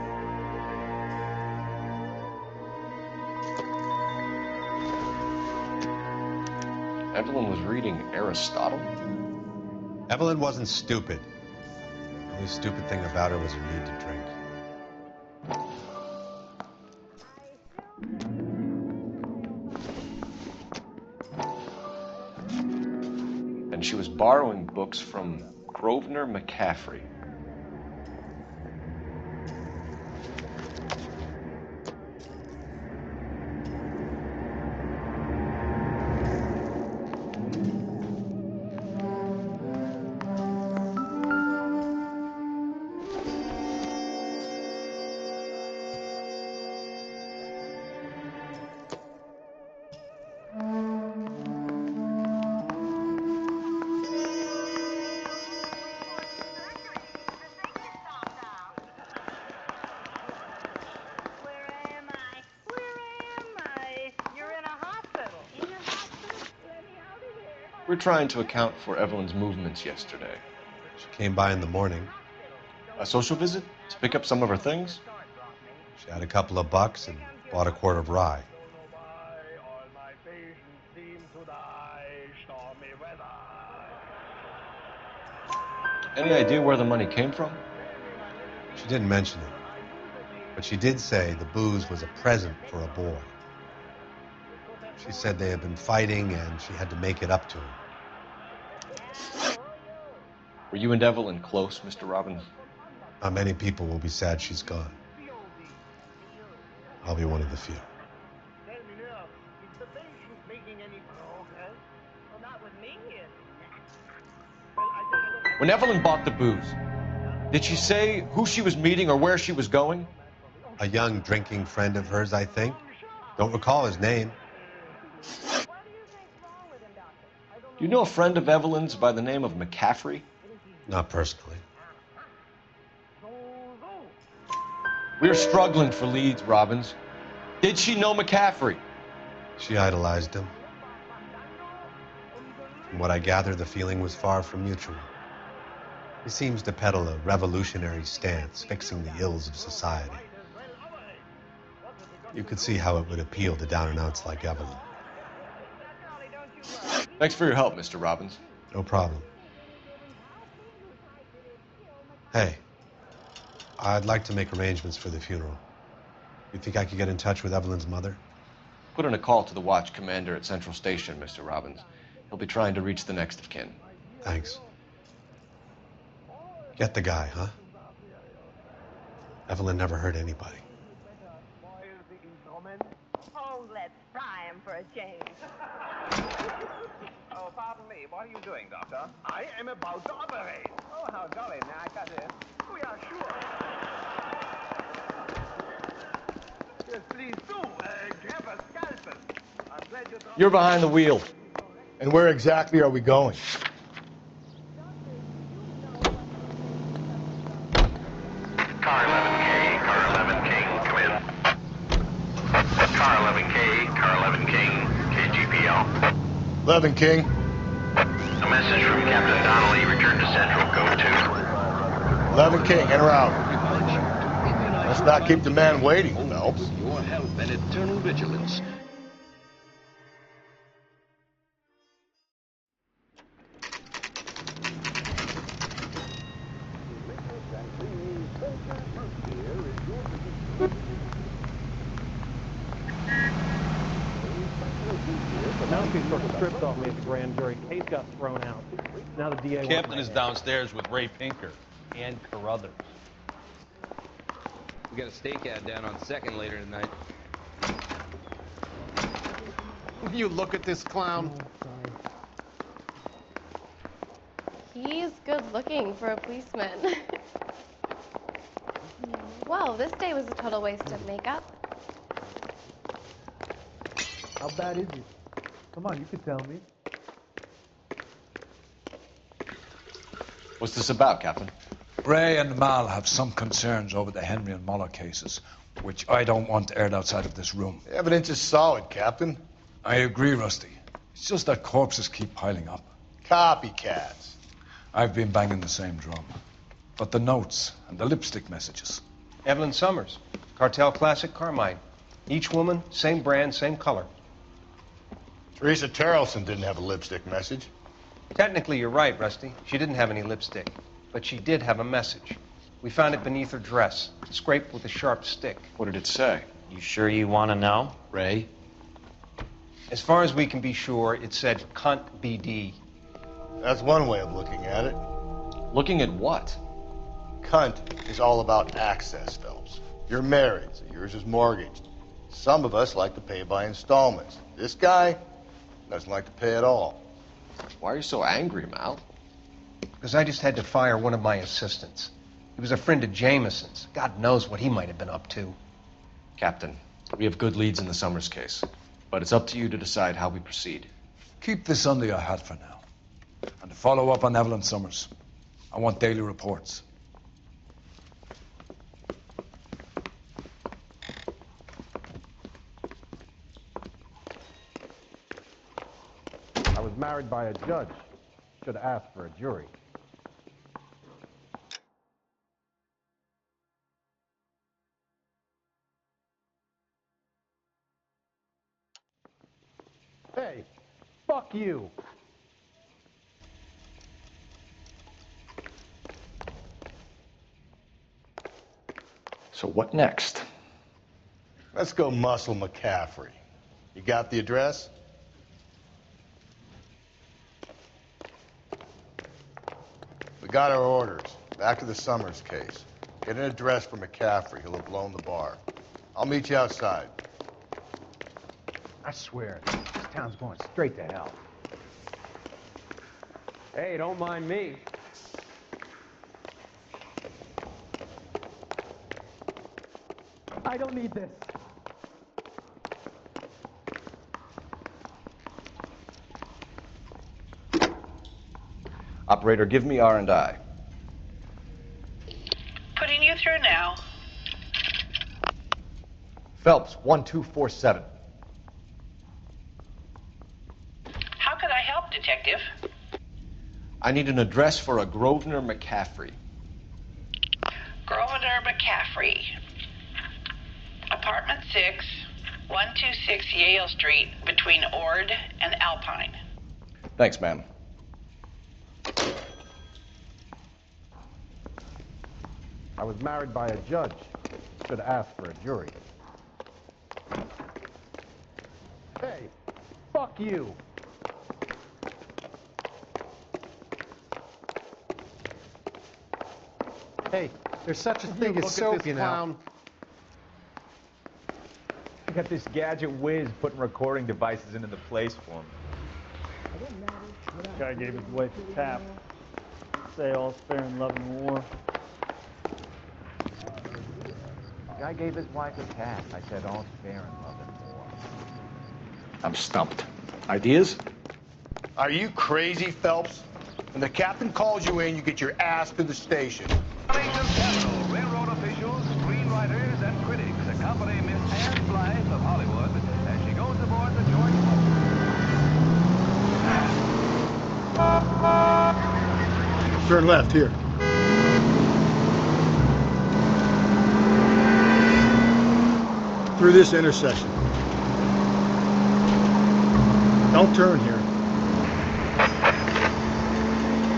Speaker 11: Evelyn was reading Aristotle?
Speaker 5: Evelyn wasn't stupid. The only stupid thing about her was her need to drink.
Speaker 11: And she was borrowing books from Grosvenor McCaffrey. We're trying to account for Evelyn's movements yesterday.
Speaker 5: She came by in the morning.
Speaker 11: A social visit to pick up some of her things?
Speaker 5: She had a couple of bucks and bought a quart of rye.
Speaker 11: Any idea where the money came from?
Speaker 5: She didn't mention it, but she did say the booze was a present for a boy. She said they had been fighting and she had to make it up to him.
Speaker 11: Were you and Evelyn close, Mr. Robbins?
Speaker 5: Not many people will be sad she's gone. I'll be one of the few.
Speaker 11: When Evelyn bought the booze, did she say who she was meeting or where she was going?
Speaker 5: A young drinking friend of hers, I think. Don't recall his name.
Speaker 11: Do you know a friend of Evelyn's by the name of McCaffrey?
Speaker 5: Not personally.
Speaker 11: We're struggling for leads, Robbins. Did she know McCaffrey?
Speaker 5: She idolized him. From what I gather, the feeling was far from mutual. He seems to peddle a revolutionary stance, fixing the ills of society. You could see how it would appeal to down-and-outs like Evelyn.
Speaker 11: Thanks for your help, Mr. Robbins.
Speaker 5: No problem. Hey, I'd like to make arrangements for the funeral. You think I could get in touch with Evelyn's mother?
Speaker 11: Put in a call to the watch commander at Central Station, Mr. Robbins. He'll be trying to reach the next of kin.
Speaker 5: Thanks. Get the guy, huh? Evelyn never hurt anybody.
Speaker 9: Oh, let's fry him for a change.
Speaker 16: Oh, pardon me. What are you doing, Doctor? I am about to operate. Oh, how jolly. May I cut in? Oh, yeah, sure. Yes, please do. Grab a scalpel. I'm glad you dropped.
Speaker 11: You're behind the wheel.
Speaker 15: And where exactly are we going?
Speaker 18: Car 11K, Car 11 King, come in. Car 11K, Car 11 King, KGPL.
Speaker 15: 11 King.
Speaker 18: A message from Captain Donnelly, return to Central, code 2.
Speaker 15: 11 King, in or out? Let's not keep the man waiting, Phelps.
Speaker 22: Your help and eternal vigilance.
Speaker 25: Now she's sort of stripped off me at the grand jury. Case got thrown out. Now the DA...
Speaker 23: Captain is downstairs with Ray Pinker and Carruthers.
Speaker 26: We got a stakeout down on 2nd later tonight.
Speaker 15: You look at this clown.
Speaker 27: He's good looking for a policeman. Well, this day was a total waste of makeup.
Speaker 24: How bad is it? Come on, you can tell me.
Speaker 11: What's this about, Captain?
Speaker 10: Ray and Mal have some concerns over the Henry and Muller cases, which I don't want aired outside of this room.
Speaker 15: The evidence is solid, Captain.
Speaker 10: I agree, Rusty. It's just that corpses keep piling up.
Speaker 15: Copycats.
Speaker 10: I've been banging the same drum. But the notes and the lipstick messages.
Speaker 13: Evelyn Summers, Cartel Classic Carmine. Each woman, same brand, same color.
Speaker 15: Teresa Terrelson didn't have a lipstick message.
Speaker 13: Technically, you're right, Rusty. She didn't have any lipstick. But she did have a message. We found it beneath her dress, scraped with a sharp stick.
Speaker 11: What did it say?
Speaker 20: You sure you want to know?
Speaker 11: Ray?
Speaker 13: As far as we can be sure, it said cunt BD.
Speaker 15: That's one way of looking at it.
Speaker 11: Looking at what?
Speaker 15: Cunt is all about access, Phelps. You're married, so yours is mortgaged. Some of us like to pay by installments. This guy doesn't like to pay at all.
Speaker 11: Why are you so angry, Mal?
Speaker 13: Because I just had to fire one of my assistants. He was a friend of Jameson's. God knows what he might have been up to.
Speaker 11: Captain, we have good leads in the Summers case, but it's up to you to decide how we proceed.
Speaker 10: Keep this under your hat for now. And to follow up on Evelyn Summers, I want daily reports.
Speaker 24: I was married by a judge. Should have asked for a jury. Hey, fuck you.
Speaker 11: So what next?
Speaker 15: Let's go muscle McCaffrey. You got the address? We got our orders. Back to the Summers case. Get an address for McCaffrey. He'll have blown the bar. I'll meet you outside.
Speaker 16: I swear, this town's going straight to hell. Hey, don't mind me.
Speaker 24: I don't need this.
Speaker 11: Operator, give me R&I.
Speaker 12: Putting you through now.
Speaker 11: Phelps, 1247.
Speaker 12: How could I help, Detective?
Speaker 11: I need an address for a Grosvenor McCaffrey.
Speaker 12: Grosvenor McCaffrey. Apartment 6, 126 Yale Street, between Ord and Alpine.
Speaker 11: Thanks, ma'am.
Speaker 24: I was married by a judge. Should have asked for a jury. Hey, fuck you.
Speaker 16: Hey, there's such a thing as soap, you know.
Speaker 23: I got this gadget whiz putting recording devices into the place for me.
Speaker 24: Guy gave his wife a tap. Say all's fair in love and war.
Speaker 23: Guy gave his wife a cat. I said all's fair in love and war.
Speaker 11: I'm stumped. Ideas?
Speaker 15: Are you crazy, Phelps? When the captain calls you in, you get your ass to the station.
Speaker 16: Railroad officials, screenwriters, and critics accompany Miss Anne Blythe of Hollywood as she goes aboard the George
Speaker 15: Turn left here. Through this intersection. Don't turn here.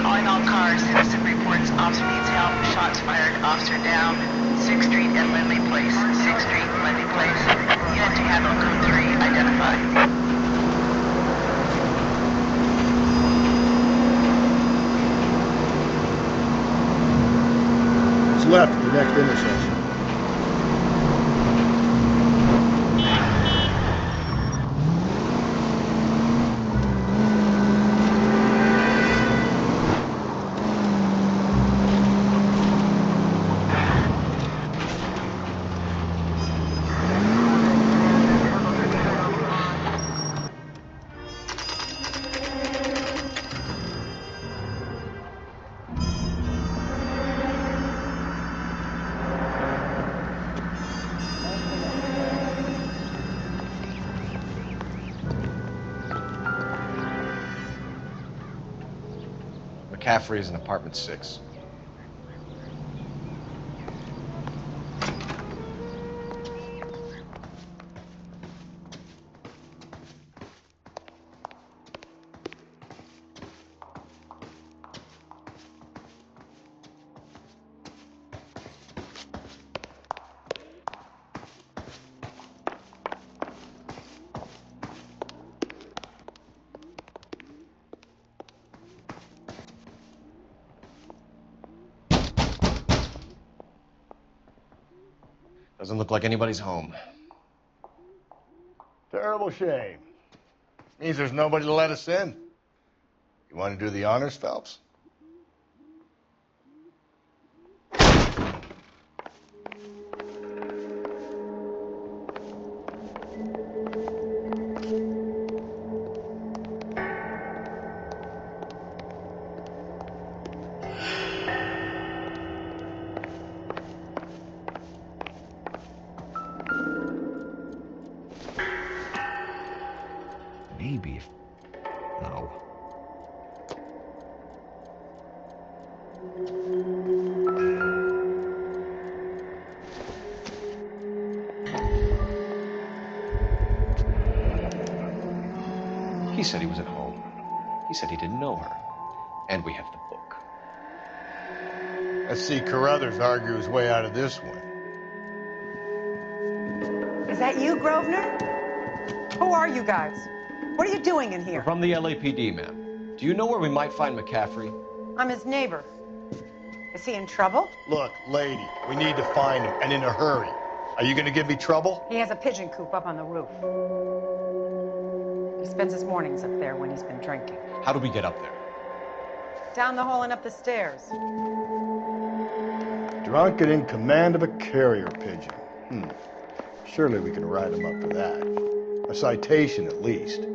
Speaker 12: Calling all cars. Citizen reports officer needs help. Shots fired. Officer down. 6th Street and Lindley Place. 6th Street and Lindley Place. Unit to handle code 3. Identify.
Speaker 15: It's left at the next intersection.
Speaker 11: McCaffrey is in apartment 6. Doesn't look like anybody's home.
Speaker 15: Terrible shame. Means there's nobody to let us in. You want to do the honors, Phelps?
Speaker 6: Maybe if... No.
Speaker 11: He said he was at home. He said he didn't know her. And we have the book.
Speaker 15: Let's see Carruthers argue his way out of this one.
Speaker 1: Is that you, Grosvenor? Who are you guys? What are you doing in here?
Speaker 11: We're from the LAPD, ma'am. Do you know where we might find McCaffrey?
Speaker 1: I'm his neighbor. Is he in trouble?
Speaker 15: Look, lady, we need to find him, and in a hurry. Are you gonna give me trouble?
Speaker 1: He has a pigeon coop up on the roof. He spends his mornings up there when he's been drinking.
Speaker 11: How do we get up there?
Speaker 1: Down the hall and up the stairs.
Speaker 15: Drunk and in command of a carrier pigeon. Surely we can write him up for that. A citation, at least.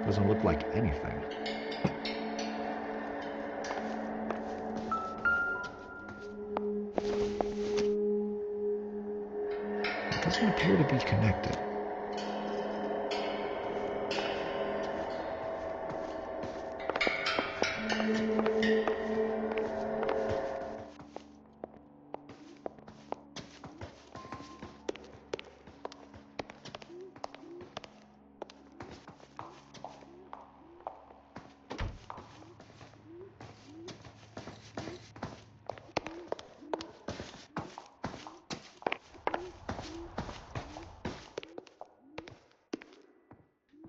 Speaker 6: Doesn't look like anything. It doesn't appear to be connected.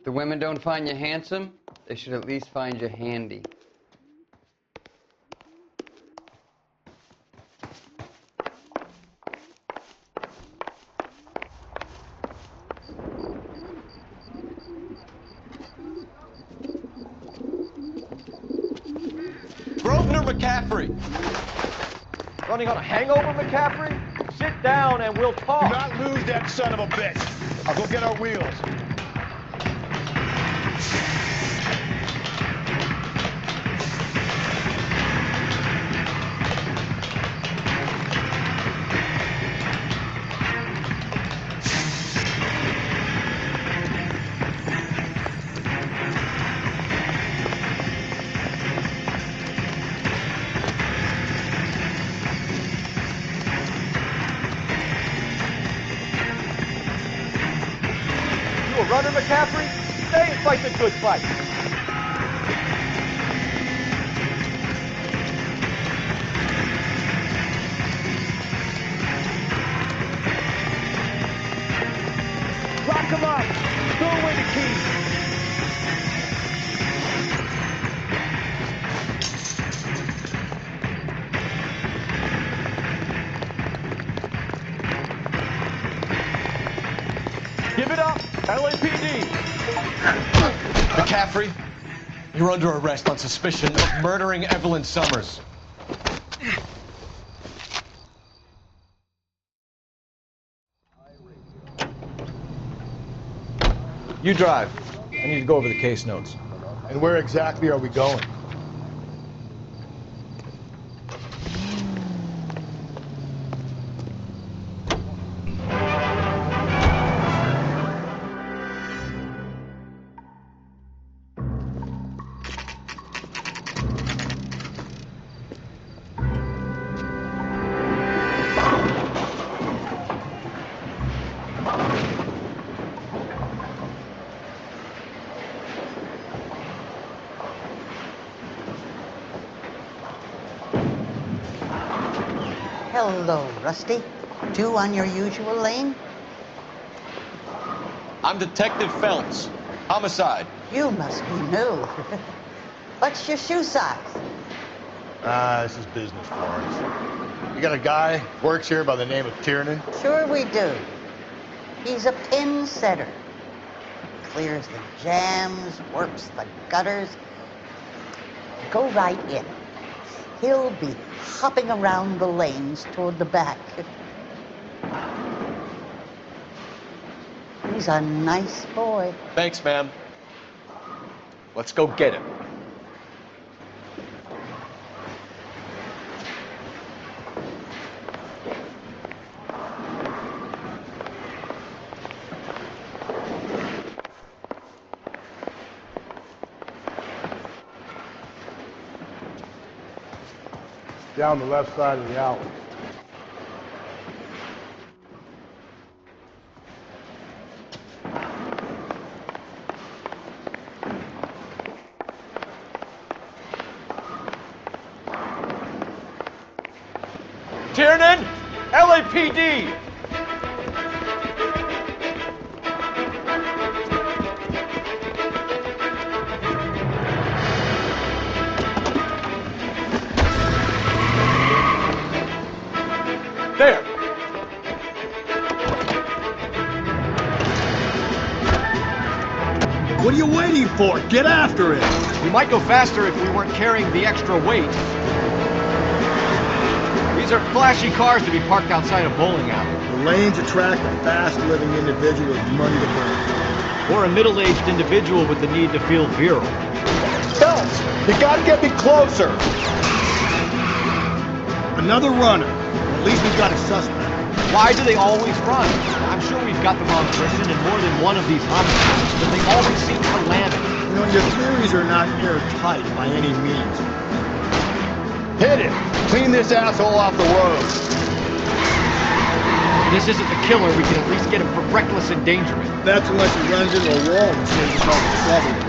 Speaker 2: The women don't find you handsome, they should at least find you handy.
Speaker 11: Grosvenor McCaffrey! Running on a hangover, McCaffrey? Sit down and we'll talk.
Speaker 15: Do not lose that son of a bitch. I'll go get our wheels.
Speaker 11: You a runner, McCaffrey? Stay and fight the good fight. Lock him up. Throw away the key. Give it up, LAPD. McCaffrey, you're under arrest on suspicion of murdering Evelyn Summers. You drive. I need to go over the case notes.
Speaker 15: And where exactly are we going?
Speaker 3: Hello, Rusty. Two on your usual lane?
Speaker 11: I'm Detective Phelps. Homicide.
Speaker 3: You must be new. What's your shoe size?
Speaker 15: This is business, Florence. You got a guy who works here by the name of Tiernan?
Speaker 3: Sure we do. He's a pin setter. Clears the jams, works the gutters. Go right in. He'll be hopping around the lanes toward the back. He's a nice boy.
Speaker 11: Thanks, ma'am. Let's go get him.
Speaker 15: Down the left side of the alley.
Speaker 11: Tiernan, LAPD. There.
Speaker 15: What are you waiting for? Get after it!
Speaker 11: We might go faster if we weren't carrying the extra weight. These are flashy cars to be parked outside a bowling alley.
Speaker 15: The lanes attract a fast-living individual with money to burn.
Speaker 11: Or a middle-aged individual with the need to feel virile.
Speaker 15: Phelps, you gotta get me closer! Another runner. At least we've got a suspect.
Speaker 11: Why do they always run? I'm sure we've got the wrong person in more than one of these homicides, but they always seem calamity.
Speaker 15: You know, your theories are not airtight by any means. Hit it! Clean this asshole off the road.
Speaker 11: If this isn't the killer, we can at least get him for reckless endangerment.
Speaker 15: That's unless he runs into a wall and saves us all the trouble.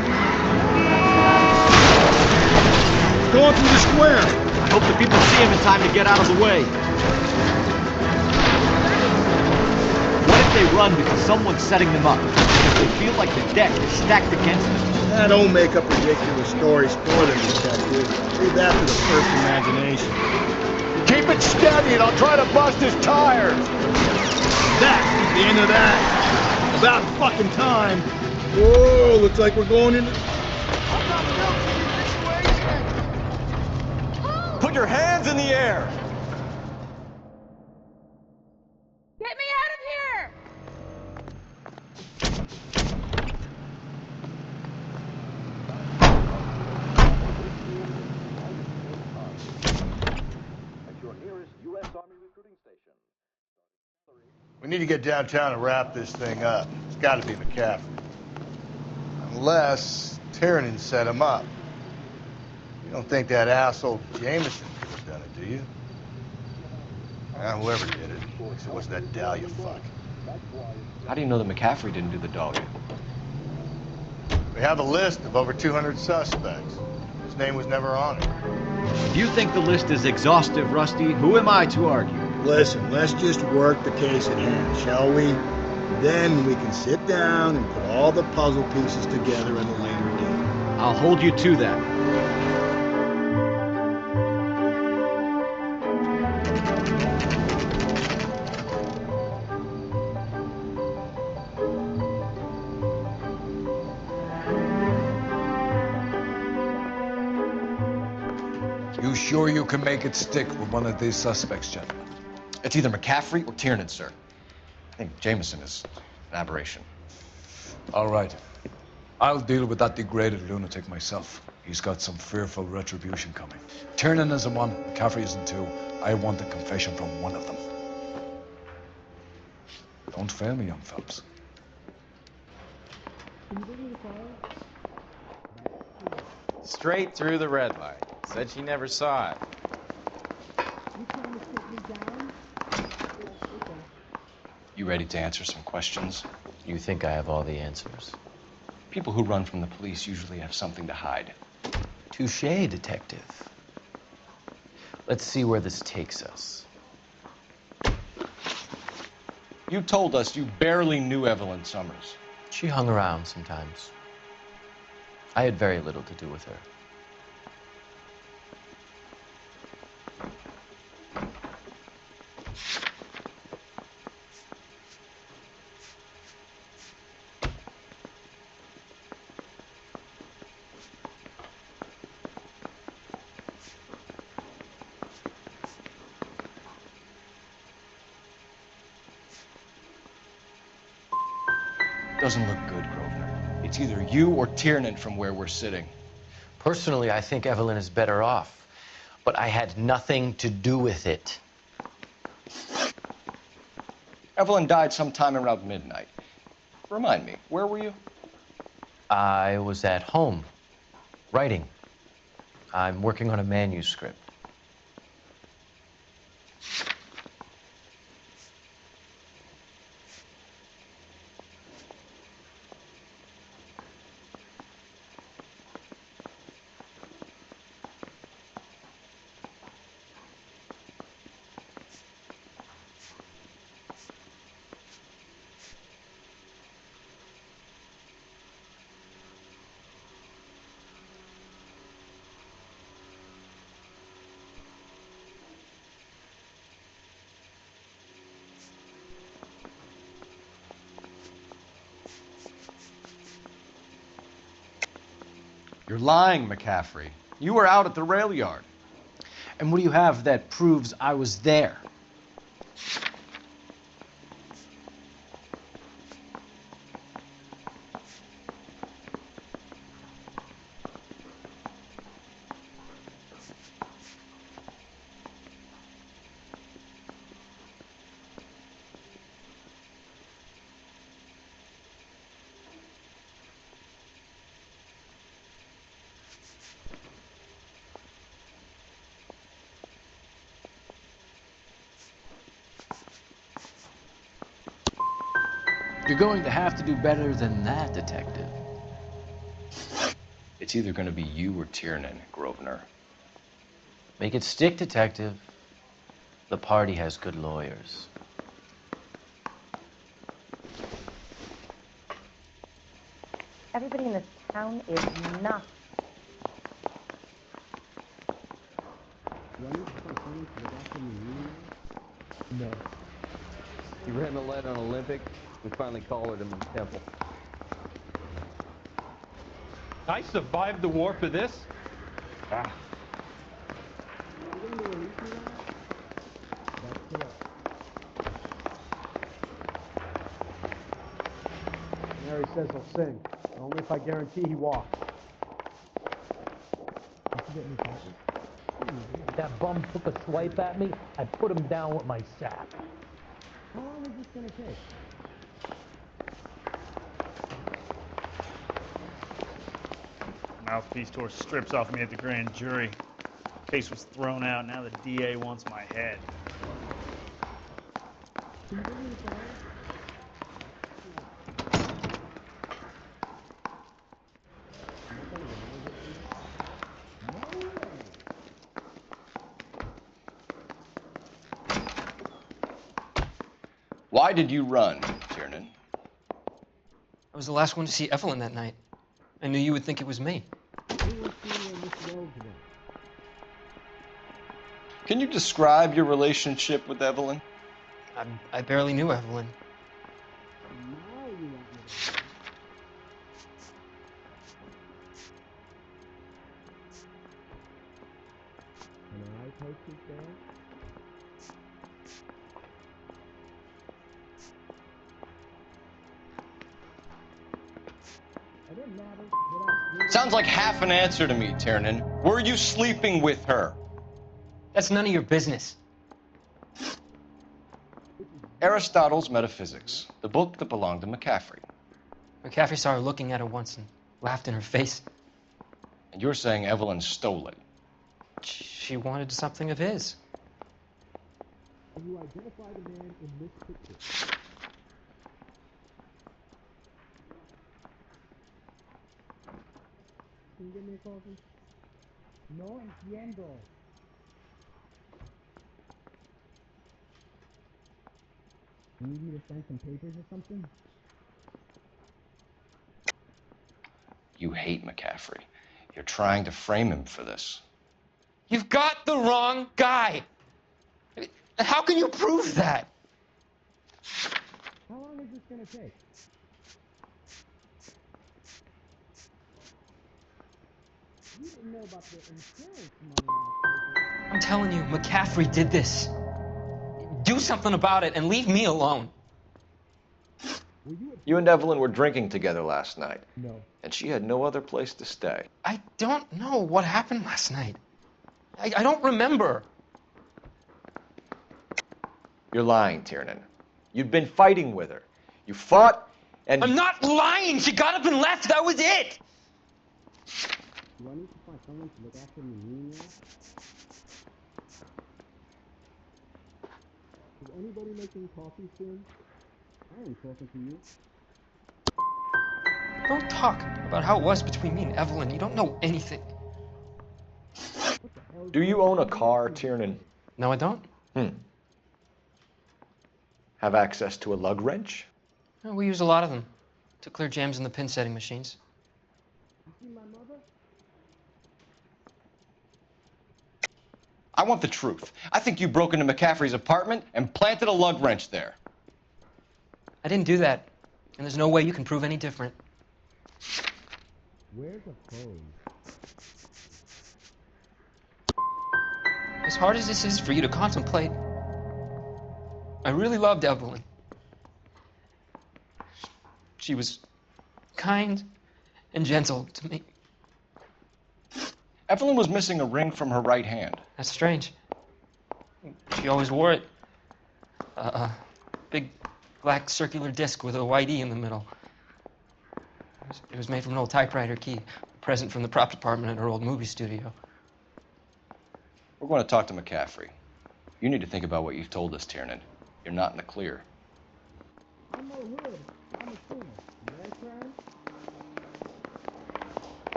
Speaker 15: Going through the square.
Speaker 11: I hope the people see him in time to get out of the way. What if they run because someone's setting them up? If they feel like the deck is stacked against them?
Speaker 15: Nah, don't make up ridiculous stories for them, detective. Leave that to the first imagination. Keep it steady and I'll try to bust his tires. That's the end of that. About fucking time. Whoa, looks like we're going into...
Speaker 11: Put your hands in the air!
Speaker 4: Get me out of here!
Speaker 16: At your nearest U.S. Army recruiting station.
Speaker 15: We need to get downtown and wrap this thing up. It's got to be McCaffrey. Unless Tiernan set him up. You don't think that asshole Jameson could have done it, do you? Whoever did it. At least it wasn't that Dahlia fuck.
Speaker 11: How do you know that McCaffrey didn't do the doggy?
Speaker 15: We have a list of over 200 suspects. His name was never on it.
Speaker 11: If you think the list is exhaustive, Rusty, who am I to argue?
Speaker 15: Listen, let's just work the case at hand, shall we? Then we can sit down and put all the puzzle pieces together at a later date.
Speaker 11: I'll hold you to that.
Speaker 10: You sure you can make it stick with one of these suspects, gentlemen?
Speaker 11: It's either McCaffrey or Tiernan, sir. I think Jameson is an aberration.
Speaker 10: All right. I'll deal with that degraded lunatic myself. He's got some fearful retribution coming. Tiernan isn't one, McCaffrey isn't two. I want a confession from one of them. Don't fail me, young Phelps.
Speaker 23: Straight through the red light. Said she never saw it.
Speaker 11: You ready to answer some questions? You think I have all the answers? People who run from the police usually have something to hide. Touché, detective. Let's see where this takes us. You told us you barely knew Evelyn Summers.
Speaker 20: She hung around sometimes. I had very little to do with her.
Speaker 11: Doesn't look good, Grosvenor. It's either you or Tiernan from where we're sitting.
Speaker 20: Personally, I think Evelyn is better off, but I had nothing to do with it.
Speaker 11: Evelyn died sometime around midnight. Remind me, where were you?
Speaker 20: I was at home, writing. I'm working on a manuscript.
Speaker 11: You're lying, McCaffrey. You were out at the rail yard.
Speaker 20: And what do you have that proves I was there? You're going to have to do better than that, Detective.
Speaker 11: It's either going to be you or Tiernan, Grosvenor.
Speaker 20: Make it stick, Detective. The party has good lawyers.
Speaker 9: Everybody in this town is nuts.
Speaker 23: No. He ran the light on Olympic. We finally collared him in the temple.
Speaker 25: I survived the war for this?
Speaker 23: Ah.
Speaker 25: Mary says he'll sing. Only if I guarantee he walks.
Speaker 24: That bum took a swipe at me. I put him down with my sap. How long is this gonna take?
Speaker 5: Mouthpiece tore strips off me at the grand jury. Case was thrown out. Now the DA wants my head.
Speaker 11: Why did you run, Tiernan?
Speaker 7: I was the last one to see Evelyn that night. I knew you would think it was me.
Speaker 11: Can you describe your relationship with Evelyn?
Speaker 7: I barely knew Evelyn.
Speaker 11: Sounds like half an answer to me, Tiernan. Were you sleeping with her?
Speaker 7: That's none of your business.
Speaker 11: Aristotle's Metaphysics, the book that belonged to McCaffrey.
Speaker 7: McCaffrey saw her looking at it once and laughed in her face.
Speaker 11: And you're saying Evelyn stole it?
Speaker 7: She wanted something of his.
Speaker 24: Can you identify the man in this picture? Can you get me a coffee? No entiendo.
Speaker 8: You need me to sign some papers or something?
Speaker 14: You hate McCaffrey. You're trying to frame him for this.
Speaker 7: You've got the wrong guy. How can you prove that?
Speaker 8: How long is this gonna take? You didn't know about the insurance money last week.
Speaker 7: I'm telling you, McCaffrey did this. Do something about it and leave me alone.
Speaker 11: You and Evelyn were drinking together last night.
Speaker 8: No.
Speaker 11: And she had no other place to stay.
Speaker 7: I don't know what happened last night. I don't remember.
Speaker 11: You're lying, Tiernan. You'd been fighting with her. You fought, and...
Speaker 7: I'm not lying! She got up and left! That was it!
Speaker 8: Do I need to find someone to look after me meanwhile? Is anybody making coffee soon? I am talking to you.
Speaker 7: Don't talk about how it was between me and Evelyn. You don't know anything.
Speaker 11: Do you own a car, Tiernan?
Speaker 7: No, I don't.
Speaker 11: Have access to a lug wrench?
Speaker 7: No, we use a lot of them to clear jams in the pin setting machines.
Speaker 8: You see my mother?
Speaker 14: I want the truth. I think you broke into McCaffrey's apartment and planted a lug wrench there.
Speaker 7: I didn't do that. And there's no way you can prove any different.
Speaker 8: Where's the phone?
Speaker 7: As hard as this is for you to contemplate, I really loved Evelyn. She was kind and gentle to me.
Speaker 14: Evelyn was missing a ring from her right hand.
Speaker 7: That's strange. She always wore it. Big black circular disc with a white E in the middle. It was made from an old typewriter key, a present from the prop department at her old movie studio.
Speaker 14: We're going to talk to McCaffrey. You need to think about what you've told us, Tiernan. You're not in the clear.
Speaker 8: I'm no hood. I'm a singer. Right,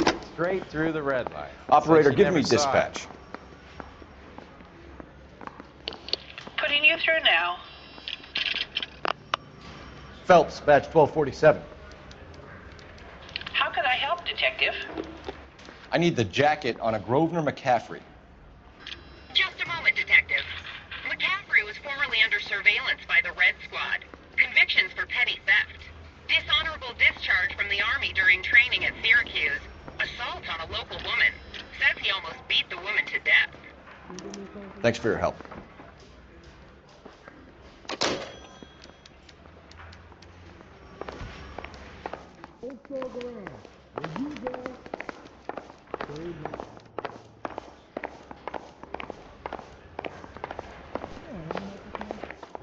Speaker 8: Brian?
Speaker 23: Straight through the red light.
Speaker 11: Operator,
Speaker 23: So she
Speaker 11: give
Speaker 23: never
Speaker 11: me
Speaker 23: saw
Speaker 11: dispatch.
Speaker 12: Putting you through now.
Speaker 11: Phelps, badge 1247.
Speaker 12: How can I help, Detective?
Speaker 14: I need the jacket on a Grosvenor McCaffrey.
Speaker 12: Just a moment, Detective. McCaffrey was formerly under surveillance by the Red Squad. Convictions for petty theft. Dishonorable discharge from the Army during training at Syracuse. Assault on a local woman. Says he almost beat the woman to death.
Speaker 11: Thanks for your help.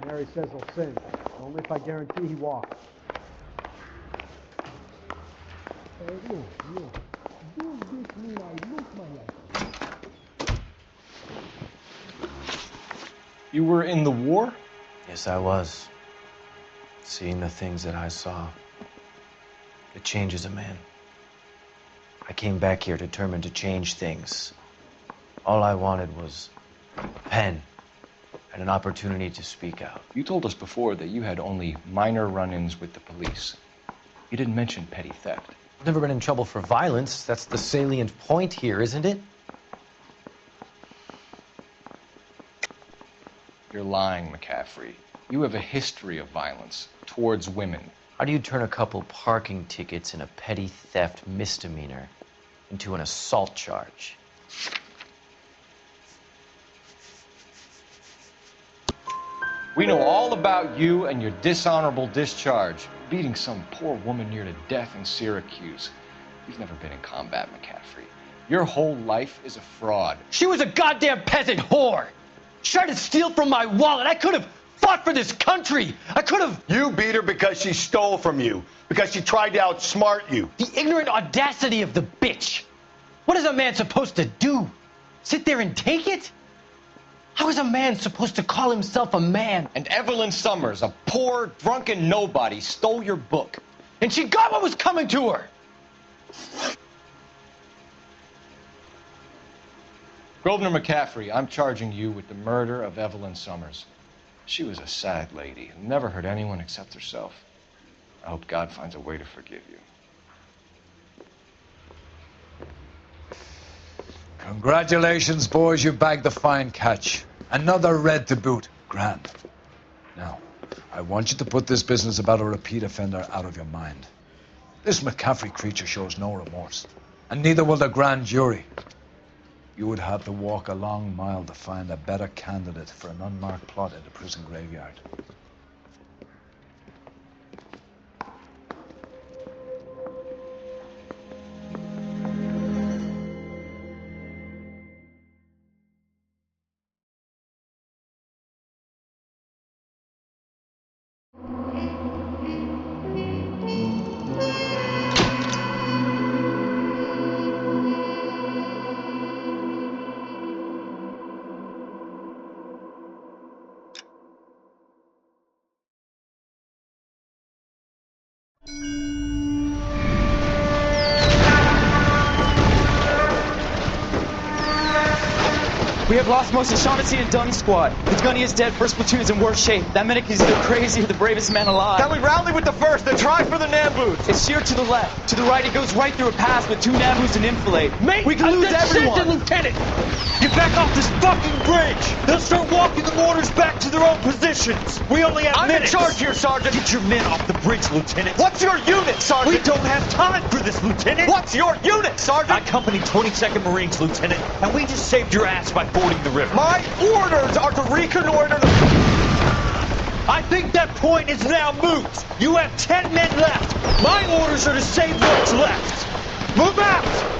Speaker 25: Mary says he'll sing, only if I guarantee he walks.
Speaker 14: You were in the war?
Speaker 20: Yes, I was. Seeing the things that I saw. It changes a man. I came back here determined to change things. All I wanted was a pen and an opportunity to speak out.
Speaker 14: You told us before that you had only minor run-ins with the police. You didn't mention petty theft.
Speaker 20: I've never been in trouble for violence. That's the salient point here, isn't it?
Speaker 14: You're lying, McCaffrey. You have a history of violence towards women.
Speaker 20: How do you turn a couple parking tickets and a petty theft misdemeanor into an assault charge?
Speaker 14: We know all about you and your dishonorable discharge, beating some poor woman near to death in Syracuse. You've never been in combat, McCaffrey. Your whole life is a fraud.
Speaker 20: She was a goddamn peasant whore! She tried to steal from my wallet. I could have fought for this country. I could have...
Speaker 15: You beat her because she stole from you, because she tried to outsmart you.
Speaker 20: The ignorant audacity of the bitch. What is a man supposed to do? Sit there and take it? How is a man supposed to call himself a man?
Speaker 14: And Evelyn Summers, a poor, drunken nobody, stole your book.
Speaker 20: And she got what was coming to her.
Speaker 14: Grosvenor McCaffrey, I'm charging you with the murder of Evelyn Summers. She was a sad lady who never hurt anyone except herself. I hope God finds a way to forgive you.
Speaker 10: Congratulations, boys. You bagged the fine catch. Another red to boot. Grand. Now, I want you to put this business about a repeat offender out of your mind. This McCaffrey creature shows no remorse, and neither will the grand jury. You would have to walk a long mile to find a better candidate for an unmarked plot in the prison graveyard.
Speaker 17: We have lost most of Shaughnessy and Dunn's squad. The gunny is dead, first platoon is in worse shape. That medic is either crazy or the bravest man alive.
Speaker 23: Then we rally with the first, then try for the Nambus.
Speaker 17: It's sheer to the left. To the right, it goes right through a pass with 2 Nambus and enfilade. Mate, we can lose everyone.
Speaker 24: Lieutenant! Get back off this fucking bridge! They'll start walking the mortars back to their own positions. We only have minutes.
Speaker 23: I'm in charge here, Sergeant.
Speaker 24: Get your men off the bridge, Lieutenant.
Speaker 23: What's your unit, Sergeant?
Speaker 24: We don't have time for this, Lieutenant.
Speaker 23: What's your unit, Sergeant?
Speaker 24: I company 22nd Marines, Lieutenant, and we just saved your ass by fording the river.
Speaker 23: My orders are to reconnoiter the...
Speaker 24: I think that point is now moot. You have 10 men left. My orders are to save what's left. Move out!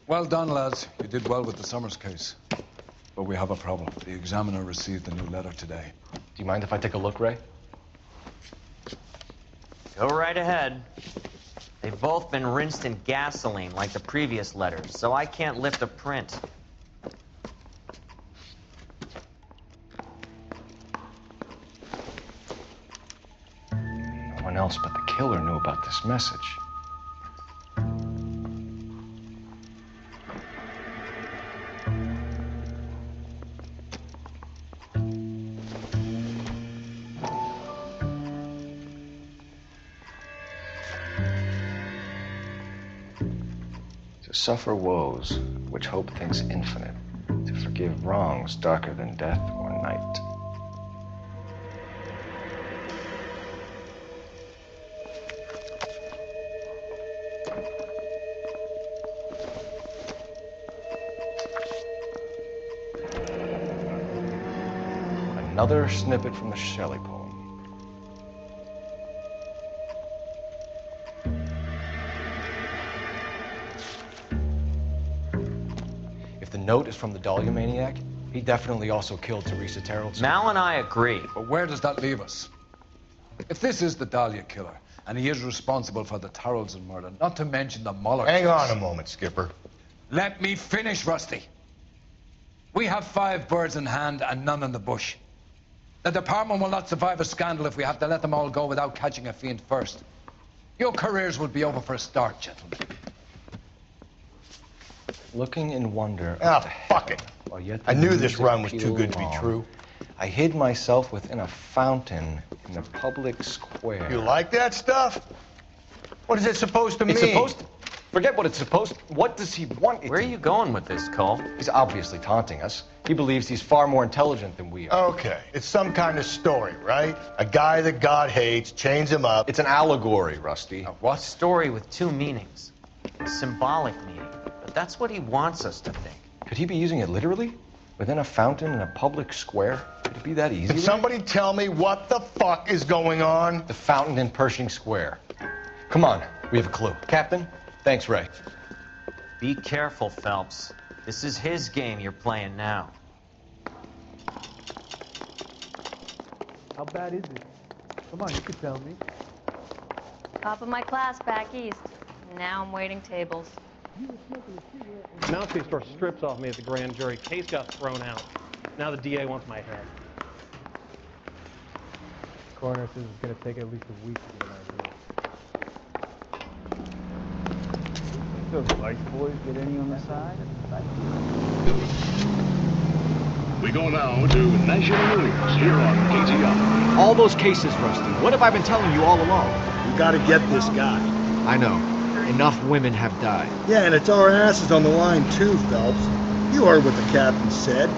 Speaker 10: Well done, lads. You did well with the Summers case. But we have a problem. The examiner received a new letter today.
Speaker 14: Do you mind if I take a look, Ray?
Speaker 20: Go right ahead. They've both been rinsed in gasoline like the previous letters, so I can't lift a print.
Speaker 14: No one else but the killer knew about this message. To suffer woes which hope thinks infinite, to forgive wrongs darker than death or night. Another snippet from the Shelley poem. If the note is from the Dahlia maniac, he definitely also killed Teresa Terrellson.
Speaker 20: Mal and I agree.
Speaker 10: But where does that leave us? If this is the Dahlia killer, and he is responsible for the Tarrelson murder, not to mention the Muller
Speaker 15: Hang
Speaker 10: case.
Speaker 15: on a moment, Skipper.
Speaker 10: Let me finish, Rusty. We have 5 birds in hand and none in the bush. The department will not survive a scandal if we have to let them all go without catching a fiend first. Your careers will be over for a start, gentlemen.
Speaker 14: Looking in wonder.
Speaker 15: Fuck it. I knew this run was too good to be true.
Speaker 14: I hid myself within a fountain in the public square.
Speaker 15: You like that stuff? What is it supposed to mean?
Speaker 14: It's supposed to... Forget what it's supposed to... What does he want?
Speaker 20: Where are you going with this, Cole?
Speaker 14: He's obviously taunting us. He believes he's far more intelligent than we are.
Speaker 15: Okay, it's some kind of story, right? A guy that God hates, chains him up.
Speaker 14: It's an allegory, Rusty.
Speaker 20: What? Story with 2 meanings. A symbolic meaning. But that's what he wants us to think.
Speaker 14: Could he be using it literally? Within a fountain in a public square? Could it be that easy?
Speaker 15: Can somebody tell me what the fuck is going on?
Speaker 14: The fountain in Pershing Square. Come on, we have a clue. Captain, thanks, Ray.
Speaker 20: Be careful, Phelps. This is his game you're playing now.
Speaker 25: How bad is it? Come on, you can tell me.
Speaker 9: Top of my class back east. Now I'm waiting tables.
Speaker 25: Mouthpiece tore strips off me at the grand jury. Case got thrown out. Now the DA wants my head.
Speaker 8: Coroner says it's going to take at least a week to get an idea.
Speaker 16: Those vice boys get any on the side?
Speaker 13: We go now to National News here on KTI.
Speaker 11: All those cases, Rusty. What have I been telling you all along?
Speaker 15: We gotta get this guy.
Speaker 11: I know. Enough women have died.
Speaker 15: Yeah, and it's our asses on the line too, Phelps. You heard what the captain said.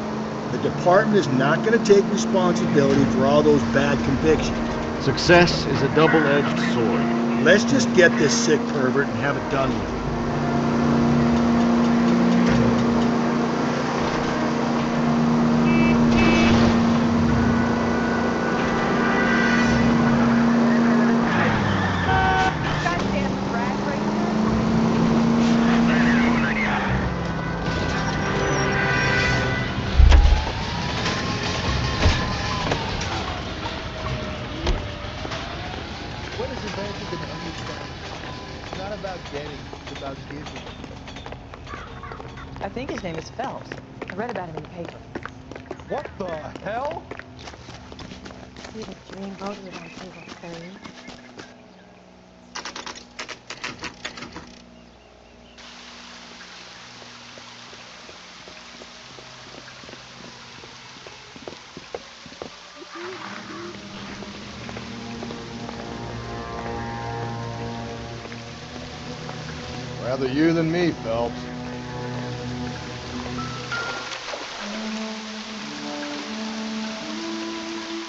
Speaker 15: The department is not gonna take responsibility for all those bad convictions.
Speaker 11: Success is a double-edged sword.
Speaker 15: Let's just get this sick pervert and have it done with.
Speaker 16: What is it that you can understand? It's not about getting, it's about giving.
Speaker 1: I think his name is Phelps. I read about him in the paper.
Speaker 16: What the hell?
Speaker 9: See the dream boat was on table 30.
Speaker 15: Rather you than me, Phelps.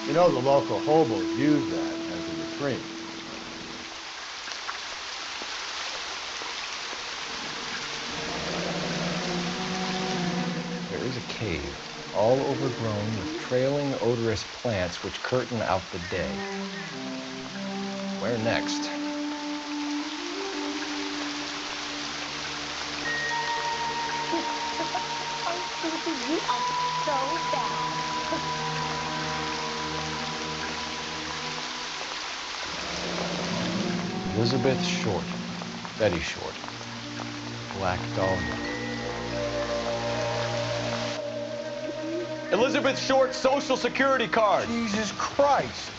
Speaker 15: You know the local hobos use that as a restraint.
Speaker 14: There is a cave, all overgrown with trailing, odorous plants which curtain out the day. Where next?
Speaker 9: You are so bad.
Speaker 14: Elizabeth Short, Betty Short, Black Dahlia.
Speaker 23: Elizabeth Short's social security card.
Speaker 16: Jesus Christ.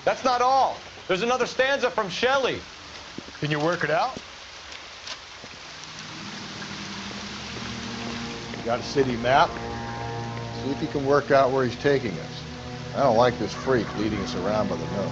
Speaker 23: That's not all. There's another stanza from Shelley.
Speaker 16: Can you work it out?
Speaker 15: You got a city map? See if you can work out where he's taking us. I don't like this freak leading us around by the nose.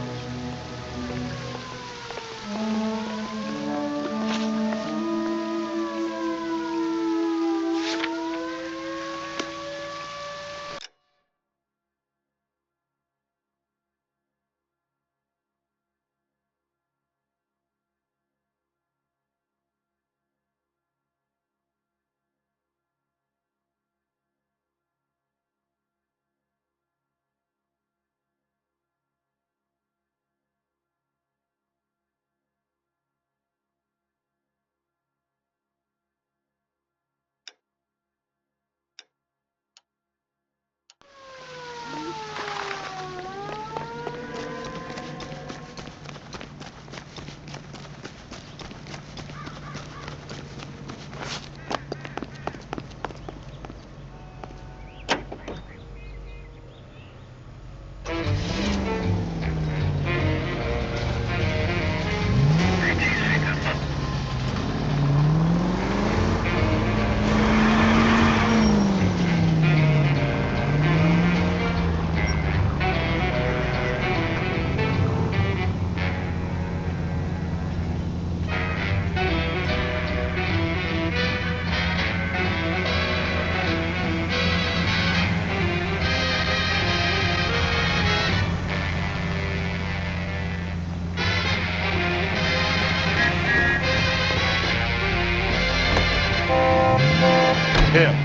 Speaker 15: Him.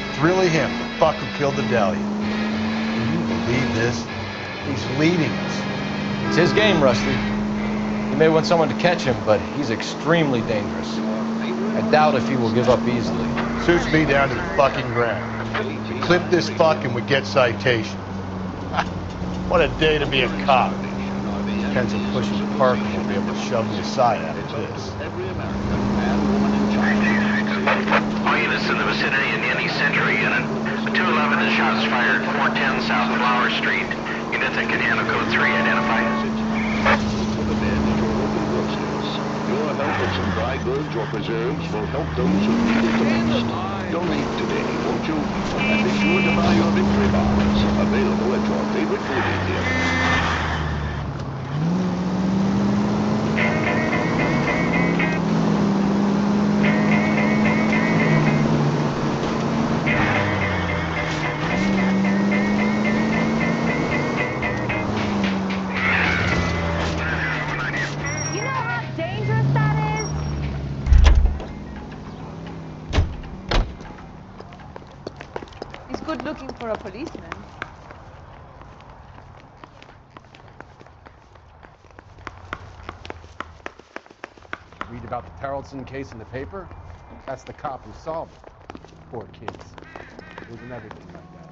Speaker 15: It's really him, the fuck who killed the Dahlia. Can you believe this? He's leading us.
Speaker 14: It's his game, Rusty. He may want someone to catch him, but he's extremely dangerous. I doubt if he will give up easily.
Speaker 15: Suits me down to the fucking ground. Clip this fuck and we get citation. What a day to be a cop. Depends on pushing Parker will be able to shove me aside after this.
Speaker 16: All units in the vicinity in any Century unit. 211
Speaker 12: Shots fired 410 South Flower Street. Units in Canano Code 3 identified.
Speaker 13: For the dead at your local grocers. Your help of some dry goods or preserves will help those who need it the most. Donate today, won't you? And be sure to buy your victory bars. Available at your favorite movie theater.
Speaker 4: Good looking for a policeman.
Speaker 6: Read about the Tarleton case in the paper? That's the cop who solved it. Poor kids. Losing everything like that.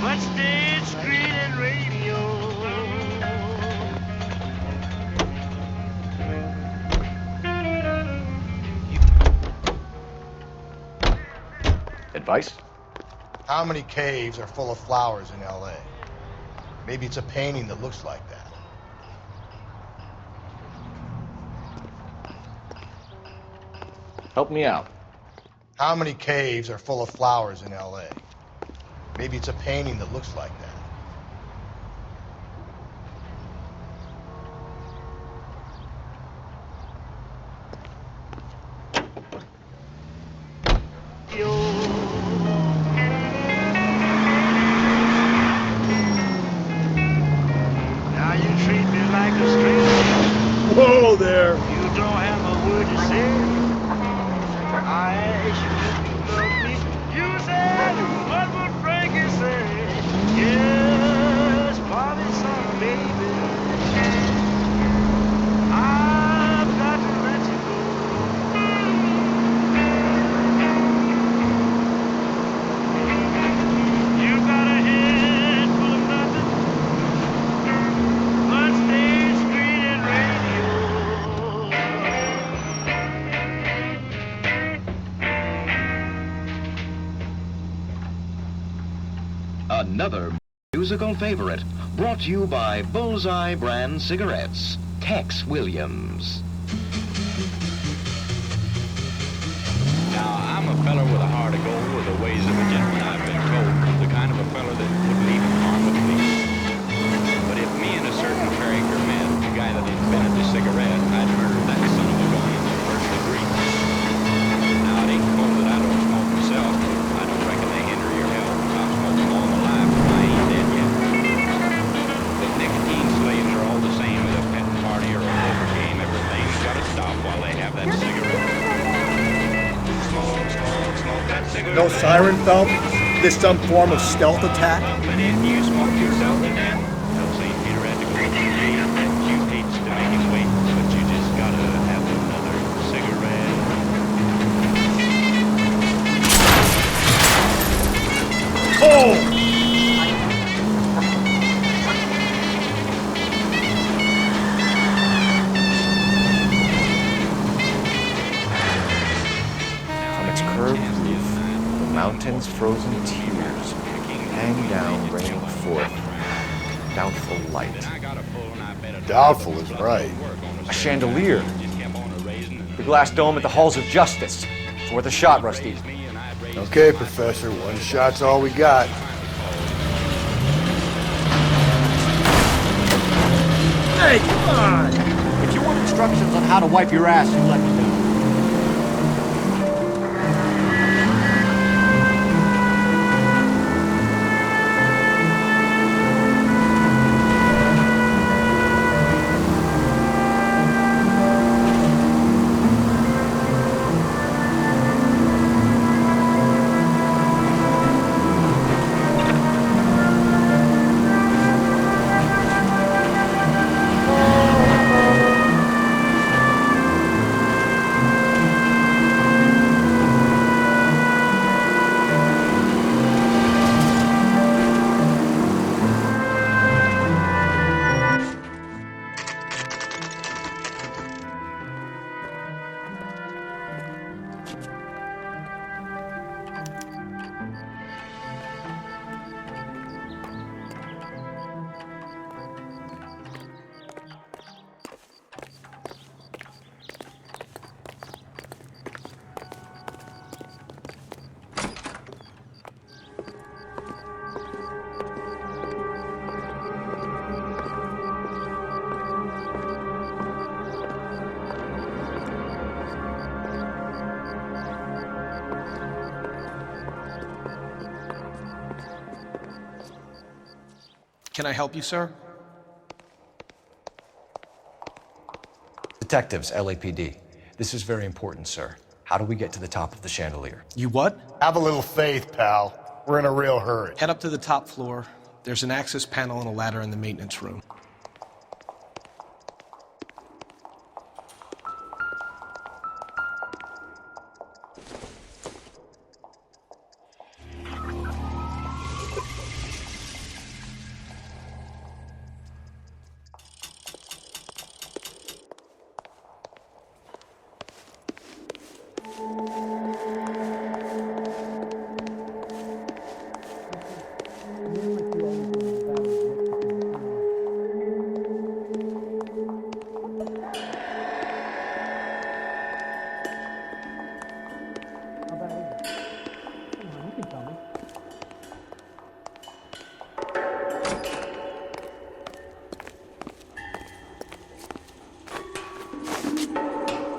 Speaker 24: What's dead, screen and radio?
Speaker 15: Advice? How many caves are full of flowers in L.A.? Maybe it's a painting that looks like that.
Speaker 14: Help me out.
Speaker 15: How many caves are full of flowers in L.A.? Maybe it's a painting that looks like that.
Speaker 24: Now you treat me like a stranger.
Speaker 6: Whoa there!
Speaker 24: You don't have a word to say. I asked you if you love me. You said, what would Frankie say? Yes, Bobby, son, baby. I've got to let you go. You got a head full of nothing but stage, screen, and
Speaker 16: Another musical favorite, brought to you by Bullseye brand cigarettes. Tex Williams.
Speaker 18: Now, I'm a feller with a heart of gold, with the ways of a gentleman, I've been told. The kind of a feller that wouldn't even harm with me. But if me and a certain character met, the guy that invented the cigarette, I'd murder that son of a gun in the first degree. Now, it ain't cold that I don't smoke myself. I don't reckon they hinder your health. I've smoked all my life, and I ain't dead yet. But nicotine slaves are all the same at a pet party or a poker game. Everything's got to stop while they have that cigarette. Smoke, smoke, smoke that cigarette.
Speaker 15: No siren, Phelps? This some form of stealth attack?
Speaker 18: But if you smoke yourself to death, tell St. Peter had to go to the jail. You hates to make him wait, but you just gotta have another cigarette.
Speaker 15: Oh!
Speaker 20: From its curved roof, the mountain's frozen tears hang down, raining forth.
Speaker 11: doubtful light.
Speaker 15: Doubtful is right.
Speaker 11: A chandelier. The glass dome at the Halls of Justice. It's worth a shot, Rusty.
Speaker 15: Okay, Professor, one shot's all we got.
Speaker 11: Hey, come on! If you want instructions on how to wipe your ass, you let me know.
Speaker 2: Can I help you, sir?
Speaker 11: Detectives, LAPD. This is very important, sir. How do we get to the top of the chandelier?
Speaker 2: You what?
Speaker 15: Have a little faith, pal. We're in a real hurry.
Speaker 2: Head up to the top floor. There's an access panel and a ladder in the maintenance room.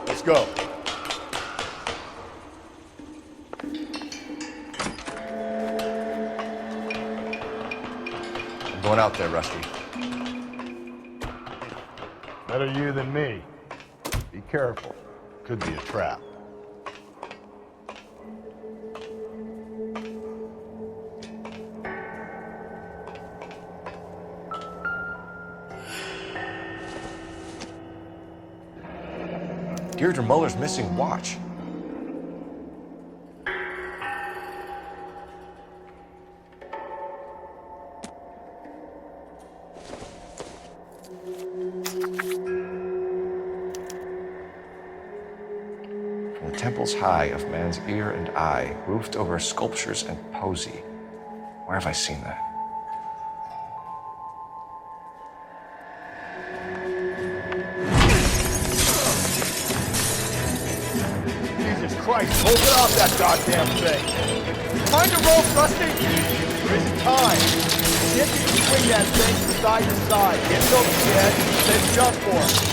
Speaker 15: Let's go.
Speaker 11: I'm going out there, Rusty.
Speaker 15: Better you than me. Be careful. Could be a trap.
Speaker 11: Deirdre Muller's missing watch. From the temples high of man's ear and eye, roofed over sculptures and poesy. Where have I seen that?
Speaker 15: Jesus Christ, hold it off that goddamn thing. Find a rope, Rusty. There isn't time. See if you can swing that thing from side to side. Get it over the edge, then jump for it.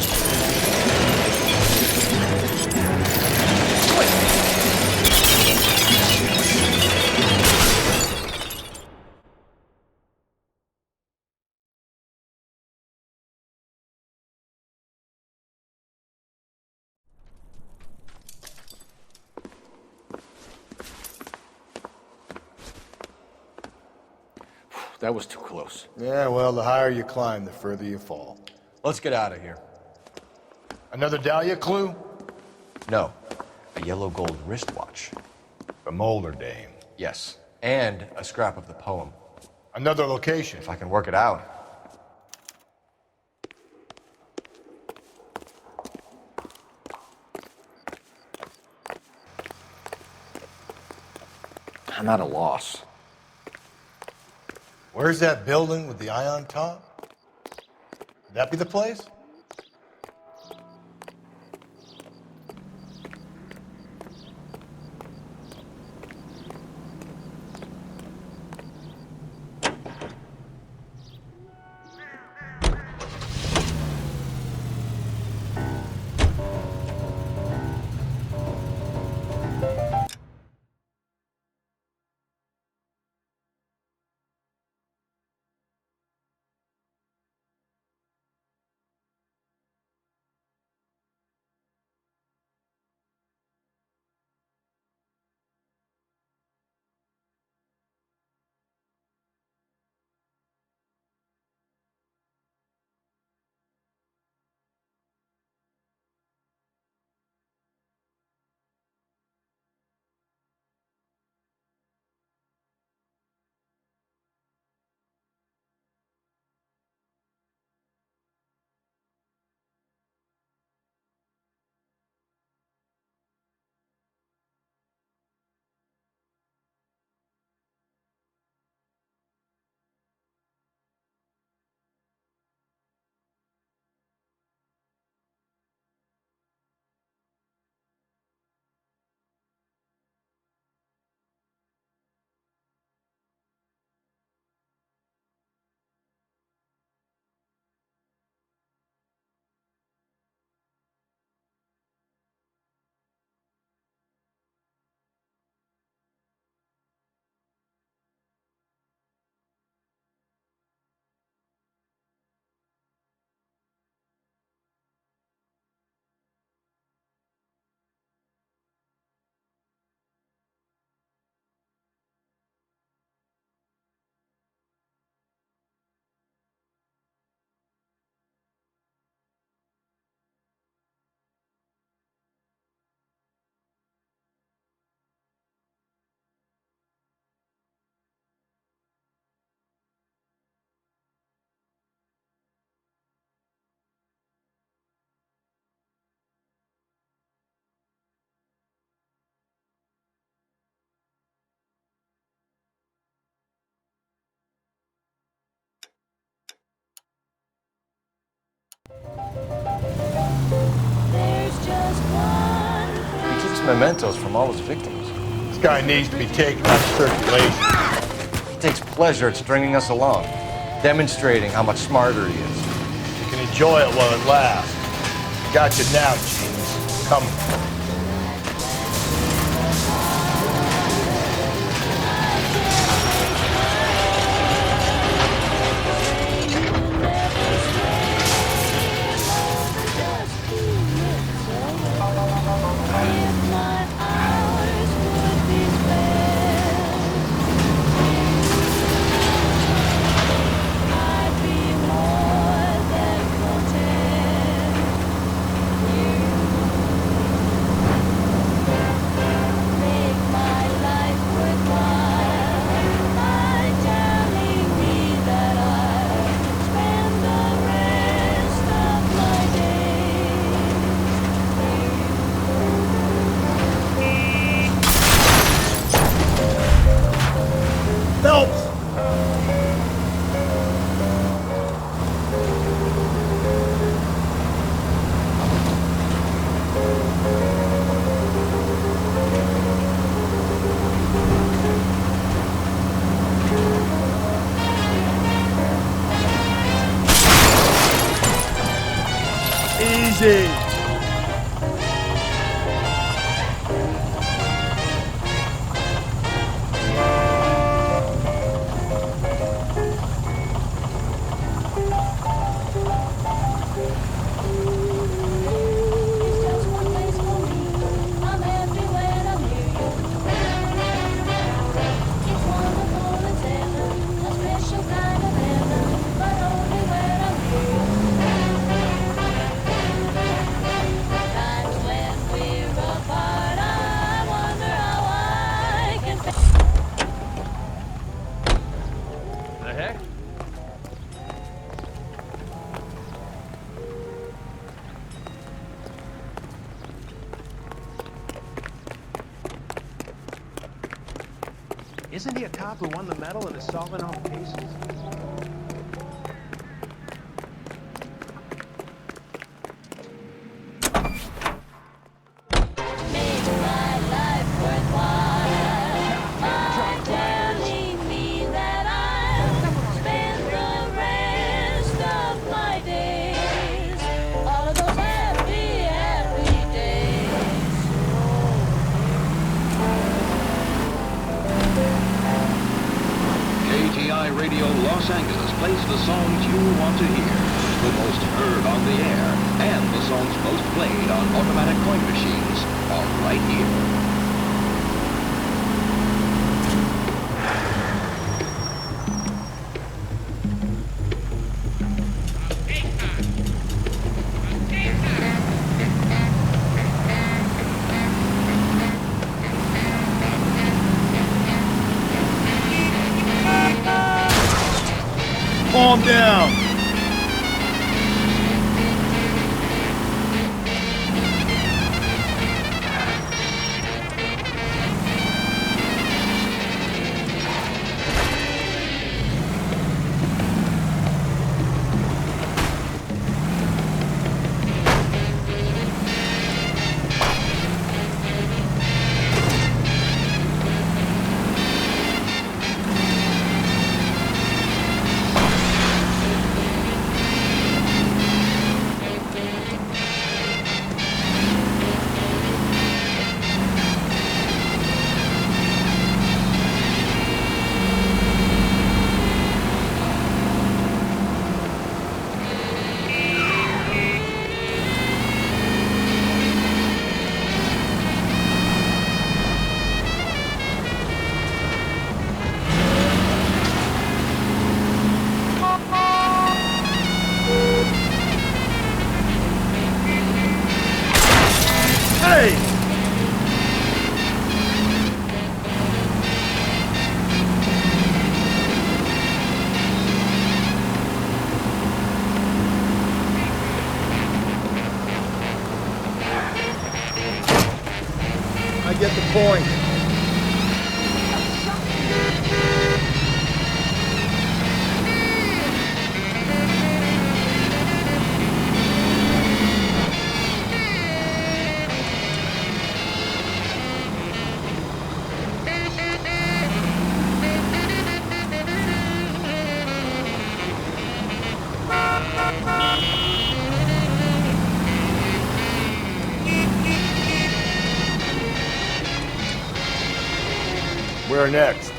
Speaker 11: That was too close.
Speaker 15: Yeah, well, the higher you climb, the further you fall.
Speaker 11: Let's get out of here.
Speaker 15: Another Dahlia clue?
Speaker 11: No. A yellow gold wristwatch.
Speaker 15: The Mulder dame.
Speaker 11: Yes. And a scrap of the poem.
Speaker 15: Another location.
Speaker 11: If I can work it out. I'm at a loss.
Speaker 15: Where's that building with the eye on top? Could that be the place?
Speaker 11: He keeps mementos from all his victims.
Speaker 15: This guy needs to be taken out of circulation.
Speaker 11: He takes pleasure at stringing us along, demonstrating how much smarter he is.
Speaker 15: You can enjoy it while it lasts. Got you now, genius. Come.
Speaker 25: Easy.
Speaker 23: The heck?
Speaker 3: Isn't he a cop who won the medal and is solving all cases?
Speaker 13: presents the songs you want to hear, the most heard on the air, and the songs most played on automatic coin machines are right here.
Speaker 15: Calm down. Hey! I get the point. Where next?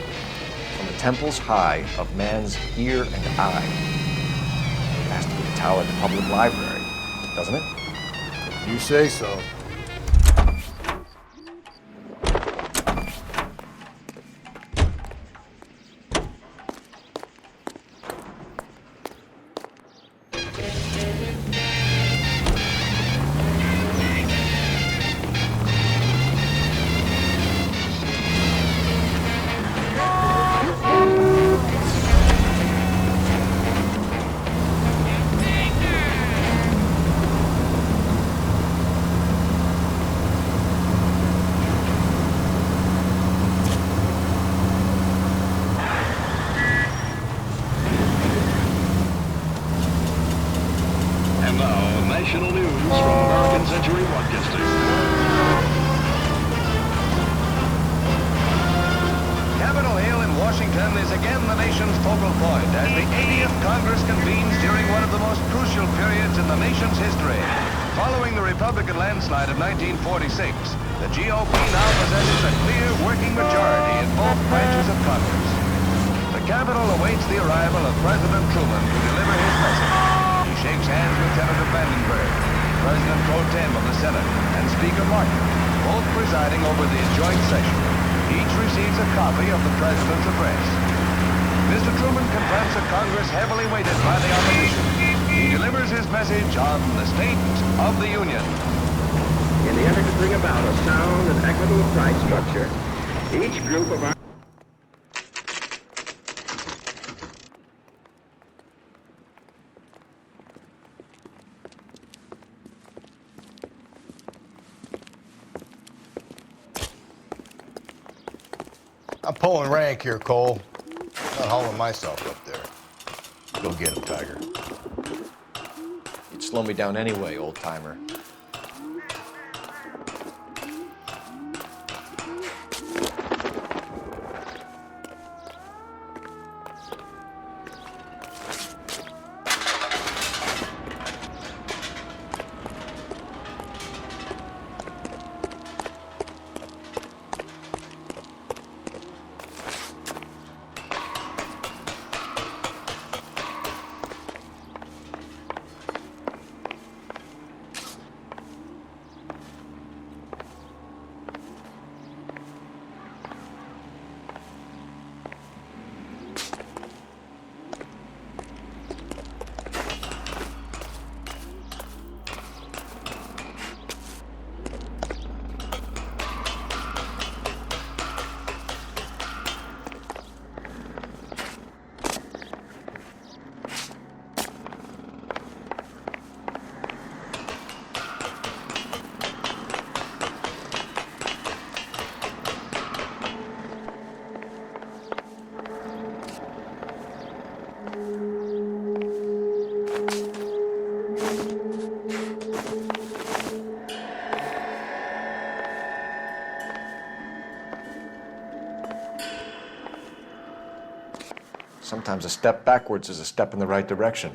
Speaker 11: From the temples high of man's ear and eye. It has to be the tower of the public library, doesn't it?
Speaker 15: You say so.
Speaker 13: And now, national news from American Century Broadcasting.
Speaker 16: Capitol Hill in Washington is again the nation's focal point as the 80th Congress convenes during one of the most crucial periods in the nation's history. Following the Republican landslide of 1946, the GOP now possesses a clear working majority in both branches of Congress. The Capitol awaits the arrival of President Truman to deliver his message. He shakes hands with Senator Vandenberg, President Pro Tem of the Senate, and Speaker Martin, both presiding over the joint session. Each receives a copy of the President's address. Mr. Truman confronts a Congress heavily weighted by the opposition. He delivers his message on the State of the Union.
Speaker 3: In the effort to bring about a sound and equitable price structure, each group of our
Speaker 15: I'm pulling rank here, Cole. Not hauling myself up there. Go get him, Tiger.
Speaker 11: You'd slow me down anyway, old-timer. Sometimes a step backwards is a step in the right direction.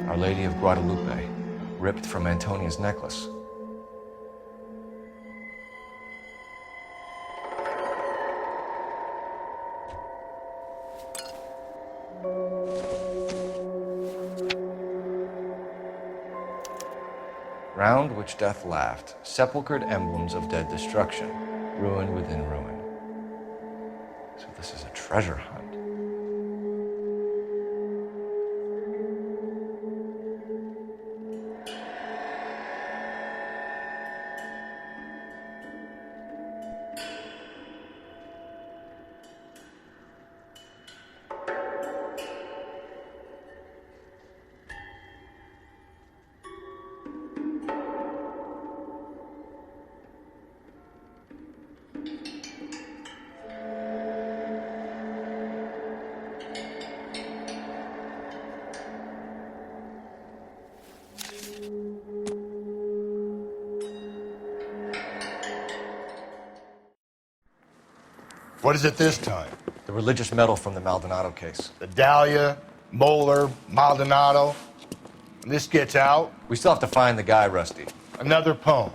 Speaker 11: Our Lady of Guadalupe, ripped from Antonia's necklace. Round which death laughed, sepulchred emblems of dead destruction, ruin within ruin. So this is a treasure hunt.
Speaker 15: What is it this time?
Speaker 11: The religious medal from the Maldonado case.
Speaker 15: The Dahlia, Moeller, Maldonado. When this gets out...
Speaker 11: We still have to find the guy, Rusty.
Speaker 15: Another poem.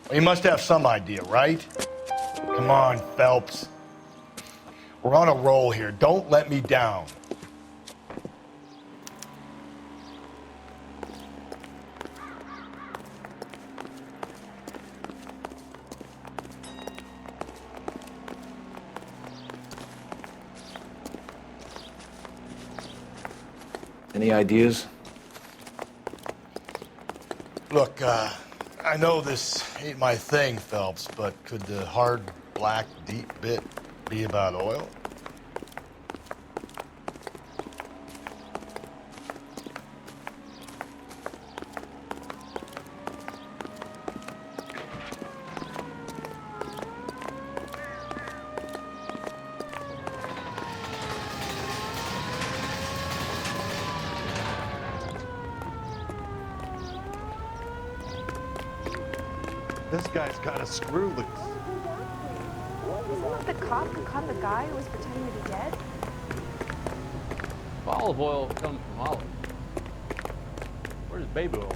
Speaker 15: Well, you must have some idea, right? Come on, Phelps. We're on a roll here. Don't let me down.
Speaker 11: Any ideas?
Speaker 15: Look, I know this ain't my thing, Phelps, but could the hard, black, deep bit be about oil?
Speaker 6: This guy's got a screw loose.
Speaker 4: Isn't that the cop who caught the guy who was pretending to be dead?
Speaker 5: Olive oil comes from olive. Where's baby oil?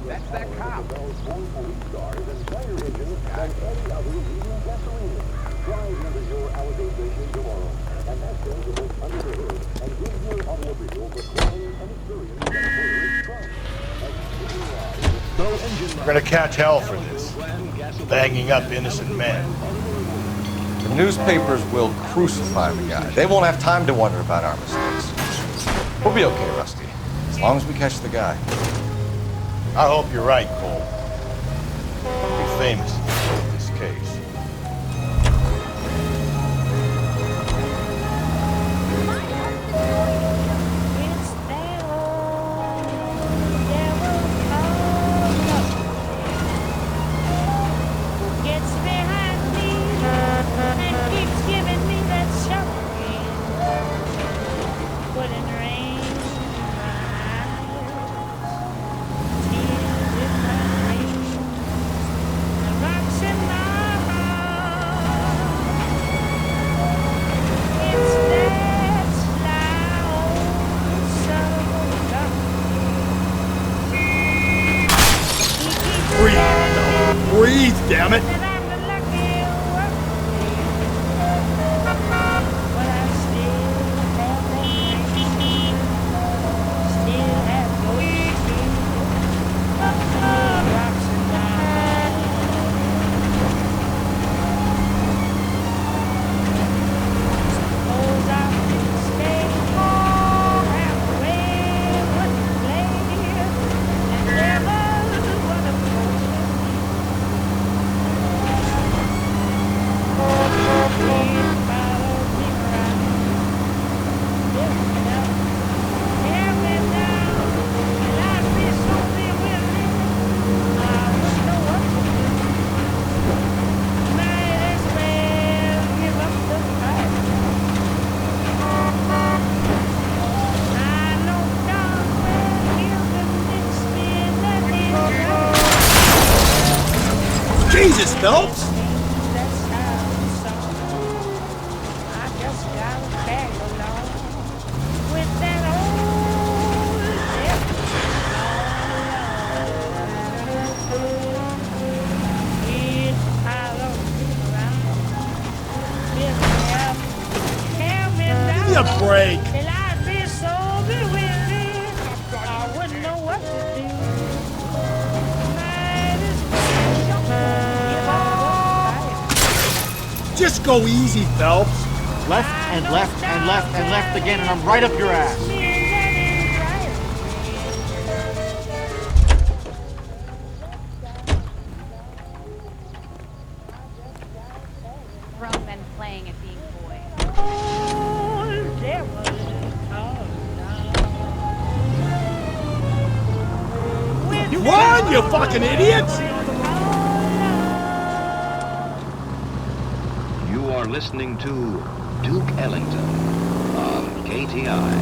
Speaker 3: That's that cop. Those four police cars and fire engines and any other leading gasoline. Drive into your Alligator station tomorrow. And that's going to look under the hood and give your automobile the quality and experience that words from.
Speaker 15: We're gonna catch hell for this. Banging up innocent men.
Speaker 11: The newspapers will crucify the guy. They won't have time to wonder about our mistakes. We'll be okay, Rusty. As long as we catch the guy.
Speaker 15: I hope you're right, Cole. Be famous in this case. Breathe, damn it! Jesus, Phelps! Give me a break! Just go easy, Phelps.
Speaker 24: Left and left and left and left again, and I'm right up your ass.
Speaker 7: Grown men playing at being boys.
Speaker 15: Run, you fucking idiots!
Speaker 13: You are listening to Duke Ellington on KTI.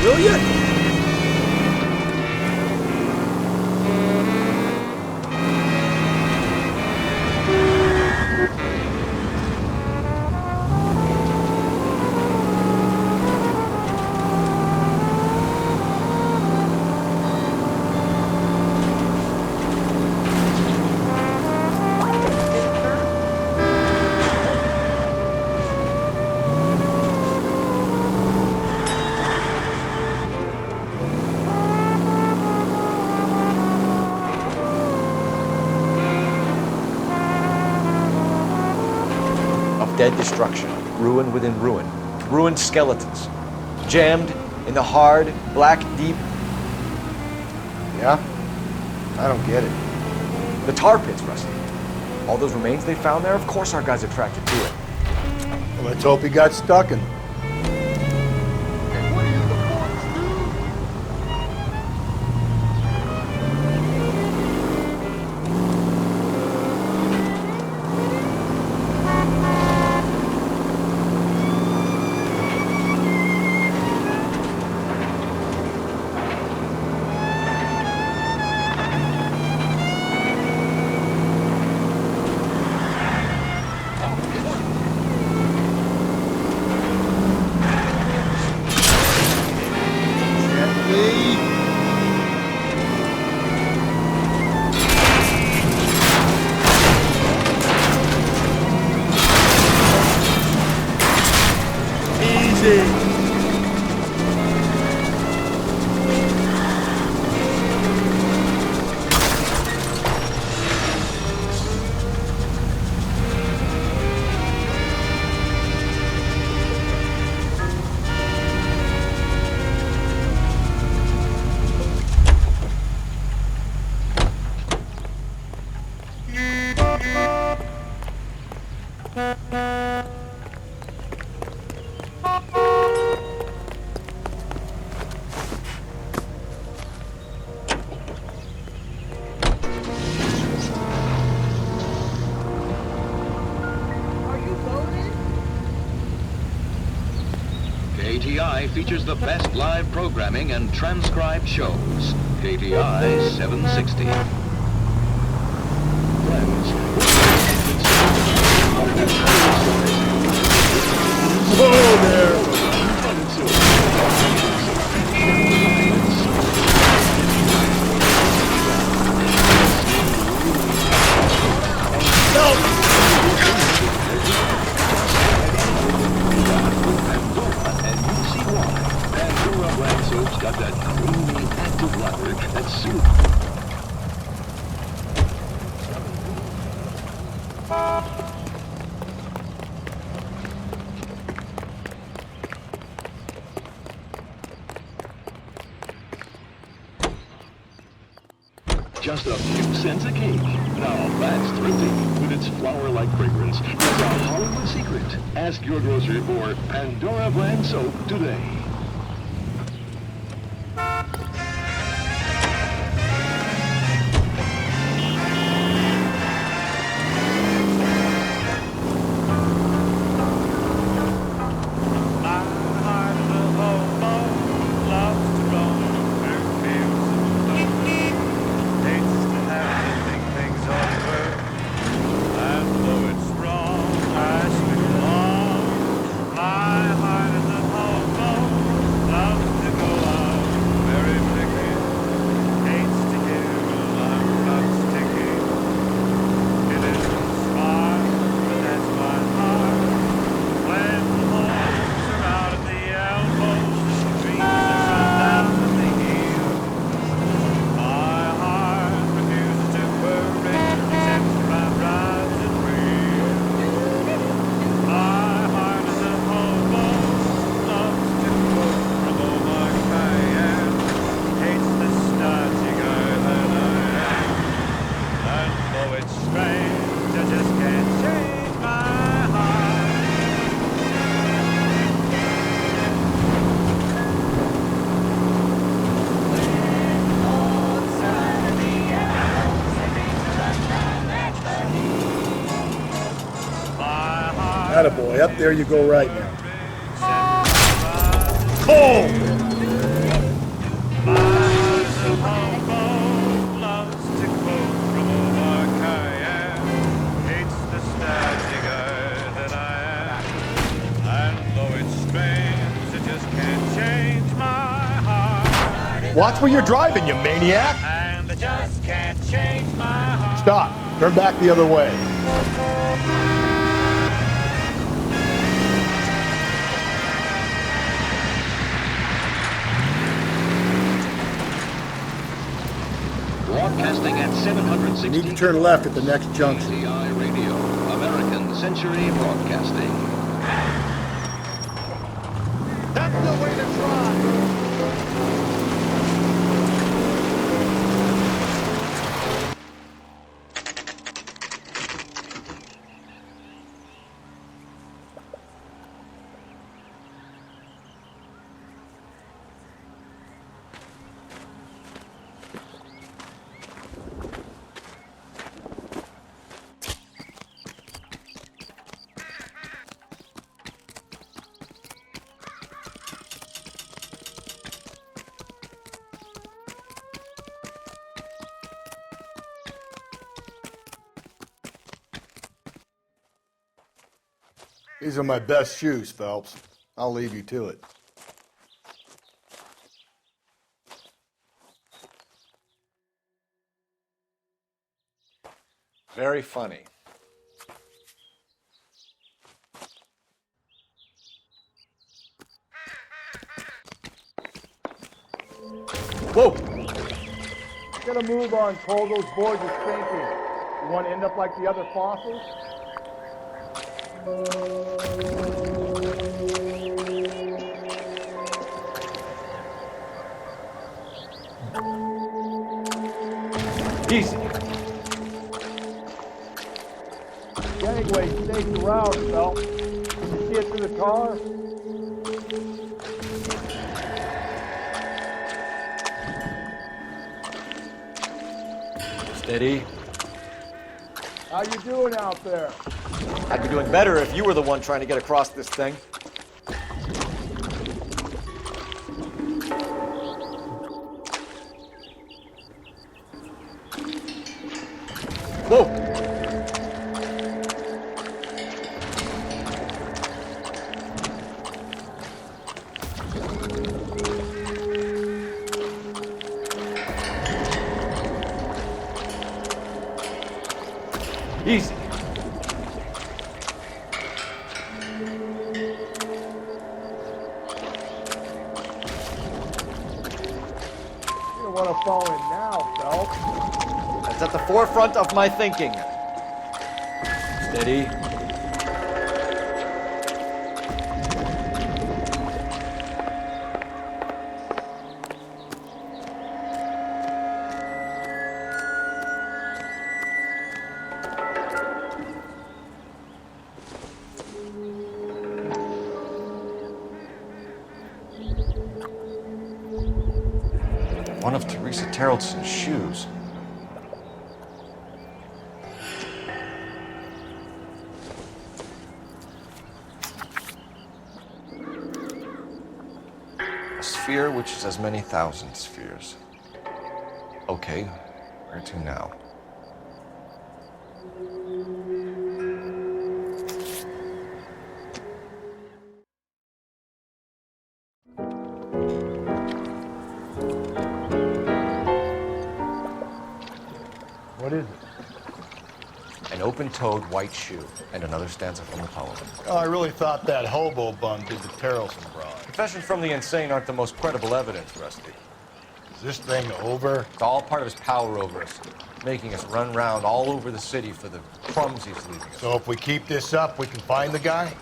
Speaker 15: Will you?
Speaker 11: Dead destruction, ruin within ruin, ruined skeletons, jammed in the hard, black, deep.
Speaker 15: Yeah? I don't get it.
Speaker 11: The tar pits, Rusty. All those remains they found there, of course our guys attracted to it.
Speaker 15: Well, let's hope he got stuck in them. easy.
Speaker 16: KTI features the best live programming and transcribed shows. KTI 760.
Speaker 15: Whoa there.
Speaker 13: Got that creamy, active lather that's super. Just a few cents a cake. Now that's thrifty with its flower-like fragrance. It's a Hollywood secret. Ask your grocer for Pandora brand soap today.
Speaker 15: Attaboy, up there you go right now. Cold! Watch where you're driving, you maniac! Stop. Turn back the other way.
Speaker 16: Broadcasting at 760.
Speaker 15: You need to turn left at the next junction.
Speaker 16: KTI Radio, American Century Broadcasting.
Speaker 24: That's the way to try.
Speaker 15: These are my best shoes, Phelps. I'll leave you to it.
Speaker 11: Very funny. Whoa!
Speaker 6: Get a move on, Cole. Those boards are sinking. You want to end up like the other fossils?
Speaker 11: Easy.
Speaker 6: Gangway staked around, Phelps. Can you see it through the tar?
Speaker 11: Steady.
Speaker 6: How you doing out there?
Speaker 11: I'd be doing better if you were the one trying to get across this thing. Whoa! Easy.
Speaker 6: You don't want to fall in now, Phelps.
Speaker 11: That's at the forefront of my thinking. Steady. One of Teresa Terrelson's shoes. A sphere which is as many thousand spheres. Okay, where to now?
Speaker 6: What is it?
Speaker 11: An open-toed white shoe, and another stanza from the poem.
Speaker 15: Oh, I really thought that hobo bum did the Terrelson broad.
Speaker 11: Confessions from the insane aren't the most credible evidence, Rusty.
Speaker 15: Is this thing over?
Speaker 11: It's all part of his power over us, making us run round all over the city for the crumbs he's leaving us.
Speaker 15: So if we keep this up, we can find the guy?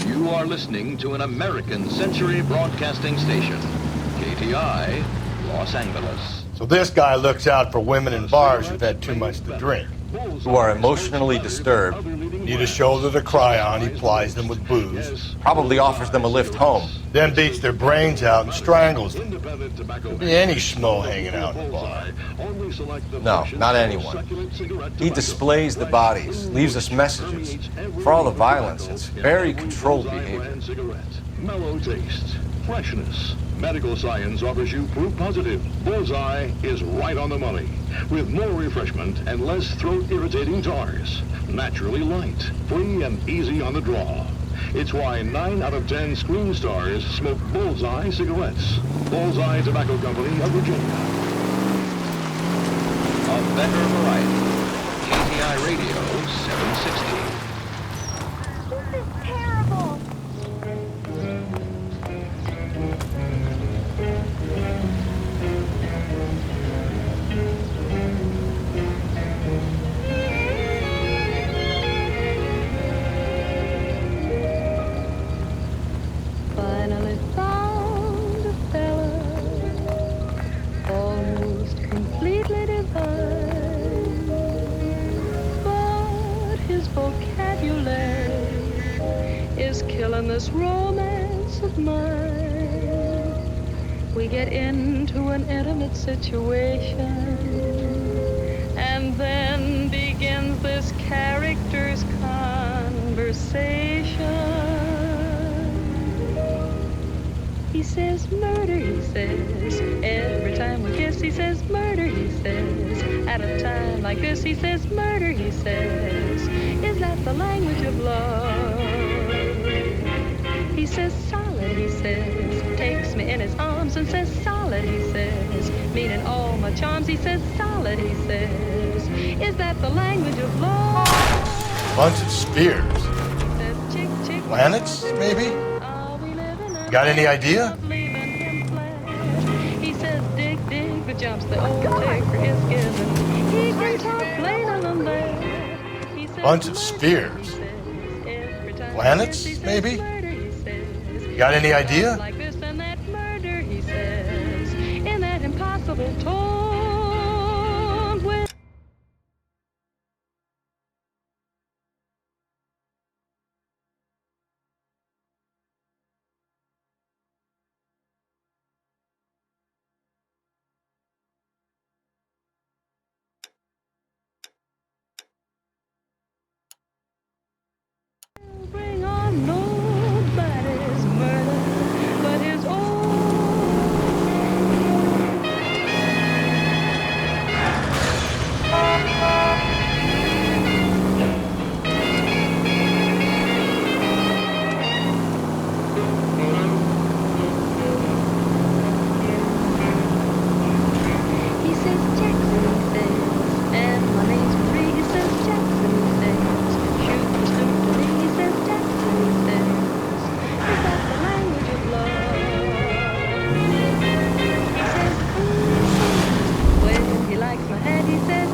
Speaker 13: You are listening to an American Century Broadcasting Station, KTI, Los Angeles.
Speaker 15: So this guy looks out for women in bars who've had too much to drink.
Speaker 11: Who are emotionally disturbed.
Speaker 15: Need a shoulder to cry on, he plies them with booze.
Speaker 11: Probably offers them a lift home.
Speaker 15: Then beats their brains out and strangles them. Could be any schmo hanging out in the bar.
Speaker 11: No, not anyone. He displays the bodies, leaves us messages. For all the violence, it's very controlled behavior.
Speaker 13: Mellow taste, freshness. Medical science offers you proof positive. Bullseye is right on the money. With more refreshment and less throat-irritating tars. Naturally light, free and easy on the draw. It's why 9 out of 10 screen stars smoke Bullseye cigarettes. Bullseye Tobacco Company of Virginia. A better variety. KTI Radio 760.
Speaker 4: This is terrible.
Speaker 10: endless romance of mine. We get into an intimate situation, and then begins this character's conversation. He says murder, he says. Every time we kiss, he says murder, he says. At a time like this, he says murder, he says. Is that the language of love? He says solid, he says. Takes me in his arms and says solid, he says. Meaning all my charms, he says solid, he says. Is that the language of love?
Speaker 15: Bunch of spheres. Planets, maybe? Got any idea?
Speaker 10: He says dig, dig, the jumps the old ticker is given. He can talk plainer than that.
Speaker 15: Bunch of spheres. Planets, maybe? Got any idea?
Speaker 10: Like this and that murder, he says, in that impossible tone. When bring on nobody's murder, but his own. He says Jackson, he says, and my name's Marie. He says Jackson, he says, shoot the snoop to me. He says Jackson, he says, is that the language of love? He says, when he likes my hat, he says,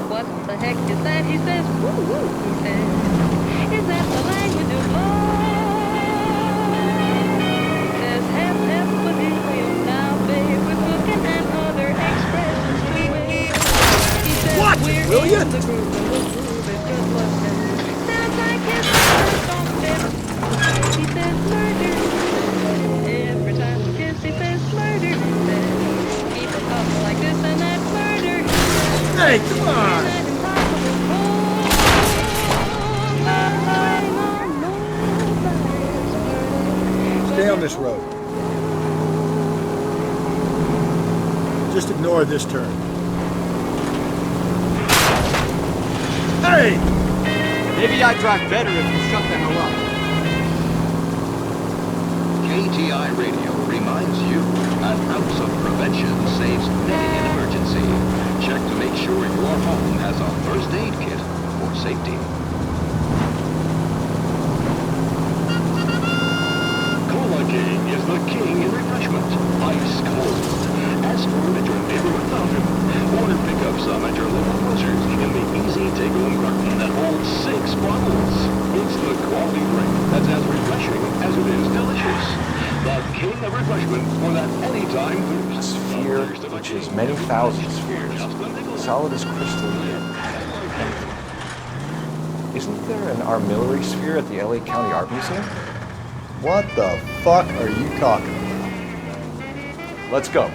Speaker 10: what the heck is that? He says, woo woo, he says, is that the language of love? He says, hep hep with helium now, babe, with cooking and other expressions to it. He says,
Speaker 2: What?
Speaker 10: we're
Speaker 2: Will
Speaker 10: in
Speaker 2: ya?
Speaker 10: the groove and we'll groove it good looking. Sounds like his first song tip. He says murder. Every time we kiss, he says murder. He says, keep it up like this and that murder.
Speaker 2: Hey, come on! Stay on this road. Just ignore this turn. Hey!
Speaker 23: Maybe I'd drive better if you shut the hell up.
Speaker 16: KTI Radio reminds you, an ounce of prevention saves many an emergency. Check to make sure your home has a first aid kit for safety. Cola King is the king in refreshment. Ice cold. Ask for it at your neighborhood fountain. Order pick up some at your local grocers in the easy take-home carton that holds 6 bottles. It's the quality drink that's as refreshing as it is delicious. The king of refreshment for that anytime thirst.
Speaker 11: A sphere which is many thousand spheres, solid as crystal. Isn't there an armillary sphere at the LA County Art Museum?
Speaker 15: What the fuck are you talking about?
Speaker 11: Let's go.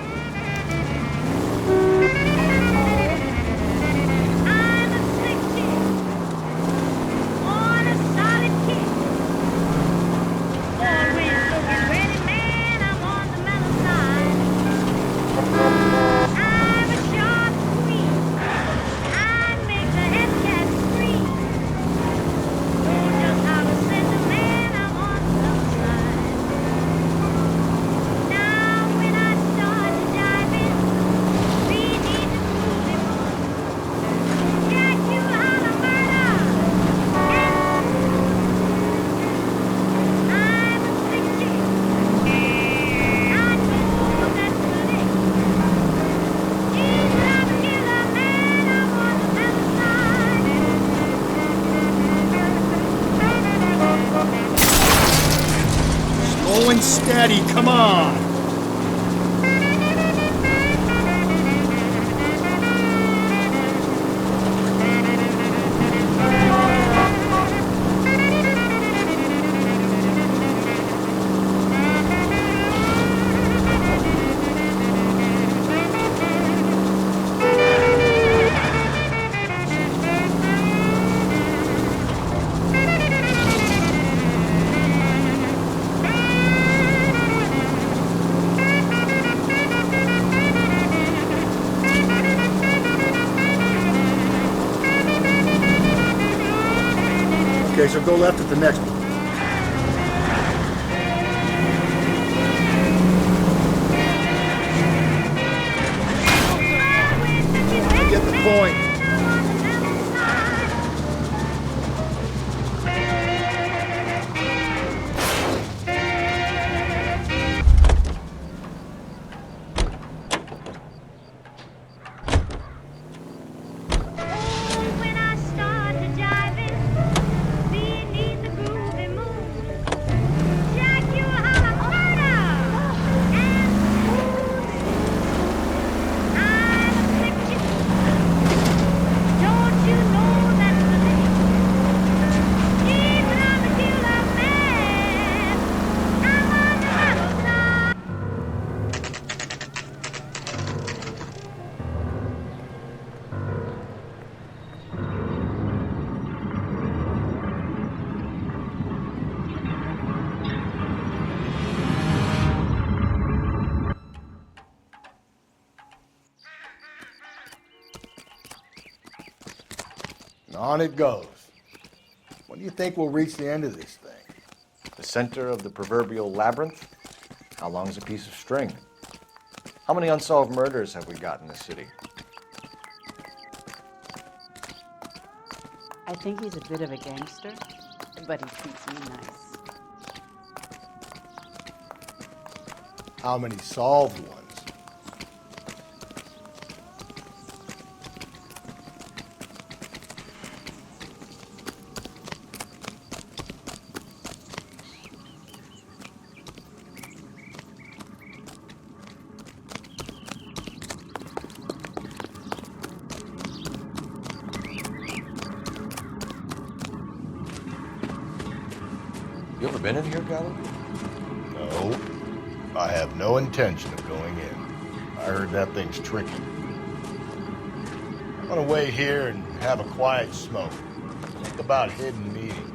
Speaker 2: Slow and steady, come on!
Speaker 15: Okay, so go left at the next one. I get the point. On it goes. When do you think we'll reach the end of this thing?
Speaker 11: The center of the proverbial labyrinth? How long is a piece of string? How many unsolved murders have we got in the city?
Speaker 1: I think he's a bit of a gangster, but he treats me nice.
Speaker 15: How many solved ones?
Speaker 11: You ever been in here, Gallo?
Speaker 15: No. I have no intention of going in. I heard that thing's tricky. I'm gonna wait here and have a quiet smoke. Think about hidden meetings.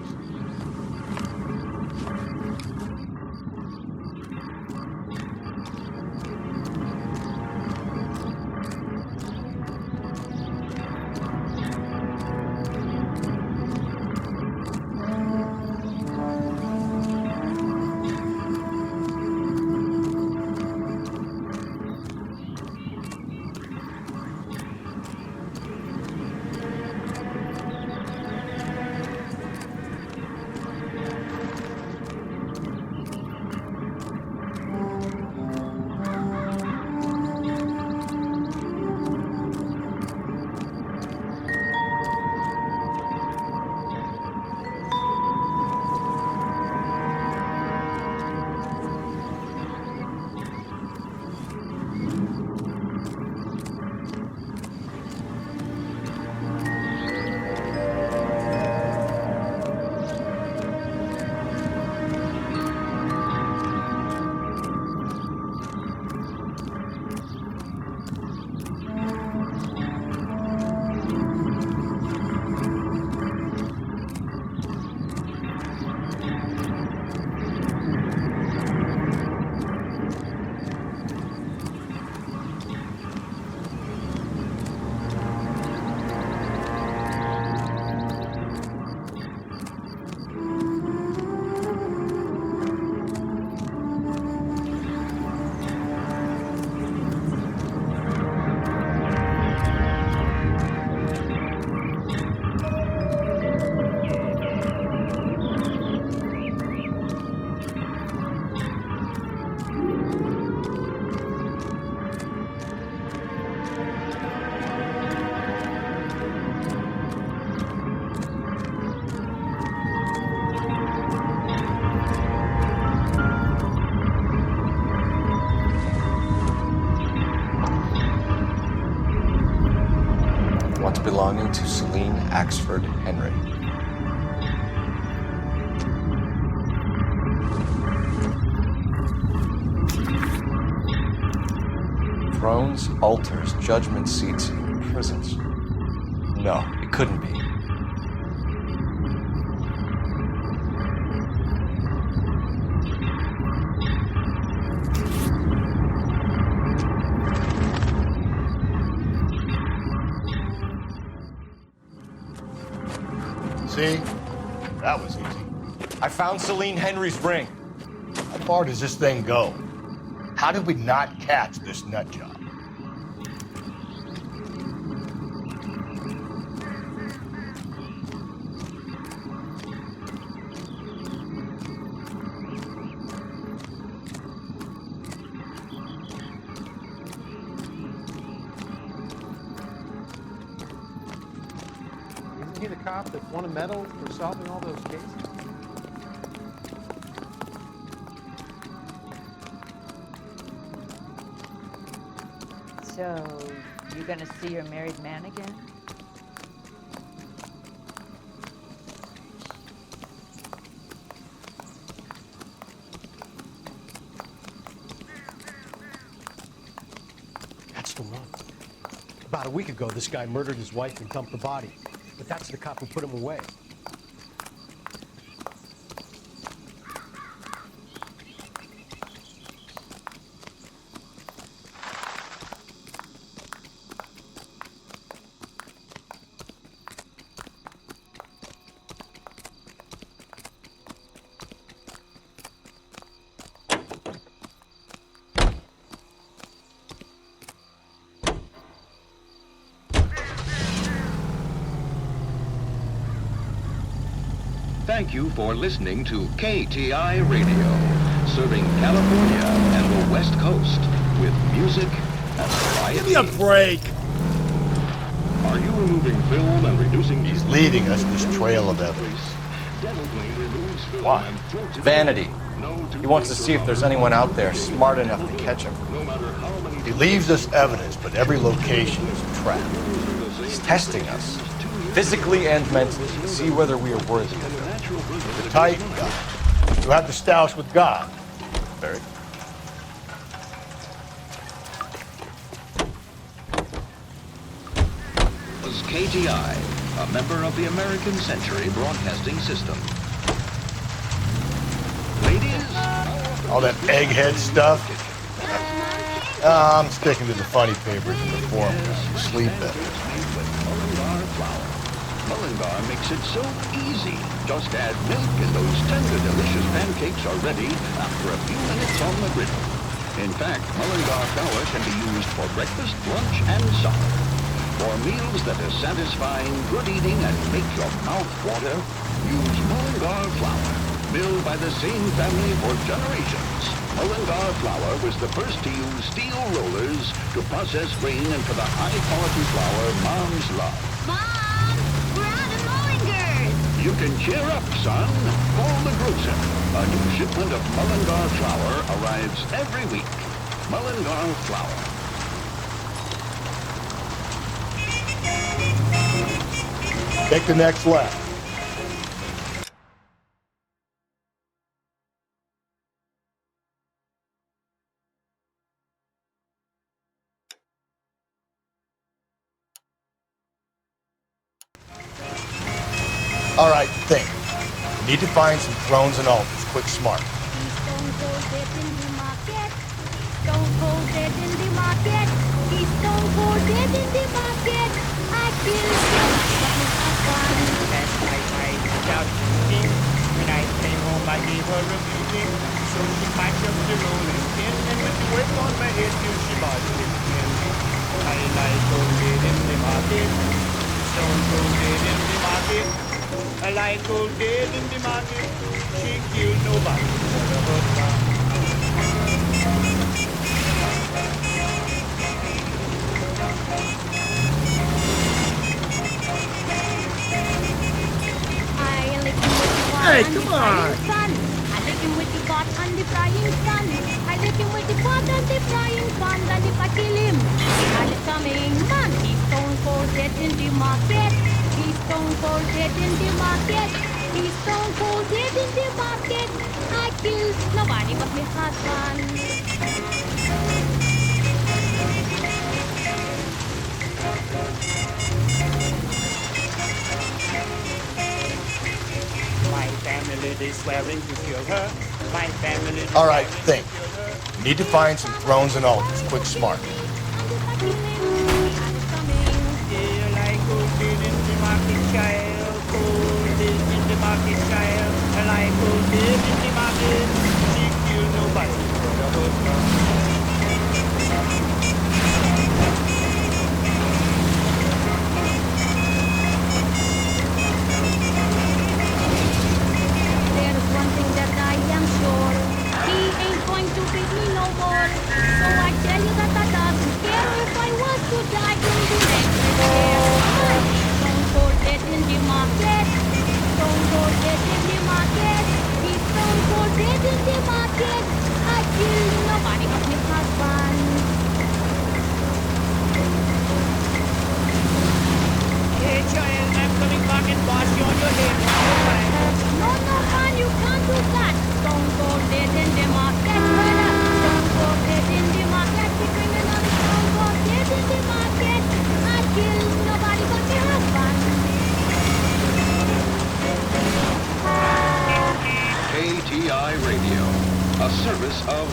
Speaker 11: Belonging to Celine Axford Henry. Thrones, altars, judgment seats, prisons. No, it couldn't be.
Speaker 15: See? That was easy.
Speaker 11: I found Celine Henry's ring.
Speaker 15: How far does this thing go? How did we not catch this nut job?
Speaker 25: Isn't he the cop that won a medal for solving all those cases?
Speaker 8: So, you gonna see your married man again?
Speaker 25: That's the one. About a week ago, this guy murdered his wife and dumped the body. But that's the cop who put him away.
Speaker 16: Thank you for listening to KTI Radio, serving California and the West Coast with music and variety.
Speaker 15: Give me a break!
Speaker 16: Are you removing film and reducing...
Speaker 15: He's leading us this trail of evidence. Why?
Speaker 11: Vanity. He wants to see if there's anyone out there smart enough to catch him.
Speaker 15: He leaves us evidence, but every location is a trap.
Speaker 11: He's testing us, physically and mentally, to see whether we are worthy of him.
Speaker 15: The Titan guy. You have the stoush with God.
Speaker 11: Very.
Speaker 16: Was KTI, a member of the American Century Broadcasting System. Ladies,
Speaker 15: All that egghead stuff. I'm sticking to the funny papers and the forum guys. Sleep better.
Speaker 16: Mullingar makes it so easy. Just add milk and those tender, delicious pancakes are ready after a few minutes on the griddle. In fact, Mullingar flour can be used for breakfast, lunch, and supper. For meals that are satisfying, good eating, and make your mouth water, use Mullingar flour. Milled by the same family for generations, Mullingar flour was the first to use steel rollers to process grain into the high-quality flour moms love.
Speaker 17: Mom, we're out of Mullingars.
Speaker 16: You can cheer up, son. Call the grocer. A new shipment of Mullingar flour arrives every week. Mullingar flour.
Speaker 15: Take the next left. All right, think. We need to find some thrones and altars. Quick, smart.
Speaker 17: Stone Cold Dead in the market. Stone Cold Dead in the market. He's Stone Cold Dead in the market. I killed him.
Speaker 19: Last night I was out shooting. When I came home, I gave her a beating. So she packed up the rolling pin and went to work on my head till she bought it again. I lie cold dead in the market. Stone Cold Dead in the market. I lie cold dead in the market. She killed nobody but a husband.
Speaker 17: Hey, come on! I lick him with the pot and the frying pan. I lick him with the pot and the frying pan. And if I kill him, I'll coming man. He's Stone Cold Dead in the market. He's Stone Cold Dead in the market. He's Stone Cold Dead in the market. I killed nobody but my husband.
Speaker 19: My family, they swearing to kill her. My family.
Speaker 15: All right, think. We need to find some thrones and altars. Quick, smart.
Speaker 19: Yeah, like cold dead in the market, child. Cold dead in the market, child.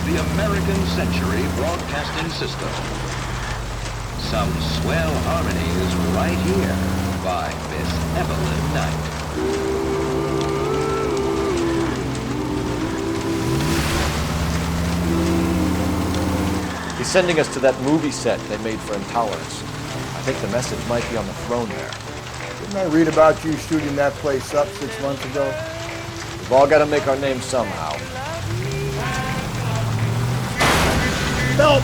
Speaker 13: the American Century Broadcasting System. Some swell harmonies right here by Miss Evelyn Knight.
Speaker 11: He's sending us to that movie set they made for Intolerance. I think the message might be on the throne there.
Speaker 15: Didn't I read about you shooting that place up 6 months ago?
Speaker 11: We've all got to make our names somehow.
Speaker 15: Help!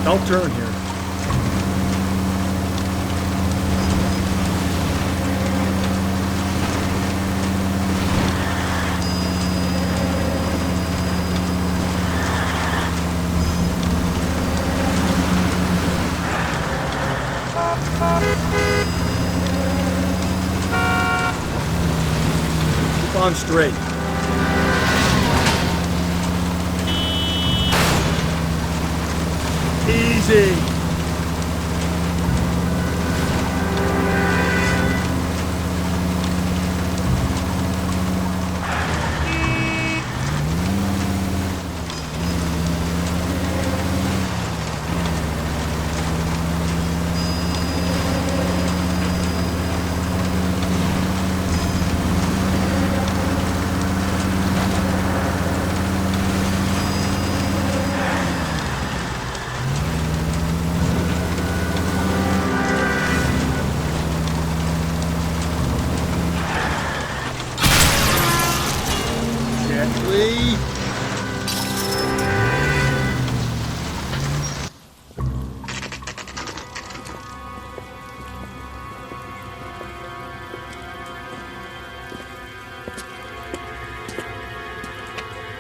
Speaker 15: Don't turn here. Keep on straight. Easy.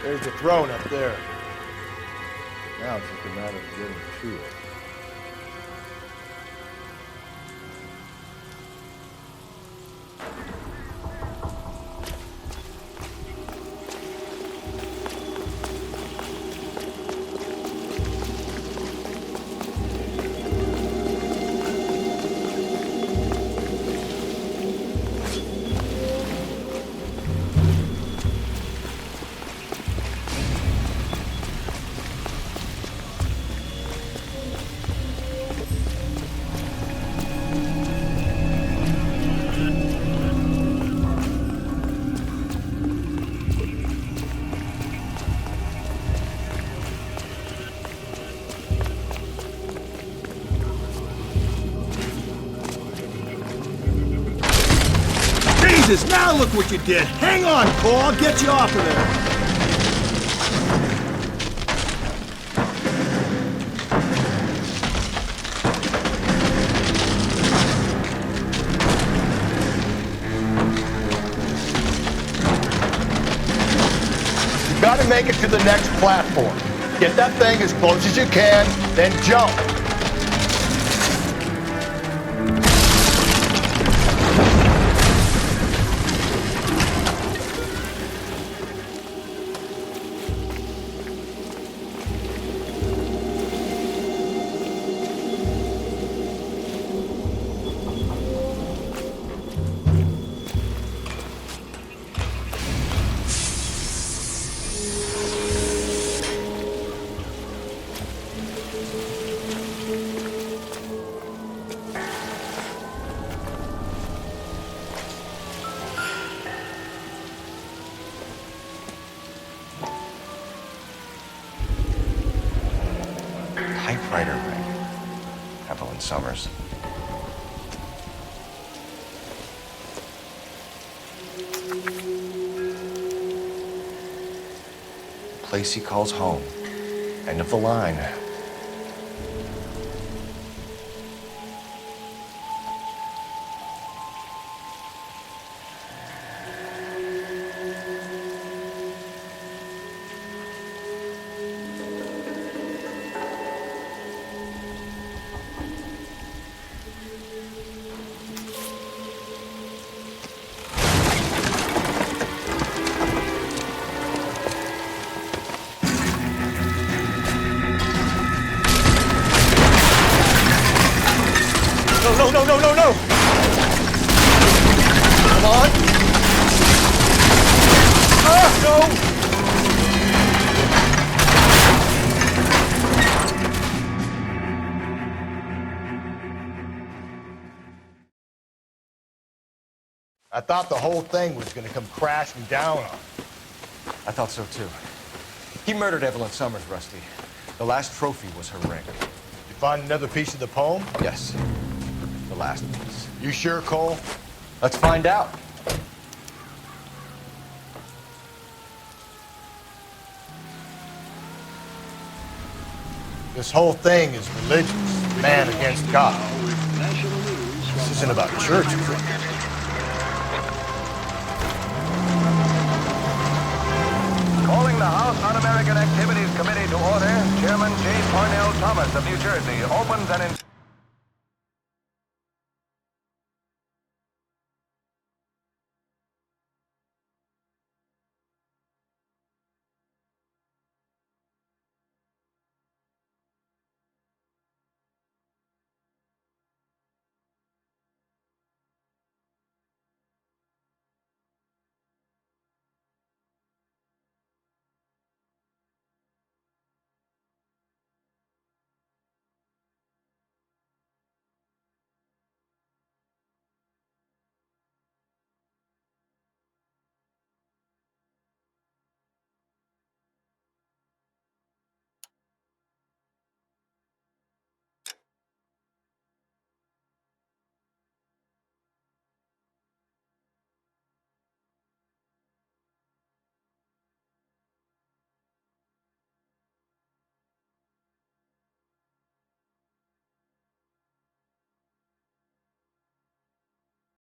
Speaker 15: There's the throne up there. Now it's just a matter of getting to it. Jesus, now look what you did. Hang on, Cole, I'll get you off of there. You gotta make it to the next platform. Get that thing as close as you can, then jump.
Speaker 11: Typewriter ring. Evelyn Summers. Place he calls home. End of the line. No! Come on! No!
Speaker 15: I thought the whole thing was gonna come crashing down on him.
Speaker 11: I thought so too. He murdered Evelyn Summers, Rusty. The last trophy was her ring.
Speaker 15: You find another piece of the poem?
Speaker 11: Yes. The last piece.
Speaker 15: You sure, Cole?
Speaker 11: Let's find out.
Speaker 15: This whole thing is religious. Man against God. This isn't about church, is it?
Speaker 16: Calling the House Un-American Activities Committee to order, Chairman J. Parnell Thomas of New Jersey opens an...